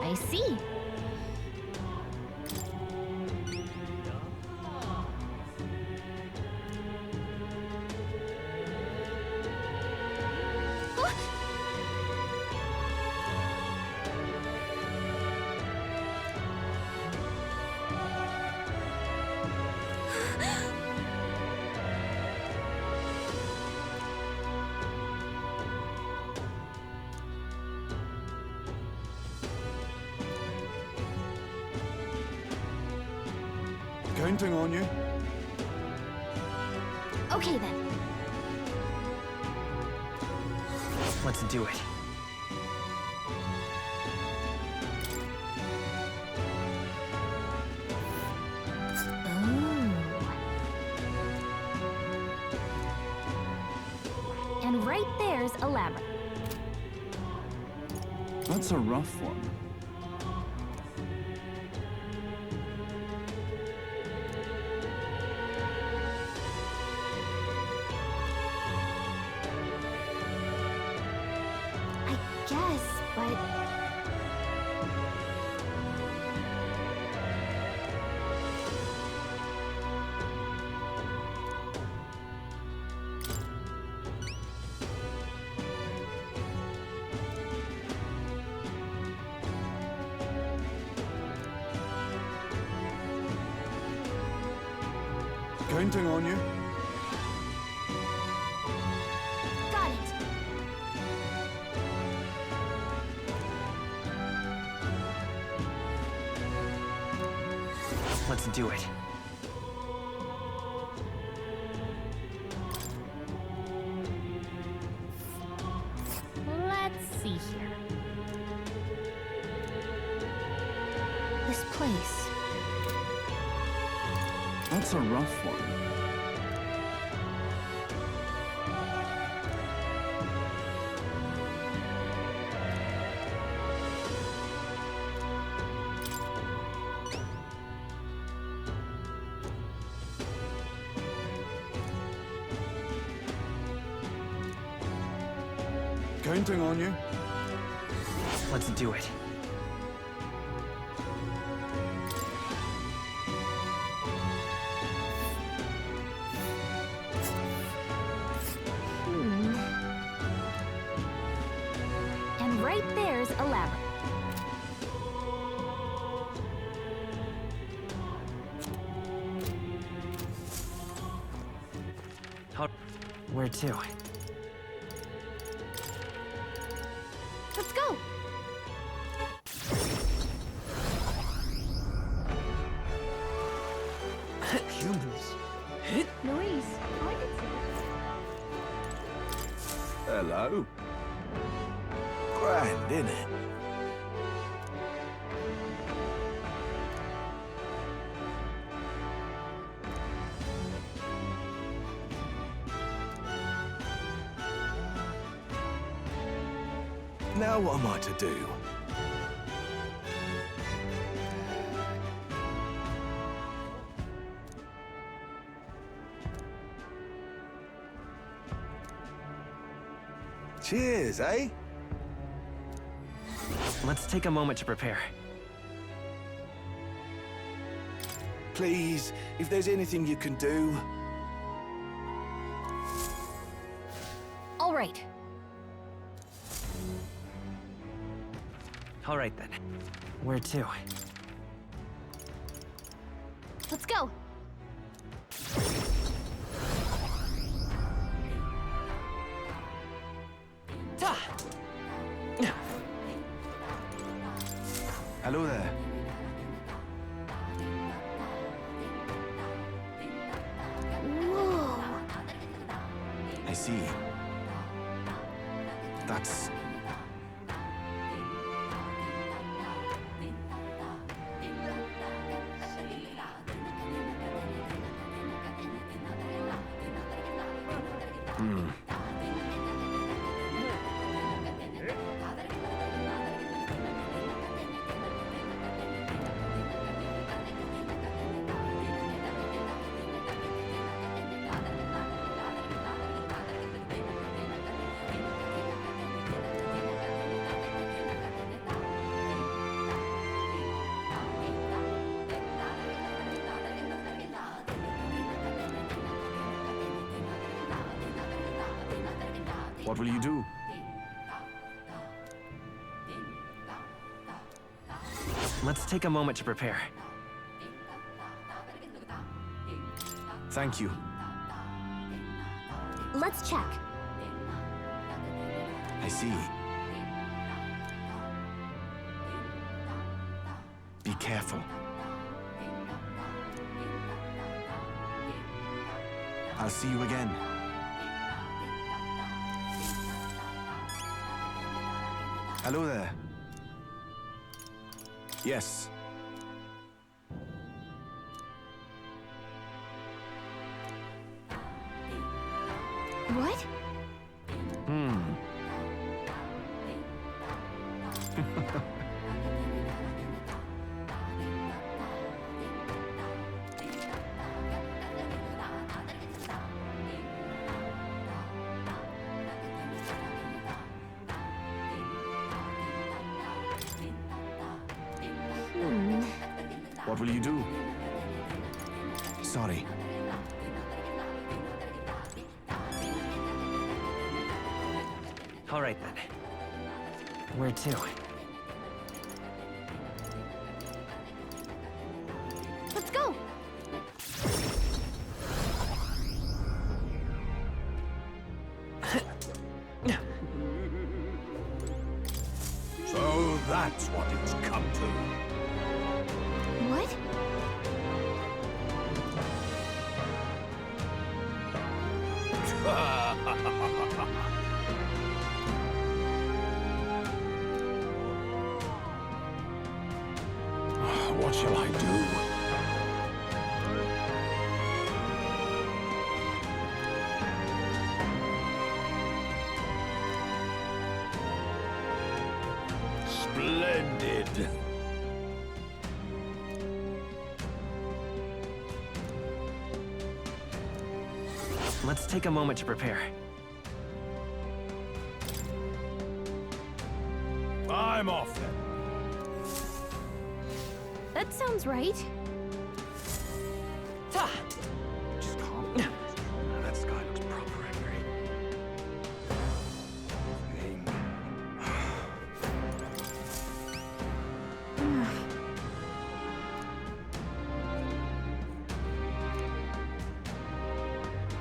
I see. Counting on you. Okay then. Let's do it. And right there's a labyrinth. That's a rough one. Guess, but... Counting on you. Got it. Let's do it. Let's see here. This place. That's a rough one. Counting on you. Let's do it. And right there's a labyrinth. Where to? Let's go. Humans. Louise, I can Hello. Grand, innit? Now what am I to do? Cheers, eh? Let's take a moment to prepare. Please, if there's anything you can do. All right. All right then. Where to? Let's go. Hello there. Whoa. I see. That's... What will you do? Let's take a moment to prepare. Thank you. Let's check. I see. Be careful. I'll see you again. Hello there. Yes. What? What will you do? Sorry. All right then. Where to? Let's go. That's what it's come to. What? What shall I do? Splendid. Let's take a moment to prepare. I'm off then. That sounds right. Just calm. That sky looks proper angry.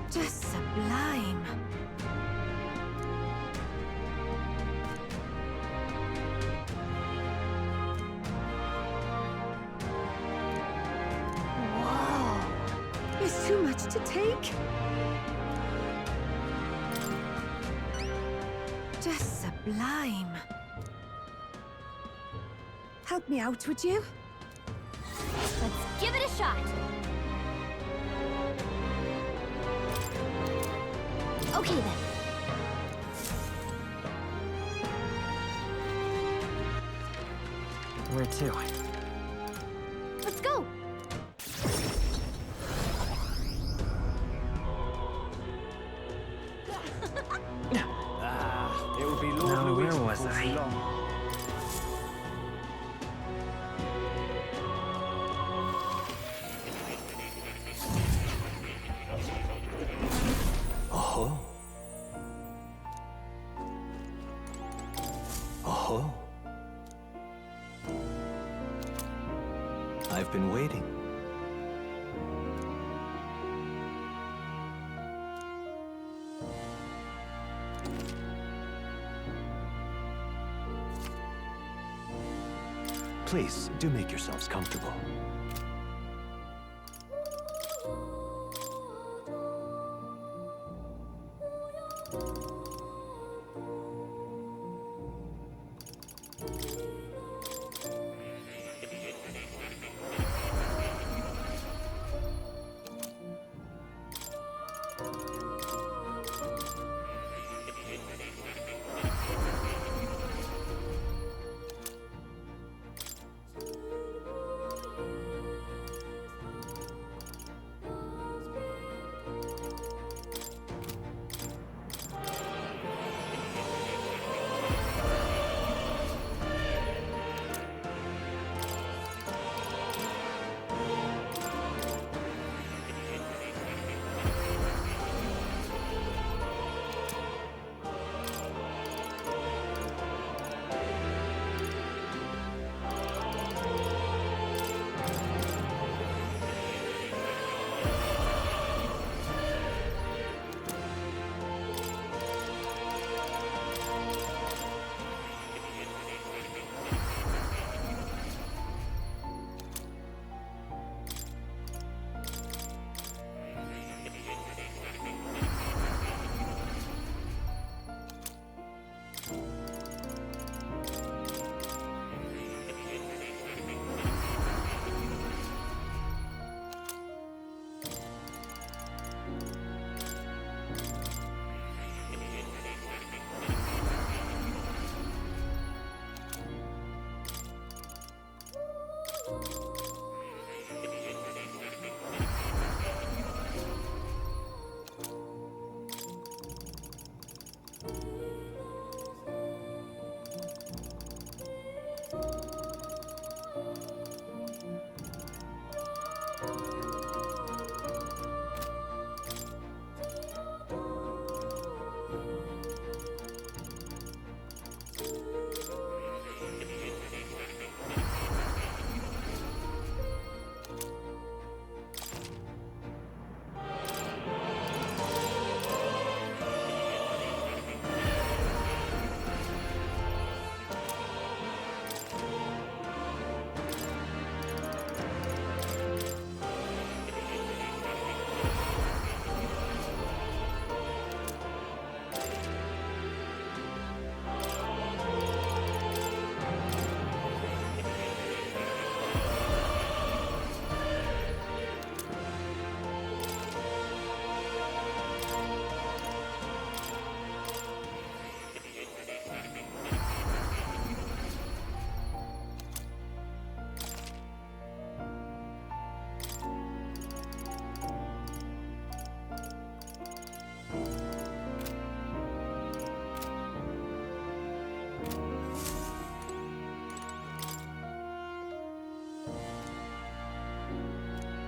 Just sublime. Whoa. There's too much to take. Just sublime. Help me out, would you? Let's give it a shot. Okay then. Where to? Let's go. It would be Lord Now, Louis where was before I? too long. Oh. Oh. I've been waiting. Please, do make yourselves comfortable.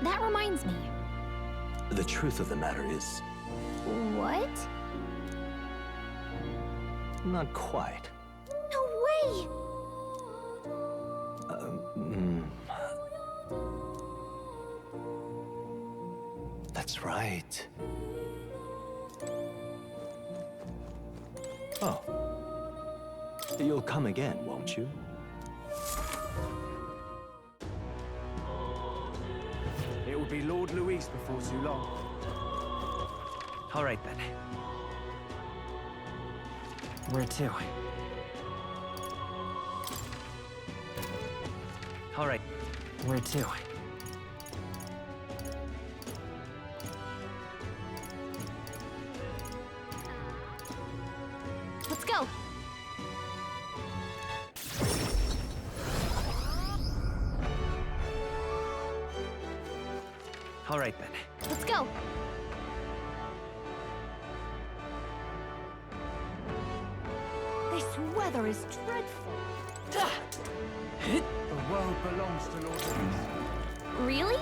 That reminds me. The truth of the matter is, What? not quite. No way! That's right. Oh. You'll come again, won't you? It will be Lord Luis before too long. All right, then. Where to? All right. Where to? Let's go! All right, then. Let's go! This weather is dreadful. The world belongs to Lord Luis. Really?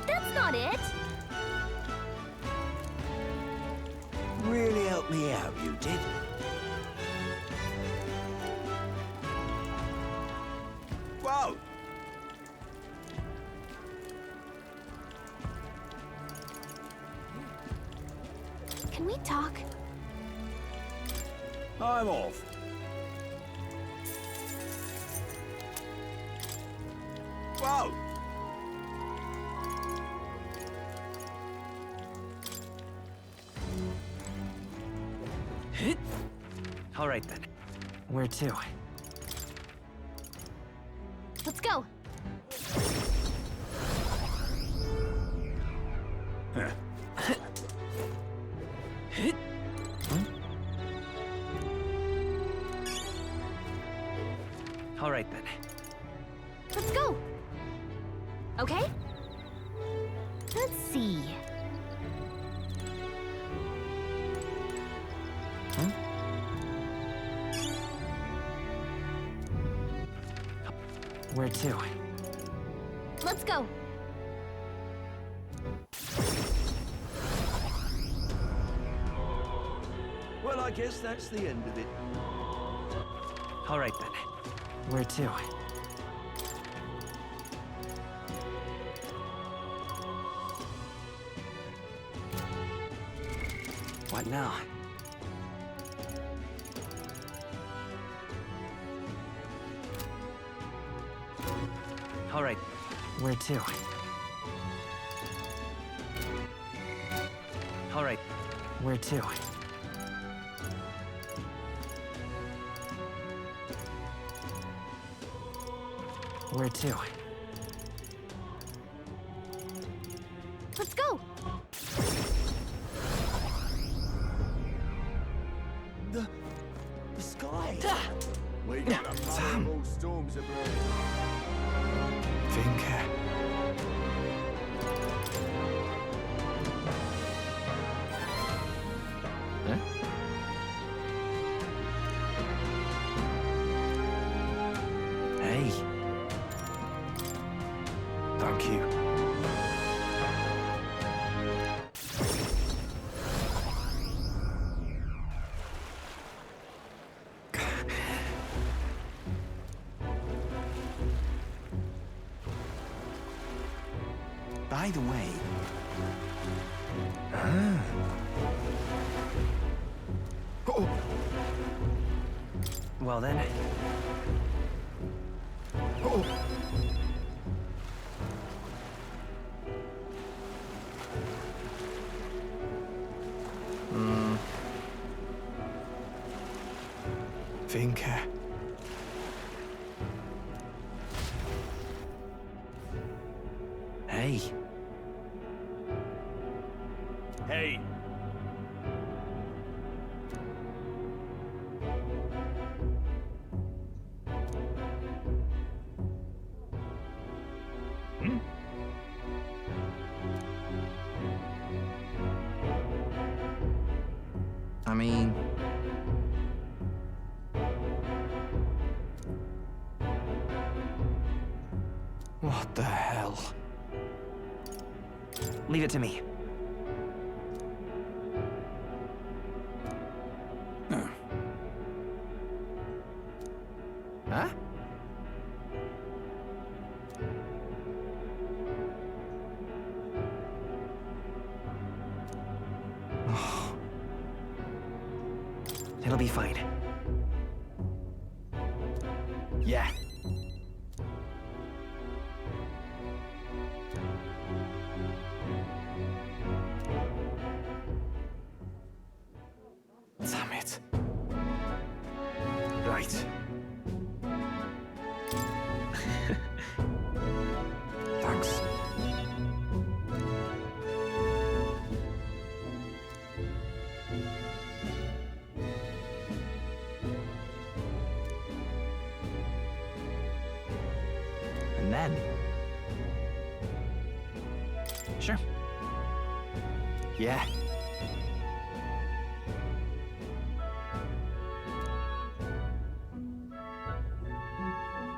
That's not it! Really helped me out, you did. Whoa! Can we talk? I'm off. Whoa! All right, then. Where to? Let's go! All right, then. Let's go! Okay? Let's see. Where to? Let's go! Well, I guess that's the end of it. All right, then. Where to? What now? All right. Where to? All right. Where to? Where to? Let's go! The sky. We got a powerful storms abroad. Vinker. Hey. Thank you. By the way, Well, then. Vinker. Hey. hey, I mean... What the hell? Leave it to me. Huh? It'll be fine. Yeah. Damn it. Right. Thanks. And then... Sure. Yeah.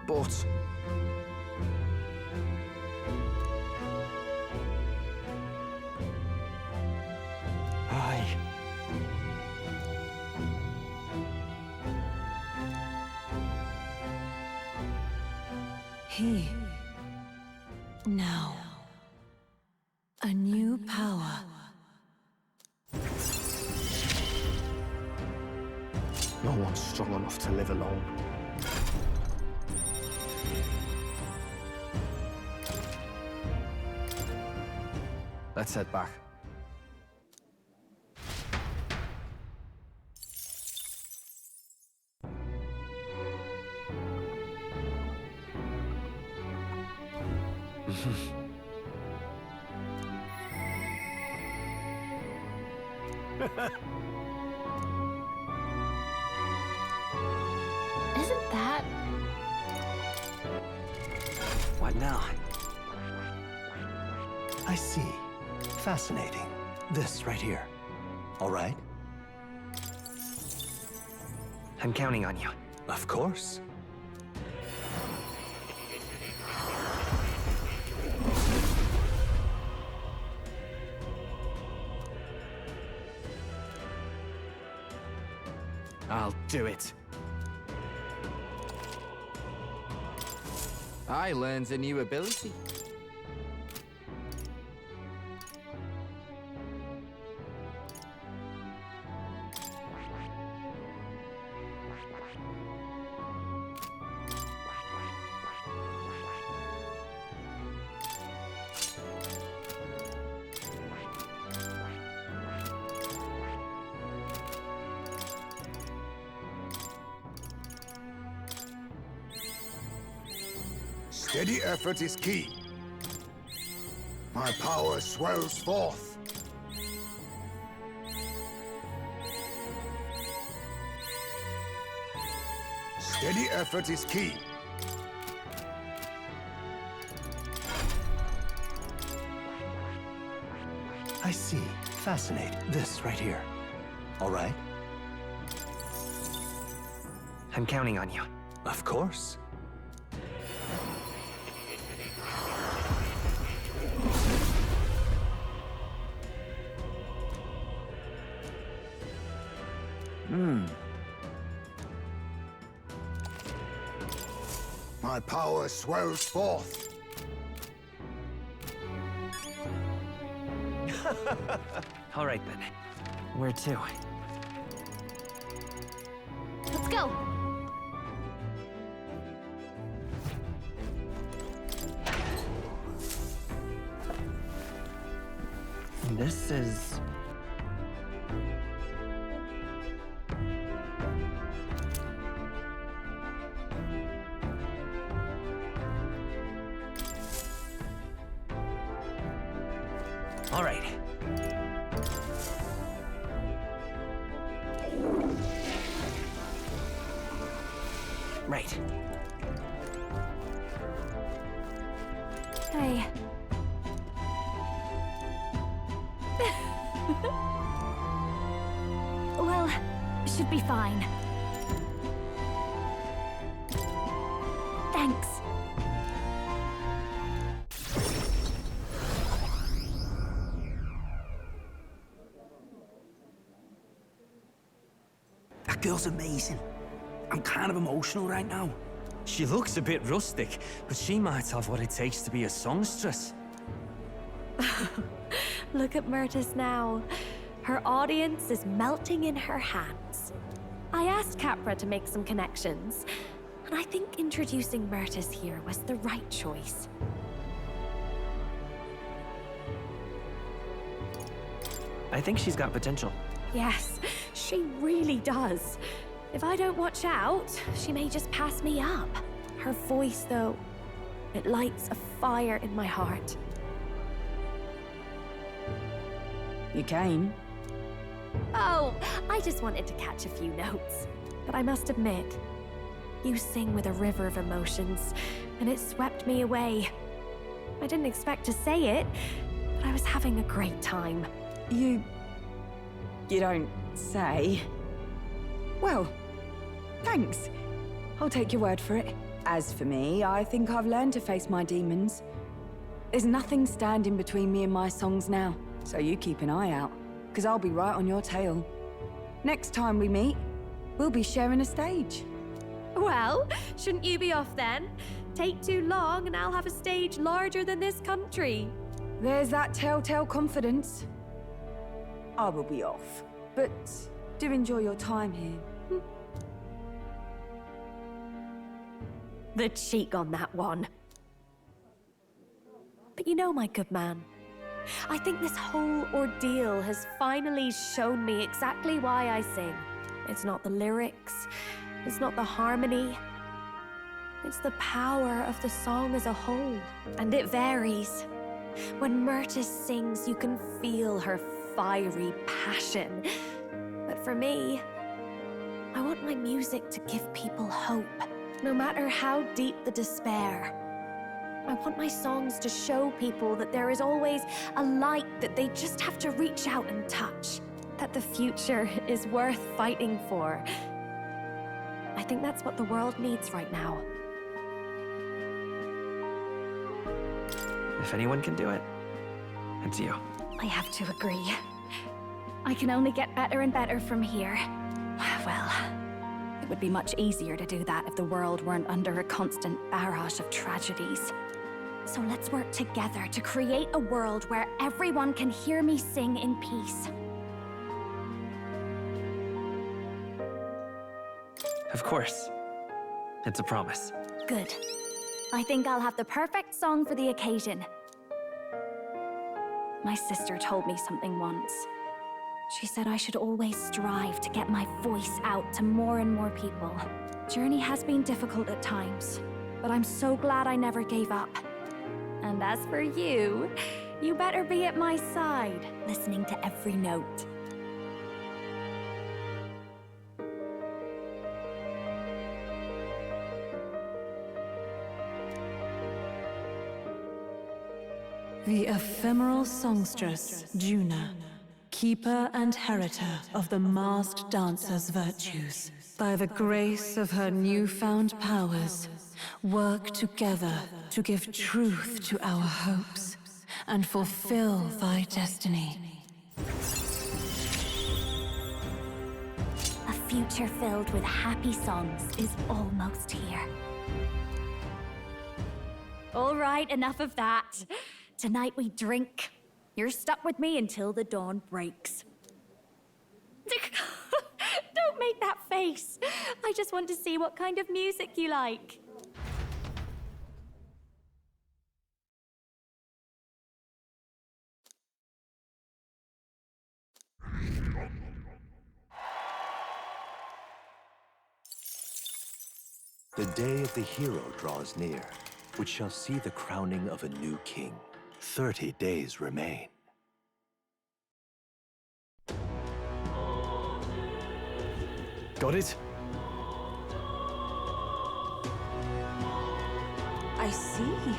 But... He. Now. A new power. No one's strong enough to live alone. Let's head back. Isn't that... What now? I see. Fascinating. This right here. All right? I'm counting on you. Of course. I'll do it. I learned a new ability. Steady effort is key. My power swells forth. Steady effort is key. I see. Fascinating. This right here. All right? I'm counting on you. Of course. My power swells forth. All right then. Where to? Let's go! This is... All right. Right. Hey. Well, should be fine. Thanks. That girl's amazing. I'm kind of emotional right now. She looks a bit rustic, but she might have what it takes to be a songstress. Look at Myrtis now. Her audience is melting in her hands. I asked Capra to make some connections, and I think introducing Myrtis here was the right choice. I think she's got potential. Yes, she really does. If I don't watch out, she may just pass me up. Her voice, though, it lights a fire in my heart. You came? Oh, I just wanted to catch a few notes. But I must admit, you sing with a river of emotions, and it swept me away. I didn't expect to say it, but I was having a great time. You don't say. Well, thanks. I'll take your word for it. As for me, I think I've learned to face my demons. There's nothing standing between me and my songs now, so you keep an eye out, because I'll be right on your tail. Next time we meet, we'll be sharing a stage. Well, shouldn't you be off then? Take too long and I'll have a stage larger than this country. There's that telltale confidence. I will be off, but do enjoy your time here. The cheek on that one. But you know, my good man, I think this whole ordeal has finally shown me exactly why I sing. It's not the lyrics, it's not the harmony, it's the power of the song as a whole. And it varies. When Myrtis sings, you can feel her fiery passion. But for me, I want my music to give people hope, no matter how deep the despair. I want my songs to show people that there is always a light that they just have to reach out and touch, that the future is worth fighting for. I think that's what the world needs right now. If anyone can do it, it's you. I have to agree. I can only get better and better from here. Well, it would be much easier to do that if the world weren't under a constant barrage of tragedies. So let's work together to create a world where everyone can hear me sing in peace. Of course. It's a promise. Good. I think I'll have the perfect song for the occasion. My sister told me something once. She said I should always strive to get my voice out to more and more people. Journey has been difficult at times, but I'm so glad I never gave up. And as for you, you better be at my side, listening to every note. The ephemeral songstress, Juna, keeper and heritor of the masked dancer's virtues. By the grace of her newfound powers, work together to give truth to our hopes and fulfill thy destiny. A future filled with happy songs is almost here. All right, enough of that. Tonight we drink. You're stuck with me until the dawn breaks. Don't make that face. I just want to see what kind of music you like. The day of the hero draws near, which shall see the crowning of a new king. 30 days remain. Got it? I see.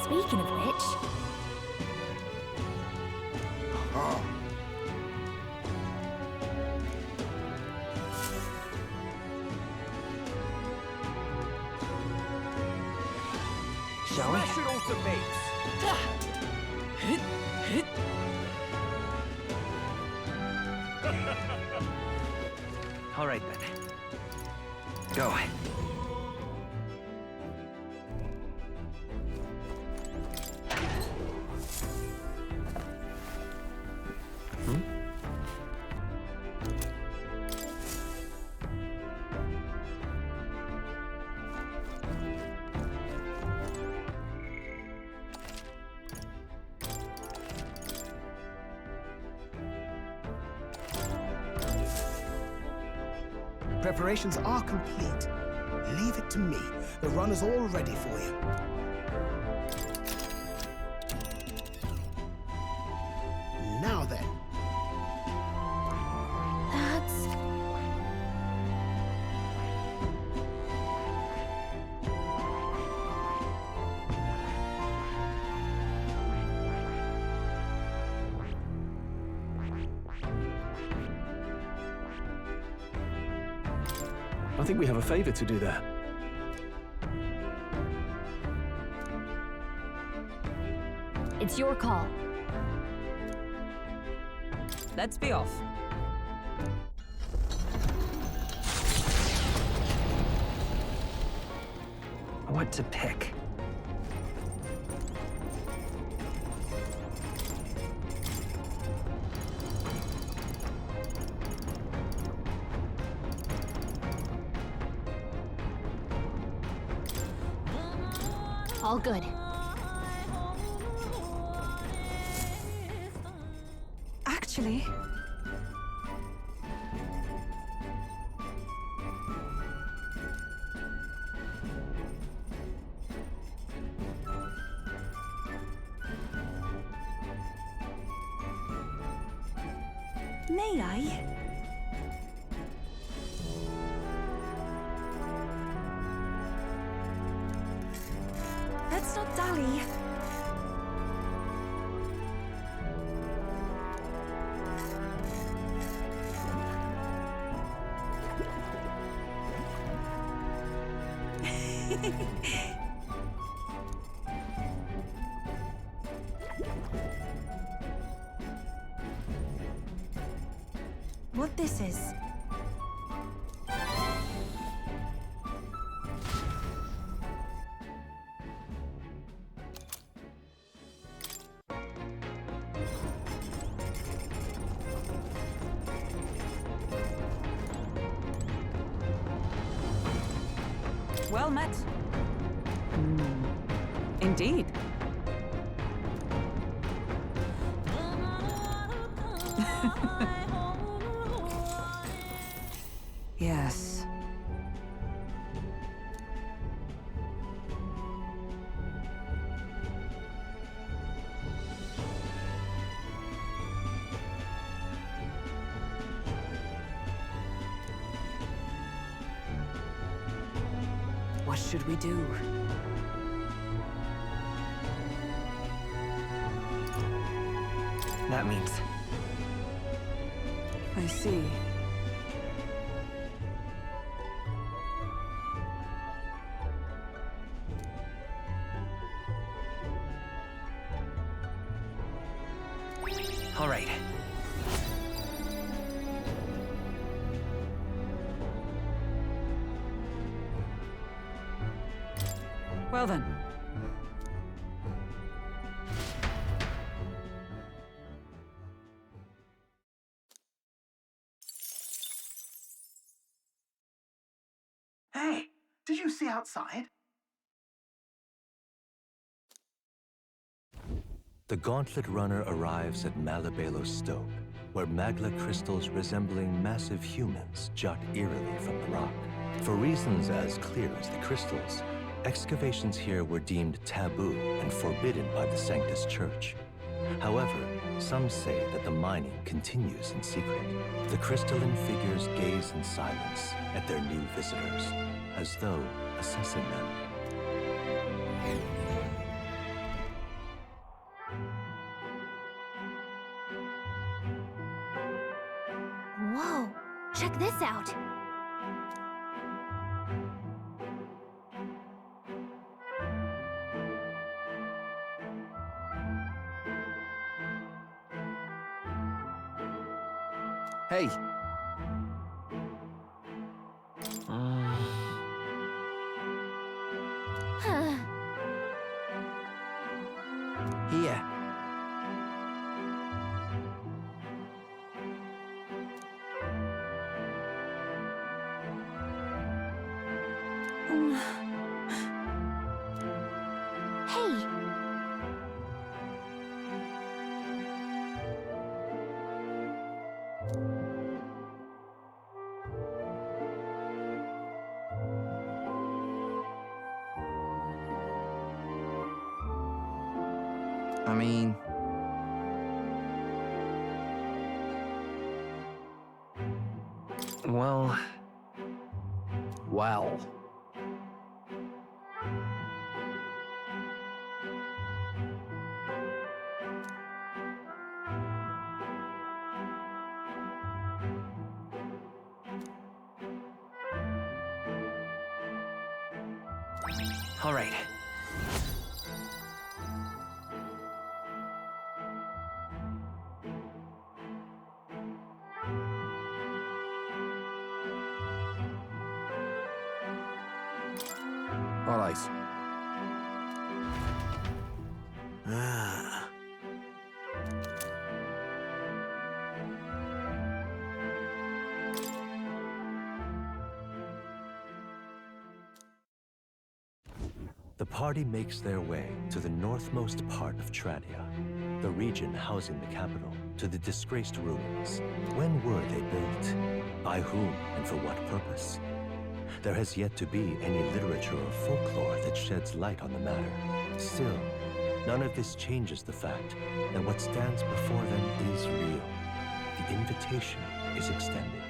Speaking of which... Shall we? Smash it all to bits! All right, then. Go. Preparations are complete. Leave it to me. The runner's all ready for you. Now then. That's... I think we have a favor to do there. It's your call. Let's be off. What to pick? All good. Actually... May I? Let's not dally. What this is? Well met. Indeed. Yes. What should we do? That means... I see. All right. Well then. Hey, did you see outside? The Gauntlet Runner arrives at Malabelo Stoke, where magla crystals resembling massive humans jut eerily from the rock. For reasons as clear as the crystals, excavations here were deemed taboo and forbidden by the Sanctus Church. However, some say that the mining continues in secret. The crystalline figures gaze in silence at their new visitors, as though assessing them. Whoa! Check this out! Hey! Here. Hey! I mean... Well... Well... All right. All right. Ah. The party makes their way to the northmost part of Trania, the region housing the capital, to the disgraced ruins. When were they built? By whom and for what purpose? There has yet to be any literature or folklore that sheds light on the matter. Still, none of this changes the fact that what stands before them is real. The invitation is extended.